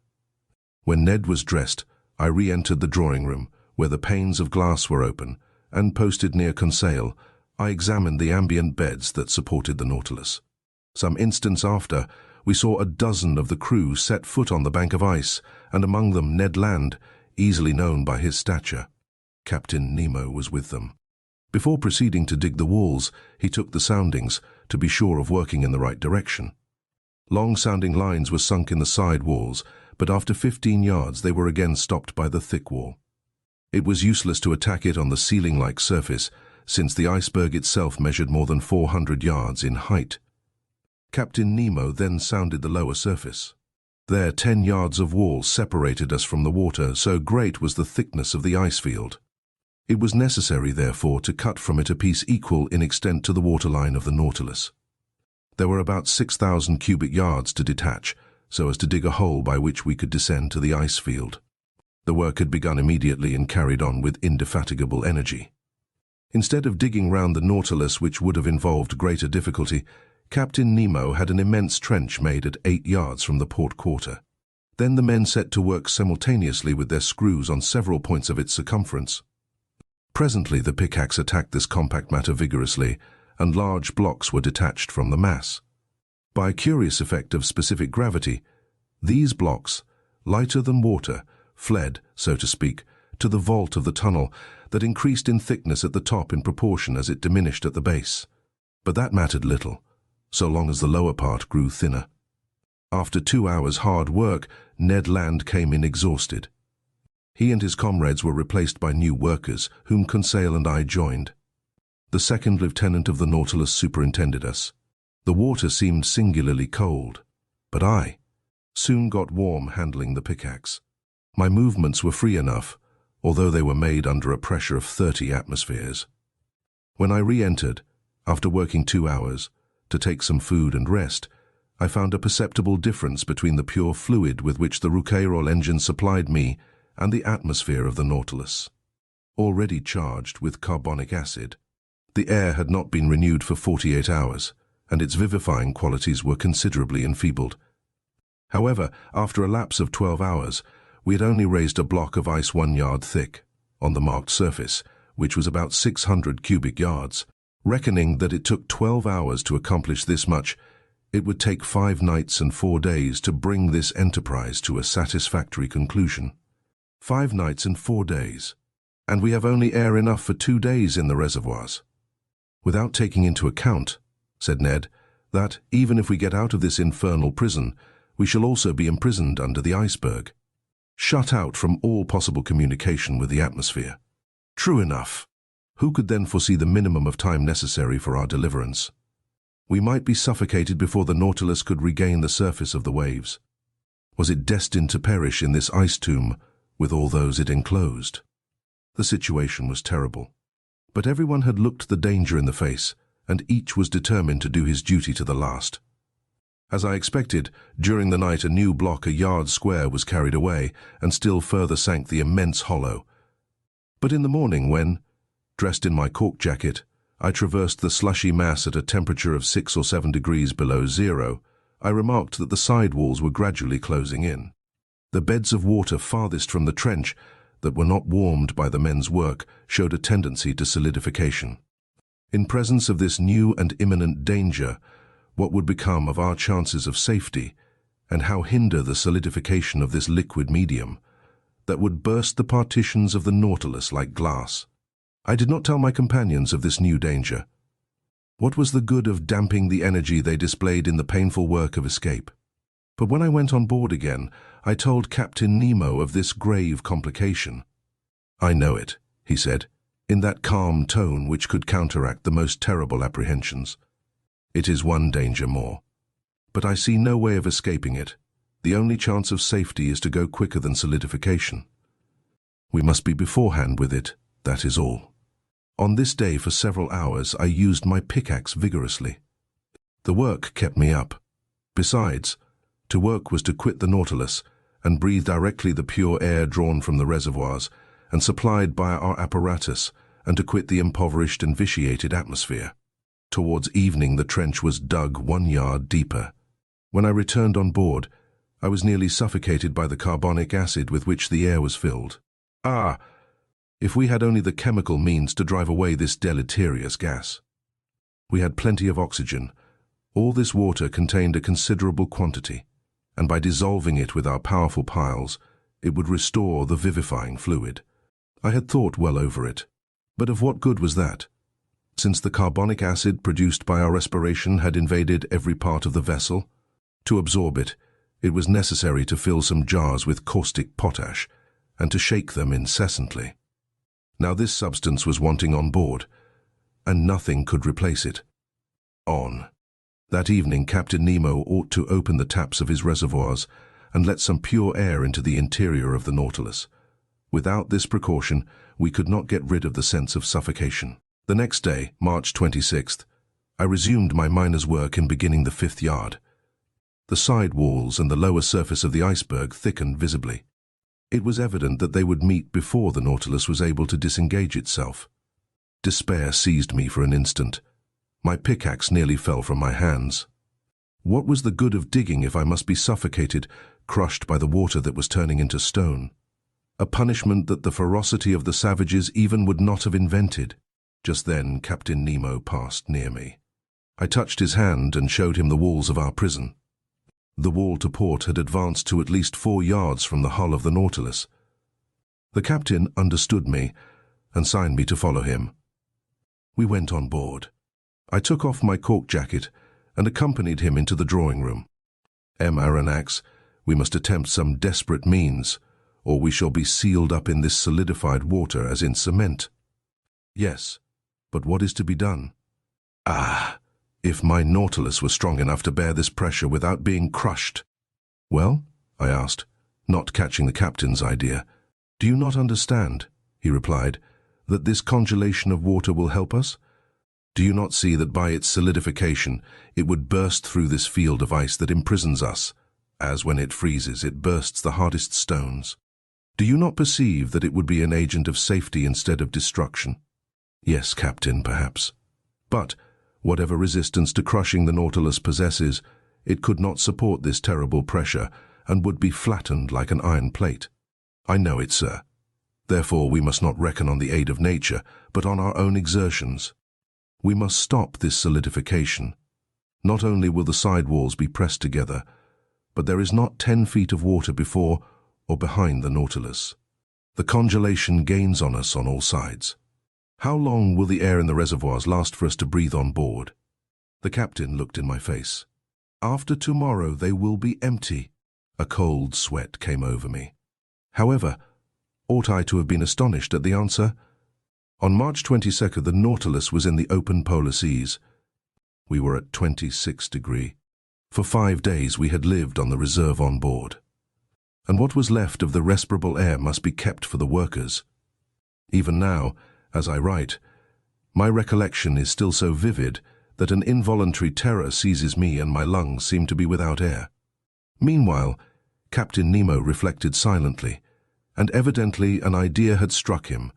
[SPEAKER 1] When Ned was dressed, I re-entered the drawing room, where the panes of glass were open, and posted near Conseil, I examined the ambient beds that supported the Nautilus. Some instants after, we saw a dozen of the crew set foot on the bank of ice, and among them Ned Land, easily known by his stature. Captain Nemo was with them. Before proceeding to dig the walls, he took the soundings, to be sure of working in the right direction. Long-sounding lines were sunk in the side walls, but after 15 yards they were again stopped by the thick wall. It was useless to attack it on the ceiling-like surface, since the iceberg itself measured more than 400 yards in height. Captain Nemo then sounded the lower surface. There, 10 yards of wall separated us from the water, so great was the thickness of the ice field. It was necessary, therefore, to cut from it a piece equal in extent to the waterline of the Nautilus. There were about 6,000 cubic yards to detach, so as to dig a hole by which we could descend to the ice field. The work had begun immediately and carried on with indefatigable energy. Instead of digging round the Nautilus, which would have involved greater difficulty, Captain Nemo had an immense trench made at 8 yards from the port quarter. Then the men set to work simultaneously with their screws on several points of its circumference. Presently the pickaxe attacked this compact matter vigorously, and large blocks were detached from the mass. By a curious effect of specific gravity, these blocks, lighter than water, fled, so to speak, to the vault of the tunnel that increased in thickness at the top in proportion as it diminished at the base. But that mattered little, so long as the lower part grew thinner. After 2 hours' hard work, Ned Land came in exhausted. He and his comrades were replaced by new workers, whom Conseil and I joined. The second lieutenant of the Nautilus superintended us. The water seemed singularly cold, but I soon got warm handling the pickaxe. My movements were free enough, although they were made under a pressure of 30 atmospheres. When I re-entered, after working 2 hours, to take some food and rest, I found a perceptible difference between the pure fluid with which the Rouquayrol engine supplied me and the atmosphere of the Nautilus. Already charged with carbonic acid, the air had not been renewed for 48 hours, and its vivifying qualities were considerably enfeebled. However, after a lapse of 12 hours, we had only raised a block of ice 1 yard thick, on the marked surface, which was about 600 cubic yards. Reckoning that it took 12 hours to accomplish this much, it would take 5 nights and 4 days to bring this enterprise to a satisfactory conclusion. 5 nights and 4 days, and we have only air enough for 2 days in the reservoirs. Without taking into account, said Ned, that, even if we get out of this infernal prison, we shall also be imprisoned under the iceberg, shut out from all possible communication with the atmosphere. True enough. Who could then foresee the minimum of time necessary for our deliverance? We might be suffocated before the Nautilus could regain the surface of the waves. Was it destined to perish in this ice tomb with all those it enclosed? The situation was terrible, but everyone had looked the danger in the face, and each was determined to do his duty to the last. As I expected, during the night a new block a yard square was carried away, and still further sank the immense hollow. But in the morning when, dressed in my cork jacket, I traversed the slushy mass at a temperature of 6 or 7 degrees below zero, I remarked that the side walls were gradually closing in. The beds of water farthest from the trench, that were not warmed by the men's work, showed a tendency to solidification. In presence of this new and imminent danger, what would become of our chances of safety, and how hinder the solidification of this liquid medium, that would burst the partitions of the Nautilus like glass? I did not tell my companions of this new danger. What was the good of damping the energy they displayed in the painful work of escape? But when I went on board again, I told Captain Nemo of this grave complication. "I know it," he said, in that calm tone which could counteract the most terrible apprehensions. "It is one danger more. But I see no way of escaping it. The only chance of safety is to go quicker than solidification. We must be beforehand with it, that is all." On this day for several hours I used my pickaxe vigorously. The work kept me up. Besides, to work was to quit the Nautilus and breathe directly the pure air drawn from the reservoirs and supplied by our apparatus, and to quit the impoverished and vitiated atmosphere. Towards evening the trench was dug 1 yard deeper. When I returned on board, I was nearly suffocated by the carbonic acid with which the air was filled. If we had only the chemical means to drive away this deleterious gas. We had plenty of oxygen. All this water contained a considerable quantity, and by dissolving it with our powerful piles, it would restore the vivifying fluid. I had thought well over it, but of what good was that? Since the carbonic acid produced by our respiration had invaded every part of the vessel, to absorb it, it was necessary to fill some jars with caustic potash, and to shake them incessantly. Now this substance was wanting on board, and nothing could replace it. On. That evening, Captain Nemo ought to open the taps of his reservoirs and let some pure air into the interior of the Nautilus. Without this precaution, we could not get rid of the sense of suffocation. The next day, March 26th, I resumed my miner's work in beginning the 5th yard. The side walls and the lower surface of the iceberg thickened visibly. It was evident that they would meet before the Nautilus was able to disengage itself. Despair seized me for an instant. My pickaxe nearly fell from my hands. What was the good of digging if I must be suffocated, crushed by the water that was turning into stone? A punishment that the ferocity of the savages even would not have invented. Just then, Captain Nemo passed near me. I touched his hand and showed him the walls of our prison. The wall to port had advanced to at least 4 yards from the hull of the Nautilus. The captain understood me and signed me to follow him. We went on board. I took off my cork jacket and accompanied him into the drawing room. Aronnax, we must attempt some desperate means, or we shall be sealed up in this solidified water as in cement. Yes, but what is to be done? If my Nautilus were strong enough to bear this pressure without being crushed. Well, I asked, not catching the captain's idea. Do you not understand, he replied, that this congelation of water will help us? Do you not see that by its solidification it would burst through this field of ice that imprisons us, as when it freezes it bursts the hardest stones? Do you not perceive that it would be an agent of safety instead of destruction? Yes, Captain, perhaps. But whatever resistance to crushing the Nautilus possesses, it could not support this terrible pressure and would be flattened like an iron plate. I know it, sir. Therefore, we must not reckon on the aid of nature, but on our own exertions. We must stop this solidification. Not only will the side walls be pressed together, but there is not 10 feet of water before or behind the Nautilus. The congelation gains on us on all sides. How long will the air in the reservoirs last for us to breathe on board? The captain looked in my face. After tomorrow they will be empty. A cold sweat came over me. However, ought I to have been astonished at the answer? On March 22nd, the Nautilus was in the open polar seas. We were at 26 degrees. For 5 days we had lived on the reserve on board. And what was left of the respirable air must be kept for the workers. Even now, as I write, my recollection is still so vivid that an involuntary terror seizes me and my lungs seem to be without air. Meanwhile, Captain Nemo reflected silently, and evidently an idea had struck him,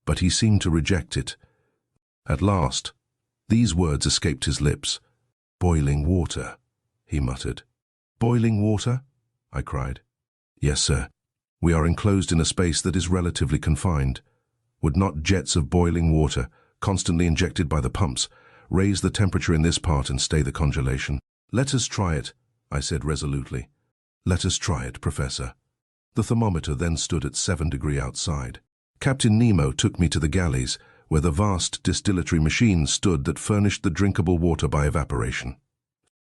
[SPEAKER 1] but he seemed to reject it. At last, these words escaped his lips. "Boiling water," he muttered. "Boiling water?" I cried. "Yes, sir. We are enclosed in a space that is relatively confined. Would not jets of boiling water, constantly injected by the pumps, raise the temperature in this part and stay the congelation?" "Let us try it," I said resolutely. "Let us try it, Professor." The thermometer then stood at 7 degrees outside. Captain Nemo took me to the galleys, where the vast distillatory machines stood that furnished the drinkable water by evaporation.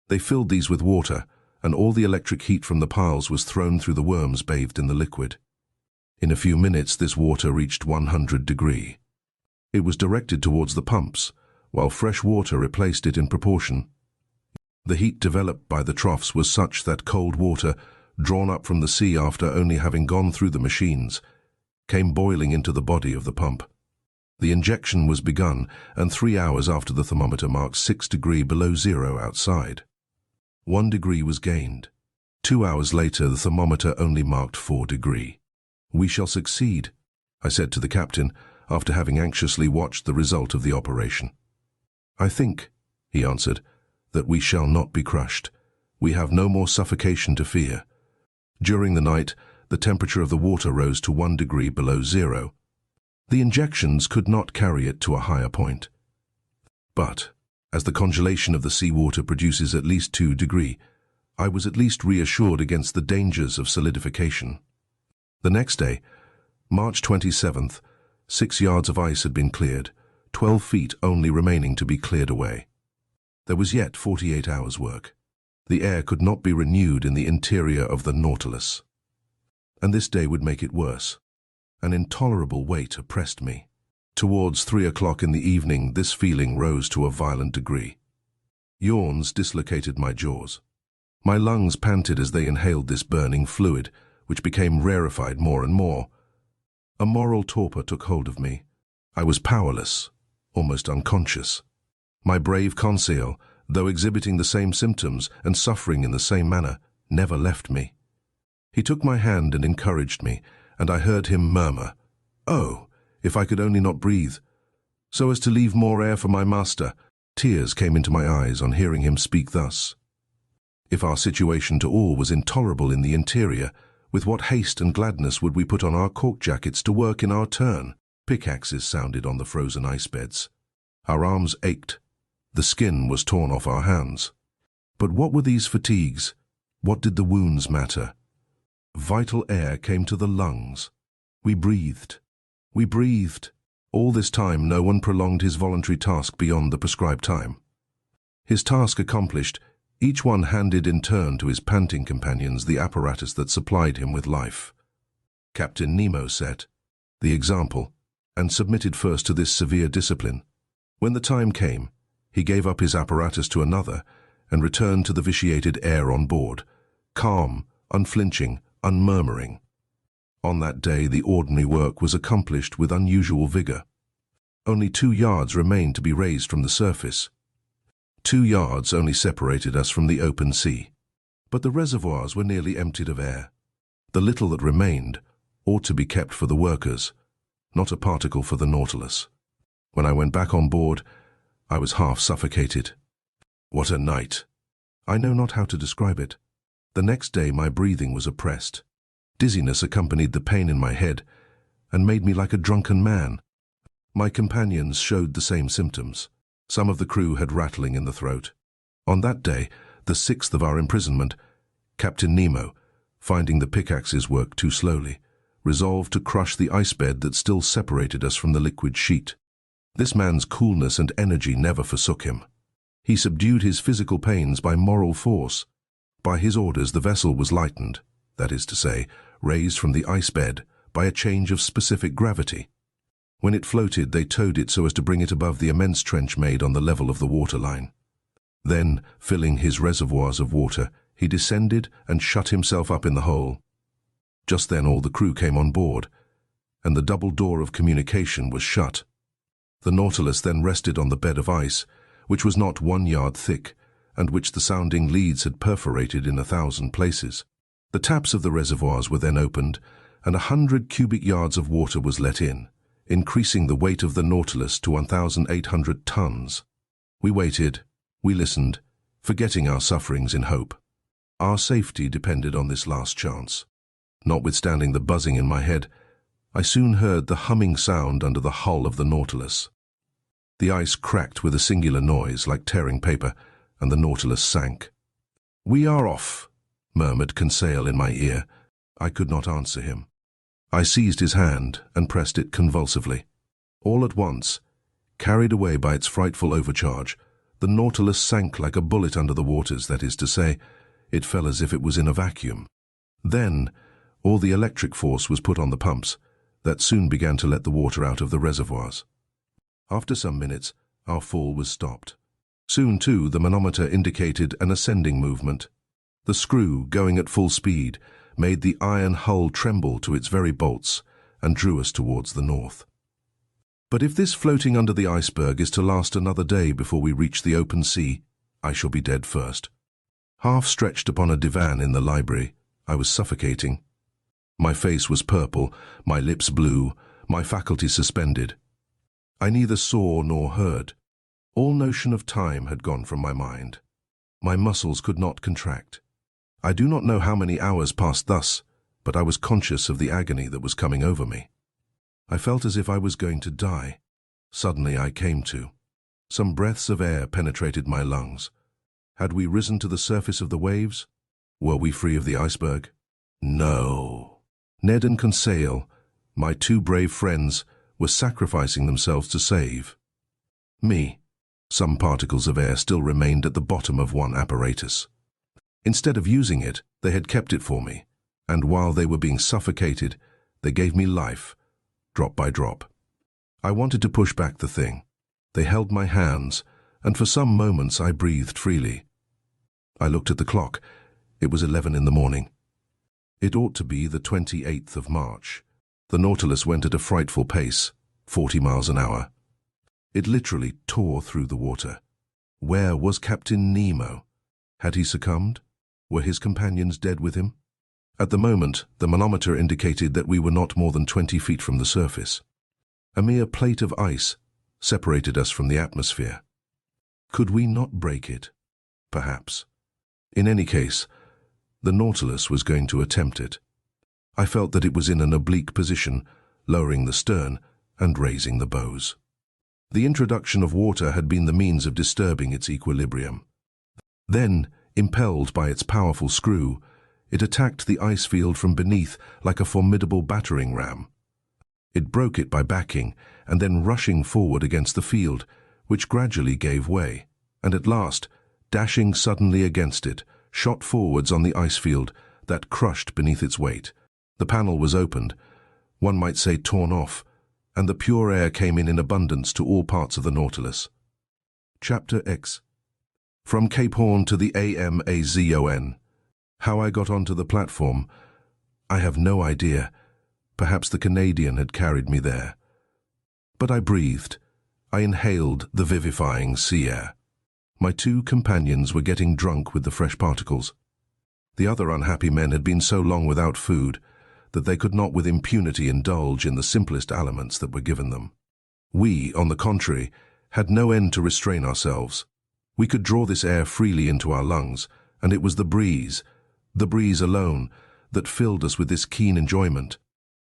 [SPEAKER 1] They filled these with water, and all the electric heat from the piles was thrown through the worms bathed in the liquid. In a few minutes this water reached 100 degrees. It was directed towards the pumps, while fresh water replaced it in proportion. The heat developed by the troughs was such that cold water, drawn up from the sea after only having gone through the machines, came boiling into the body of the pump. The injection was begun, and 3 hours after the thermometer marked 6 degrees below zero outside. 1 degree was gained. 2 hours later the thermometer only marked 4 degrees. "We shall succeed," I said to the captain, after having anxiously watched the result of the operation. "I think," he answered, "that we shall not be crushed. We have no more suffocation to fear." During the night, the temperature of the water rose to 1 degree below zero. The injections could not carry it to a higher point. But, as the congelation of the seawater produces at least 2 degrees, I was at least reassured against the dangers of solidification. The next day, March 27th, 6 yards of ice had been cleared, 12 feet only remaining to be cleared away. There was yet 48 hours' work. The air could not be renewed in the interior of the Nautilus. And this day would make it worse. An intolerable weight oppressed me. Towards 3 o'clock in the evening, this feeling rose to a violent degree. Yawns dislocated my jaws. My lungs panted as they inhaled this burning fluid, which became rarefied more and more. A moral torpor took hold of me. I was powerless, almost unconscious. My brave Conseil, though exhibiting the same symptoms and suffering in the same manner, never left me. He took my hand and encouraged me, and I heard him murmur, "Oh, if I could only not breathe, so as to leave more air for my master." Tears came into my eyes on hearing him speak thus. If our situation to all was intolerable in the interior, with what haste and gladness would we put on our cork jackets to work in our turn? Pickaxes sounded on the frozen ice beds. Our arms ached. The skin was torn off our hands. But what were these fatigues? What did the wounds matter? Vital air came to the lungs. We breathed. We breathed. All this time no one prolonged his voluntary task beyond the prescribed time. His task accomplished, each one handed in turn to his panting companions the apparatus that supplied him with life. Captain Nemo set the example and submitted first to this severe discipline. When the time came, he gave up his apparatus to another and returned to the vitiated air on board, calm, unflinching, unmurmuring. On that day the ordinary work was accomplished with unusual vigor. Only 2 yards remained to be raised from the surface. 2 yards only separated us from the open sea. But the reservoirs were nearly emptied of air. The little that remained ought to be kept for the workers, not a particle for the Nautilus. When I went back on board, I was half suffocated. What a night! I know not how to describe it. The next day my breathing was oppressed. Dizziness accompanied the pain in my head and made me like a drunken man. My companions showed the same symptoms. Some of the crew had rattling in the throat. On that day, the 6th of our imprisonment, Captain Nemo, finding the pickaxes work too slowly, resolved to crush the ice bed that still separated us from the liquid sheet. This man's coolness and energy never forsook him. He subdued his physical pains by moral force. By his orders the vessel was lightened, that is to say, raised from the ice bed by a change of specific gravity. When it floated, they towed it so as to bring it above the immense trench made on the level of the waterline. Then, filling his reservoirs of water, he descended and shut himself up in the hole. Just then all the crew came on board, and the double door of communication was shut. The Nautilus then rested on the bed of ice, which was not 1 yard thick, and which the sounding leads had perforated in 1,000 places. The taps of the reservoirs were then opened, and 100 cubic yards of water was let in, increasing the weight of the Nautilus to 1,800 tons. We waited, we listened, forgetting our sufferings in hope. Our safety depended on this last chance. Notwithstanding the buzzing in my head, I soon heard the humming sound under the hull of the Nautilus. The ice cracked with a singular noise like tearing paper, and the Nautilus sank. "We are off," murmured Conseil in my ear. I could not answer him. I seized his hand and pressed it convulsively. All at once, carried away by its frightful overcharge, the Nautilus sank like a bullet under the waters, that is to say, it fell as if it was in a vacuum. Then, all the electric force was put on the pumps, that soon began to let the water out of the reservoirs. After some minutes, our fall was stopped. Soon, too, the manometer indicated an ascending movement. The screw, going at full speed, made the iron hull tremble to its very bolts and drew us towards the north. But if this floating under the iceberg is to last another day before we reach the open sea, I shall be dead first. Half stretched upon a divan in the library, I was suffocating. My face was purple, my lips blue, my faculties suspended. I neither saw nor heard. All notion of time had gone from my mind. My muscles could not contract. I do not know how many hours passed thus, but I was conscious of the agony that was coming over me. I felt as if I was going to die. Suddenly I came to. Some breaths of air penetrated my lungs. Had we risen to the surface of the waves? Were we free of the iceberg? No. Ned and Conseil, my 2 brave friends, were sacrificing themselves to save me. Some particles of air still remained at the bottom of one apparatus. Instead of using it, they had kept it for me, and while they were being suffocated, they gave me life, drop by drop. I wanted to push back the thing. They held my hands, and for some moments I breathed freely. I looked at the clock. It was 11 in the morning. It ought to be the 28th of March. The Nautilus went at a frightful pace, 40 miles an hour. It literally tore through the water. Where was Captain Nemo? Had he succumbed? Were his companions dead with him? At the moment, the manometer indicated that we were not more than 20 feet from the surface. A mere plate of ice separated us from the atmosphere. Could we not break it? Perhaps. In any case, the Nautilus was going to attempt it. I felt that it was in an oblique position, lowering the stern and raising the bows. The introduction of water had been the means of disturbing its equilibrium. Then, impelled by its powerful screw, it attacked the ice field from beneath like a formidable battering ram. It broke it by backing and then rushing forward against the field, which gradually gave way, and at last, dashing suddenly against it, shot forwards on the ice field that crushed beneath its weight. The panel was opened, one might say torn off, and the pure air came in abundance to all parts of the Nautilus. Chapter X. From Cape Horn to the Amazon. How I got onto the platform, I have no idea. Perhaps the Canadian had carried me there. But I breathed. I inhaled the vivifying sea air. My two companions were getting drunk with the fresh particles. The other unhappy men had been so long without food that they could not with impunity indulge in the simplest aliments that were given them. We, on the contrary, had no end to restrain ourselves. We could draw this air freely into our lungs, and it was the breeze alone, that filled us with this keen enjoyment.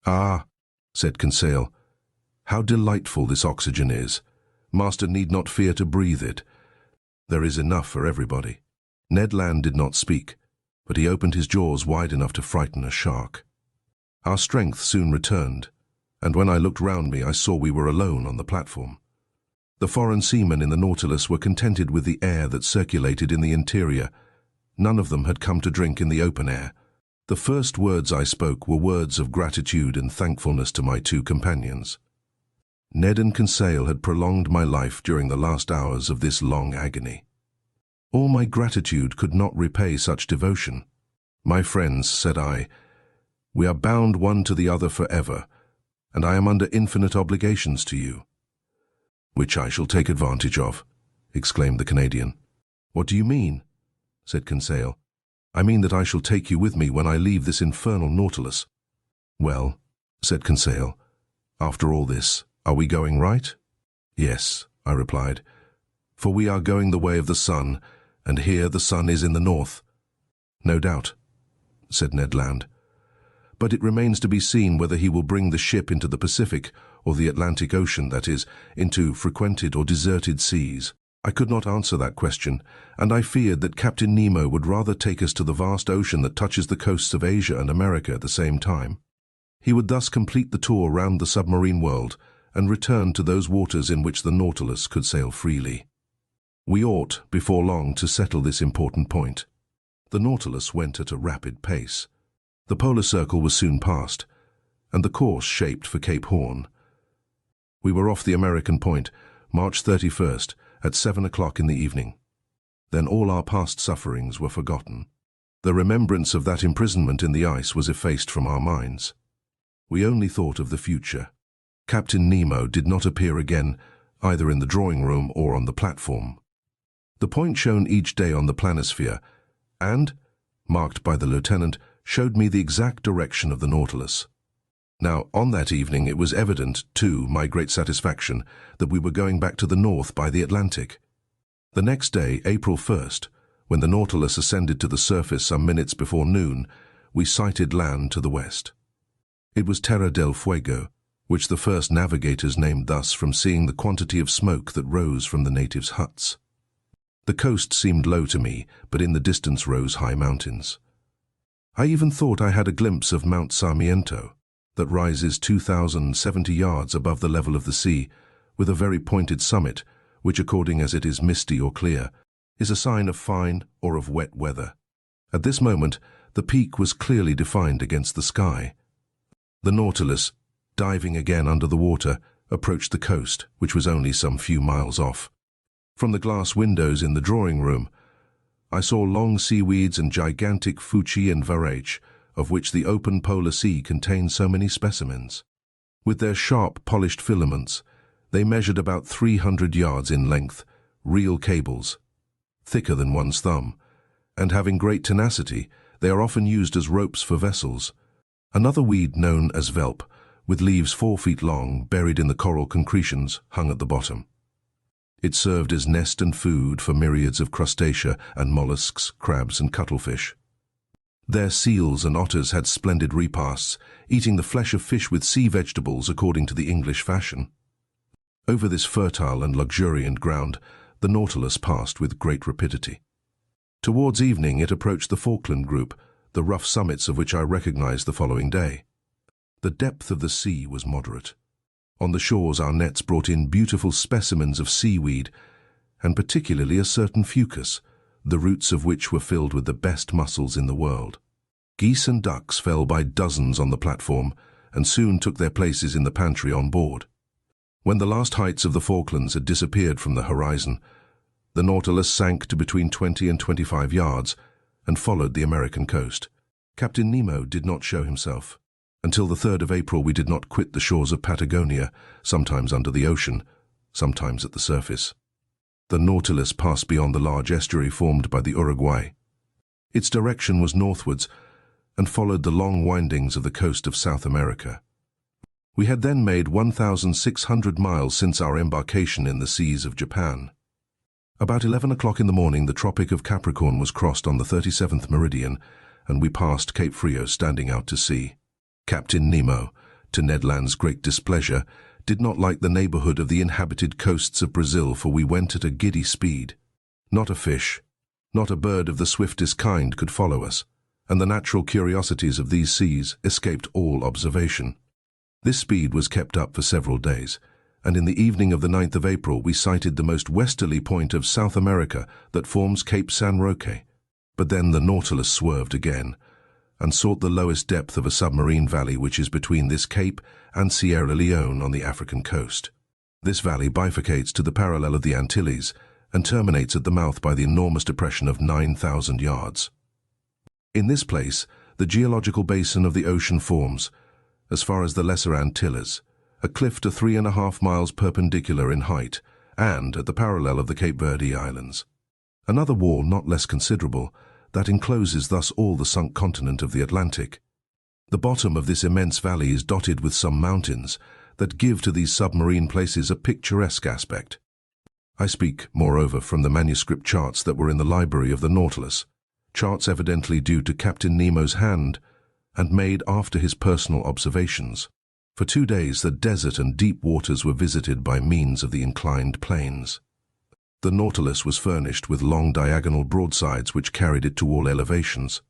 [SPEAKER 1] "Ah," said Conseil, "how delightful this oxygen is. Master need not fear to breathe it. There is enough for everybody." Ned Land did not speak, but he opened his jaws wide enough to frighten a shark. Our strength soon returned, and when I looked round me I saw we were alone on the platform. The foreign seamen in the Nautilus were contented with the air that circulated in the interior. None of them had come to drink in the open air. The first words I spoke were words of gratitude and thankfulness to my two companions. Ned and Conseil had prolonged my life during the last hours of this long agony. All my gratitude could not repay such devotion. "My friends," said I, "we are bound one to the other forever, and I am under infinite obligations to you." "Which I shall take advantage of," exclaimed the Canadian. "What do you mean?" said Conseil. "I mean that I shall take you with me when I leave this infernal Nautilus." "Well," said Conseil, "after all this, are we going right?" "Yes," I replied, "for we are going the way of the sun, and here the sun is in the north." "No doubt," said Ned Land. "But it remains to be seen whether he will bring the ship into the Pacific or the Atlantic Ocean, that is, into frequented or deserted seas." I could not answer that question, and I feared that Captain Nemo would rather take us to the vast ocean that touches the coasts of Asia and America at the same time. He would thus complete the tour round the submarine world and return to those waters in which the Nautilus could sail freely. We ought, before long, to settle this important point. The Nautilus went at a rapid pace. The polar circle was soon passed, and the course shaped for Cape Horn. We were off the American point, March 31st, at 7 o'clock in the evening. Then all our past sufferings were forgotten. The remembrance of that imprisonment in the ice was effaced from our minds. We only thought of the future. Captain Nemo did not appear again, either in the drawing room or on the platform. The point shown each day on the planisphere, and, marked by the lieutenant, showed me the exact direction of the Nautilus. Now, on that evening it was evident, to my great satisfaction, that we were going back to the north by the Atlantic. The next day, April 1st, when the Nautilus ascended to the surface some minutes before noon, we sighted land to the west. It was Terra del Fuego, which the first navigators named thus from seeing the quantity of smoke that rose from the natives' huts. The coast seemed low to me, but in the distance rose high mountains. I even thought I had a glimpse of Mount Sarmiento, that rises 2,070 yards above the level of the sea, with a very pointed summit, which, according as it is misty or clear, is a sign of fine or of wet weather. At this moment, the peak was clearly defined against the sky. The Nautilus, diving again under the water, approached the coast, which was only some few miles off. From the glass windows in the drawing room, I saw long seaweeds and gigantic fuchi and varech, of which the open polar sea contained so many specimens. With their sharp, polished filaments, they measured about 300 yards in length, real cables, thicker than one's thumb, and having great tenacity, they are often used as ropes for vessels. Another weed known as velp, with leaves 4 feet long, buried in the coral concretions, hung at the bottom. It served as nest and food for myriads of crustacea and mollusks, crabs and cuttlefish. Their seals and otters had splendid repasts, eating the flesh of fish with sea vegetables according to the English fashion. Over this fertile and luxuriant ground, the Nautilus passed with great rapidity. Towards evening it approached the Falkland Group, the rough summits of which I recognized the following day. The depth of the sea was moderate. On the shores our nets brought in beautiful specimens of seaweed, and particularly a certain fucus, the roots of which were filled with the best mussels in the world. Geese and ducks fell by dozens on the platform, and soon took their places in the pantry on board. When the last heights of the Falklands had disappeared from the horizon, the Nautilus sank to between 20 and 25 yards and followed the American coast. Captain Nemo did not show himself. Until the 3rd of April we did not quit the shores of Patagonia, sometimes under the ocean, sometimes at the surface. The Nautilus passed beyond the large estuary formed by the Uruguay. Its direction was northwards and followed the long windings of the coast of South America. We had then made 1,600 miles since our embarkation in the seas of Japan. About 11 o'clock in the morning the Tropic of Capricorn was crossed on the 37th meridian, and we passed Cape Frio standing out to sea. Captain Nemo, to Ned Land's great displeasure, did not like the neighborhood of the inhabited coasts of Brazil, for we went at a giddy speed. Not a fish, not a bird of the swiftest kind could follow us, and the natural curiosities of these seas escaped all observation. This speed was kept up for several days, and in the evening of the 9th of April we sighted the most westerly point of South America that forms Cape San Roque. But then the Nautilus swerved again, and sought the lowest depth of a submarine valley which is between this cape and Sierra Leone on the African coast. This valley bifurcates to the parallel of the Antilles and terminates at the mouth by the enormous depression of 9,000 yards. In this place, the geological basin of the ocean forms, as far as the Lesser Antilles, a cliff to 3.5 miles perpendicular in height, and at the parallel of the Cape Verde Islands. Another wall not less considerable, that encloses thus all the sunk continent of the Atlantic. The bottom of this immense valley is dotted with some mountains that give to these submarine places a picturesque aspect. I speak, moreover, from the manuscript charts that were in the library of the Nautilus, charts evidently due to Captain Nemo's hand and made after his personal observations. For 2 days the desert and deep waters were visited by means of the inclined planes. The Nautilus was furnished with long diagonal broadsides which carried it to all elevations.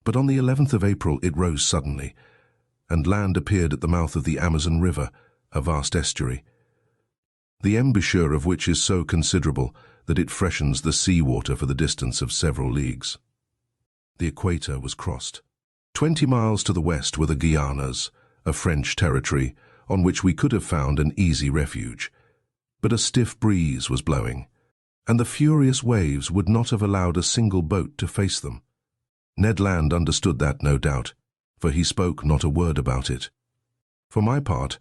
[SPEAKER 1] But on the 11th of April it rose suddenly, and land appeared at the mouth of the Amazon River, a vast estuary, the embouchure of which is so considerable that it freshens the sea water for the distance of several leagues. The equator was crossed. 20 miles to the west were the Guianas, a French territory on which we could have found an easy refuge. But a stiff breeze was blowing, and the furious waves would not have allowed a single boat to face them. Ned Land understood that, no doubt, for he spoke not a word about it. For my part,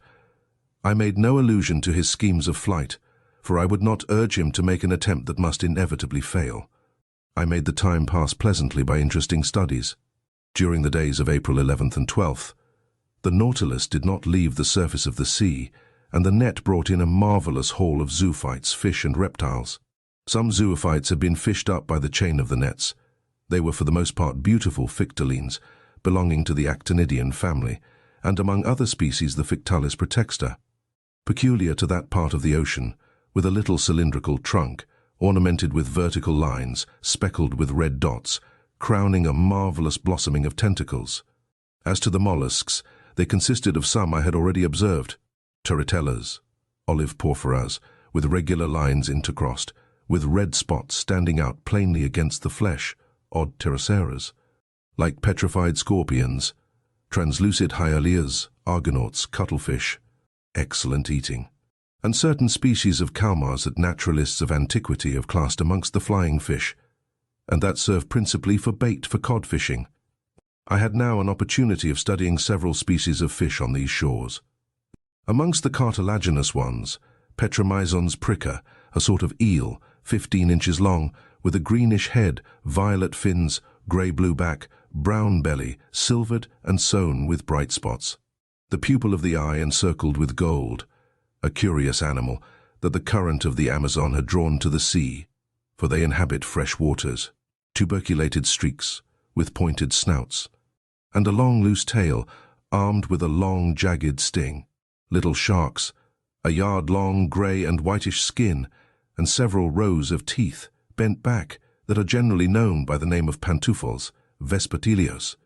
[SPEAKER 1] I made no allusion to his schemes of flight, for I would not urge him to make an attempt that must inevitably fail. I made the time pass pleasantly by interesting studies. During the days of April 11th and 12th, the Nautilus did not leave the surface of the sea, and the net brought in a marvelous haul of zoophytes, fish and reptiles. Some zoophytes had been fished up by the chain of the nets. They were for the most part beautiful fictolines, belonging to the Actinidian family, and among other species the Fictalis protexta. Peculiar to that part of the ocean, with a little cylindrical trunk, ornamented with vertical lines, speckled with red dots, crowning a marvelous blossoming of tentacles. As to the mollusks, they consisted of some I had already observed, turritellas, olive porphyras, with regular lines intercrossed, with red spots standing out plainly against the flesh, odd pteroceras, like petrified scorpions, translucid hyalias, argonauts, cuttlefish, excellent eating, and certain species of calmars that naturalists of antiquity have classed amongst the flying fish, and that serve principally for bait for cod fishing. I had now an opportunity of studying several species of fish on these shores. Amongst the cartilaginous ones, Petromyzons pricker, a sort of eel, 15 inches long, with a greenish head, violet fins, grey-blue back, brown belly, silvered and sown with bright spots. The pupil of the eye encircled with gold, a curious animal that the current of the Amazon had drawn to the sea, for they inhabit fresh waters. Tuberculated streaks, with pointed snouts, and a long loose tail, armed with a long jagged sting. Little sharks, a yard-long grey and whitish skin, and several rows of teeth, bent back, that are generally known by the name of pantoufles, vespertilios.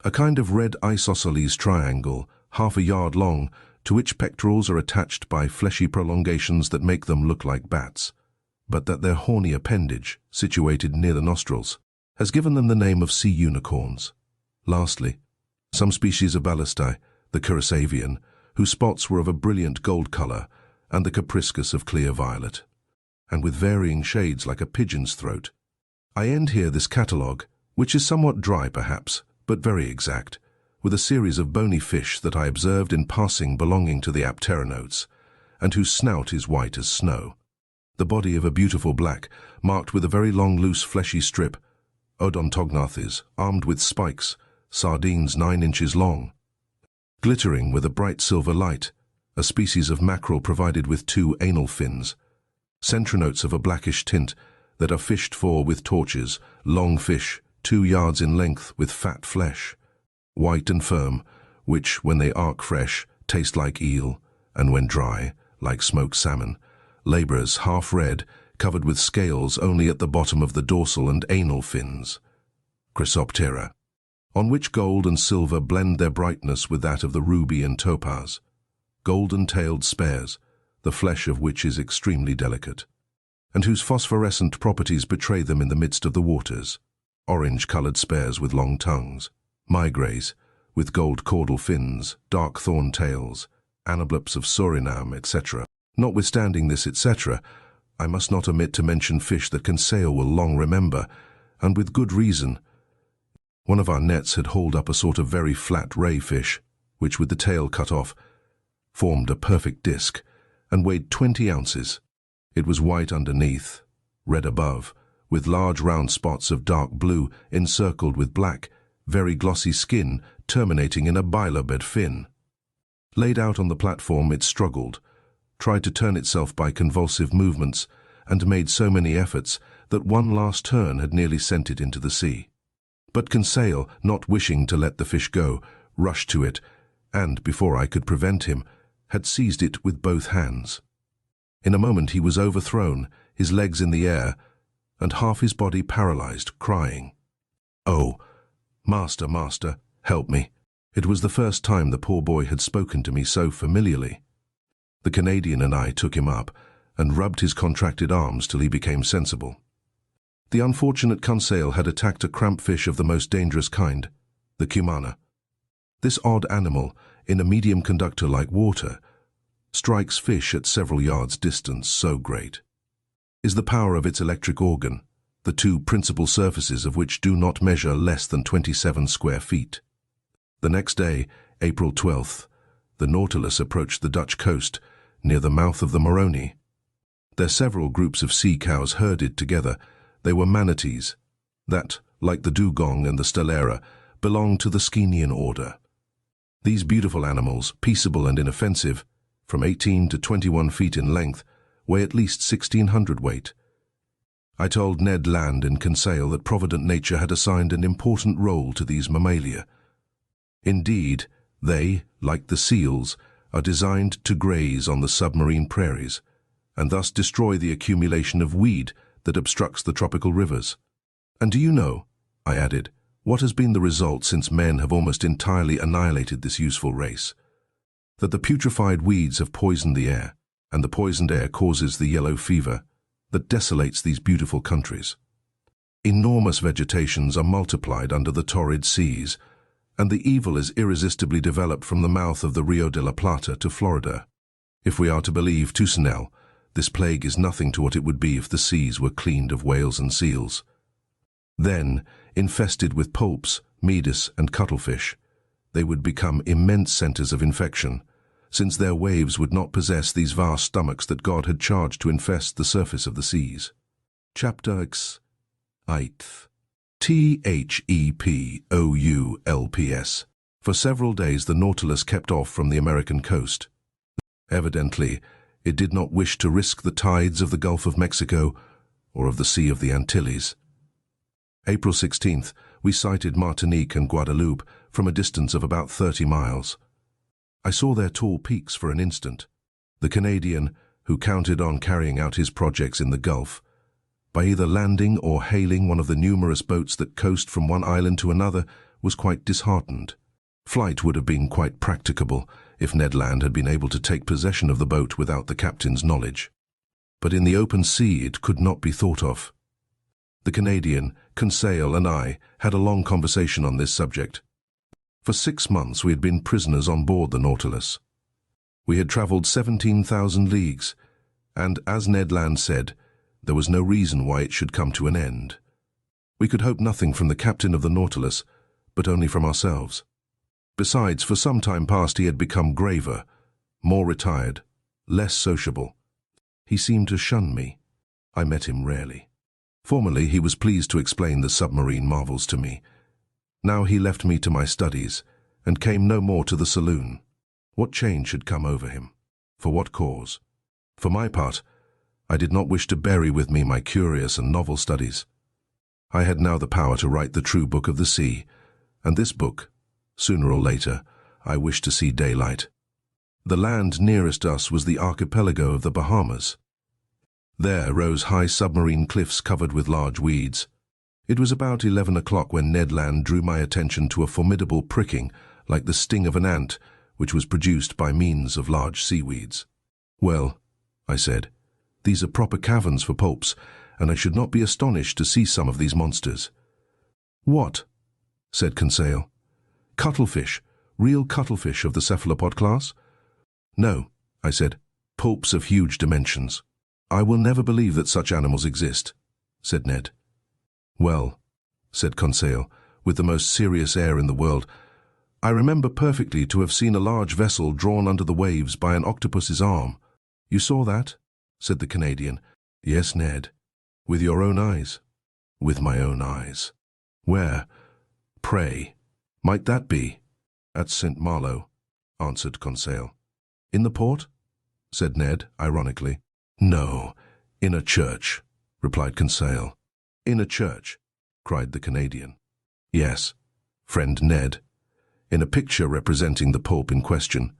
[SPEAKER 1] A kind of red isosceles triangle, half a yard long, to which pectorals are attached by fleshy prolongations that make them look like bats, but that their horny appendage, situated near the nostrils, has given them the name of sea unicorns. Lastly, some species of ballistae, the Curasavian, whose spots were of a brilliant gold colour, and the Capriscus of clear violet, and with varying shades like a pigeon's throat. I end here this catalogue, which is somewhat dry perhaps, but very exact, with a series of bony fish that I observed in passing belonging to the apteronotes, and whose snout is white as snow. The body of a beautiful black, marked with a very long loose fleshy strip, Odontognathes, armed with spikes, sardines 9 inches long, glittering with a bright silver light, a species of mackerel provided with 2 anal fins, centronotes of a blackish tint that are fished for with torches, long fish, 2 yards in length with fat flesh, white and firm, which, when they arc fresh, taste like eel, and when dry, like smoked salmon, labours half red, covered with scales only at the bottom of the dorsal and anal fins, Chrysoptera, on which gold and silver blend their brightness with that of the ruby and topaz, golden-tailed spares, the flesh of which is extremely delicate, and whose phosphorescent properties betray them in the midst of the waters, orange-coloured spares with long tongues, migres, with gold caudal fins, dark thorn tails, anableps of Suriname, etc. Notwithstanding this, etc., I must not omit to mention fish that Conseil will long remember, and with good reason. One of our nets had hauled up a sort of very flat ray fish, which, with the tail cut off, formed a perfect disc, and weighed 20 ounces. It was white underneath, red above, with large round spots of dark blue encircled with black, very glossy skin terminating in a bilobed fin. Laid out on the platform, it struggled, tried to turn itself by convulsive movements, and made so many efforts that one last turn had nearly sent it into the sea. But Conseil, not wishing to let the fish go, rushed to it, and, before I could prevent him, had seized it with both hands. In a moment he was overthrown, his legs in the air, and half his body paralyzed, crying, "Oh, master, master, help me." It was the first time the poor boy had spoken to me so familiarly. The Canadian and I took him up, and rubbed his contracted arms till he became sensible. The unfortunate Conseil had attacked a crampfish of the most dangerous kind, the cumana. This odd animal, in a medium conductor like water, strikes fish at several yards' distance so great is the power of its electric organ, the 2 principal surfaces of which do not measure less than 27 square feet. The next day, April 12th, the Nautilus approached the Dutch coast, near the mouth of the Moroni. There several groups of sea cows herded together. They were manatees, that, like the dugong and the stellara, belong to the Skenian order. These beautiful animals, peaceable and inoffensive, from 18 to 21 feet in length, weigh at least 1,600 weight. I told Ned Land in Conseil that provident nature had assigned an important role to these mammalia. Indeed, they, like the seals, are designed to graze on the submarine prairies, and thus destroy the accumulation of weed that obstructs the tropical rivers. And do you know, I added, what has been the result since men have almost entirely annihilated this useful race? That the putrefied weeds have poisoned the air, and the poisoned air causes the yellow fever that desolates these beautiful countries. Enormous vegetations are multiplied under the torrid seas, and the evil is irresistibly developed from the mouth of the Rio de la Plata to Florida. If we are to believe Toussaint, this plague is nothing to what it would be if the seas were cleaned of whales and seals. Then, infested with poulps, medas, and cuttlefish, they would become immense centers of infection, since their waves would not possess these vast stomachs that God had charged to infest the surface of the seas. Chapter X. THEPOULPS. For several days the Nautilus kept off from the American coast. Evidently, it did not wish to risk the tides of the Gulf of Mexico or of the Sea of the Antilles. April 16th, we sighted Martinique and Guadeloupe from a distance of about 30 miles. I saw their tall peaks for an instant. The Canadian, who counted on carrying out his projects in the Gulf, by either landing or hailing one of the numerous boats that coast from one island to another, was quite disheartened. Flight would have been quite practicable if Ned Land had been able to take possession of the boat without the captain's knowledge. But in the open sea it could not be thought of. The Canadian, Conseil, and I had a long conversation on this subject. For 6 months we had been prisoners on board the Nautilus. We had travelled 17,000 leagues, and, as Ned Land said, there was no reason why it should come to an end. We could hope nothing from the captain of the Nautilus, but only from ourselves. Besides, for some time past he had become graver, more retired, less sociable. He seemed to shun me. I met him rarely. Formerly he was pleased to explain the submarine marvels to me. Now he left me to my studies, and came no more to the saloon. What change had come over him? For what cause? For my part, I did not wish to bury with me my curious and novel studies. I had now the power to write the true book of the sea, and this book, sooner or later, I wished to see daylight. The land nearest us was the archipelago of the Bahamas. There rose high submarine cliffs covered with large weeds. It was about 11 o'clock when Ned Land drew my attention to a formidable pricking, like the sting of an ant, which was produced by means of large seaweeds. "Well," I said, "these are proper caverns for poulps, and I should not be astonished to see some of these monsters." "What?" said Conseil. "Cuttlefish, real cuttlefish of the cephalopod class?" "No," I said, "poulps of huge dimensions." "I will never believe that such animals exist," said Ned. "Well," said Conseil, with the most serious air in the world, "I remember perfectly to have seen a large vessel drawn under the waves by an octopus's arm." "You saw that?" said the Canadian. "Yes, Ned." "With your own eyes?" "With my own eyes." "Where, pray, might that be?" "At St. Malo," answered Conseil. "In the port?" said Ned, ironically. "No, in a church," replied Conseil. "In a church?" cried the Canadian. "Yes, friend Ned, in a picture representing the poulp in question."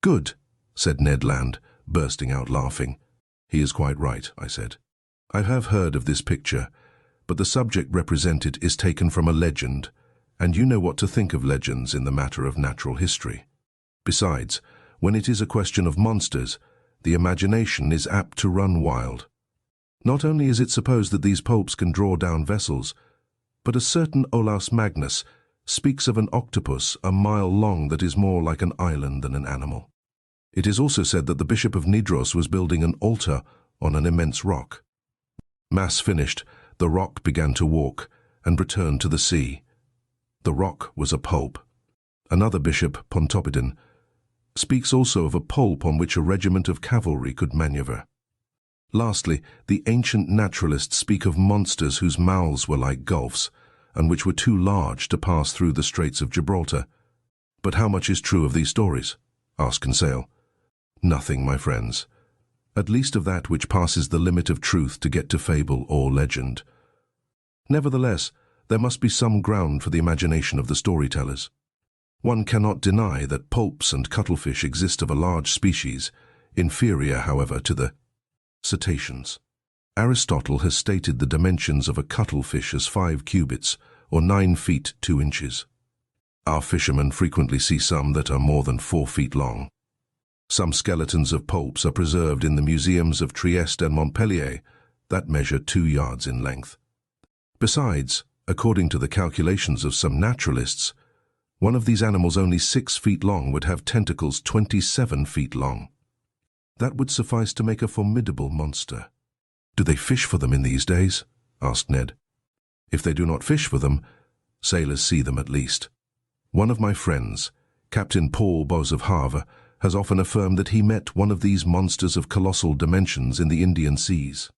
[SPEAKER 1] "Good," said Ned Land, bursting out laughing. "He is quite right," I said. "I have heard of this picture, but the subject represented is taken from a legend, and you know what to think of legends in the matter of natural history. Besides, when it is a question of monsters, the imagination is apt to run wild. Not only is it supposed that these poulps can draw down vessels, but a certain Olaus Magnus speaks of an octopus a mile long that is more like an island than an animal. It is also said that the Bishop of Nidros was building an altar on an immense rock. Mass finished, the rock began to walk and returned to the sea. The rock was a poulp. Another bishop, Pontoppidan, speaks also of a poulp on which a regiment of cavalry could maneuver. Lastly, the ancient naturalists speak of monsters whose mouths were like gulfs, and which were too large to pass through the Straits of Gibraltar. "But how much is true of these stories?" asked Conseil. "Nothing, my friends. At least of that which passes the limit of truth to get to fable or legend. Nevertheless, there must be some ground for the imagination of the storytellers. One cannot deny that poulps and cuttlefish exist of a large species, inferior, however, to the cetaceans. Aristotle has stated the dimensions of a cuttlefish as 5 cubits, or 9 feet 2 inches. Our fishermen frequently see some that are more than 4 feet long. Some skeletons of poulps are preserved in the museums of Trieste and Montpellier that measure 2 yards in length. Besides, according to the calculations of some naturalists, one of these animals only 6 feet long would have tentacles 27 feet long. That would suffice to make a formidable monster. Do they fish for them in these days? Asked Ned. If they do not fish for them, sailors see them at least. One of my friends, Captain Paul Bos of Havre, has often affirmed that he met one of these monsters of colossal dimensions in the Indian seas.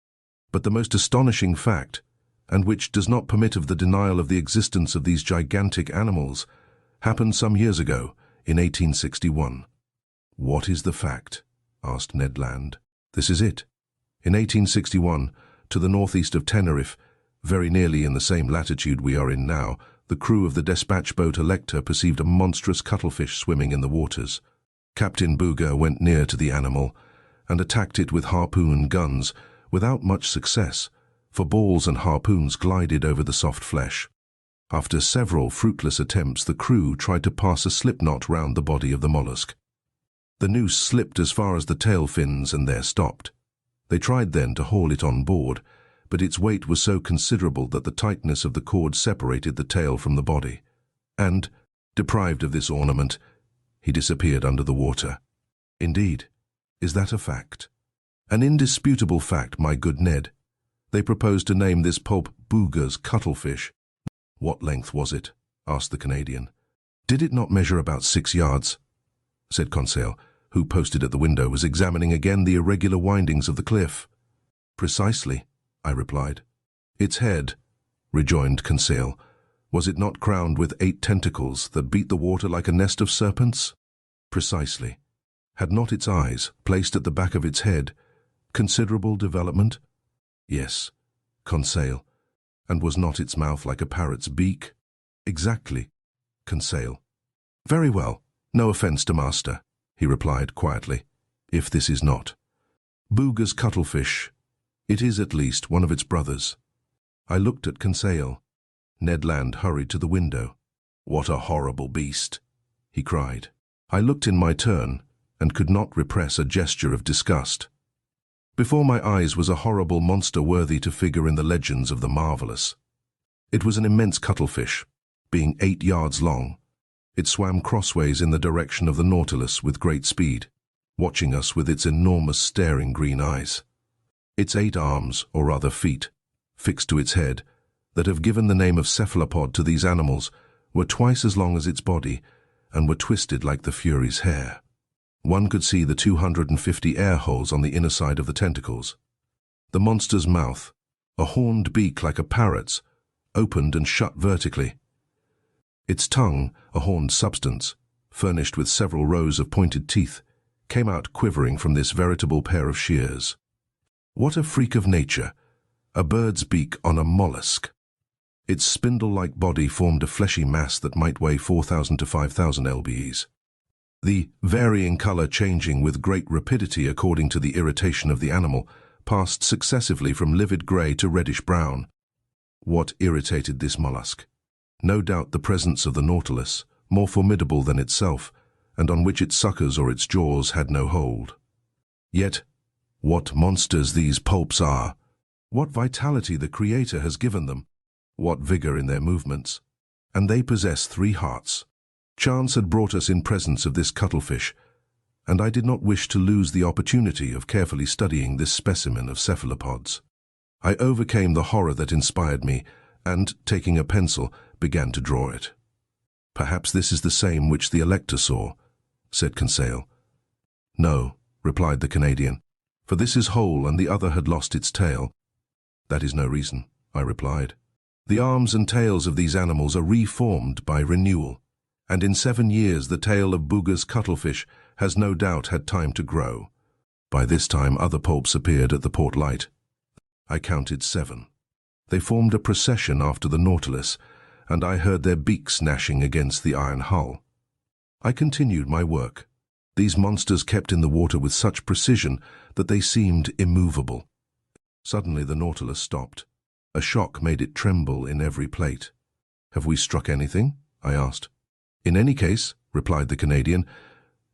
[SPEAKER 1] But the most astonishing fact, and which does not permit of the denial of the existence of these gigantic animals, happened some years ago, in 1861. What is the fact? Asked Ned Land. This is it. In 1861, to the northeast of Tenerife, very nearly in the same latitude we are in now, the crew of the despatch boat Elector perceived a monstrous cuttlefish swimming in the waters. Captain Booger went near to the animal and attacked it with harpoon guns without much success, for balls and harpoons glided over the soft flesh. After several fruitless attempts, the crew tried to pass a slipknot round the body of the mollusk. The noose slipped as far as the tail fins and there stopped. They tried then to haul it on board, but its weight was so considerable that the tightness of the cord separated the tail from the body, and, deprived of this ornament, he disappeared under the water. Indeed, is that a fact? An indisputable fact, my good Ned. They proposed to name this pulp Booger's cuttlefish. What length was it? Asked the Canadian. Did it not measure about 6 yards? Said Conseil, who, posted at the window, was examining again the irregular windings of the cliff. Precisely, I replied. Its head, rejoined Conseil, was it not crowned with 8 tentacles that beat the water like a nest of serpents? Precisely. Had not its eyes, placed at the back of its head, considerable development? Yes, Conseil. And was not its mouth like a parrot's beak? Exactly, Conseil. Very well, no offence to master, he replied quietly, if this is not Booger's cuttlefish. It is at least one of its brothers. I looked at Conseil. Ned Land hurried to the window. What a horrible beast, he cried. I looked in my turn and could not repress a gesture of disgust. Before my eyes was a horrible monster worthy to figure in the legends of the marvelous. It was an immense cuttlefish, being 8 yards long. It swam crossways in the direction of the Nautilus with great speed, watching us with its enormous staring green eyes. Its 8 arms, or rather feet, fixed to its head, that have given the name of cephalopod to these animals, were twice as long as its body and were twisted like the Fury's hair. One could see the 250 air holes on the inner side of the tentacles. The monster's mouth, a horned beak like a parrot's, opened and shut vertically. Its tongue, a horned substance, furnished with several rows of pointed teeth, came out quivering from this veritable pair of shears. What a freak of nature! A bird's beak on a mollusk. Its spindle-like body formed a fleshy mass that might weigh 4,000 to 5,000 lbs. The varying color changing with great rapidity according to the irritation of the animal, passed successively from livid grey to reddish-brown. What irritated this mollusk? No doubt the presence of the Nautilus, more formidable than itself, and on which its suckers or its jaws had no hold. Yet, what monsters these pulps are! What vitality the Creator has given them! What vigor in their movements! And they possess 3 hearts. Chance had brought us in presence of this cuttlefish, and I did not wish to lose the opportunity of carefully studying this specimen of cephalopods. I overcame the horror that inspired me, and, taking a pencil, began to draw it. Perhaps this is the same which the Elector saw, said Conseil. No, replied the Canadian, for this is whole and the other had lost its tail. That is no reason, I replied. The arms and tails of these animals are reformed by renewal, and in 7 years the tail of Booger's cuttlefish has no doubt had time to grow. By this time other pulps appeared at the port light. I counted 7. They formed a procession after the Nautilus, and I heard their beaks gnashing against the iron hull. I continued my work. These monsters kept in the water with such precision that they seemed immovable. Suddenly the Nautilus stopped. A shock made it tremble in every plate. Have we struck anything? I asked. In any case, replied the Canadian,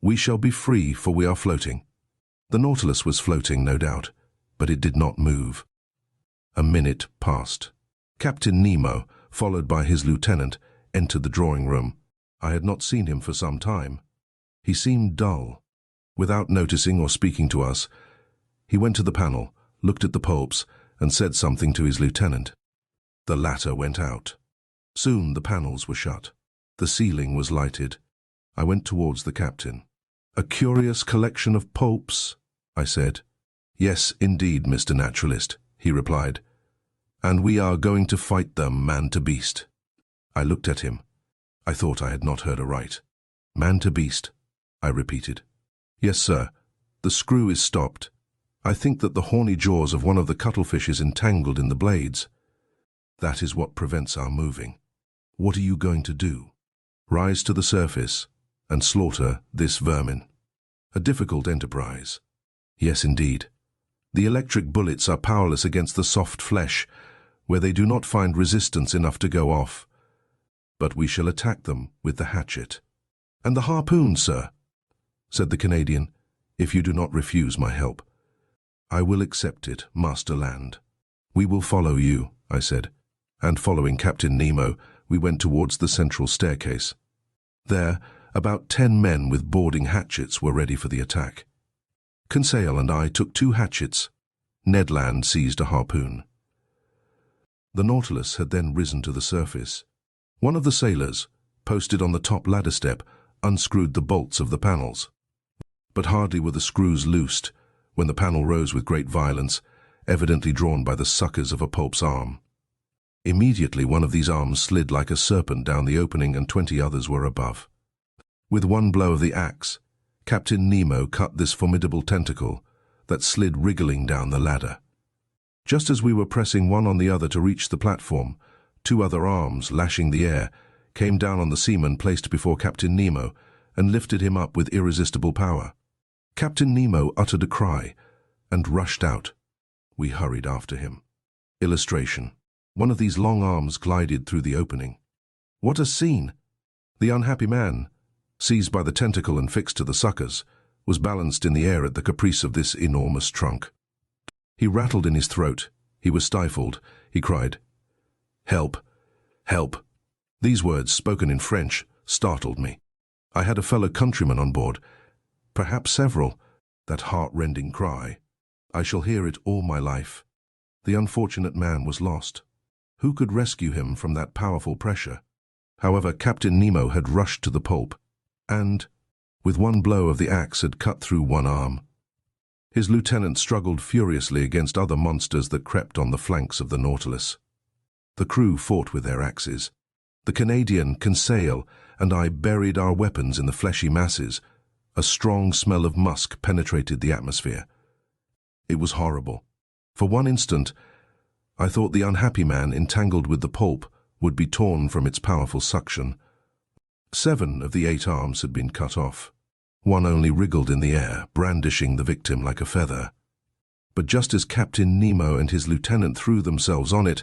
[SPEAKER 1] we shall be free, for we are floating. The Nautilus was floating, no doubt, but it did not move. A minute passed. Captain Nemo, followed by his lieutenant, entered the drawing room. I had not seen him for some time. He seemed dull. Without noticing or speaking to us, he went to the panel, looked at the pulps, and said something to his lieutenant. The latter went out. Soon the panels were shut. The ceiling was lighted. I went towards the captain. "A curious collection of pulps," I said. "Yes, indeed, Mr. Naturalist," he replied. "And we are going to fight them man to beast." I looked at him. I thought I had not heard aright. "Man to beast," I repeated. "Yes, sir. The screw is stopped. I think that the horny jaws of one of the cuttlefish is entangled in the blades. That is what prevents our moving. What are you going to do? Rise to the surface and slaughter this vermin. A difficult enterprise." "Yes, indeed. The electric bullets are powerless against the soft flesh, where they do not find resistance enough to go off. But we shall attack them with the hatchet." "And the harpoon, sir?" said the Canadian, "if you do not refuse my help." "I will accept it, Master Land." "We will follow you," I said, and following Captain Nemo, we went towards the central staircase. There, about 10 men with boarding hatchets were ready for the attack. Conseil and I took 2 hatchets. Ned Land seized a harpoon. The Nautilus had then risen to the surface. One of the sailors, posted on the top ladder step, unscrewed the bolts of the panels. But hardly were the screws loosed when the panel rose with great violence, evidently drawn by the suckers of a pulp's arm. Immediately one of these arms slid like a serpent down the opening, and 20 others were above. With one blow of the axe, Captain Nemo cut this formidable tentacle that slid wriggling down the ladder. Just as we were pressing one on the other to reach the platform, 2 other arms, lashing the air, came down on the seaman placed before Captain Nemo and lifted him up with irresistible power. Captain Nemo uttered a cry and rushed out. We hurried after him. Illustration. One of these long arms glided through the opening. What a scene! The unhappy man, seized by the tentacle and fixed to the suckers, was balanced in the air at the caprice of this enormous trunk. He rattled in his throat. He was stifled. He cried, "Help! Help!" These words, spoken in French, startled me. I had a fellow countryman on board, perhaps several. That heart-rending cry. I shall hear it all my life. The unfortunate man was lost. Who could rescue him from that powerful pressure? However, Captain Nemo had rushed to the pulp, and, with one blow of the axe, had cut through one arm. His lieutenant struggled furiously against other monsters that crept on the flanks of the Nautilus. The crew fought with their axes. The Canadian, Conseil, and I buried our weapons in the fleshy masses. A strong smell of musk penetrated the atmosphere. It was horrible. For one instant, I thought the unhappy man entangled with the pulp would be torn from its powerful suction. 7 of the 8 arms had been cut off. One only wriggled in the air, brandishing the victim like a feather. But just as Captain Nemo and his lieutenant threw themselves on it,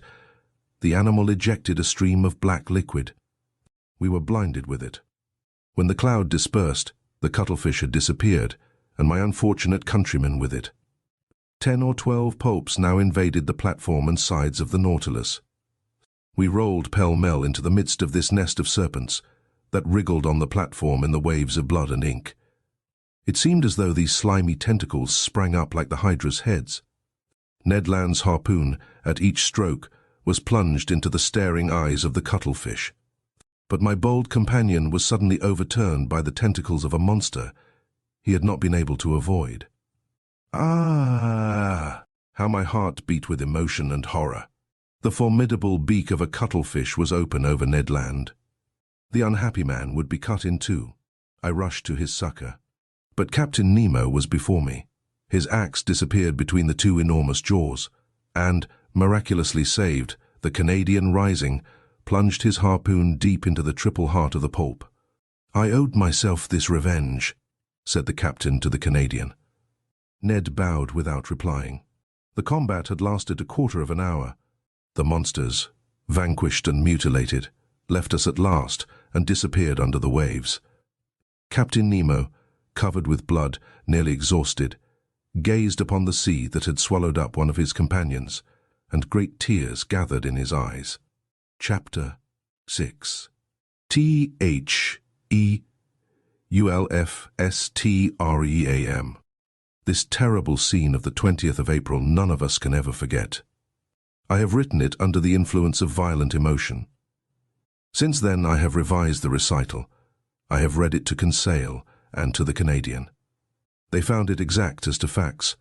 [SPEAKER 1] the animal ejected a stream of black liquid. We were blinded with it. When the cloud dispersed, the cuttlefish had disappeared, and my unfortunate countryman with it. 10 or 12 pulps now invaded the platform and sides of the Nautilus. We rolled pell-mell into the midst of this nest of serpents that wriggled on the platform in the waves of blood and ink. It seemed as though these slimy tentacles sprang up like the Hydra's heads. Ned Land's harpoon, at each stroke, was plunged into the staring eyes of the cuttlefish. But my bold companion was suddenly overturned by the tentacles of a monster he had not been able to avoid. Ah! How my heart beat with emotion and horror. The formidable beak of a cuttlefish was open over Ned Land. The unhappy man would be cut in 2. I rushed to his succor. But Captain Nemo was before me. His axe disappeared between the 2 enormous jaws, and, miraculously saved, the Canadian, rising, plunged his harpoon deep into the triple heart of the pulp. "I owed myself this revenge," said the captain to the Canadian. Ned bowed without replying. The combat had lasted a quarter of an hour. The monsters, vanquished and mutilated, left us at last and disappeared under the waves. Captain Nemo, covered with blood, nearly exhausted, gazed upon the sea that had swallowed up one of his companions, and great tears gathered in his eyes. Chapter 6. THE ULFSTREAM. This terrible scene of the 20th of April none of us can ever forget. I have written it under the influence of violent emotion. Since then I have revised the recital. I have read it to Conseil and to the Canadian. They found it exact as to facts,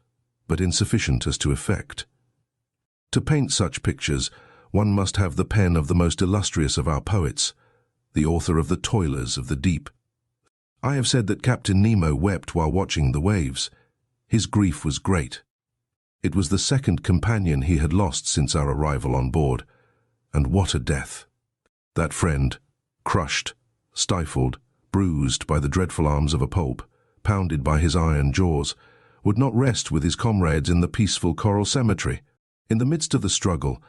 [SPEAKER 1] but insufficient as to effect. To paint such pictures, one must have the pen of the most illustrious of our poets, the author of the Toilers of the Deep. I have said that Captain Nemo wept while watching the waves. His grief was great. It was the second companion he had lost since our arrival on board, and what a death! That friend, crushed, stifled, bruised by the dreadful arms of a pulp, pounded by his iron jaws, would not rest with his comrades in the peaceful coral cemetery. In the midst of the struggle,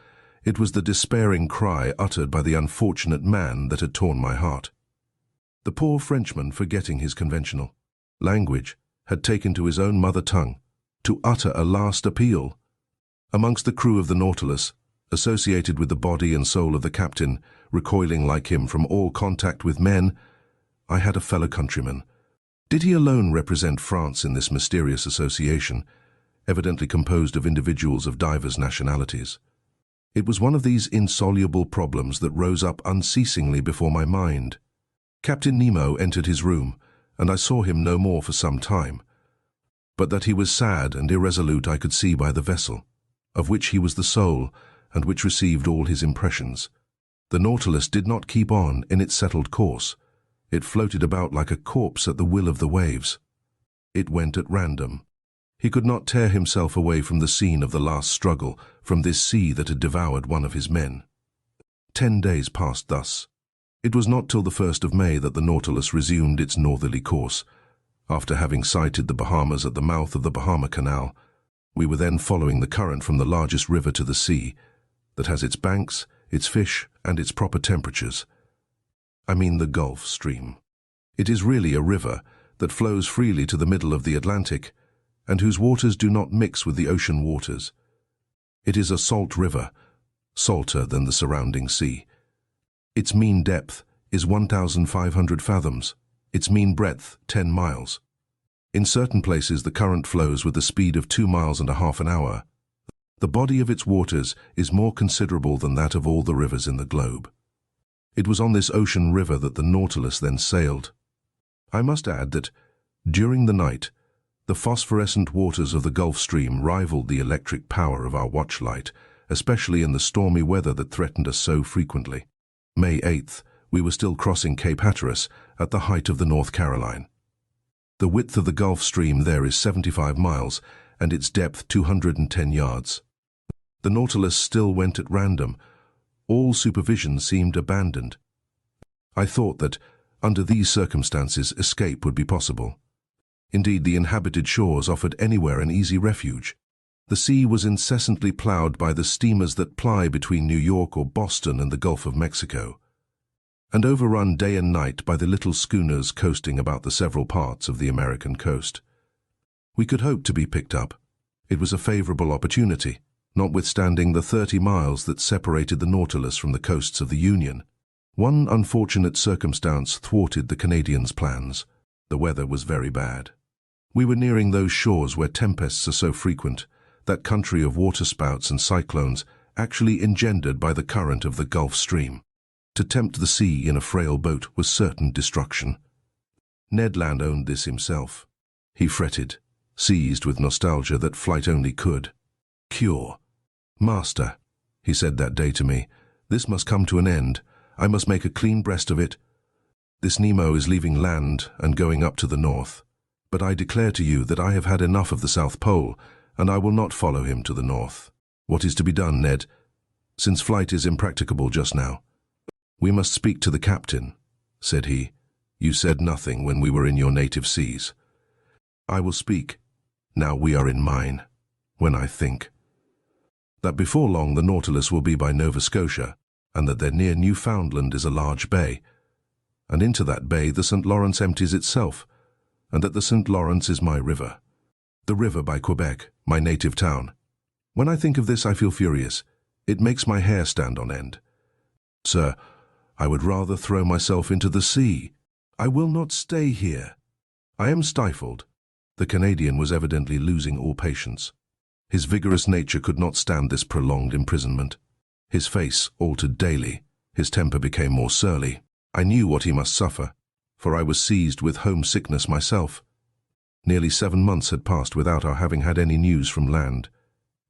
[SPEAKER 1] it was the despairing cry uttered by the unfortunate man that had torn my heart. The poor Frenchman, forgetting his conventional language, had taken to his own mother tongue to utter a last appeal. Amongst the crew of the Nautilus, associated with the body and soul of the captain, recoiling like him from all contact with men, I had a fellow countryman. Did he alone represent France in this mysterious association, evidently composed of individuals of divers nationalities? It was one of these insoluble problems that rose up unceasingly before my mind. Captain Nemo entered his room, and I saw him no more for some time. But that he was sad and irresolute I could see by the vessel, of which he was the soul, and which received all his impressions. The Nautilus did not keep on in its settled course. It floated about like a corpse at the will of the waves. It went at random. He could not tear himself away from the scene of the last struggle, from this sea that had devoured one of his men. 10 days passed thus. It was not till the 1st of May that the Nautilus resumed its northerly course. After having sighted the Bahamas at the mouth of the Bahama Canal, we were then following the current from the largest river to the sea, that has its banks, its fish, and its proper temperatures. I mean the Gulf Stream. It is really a river that flows freely to the middle of the Atlantic, and whose waters do not mix with the ocean waters. It is a salt river, salter than the surrounding sea. Its mean depth is 1,500 fathoms, its mean breadth 10 miles. In certain places the current flows with the speed of 2 miles and a half an hour. The body of its waters is more considerable than that of all the rivers in the globe. It was on this ocean river that the Nautilus then sailed. I must add that, during the night, the phosphorescent waters of the Gulf Stream rivaled the electric power of our watchlight, especially in the stormy weather that threatened us so frequently. May 8th, we were still crossing Cape Hatteras at the height of the North Caroline. The width of the Gulf Stream there is 75 miles, and its depth 210 yards. The Nautilus still went at random. All supervision seemed abandoned. I thought that, under these circumstances, escape would be possible. Indeed, the inhabited shores offered anywhere an easy refuge. The sea was incessantly ploughed by the steamers that ply between New York or Boston and the Gulf of Mexico, and overrun day and night by the little schooners coasting about the several parts of the American coast. We could hope to be picked up. It was a favorable opportunity, notwithstanding the 30 miles that separated the Nautilus from the coasts of the Union. One unfortunate circumstance thwarted the Canadians' plans. The weather was very bad. We were nearing those shores where tempests are so frequent, that country of waterspouts and cyclones actually engendered by the current of the Gulf Stream. To tempt the sea in a frail boat was certain destruction. Ned Land owned this himself. He fretted, seized with nostalgia that flight only could cure. "Master," he said that day to me, "this must come to an end. I must make a clean breast of it. This Nemo is leaving land and going up to the north. But I declare to you that I have had enough of the South Pole, and I will not follow him to the north. What is to be done, Ned? Since flight is impracticable just now." "We must speak to the captain," said he. "You said nothing when we were in your native seas." "I will speak, now we are in mine, when I think that before long the Nautilus will be by Nova Scotia, and that there near Newfoundland is a large bay, and into that bay the St. Lawrence empties itself, and that the St. Lawrence is my river, the river by Quebec, my native town. When I think of this I feel furious. It makes my hair stand on end. Sir, I would rather throw myself into the sea." I will not stay here. I am stifled. The Canadian was evidently losing all patience. His vigorous nature could not stand this prolonged imprisonment. His face altered daily. His temper became more surly. I knew what he must suffer, for I was seized with homesickness myself. Nearly 7 months had passed without our having had any news from land.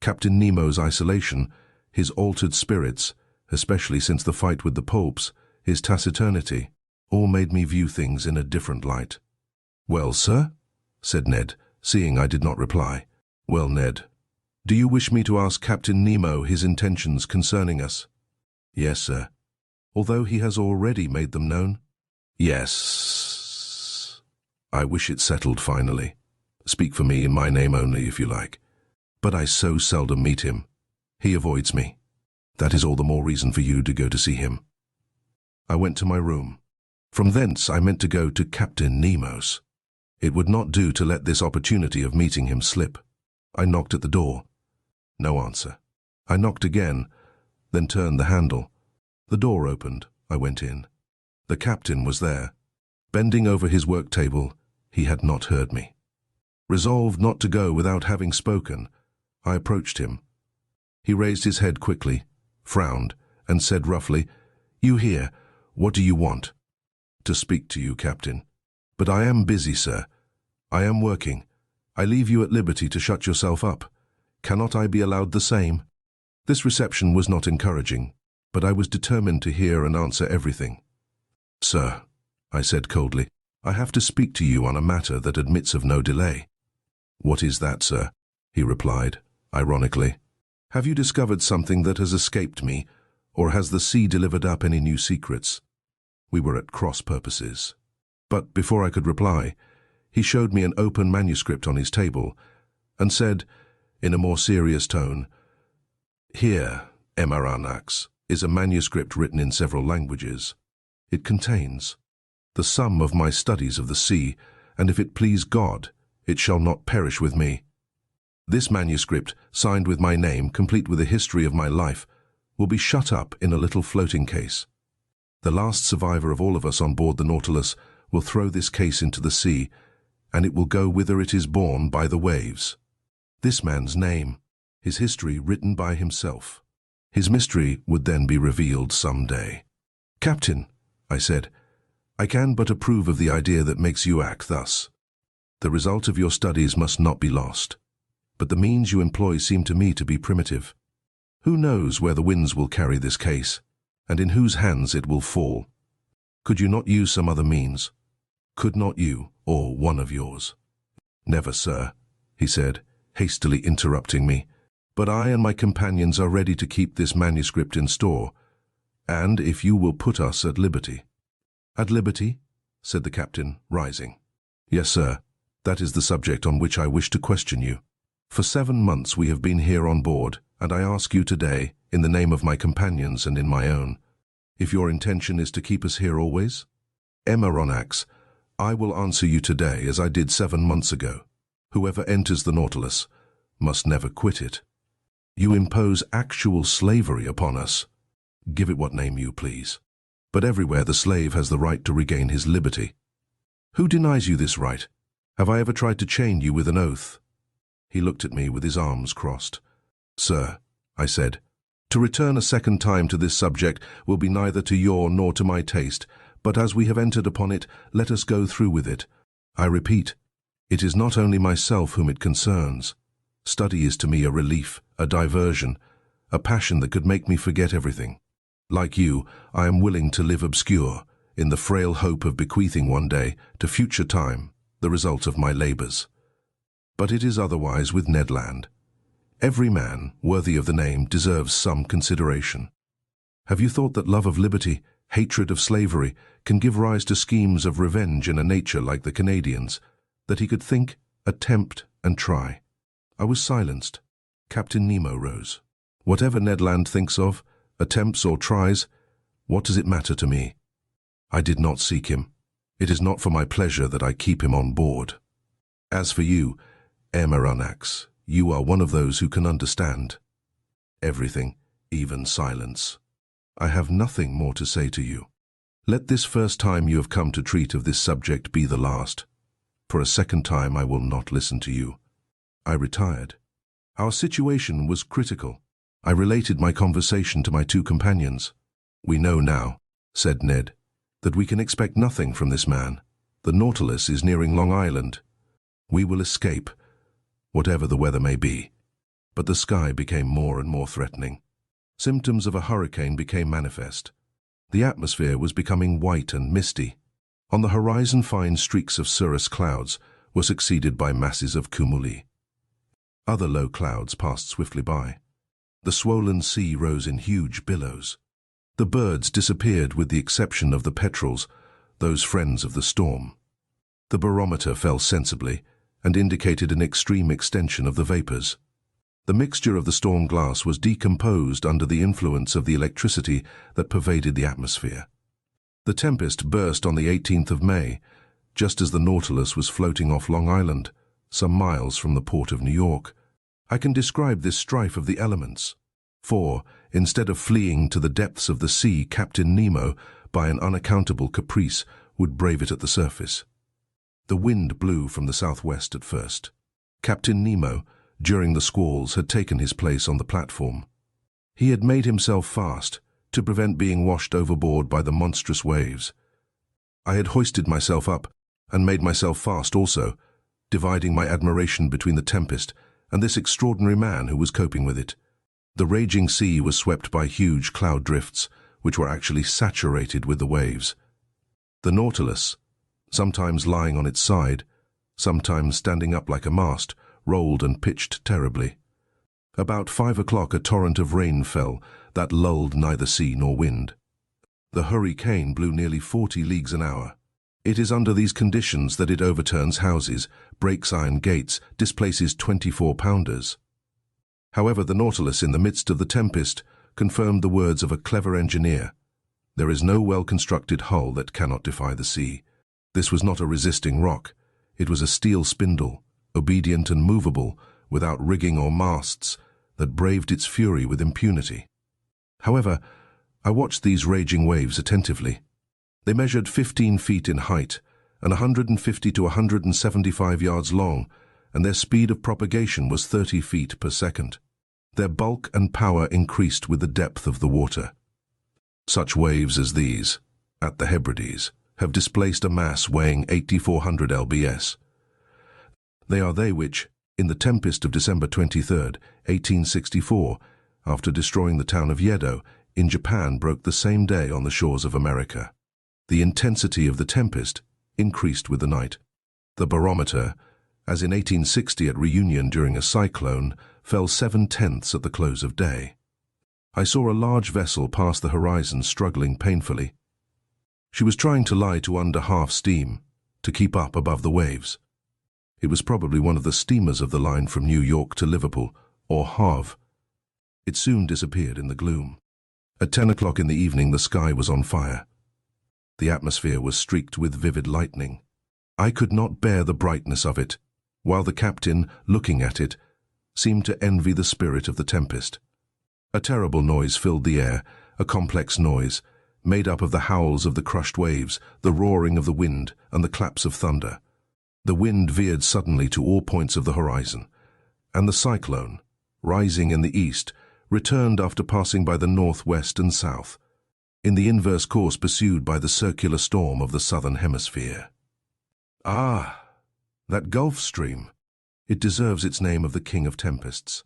[SPEAKER 1] Captain Nemo's isolation, his altered spirits, especially since the fight with the Poulps, his taciturnity, all made me view things in a different light. "Well, sir?" said Ned, seeing I did not reply. "Well, Ned, do you wish me to ask Captain Nemo his intentions concerning us?" "Yes, sir." "Although he has already made them known?" "Yes. I wish it settled finally. Speak for me in my name only, if you like. But I so seldom meet him. He avoids me. That is all the more reason for you to go to see him." I went to my room. From thence I meant to go to Captain Nemo's. It would not do to let this opportunity of meeting him slip. I knocked at the door. No answer. I knocked again, then turned the handle. The door opened. I went in. The captain was there. Bending over his work table, he had not heard me. Resolved not to go without having spoken, I approached him. He raised his head quickly, frowned, and said roughly, "You here? What do you want?" "To speak to you, Captain. But I am busy, sir. I am working. I leave you at liberty to shut yourself up. Cannot I be allowed the same?" This reception was not encouraging, but I was determined to hear and answer everything. "Sir," I said coldly, "I have to speak to you on a matter that admits of no delay." "What is that, sir?" he replied, ironically. "Have you discovered something that has escaped me, or has the sea delivered up any new secrets?" We were at cross purposes. But before I could reply, he showed me an open manuscript on his table, and said, in a more serious tone, "Here, Aronnax, is a manuscript written in several languages. It contains the sum of my studies of the sea, and if it please God, it shall not perish with me. This manuscript, signed with my name, complete with a history of my life, will be shut up in a little floating case. The last survivor of all of us on board the Nautilus will throw this case into the sea, and it will go whither it is borne by the waves. This man's name, his history written by himself. His mystery would then be revealed some day." "Captain," I said, "I can but approve of the idea that makes you act thus. The result of your studies must not be lost, but the means you employ seem to me to be primitive. Who knows where the winds will carry this case, and in whose hands it will fall? Could you not use some other means? Could not you, or one of yours?" "Never, sir," he said, hastily interrupting me. "But I and my companions are ready to keep this manuscript in store, and if you will put us at liberty." "At liberty?" said the captain, rising. "Yes, sir. That is the subject on which I wish to question you. For 7 months we have been here on board, and I ask you today, in the name of my companions and in my own, if your intention is to keep us here always? Aronnax, I will answer you today as I did 7 months ago. Whoever enters the Nautilus must never quit it. You impose actual slavery upon us. Give it what name you please. But everywhere the slave has the right to regain his liberty. Who denies you this right? Have I ever tried to chain you with an oath?" He looked at me with his arms crossed. "Sir," I said, "to return a second time to this subject will be neither to your nor to my taste, but as we have entered upon it, let us go through with it. I repeat, it is not only myself whom it concerns. Study is to me a relief, a diversion, a passion that could make me forget everything. Like you, I am willing to live obscure, in the frail hope of bequeathing one day, to future time, the result of my labors. But it is otherwise with Ned Land. Every man, worthy of the name, deserves some consideration. Have you thought that love of liberty, hatred of slavery, can give rise to schemes of revenge in a nature like the Canadian's, that he could think, attempt, and try?" I was silenced. Captain Nemo rose. "Whatever Ned Land thinks of, attempts or tries, what does it matter to me? I did not seek him. It is not for my pleasure that I keep him on board. As for you, Aronnax, you are one of those who can understand everything, even silence. I have nothing more to say to you. Let this first time you have come to treat of this subject be the last. For a second time I will not listen to you." I retired. Our situation was critical. I related my conversation to my two companions. "We know now," said Ned, "that we can expect nothing from this man. The Nautilus is nearing Long Island. We will escape, whatever the weather may be." But the sky became more and more threatening. Symptoms of a hurricane became manifest. The atmosphere was becoming white and misty. On the horizon, fine streaks of cirrus clouds were succeeded by masses of cumuli. Other low clouds passed swiftly by. The swollen sea rose in huge billows. The birds disappeared with the exception of the petrels, those friends of the storm. The barometer fell sensibly and indicated an extreme extension of the vapors. The mixture of the storm glass was decomposed under the influence of the electricity that pervaded the atmosphere. The tempest burst on the 18th of May, just as the Nautilus was floating off Long Island, some miles from the port of New York. I can describe this strife of the elements. For, instead of fleeing to the depths of the sea, Captain Nemo, by an unaccountable caprice, would brave it at the surface. The wind blew from the southwest at first. Captain Nemo, during the squalls, had taken his place on the platform. He had made himself fast, to prevent being washed overboard by the monstrous waves. I had hoisted myself up, and made myself fast also, dividing my admiration between the tempest and this extraordinary man who was coping with it. The raging sea was swept by huge cloud drifts, which were actually saturated with the waves. The Nautilus, sometimes lying on its side, sometimes standing up like a mast, rolled and pitched terribly. About 5 o'clock a torrent of rain fell that lulled neither sea nor wind. The hurricane blew nearly 40 leagues an hour. It is under these conditions that it overturns houses, breaks iron gates, displaces 24-pounders. However, the Nautilus in the midst of the tempest confirmed the words of a clever engineer. There is no well-constructed hull that cannot defy the sea. This was not a resisting rock. It was a steel spindle, obedient and movable, without rigging or masts, that braved its fury with impunity. However, I watched these raging waves attentively. They measured 15 feet in height and 150 to 175 yards long, and their speed of propagation was 30 feet per second. Their bulk and power increased with the depth of the water. Such waves as these, at the Hebrides, have displaced a mass weighing 8,400 lbs. They are they which, in the tempest of December 23, 1864, after destroying the town of Yedo, in Japan, broke the same day on the shores of America. The intensity of the tempest increased with the night. The barometer, as in 1860 at Reunion during a cyclone, fell 7/10 at the close of day. I saw a large vessel pass the horizon struggling painfully. She was trying to lie to under half steam, to keep up above the waves. It was probably one of the steamers of the line from New York to Liverpool, or Havre. It soon disappeared in the gloom. At 10 o'clock in the evening the sky was on fire. The atmosphere was streaked with vivid lightning. I could not bear the brightness of it, while the captain, looking at it, seemed to envy the spirit of the tempest. A terrible noise filled the air, a complex noise, made up of the howls of the crushed waves, the roaring of the wind, and the claps of thunder. The wind veered suddenly to all points of the horizon, and the cyclone, rising in the east, returned after passing by the northwest and south, in the inverse course pursued by the circular storm of the southern hemisphere. Ah, that Gulf Stream! It deserves its name of the king of tempests.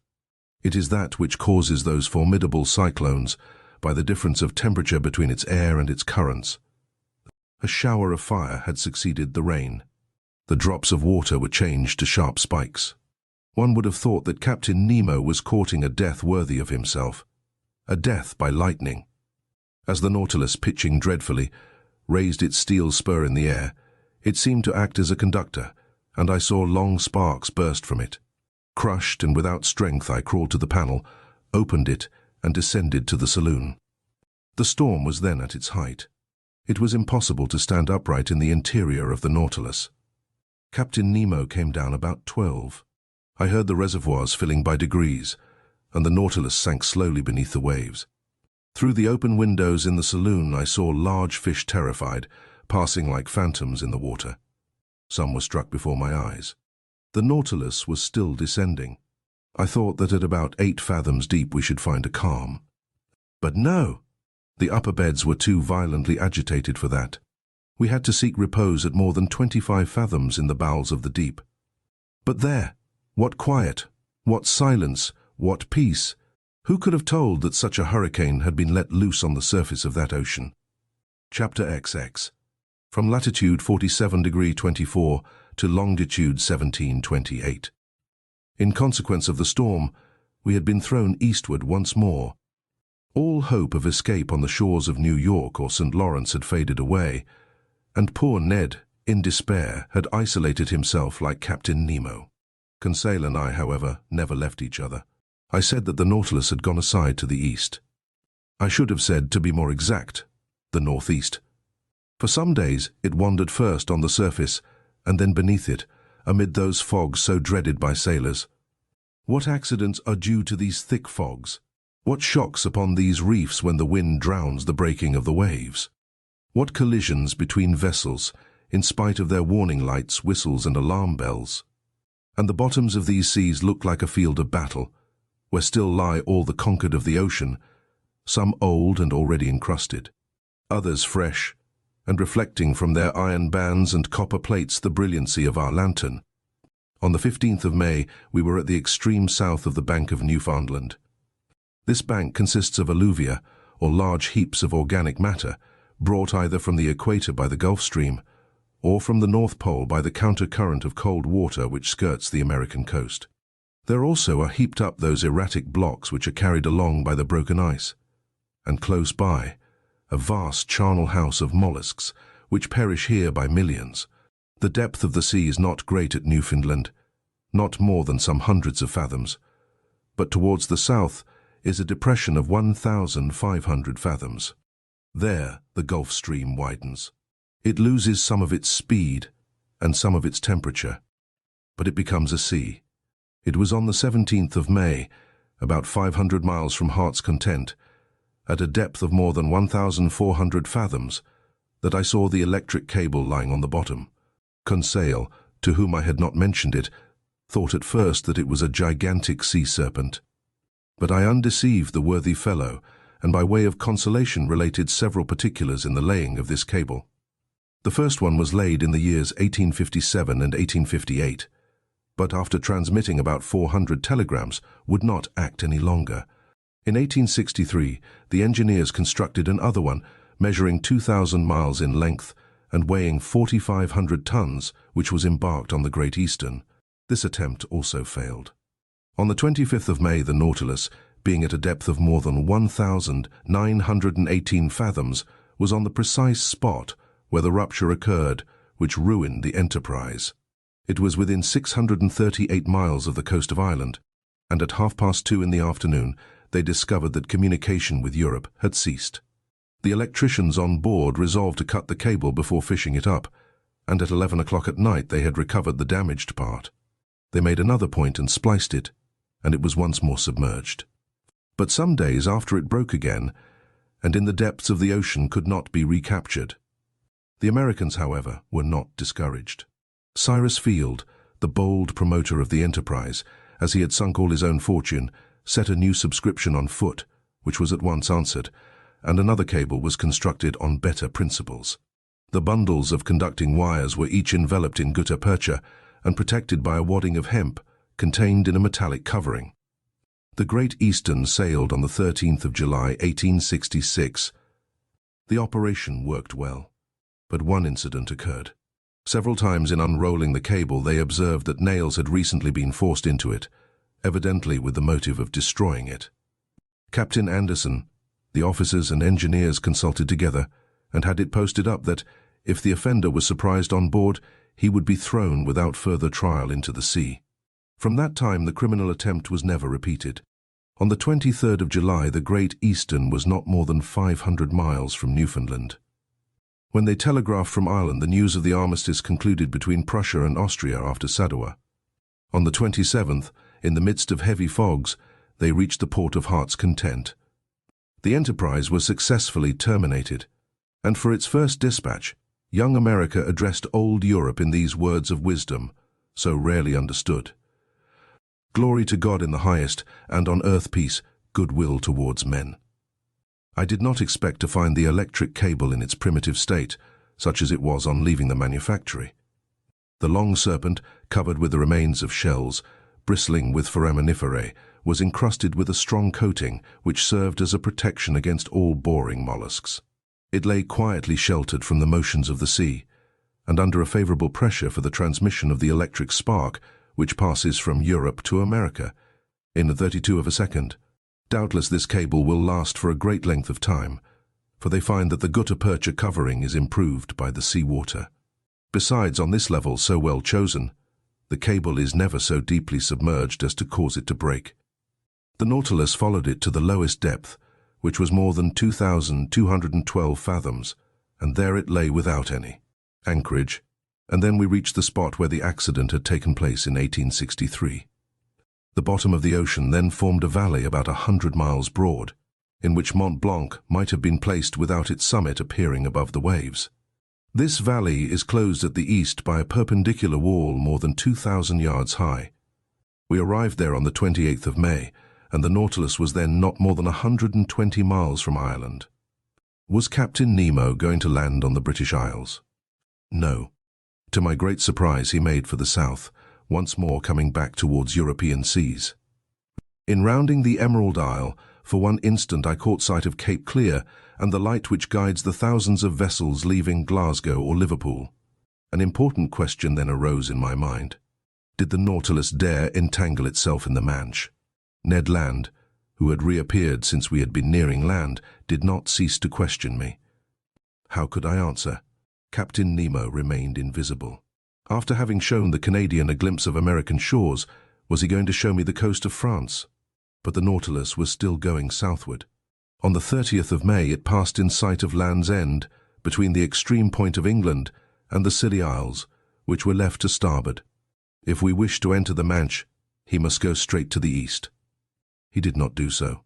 [SPEAKER 1] It is that which causes those formidable cyclones by the difference of temperature between its air and its currents. A shower of fire had succeeded the rain. The drops of water were changed to sharp spikes. One would have thought that Captain Nemo was courting a death worthy of himself, a death by lightning. As the Nautilus, pitching dreadfully, raised its steel spur in the air, it seemed to act as a conductor, and I saw long sparks burst from it. Crushed and without strength, I crawled to the panel, opened it, and descended to the saloon. The storm was then at its height. It was impossible to stand upright in the interior of the Nautilus. Captain Nemo came down about 12. I heard the reservoirs filling by degrees, and the Nautilus sank slowly beneath the waves. Through the open windows in the saloon I saw large fish terrified, passing like phantoms in the water. Some were struck before my eyes. The Nautilus was still descending. I thought that at about 8 fathoms deep we should find a calm. But no! The upper beds were too violently agitated for that. We had to seek repose at more than 25 fathoms in the bowels of the deep. But there! What quiet! What silence! What peace! Who could have told that such a hurricane had been let loose on the surface of that ocean? Chapter XX. From latitude 47°24 to longitude 1728. In consequence of the storm, we had been thrown eastward once more. All hope of escape on the shores of New York or St. Lawrence had faded away, and poor Ned, in despair, had isolated himself like Captain Nemo. Conseil and I, however, never left each other. I said that the Nautilus had gone aside to the east. I should have said, to be more exact, the northeast. For some days it wandered first on the surface and then beneath it, amid those fogs so dreaded by sailors. What accidents are due to these thick fogs? What shocks upon these reefs when the wind drowns the breaking of the waves? What collisions between vessels, in spite of their warning lights, whistles and alarm bells? And the bottoms of these seas look like a field of battle, where still lie all the conquered of the ocean, some old and already encrusted, others fresh, and reflecting from their iron bands and copper plates the brilliancy of our lantern. On the 15th of May, we were at the extreme south of the bank of Newfoundland. This bank consists of alluvia, or large heaps of organic matter, brought either from the equator by the Gulf Stream, or from the North Pole by the counter-current of cold water which skirts the American coast. There also are heaped up those erratic blocks which are carried along by the broken ice, and close by, a vast charnel house of mollusks, which perish here by millions. The depth of the sea is not great at Newfoundland, not more than some hundreds of fathoms, but towards the south is a depression of 1,500 fathoms. There the Gulf Stream widens. It loses some of its speed and some of its temperature, but it becomes a sea. It was on the 17th of May, about 500 miles from Heart's Content, at a depth of more than 1,400 fathoms, that I saw the electric cable lying on the bottom. Conseil, to whom I had not mentioned it, thought at first that it was a gigantic sea serpent. But I undeceived the worthy fellow, and by way of consolation related several particulars in the laying of this cable. The first one was laid in the years 1857 and 1858, but after transmitting about 400 telegrams, would not act any longer. In 1863, the engineers constructed another one, measuring 2,000 miles in length and weighing 4,500 tons, which was embarked on the Great Eastern. This attempt also failed. On the 25th of May, the Nautilus, being at a depth of more than 1,918 fathoms, was on the precise spot where the rupture occurred, which ruined the enterprise. It was within 638 miles of the coast of Ireland, and at 2:30 in the afternoon they discovered that communication with Europe had ceased. The electricians on board resolved to cut the cable before fishing it up, and at 11 o'clock at night they had recovered the damaged part. They made another point and spliced it, and it was once more submerged. But some days after it broke again, and in the depths of the ocean could not be recaptured. The Americans, however, were not discouraged. Cyrus Field, the bold promoter of the enterprise, as he had sunk all his own fortune, set a new subscription on foot, which was at once answered, and another cable was constructed on better principles. The bundles of conducting wires were each enveloped in gutta percha and protected by a wadding of hemp contained in a metallic covering. The Great Eastern sailed on the 13th of July, 1866. The operation worked well, but one incident occurred. Several times in unrolling the cable they observed that nails had recently been forced into it, evidently with the motive of destroying it. Captain Anderson, the officers and engineers consulted together, and had it posted up that, if the offender was surprised on board, he would be thrown without further trial into the sea. From that time the criminal attempt was never repeated. On the 23rd of July the Great Eastern was not more than 500 miles from Newfoundland. When they telegraphed from Ireland the news of the armistice concluded between Prussia and Austria after Sadowa. On the 27th, in the midst of heavy fogs, they reached the port of Heart's Content. The enterprise was successfully terminated, and for its first dispatch, young America addressed old Europe in these words of wisdom, so rarely understood. Glory to God in the highest, and on earth peace, goodwill towards men. I did not expect to find the electric cable in its primitive state, such as it was on leaving the manufactory. The long serpent, covered with the remains of shells, bristling with foraminiferae, was encrusted with a strong coating which served as a protection against all boring mollusks. It lay quietly sheltered from the motions of the sea, and under a favorable pressure for the transmission of the electric spark which passes from Europe to America, in a 32 of a second. Doubtless this cable will last for a great length of time, for they find that the gutta percha covering is improved by the sea water. Besides, on this level so well chosen, the cable is never so deeply submerged as to cause it to break. The Nautilus followed it to the lowest depth, which was more than 2,212 fathoms, and there it lay without any anchorage, and then we reached the spot where the accident had taken place in 1863. The bottom of the ocean then formed a valley about 100 miles broad, in which Mont Blanc might have been placed without its summit appearing above the waves. This valley is closed at the east by a perpendicular wall more than 2,000 yards high. We arrived there on the 28th of May, and the Nautilus was then not more than 120 miles from Ireland. Was Captain Nemo going to land on the British Isles? No. To my great surprise, he made for the south, once more coming back towards European seas. In rounding the Emerald Isle, for one instant I caught sight of Cape Clear and the light which guides the thousands of vessels leaving Glasgow or Liverpool. An important question then arose in my mind. Did the Nautilus dare entangle itself in the Manche? Ned Land, who had reappeared since we had been nearing land, did not cease to question me. How could I answer? Captain Nemo remained invisible. After having shown the Canadian a glimpse of American shores, was he going to show me the coast of France? But the Nautilus was still going southward. On the 30th of May it passed in sight of Land's End, between the extreme point of England and the Scilly Isles, which were left to starboard. If we wished to enter the Manche, he must go straight to the east. He did not do so.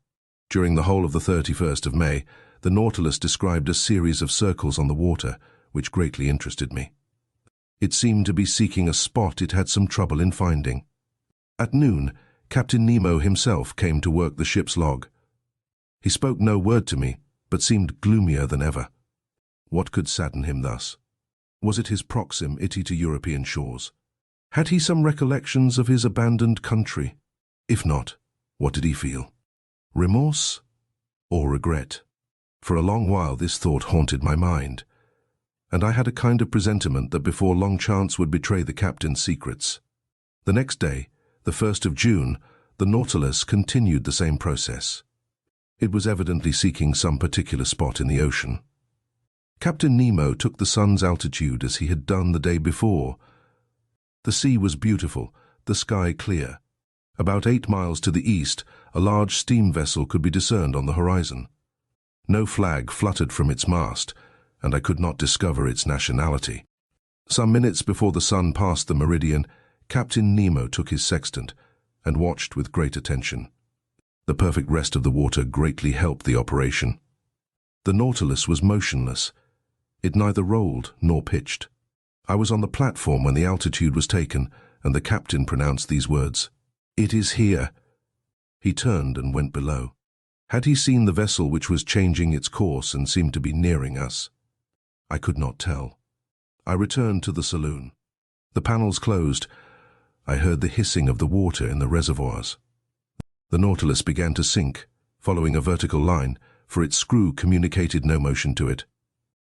[SPEAKER 1] During the whole of the 31st of May, the Nautilus described a series of circles on the water, which greatly interested me. It seemed to be seeking a spot it had some trouble in finding. At noon, Captain Nemo himself came to work the ship's log. He spoke no word to me, but seemed gloomier than ever. What could sadden him thus? Was it his proximity to European shores? Had he some recollections of his abandoned country? If not, what did he feel? Remorse or regret? For a long while this thought haunted my mind, and I had a kind of presentiment that before long chance would betray the captain's secrets. The next day, the 1st of June, the Nautilus continued the same process. It was evidently seeking some particular spot in the ocean. Captain Nemo took the sun's altitude as he had done the day before. The sea was beautiful, the sky clear. About 8 miles to the east, a large steam vessel could be discerned on the horizon. No flag fluttered from its mast, and I could not discover its nationality. Some minutes before the sun passed the meridian, Captain Nemo took his sextant and watched with great attention. The perfect rest of the water greatly helped the operation. The Nautilus was motionless. It neither rolled nor pitched. I was on the platform when the altitude was taken, and the captain pronounced these words, "It is here." He turned and went below. Had he seen the vessel which was changing its course and seemed to be nearing us? I could not tell. I returned to the saloon. The panels closed. I heard the hissing of the water in the reservoirs. The Nautilus began to sink, following a vertical line, for its screw communicated no motion to it.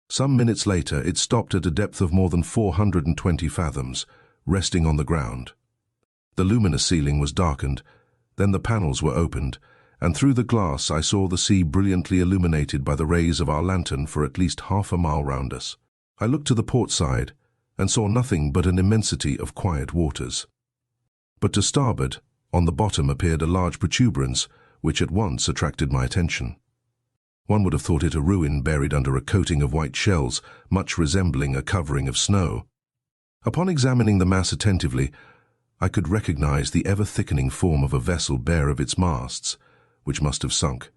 [SPEAKER 1] Some minutes later, it stopped at a depth of more than 420 fathoms, resting on the ground. The luminous ceiling was darkened, then the panels were opened, and through the glass I saw the sea brilliantly illuminated by the rays of our lantern for at least half a mile round us. I looked to the port side and saw nothing but an immensity of quiet waters. But to starboard, on the bottom appeared a large protuberance, which at once attracted my attention. One would have thought it a ruin buried under a coating of white shells, much resembling a covering of snow. Upon examining the mass attentively, I could recognize the ever-thickening form of a vessel bare of its masts, which must have sunk.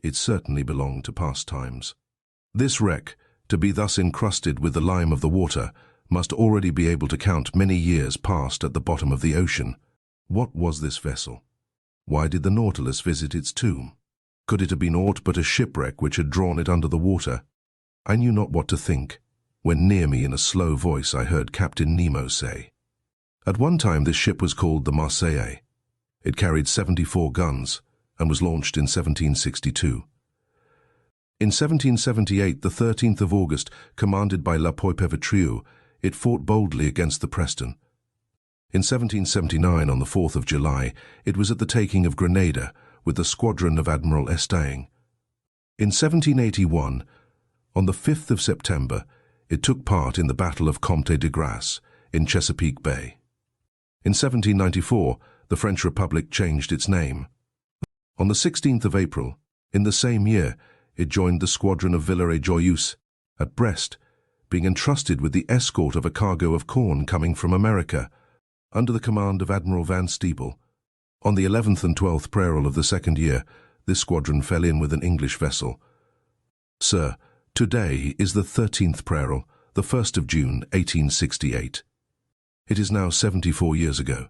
[SPEAKER 1] It certainly belonged to past times. This wreck, to be thus encrusted with the lime of the water, must already be able to count many years past at the bottom of the ocean. What was this vessel? Why did the Nautilus visit its tomb? Could it have been aught but a shipwreck which had drawn it under the water? I knew not what to think, when near me in a slow voice I heard Captain Nemo say. At one time this ship was called the Marseillais. It carried 74 guns and was launched in 1762. In 1778, the 13th of August, commanded by La Poipevetriu, it fought boldly against the Preston. In 1779, on the 4th of July, it was at the taking of Grenada with the squadron of Admiral Estaing. In 1781, on the 5th of September, it took part in the Battle of Comte de Grasse in Chesapeake Bay. In 1794, the French Republic changed its name. On the 16th of April, in the same year, it joined the squadron of Villeret-Joyeuse at Brest, being entrusted with the escort of a cargo of corn coming from America, under the command of Admiral Van Steeple. On the 11th and 12th peril of the second year, this squadron fell in with an English vessel. Sir, today is the 13th peril, the 1st of June, 1868. It is now 74 years ago,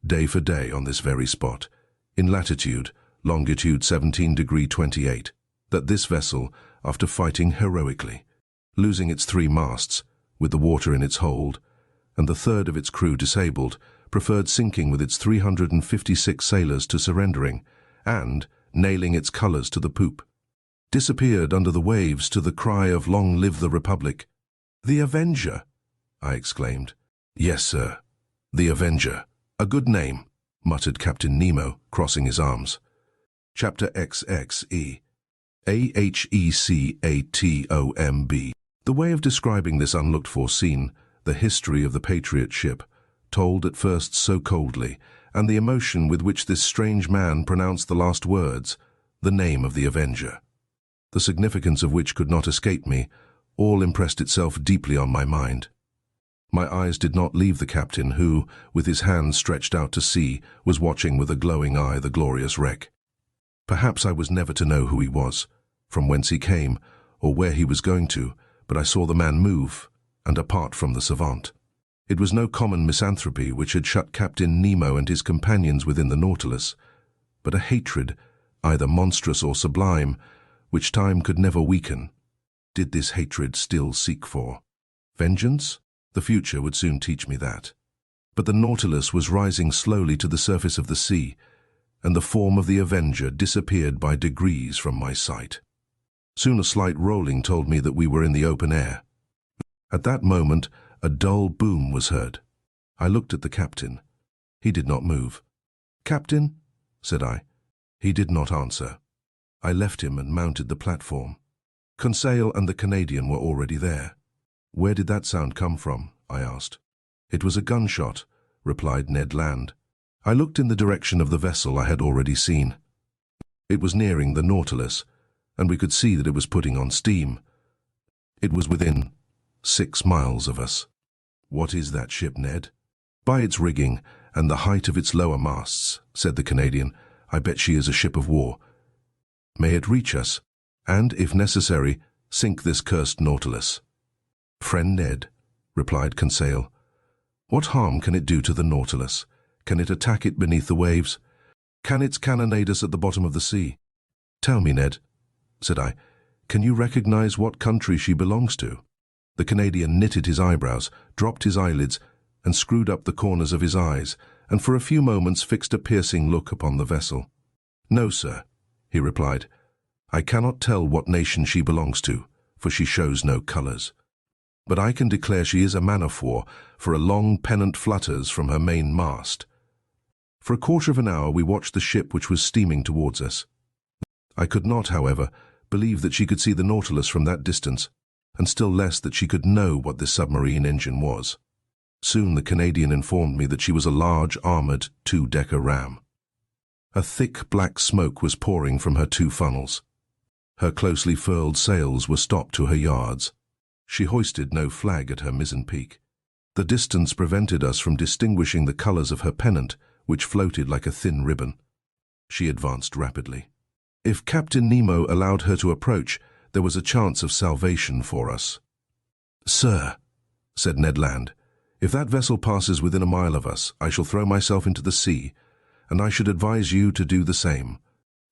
[SPEAKER 1] day for day on this very spot, in latitude, longitude 17°28, that this vessel, after fighting heroically, losing its 3 masts, with the water in its hold, and the third of its crew disabled, preferred sinking with its 356 sailors to surrendering, and, nailing its colours to the poop, disappeared under the waves to the cry of "Long live the Republic." "The Avenger!" I exclaimed. "Yes, sir, the Avenger. A good name," muttered Captain Nemo, crossing his arms. Chapter XXE. AHECATOMB. The way of describing this unlooked-for scene, the history of the Patriot ship, told at first so coldly, and the emotion with which this strange man pronounced the last words, the name of the Avenger, the significance of which could not escape me, all impressed itself deeply on my mind. My eyes did not leave the captain who, with his hands stretched out to sea, was watching with a glowing eye the glorious wreck. Perhaps I was never to know who he was, from whence he came, or where he was going to, but I saw the man move, and apart from the savant. It was no common misanthropy which had shut Captain Nemo and his companions within the Nautilus, but a hatred, either monstrous or sublime, which time could never weaken. Did this hatred still seek for vengeance? The future would soon teach me that. But the Nautilus was rising slowly to the surface of the sea, and the form of the Avenger disappeared by degrees from my sight. Soon a slight rolling told me that we were in the open air. At that moment, a dull boom was heard. I looked at the captain. He did not move. "Captain?" said I. He did not answer. I left him and mounted the platform. Conseil and the Canadian were already there. "Where did that sound come from?" I asked. "It was a gunshot," replied Ned Land. I looked in the direction of the vessel I had already seen. It was nearing the Nautilus, and we could see that it was putting on steam. It was within 6 miles of us. "What is that ship, Ned?" "By its rigging and the height of its lower masts," said the Canadian, "I bet she is a ship of war. May it reach us, and, if necessary, sink this cursed Nautilus." "Friend Ned," replied Conseil, "what harm can it do to the Nautilus? Can it attack it beneath the waves? Can its cannonade us at the bottom of the sea? Tell me, Ned," said I, "can you recognize what country she belongs to?" The Canadian knitted his eyebrows, dropped his eyelids, and screwed up the corners of his eyes, and for a few moments fixed a piercing look upon the vessel. "No, sir," he replied, "I cannot tell what nation she belongs to, for she shows no colors. But I can declare she is a man-of-war, for a long pennant flutters from her main mast." For a quarter of an hour we watched the ship which was steaming towards us. I could not, however, believe that she could see the Nautilus from that distance, and still less that she could know what this submarine engine was. Soon the Canadian informed me that she was a large, armoured, 2-decker ram. A thick black smoke was pouring from her 2 funnels. Her closely furled sails were stopped to her yards. She hoisted no flag at her mizzen peak. The distance prevented us from distinguishing the colours of her pennant, which floated like a thin ribbon. She advanced rapidly. If Captain Nemo allowed her to approach, there was a chance of salvation for us. "Sir," said Ned Land, "if that vessel passes within a mile of us, I shall throw myself into the sea, and I should advise you to do the same."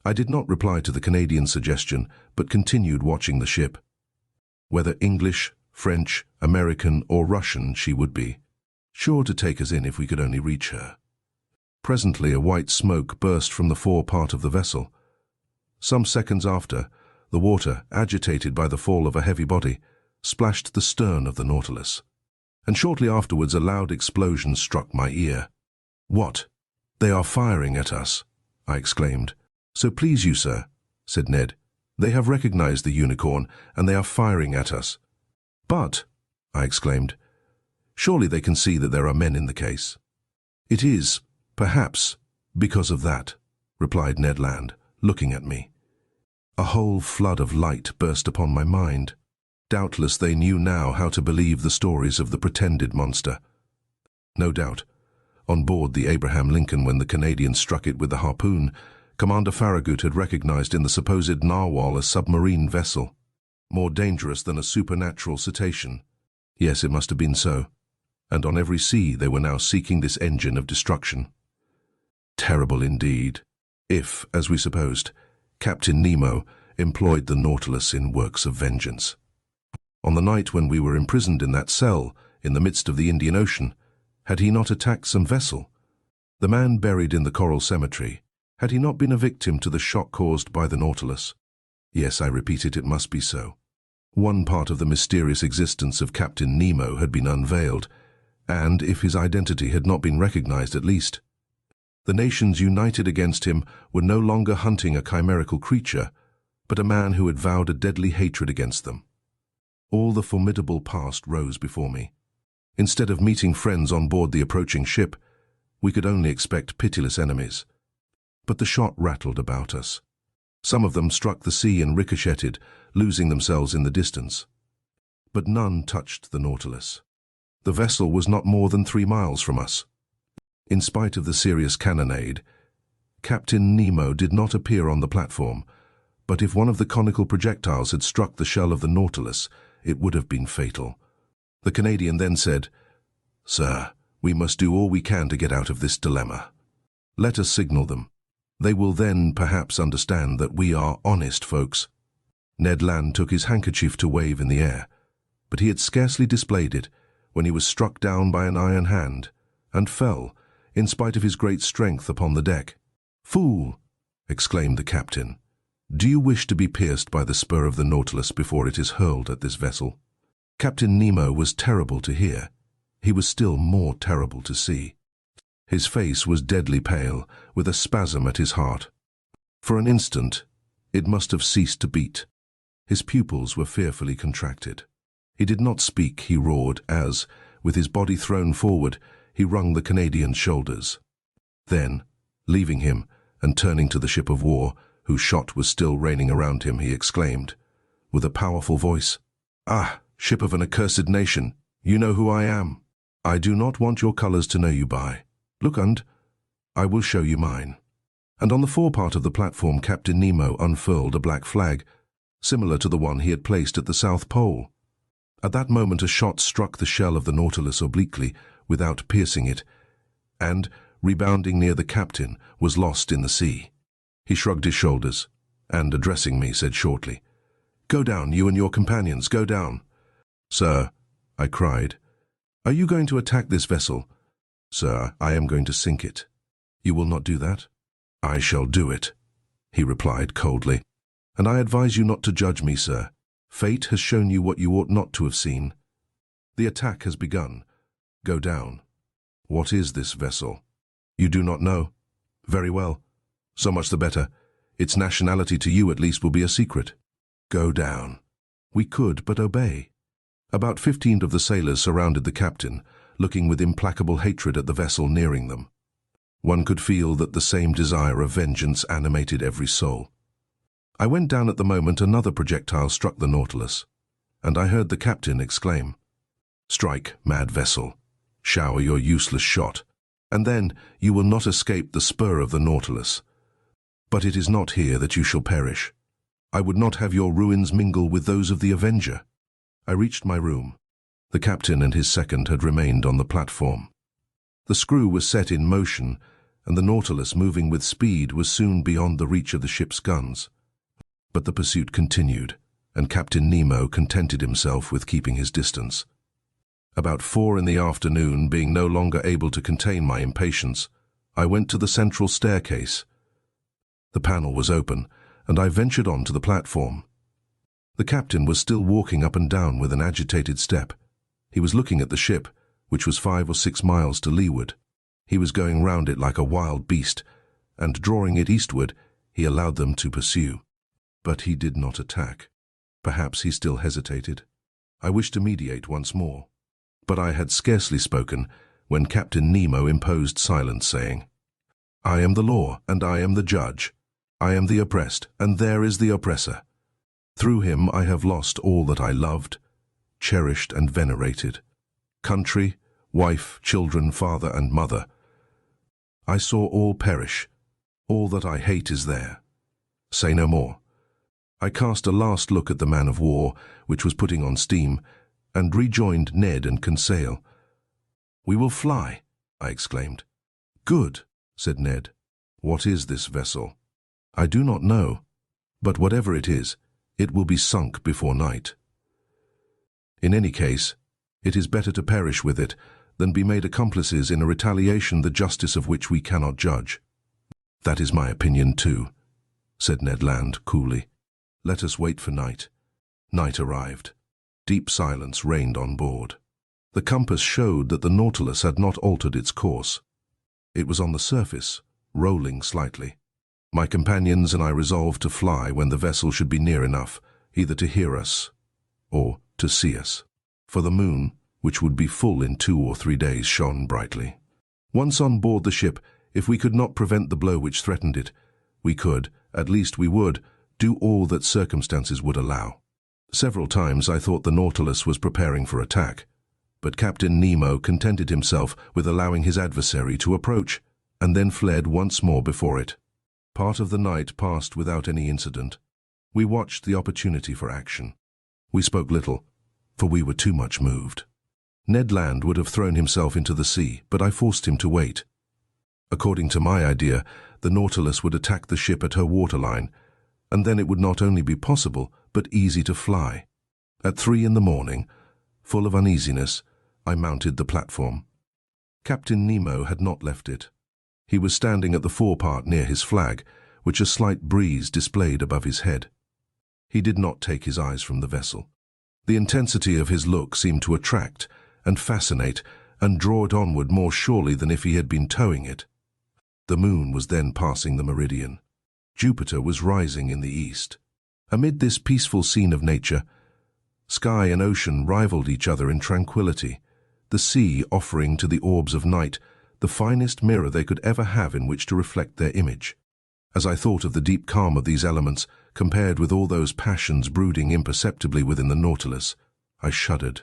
[SPEAKER 1] I did not reply to the Canadian's suggestion, but continued watching the ship. Whether English, French, American, or Russian she would be, sure to take us in if we could only reach her. Presently a white smoke burst from the fore part of the vessel. Some seconds after, the water, agitated by the fall of a heavy body, splashed the stern of the Nautilus. And shortly afterwards a loud explosion struck my ear. "What? They are firing at us," I exclaimed. "So please you, sir," said Ned. "They have recognized the unicorn, and they are firing at us." "But," I exclaimed, "surely they can see that there are men in the case." "It is, perhaps, because of that," replied Ned Land, looking at me. A whole flood of light burst upon my mind. Doubtless they knew now how to believe the stories of the pretended monster. No doubt, on board the Abraham Lincoln when the Canadian struck it with the harpoon, Commander Farragut had recognized in the supposed narwhal a submarine vessel, more dangerous than a supernatural cetacean. Yes, it must have been so. And on every sea they were now seeking this engine of destruction. Terrible indeed, if, as we supposed, Captain Nemo employed the Nautilus in works of vengeance. On the night when we were imprisoned in that cell, in the midst of the Indian Ocean, had he not attacked some vessel? The man buried in the coral cemetery, had he not been a victim to the shock caused by the Nautilus? Yes, I repeat it must be so. One part of the mysterious existence of Captain Nemo had been unveiled, and if his identity had not been recognized at least, the nations united against him were no longer hunting a chimerical creature, but a man who had vowed a deadly hatred against them. All the formidable past rose before me. Instead of meeting friends on board the approaching ship, we could only expect pitiless enemies. But the shot rattled about us. Some of them struck the sea and ricocheted, losing themselves in the distance. But none touched the Nautilus. The vessel was not more than 3 miles from us. In spite of the serious cannonade, Captain Nemo did not appear on the platform, but if one of the conical projectiles had struck the shell of the Nautilus, it would have been fatal. The Canadian then said, "Sir, we must do all we can to get out of this dilemma. Let us signal them. They will then perhaps understand that we are honest folks." Ned Land took his handkerchief to wave in the air, but he had scarcely displayed it when he was struck down by an iron hand, and fell, in spite of his great strength, upon the deck. "Fool!" exclaimed the captain. "Do you wish to be pierced by the spur of the Nautilus before it is hurled at this vessel?" Captain Nemo was terrible to hear. He was still more terrible to see. His face was deadly pale, with a spasm at his heart. For an instant, it must have ceased to beat. His pupils were fearfully contracted. He did not speak, he roared, as, with his body thrown forward, he wrung the Canadian's shoulders. Then, leaving him and turning to the ship of war, whose shot was still raining around him, he exclaimed, with a powerful voice, "Ah, ship of an accursed nation, you know who I am. I do not want your colors to know you by. Look, and I will show you mine." And on the forepart of the platform Captain Nemo unfurled a black flag, similar to the one he had placed at the South Pole. At that moment a shot struck the shell of the Nautilus obliquely, without piercing it, and, rebounding near the captain, was lost in the sea. He shrugged his shoulders, and, addressing me, said shortly, "Go down, you and your companions, go down." "Sir," I cried, "are you going to attack this vessel?" "Sir, I am going to sink it." "You will not do that?" "I shall do it," he replied coldly. "And I advise you not to judge me, sir. Fate has shown you what you ought not to have seen. The attack has begun. Go down." "What is this vessel?" "You do not know? Very well. So much the better. Its nationality to you at least will be a secret. Go down." We could but obey. About 15 of the sailors surrounded the captain, looking with implacable hatred at the vessel nearing them. One could feel that the same desire of vengeance animated every soul. I went down at the moment another projectile struck the Nautilus, and I heard the captain exclaim, "Strike, mad vessel, shower your useless shot, and then you will not escape the spur of the Nautilus." But it is not here that you shall perish. I would not have your ruins mingle with those of the Avenger." I reached my room. The captain and his second had remained on the platform. The screw was set in motion, and the Nautilus, moving with speed, was soon beyond the reach of the ship's guns. But the pursuit continued, and Captain Nemo contented himself with keeping his distance. About 4 in the afternoon, being no longer able to contain my impatience, I went to the central staircase. The panel was open, and I ventured on to the platform. The captain was still walking up and down with an agitated step. He was looking at the ship, which was 5 or 6 miles to leeward. He was going round it like a wild beast, and drawing it eastward, he allowed them to pursue. But he did not attack. Perhaps he still hesitated. I wished to mediate once more. But I had scarcely spoken when Captain Nemo imposed silence, saying, "I am the law, and I am the judge. I am the oppressed, and there is the oppressor. Through him I have lost all that I loved, cherished and venerated. Country, wife, children, father and mother. I saw all perish. All that I hate is there. Say no more." I cast a last look at the man of war, which was putting on steam, and rejoined Ned and Conseil. "We will fly," I exclaimed. "Good," said Ned. "What is this vessel?" "I do not know, but whatever it is, it will be sunk before night. In any case, it is better to perish with it than be made accomplices in a retaliation the justice of which we cannot judge." "That is my opinion too," said Ned Land coolly. "Let us wait for night." Night arrived. Deep silence reigned on board. The compass showed that the Nautilus had not altered its course. It was on the surface, rolling slightly. My companions and I resolved to fly when the vessel should be near enough, either to hear us or to see us. For the moon, which would be full in 2 or 3 days, shone brightly. Once on board the ship, if we could not prevent the blow which threatened it, we could, at least we would, do all that circumstances would allow. Several times I thought the Nautilus was preparing for attack, but Captain Nemo contented himself with allowing his adversary to approach, and then fled once more before it. Part of the night passed without any incident. We watched the opportunity for action. We spoke little, for we were too much moved. Ned Land would have thrown himself into the sea, but I forced him to wait. According to my idea, the Nautilus would attack the ship at her waterline, and then it would not only be possible, but easy to fly. At 3 in the morning, full of uneasiness, I mounted the platform. Captain Nemo had not left it. He was standing at the forepart near his flag, which a slight breeze displayed above his head. He did not take his eyes from the vessel. The intensity of his look seemed to attract and fascinate and draw it onward more surely than if he had been towing it. The moon was then passing the meridian. Jupiter was rising in the east. Amid this peaceful scene of nature, sky and ocean rivaled each other in tranquility, the sea offering to the orbs of night the finest mirror they could ever have in which to reflect their image. As I thought of the deep calm of these elements, compared with all those passions brooding imperceptibly within the Nautilus, I shuddered.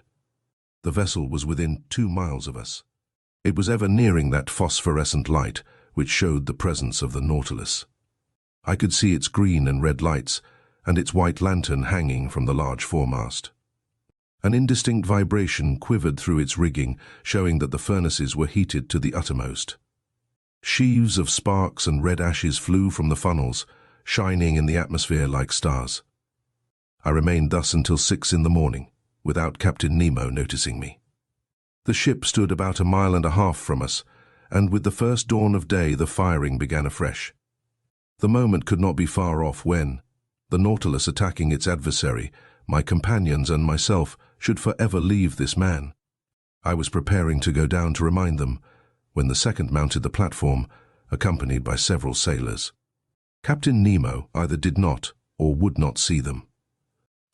[SPEAKER 1] The vessel was within 2 miles of us. It was ever nearing that phosphorescent light which showed the presence of the Nautilus. I could see its green and red lights, and its white lantern hanging from the large foremast. An indistinct vibration quivered through its rigging, showing that the furnaces were heated to the uttermost. Sheaves of sparks and red ashes flew from the funnels, shining in the atmosphere like stars. I remained thus until 6 in the morning, without Captain Nemo noticing me. The ship stood about 1.5 miles from us, and with the first dawn of day the firing began afresh. The moment could not be far off when, the Nautilus attacking its adversary, my companions and myself should forever leave this man. I was preparing to go down to remind them, when the second mounted the platform, accompanied by several sailors. Captain Nemo either did not or would not see them.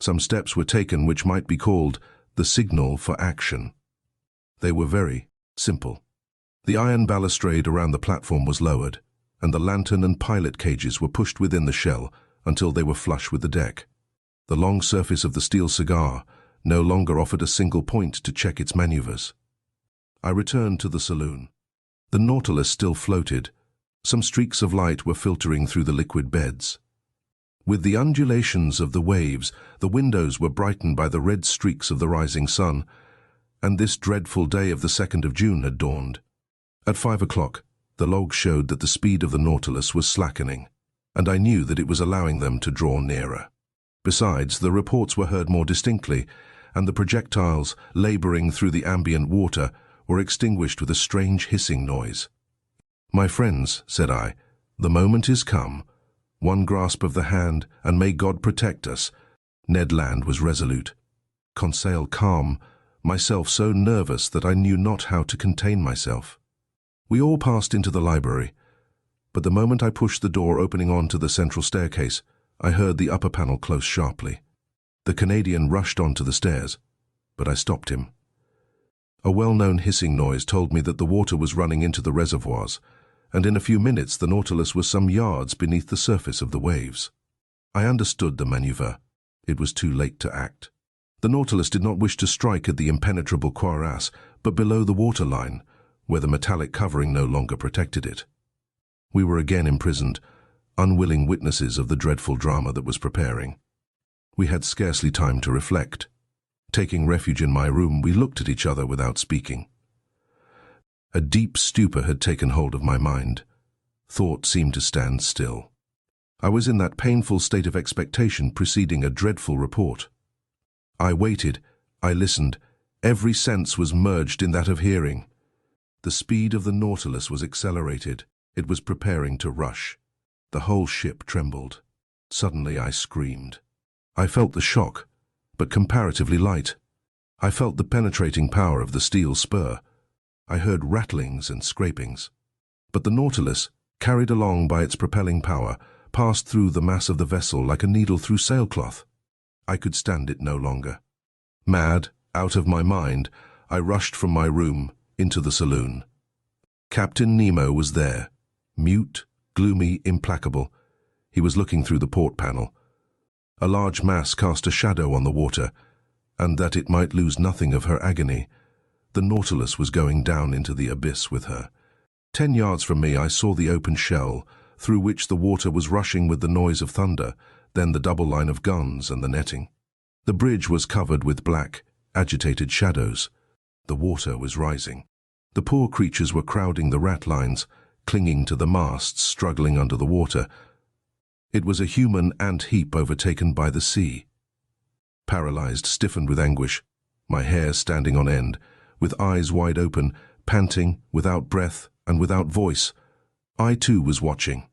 [SPEAKER 1] Some steps were taken which might be called the signal for action. They were very simple. The iron balustrade around the platform was lowered, and the lantern and pilot cages were pushed within the shell until they were flush with the deck. The long surface of the steel cigar no longer offered a single point to check its maneuvers. I returned to the saloon. The Nautilus still floated, Some streaks of light were filtering through the liquid beds. With the undulations of the waves, the windows were brightened by the red streaks of the rising sun, and this dreadful day of the 2nd of June had dawned. At 5 o'clock, the log showed that the speed of the Nautilus was slackening, and I knew that it was allowing them to draw nearer. Besides, the reports were heard more distinctly, and the projectiles, laboring through the ambient water, were extinguished with a strange hissing noise. "My friends," said I, "the moment is come. One grasp of the hand, and may God protect us." Ned Land was resolute, Conseil calm, myself so nervous that I knew not how to contain myself. We all passed into the library, but the moment I pushed the door opening onto the central staircase, I heard the upper panel close sharply. The Canadian rushed onto the stairs, but I stopped him. A well-known hissing noise told me that the water was running into the reservoirs, and in a few minutes the Nautilus was some yards beneath the surface of the waves. I understood the maneuver. It was too late to act. The Nautilus did not wish to strike at the impenetrable cuirass, but below the waterline, where the metallic covering no longer protected it. We were again imprisoned, unwilling witnesses of the dreadful drama that was preparing. We had scarcely time to reflect. Taking refuge in my room, we looked at each other without speaking. A deep stupor had taken hold of my mind. Thought seemed to stand still. I was in that painful state of expectation preceding a dreadful report. I waited, I listened. Every sense was merged in that of hearing. The speed of the Nautilus was accelerated. It was preparing to rush. The whole ship trembled. Suddenly I screamed. I felt the shock, but comparatively light. I felt the penetrating power of the steel spur. I heard rattlings and scrapings. But the Nautilus, carried along by its propelling power, passed through the mass of the vessel like a needle through sailcloth. I could stand it no longer. Mad, out of my mind, I rushed from my room into the saloon. Captain Nemo was there, mute, gloomy, implacable. He was looking through the port panel. A large mass cast a shadow on the water, and that it might lose nothing of her agony, the Nautilus was going down into the abyss with her. 10 yards from me I saw the open shell, through which the water was rushing with the noise of thunder, then the double line of guns and the netting. The bridge was covered with black, agitated shadows. The water was rising. The poor creatures were crowding the ratlines, clinging to the masts, struggling under the water. It was a human ant heap overtaken by the sea. Paralyzed, stiffened with anguish, my hair standing on end, with eyes wide open, panting, without breath and without voice, I too was watching.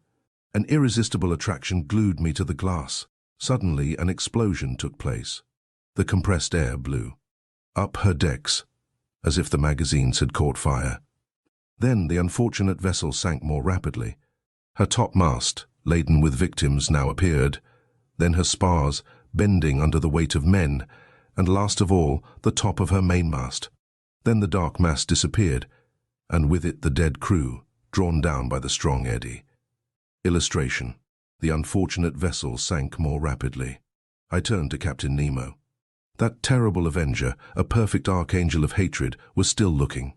[SPEAKER 1] An irresistible attraction glued me to the glass. Suddenly an explosion took place. The compressed air blew up her decks, as if the magazines had caught fire. Then the unfortunate vessel sank more rapidly. Her topmast, laden with victims, now appeared, then her spars, bending under the weight of men, and last of all, the top of her mainmast. Then the dark mass disappeared, and with it the dead crew, drawn down by the strong eddy. Illustration. The unfortunate vessel sank more rapidly. I turned to Captain Nemo. That terrible avenger, a perfect archangel of hatred, was still looking.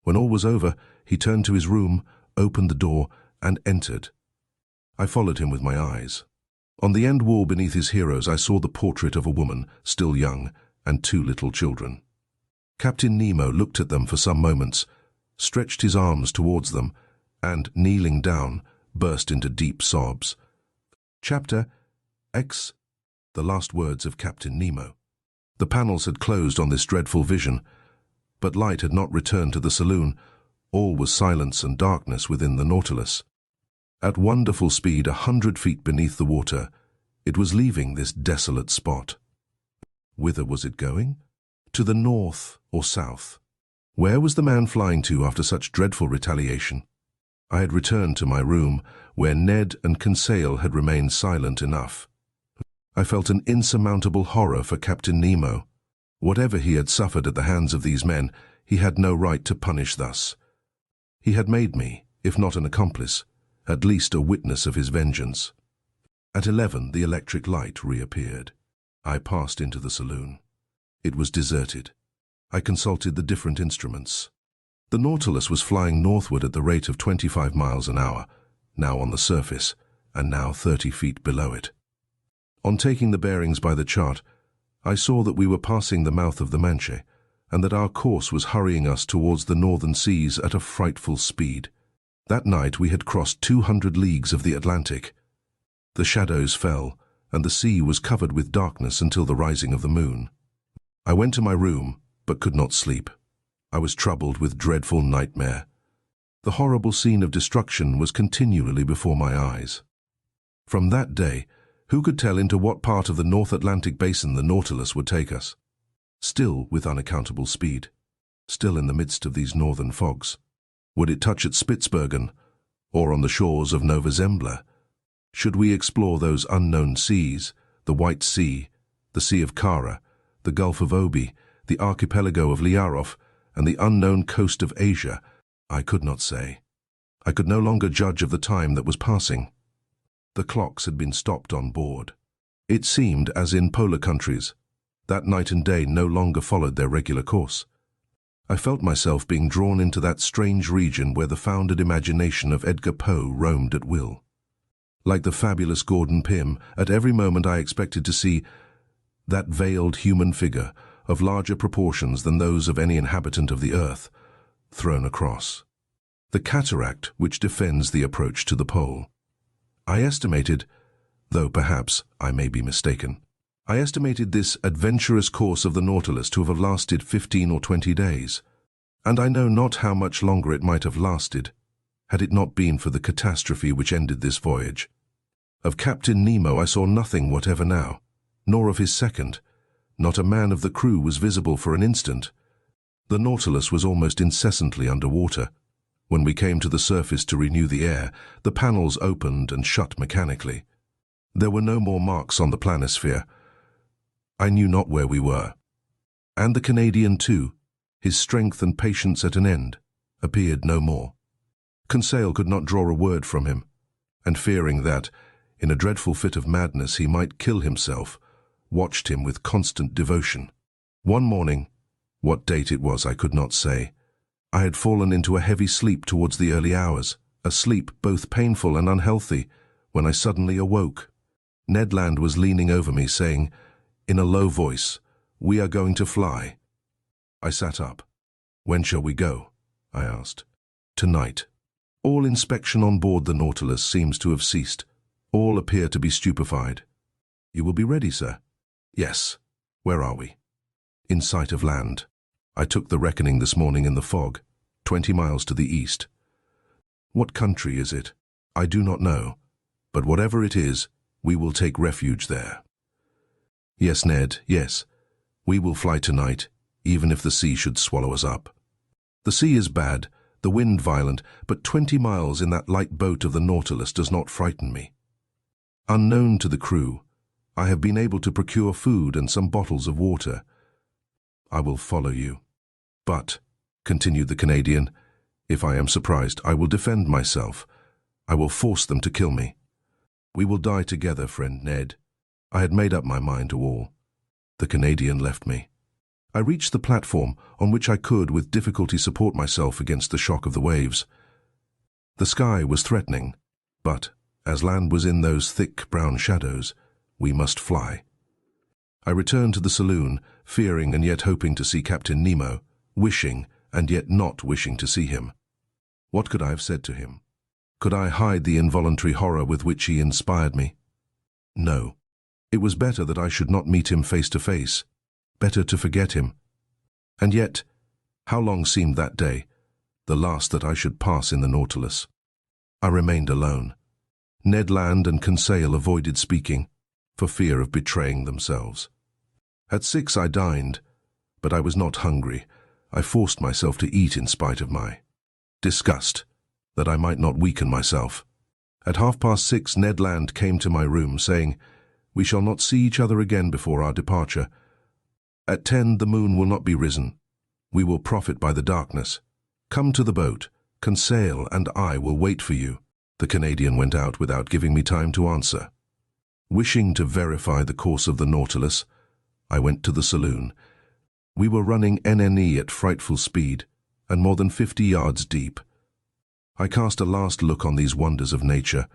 [SPEAKER 1] When all was over, he turned to his room, opened the door, and entered. I followed him with my eyes. On the end wall beneath his heroes I saw the portrait of a woman, still young, and 2 little children. Captain Nemo looked at them for some moments, stretched his arms towards them, and, kneeling down, burst into deep sobs. Chapter X. The last words of Captain Nemo. The panels had closed on this dreadful vision, but light had not returned to the saloon. All was silence and darkness within the Nautilus. At wonderful speed, 100 feet beneath the water, it was leaving this desolate spot. Whither was it going? To the north or south? Where was the man flying to after such dreadful retaliation? I had returned to my room, where Ned and Conseil had remained silent enough. I felt an insurmountable horror for Captain Nemo. Whatever he had suffered at the hands of these men, he had no right to punish thus. He had made me, if not an accomplice, at least a witness of his vengeance. At 11, the electric light reappeared. I passed into the saloon. It was deserted. I consulted the different instruments. The Nautilus was flying northward at the rate of 25 miles an hour, now on the surface, and now 30 feet below it. On taking the bearings by the chart, I saw that we were passing the mouth of the Manche, and that our course was hurrying us towards the northern seas at a frightful speed. That night we had crossed 200 leagues of the Atlantic. The shadows fell, and the sea was covered with darkness until the rising of the moon. I went to my room, but could not sleep. I was troubled with dreadful nightmare. The horrible scene of destruction was continually before my eyes. From that day, who could tell into what part of the North Atlantic basin the Nautilus would take us? Still with unaccountable speed, still in the midst of these northern fogs. Would it touch at Spitzbergen, or on the shores of Nova Zembla? Should we explore those unknown seas, the White Sea, the Sea of Kara, the Gulf of Obi, the Archipelago of Liarov, and the unknown coast of Asia? I could not say. I could no longer judge of the time that was passing. The clocks had been stopped on board. It seemed, as in polar countries, that night and day no longer followed their regular course. I felt myself being drawn into that strange region where the founded imagination of Edgar Poe roamed at will. Like the fabulous Gordon Pym, at every moment I expected to see that veiled human figure, of larger proportions than those of any inhabitant of the earth, thrown across the cataract which defends the approach to the pole. I estimated, though perhaps I may be mistaken, I estimated this adventurous course of the Nautilus to have lasted 15 or 20 days, and I know not how much longer it might have lasted, had it not been for the catastrophe which ended this voyage. Of Captain Nemo I saw nothing whatever now, nor of his second. Not a man of the crew was visible for an instant. The Nautilus was almost incessantly under water. When we came to the surface to renew the air, the panels opened and shut mechanically. There were no more marks on the planisphere. I knew not where we were. And the Canadian too, his strength and patience at an end, appeared no more. Conseil could not draw a word from him, and fearing that, in a dreadful fit of madness, he might kill himself, watched him with constant devotion. One morning, what date it was I could not say, I had fallen into a heavy sleep towards the early hours, a sleep both painful and unhealthy, when I suddenly awoke. Ned Land was leaning over me, saying, in a low voice, "We are going to fly." I sat up. "When shall we go?" I asked. "Tonight." All inspection on board the Nautilus seems to have ceased. All appear to be stupefied. "You will be ready, sir?" "Yes." "Where are we?" "In sight of land. I took the reckoning this morning in the fog, 20 miles to the east." "What country is it?" "I do not know, but whatever it is, we will take refuge there." "Yes, Ned, yes. We will fly tonight, even if the sea should swallow us up. The sea is bad, the wind violent, but 20 miles in that light boat of the Nautilus does not frighten me. Unknown to the crew, I have been able to procure food and some bottles of water. I will follow you. But," continued the Canadian, "if I am surprised, I will defend myself. I will force them to kill me. We will die together, friend Ned." I had made up my mind to all. The Canadian left me. I reached the platform, on which I could with difficulty support myself against the shock of the waves. The sky was threatening, but, as land was in those thick brown shadows, we must fly. I returned to the saloon, fearing and yet hoping to see Captain Nemo, wishing and yet not wishing to see him. What could I have said to him? Could I hide the involuntary horror with which he inspired me? No. It was better that I should not meet him face to face, better to forget him. And yet, how long seemed that day, the last that I should pass in the Nautilus? I remained alone. Ned Land and Conseil avoided speaking, for fear of betraying themselves. At 6 I dined, but I was not hungry. I forced myself to eat in spite of my disgust, that I might not weaken myself. At 6:30 Ned Land came to my room, saying, "We shall not see each other again before our departure. At 10 the moon will not be risen. We will profit by the darkness. Come to the boat. Conseil and I will wait for you." The Canadian went out without giving me time to answer. Wishing to verify the course of the Nautilus, I went to the saloon. We were running NNE at frightful speed, and more than 50 yards deep. I cast a last look on these wonders of nature,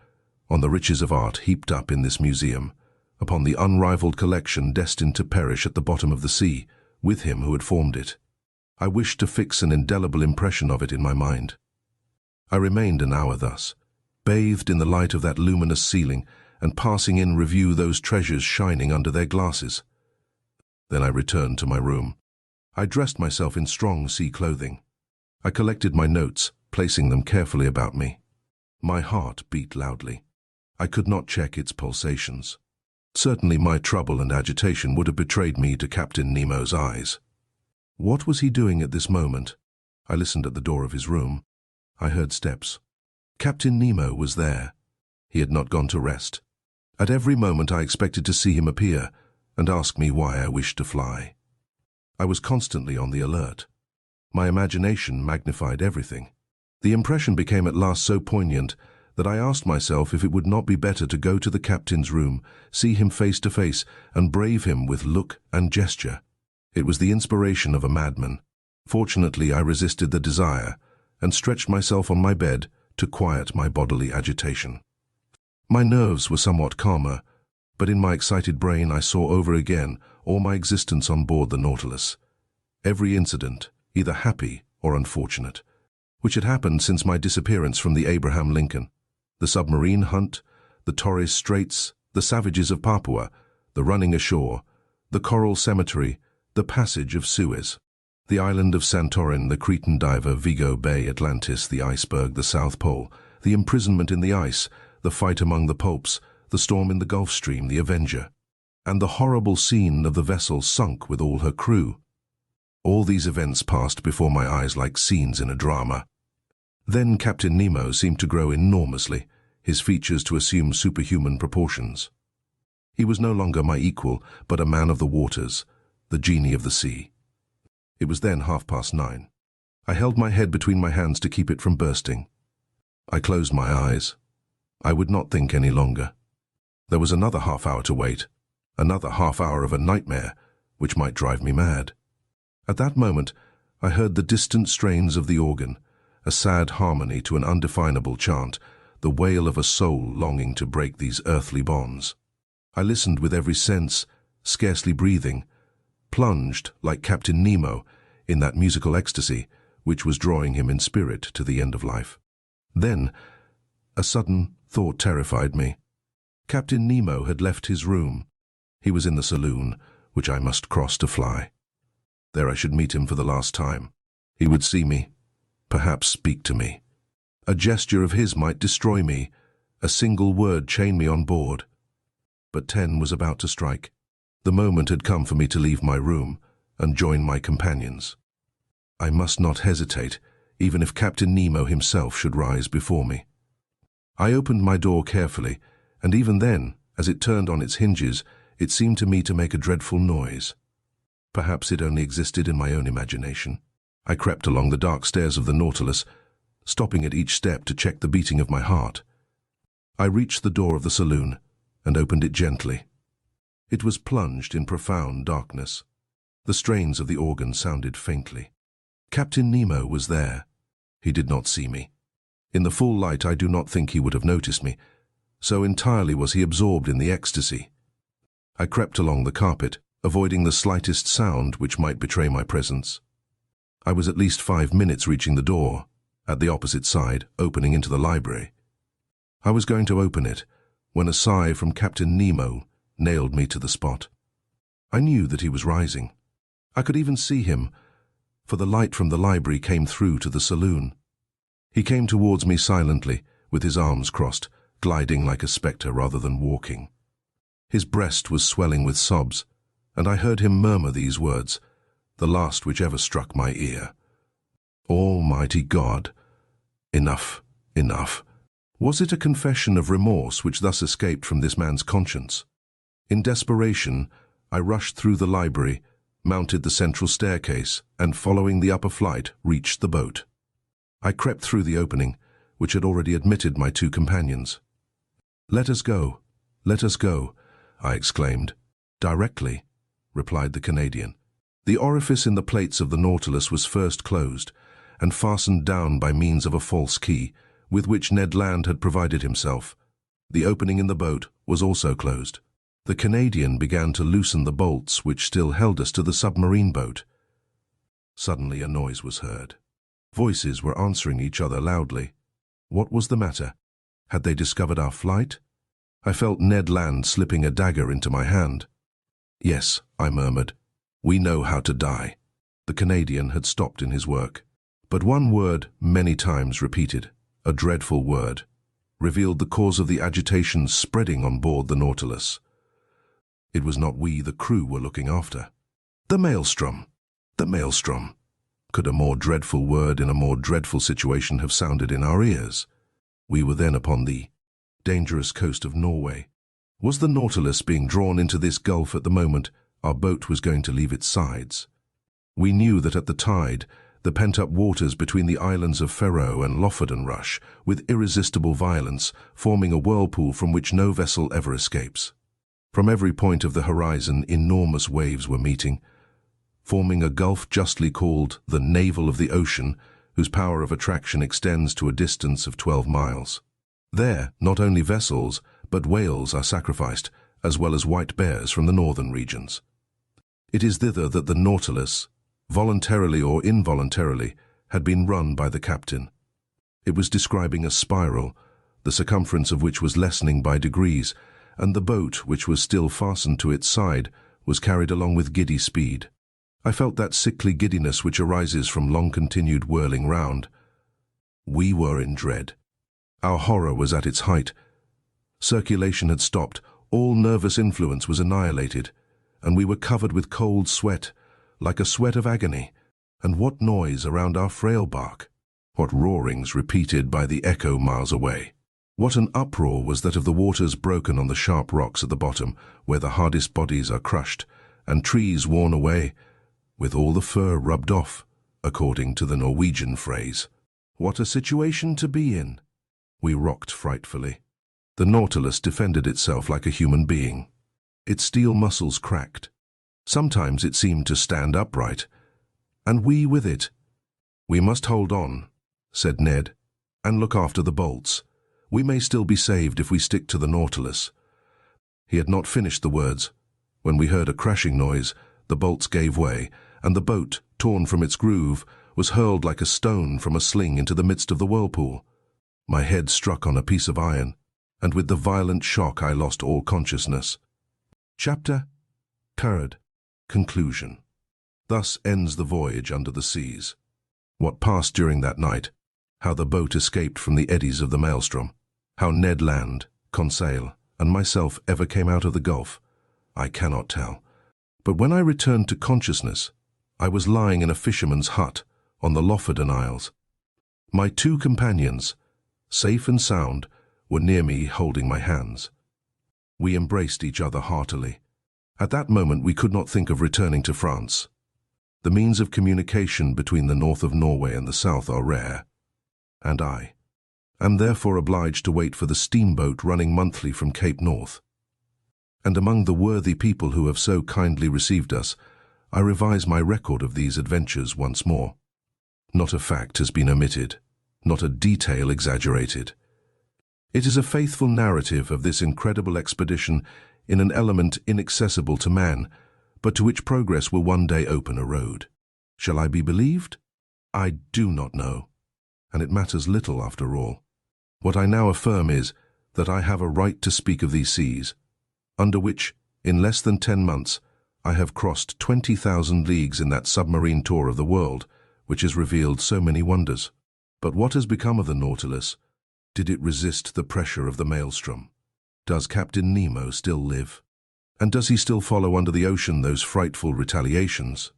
[SPEAKER 1] on the riches of art heaped up in this museum, upon the unrivaled collection destined to perish at the bottom of the sea, with him who had formed it. I wished to fix an indelible impression of it in my mind. I remained an hour thus, bathed in the light of that luminous ceiling, and passing in review those treasures shining under their glasses. Then I returned to my room. I dressed myself in strong sea clothing. I collected my notes, placing them carefully about me. My heart beat loudly. I could not check its pulsations. Certainly my trouble and agitation would have betrayed me to Captain Nemo's eyes. What was he doing at this moment? I listened at the door of his room. I heard steps. Captain Nemo was there. He had not gone to rest. At every moment I expected to see him appear and ask me why I wished to fly. I was constantly on the alert. My imagination magnified everything. The impression became at last so poignant that I asked myself if it would not be better to go to the captain's room, see him face to face, and brave him with look and gesture. It was the inspiration of a madman. Fortunately, I resisted the desire and stretched myself on my bed to quiet my bodily agitation. My nerves were somewhat calmer, but in my excited brain I saw over again all my existence on board the Nautilus. Every incident, either happy or unfortunate, which had happened since my disappearance from the Abraham Lincoln, the submarine hunt, the Torres Straits, the savages of Papua, the running ashore, the coral cemetery, the passage of Suez, the island of Santorin, the Cretan diver, Vigo Bay, Atlantis, the iceberg, the South Pole, the imprisonment in the ice, the fight among the pulps, the storm in the Gulf Stream, the Avenger, and the horrible scene of the vessel sunk with all her crew. All these events passed before my eyes like scenes in a drama. Then Captain Nemo seemed to grow enormously, his features to assume superhuman proportions. He was no longer my equal, but a man of the waters, the genie of the sea. It was then 9:30. I held my head between my hands to keep it from bursting. I closed my eyes. I would not think any longer. There was another half-hour to wait, another half-hour of a nightmare, which might drive me mad. At that moment, I heard the distant strains of the organ, a sad harmony to an undefinable chant, the wail of a soul longing to break these earthly bonds. I listened with every sense, scarcely breathing, plunged, like Captain Nemo, in that musical ecstasy which was drawing him in spirit to the end of life. Then, a sudden thought terrified me. Captain Nemo had left his room. He was in the saloon, which I must cross to fly. There I should meet him for the last time. He would see me, perhaps speak to me. A gesture of his might destroy me, a single word chain me on board. But 10 was about to strike. The moment had come for me to leave my room and join my companions. I must not hesitate, even if Captain Nemo himself should rise before me. I opened my door carefully, and even then, as it turned on its hinges, it seemed to me to make a dreadful noise. Perhaps it only existed in my own imagination. I crept along the dark stairs of the Nautilus, stopping at each step to check the beating of my heart. I reached the door of the saloon and opened it gently. It was plunged in profound darkness. The strains of the organ sounded faintly. Captain Nemo was there. He did not see me. In the full light I do not think he would have noticed me, so entirely was he absorbed in the ecstasy. I crept along the carpet, avoiding the slightest sound which might betray my presence. I was at least 5 minutes reaching the door, at the opposite side, opening into the library. I was going to open it, when a sigh from Captain Nemo nailed me to the spot. I knew that he was rising. I could even see him, for the light from the library came through to the saloon. He came towards me silently, with his arms crossed, gliding like a spectre rather than walking. His breast was swelling with sobs, and I heard him murmur these words, the last which ever struck my ear. Almighty God! Enough, enough. Was it a confession of remorse which thus escaped from this man's conscience? In desperation, I rushed through the library, mounted the central staircase, and following the upper flight, reached the boat. I crept through the opening, which had already admitted my 2 companions. "Let us go, let us go," I exclaimed. "Directly," replied the Canadian. The orifice in the plates of the Nautilus was first closed, and fastened down by means of a false key, with which Ned Land had provided himself. The opening in the boat was also closed. The Canadian began to loosen the bolts which still held us to the submarine boat. Suddenly a noise was heard. Voices were answering each other loudly. What was the matter? Had they discovered our flight? I felt Ned Land slipping a dagger into my hand. "Yes," I murmured. "We know how to die." The Canadian had stopped in his work. But one word, many times repeated, a dreadful word, revealed the cause of the agitation spreading on board the Nautilus. It was not we, the crew, were looking after. The maelstrom! The maelstrom! Could a more dreadful word in a more dreadful situation have sounded in our ears? We were then upon the dangerous coast of Norway. Was the Nautilus being drawn into this gulf at the moment our boat was going to leave its sides? We knew that at the tide, the pent-up waters between the islands of Faroe and Lofoten rush, with irresistible violence, forming a whirlpool from which no vessel ever escapes. From every point of the horizon, enormous waves were meeting, forming a gulf justly called the navel of the ocean, whose power of attraction extends to a distance of 12 miles. There, not only vessels, but whales are sacrificed, as well as white bears from the northern regions. It is thither that the Nautilus, voluntarily or involuntarily, had been run by the captain. It was describing a spiral, the circumference of which was lessening by degrees, and the boat, which was still fastened to its side, was carried along with giddy speed. I felt that sickly giddiness which arises from long-continued whirling round. We were in dread. Our horror was at its height. Circulation had stopped, all nervous influence was annihilated, and we were covered with cold sweat, like a sweat of agony. And what noise around our frail bark! What roarings repeated by the echo miles away! What an uproar was that of the waters broken on the sharp rocks at the bottom, where the hardest bodies are crushed, and trees worn away, with all the fur rubbed off, according to the Norwegian phrase. What a situation to be in! We rocked frightfully. The Nautilus defended itself like a human being. Its steel muscles cracked. Sometimes it seemed to stand upright, and we with it. "We must hold on," said Ned, "and look after the bolts. We may still be saved if we stick to the Nautilus." He had not finished the words when we heard a crashing noise, the bolts gave way, and the boat, torn from its groove, was hurled like a stone from a sling into the midst of the whirlpool. My head struck on a piece of iron, and with the violent shock I lost all consciousness. Chapter 3. Conclusion. Thus ends the voyage under the seas. What passed during that night, how the boat escaped from the eddies of the maelstrom, how Ned Land, Conseil, and myself ever came out of the gulf, I cannot tell. But when I returned to consciousness, I was lying in a fisherman's hut on the Lofoten Isles. My two companions, safe and sound, were near me holding my hands. We embraced each other heartily. At that moment we could not think of returning to France. The means of communication between the north of Norway and the south are rare, and I am therefore obliged to wait for the steamboat running monthly from Cape North. And among the worthy people who have so kindly received us, I revise my record of these adventures once more. Not a fact has been omitted, not a detail exaggerated. It is a faithful narrative of this incredible expedition in an element inaccessible to man, but to which progress will one day open a road. Shall I be believed? I do not know, and it matters little after all. What I now affirm is that I have a right to speak of these seas, under which, in less than 10 months, I have crossed 20,000 leagues in that submarine tour of the world, which has revealed so many wonders. But what has become of the Nautilus? Did it resist the pressure of the maelstrom? Does Captain Nemo still live? And does he still follow under the ocean those frightful retaliations?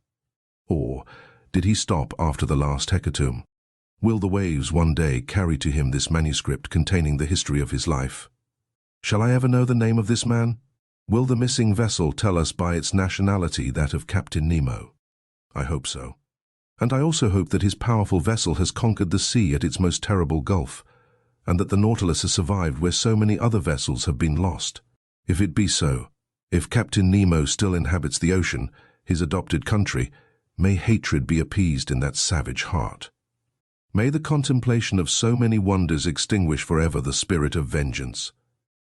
[SPEAKER 1] Or did he stop after the last hecatomb? Will the waves one day carry to him this manuscript containing the history of his life? Shall I ever know the name of this man? Will the missing vessel tell us by its nationality that of Captain Nemo? I hope so. And I also hope that his powerful vessel has conquered the sea at its most terrible gulf, and that the Nautilus has survived where so many other vessels have been lost. If it be so, if Captain Nemo still inhabits the ocean, his adopted country, may hatred be appeased in that savage heart. May the contemplation of so many wonders extinguish forever the spirit of vengeance.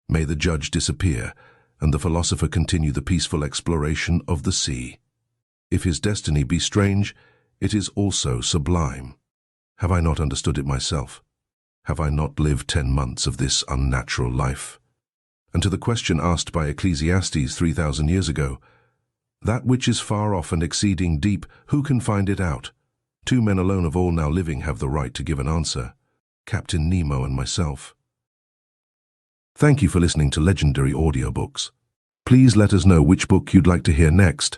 [SPEAKER 1] May the judge disappear, and the philosopher continue the peaceful exploration of the sea. If his destiny be strange, it is also sublime. Have I not understood it myself? Have I not lived 10 months of this unnatural life? And to the question asked by Ecclesiastes 3,000 years ago, that which is far off and exceeding deep, who can find it out? 2 men alone of all now living have the right to give an answer, Captain Nemo and myself. Thank you for listening to Legendary Audiobooks. Please let us know which book you'd like to hear next.